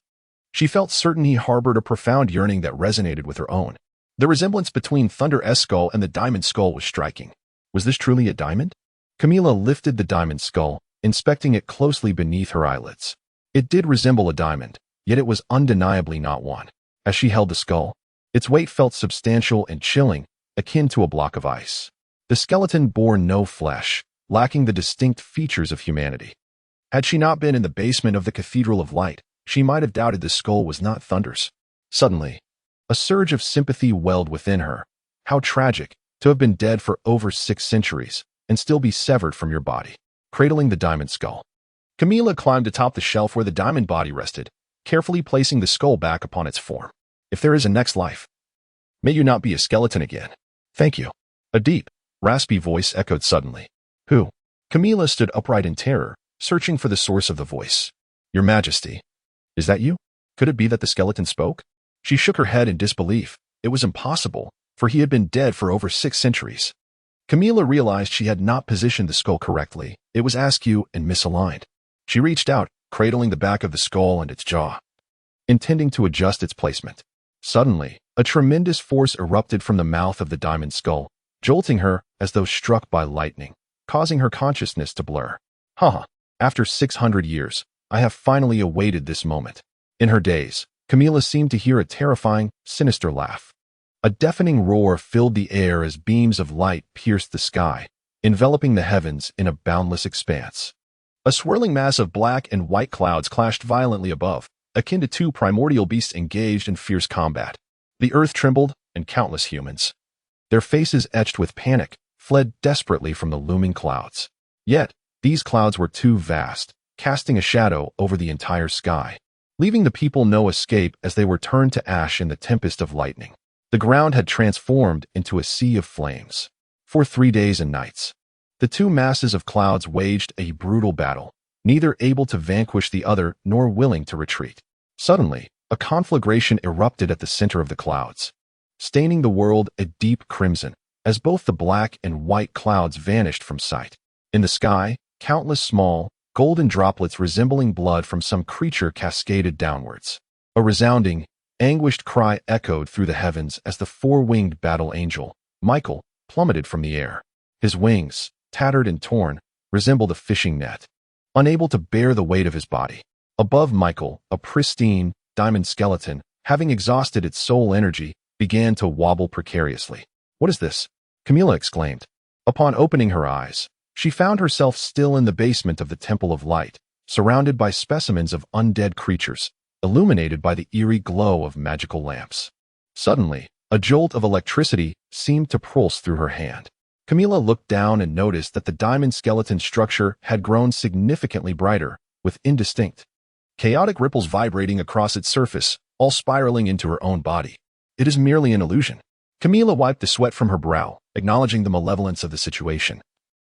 She felt certain he harbored a profound yearning that resonated with her own. The resemblance between Thunder's skull and the diamond skull was striking. Was this truly a diamond? Camilla lifted the diamond skull, inspecting it closely beneath her eyelids. It did resemble a diamond, yet it was undeniably not one. As she held the skull, its weight felt substantial and chilling, akin to a block of ice. The skeleton bore no flesh, lacking the distinct features of humanity. Had she not been in the basement of the Cathedral of Light, she might have doubted the skull was not Thunder's. Suddenly, a surge of sympathy welled within her. How tragic, to have been dead for over 6 centuries, and still be severed from your body. Cradling the diamond skull, Camilla climbed atop the shelf where the diamond body rested, carefully placing the skull back upon its form. If there is a next life, may you not be a skeleton again. Thank you. A deep, raspy voice echoed suddenly. Who? Camilla stood upright in terror, searching for the source of the voice. Your Majesty. Is that you? Could it be that the skeleton spoke? She shook her head in disbelief. It was impossible, for he had been dead for over 6 centuries. Camilla realized she had not positioned the skull correctly. It was askew and misaligned. She reached out, cradling the back of the skull and its jaw, intending to adjust its placement. Suddenly, a tremendous force erupted from the mouth of the diamond skull, jolting her as though struck by lightning, causing her consciousness to blur. After 600 years, I have finally awaited this moment. In her daze, Camilla seemed to hear a terrifying, sinister laugh. A deafening roar filled the air as beams of light pierced the sky, enveloping the heavens in a boundless expanse. A swirling mass of black and white clouds clashed violently above, akin to 2 primordial beasts engaged in fierce combat. The earth trembled, and countless humans, their faces etched with panic, fled desperately from the looming clouds. Yet, these clouds were too vast, casting a shadow over the entire sky, leaving the people no escape as they were turned to ash in the tempest of lightning. The ground had transformed into a sea of flames. For 3 days and nights, the two masses of clouds waged a brutal battle, neither able to vanquish the other nor willing to retreat. Suddenly, a conflagration erupted at the center of the clouds, staining the world a deep crimson, as both the black and white clouds vanished from sight. In the sky, countless small, golden droplets resembling blood from some creature cascaded downwards. A resounding, anguished cry echoed through the heavens as the four-winged battle angel, Michael, plummeted from the air. His wings, tattered and torn, resembled a fishing net, unable to bear the weight of his body. Above Michael, a pristine, diamond skeleton, having exhausted its soul energy, began to wobble precariously. "What is this?" Camilla exclaimed. Upon opening her eyes, she found herself still in the basement of the Temple of Light, surrounded by specimens of undead creatures, illuminated by the eerie glow of magical lamps. Suddenly, a jolt of electricity seemed to pulse through her hand. Camilla looked down and noticed that the diamond skeleton structure had grown significantly brighter, with indistinct, chaotic ripples vibrating across its surface, all spiraling into her own body. "It is merely an illusion." Camilla wiped the sweat from her brow, acknowledging the malevolence of the situation.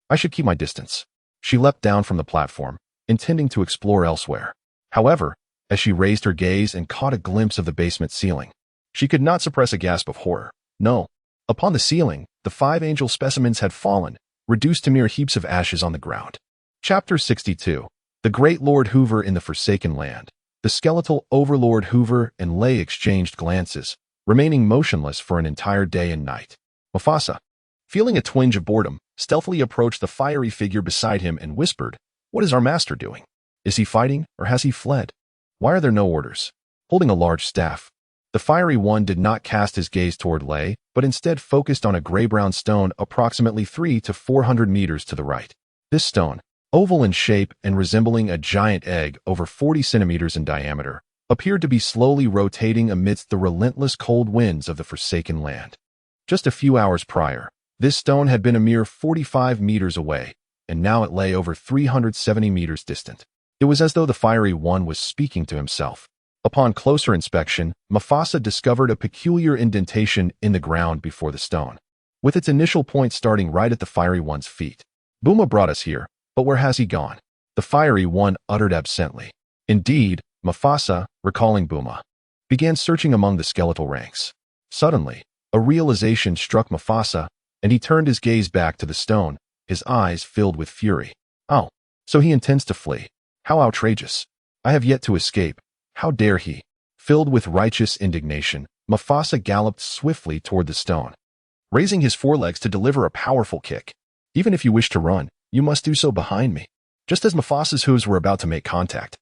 "I should keep my distance." She leapt down from the platform, intending to explore elsewhere. However, as she raised her gaze and caught a glimpse of the basement ceiling, she could not suppress a gasp of horror. No. Upon the ceiling, the 5 angel specimens had fallen, reduced to mere heaps of ashes on the ground. Chapter 62. The Great Lord Hoover in the Forsaken Land. The skeletal Overlord Hoover and Lay exchanged glances, remaining motionless for an entire day and night. Mufasa, feeling a twinge of boredom, stealthily approached the fiery figure beside him and whispered, "What is our master doing? Is he fighting, or has he fled? Why are there no orders?" Holding a large staff, the fiery one did not cast his gaze toward Lay, but instead focused on a gray-brown stone approximately 300 to 400 meters to the right. This stone, oval in shape and resembling a giant egg over 40 centimeters in diameter, appeared to be slowly rotating amidst the relentless cold winds of the Forsaken Land. Just a few hours prior, this stone had been a mere 45 meters away, and now it lay over 370 meters distant. It was as though the fiery one was speaking to himself. Upon closer inspection, Mufasa discovered a peculiar indentation in the ground before the stone, with its initial point starting right at the fiery one's feet. "Buma brought us here, but where has he gone?" the fiery one uttered absently. Indeed, Mufasa, recalling Buma, began searching among the skeletal ranks. Suddenly, a realization struck Mufasa, and he turned his gaze back to the stone, his eyes filled with fury. "Oh, so he intends to flee. How outrageous. I have yet to escape. How dare he?" Filled with righteous indignation, Mufasa galloped swiftly toward the stone, raising his forelegs to deliver a powerful kick. "Even if you wish to run, you must do so behind me." Just as Mufasa's hooves were about to make contact,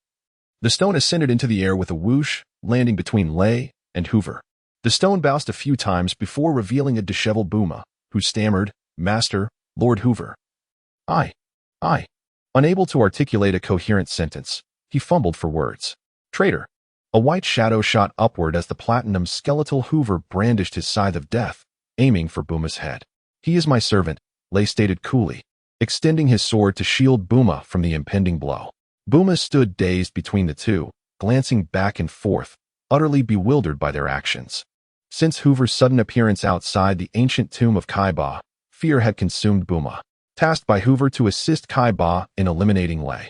the stone ascended into the air with a whoosh, landing between Lay and Hoover. The stone bounced a few times before revealing a disheveled Buma, who stammered, "Master, Lord Hoover." I. Unable to articulate a coherent sentence, he fumbled for words. "Traitor." A white shadow shot upward as the platinum skeletal Hoover brandished his scythe of death, aiming for Buma's head. "He is my servant," Lay stated coolly, extending his sword to shield Buma from the impending blow. Buma stood dazed between the two, glancing back and forth, utterly bewildered by their actions. Since Hoover's sudden appearance outside the ancient tomb of Kaiba, fear had consumed Buma. Tasked by Hoover to assist Kaiba in eliminating Lay,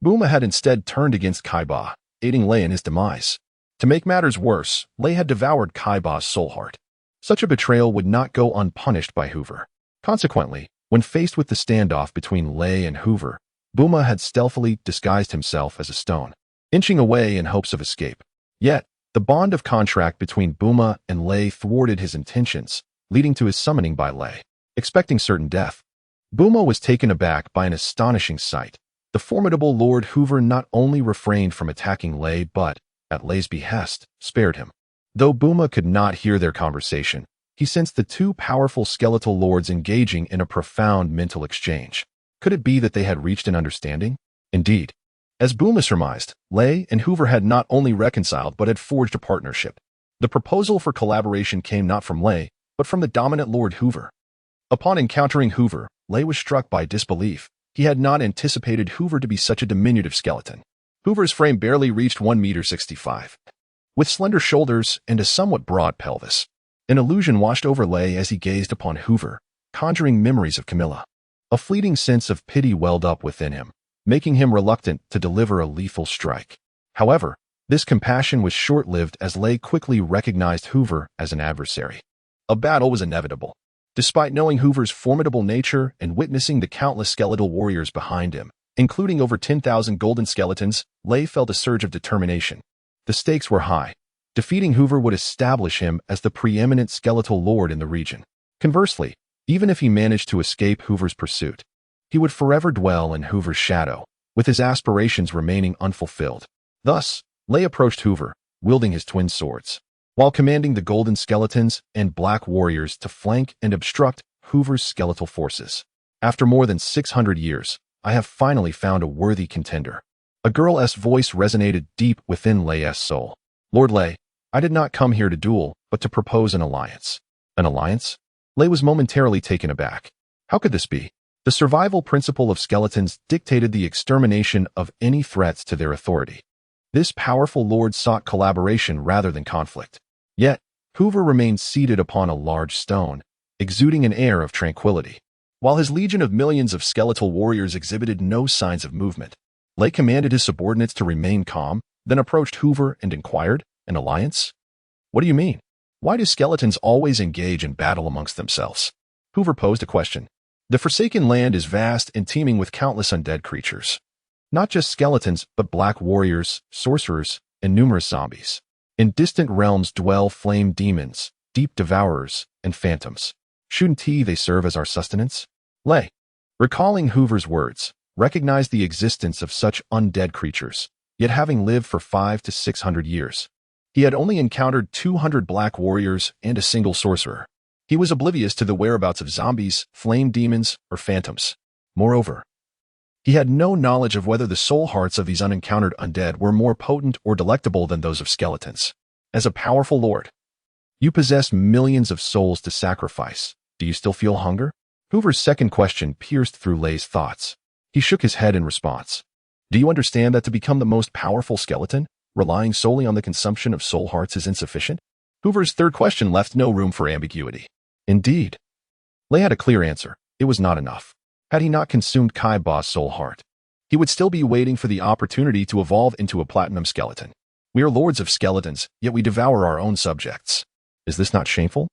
Buma had instead turned against Kaiba, aiding Lay in his demise. To make matters worse, Lay had devoured Kaiba's soul heart. Such a betrayal would not go unpunished by Hoover. Consequently, when faced with the standoff between Lay and Hoover, Buma had stealthily disguised himself as a stone, inching away in hopes of escape. Yet, the bond of contract between Buma and Lay thwarted his intentions, leading to his summoning by Lay. Expecting certain death, Buma was taken aback by an astonishing sight. The formidable Lord Hoover not only refrained from attacking Lay but, at Lay's behest, spared him. Though Buma could not hear their conversation, he sensed the two powerful skeletal lords engaging in a profound mental exchange. Could it be that they had reached an understanding? Indeed. As Buma surmised, Lay and Hoover had not only reconciled but had forged a partnership. The proposal for collaboration came not from Lay, but from the dominant Lord Hoover. Upon encountering Hoover, Lay was struck by disbelief. He had not anticipated Hoover to be such a diminutive skeleton. Hoover's frame barely reached 1.65 meters, with slender shoulders and a somewhat broad pelvis. An illusion washed over Lay as he gazed upon Hoover, conjuring memories of Camilla. A fleeting sense of pity welled up within him, making him reluctant to deliver a lethal strike. However, this compassion was short-lived as Lay quickly recognized Hoover as an adversary. A battle was inevitable. Despite knowing Hoover's formidable nature and witnessing the countless skeletal warriors behind him, including over 10,000 golden skeletons, Lay felt a surge of determination. The stakes were high. Defeating Hoover would establish him as the preeminent skeletal lord in the region. Conversely, even if he managed to escape Hoover's pursuit, he would forever dwell in Hoover's shadow, with his aspirations remaining unfulfilled. Thus, Lay approached Hoover, wielding his twin swords, while commanding the golden skeletons and black warriors to flank and obstruct Hoover's skeletal forces. After more than 600 years, I have finally found a worthy contender. A girl's voice resonated deep within Lay's soul. Lord Lay, I did not come here to duel, but to propose an alliance. An alliance? Lay was momentarily taken aback. How could this be? The survival principle of skeletons dictated the extermination of any threats to their authority. This powerful lord sought collaboration rather than conflict. Yet, Hoover remained seated upon a large stone, exuding an air of tranquility. While his legion of millions of skeletal warriors exhibited no signs of movement, Lay commanded his subordinates to remain calm, then approached Hoover and inquired, "An alliance? What do you mean? Why do skeletons always engage in battle amongst themselves?" Hoover posed a question. The Forsaken Land is vast and teeming with countless undead creatures. Not just skeletons, but black warriors, sorcerers, and numerous zombies. In distant realms dwell flame demons, deep devourers, and phantoms. Shouldn't they serve as our sustenance? Lay, recalling Hoover's words, recognized the existence of such undead creatures, yet having lived for 500 to 600 years. He had only encountered 200 black warriors and a single sorcerer. He was oblivious to the whereabouts of zombies, flame demons, or phantoms. Moreover, he had no knowledge of whether the soul hearts of these unencountered undead were more potent or delectable than those of skeletons. As a powerful lord, you possess millions of souls to sacrifice. Do you still feel hunger? Hoover's second question pierced through Lay's thoughts. He shook his head in response. Do you understand that to become the most powerful skeleton, relying solely on the consumption of soul hearts is insufficient? Hoover's third question left no room for ambiguity. Indeed. Lay had a clear answer. It was not enough. Had he not consumed Kaiba's soul heart, he would still be waiting for the opportunity to evolve into a platinum skeleton. We are lords of skeletons, yet we devour our own subjects. Is this not shameful?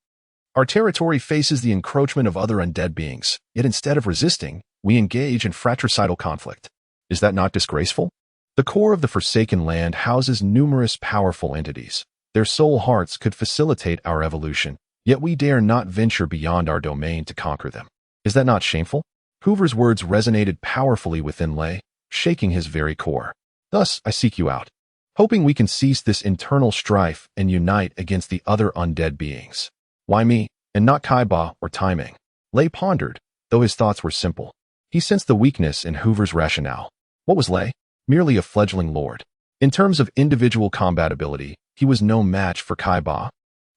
Our territory faces the encroachment of other undead beings, yet instead of resisting, we engage in fratricidal conflict. Is that not disgraceful? The core of the Forsaken Land houses numerous powerful entities. Their soul hearts could facilitate our evolution, yet we dare not venture beyond our domain to conquer them. Is that not shameful? Hoover's words resonated powerfully within Lay, shaking his very core. Thus, I seek you out, hoping we can cease this internal strife and unite against the other undead beings. Why me, and not Kaiba or Timing? Lay pondered, though his thoughts were simple. He sensed the weakness in Hoover's rationale. What was Lay? Merely a fledgling lord. In terms of individual combatability, he was no match for Kaiba.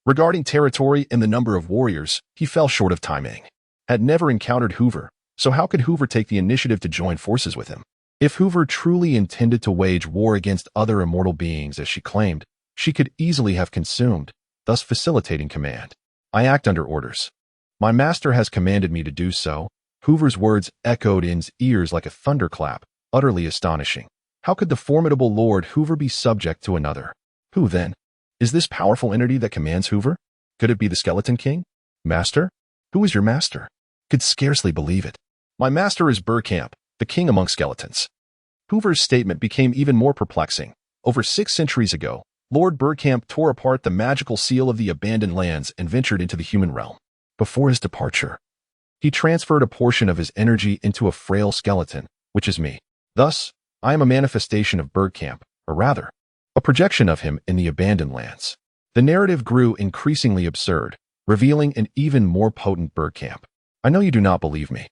Regarding territory and the number of warriors, he fell short of Timing. Had never encountered Hoover, so how could Hoover take the initiative to join forces with him? If Hoover truly intended to wage war against other immortal beings as she claimed, she could easily have consumed, thus facilitating command. I act under orders. My master has commanded me to do so. Hoover's words echoed in his ears like a thunderclap, utterly astonishing. How could the formidable Lord Hoover be subject to another? Who then? Is this powerful entity that commands Hoover? Could it be the Skeleton King? Master? Who is your master? Could scarcely believe it. My master is Burkamp, the king among skeletons. Hoover's statement became even more perplexing. Over 6 centuries ago, Lord Burkamp tore apart the magical seal of the abandoned lands and ventured into the human realm. Before his departure, he transferred a portion of his energy into a frail skeleton, which is me. Thus, I am a manifestation of Burkamp, or rather, a projection of him in the abandoned lands. The narrative grew increasingly absurd, revealing an even more potent Burkamp. I know you do not believe me,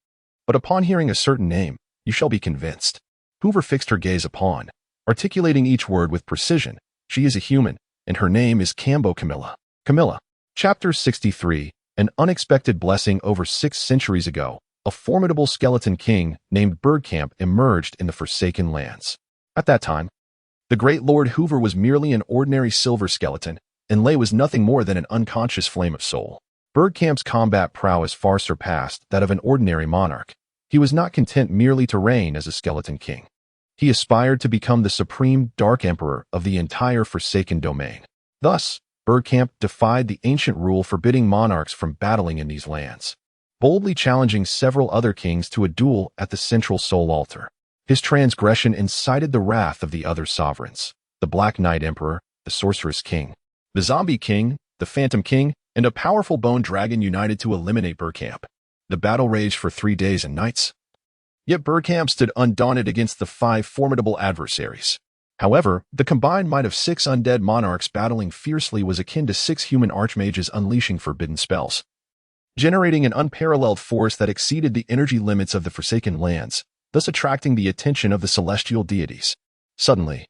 but upon hearing a certain name, you shall be convinced. Hoover fixed her gaze upon, articulating each word with precision. She is a human, and her name is Cambo Camilla. Camilla. Chapter 63. An unexpected blessing. Over 6 centuries ago, a formidable skeleton king named Burkamp emerged in the Forsaken Lands. At that time, the great Lord Hoover was merely an ordinary silver skeleton, and Lei was nothing more than an unconscious flame of soul. Bergkamp's combat prowess far surpassed that of an ordinary monarch. He was not content merely to reign as a skeleton king. He aspired to become the supreme Dark Emperor of the entire Forsaken domain. Thus, Bergkamp defied the ancient rule forbidding monarchs from battling in these lands, boldly challenging several other kings to a duel at the central soul altar. His transgression incited the wrath of the other sovereigns, the Black Knight Emperor, the Sorceress King, the Zombie King, the Phantom King, and a powerful bone dragon united to eliminate Bergkamp. The battle raged for 3 days and nights. Yet Bergkamp stood undaunted against the 5 formidable adversaries. However, the combined might of 6 undead monarchs battling fiercely was akin to 6 human archmages unleashing forbidden spells, generating an unparalleled force that exceeded the energy limits of the Forsaken lands, thus attracting the attention of the celestial deities. Suddenly,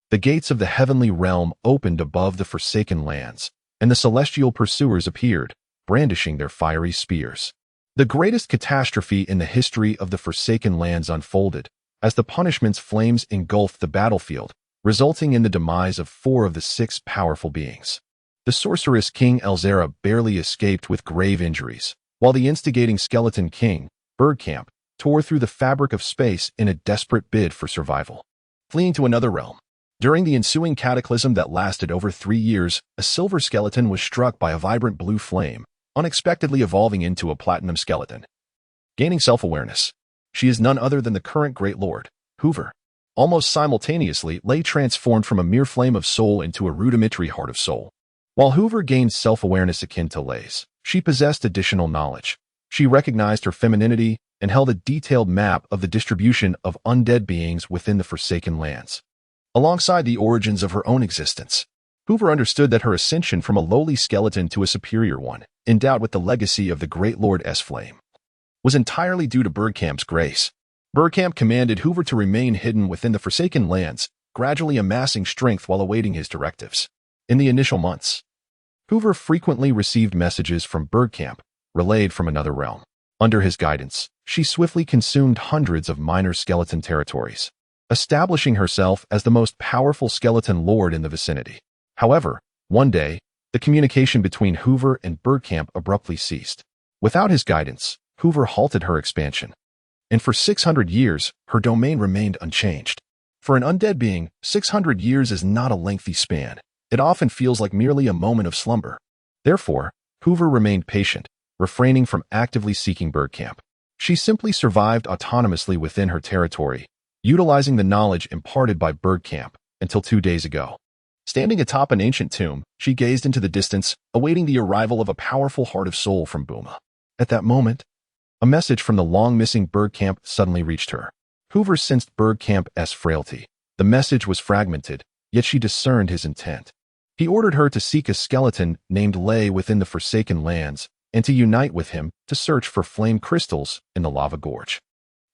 the gates of the heavenly realm opened above the Forsaken lands, and the celestial pursuers appeared, brandishing their fiery spears. The greatest catastrophe in the history of the Forsaken lands unfolded, as the punishment's flames engulfed the battlefield, resulting in the demise of 4 of the 6 powerful beings. The Sorceress King Elzera barely escaped with grave injuries, while the instigating Skeleton King, Bergkamp, tore through the fabric of space in a desperate bid for survival. Fleeing to another realm. During the ensuing cataclysm that lasted over 3 years, a silver skeleton was struck by a vibrant blue flame, unexpectedly evolving into a platinum skeleton. Gaining self-awareness, she is none other than the current Great Lord, Hoover. Almost simultaneously, Lei transformed from a mere flame of soul into a rudimentary heart of soul. While Hoover gained self-awareness akin to Lei's, she possessed additional knowledge. She recognized her femininity and held a detailed map of the distribution of undead beings within the Forsaken lands, alongside the origins of her own existence. Hoover understood that her ascension from a lowly skeleton to a superior one, endowed with the legacy of the Great Lord S-Flame, was entirely due to Bergkamp's grace. Bergkamp commanded Hoover to remain hidden within the Forsaken lands, gradually amassing strength while awaiting his directives. In the initial months, Hoover frequently received messages from Bergkamp, relayed from another realm. Under his guidance, she swiftly consumed hundreds of minor skeleton territories, establishing herself as the most powerful skeleton lord in the vicinity. However, one day, the communication between Hoover and Bergkamp abruptly ceased. Without his guidance, Hoover halted her expansion, and for 600 years, her domain remained unchanged. For an undead being, 600 years is not a lengthy span. It often feels like merely a moment of slumber. Therefore, Hoover remained patient, refraining from actively seeking Bergkamp. She simply survived autonomously within her territory, utilizing the knowledge imparted by Bergkamp until 2 days ago. Standing atop an ancient tomb, she gazed into the distance, awaiting the arrival of a powerful heart of soul from Buma. At that moment, a message from the long-missing Bergkamp suddenly reached her. Hoover sensed Bergkamp's frailty. The message was fragmented, yet she discerned his intent. He ordered her to seek a skeleton named Lei within the Forsaken lands, and to unite with him to search for flame crystals in the lava gorge.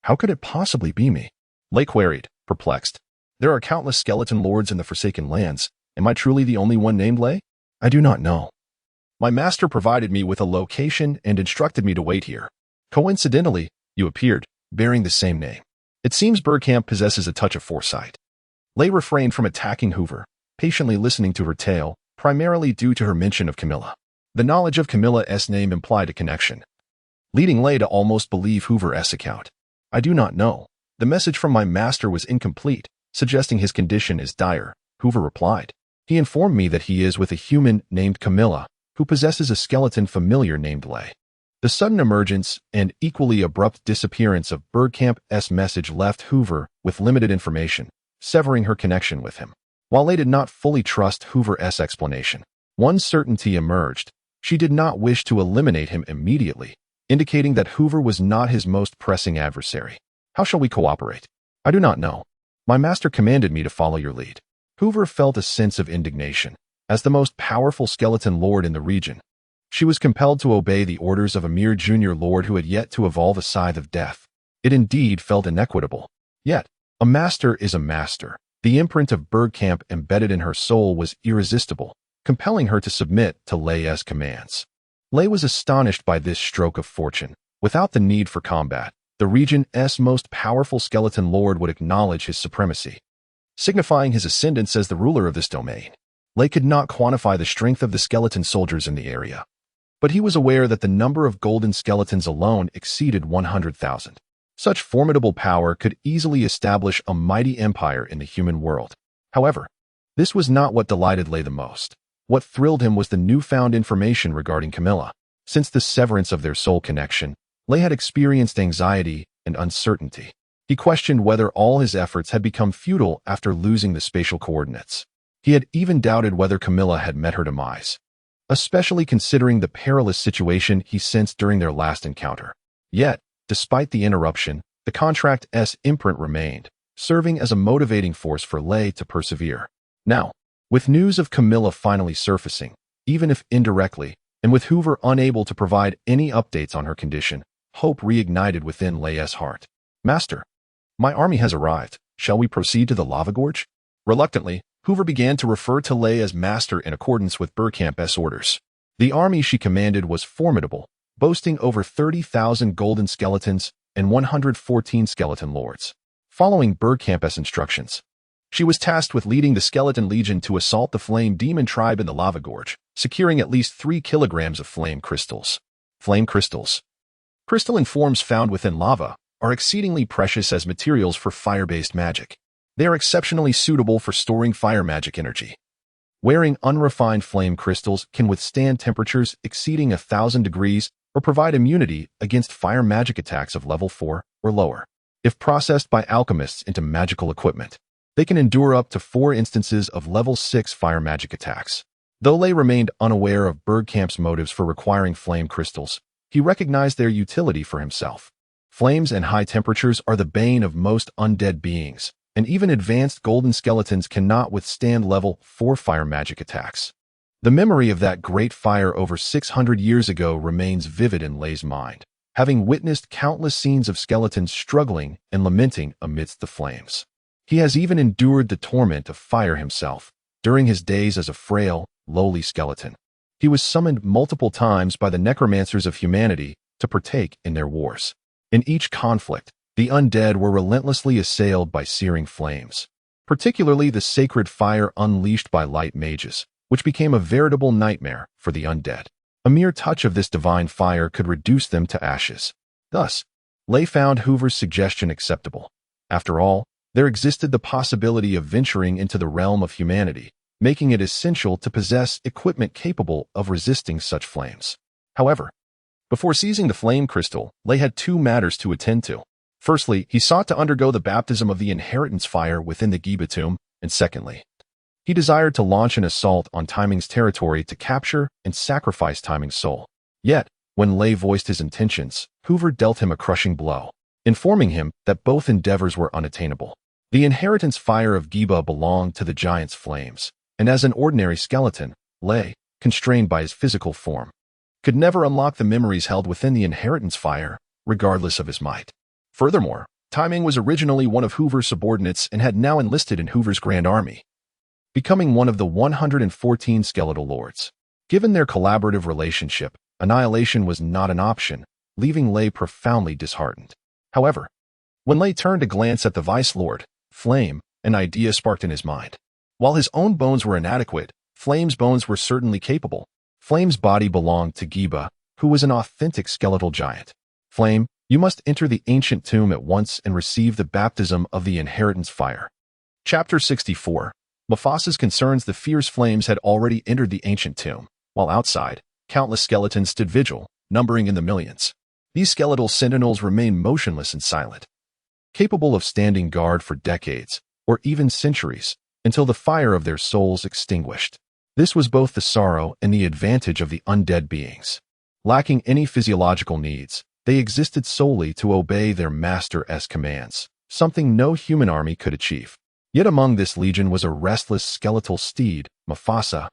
How could it possibly be me? Lei queried, perplexed. There are countless skeleton lords in the Forsaken lands. Am I truly the only one named Lei? I do not know. My master provided me with a location and instructed me to wait here. Coincidentally, you appeared, bearing the same name. It seems Bergkamp possesses a touch of foresight. Lei refrained from attacking Hoover, patiently listening to her tale, primarily due to her mention of Camilla. The knowledge of Camilla's name implied a connection, leading Lei to almost believe Hoover's account. I do not know. The message from my master was incomplete, suggesting his condition is dire, Hoover replied. He informed me that he is with a human named Camilla, who possesses a skeleton familiar named Lei. The sudden emergence and equally abrupt disappearance of Bergkamp's message left Hoover with limited information, severing her connection with him. While Lei did not fully trust Hoover's explanation, one certainty emerged. She did not wish to eliminate him immediately, indicating that Hoover was not his most pressing adversary. How shall we cooperate? I do not know. My master commanded me to follow your lead. Hoover felt a sense of indignation. As the most powerful skeleton lord in the region, she was compelled to obey the orders of a mere junior lord who had yet to evolve a scythe of death. It indeed felt inequitable. Yet, a master is a master. The imprint of Bergkamp embedded in her soul was irresistible, compelling her to submit to Lei's commands. Lei was astonished by this stroke of fortune. Without the need for combat, the region's most powerful skeleton lord would acknowledge his supremacy, signifying his ascendance as the ruler of this domain. Lay could not quantify the strength of the skeleton soldiers in the area, but he was aware that the number of golden skeletons alone exceeded 100,000. Such formidable power could easily establish a mighty empire in the human world. However, this was not what delighted Lay the most. What thrilled him was the newfound information regarding Camilla. Since the severance of their soul connection, Lay had experienced anxiety and uncertainty. He questioned whether all his efforts had become futile after losing the spatial coordinates. He had even doubted whether Camilla had met her demise, especially considering the perilous situation he sensed during their last encounter. Yet, despite the interruption, the contract's imprint remained, serving as a motivating force for Lay to persevere. Now, with news of Camilla finally surfacing, even if indirectly, and with Hoover unable to provide any updates on her condition, hope reignited within Lay's heart. "Master, my army has arrived. Shall we proceed to the lava gorge?" Reluctantly, Hoover began to refer to Lay as master in accordance with Bergkamp's orders. The army she commanded was formidable, boasting over 30,000 golden skeletons and 114 skeleton lords. Following Bergkamp's instructions, she was tasked with leading the Skeleton Legion to assault the Flame Demon tribe in the lava gorge, securing at least 3 kilograms of flame crystals. Flame crystals, crystalline forms found within lava, are exceedingly precious as materials for fire-based magic. They are exceptionally suitable for storing fire magic energy. Wearing unrefined flame crystals can withstand temperatures exceeding 1,000 degrees or provide immunity against fire magic attacks of level 4 or lower. If processed by alchemists into magical equipment, they can endure up to 4 instances of level 6 fire magic attacks. Though Lay remained unaware of Bergkamp's motives for requiring flame crystals, he recognized their utility for himself. Flames and high temperatures are the bane of most undead beings, and even advanced golden skeletons cannot withstand level 4 fire magic attacks. The memory of that great fire over 600 years ago remains vivid in Lay's mind, having witnessed countless scenes of skeletons struggling and lamenting amidst the flames. He has even endured the torment of fire himself during his days as a frail, lowly skeleton. He was summoned multiple times by the necromancers of humanity to partake in their wars. In each conflict, the undead were relentlessly assailed by searing flames, particularly the sacred fire unleashed by light mages, which became a veritable nightmare for the undead. A mere touch of this divine fire could reduce them to ashes. Thus, Lay found Hoover's suggestion acceptable. After all, there existed the possibility of venturing into the realm of humanity, making it essential to possess equipment capable of resisting such flames. However, before seizing the flame crystal, Lay had 2 matters to attend to. Firstly, he sought to undergo the baptism of the inheritance fire within the Giba tomb, and secondly, he desired to launch an assault on Timing's territory to capture and sacrifice Timing's soul. Yet, when Lay voiced his intentions, Hoover dealt him a crushing blow, informing him that both endeavors were unattainable. The inheritance fire of Giba belonged to the giant's flames, and as an ordinary skeleton, Lay, constrained by his physical form, could never unlock the memories held within the inheritance fire, regardless of his might. Furthermore, Timing was originally one of Hoover's subordinates and had now enlisted in Hoover's Grand Army, becoming one of the 114 skeletal lords. Given their collaborative relationship, annihilation was not an option, leaving Lay profoundly disheartened. However, when Lay turned to glance at the Vice Lord, Flame, an idea sparked in his mind. While his own bones were inadequate, Flame's bones were certainly capable. Flame's body belonged to Giba, who was an authentic skeletal giant. "Flame, you must enter the ancient tomb at once and receive the baptism of the inheritance fire." Chapter 64. Mufasa's concerns. The fierce flames had already entered the ancient tomb, while outside, countless skeletons stood vigil, numbering in the millions. These skeletal sentinels remained motionless and silent, capable of standing guard for decades, or even centuries, until the fire of their souls extinguished. This was both the sorrow and the advantage of the undead beings. Lacking any physiological needs, they existed solely to obey their master's commands, something no human army could achieve. Yet among this legion was a restless skeletal steed, Mufasa,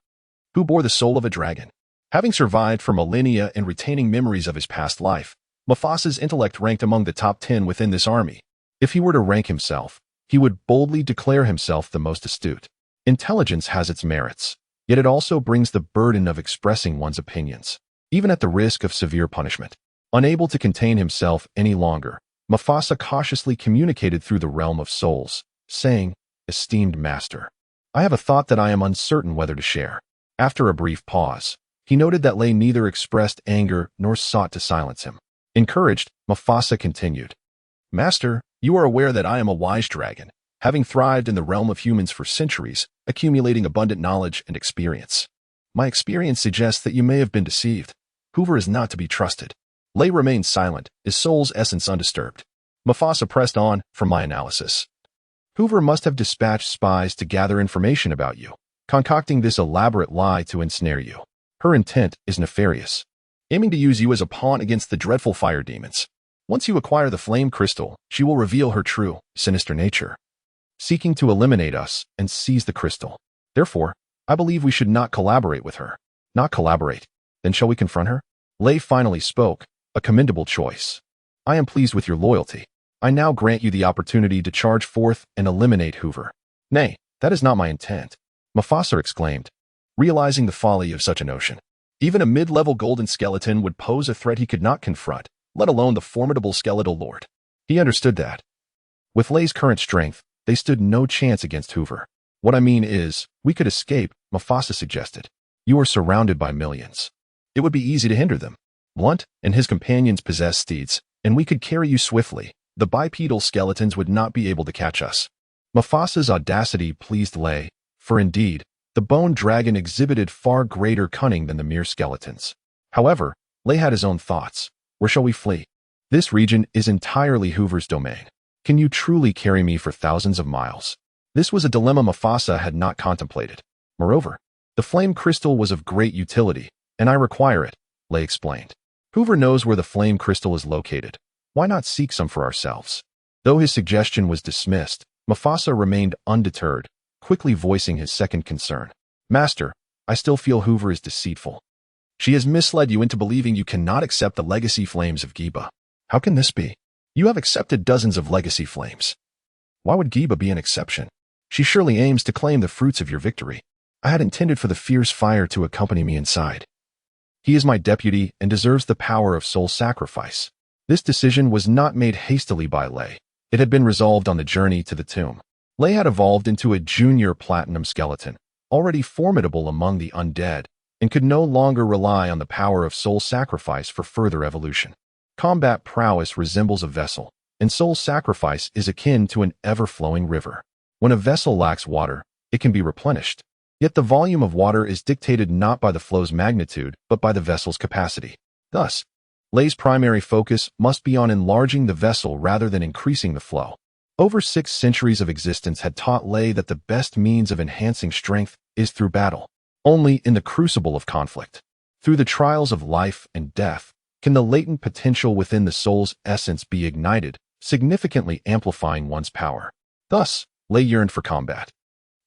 who bore the soul of a dragon. Having survived for millennia and retaining memories of his past life, Mufasa's intellect ranked among the top 10 within this army. If he were to rank himself, he would boldly declare himself the most astute. Intelligence has its merits, yet it also brings the burden of expressing one's opinions, even at the risk of severe punishment. Unable to contain himself any longer, Mufasa cautiously communicated through the realm of souls, saying, "Esteemed master, I have a thought that I am uncertain whether to share. After a brief pause, he noted that Lei neither expressed anger nor sought to silence him. Encouraged, Mufasa continued. Master, you are aware that I am a wise dragon, having thrived in the realm of humans for centuries, accumulating abundant knowledge and experience. My experience suggests that you may have been deceived. Hoover is not to be trusted. Lei remained silent, his soul's essence undisturbed. Mufasa pressed on from my analysis. Hoover must have dispatched spies to gather information about you, concocting this elaborate lie to ensnare you. Her intent is nefarious, aiming to use you as a pawn against the dreadful fire demons. Once you acquire the flame crystal, she will reveal her true, sinister nature, seeking to eliminate us and seize the crystal. Therefore, I believe we should not collaborate with her. Not collaborate. Then shall we confront her? Lei finally spoke, a commendable choice. I am pleased with your loyalty. I now grant you the opportunity to charge forth and eliminate Hoover. Nay, that is not my intent, Mufasa exclaimed, realizing the folly of such a notion. Even a mid-level golden skeleton would pose a threat he could not confront, let alone the formidable skeletal lord. He understood that. With Lei's current strength, they stood no chance against Hoover. What I mean is, we could escape, Mufasa suggested. You are surrounded by millions. It would be easy to hinder them. Blunt and his companions possess steeds, and we could carry you swiftly. The bipedal skeletons would not be able to catch us. Mufasa's audacity pleased Lei, for indeed, the bone dragon exhibited far greater cunning than the mere skeletons. However, Lei had his own thoughts. Where shall we flee? This region is entirely Hoover's domain. Can you truly carry me for thousands of miles? This was a dilemma Mufasa had not contemplated. Moreover, the flame crystal was of great utility, and I require it, Lei explained. Hoover knows where the flame crystal is located. Why not seek some for ourselves? Though his suggestion was dismissed, Mufasa remained undeterred, quickly voicing his second concern. Master, I still feel Hoover is deceitful. She has misled you into believing you cannot accept the legacy flames of Giba. How can this be? You have accepted dozens of legacy flames. Why would Giba be an exception? She surely aims to claim the fruits of your victory. I had intended for the fierce fire to accompany me inside. He is my deputy and deserves the power of soul sacrifice. This decision was not made hastily by Lei. It had been resolved on the journey to the tomb. Lei had evolved into a junior platinum skeleton, already formidable among the undead, and could no longer rely on the power of soul sacrifice for further evolution. Combat prowess resembles a vessel, and soul sacrifice is akin to an ever-flowing river. When a vessel lacks water, it can be replenished. Yet the volume of water is dictated not by the flow's magnitude, but by the vessel's capacity. Thus, Lei's primary focus must be on enlarging the vessel rather than increasing the flow. Over 6 centuries of existence had taught Lei that the best means of enhancing strength is through battle. Only in the crucible of conflict, through the trials of life and death, can the latent potential within the soul's essence be ignited, significantly amplifying one's power. Thus, Lei yearned for combat.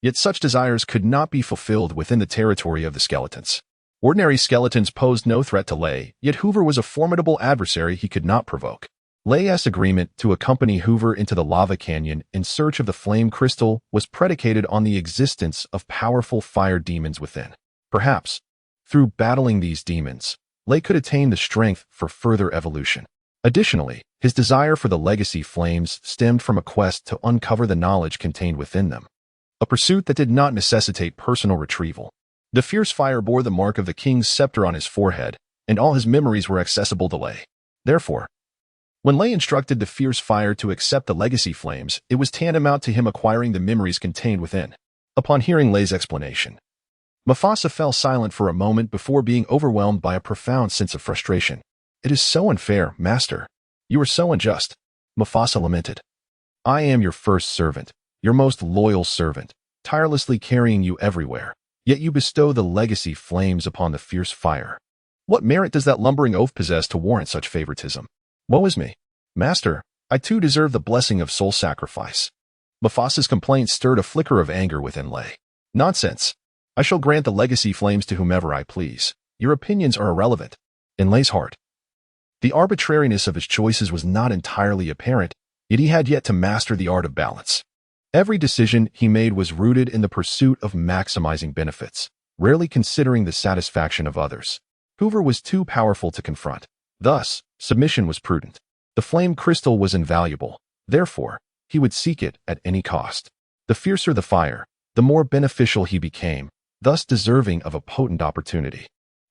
Yet such desires could not be fulfilled within the territory of the skeletons. Ordinary skeletons posed no threat to Lei, yet Hoover was a formidable adversary he could not provoke. Lei's agreement to accompany Hoover into the lava canyon in search of the flame crystal was predicated on the existence of powerful fire demons within. Perhaps, through battling these demons, Lei could attain the strength for further evolution. Additionally, his desire for the legacy flames stemmed from a quest to uncover the knowledge contained within them, a pursuit that did not necessitate personal retrieval. The fierce fire bore the mark of the king's scepter on his forehead, and all his memories were accessible to Lei. Therefore, when Lei instructed the fierce fire to accept the legacy flames, it was tantamount to him acquiring the memories contained within. Upon hearing Lei's explanation, Mufasa fell silent for a moment before being overwhelmed by a profound sense of frustration. It is so unfair, Master. You are so unjust, Mufasa lamented. I am your first servant, your most loyal servant, tirelessly carrying you everywhere. Yet you bestow the legacy flames upon the fierce fire. What merit does that lumbering oaf possess to warrant such favoritism? Woe is me. Master, I too deserve the blessing of soul sacrifice. Mufasa's complaint stirred a flicker of anger within Lei. Nonsense. I shall grant the legacy flames to whomever I please. Your opinions are irrelevant. In Lei's heart, the arbitrariness of his choices was not entirely apparent, yet he had yet to master the art of balance. Every decision he made was rooted in the pursuit of maximizing benefits, rarely considering the satisfaction of others. Hoover was too powerful to confront. Thus, submission was prudent. The flame crystal was invaluable. Therefore, he would seek it at any cost. The fiercer the fire, the more beneficial he became, thus deserving of a potent opportunity.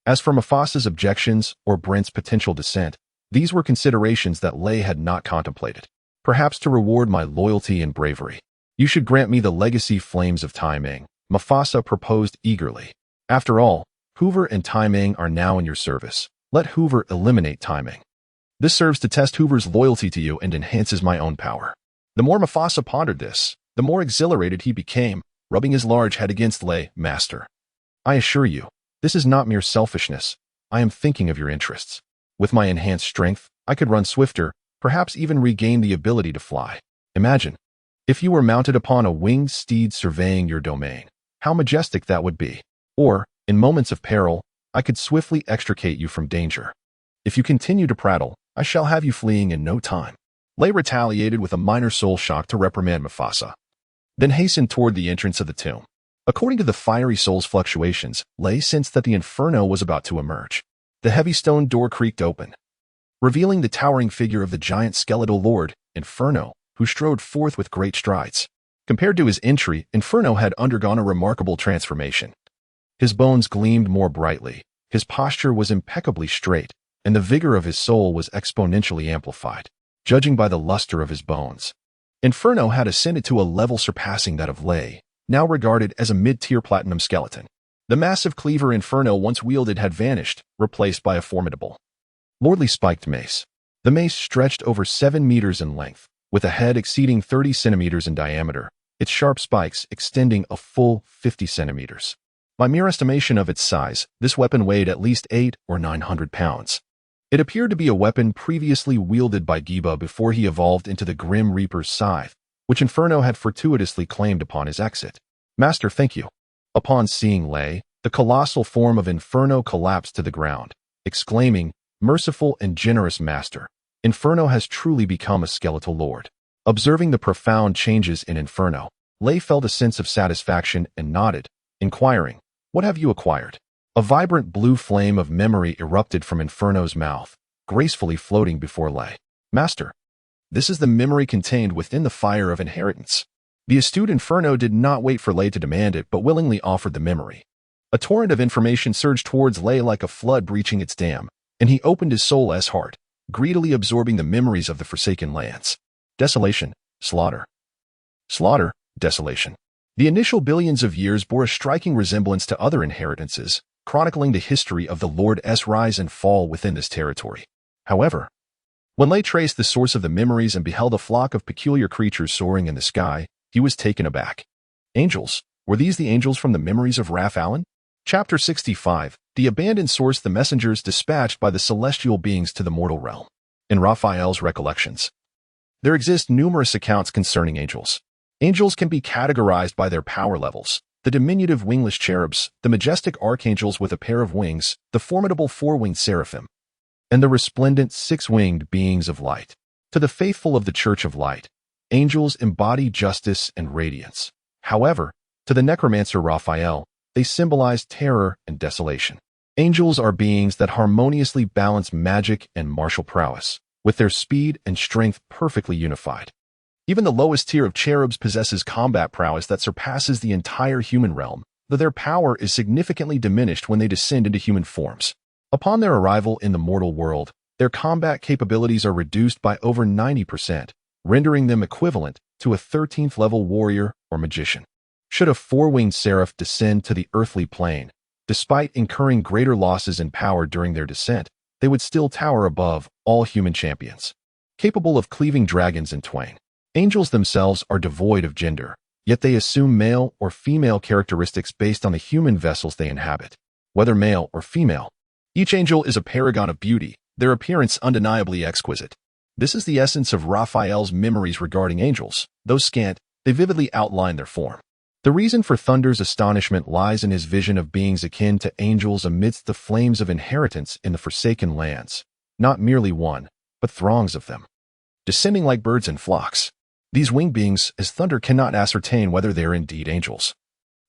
As for Mufasa's objections or Brent's potential dissent, these were considerations that Lei had not contemplated. Perhaps to reward my loyalty and bravery, you should grant me the legacy flames of Tai Ming, Mufasa proposed eagerly. After all, Hoover and Tai Ming are now in your service. Let Hoover eliminate Tai Ming. This serves to test Hoover's loyalty to you and enhances my own power. The more Mufasa pondered this, the more exhilarated he became, rubbing his large head against Lei. Master, I assure you, this is not mere selfishness. I am thinking of your interests. With my enhanced strength, I could run swifter, perhaps even regain the ability to fly. Imagine, if you were mounted upon a winged steed surveying your domain, how majestic that would be. Or, in moments of peril, I could swiftly extricate you from danger. If you continue to prattle, I shall have you fleeing in no time. Lei retaliated with a minor soul shock to reprimand Mufasa, then hastened toward the entrance of the tomb. According to the fiery soul's fluctuations, Lei sensed that the inferno was about to emerge. The heavy stone door creaked open, revealing the towering figure of the giant skeletal lord, Inferno, who strode forth with great strides. Compared to his entry, Inferno had undergone a remarkable transformation. His bones gleamed more brightly, his posture was impeccably straight, and the vigor of his soul was exponentially amplified, judging by the luster of his bones. Inferno had ascended to a level surpassing that of Lei, now regarded as a mid-tier platinum skeleton. The massive cleaver Inferno once wielded had vanished, replaced by a formidable, lordly spiked mace. The mace stretched over 7 meters in length, with a head exceeding 30 centimeters in diameter, its sharp spikes extending a full 50 centimeters. By mere estimation of its size, this weapon weighed at least 800 or 900 pounds. It appeared to be a weapon previously wielded by Giba before he evolved into the Grim Reaper's scythe, which Inferno had fortuitously claimed upon his exit. Master, thank you. Upon seeing Lei, the colossal form of Inferno collapsed to the ground, exclaiming, "Merciful and generous master, Inferno has truly become a skeletal lord." Observing the profound changes in Inferno, Lei felt a sense of satisfaction and nodded, inquiring, "What have you acquired?" A vibrant blue flame of memory erupted from Inferno's mouth, gracefully floating before Lei. "Master, this is the memory contained within the fire of inheritance." The astute Inferno did not wait for Lei to demand it, but willingly offered the memory. A torrent of information surged towards Lei like a flood breaching its dam, and he opened his soulless heart, greedily absorbing the memories of the forsaken lands. Desolation, slaughter. Slaughter, desolation. The initial billions of years bore a striking resemblance to other inheritances, chronicling the history of the Lord's rise and fall within this territory. However, when Lei traced the source of the memories and beheld a flock of peculiar creatures soaring in the sky, he was taken aback. Angels? Were these the angels from the memories of Raph Allen? Chapter 65, The Abandoned Source, the Messengers Dispatched by the Celestial Beings to the Mortal Realm. In Raphael's Recollections, there exist numerous accounts concerning angels. Angels can be categorized by their power levels: the diminutive wingless cherubs, the majestic archangels with a pair of wings, the formidable four-winged seraphim, and the resplendent six-winged beings of light. To the faithful of the Church of Light, angels embody justice and radiance. However, to the necromancer Raphael, they symbolize terror and desolation. Angels are beings that harmoniously balance magic and martial prowess, with their speed and strength perfectly unified. Even the lowest tier of cherubs possesses combat prowess that surpasses the entire human realm, though their power is significantly diminished when they descend into human forms. Upon their arrival in the mortal world, their combat capabilities are reduced by over 90%, rendering them equivalent to a 13th level warrior or magician. Should a four-winged seraph descend to the earthly plane, despite incurring greater losses in power during their descent, they would still tower above all human champions, capable of cleaving dragons in twain. Angels themselves are devoid of gender, yet they assume male or female characteristics based on the human vessels they inhabit, whether male or female. Each angel is a paragon of beauty, their appearance undeniably exquisite. This is the essence of Raphael's memories regarding angels. Though scant, they vividly outline their form. The reason for Thunder's astonishment lies in his vision of beings akin to angels amidst the flames of inheritance in the Forsaken Lands, not merely one, but throngs of them, descending like birds in flocks. These winged beings, as Thunder cannot ascertain whether they are indeed angels.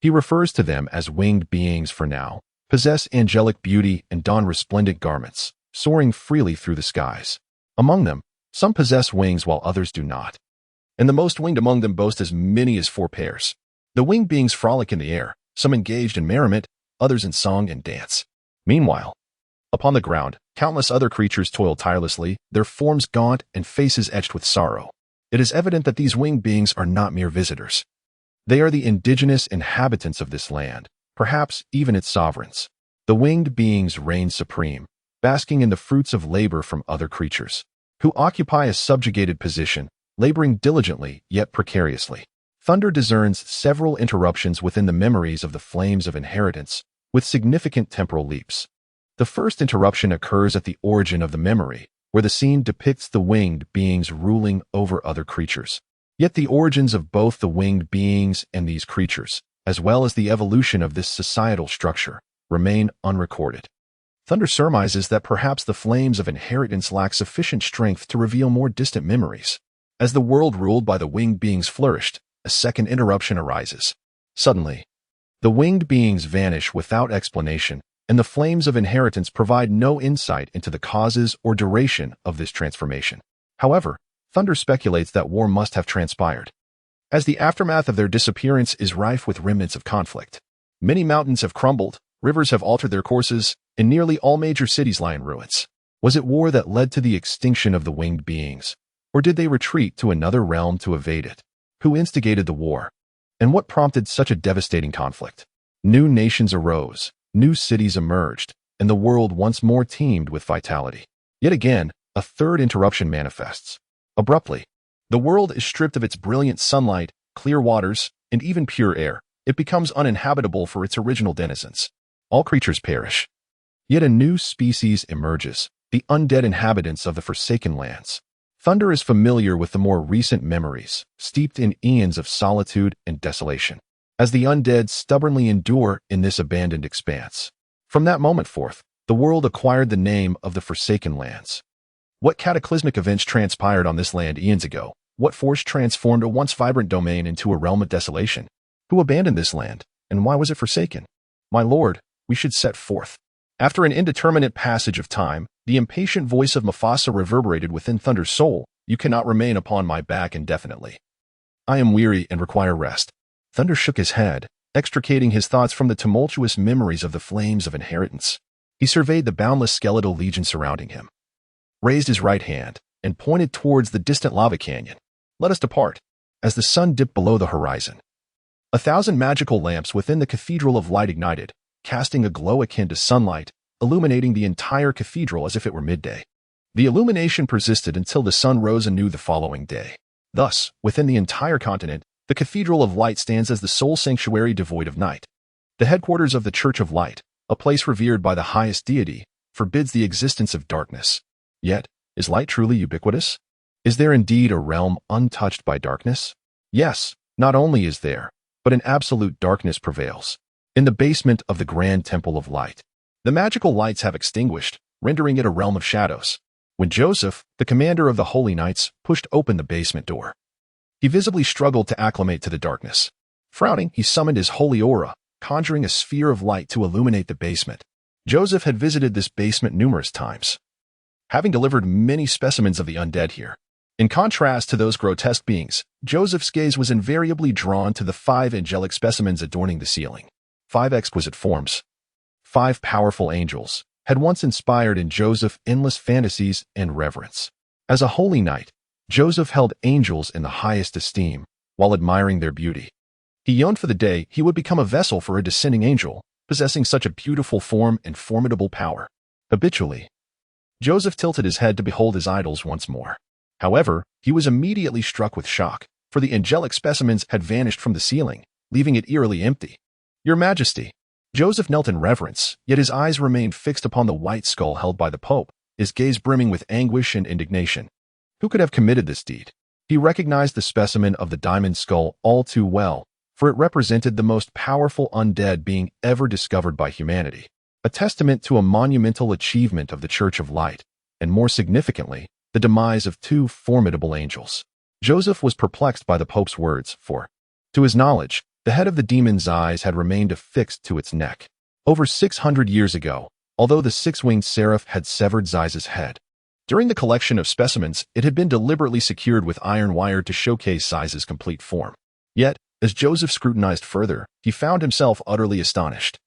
He refers to them as winged beings for now, possess angelic beauty and don resplendent garments, soaring freely through the skies. Among them, some possess wings while others do not, and the most winged among them boast as many as 4 pairs. The winged beings frolic in the air, some engaged in merriment, others in song and dance. Meanwhile, upon the ground, countless other creatures toil tirelessly, their forms gaunt and faces etched with sorrow. It is evident that these winged beings are not mere visitors. They are the indigenous inhabitants of this land, perhaps even its sovereigns. The winged beings reign supreme, basking in the fruits of labor from other creatures, who occupy a subjugated position, laboring diligently yet precariously. Thunder discerns several interruptions within the memories of the flames of inheritance, with significant temporal leaps. The first interruption occurs at the origin of the memory, where the scene depicts the winged beings ruling over other creatures. Yet the origins of both the winged beings and these creatures, as well as the evolution of this societal structure, remain unrecorded. Thunder surmises that perhaps the flames of inheritance lack sufficient strength to reveal more distant memories. As the world ruled by the winged beings flourished, a second interruption arises. Suddenly, the winged beings vanish without explanation, and the flames of inheritance provide no insight into the causes or duration of this transformation. However, Thunder speculates that war must have transpired, as the aftermath of their disappearance is rife with remnants of conflict. Many mountains have crumbled, rivers have altered their courses, and nearly all major cities lie in ruins. Was it war that led to the extinction of the winged beings, or did they retreat to another realm to evade it? Who instigated the war? And what prompted such a devastating conflict? New nations arose, new cities emerged, and the world once more teemed with vitality. Yet again, a third interruption manifests. Abruptly, the world is stripped of its brilliant sunlight, clear waters, and even pure air. It becomes uninhabitable for its original denizens. All creatures perish. Yet a new species emerges, the undead inhabitants of the Forsaken Lands. Thunder is familiar with the more recent memories, steeped in eons of solitude and desolation, as the undead stubbornly endure in this abandoned expanse. From that moment forth, the world acquired the name of the Forsaken Lands. What cataclysmic events transpired on this land eons ago? What force transformed a once vibrant domain into a realm of desolation? Who abandoned this land, and why was it forsaken? My lord, we should set forth. After an indeterminate passage of time, the impatient voice of Mufasa reverberated within Thunder's soul. You cannot remain upon my back indefinitely. I am weary and require rest. Thunder shook his head, extricating his thoughts from the tumultuous memories of the flames of inheritance. He surveyed the boundless skeletal legion surrounding him, raised his right hand, and pointed towards the distant lava canyon. Let us depart. As the sun dipped below the horizon, 1,000 magical lamps within the Cathedral of Light ignited, casting a glow akin to sunlight, illuminating the entire cathedral as if it were midday. The illumination persisted until the sun rose anew the following day. Thus, within the entire continent, the Cathedral of Light stands as the sole sanctuary devoid of night. The headquarters of the Church of Light, a place revered by the highest deity, forbids the existence of darkness. Yet, is light truly ubiquitous? Is there indeed a realm untouched by darkness? Yes, not only is there, but an absolute darkness prevails. In the basement of the Grand Temple of Light, the magical lights have extinguished, rendering it a realm of shadows. When Joseph, the commander of the Holy Knights, pushed open the basement door, he visibly struggled to acclimate to the darkness. Frowning, he summoned his holy aura, conjuring a sphere of light to illuminate the basement. Joseph had visited this basement numerous times, having delivered many specimens of the undead here. In contrast to those grotesque beings, Joseph's gaze was invariably drawn to the 5 angelic specimens adorning the ceiling. 5 exquisite forms, 5 powerful angels, had once inspired in Joseph endless fantasies and reverence. As a holy knight, Joseph held angels in the highest esteem, while admiring their beauty. He yearned for the day he would become a vessel for a descending angel, possessing such a beautiful form and formidable power. Habitually, Joseph tilted his head to behold his idols once more. However, he was immediately struck with shock, for the angelic specimens had vanished from the ceiling, leaving it eerily empty. Your Majesty. Joseph knelt in reverence, yet his eyes remained fixed upon the white skull held by the Pope, his gaze brimming with anguish and indignation. Who could have committed this deed? He recognized the specimen of the diamond skull all too well, for it represented the most powerful undead being ever discovered by humanity, a testament to a monumental achievement of the Church of Light, and more significantly, the demise of 2 formidable angels. Joseph was perplexed by the Pope's words, for, to his knowledge, the head of the demon's eyes had remained affixed to its neck. Over 600 years ago, although the 6-winged seraph had severed Zeiss's head, during the collection of specimens, it had been deliberately secured with iron wire to showcase Zeiss's complete form. Yet, As Joseph scrutinized further, he found himself utterly astonished.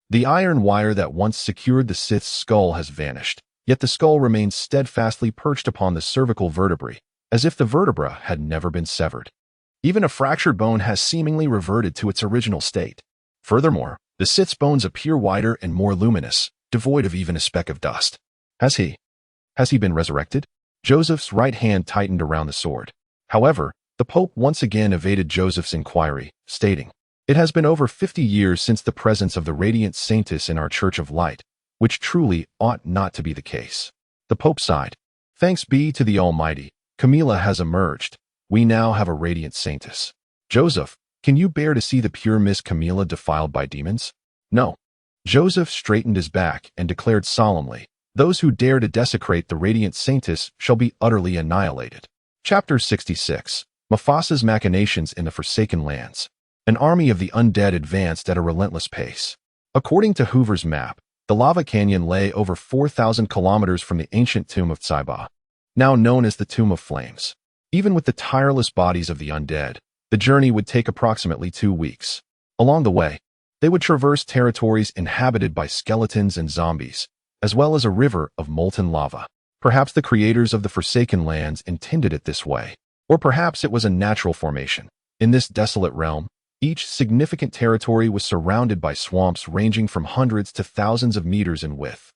The iron wire that once secured the Sith's skull has vanished, yet the skull remains steadfastly perched upon the cervical vertebrae, as if the vertebra had never been severed. Even a fractured bone has seemingly reverted to its original state. Furthermore, the Sith's bones appear wider and more luminous, devoid of even a speck of dust. Has he been resurrected? Joseph's right hand tightened around the sword. However, the Pope once again evaded Joseph's inquiry, stating, "It has been over 50 years since the presence of the radiant saintess in our Church of Light, which truly ought not to be the case." The Pope sighed. "Thanks be to the Almighty, Camilla has emerged. We now have a radiant saintess. Joseph, can you bear to see the pure Miss Camilla defiled by demons?" "No." Joseph straightened his back and declared solemnly, "Those who dare to desecrate the radiant saintess shall be utterly annihilated." Chapter 66. Mufasa's Machinations in the Forsaken Lands. An army of the undead advanced at a relentless pace. According to Hoover's map, the lava canyon lay over 4,000 kilometers from the ancient tomb of Tsaiba, now known as the Tomb of Flames. Even with the tireless bodies of the undead, the journey would take approximately 2 weeks. Along the way, they would traverse territories inhabited by skeletons and zombies, as well as a river of molten lava. Perhaps the creators of the Forsaken Lands intended it this way, or perhaps it was a natural formation. In this desolate realm, each significant territory was surrounded by swamps ranging from hundreds to thousands of meters in width.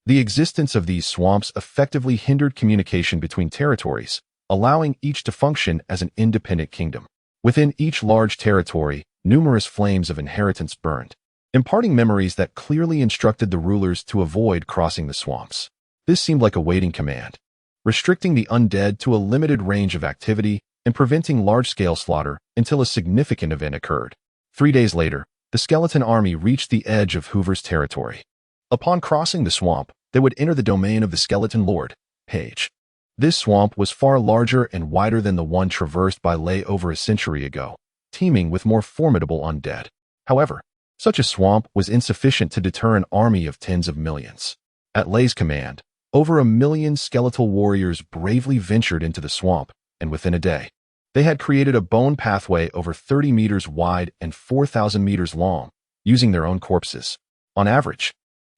The existence of these swamps effectively hindered communication between territories, allowing each to function as an independent kingdom. Within each large territory, numerous flames of inheritance burned, imparting memories that clearly instructed the rulers to avoid crossing the swamps. This seemed like a waiting command, restricting the undead to a limited range of activity and preventing large-scale slaughter until a significant event occurred. 3 days later, the skeleton army reached the edge of Hoover's territory. Upon crossing the swamp, they would enter the domain of the skeleton lord, Page. This swamp was far larger and wider than the one traversed by Lei over a century ago, teeming with more formidable undead. However, such a swamp was insufficient to deter an army of tens of millions. At Lei's command, over 1 million skeletal warriors bravely ventured into the swamp, and within a day, they had created a bone pathway over 30 meters wide and 4,000 meters long, using their own corpses. On average,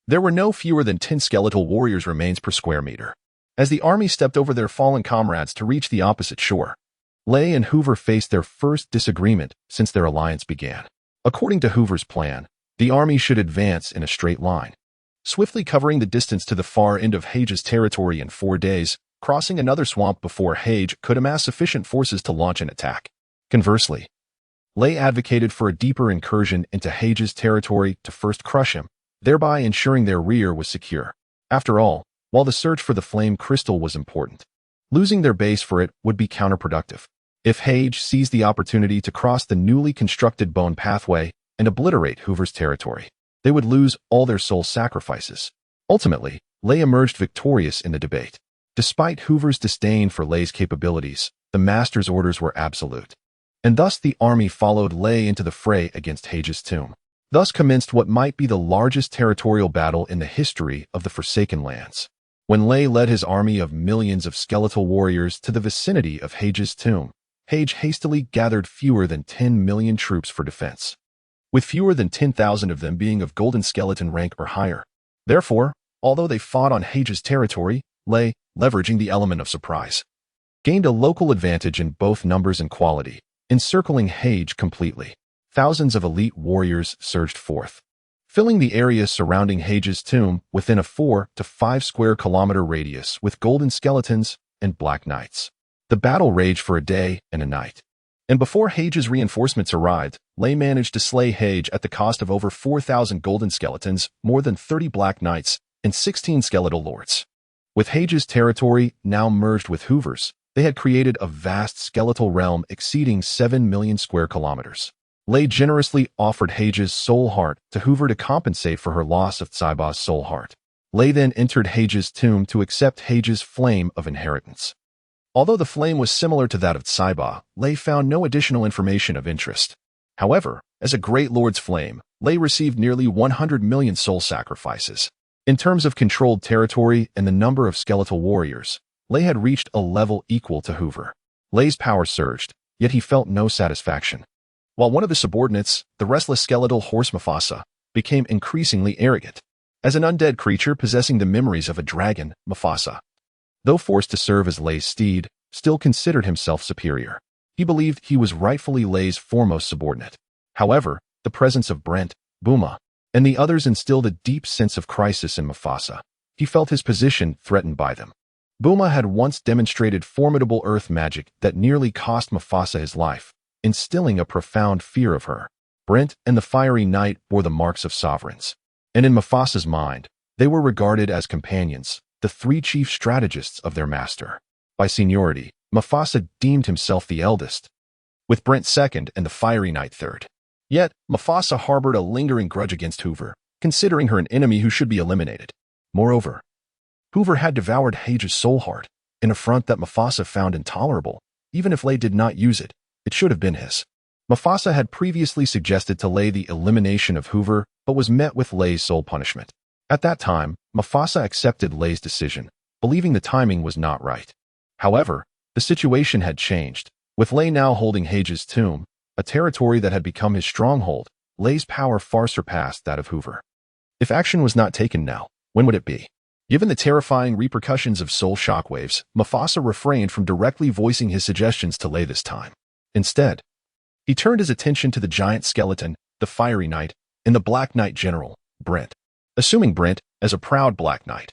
there were no fewer than 10 skeletal warriors' remains per square meter. As the army stepped over their fallen comrades to reach the opposite shore, Lei and Hoover faced their first disagreement since their alliance began. According to Hoover's plan, the army should advance in a straight line, swiftly covering the distance to the far end of Hage's territory in 4 days, crossing another swamp before Hage could amass sufficient forces to launch an attack. Conversely, Lei advocated for a deeper incursion into Hage's territory to first crush him, thereby ensuring their rear was secure. After all, while the search for the flame crystal was important, losing their base for it would be counterproductive. If Hage seized the opportunity to cross the newly constructed bone pathway and obliterate Hoover's territory, they would lose all their soul sacrifices. Ultimately, Lei emerged victorious in the debate. Despite Hoover's disdain for Lei's capabilities, the master's orders were absolute, and thus the army followed Lei into the fray against Hage's tomb. Thus commenced what might be the largest territorial battle in the history of the Forsaken Lands. When Lei led his army of millions of skeletal warriors to the vicinity of Hage's tomb, Hage hastily gathered fewer than 10 million troops for defense, with fewer than 10,000 of them being of golden skeleton rank or higher. Therefore, although they fought on Hage's territory, Lei, leveraging the element of surprise, gained a local advantage in both numbers and quality, encircling Hage completely. Thousands of elite warriors surged forth, filling the area surrounding Hage's tomb within a 4 to 5 square kilometer radius with golden skeletons and black knights. The battle raged for a day and a night, and before Hage's reinforcements arrived, Lei managed to slay Hage at the cost of over 4,000 golden skeletons, more than 30 black knights, and 16 skeletal lords. With Hage's territory now merged with Hoover's, they had created a vast skeletal realm exceeding 7 million square kilometers. Lei generously offered Hage's soul heart to Hoover to compensate for her loss of Tsaiba's soul heart. Lei then entered Hage's tomb to accept Hage's flame of inheritance. Although the flame was similar to that of Tsaiba, Lei found no additional information of interest. However, as a Great Lord's flame, Lei received nearly 100 million soul sacrifices. In terms of controlled territory and the number of skeletal warriors, Lei had reached a level equal to Hoover. Lei's power surged, yet he felt no satisfaction. while one of the subordinates, the restless skeletal horse Mufasa, became increasingly arrogant. As an undead creature possessing the memories of a dragon, Mufasa, though forced to serve as Lei's steed, still considered himself superior. He believed he was rightfully Lei's foremost subordinate. However, the presence of Brent, Buma, and the others instilled a deep sense of crisis in Mufasa. He felt his position threatened by them. Buma had once demonstrated formidable earth magic that nearly cost Mufasa his life, instilling a profound fear of her. Brent and the Fiery Knight bore the marks of sovereigns, and in Mufasa's mind, they were regarded as companions, the three chief strategists of their master. By seniority, Mufasa deemed himself the eldest, with Brent second and the Fiery Knight third. Yet, Mufasa harbored a lingering grudge against Hoover, considering her an enemy who should be eliminated. Moreover, Hoover had devoured Hage's soul heart, an affront that Mufasa found intolerable. Even if Lei did not use it, it should have been his. Mufasa had previously suggested to Lei the elimination of Hoover, but was met with Lei's soul punishment. At that time, Mufasa accepted Lei's decision, believing the timing was not right. However, the situation had changed. With Lei now holding Hage's tomb, a territory that had become his stronghold, Lei's power far surpassed that of Hoover. If action was not taken now, when would it be? Given the terrifying repercussions of soul shockwaves, Mufasa refrained from directly voicing his suggestions to Lei this time. Instead, he turned his attention to the giant skeleton, the Fiery Knight, and the Black Knight General, Brent. Assuming Brent, as a proud Black Knight,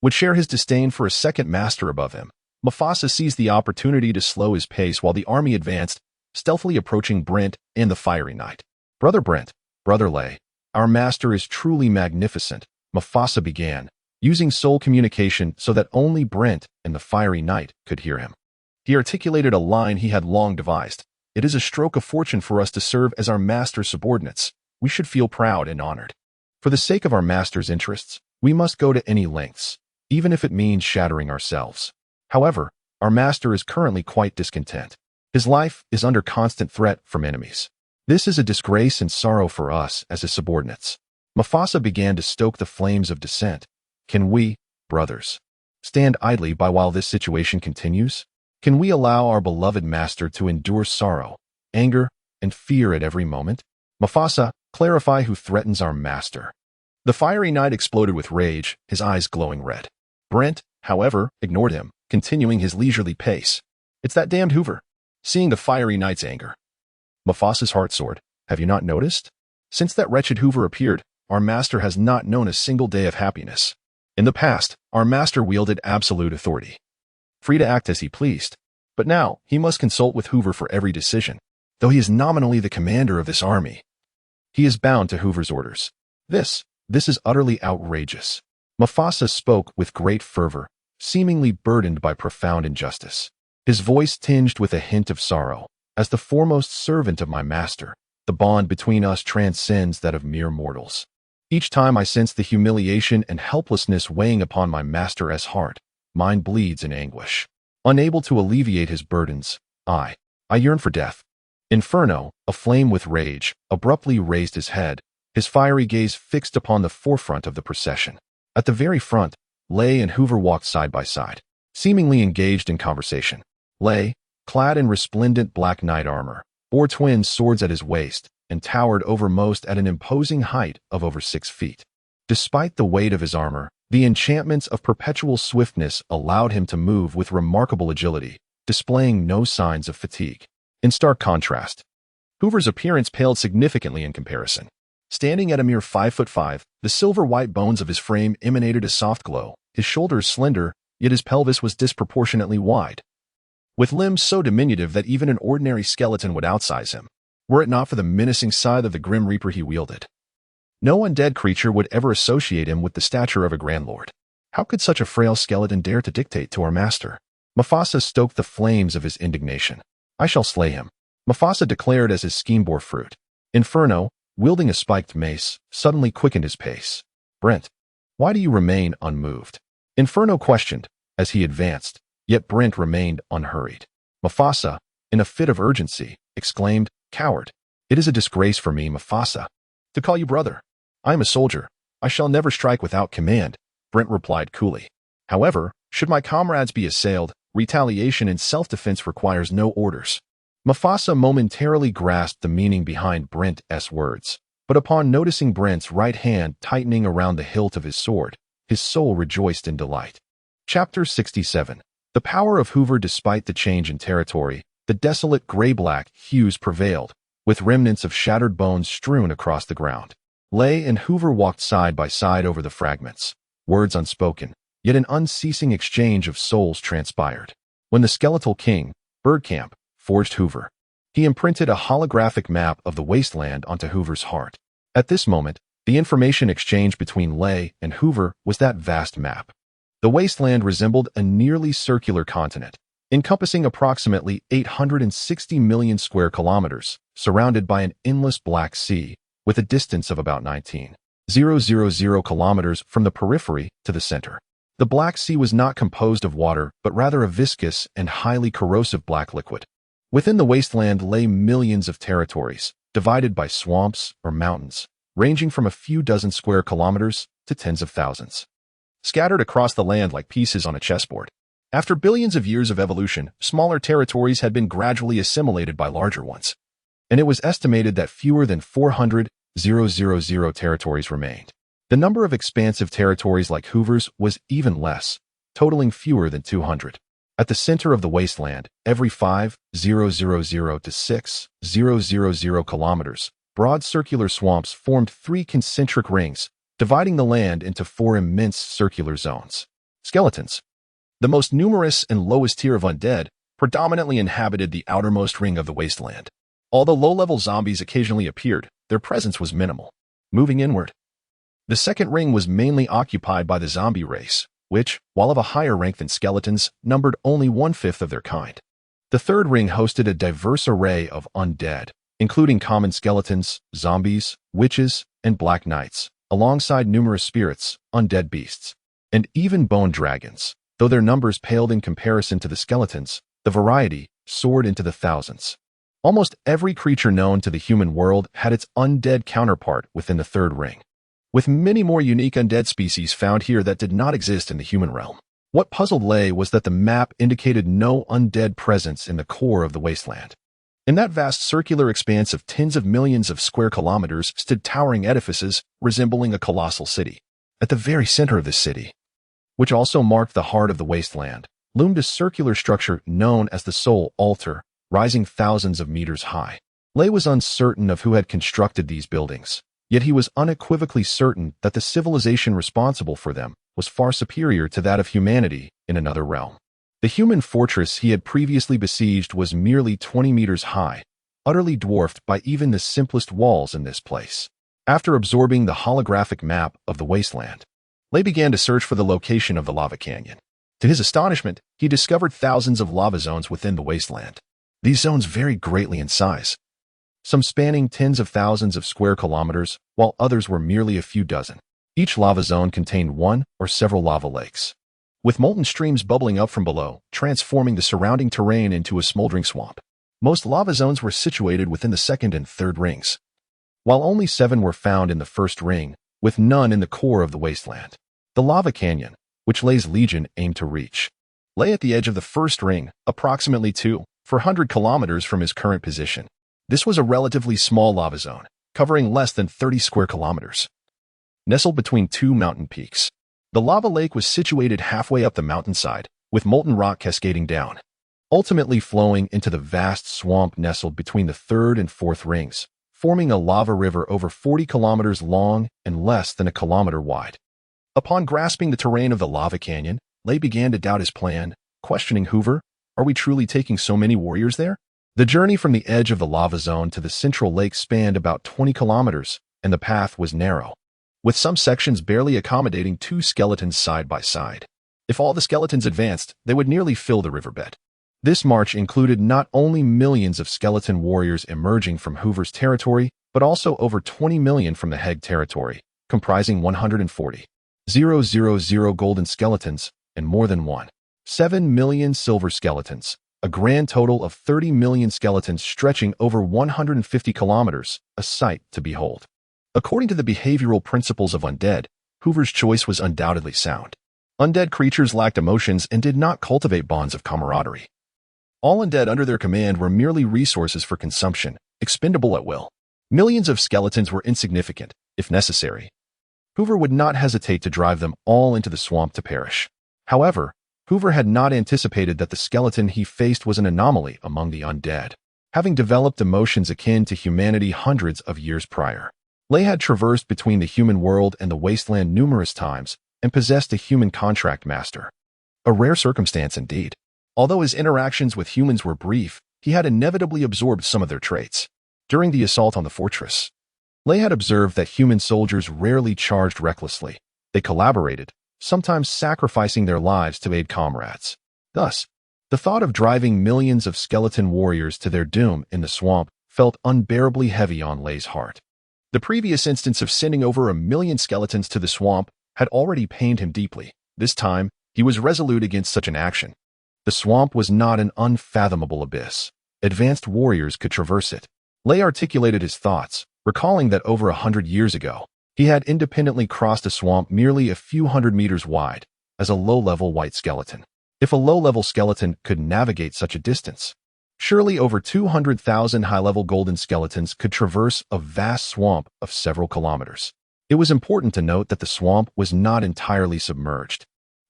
would share his disdain for a second master above him, Mufasa seized the opportunity to slow his pace while the army advanced, stealthily approaching Brent and the Fiery Knight. Brother Brent, Brother Lei, our master is truly magnificent, Mufasa began, using soul communication so that only Brent and the Fiery Knight could hear him. He articulated a line he had long devised. It is a stroke of fortune for us to serve as our master's subordinates. We should feel proud and honored. For the sake of our master's interests, we must go to any lengths, even if it means shattering ourselves. However, our master is currently quite discontent. His life is under constant threat from enemies. This is a disgrace and sorrow for us as his subordinates. Mufasa began to stoke the flames of dissent. Can we, brothers, stand idly by while this situation continues? Can we allow our beloved master to endure sorrow, anger, and fear at every moment? Mufasa, clarify who threatens our master. The Fiery Knight exploded with rage, his eyes glowing red. Brent, however, ignored him, continuing his leisurely pace. It's that damned Hoover. Seeing the Fiery Knight's anger, Mufasa's heart soared. Have you not noticed? Since that wretched Hoover appeared, our master has not known a single day of happiness. In the past, our master wielded absolute authority, free to act as he pleased. But now, he must consult with Hoover for every decision. Though he is nominally the commander of this army, he is bound to Hoover's orders. This is utterly outrageous. Mufasa spoke with great fervor, seemingly burdened by profound injustice. His voice tinged with a hint of sorrow. As the foremost servant of my master, the bond between us transcends that of mere mortals. Each time I sense the humiliation and helplessness weighing upon my master's heart, mine bleeds in anguish. Unable to alleviate his burdens, I yearn for death. Inferno, aflame with rage, abruptly raised his head, his fiery gaze fixed upon the forefront of the procession. At the very front, Lei and Hoover walked side by side, seemingly engaged in conversation. Lei, clad in resplendent black knight armor, bore twin swords at his waist and towered overmost at an imposing height of over 6 feet. Despite the weight of his armor, the enchantments of perpetual swiftness allowed him to move with remarkable agility, displaying no signs of fatigue. In stark contrast, Hoover's appearance paled significantly in comparison. Standing at a mere 5'5", the silver-white bones of his frame emanated a soft glow, his shoulders slender, yet his pelvis was disproportionately wide, with limbs so diminutive that even an ordinary skeleton would outsize him, were it not for the menacing scythe of the Grim Reaper he wielded. No undead creature would ever associate him with the stature of a grand lord. How could such a frail skeleton dare to dictate to our master? Mufasa stoked the flames of his indignation. I shall slay him, Mufasa declared as his scheme bore fruit. Inferno, wielding a spiked mace, suddenly quickened his pace. Brent, why do you remain unmoved? Inferno questioned as he advanced, yet Brent remained unhurried. Mufasa, in a fit of urgency, exclaimed, Coward! It is a disgrace for me, Mufasa, to call you brother. I am a soldier. I shall never strike without command, Brent replied coolly. However, should my comrades be assailed, retaliation in self-defense requires no orders. Mufasa momentarily grasped the meaning behind Brent's words, but upon noticing Brent's right hand tightening around the hilt of his sword, his soul rejoiced in delight. Chapter 67. The power of Hoover. Despite the change in territory, the desolate gray-black hues prevailed, with remnants of shattered bones strewn across the ground. Lay and Hoover walked side by side over the fragments, words unspoken, yet an unceasing exchange of souls transpired. When the skeletal king, Birdcamp, forged Hoover, he imprinted a holographic map of the wasteland onto Hoover's heart. At this moment, the information exchange between Lay and Hoover was that vast map. The wasteland resembled a nearly circular continent, encompassing approximately 860 million square kilometers, surrounded by an endless black sea, with a distance of about 19,000 kilometers from the periphery to the center. The Black Sea was not composed of water, but rather a viscous and highly corrosive black liquid. Within the wasteland lay millions of territories, divided by swamps or mountains, ranging from a few dozen square kilometers to tens of thousands, scattered across the land like pieces on a chessboard. After billions of years of evolution, smaller territories had been gradually assimilated by larger ones, and it was estimated that fewer than 400,000 territories remained. The number of expansive territories like Hoover's was even less, totaling fewer than 200. At the center of the wasteland, every 5,000 to 6,000 kilometers, broad circular swamps formed 3 concentric rings, dividing the land into 4 immense circular zones. Skeletons, the most numerous and lowest tier of undead, predominantly inhabited the outermost ring of the wasteland. Although low-level zombies occasionally appeared, their presence was minimal. Moving inward, the second ring was mainly occupied by the zombie race, which, while of a higher rank than skeletons, numbered only 1/5 of their kind. The third ring hosted a diverse array of undead, including common skeletons, zombies, witches, and black knights, alongside numerous spirits, undead beasts, and even bone dragons. Though their numbers paled in comparison to the skeletons, the variety soared into the thousands. Almost every creature known to the human world had its undead counterpart within the third ring, with many more unique undead species found here that did not exist in the human realm. What puzzled Lay was that the map indicated no undead presence in the core of the wasteland. In that vast circular expanse of tens of millions of square kilometers stood towering edifices resembling a colossal city. At the very center of this city, which also marked the heart of the wasteland, loomed a circular structure known as the Soul Altar, rising thousands of meters high. Lay was uncertain of who had constructed these buildings, yet he was unequivocally certain that the civilization responsible for them was far superior to that of humanity in another realm. The human fortress he had previously besieged was merely 20 meters high, utterly dwarfed by even the simplest walls in this place. After absorbing the holographic map of the wasteland, Lay began to search for the location of the lava canyon. To his astonishment, he discovered thousands of lava zones within the wasteland. These zones varied greatly in size, some spanning tens of thousands of square kilometers, while others were merely a few dozen. Each lava zone contained one or several lava lakes, with molten streams bubbling up from below, transforming the surrounding terrain into a smoldering swamp. Most lava zones were situated within the second and third rings, while only 7 were found in the first ring, with none in the core of the wasteland. The lava canyon, which Lay's legion aimed to reach, lay at the edge of the first ring, approximately 400 kilometers from his current position. This was a relatively small lava zone, covering less than 30 square kilometers. Nestled between 2 mountain peaks, the lava lake was situated halfway up the mountainside, with molten rock cascading down, ultimately flowing into the vast swamp nestled between the third and fourth rings, forming a lava river over 40 kilometers long and less than a kilometer wide. Upon grasping the terrain of the lava canyon, Lay began to doubt his plan, questioning Hoover, "Are we truly taking so many warriors there?" The journey from the edge of the lava zone to the central lake spanned about 20 kilometers, and the path was narrow, with some sections barely accommodating 2 skeletons side by side. If all the skeletons advanced, they would nearly fill the riverbed. This march included not only millions of skeleton warriors emerging from Hoover's territory, but also over 20 million from the Heg territory, comprising 140,000 golden skeletons and more than 7 million silver skeletons, a grand total of 30 million skeletons stretching over 150 kilometers, a sight to behold. According to the behavioral principles of undead, Hoover's choice was undoubtedly sound. Undead creatures lacked emotions and did not cultivate bonds of camaraderie. All undead under their command were merely resources for consumption, expendable at will. Millions of skeletons were insignificant, if necessary. Hoover would not hesitate to drive them all into the swamp to perish. However, Hoover had not anticipated that the skeleton he faced was an anomaly among the undead, having developed emotions akin to humanity hundreds of years prior. Lay had traversed between the human world and the wasteland numerous times and possessed a human contract master. A rare circumstance indeed. Although his interactions with humans were brief, he had inevitably absorbed some of their traits. During the assault on the fortress, Lay had observed that human soldiers rarely charged recklessly. They collaborated, sometimes sacrificing their lives to aid comrades. Thus, the thought of driving millions of skeleton warriors to their doom in the swamp felt unbearably heavy on Lay's heart. The previous instance of sending over 1 million skeletons to the swamp had already pained him deeply. This time, he was resolute against such an action. The swamp was not an unfathomable abyss. Advanced warriors could traverse it. Lay articulated his thoughts, recalling that over 100 years ago, he had independently crossed a swamp merely a few hundred meters wide as a low-level white skeleton. If a low-level skeleton could navigate such a distance, surely over 200,000 high-level golden skeletons could traverse a vast swamp of several kilometers. It was important to note that the swamp was not entirely submerged.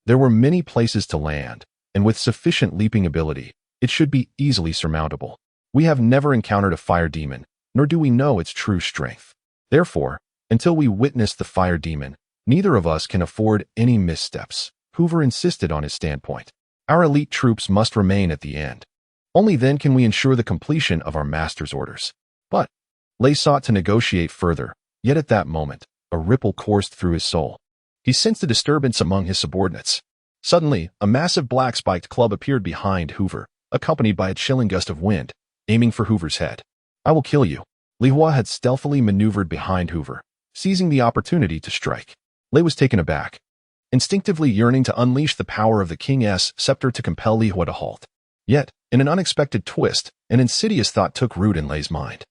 There were many places to land, and with sufficient leaping ability, it should be easily surmountable. We have never encountered a fire demon, nor do we know its true strength. Therefore, until we witness the fire demon, neither of us can afford any missteps. Hoover insisted on his standpoint. Our elite troops must remain at the end. Only then can we ensure the completion of our master's orders. But Lay sought to negotiate further, yet at that moment, a ripple coursed through his soul. He sensed a disturbance among his subordinates. Suddenly, a massive black spiked club appeared behind Hoover, accompanied by a chilling gust of wind, aiming for Hoover's head. "I will kill you." Li Hua had stealthily maneuvered behind Hoover, seizing the opportunity to strike. Lay was taken aback, instinctively yearning to unleash the power of the King's scepter to compel Li Hua to halt. Yet, in an unexpected twist, an insidious thought took root in Lay's mind.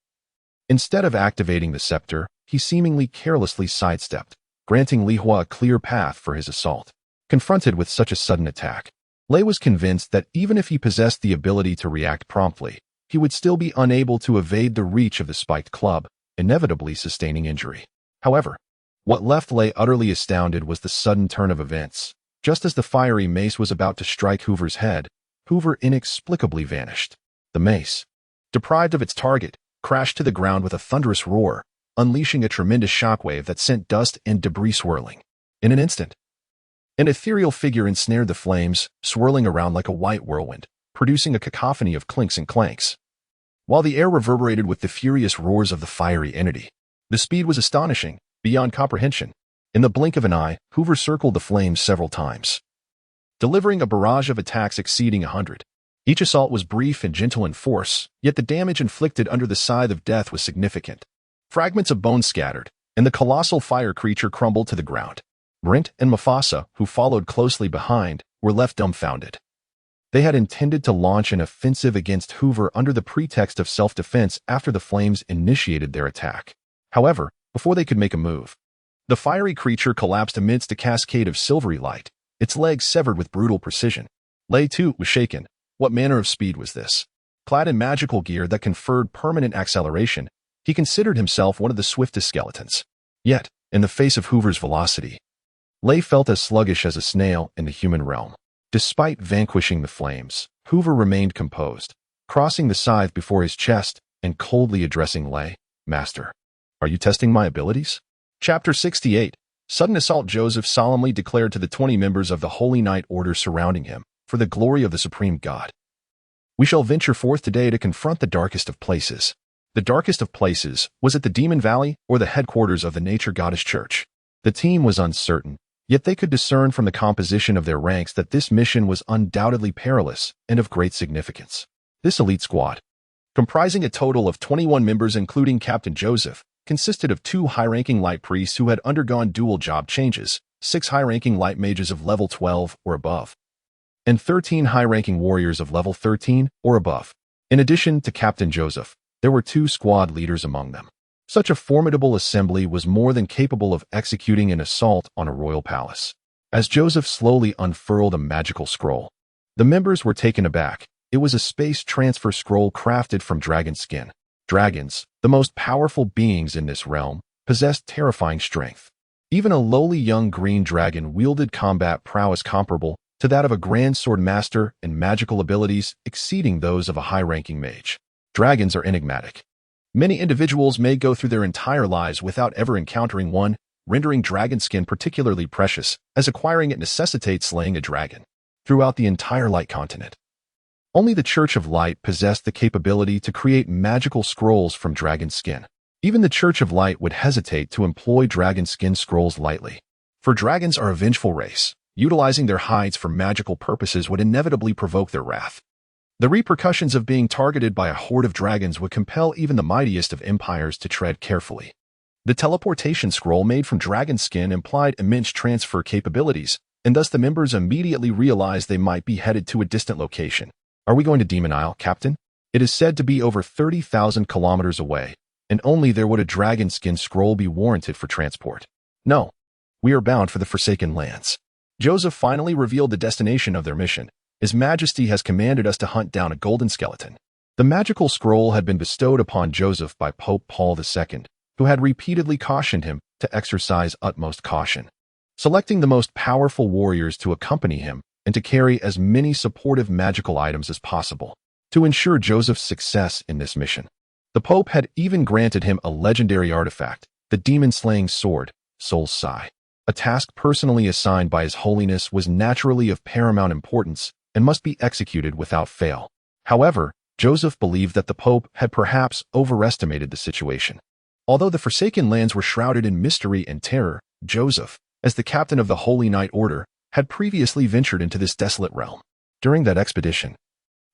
Instead of activating the scepter, he seemingly carelessly sidestepped, granting Li Hua a clear path for his assault. Confronted with such a sudden attack, Lay was convinced that even if he possessed the ability to react promptly, he would still be unable to evade the reach of the spiked club, inevitably sustaining injury. However, what left Lay utterly astounded was the sudden turn of events. Just as the fiery mace was about to strike Hoover's head, Hoover inexplicably vanished. The mace, deprived of its target, crashed to the ground with a thunderous roar, unleashing a tremendous shockwave that sent dust and debris swirling. In an instant, an ethereal figure ensnared the flames, swirling around like a white whirlwind, producing a cacophony of clinks and clanks, while the air reverberated with the furious roars of the fiery entity. The speed was astonishing, beyond comprehension. In the blink of an eye, Hoover circled the flames several times, delivering a barrage of attacks exceeding 100. Each assault was brief and gentle in force, yet the damage inflicted under the scythe of death was significant. Fragments of bone scattered, and the colossal fire creature crumbled to the ground. Brent and Mufasa, who followed closely behind, were left dumbfounded. They had intended to launch an offensive against Hoover under the pretext of self-defense after the flames initiated their attack. However, before they could make a move, the fiery creature collapsed amidst a cascade of silvery light, its legs severed with brutal precision. Lay, too, was shaken. What manner of speed was this? Clad in magical gear that conferred permanent acceleration, he considered himself one of the swiftest skeletons. Yet, in the face of Hoover's velocity, Lay felt as sluggish as a snail in the human realm. Despite vanquishing the flames, Hoover remained composed, crossing the scythe before his chest and coldly addressing Lay. "Master, are you testing my abilities?" Chapter 68. Sudden Assault. Joseph solemnly declared to the 20 members of the Holy Knight Order surrounding him, "For the glory of the Supreme God, we shall venture forth today to confront the darkest of places." The darkest of places, was it the Demon Valley or the headquarters of the Nature Goddess Church? The team was uncertain, yet they could discern from the composition of their ranks that this mission was undoubtedly perilous and of great significance. This elite squad, comprising a total of 21 members including Captain Joseph, consisted of 2 high-ranking light priests who had undergone dual job changes, 6 high-ranking light mages of level 12 or above, and 13 high-ranking warriors of level 13 or above. In addition to Captain Joseph, there were 2 squad leaders among them. Such a formidable assembly was more than capable of executing an assault on a royal palace. As Joseph slowly unfurled a magical scroll, the members were taken aback, It was a space transfer scroll crafted from dragon skin. Dragons, the most powerful beings in this realm, possessed terrifying strength. Even a lowly young green dragon wielded combat prowess comparable to that of a grand sword master and magical abilities exceeding those of a high-ranking mage. Dragons are enigmatic. Many individuals may go through their entire lives without ever encountering one, rendering dragon skin particularly precious, as acquiring it necessitates slaying a dragon. Throughout the entire Light continent, only the Church of Light possessed the capability to create magical scrolls from dragon skin. Even the Church of Light would hesitate to employ dragon skin scrolls lightly. For dragons are a vengeful race. Utilizing their hides for magical purposes would inevitably provoke their wrath. The repercussions of being targeted by a horde of dragons would compel even the mightiest of empires to tread carefully. The teleportation scroll made from dragon skin implied immense transfer capabilities, and thus the members immediately realized they might be headed to a distant location. Are we going to Demon Isle, Captain? It is said to be over 30,000 kilometers away, and only there would a dragon skin scroll be warranted for transport. No, we are bound for the Forsaken Lands. Joseph finally revealed the destination of their mission. His Majesty has commanded us to hunt down a golden skeleton. The magical scroll had been bestowed upon Joseph by Pope Paul II, who had repeatedly cautioned him to exercise utmost caution, selecting the most powerful warriors to accompany him and to carry as many supportive magical items as possible to ensure Joseph's success in this mission. The Pope had even granted him a legendary artifact, the demon-slaying sword, Soul's Sigh. A task personally assigned by His Holiness was naturally of paramount importance and must be executed without fail. However, Joseph believed that the Pope had perhaps overestimated the situation. Although the Forsaken Lands were shrouded in mystery and terror, Joseph, as the captain of the Holy Knight Order, had previously ventured into this desolate realm. During that expedition,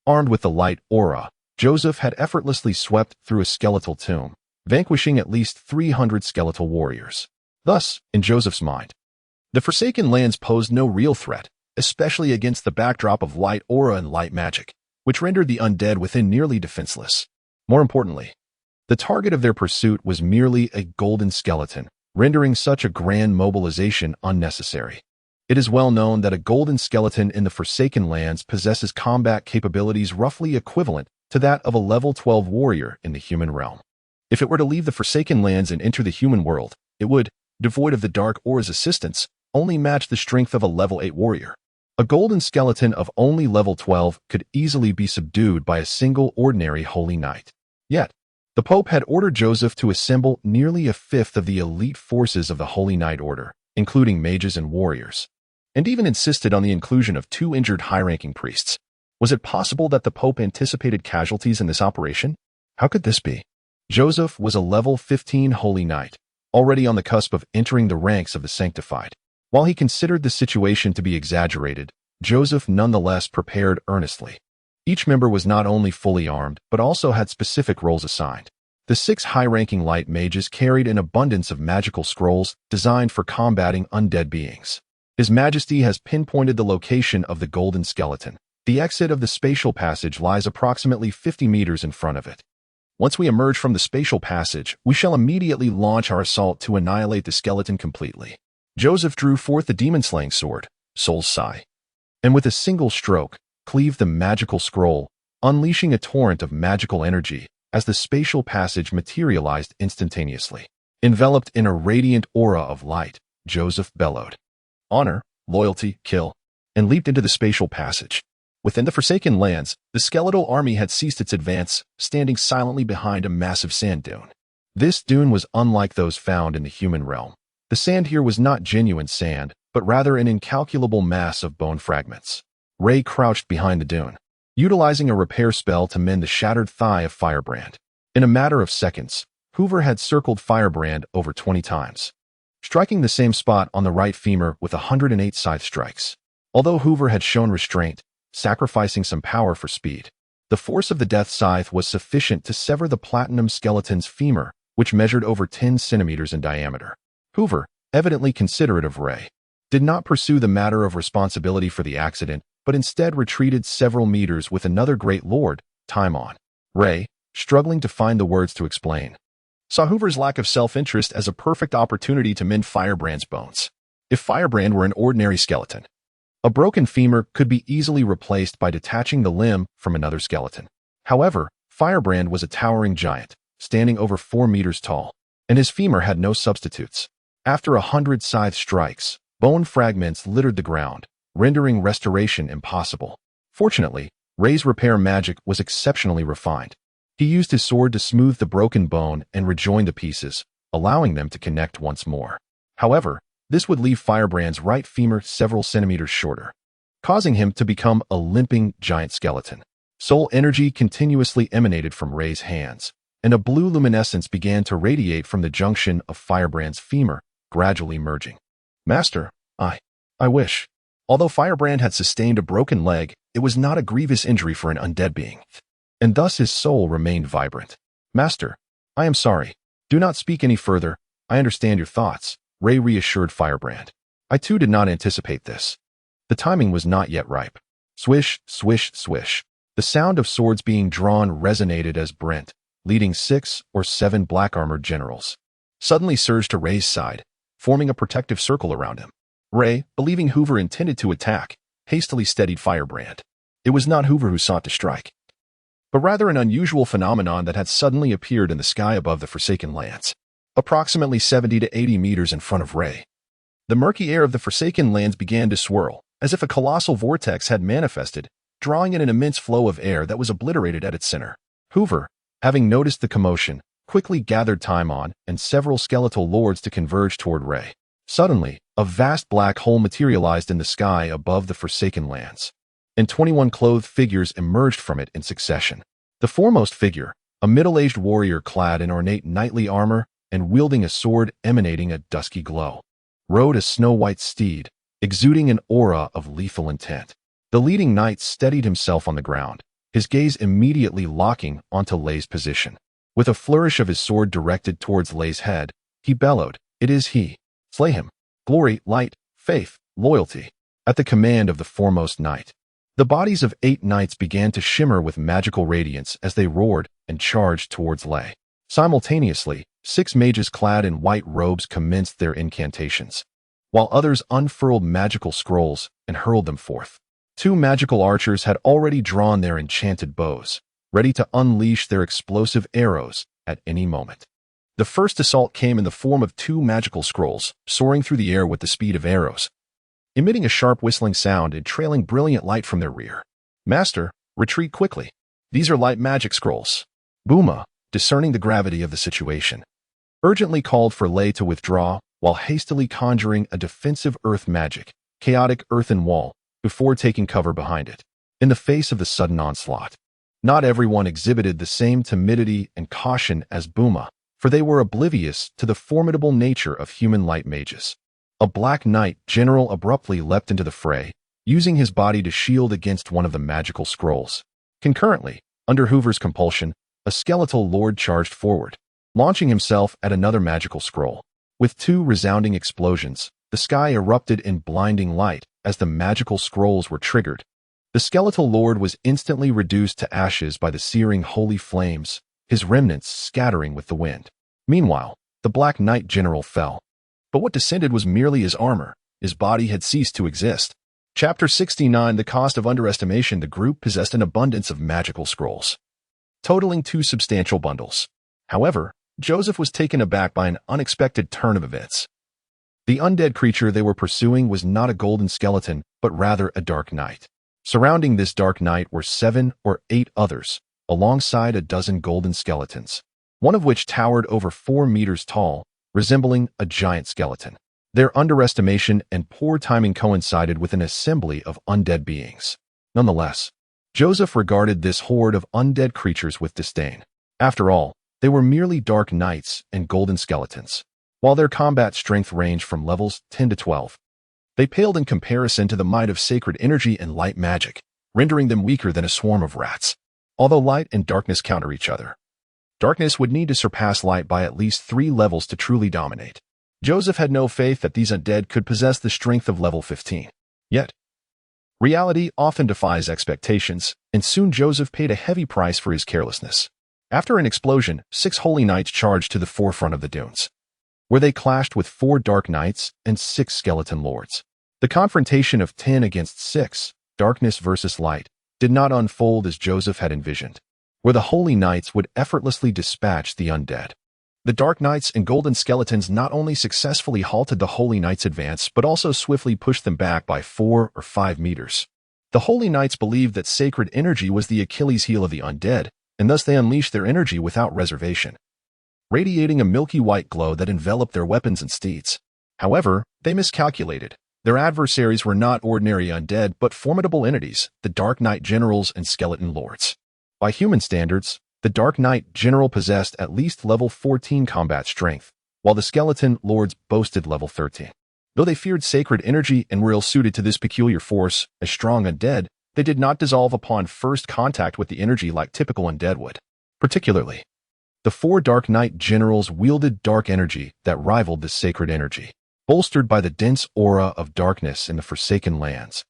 armed with the light aura, Joseph had effortlessly swept through a skeletal tomb, vanquishing at least 300 skeletal warriors. Thus, in Joseph's mind, the Forsaken Lands posed no real threat, especially against the backdrop of light aura and light magic, which rendered the undead within nearly defenseless. More importantly, the target of their pursuit was merely a golden skeleton, rendering such a grand mobilization unnecessary. It is well known that a golden skeleton in the Forsaken Lands possesses combat capabilities roughly equivalent to that of a level 12 warrior in the human realm. If it were to leave the Forsaken Lands and enter the human world, it would, devoid of the Dark Aura's assistance, only match the strength of a level 8 warrior. A golden skeleton of only level 12 could easily be subdued by a single ordinary holy knight. Yet, the Pope had ordered Joseph to assemble nearly a fifth of the elite forces of the Holy Knight Order, including mages and warriors, and even insisted on the inclusion of 2 injured high-ranking priests. Was it possible that the Pope anticipated casualties in this operation? How could this be? Joseph was a level 15 Holy Knight, already on the cusp of entering the ranks of the sanctified. While he considered the situation to be exaggerated, Joseph nonetheless prepared earnestly. Each member was not only fully armed, but also had specific roles assigned. The 6 high-ranking light mages carried an abundance of magical scrolls designed for combating undead beings. His Majesty has pinpointed the location of the golden skeleton. The exit of the spatial passage lies approximately 50 meters in front of it. Once we emerge from the spatial passage, we shall immediately launch our assault to annihilate the skeleton completely. Joseph drew forth the demon-slaying sword, Soul's Sigh, and with a single stroke, cleaved the magical scroll, unleashing a torrent of magical energy as the spatial passage materialized instantaneously. Enveloped in a radiant aura of light, Joseph bellowed, "Honor, loyalty, kill," and leaped into the spatial passage. Within the Forsaken Lands, the skeletal army had ceased its advance, standing silently behind a massive sand dune. This dune was unlike those found in the human realm. The sand here was not genuine sand, but rather an incalculable mass of bone fragments. Ray crouched behind the dune, utilizing a repair spell to mend the shattered thigh of Firebrand. In a matter of seconds, Hoover had circled Firebrand over 20 times, striking the same spot on the right femur with 108 scythe strikes. Although Hoover had shown restraint, sacrificing some power for speed, the force of the death scythe was sufficient to sever the platinum skeleton's femur, which measured over 10 centimeters in diameter. Hoover, evidently considerate of Ray, did not pursue the matter of responsibility for the accident, but instead retreated several meters with another great lord, Timon. Ray, struggling to find the words to explain, saw Hoover's lack of self-interest as a perfect opportunity to mend Firebrand's bones. If Firebrand were an ordinary skeleton, A broken femur could be easily replaced by detaching the limb from another skeleton. However, Firebrand was a towering giant, standing over 4 meters tall, and his femur had no substitutes. After 100 scythe strikes, bone fragments littered the ground, rendering restoration impossible. Fortunately, Ray's repair magic was exceptionally refined. He used his sword to smooth the broken bone and rejoin the pieces, allowing them to connect once more. However, this would leave Firebrand's right femur several centimeters shorter, causing him to become a limping giant skeleton. Soul energy continuously emanated from Ray's hands, and a blue luminescence began to radiate from the junction of Firebrand's femur, gradually merging. Master, I wish. Although Firebrand had sustained a broken leg, it was not a grievous injury for an undead being, and thus his soul remained vibrant. Master, I am sorry. Do not speak any further. I understand your thoughts, Ray reassured Firebrand. I too did not anticipate this. The timing was not yet ripe. Swish, swish, swish. The sound of swords being drawn resonated as Brent, leading 6 or 7 black-armored generals, suddenly surged to Ray's side, forming a protective circle around him. Ray, believing Hoover intended to attack, hastily steadied Firebrand. It was not Hoover who sought to strike, but rather an unusual phenomenon that had suddenly appeared in the sky above the Forsaken Lands, approximately 70 to 80 meters in front of Ray. The murky air of the Forsaken Lands began to swirl, as if a colossal vortex had manifested, drawing in an immense flow of air that was obliterated at its center. Hoover, having noticed the commotion, quickly gathered Timon and several skeletal lords to converge toward Ray. Suddenly, a vast black hole materialized in the sky above the Forsaken Lands, and 21 clothed figures emerged from it in succession. The foremost figure, a middle-aged warrior clad in ornate knightly armor and wielding a sword emanating a dusky glow, rode a snow-white steed, exuding an aura of lethal intent. The leading knight steadied himself on the ground, his gaze immediately locking onto Lay's position. With a flourish of his sword directed towards Lay's head, he bellowed, "It is he. Slay him. Glory, light, faith, loyalty." At the command of the foremost knight, the bodies of 8 knights began to shimmer with magical radiance as they roared and charged towards Lay. Simultaneously, 6 mages clad in white robes commenced their incantations, while others unfurled magical scrolls and hurled them forth. 2 magical archers had already drawn their enchanted bows, ready to unleash their explosive arrows at any moment. The first assault came in the form of 2 magical scrolls, soaring through the air with the speed of arrows, emitting a sharp whistling sound and trailing brilliant light from their rear. Master, retreat quickly. These are light magic scrolls. Booma, discerning the gravity of the situation, urgently called for Lay to withdraw while hastily conjuring a defensive earth magic, chaotic earthen wall, before taking cover behind it. In the face of the sudden onslaught, not everyone exhibited the same timidity and caution as Booma, for they were oblivious to the formidable nature of human light mages. A black knight general abruptly leapt into the fray, using his body to shield against one of the magical scrolls. Concurrently, under Hoover's compulsion, a skeletal lord charged forward, launching himself at another magical scroll. With 2 resounding explosions, the sky erupted in blinding light as the magical scrolls were triggered. The skeletal lord was instantly reduced to ashes by the searing holy flames, his remnants scattering with the wind. Meanwhile, the Black Knight General fell. But what descended was merely his armor. His body had ceased to exist. Chapter 69, The Cost of Underestimation. The group possessed an abundance of magical scrolls, totaling 2 substantial bundles. However, Joseph was taken aback by an unexpected turn of events. The undead creature they were pursuing was not a golden skeleton, but rather a dark knight. Surrounding this dark knight were 7 or 8 others, alongside a dozen golden skeletons, one of which towered over 4 meters tall, resembling a giant skeleton. Their underestimation and poor timing coincided with an assembly of undead beings. Nonetheless, Joseph regarded this horde of undead creatures with disdain. After all, they were merely dark knights and golden skeletons. While their combat strength ranged from levels 10 to 12, they paled in comparison to the might of sacred energy and light magic, rendering them weaker than a swarm of rats. Although light and darkness counter each other, darkness would need to surpass light by at least 3 levels to truly dominate. Joseph had no faith that these undead could possess the strength of level 15. Yet, reality often defies expectations, and soon Joseph paid a heavy price for his carelessness. After an explosion, 6 holy knights charged to the forefront of the dunes, where they clashed with 4 dark knights and 6 skeleton lords. The confrontation of 10 against 6, darkness versus light, did not unfold as Joseph had envisioned, where the Holy Knights would effortlessly dispatch the undead. The Dark Knights and Golden Skeletons not only successfully halted the Holy Knights' advance, but also swiftly pushed them back by 4 or 5 meters. The Holy Knights believed that sacred energy was the Achilles heel of the undead, and thus they unleashed their energy without reservation, radiating a milky white glow that enveloped their weapons and steeds. However, they miscalculated. Their adversaries were not ordinary undead, but formidable entities, the Dark Knight Generals and Skeleton Lords. By human standards, the Dark Knight General possessed at least level 14 combat strength, while the Skeleton Lords boasted level 13. Though they feared sacred energy and were ill-suited to this peculiar force, as strong undead, they did not dissolve upon first contact with the energy like typical undead would. Particularly, the 4 Dark Knight Generals wielded dark energy that rivaled the sacred energy, bolstered by the dense aura of darkness in the Forsaken Lands.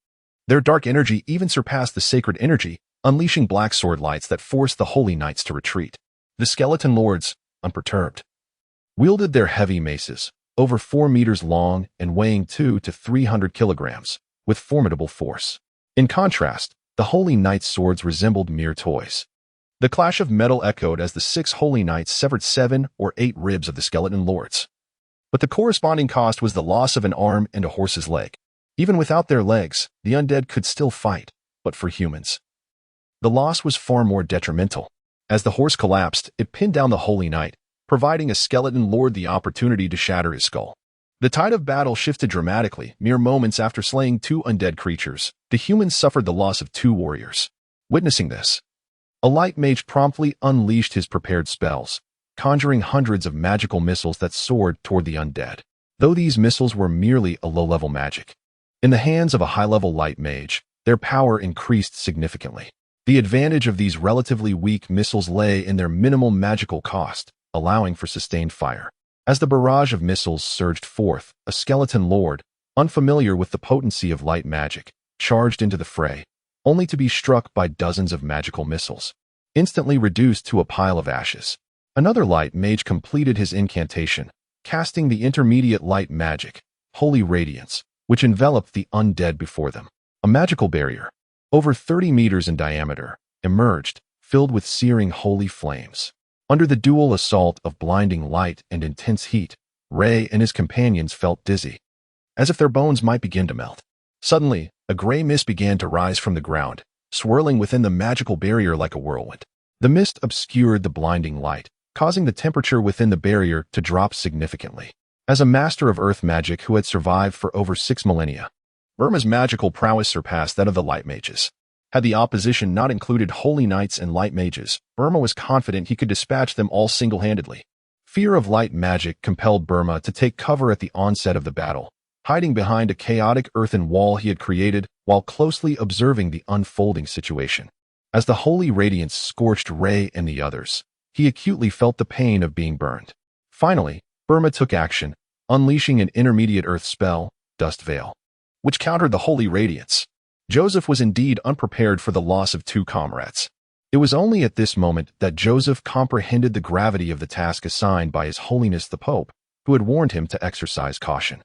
Their dark energy even surpassed the sacred energy, unleashing black sword lights that forced the Holy Knights to retreat. The Skeleton Lords, unperturbed, wielded their heavy maces, over 4 meters long and weighing 200 to 300 kilograms, with formidable force. In contrast, the Holy Knights' swords resembled mere toys. The clash of metal echoed as the 6 Holy Knights severed 7 or 8 ribs of the Skeleton Lords. But the corresponding cost was the loss of an arm and a horse's leg. Even without their legs, the undead could still fight, but for humans, the loss was far more detrimental. As the horse collapsed, it pinned down the Holy Knight, providing a Skeleton Lord the opportunity to shatter his skull. The tide of battle shifted dramatically. Mere moments after slaying 2 undead creatures, the humans suffered the loss of 2 warriors. Witnessing this, a light mage promptly unleashed his prepared spells, conjuring hundreds of magical missiles that soared toward the undead. Though these missiles were merely a low-level magic, in the hands of a high-level light mage, their power increased significantly. The advantage of these relatively weak missiles lay in their minimal magical cost, allowing for sustained fire. As the barrage of missiles surged forth, a Skeleton Lord, unfamiliar with the potency of light magic, charged into the fray, only to be struck by dozens of magical missiles, instantly reduced to a pile of ashes. Another light mage completed his incantation, casting the intermediate light magic, Holy Radiance, which enveloped the undead before them. A magical barrier, over 30 meters in diameter, emerged, filled with searing holy flames. Under the dual assault of blinding light and intense heat, Ray and his companions felt dizzy, as if their bones might begin to melt. Suddenly, a gray mist began to rise from the ground, swirling within the magical barrier like a whirlwind. The mist obscured the blinding light, causing the temperature within the barrier to drop significantly. As a master of earth magic who had survived for over 6 millennia, Burma's magical prowess surpassed that of the light mages. Had the opposition not included Holy Knights and light mages, Burma was confident he could dispatch them all single-handedly. Fear of light magic compelled Burma to take cover at the onset of the battle, hiding behind a chaotic earthen wall he had created while closely observing the unfolding situation. As the holy radiance scorched Ray and the others, he acutely felt the pain of being burned. Finally, Burma took action, unleashing an intermediate earth spell, Dust Veil, which countered the holy radiance. Joseph was indeed unprepared for the loss of 2 comrades. It was only at this moment that Joseph comprehended the gravity of the task assigned by His Holiness the Pope, who had warned him to exercise caution.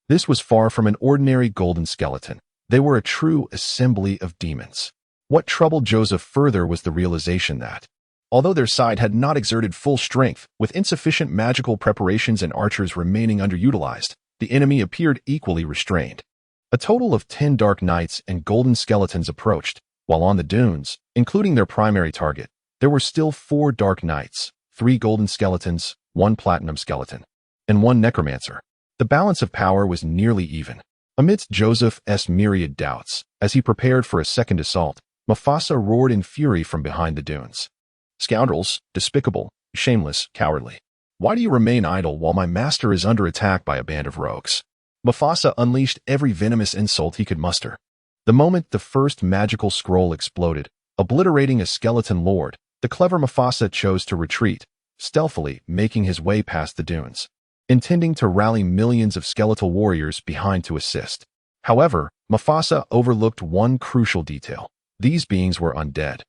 This was far from an ordinary golden skeleton. They were a true assembly of demons. What troubled Joseph further was the realization that, although their side had not exerted full strength, with insufficient magical preparations and archers remaining underutilized, the enemy appeared equally restrained. A total of 10 Dark Knights and Golden Skeletons approached, while on the dunes, including their primary target, there were still 4 Dark Knights, 3 Golden Skeletons, 1 Platinum Skeleton, and 1 Necromancer. The balance of power was nearly even. Amidst Joseph's myriad doubts, as he prepared for a second assault, Mufasa roared in fury from behind the dunes. "Scoundrels, despicable, shameless, cowardly. Why do you remain idle while my master is under attack by a band of rogues?" Mufasa unleashed every venomous insult he could muster. The moment the first magical scroll exploded, obliterating a skeleton lord, the clever Mufasa chose to retreat, stealthily making his way past the dunes, intending to rally millions of skeletal warriors behind to assist. However, Mufasa overlooked one crucial detail. These beings were undead.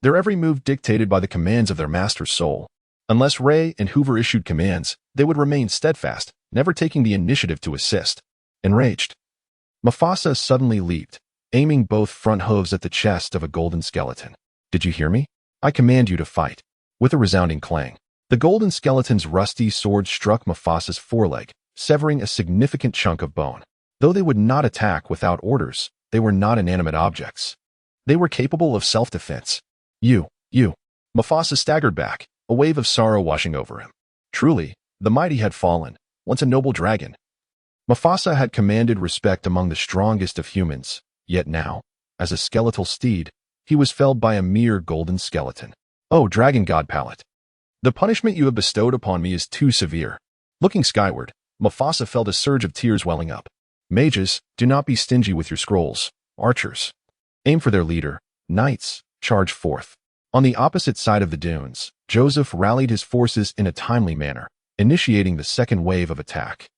Their every move dictated by the commands of their master's soul. Unless Ray and Hoover issued commands, they would remain steadfast, never taking the initiative to assist. Enraged, Mufasa suddenly leaped, aiming both front hooves at the chest of a golden skeleton. "Did you hear me? I command you to fight." With a resounding clang, the golden skeleton's rusty sword struck Mufasa's foreleg, severing a significant chunk of bone. Though they would not attack without orders, they were not inanimate objects. They were capable of self-defense. You. Mufasa staggered back, a wave of sorrow washing over him. Truly, the mighty had fallen, once a noble dragon. Mufasa had commanded respect among the strongest of humans, yet now, as a skeletal steed, he was felled by a mere golden skeleton. "Oh, dragon god Pallet, the punishment you have bestowed upon me is too severe." Looking skyward, Mufasa felt a surge of tears welling up. "Mages, do not be stingy with your scrolls. Archers, aim for their leader. Knights, charge forth." On the opposite side of the dunes, Joseph rallied his forces in a timely manner, initiating the second wave of attack.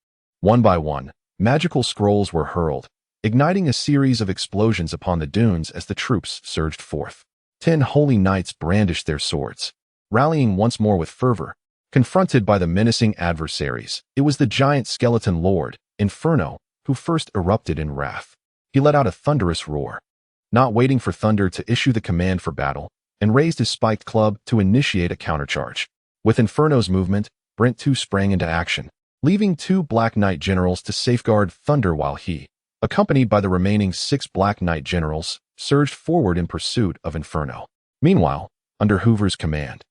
One by one, magical scrolls were hurled, igniting a series of explosions upon the dunes as the troops surged forth. 10 holy knights brandished their swords, rallying once more with fervor. Confronted by the menacing adversaries, it was the giant skeleton lord, Inferno, who first erupted in wrath. He let out a thunderous roar, not waiting for thunder to issue the command for battle, and raised his spiked club to initiate a countercharge. With Inferno's movement, Brent too sprang into action, leaving 2 Black Knight generals to safeguard Thunder while he, accompanied by the remaining 6 Black Knight generals, surged forward in pursuit of Inferno. Meanwhile, under Hoover's command,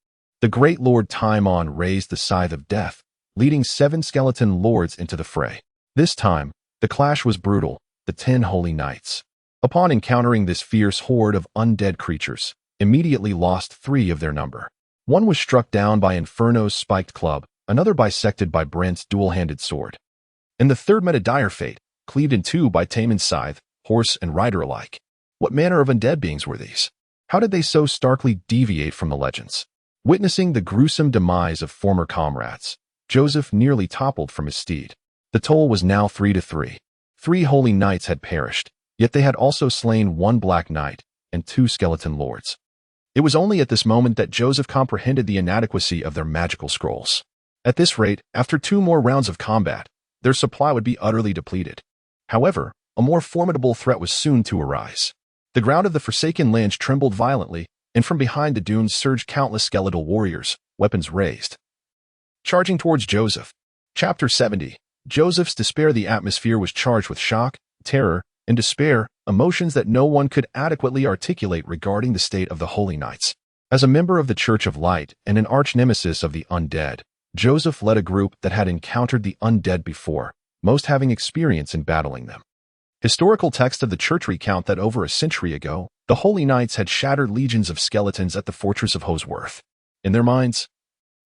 the great Lord Timon raised the Scythe of Death, leading 7 skeleton lords into the fray. This time, the clash was brutal. The 10 holy knights, upon encountering this fierce horde of undead creatures, immediately lost 3 of their number. One was struck down by Inferno's spiked club, another bisected by Brent's dual-handed sword, and the third met a dire fate, cleaved in 2 by Tamon's scythe, horse and rider alike. What manner of undead beings were these? How did they so starkly deviate from the legends? Witnessing the gruesome demise of former comrades, Joseph nearly toppled from his steed. The toll was now 3-3. 3 holy knights had perished, yet they had also slain 1 Black Knight and 2 skeleton lords. It was only at this moment that Joseph comprehended the inadequacy of their magical scrolls. At this rate, after 2 more rounds of combat, their supply would be utterly depleted. However, a more formidable threat was soon to arise. The ground of the Forsaken Lands trembled violently, and from behind the dunes surged countless skeletal warriors, weapons raised, charging towards Joseph. Chapter 70. Joseph's despair. The atmosphere was charged with shock, terror, and despair, emotions that no one could adequately articulate regarding the state of the Holy Knights. As a member of the Church of Light and an arch-nemesis of the undead, Joseph led a group that had encountered the undead before, most having experience in battling them. Historical texts of the Church recount that over a century ago, the Holy Knights had shattered legions of skeletons at the fortress of Hosworth. In their minds,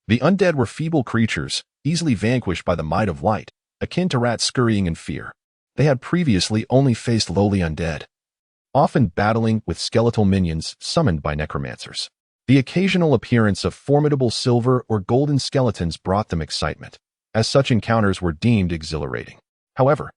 the undead were feeble creatures, easily vanquished by the might of light, akin to rats scurrying in fear. They had previously only faced lowly undead, often battling with skeletal minions summoned by necromancers. The occasional appearance of formidable silver or golden skeletons brought them excitement, as such encounters were deemed exhilarating. However,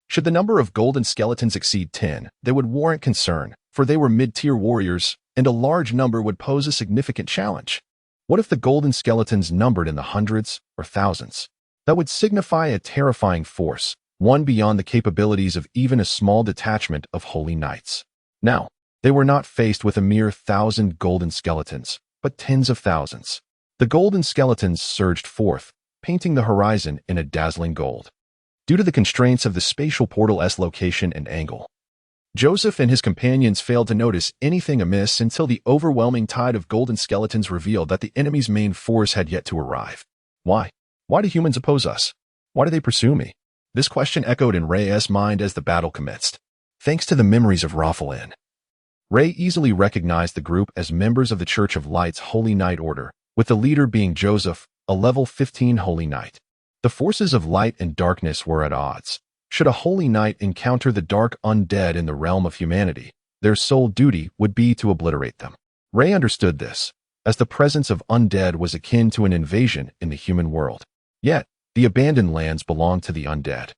should the number of golden skeletons exceed 10, they would warrant concern, for they were mid-tier warriors, and a large number would pose a significant challenge. What if the golden skeletons numbered in the hundreds or thousands? That would signify a terrifying force, one beyond the capabilities of even a small detachment of holy knights. Now, they were not faced with a mere 1,000 golden skeletons, but tens of thousands. The golden skeletons surged forth, painting the horizon in a dazzling gold. Due to the constraints of the spatial portal's location and angle, Joseph and his companions failed to notice anything amiss until the overwhelming tide of golden skeletons revealed that the enemy's main force had yet to arrive. Why? Why do humans oppose us? Why do they pursue me? This question echoed in Ray's mind as the battle commenced. Thanks to the memories of Raphael, Ray easily recognized the group as members of the Church of Light's Holy Knight Order, with the leader being Joseph, a level 15 Holy Knight. The forces of light and darkness were at odds. Should a Holy Knight encounter the dark undead in the realm of humanity, their sole duty would be to obliterate them. Ray understood this, as the presence of undead was akin to an invasion in the human world. Yet, the abandoned lands belonged to the undead.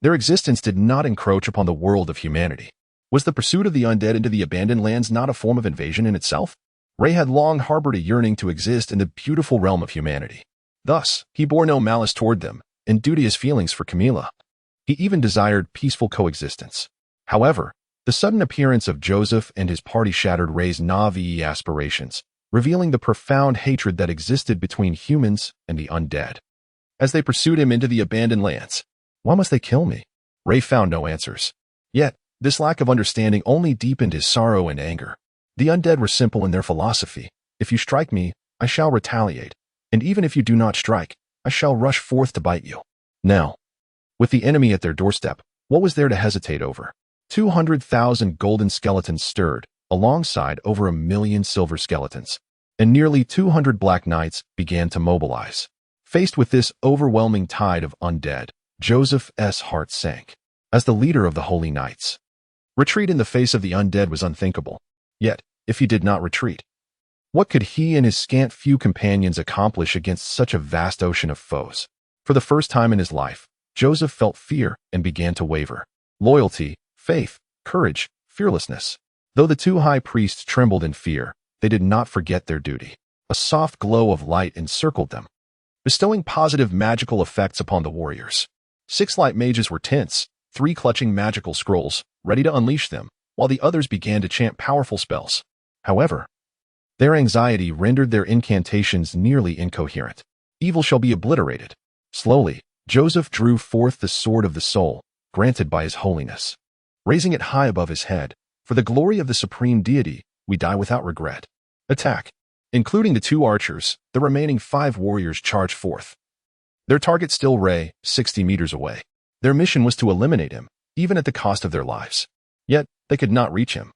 Their existence did not encroach upon the world of humanity. Was the pursuit of the undead into the abandoned lands not a form of invasion in itself? Ray had long harbored a yearning to exist in the beautiful realm of humanity. Thus, he bore no malice toward them, and duteous feelings for Camilla. He even desired peaceful coexistence. However, the sudden appearance of Joseph and his party shattered Ray's Na'vi aspirations, revealing the profound hatred that existed between humans and the undead. As they pursued him into the abandoned lands, why must they kill me? Ray found no answers. Yet, this lack of understanding only deepened his sorrow and anger. The undead were simple in their philosophy. If you strike me, I shall retaliate. And even if you do not strike, I shall rush forth to bite you. Now, with the enemy at their doorstep, what was there to hesitate over? 200,000 golden skeletons stirred, alongside over 1 million silver skeletons, and nearly 200 black knights began to mobilize. Faced with this overwhelming tide of undead, Joseph's heart sank. As the leader of the Holy Knights, retreat in the face of the undead was unthinkable. Yet, if he did not retreat, what could he and his scant few companions accomplish against such a vast ocean of foes? For the first time in his life, Joseph felt fear and began to waver. Loyalty, faith, courage, fearlessness. Though the two high priests trembled in fear, they did not forget their duty. A soft glow of light encircled them, bestowing positive magical effects upon the warriors. 6 light mages were tense, 3 clutching magical scrolls, ready to unleash them, while the others began to chant powerful spells. However, their anxiety rendered their incantations nearly incoherent. Evil shall be obliterated. Slowly, Joseph drew forth the sword of the soul, granted by his holiness. Raising it high above his head, for the glory of the supreme deity, we die without regret. Attack. Including the 2 archers, the remaining 5 warriors charged forth. Their target still Ray, 60 meters away. Their mission was to eliminate him, even at the cost of their lives. Yet, they could not reach him.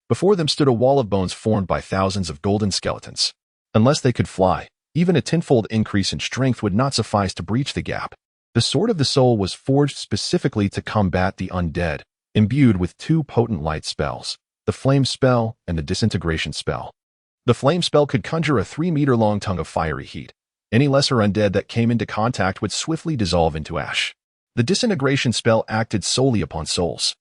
Before them stood a wall of bones formed by thousands of golden skeletons. Unless they could fly, even a tenfold increase in strength would not suffice to breach the gap. The sword of the soul was forged specifically to combat the undead, imbued with 2 potent light spells, the flame spell and the disintegration spell. The flame spell could conjure a 3-meter-long tongue of fiery heat. Any lesser undead that came into contact would swiftly dissolve into ash. The disintegration spell acted solely upon souls.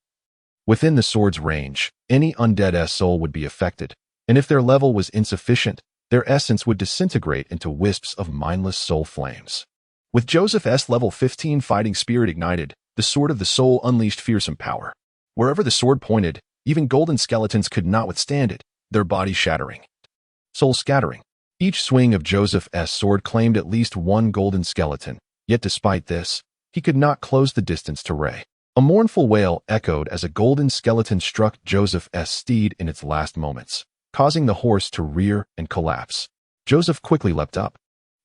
Within the sword's range, any undead soul would be affected, and if their level was insufficient, their essence would disintegrate into wisps of mindless soul flames. With Joseph's level 15 fighting spirit ignited, the sword of the soul unleashed fearsome power. Wherever the sword pointed, even golden skeletons could not withstand it, their bodies shattering. Soul scattering. Each swing of Joseph's sword claimed at least 1 golden skeleton, yet despite this, he could not close the distance to Ray. A mournful wail echoed as a golden skeleton struck Joseph's steed in its last moments, causing the horse to rear and collapse. Joseph quickly leapt up,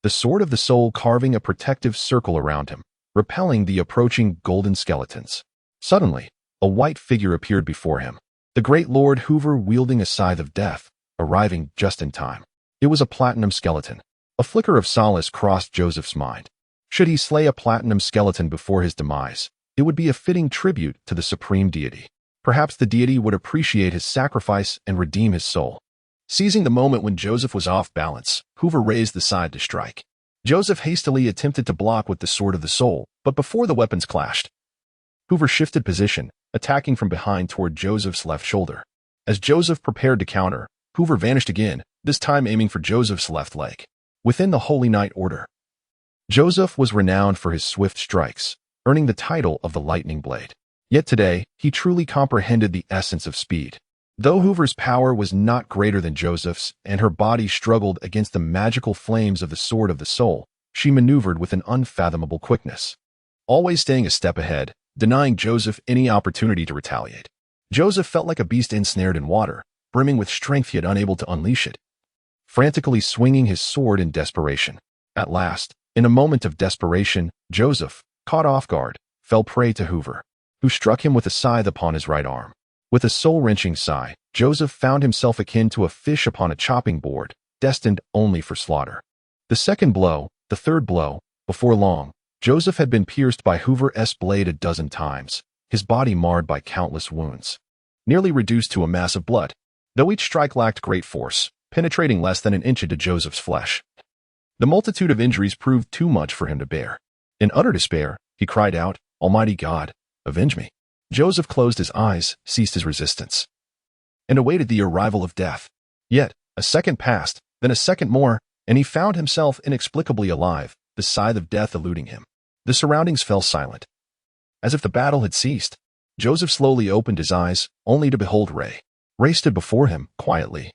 the sword of the soul carving a protective circle around him, repelling the approaching golden skeletons. Suddenly, a white figure appeared before him, the great Lord Hoover wielding a scythe of death, arriving just in time. It was a platinum skeleton. A flicker of solace crossed Joseph's mind. Should he slay a platinum skeleton before his demise, it would be a fitting tribute to the supreme deity. Perhaps the deity would appreciate his sacrifice and redeem his soul. Seizing the moment when Joseph was off balance, Hoover raised the scythe to strike. Joseph hastily attempted to block with the sword of the soul, but before the weapons clashed, Hoover shifted position, attacking from behind toward Joseph's left shoulder. As Joseph prepared to counter, Hoover vanished again, this time aiming for Joseph's left leg. Within the Holy Knight Order, Joseph was renowned for his swift strikes, earning the title of the Lightning Blade. Yet today, he truly comprehended the essence of speed. Though Hoover's power was not greater than Joseph's, and her body struggled against the magical flames of the Sword of the Soul, she maneuvered with an unfathomable quickness, always staying a step ahead, denying Joseph any opportunity to retaliate. Joseph felt like a beast ensnared in water, brimming with strength yet unable to unleash it, frantically swinging his sword in desperation. At last, in a moment of desperation, Joseph, caught off guard, fell prey to Hoover, who struck him with a scythe upon his right arm. With a soul-wrenching sigh, Joseph found himself akin to a fish upon a chopping board, destined only for slaughter. The second blow, the third blow, before long, Joseph had been pierced by Hoover's blade a dozen times, his body marred by countless wounds, nearly reduced to a mass of blood, though each strike lacked great force, penetrating less than an inch into Joseph's flesh. The multitude of injuries proved too much for him to bear. In utter despair, he cried out, "Almighty God, avenge me." Joseph closed his eyes, ceased his resistance, and awaited the arrival of death. Yet, a second passed, then a second more, and he found himself inexplicably alive, the scythe of death eluding him. The surroundings fell silent, as if the battle had ceased. Joseph slowly opened his eyes, only to behold Ray. Ray stood before him, quietly,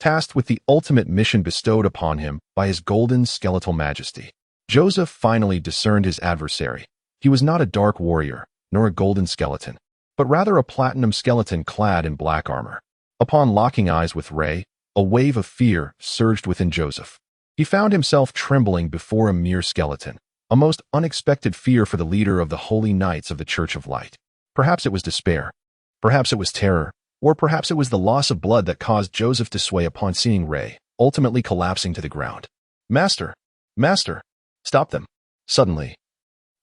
tasked with the ultimate mission bestowed upon him by his golden skeletal majesty. Joseph finally discerned his adversary. He was not a dark warrior, nor a golden skeleton, but rather a platinum skeleton clad in black armor. Upon locking eyes with Ray, a wave of fear surged within Joseph. He found himself trembling before a mere skeleton, a most unexpected fear for the leader of the Holy Knights of the Church of Light. Perhaps it was despair, perhaps it was terror, or perhaps it was the loss of blood that caused Joseph to sway upon seeing Ray, ultimately collapsing to the ground. Master! Master! Stop them! Suddenly,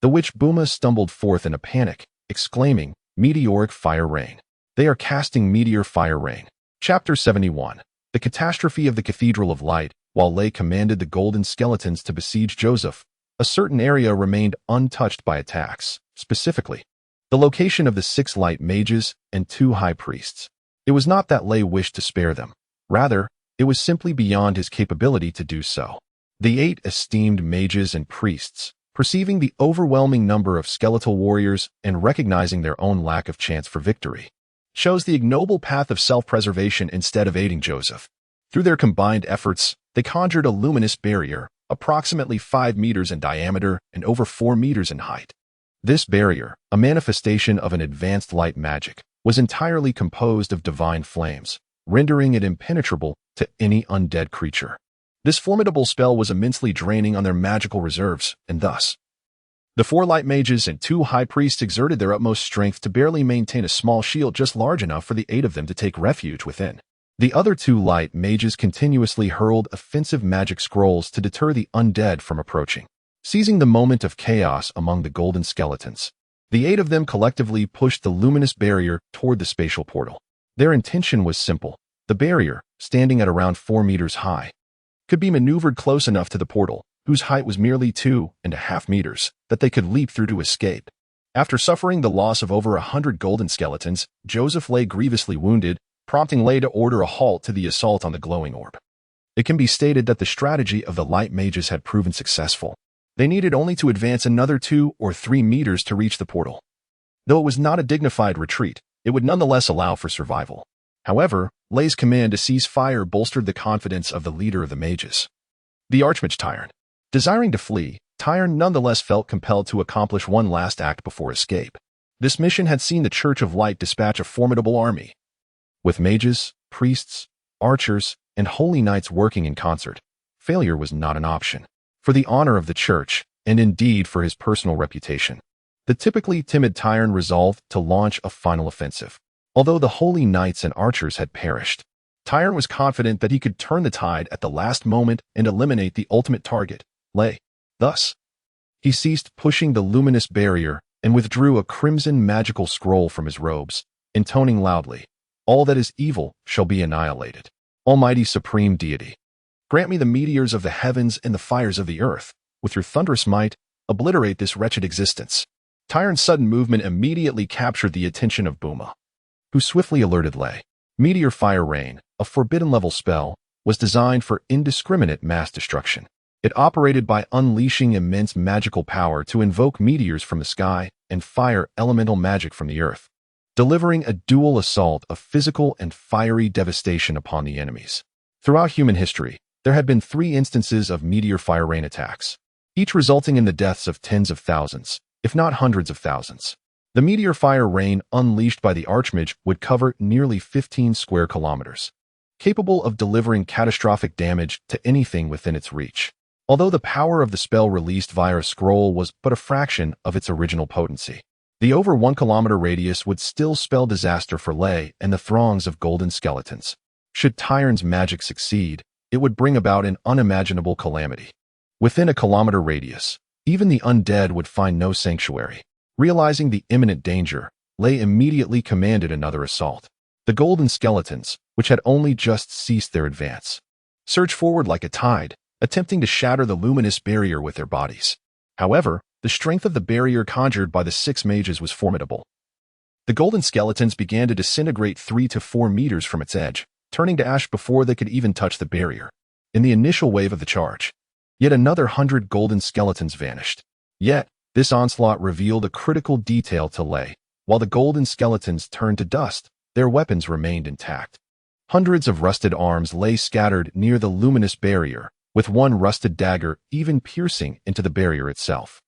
the witch Buma stumbled forth in a panic, exclaiming, "Meteoric fire rain! They are casting meteor fire rain." Chapter 71. The Catastrophe of the Cathedral of Light. While Lay commanded the golden skeletons to besiege Joseph, a certain area remained untouched by attacks, specifically the location of the 6 light mages and 2 high priests. It was not that Lay wished to spare them. Rather, it was simply beyond his capability to do so. The 8 esteemed mages and priests, perceiving the overwhelming number of skeletal warriors and recognizing their own lack of chance for victory, chose the ignoble path of self-preservation instead of aiding Joseph. Through their combined efforts, they conjured a luminous barrier, approximately 5 meters in diameter and over 4 meters in height. This barrier, a manifestation of an advanced light magic, was entirely composed of divine flames, rendering it impenetrable to any undead creature. This formidable spell was immensely draining on their magical reserves, and thus, the 4 light mages and 2 high priests exerted their utmost strength to barely maintain a small shield just large enough for the 8 of them to take refuge within. The other 2 light mages continuously hurled offensive magic scrolls to deter the undead from approaching. Seizing the moment of chaos among the golden skeletons, the 8 of them collectively pushed the luminous barrier toward the spatial portal. Their intention was simple. The barrier, standing at around 4 meters high, could be maneuvered close enough to the portal, whose height was merely 2.5 meters, that they could leap through to escape. After suffering the loss of over 100 golden skeletons, Joseph lay grievously wounded, prompting Lay to order a halt to the assault on the glowing orb. It can be stated that the strategy of the light mages had proven successful. They needed only to advance another 2 or 3 meters to reach the portal. Though it was not a dignified retreat, it would nonetheless allow for survival. However, Lay's command to cease fire bolstered the confidence of the leader of the mages, the Archmage Tyron. Desiring to flee, Tyron nonetheless felt compelled to accomplish one last act before escape. This mission had seen the Church of Light dispatch a formidable army. With mages, priests, archers, and holy knights working in concert, failure was not an option. For the honor of the church, and indeed for his personal reputation, the typically timid Tyron resolved to launch a final offensive. Although the holy knights and archers had perished, Tyron was confident that he could turn the tide at the last moment and eliminate the ultimate target, Lay. Thus, he ceased pushing the luminous barrier and withdrew a crimson magical scroll from his robes, intoning loudly, "All that is evil shall be annihilated. Almighty Supreme Deity, grant me the meteors of the heavens and the fires of the earth. With your thunderous might, obliterate this wretched existence." Tyron's sudden movement immediately captured the attention of Buma, who swiftly alerted Lay. Meteor Fire Rain, a forbidden-level spell, was designed for indiscriminate mass destruction. It operated by unleashing immense magical power to invoke meteors from the sky and fire elemental magic from the earth, delivering a dual assault of physical and fiery devastation upon the enemies. Throughout human history, there had been 3 instances of meteor fire rain attacks, each resulting in the deaths of tens of thousands, if not hundreds of thousands. The meteor fire rain unleashed by the Archmage would cover nearly 15 square kilometers, capable of delivering catastrophic damage to anything within its reach. Although the power of the spell released via a scroll was but a fraction of its original potency, the over 1 kilometer radius would still spell disaster for Lay and the throngs of golden skeletons. Should Tyron's magic succeed, it would bring about an unimaginable calamity. Within a kilometer radius, even the undead would find no sanctuary. Realizing the imminent danger, Lay immediately commanded another assault. The golden skeletons, which had only just ceased their advance, surged forward like a tide, attempting to shatter the luminous barrier with their bodies. However, the strength of the barrier conjured by the 6 mages was formidable. The golden skeletons began to disintegrate 3 to 4 meters from its edge, turning to ash before they could even touch the barrier. In the initial wave of the charge, yet another 100 golden skeletons vanished. Yet, this onslaught revealed a critical detail to Lay. While the golden skeletons turned to dust, their weapons remained intact. Hundreds of rusted arms lay scattered near the luminous barrier, with one rusted dagger even piercing into the barrier itself.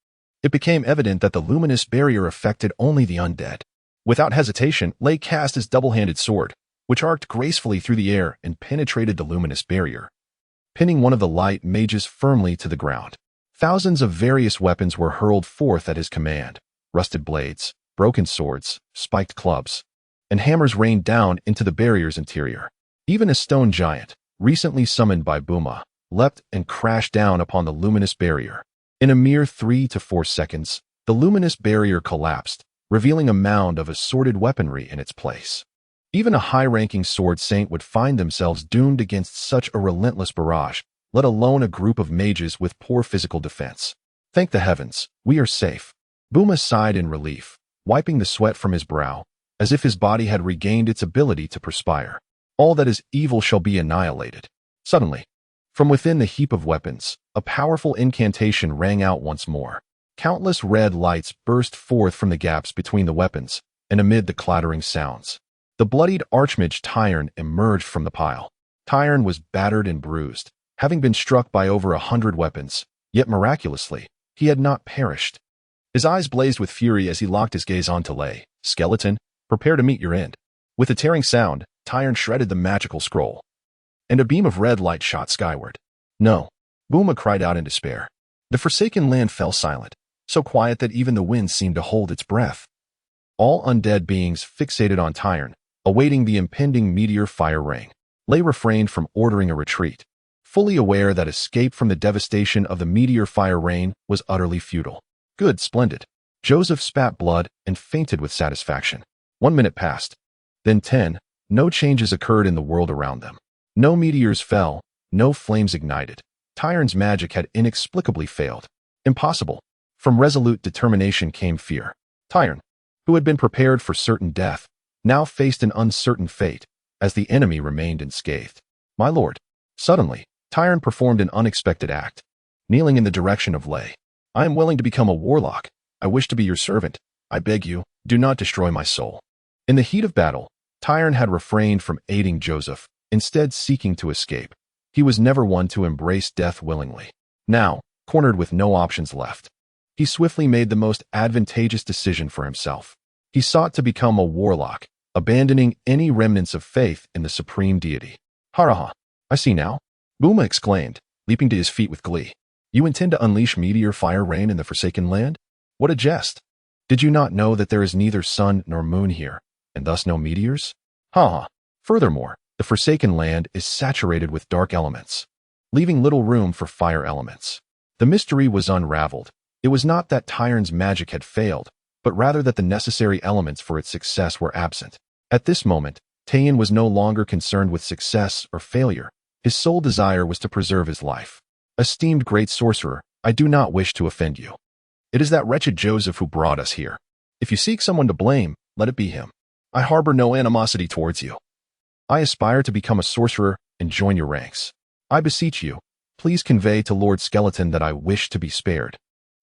It became evident that the luminous barrier affected only the undead. Without hesitation, Lay cast his double-handed sword, which arced gracefully through the air and penetrated the luminous barrier, pinning one of the light mages firmly to the ground. Thousands of various weapons were hurled forth at his command. Rusted blades, broken swords, spiked clubs, and hammers rained down into the barrier's interior. Even a stone giant, recently summoned by Buma, leapt and crashed down upon the luminous barrier. In a mere 3 to 4 seconds, the luminous barrier collapsed, revealing a mound of assorted weaponry in its place. Even a high-ranking sword saint would find themselves doomed against such a relentless barrage, let alone a group of mages with poor physical defense. Thank the heavens, we are safe. Buma sighed in relief, wiping the sweat from his brow, as if his body had regained its ability to perspire. All that is evil shall be annihilated. Suddenly, from within the heap of weapons, a powerful incantation rang out once more. Countless red lights burst forth from the gaps between the weapons, and amid the clattering sounds, the bloodied archmage Tyron emerged from the pile. Tyron was battered and bruised, having been struck by over 100 weapons, yet miraculously, he had not perished. His eyes blazed with fury as he locked his gaze onto Lay. Skeleton, prepare to meet your end. With a tearing sound, Tyron shredded the magical scroll, and a beam of red light shot skyward. No, Buma cried out in despair. The forsaken land fell silent, so quiet that even the wind seemed to hold its breath. All undead beings fixated on Tyron, awaiting the impending meteor fire rain. Lay refrained from ordering a retreat, fully aware that escape from the devastation of the meteor fire rain was utterly futile. Good, splendid. Joseph spat blood and fainted with satisfaction. 1 minute passed. Then 10. No changes occurred in the world around them. No meteors fell, no flames ignited. Tyron's magic had inexplicably failed. Impossible. From resolute determination came fear. Tyron, who had been prepared for certain death, now faced an uncertain fate, as the enemy remained unscathed. My lord. Suddenly, Tyron performed an unexpected act. Kneeling in the direction of Lay. I am willing to become a warlock. I wish to be your servant. I beg you, do not destroy my soul. In the heat of battle, Tyron had refrained from aiding Joseph, instead seeking to escape. He was never one to embrace death willingly. Now, cornered with no options left, he swiftly made the most advantageous decision for himself. He sought to become a warlock, abandoning any remnants of faith in the supreme deity. Haraha, I see now, Buma exclaimed, leaping to his feet with glee. You intend to unleash meteor fire rain in the Forsaken Land? What a jest! Did you not know that there is neither sun nor moon here, and thus no meteors? Ha! Furthermore, the Forsaken Land is saturated with dark elements, leaving little room for fire elements. The mystery was unraveled. It was not that Tyron's magic had failed, but rather that the necessary elements for its success were absent. At this moment, Tayan was no longer concerned with success or failure. His sole desire was to preserve his life. Esteemed great sorcerer, I do not wish to offend you. It is that wretched Joseph who brought us here. If you seek someone to blame, let it be him. I harbor no animosity towards you. I aspire to become a sorcerer and join your ranks. I beseech you, please convey to Lord Skeleton that I wish to be spared.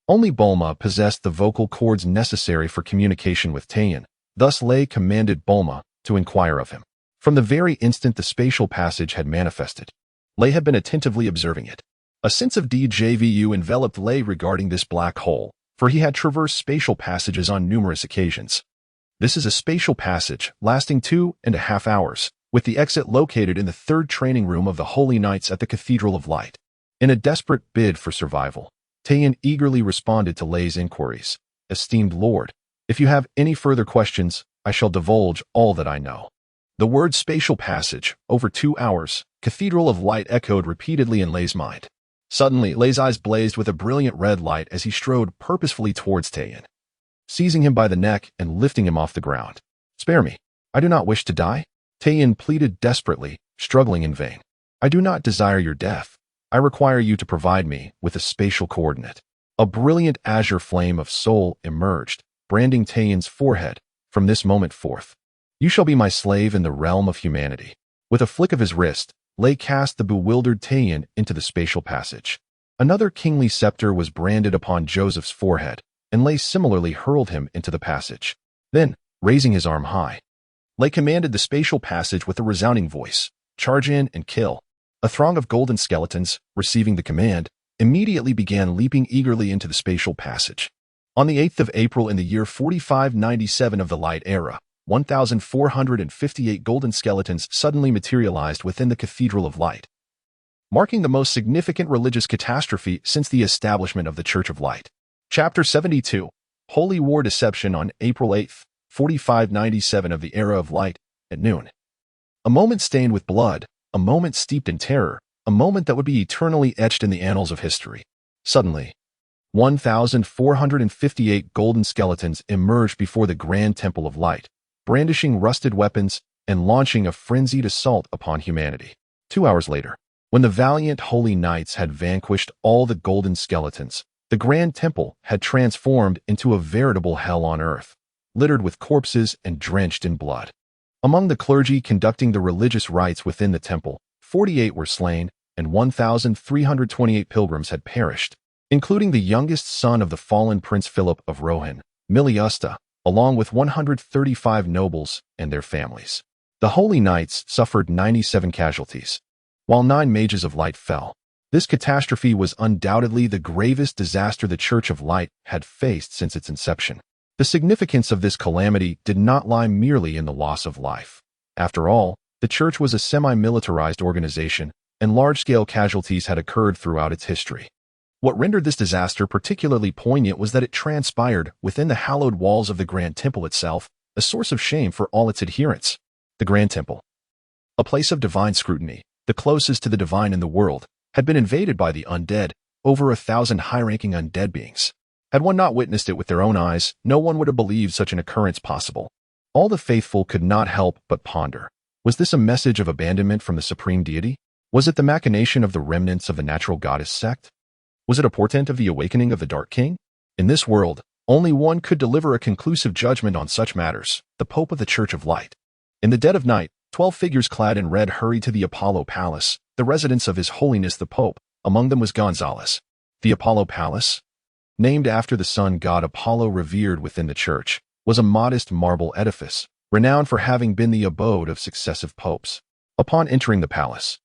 Only Bulma possessed the vocal cords necessary for communication with Tayan. Thus Lay commanded Bulma to inquire of him. From the very instant the spatial passage had manifested, Lay had been attentively observing it. A sense of deja vu enveloped Lay regarding this black hole, for he had traversed spatial passages on numerous occasions. This is a spatial passage lasting 2.5 hours, with the exit located in the third training room of the Holy Knights at the Cathedral of Light. In a desperate bid for survival, Tayan eagerly responded to Lay's inquiries. Esteemed Lord, if you have any further questions, I shall divulge all that I know. The word spatial passage, over 2 hours, Cathedral of Light echoed repeatedly in Lay's mind. Suddenly, Lay's eyes blazed with a brilliant red light as he strode purposefully towards Tayan, seizing him by the neck and lifting him off the ground. Spare me. I do not wish to die. Tayan pleaded desperately, struggling in vain. I do not desire your death. I require you to provide me with a spatial coordinate. A brilliant azure flame of soul emerged, branding Tayan's forehead. From this moment forth, you shall be my slave in the realm of humanity. With a flick of his wrist, Lay cast the bewildered Tayan into the spatial passage. Another kingly scepter was branded upon Joseph's forehead, and Lay similarly hurled him into the passage. Then, raising his arm high. Lay commanded the spatial passage with a resounding voice. Charge in and kill. A throng of golden skeletons, receiving the command, immediately began leaping eagerly into the spatial passage. On the 8th of April in the year 4597 of the Light Era, 1,458 golden skeletons suddenly materialized within the Cathedral of Light, marking the most significant religious catastrophe since the establishment of the Church of Light. Chapter 72. Holy War Deception on April 8, 4597 of the Era of Light, at noon. A moment stained with blood, a moment steeped in terror, a moment that would be eternally etched in the annals of history. Suddenly, 1,458 golden skeletons emerged before the Grand Temple of Light, brandishing rusted weapons and launching a frenzied assault upon humanity. 2 hours later, when the valiant holy knights had vanquished all the golden skeletons, the Grand Temple had transformed into a veritable hell on earth, littered with corpses and drenched in blood. Among the clergy conducting the religious rites within the temple, 48 were slain, and 1,328 pilgrims had perished, including the youngest son of the fallen Prince Philip of Rohan, Miliusta, along with 135 nobles and their families. The Holy Knights suffered 97 casualties, while 9 mages of light fell. This catastrophe was undoubtedly the gravest disaster the Church of Light had faced since its inception. The significance of this calamity did not lie merely in the loss of life. After all, the Church was a semi-militarized organization, and large-scale casualties had occurred throughout its history. What rendered this disaster particularly poignant was that it transpired within the hallowed walls of the Grand Temple itself, a source of shame for all its adherents. The Grand Temple, a place of divine scrutiny, the closest to the divine in the world, had been invaded by the undead, over 1,000 high-ranking undead beings. Had one not witnessed it with their own eyes, no one would have believed such an occurrence possible. All the faithful could not help but ponder. Was this a message of abandonment from the supreme deity? Was it the machination of the remnants of the natural goddess sect? Was it a portent of the awakening of the Dark King? In this world, only one could deliver a conclusive judgment on such matters, the Pope of the Church of Light. In the dead of night, 12 figures clad in red hurried to the Apollo Palace, the residence of His Holiness the Pope. Among them was Gonzalez. The Apollo Palace, named after the sun god Apollo revered within the church, was a modest marble edifice, renowned for having been the abode of successive popes. Upon entering the palace,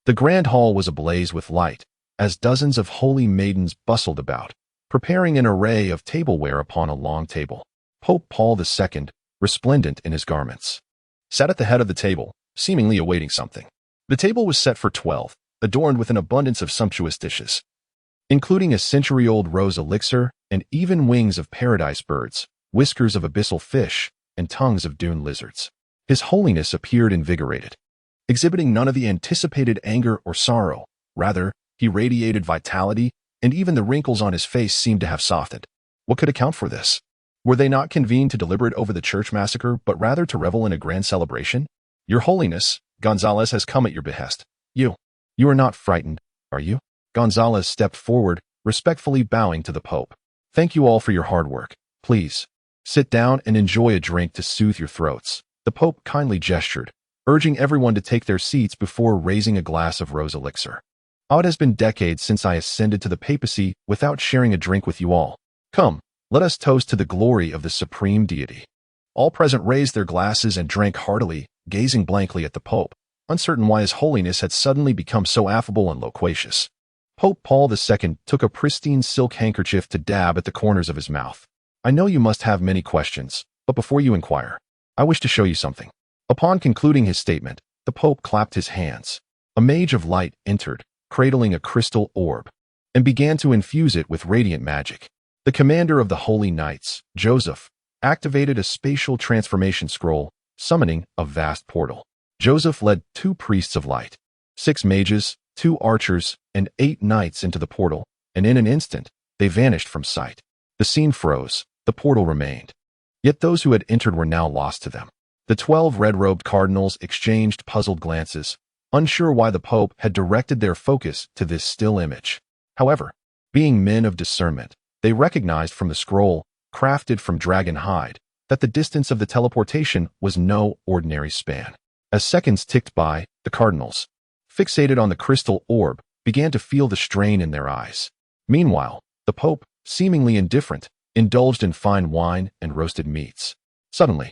the grand hall was ablaze with light, as dozens of holy maidens bustled about, preparing an array of tableware upon a long table. Pope Paul II, resplendent in his garments, sat at the head of the table, seemingly awaiting something. The table was set for 12, adorned with an abundance of sumptuous dishes, including a century-old rose elixir and even wings of paradise birds, whiskers of abyssal fish, and tongues of dune lizards. His Holiness appeared invigorated, exhibiting none of the anticipated anger or sorrow. Rather, he radiated vitality, and even the wrinkles on his face seemed to have softened. What could account for this? Were they not convened to deliberate over the church massacre, but rather to revel in a grand celebration? Your Holiness, Gonzalez has come at your behest. You are not frightened, are you? Gonzalez stepped forward, respectfully bowing to the Pope. Thank you all for your hard work. Please, sit down and enjoy a drink to soothe your throats. The Pope kindly gestured, urging everyone to take their seats before raising a glass of rose elixir. It has been decades since I ascended to the papacy without sharing a drink with you all. Come, let us toast to the glory of the supreme deity. All present raised their glasses and drank heartily, gazing blankly at the Pope, uncertain why His Holiness had suddenly become so affable and loquacious. Pope Paul II took a pristine silk handkerchief to dab at the corners of his mouth. I know you must have many questions, but before you inquire, I wish to show you something. Upon concluding his statement, the Pope clapped his hands. A mage of light entered, cradling a crystal orb, and began to infuse it with radiant magic. The commander of the Holy Knights, Joseph, activated a spatial transformation scroll, summoning a vast portal. Joseph led 2 priests of light, 6 mages, 2 archers, and 8 knights into the portal, and in an instant, they vanished from sight. The scene froze, the portal remained. Yet those who had entered were now lost to them. The 12 red-robed cardinals exchanged puzzled glances, unsure why the Pope had directed their focus to this still image. However, being men of discernment, they recognized from the scroll, crafted from dragon hide, that the distance of the teleportation was no ordinary span. As seconds ticked by, the cardinals, fixated on the crystal orb, began to feel the strain in their eyes. Meanwhile, the Pope, seemingly indifferent, indulged in fine wine and roasted meats. Suddenly,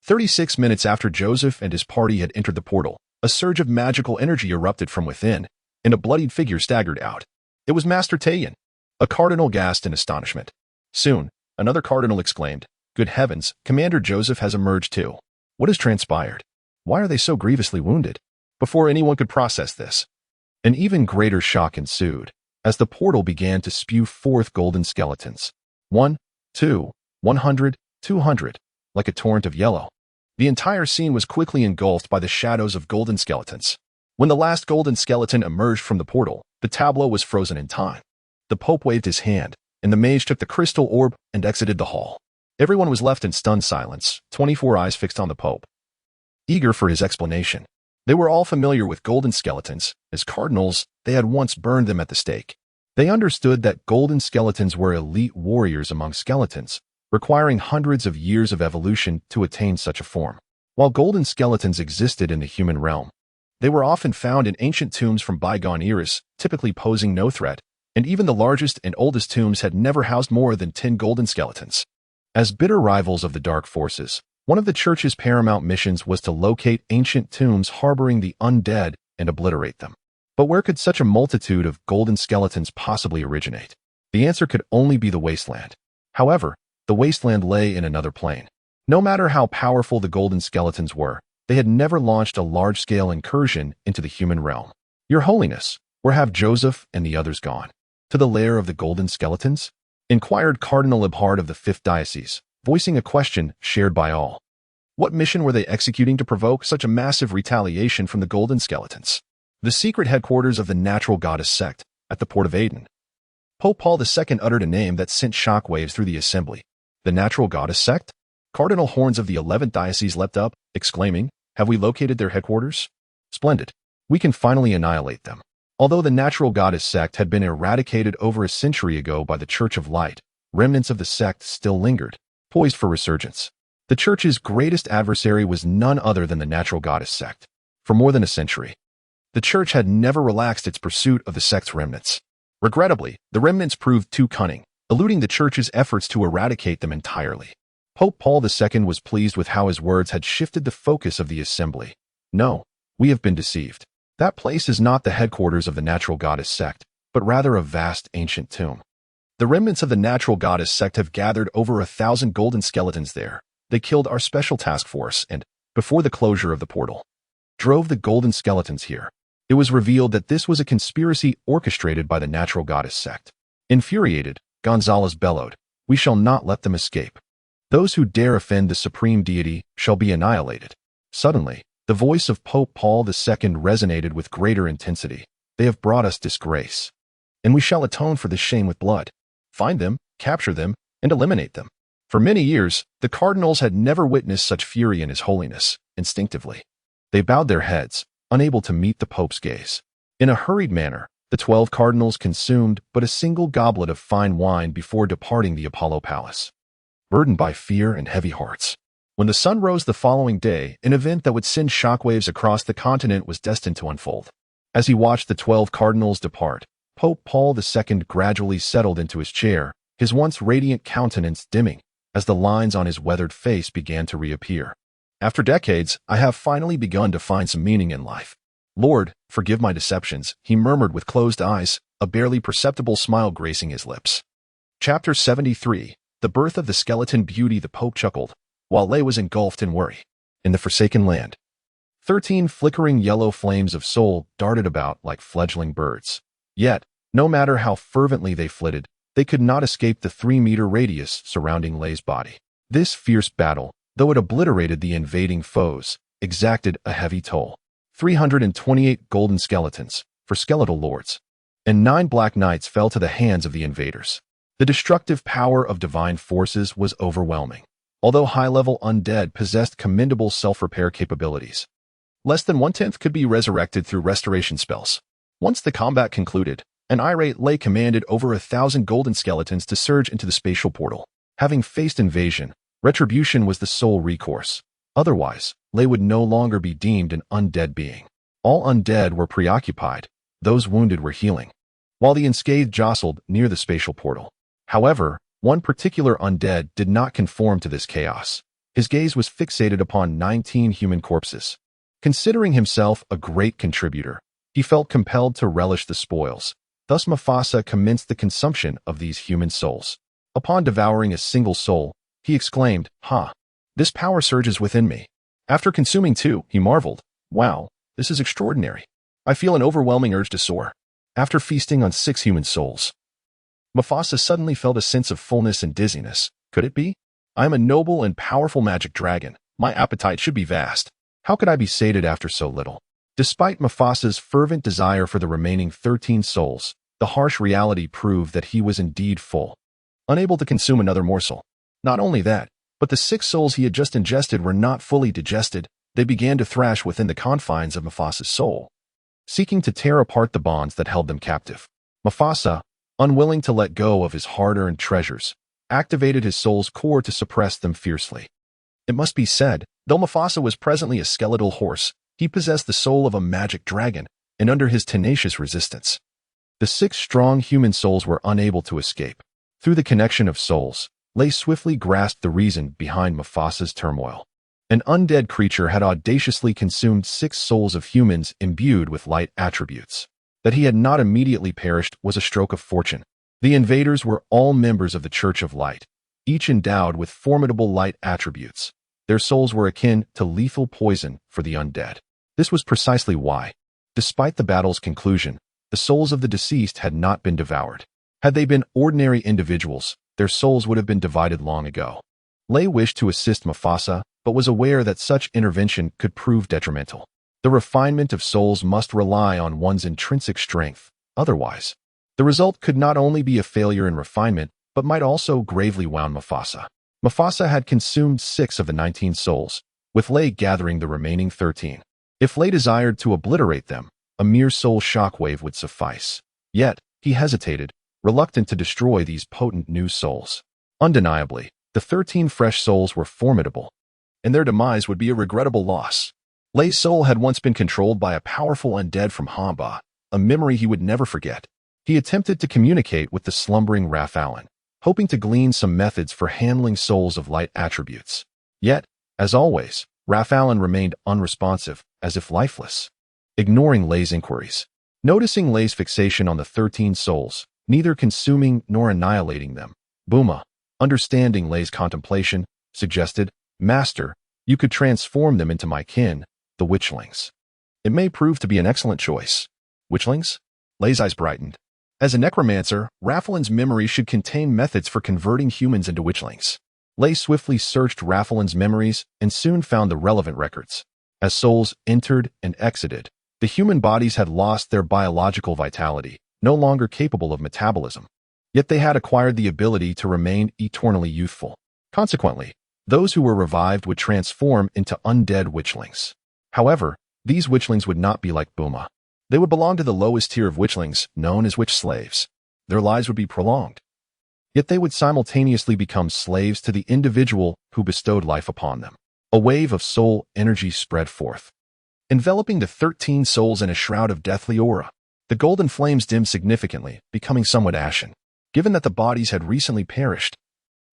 36 minutes after Joseph and his party had entered the portal, a surge of magical energy erupted from within, and a bloodied figure staggered out. It was Master Tayan. A cardinal gasped in astonishment. Soon, another cardinal exclaimed, "Good heavens, Commander Joseph has emerged too. What has transpired? Why are they so grievously wounded?" Before anyone could process this, an even greater shock ensued, as the portal began to spew forth golden skeletons. 1, 2, 100, 200, like a torrent of yellow. The entire scene was quickly engulfed by the shadows of golden skeletons. When the last golden skeleton emerged from the portal, the tableau was frozen in time. The Pope waved his hand, and the mage took the crystal orb and exited the hall. Everyone was left in stunned silence, 24 eyes fixed on the Pope, eager for his explanation. They were all familiar with golden skeletons. As cardinals, they had once burned them at the stake. They understood that golden skeletons were elite warriors among skeletons, requiring hundreds of years of evolution to attain such a form. While golden skeletons existed in the human realm, they were often found in ancient tombs from bygone eras, typically posing no threat, and even the largest and oldest tombs had never housed more than 10 golden skeletons. As bitter rivals of the dark forces, one of the church's paramount missions was to locate ancient tombs harboring the undead and obliterate them. But where could such a multitude of golden skeletons possibly originate? The answer could only be the wasteland. However, the wasteland lay in another plane. No matter how powerful the golden skeletons were, they had never launched a large-scale incursion into the human realm. "Your Holiness, where have Joseph and the others gone? To the lair of the golden skeletons?" inquired Cardinal Ebhard of the 5th Diocese, voicing a question shared by all. What mission were they executing to provoke such a massive retaliation from the golden skeletons? The secret headquarters of the natural goddess sect, at the port of Aden. Pope Paul II uttered a name that sent shockwaves through the assembly. The natural goddess sect? Cardinal Horns of the 11th Diocese leapt up, exclaiming, "Have we located their headquarters? Splendid. We can finally annihilate them." Although the natural goddess sect had been eradicated over a century ago by the Church of Light, remnants of the sect still lingered, poised for resurgence. The Church's greatest adversary was none other than the natural goddess sect. For more than a century, the Church had never relaxed its pursuit of the sect's remnants. Regrettably, the remnants proved too cunning, eluding the Church's efforts to eradicate them entirely. Pope Paul II was pleased with how his words had shifted the focus of the assembly. "No, we have been deceived. That place is not the headquarters of the natural goddess sect, but rather a vast ancient tomb. The remnants of the natural goddess sect have gathered over 1,000 golden skeletons there. They killed our special task force and, before the closure of the portal, drove the golden skeletons here." It was revealed that this was a conspiracy orchestrated by the natural goddess sect. Infuriated, Gonzalez bellowed, "We shall not let them escape. Those who dare offend the supreme deity shall be annihilated." Suddenly, the voice of Pope Paul II resonated with greater intensity. "They have brought us disgrace, and we shall atone for this shame with blood. Find them, capture them, and eliminate them." For many years, the cardinals had never witnessed such fury in His Holiness. Instinctively, they bowed their heads, unable to meet the Pope's gaze. In a hurried manner, the 12 cardinals consumed but a single goblet of fine wine before departing the Apollo Palace, burdened by fear and heavy hearts. When the sun rose the following day, an event that would send shockwaves across the continent was destined to unfold. As he watched the 12 cardinals depart, Pope Paul II gradually settled into his chair, his once radiant countenance dimming as the lines on his weathered face began to reappear. "After decades, I have finally begun to find some meaning in life. Lord, forgive my deceptions," he murmured with closed eyes, a barely perceptible smile gracing his lips. Chapter 73, The Birth of the Skeleton Beauty. The Pope chuckled, while Lay was engulfed in worry. In the forsaken land, 13 flickering yellow flames of soul darted about like fledgling birds. Yet, no matter how fervently they flitted, they could not escape the 3-meter radius surrounding Lay's body. This fierce battle, though it obliterated the invading foes, exacted a heavy toll. 328 golden skeletons, for skeletal lords, and 9 black knights fell to the hands of the invaders. The destructive power of divine forces was overwhelming. Although high-level undead possessed commendable self-repair capabilities, less than 1/10 could be resurrected through restoration spells. Once the combat concluded, an irate Lay commanded over 1,000 golden skeletons to surge into the spatial portal. Having faced invasion, retribution was the sole recourse. Otherwise, Lay would no longer be deemed an undead being. All undead were preoccupied, those wounded were healing, while the unscathed jostled near the spatial portal. However, one particular undead did not conform to this chaos. His gaze was fixated upon 19 human corpses. Considering himself a great contributor, he felt compelled to relish the spoils. Thus Mufasa commenced the consumption of these human souls. Upon devouring a single soul, he exclaimed, "Ha! This power surges within me." After consuming 2, he marveled, "Wow, this is extraordinary. I feel an overwhelming urge to soar." After feasting on 6 human souls, Mufasa suddenly felt a sense of fullness and dizziness. Could it be? I am a noble and powerful magic dragon. My appetite should be vast. How could I be sated after so little? Despite Mufasa's fervent desire for the remaining 13 souls, the harsh reality proved that he was indeed full, unable to consume another morsel. Not only that, but the 6 souls he had just ingested were not fully digested. They began to thrash within the confines of Mufasa's soul, seeking to tear apart the bonds that held them captive. Mufasa, unwilling to let go of his hard-earned treasures, activated his soul's core to suppress them fiercely. It must be said, though Mufasa was presently a skeletal horse, he possessed the soul of a magic dragon, and under his tenacious resistance, the 6 strong human souls were unable to escape. Through the connection of souls, Lay swiftly grasped the reason behind Mufasa's turmoil. An undead creature had audaciously consumed 6 souls of humans imbued with light attributes. That he had not immediately perished was a stroke of fortune. The invaders were all members of the Church of Light, each endowed with formidable light attributes. Their souls were akin to lethal poison for the undead. This was precisely why, despite the battle's conclusion, the souls of the deceased had not been devoured. Had they been ordinary individuals, their souls would have been divided long ago. Lay wished to assist Mufasa, but was aware that such intervention could prove detrimental. The refinement of souls must rely on one's intrinsic strength. Otherwise, the result could not only be a failure in refinement, but might also gravely wound Mufasa. Mufasa had consumed 6 of the 19 souls, with Lay gathering the remaining 13. If Lay desired to obliterate them, a mere soul shockwave would suffice. Yet, he hesitated, reluctant to destroy these potent new souls. Undeniably, the 13 fresh souls were formidable, and their demise would be a regrettable loss. Lay's soul had once been controlled by a powerful undead from Hamba, a memory he would never forget. He attempted to communicate with the slumbering Raphaelin, hoping to glean some methods for handling souls of light attributes. Yet, as always, Raphaelin remained unresponsive, as if lifeless, ignoring Lay's inquiries. Noticing Lay's fixation on the 13 souls, neither consuming nor annihilating them, Buma, understanding Lay's contemplation, suggested, "Master, you could transform them into my kin, the witchlings. It may prove to be an excellent choice." Witchlings? Lay's eyes brightened. As a necromancer, Raphaelin's memory should contain methods for converting humans into witchlings. Lay swiftly searched Raphaelin's memories and soon found the relevant records. As souls entered and exited, the human bodies had lost their biological vitality, no longer capable of metabolism. Yet they had acquired the ability to remain eternally youthful. Consequently, those who were revived would transform into undead witchlings. However, these witchlings would not be like Buma. They would belong to the lowest tier of witchlings, known as witch slaves. Their lives would be prolonged. Yet they would simultaneously become slaves to the individual who bestowed life upon them. A wave of soul energy spread forth, enveloping the 13 souls in a shroud of deathly aura. The golden flames dimmed significantly, becoming somewhat ashen, given that the bodies had recently perished.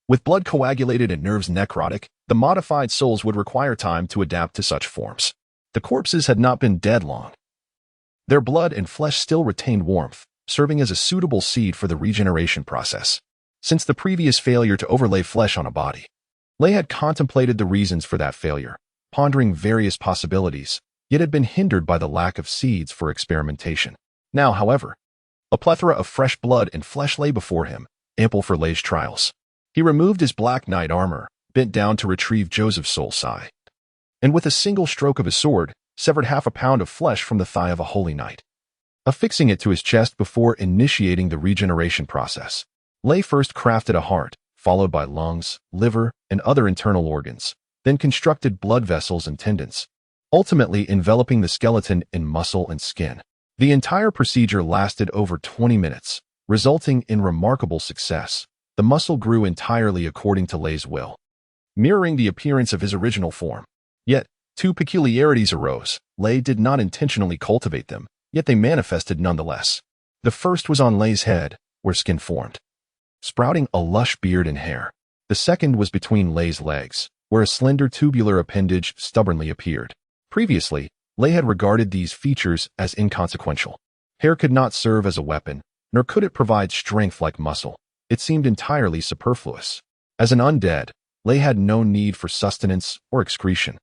With blood coagulated and nerves necrotic, the modified souls would require time to adapt to such forms. The corpses had not been dead long. Their blood and flesh still retained warmth, serving as a suitable seed for the regeneration process. Since the previous failure to overlay flesh on a body, Lay had contemplated the reasons for that failure, pondering various possibilities, yet had been hindered by the lack of seeds for experimentation. Now, however, a plethora of fresh blood and flesh lay before him, ample for Lay's trials. He removed his black knight armor, bent down to retrieve Joseph's soul side, and with a single stroke of his sword, severed half a pound of flesh from the thigh of a holy knight. Affixing it to his chest before initiating the regeneration process, Lay first crafted a heart, followed by lungs, liver, and other internal organs, then constructed blood vessels and tendons, ultimately enveloping the skeleton in muscle and skin. The entire procedure lasted over 20 minutes, resulting in remarkable success. The muscle grew entirely according to Lay's will, mirroring the appearance of his original form. Yet, 2 peculiarities arose. Lay did not intentionally cultivate them, yet they manifested nonetheless. The first was on Lay's head, where skin formed, sprouting a lush beard and hair. The second was between Lay's legs, where a slender tubular appendage stubbornly appeared. Previously, Lei had regarded these features as inconsequential. Hair could not serve as a weapon, nor could it provide strength like muscle. It seemed entirely superfluous. As an undead, Lei had no need for sustenance or excretion,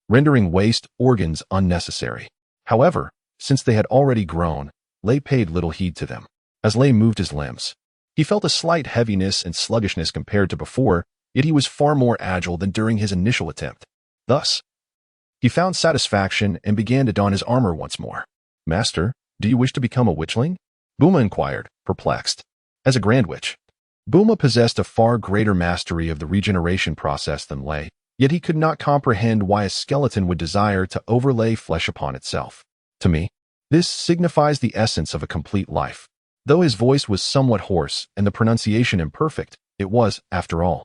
rendering waste organs unnecessary. However, since they had already grown, Lei paid little heed to them. As Lei moved his limbs, he felt a slight heaviness and sluggishness compared to before, yet he was far more agile than during his initial attempt. Thus, he found satisfaction and began to don his armor once more. "Master, do you wish to become a witchling?" Buma inquired, perplexed. As a Grand Witch, Buma possessed a far greater mastery of the regeneration process than Lei, yet he could not comprehend why a skeleton would desire to overlay flesh upon itself. "To me, this signifies the essence of a complete life." Though his voice was somewhat hoarse and the pronunciation imperfect, it was, after all,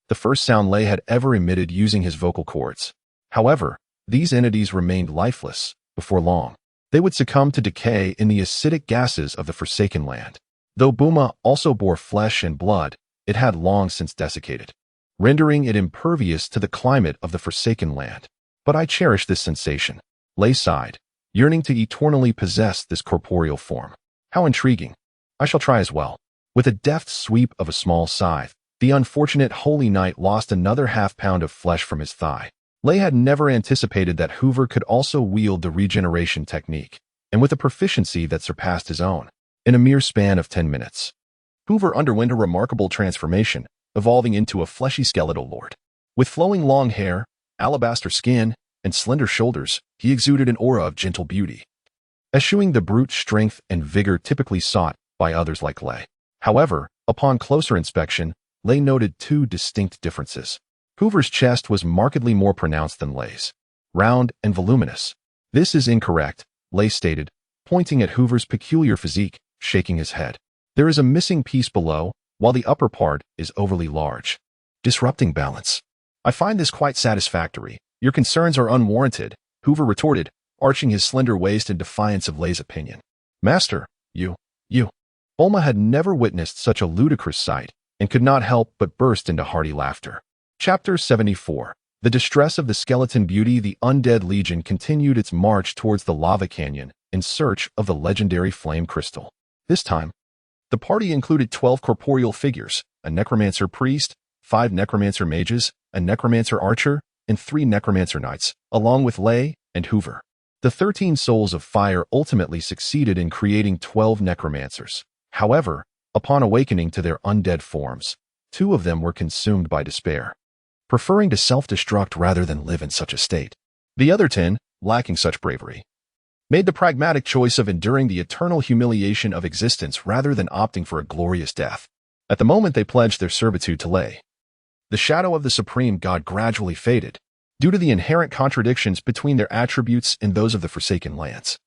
the first sound Lei had ever emitted using his vocal cords. However, these entities remained lifeless. Before long, they would succumb to decay in the acidic gases of the Forsaken Land. Though Buma also bore flesh and blood, it had long since desiccated, rendering it impervious to the climate of the Forsaken Land. "But I cherish this sensation," Lei sighed, yearning to eternally possess this corporeal form. "How intriguing. I shall try as well." With a deft sweep of a small scythe, the unfortunate Holy Knight lost another half-pound of flesh from his thigh. Lei had never anticipated that Hoover could also wield the regeneration technique, and with a proficiency that surpassed his own. In a mere span of 10 minutes, Hoover underwent a remarkable transformation, evolving into a fleshy skeletal lord. With flowing long hair, alabaster skin, and slender shoulders, he exuded an aura of gentle beauty, eschewing the brute strength and vigor typically sought by others like Lei. However, upon closer inspection, Lei noted two distinct differences. Hoover's chest was markedly more pronounced than Lei's, round and voluminous. "This is incorrect," Lei stated, pointing at Hoover's peculiar physique, shaking his head. "There is a missing piece below, while the upper part is overly large, disrupting balance." "I find this quite satisfactory. Your concerns are unwarranted," Hoover retorted, arching his slender waist in defiance of Lei's opinion. "Master, you. Bulma had never witnessed such a ludicrous sight, and could not help but burst into hearty laughter. Chapter 74. The distress of the skeleton beauty. The undead legion continued its march towards the lava canyon in search of the legendary flame crystal. This time, the party included 12 corporeal figures, a necromancer priest, 5 necromancer mages, a necromancer archer, and 3 necromancer knights, along with Lei and Hoover. The 13 souls of fire ultimately succeeded in creating 12 necromancers. However, upon awakening to their undead forms, 2 of them were consumed by despair, preferring to self-destruct rather than live in such a state. The other 10, lacking such bravery, made the pragmatic choice of enduring the eternal humiliation of existence rather than opting for a glorious death. At the moment they pledged their servitude to Lei, the shadow of the supreme god gradually faded, due to the inherent contradictions between their attributes and those of the Forsaken Lands.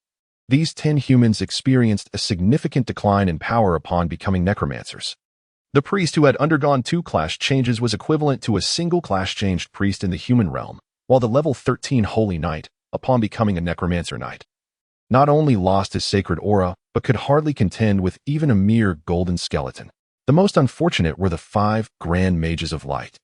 These 10 humans experienced a significant decline in power upon becoming necromancers. The priest who had undergone 2 class changes was equivalent to a single class-changed priest in the human realm, while the level 13 Holy Knight, upon becoming a necromancer knight, not only lost his sacred aura, but could hardly contend with even a mere golden skeleton. The most unfortunate were the 5 Grand Mages of Light,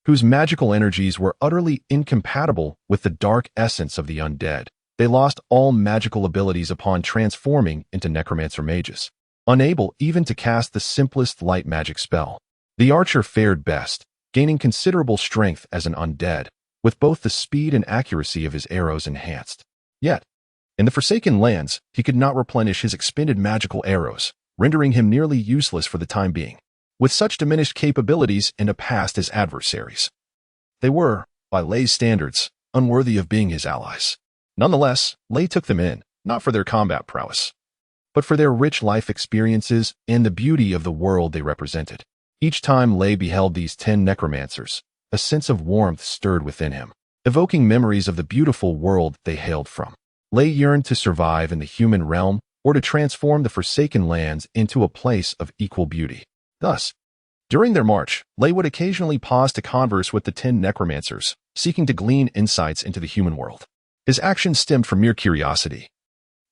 whose magical energies were utterly incompatible with the dark essence of the undead. They lost all magical abilities upon transforming into necromancer mages, unable even to cast the simplest light magic spell. The archer fared best, gaining considerable strength as an undead, with both the speed and accuracy of his arrows enhanced. Yet, in the Forsaken Lands, he could not replenish his expended magical arrows, rendering him nearly useless for the time being. With such diminished capabilities and a past as adversaries, they were, by Lei's standards, unworthy of being his allies. Nonetheless, Lei took them in, not for their combat prowess, but for their rich life experiences and the beauty of the world they represented. Each time Lei beheld these 10 necromancers, a sense of warmth stirred within him, evoking memories of the beautiful world they hailed from. Lei yearned to survive in the human realm or to transform the Forsaken Lands into a place of equal beauty. Thus, during their march, Lei would occasionally pause to converse with the 10 necromancers, seeking to glean insights into the human world. His actions stemmed from mere curiosity,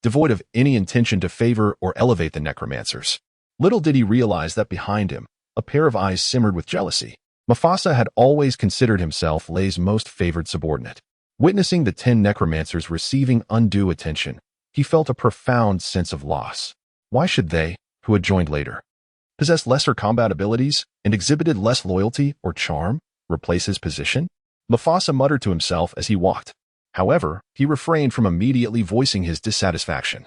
devoid of any intention to favor or elevate the necromancers. Little did he realize that behind him, a pair of eyes simmered with jealousy. Mufasa had always considered himself Lei's most favored subordinate. Witnessing the 10 necromancers receiving undue attention, he felt a profound sense of loss. Why should they, who had joined later, possess lesser combat abilities and exhibited less loyalty or charm, replace his position? Mufasa muttered to himself as he walked. However, he refrained from immediately voicing his dissatisfaction,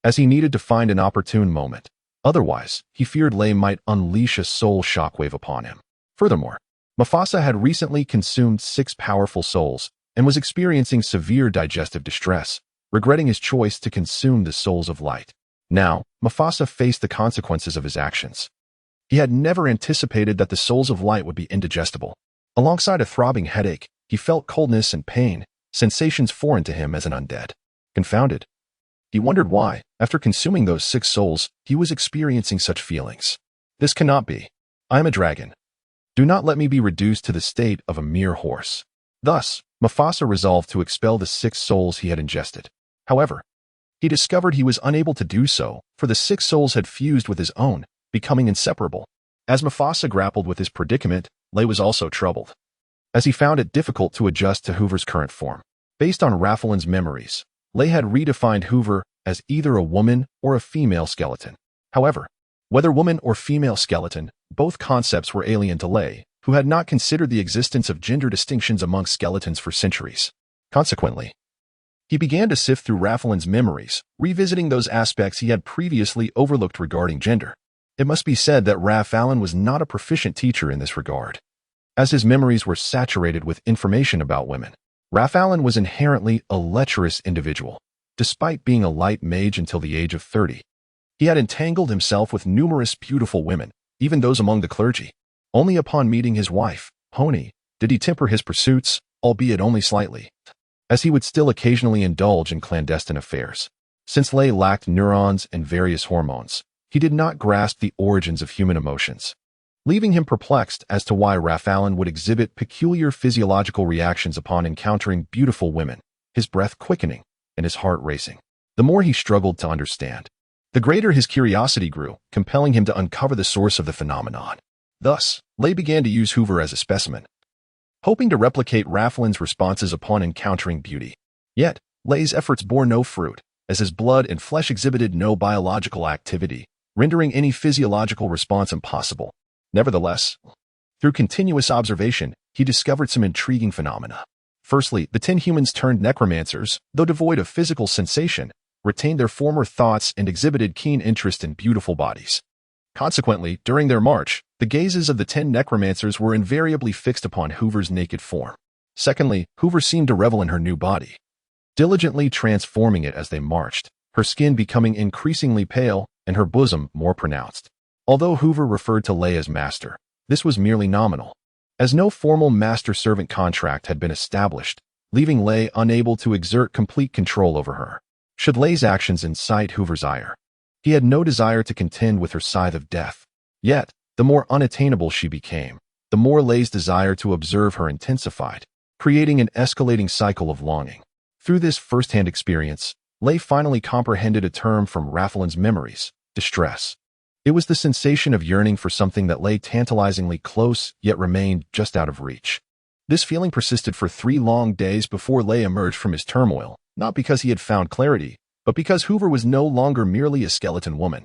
as he needed to find an opportune moment. Otherwise, he feared Lei might unleash a soul shockwave upon him. Furthermore, Mufasa had recently consumed 6 powerful souls and was experiencing severe digestive distress, regretting his choice to consume the souls of light. Now, Mufasa faced the consequences of his actions. He had never anticipated that the souls of light would be indigestible. Alongside a throbbing headache, he felt coldness and pain, sensations foreign to him as an undead. Confounded, he wondered why, after consuming those 6 souls, he was experiencing such feelings. This cannot be. I am a dragon. Do not let me be reduced to the state of a mere horse. Thus, Mufasa resolved to expel the 6 souls he had ingested. However, he discovered he was unable to do so, for the 6 souls had fused with his own, becoming inseparable. As Mufasa grappled with his predicament, Lei was also troubled, as he found it difficult to adjust to Hoover's current form. Based on Rafaelin's memories, Lei had redefined Hoover as either a woman or a female skeleton. However, whether woman or female skeleton, both concepts were alien to Lei, who had not considered the existence of gender distinctions among skeletons for centuries. Consequently, he began to sift through Rafaelin's memories, revisiting those aspects he had previously overlooked regarding gender. It must be said that Rafaelin was not a proficient teacher in this regard, as his memories were saturated with information about women. Rafaelin was inherently a lecherous individual. Despite being a light mage until the age of 30, he had entangled himself with numerous beautiful women, even those among the clergy. Only upon meeting his wife, Honi, did he temper his pursuits, albeit only slightly, as he would still occasionally indulge in clandestine affairs. Since Lei lacked neurons and various hormones, he did not grasp the origins of human emotions, leaving him perplexed as to why Rafaelin would exhibit peculiar physiological reactions upon encountering beautiful women, his breath quickening and his heart racing. The more he struggled to understand, the greater his curiosity grew, compelling him to uncover the source of the phenomenon. Thus, Lei began to use Hoover as a specimen, hoping to replicate Rafaelin's responses upon encountering beauty. Yet, Lei's efforts bore no fruit, as his blood and flesh exhibited no biological activity, rendering any physiological response impossible. Nevertheless, through continuous observation, he discovered some intriguing phenomena. Firstly, the 10 humans turned necromancers, though devoid of physical sensation, retained their former thoughts and exhibited keen interest in beautiful bodies. Consequently, during their march, the gazes of the 10 necromancers were invariably fixed upon Hoover's naked form. Secondly, Hoover seemed to revel in her new body, diligently transforming it as they marched, her skin becoming increasingly pale and her bosom more pronounced. Although Hoover referred to Lei as master, this was merely nominal, as no formal master-servant contract had been established, leaving Lei unable to exert complete control over her. Should Lei's actions incite Hoover's ire, he had no desire to contend with her scythe of death. Yet, the more unattainable she became, the more Lei's desire to observe her intensified, creating an escalating cycle of longing. Through this first-hand experience, Lei finally comprehended a term from Rafaelin's memories: distress. It was the sensation of yearning for something that lay tantalizingly close yet remained just out of reach. This feeling persisted for 3 long days before Lei emerged from his turmoil, not because he had found clarity, but because Hoover was no longer merely a skeleton woman.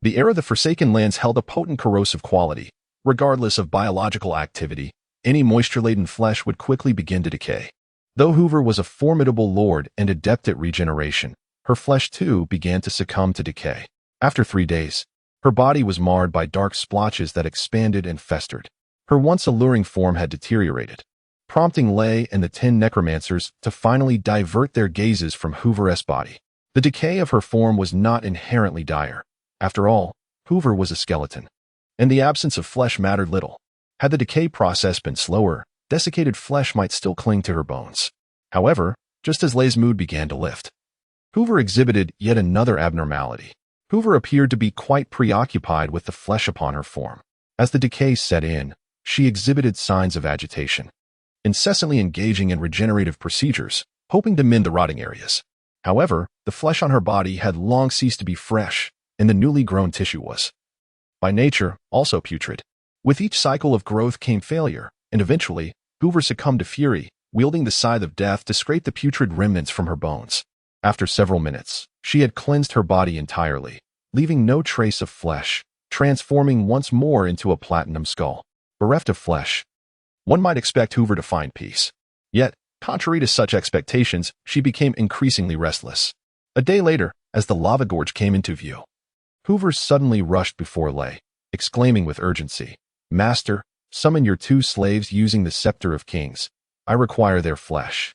The air of the Forsaken Lands held a potent corrosive quality. Regardless of biological activity, any moisture-laden flesh would quickly begin to decay. Though Hoover was a formidable lord and adept at regeneration, her flesh too began to succumb to decay. After 3 days, her body was marred by dark splotches that expanded and festered. Her once alluring form had deteriorated, prompting Lei and the 10 necromancers to finally divert their gazes from Hoover's body. The decay of her form was not inherently dire. After all, Hoover was a skeleton, and the absence of flesh mattered little. Had the decay process been slower, desiccated flesh might still cling to her bones. However, just as Lei's mood began to lift, Hoover exhibited yet another abnormality. Hoover appeared to be quite preoccupied with the flesh upon her form. As the decay set in, she exhibited signs of agitation, incessantly engaging in regenerative procedures, hoping to mend the rotting areas. However, the flesh on her body had long ceased to be fresh, and the newly grown tissue was, by nature, also putrid. With each cycle of growth came failure, and eventually, Hoover succumbed to fury, wielding the scythe of death to scrape the putrid remnants from her bones. After several minutes, she had cleansed her body entirely, leaving no trace of flesh, transforming once more into a platinum skull. Bereft of flesh, one might expect Hoover to find peace. Yet, contrary to such expectations, she became increasingly restless. A day later, as the lava gorge came into view, Hoover suddenly rushed before Lay, exclaiming with urgency, "Master, summon your 2 slaves using the Scepter of Kings. I require their flesh."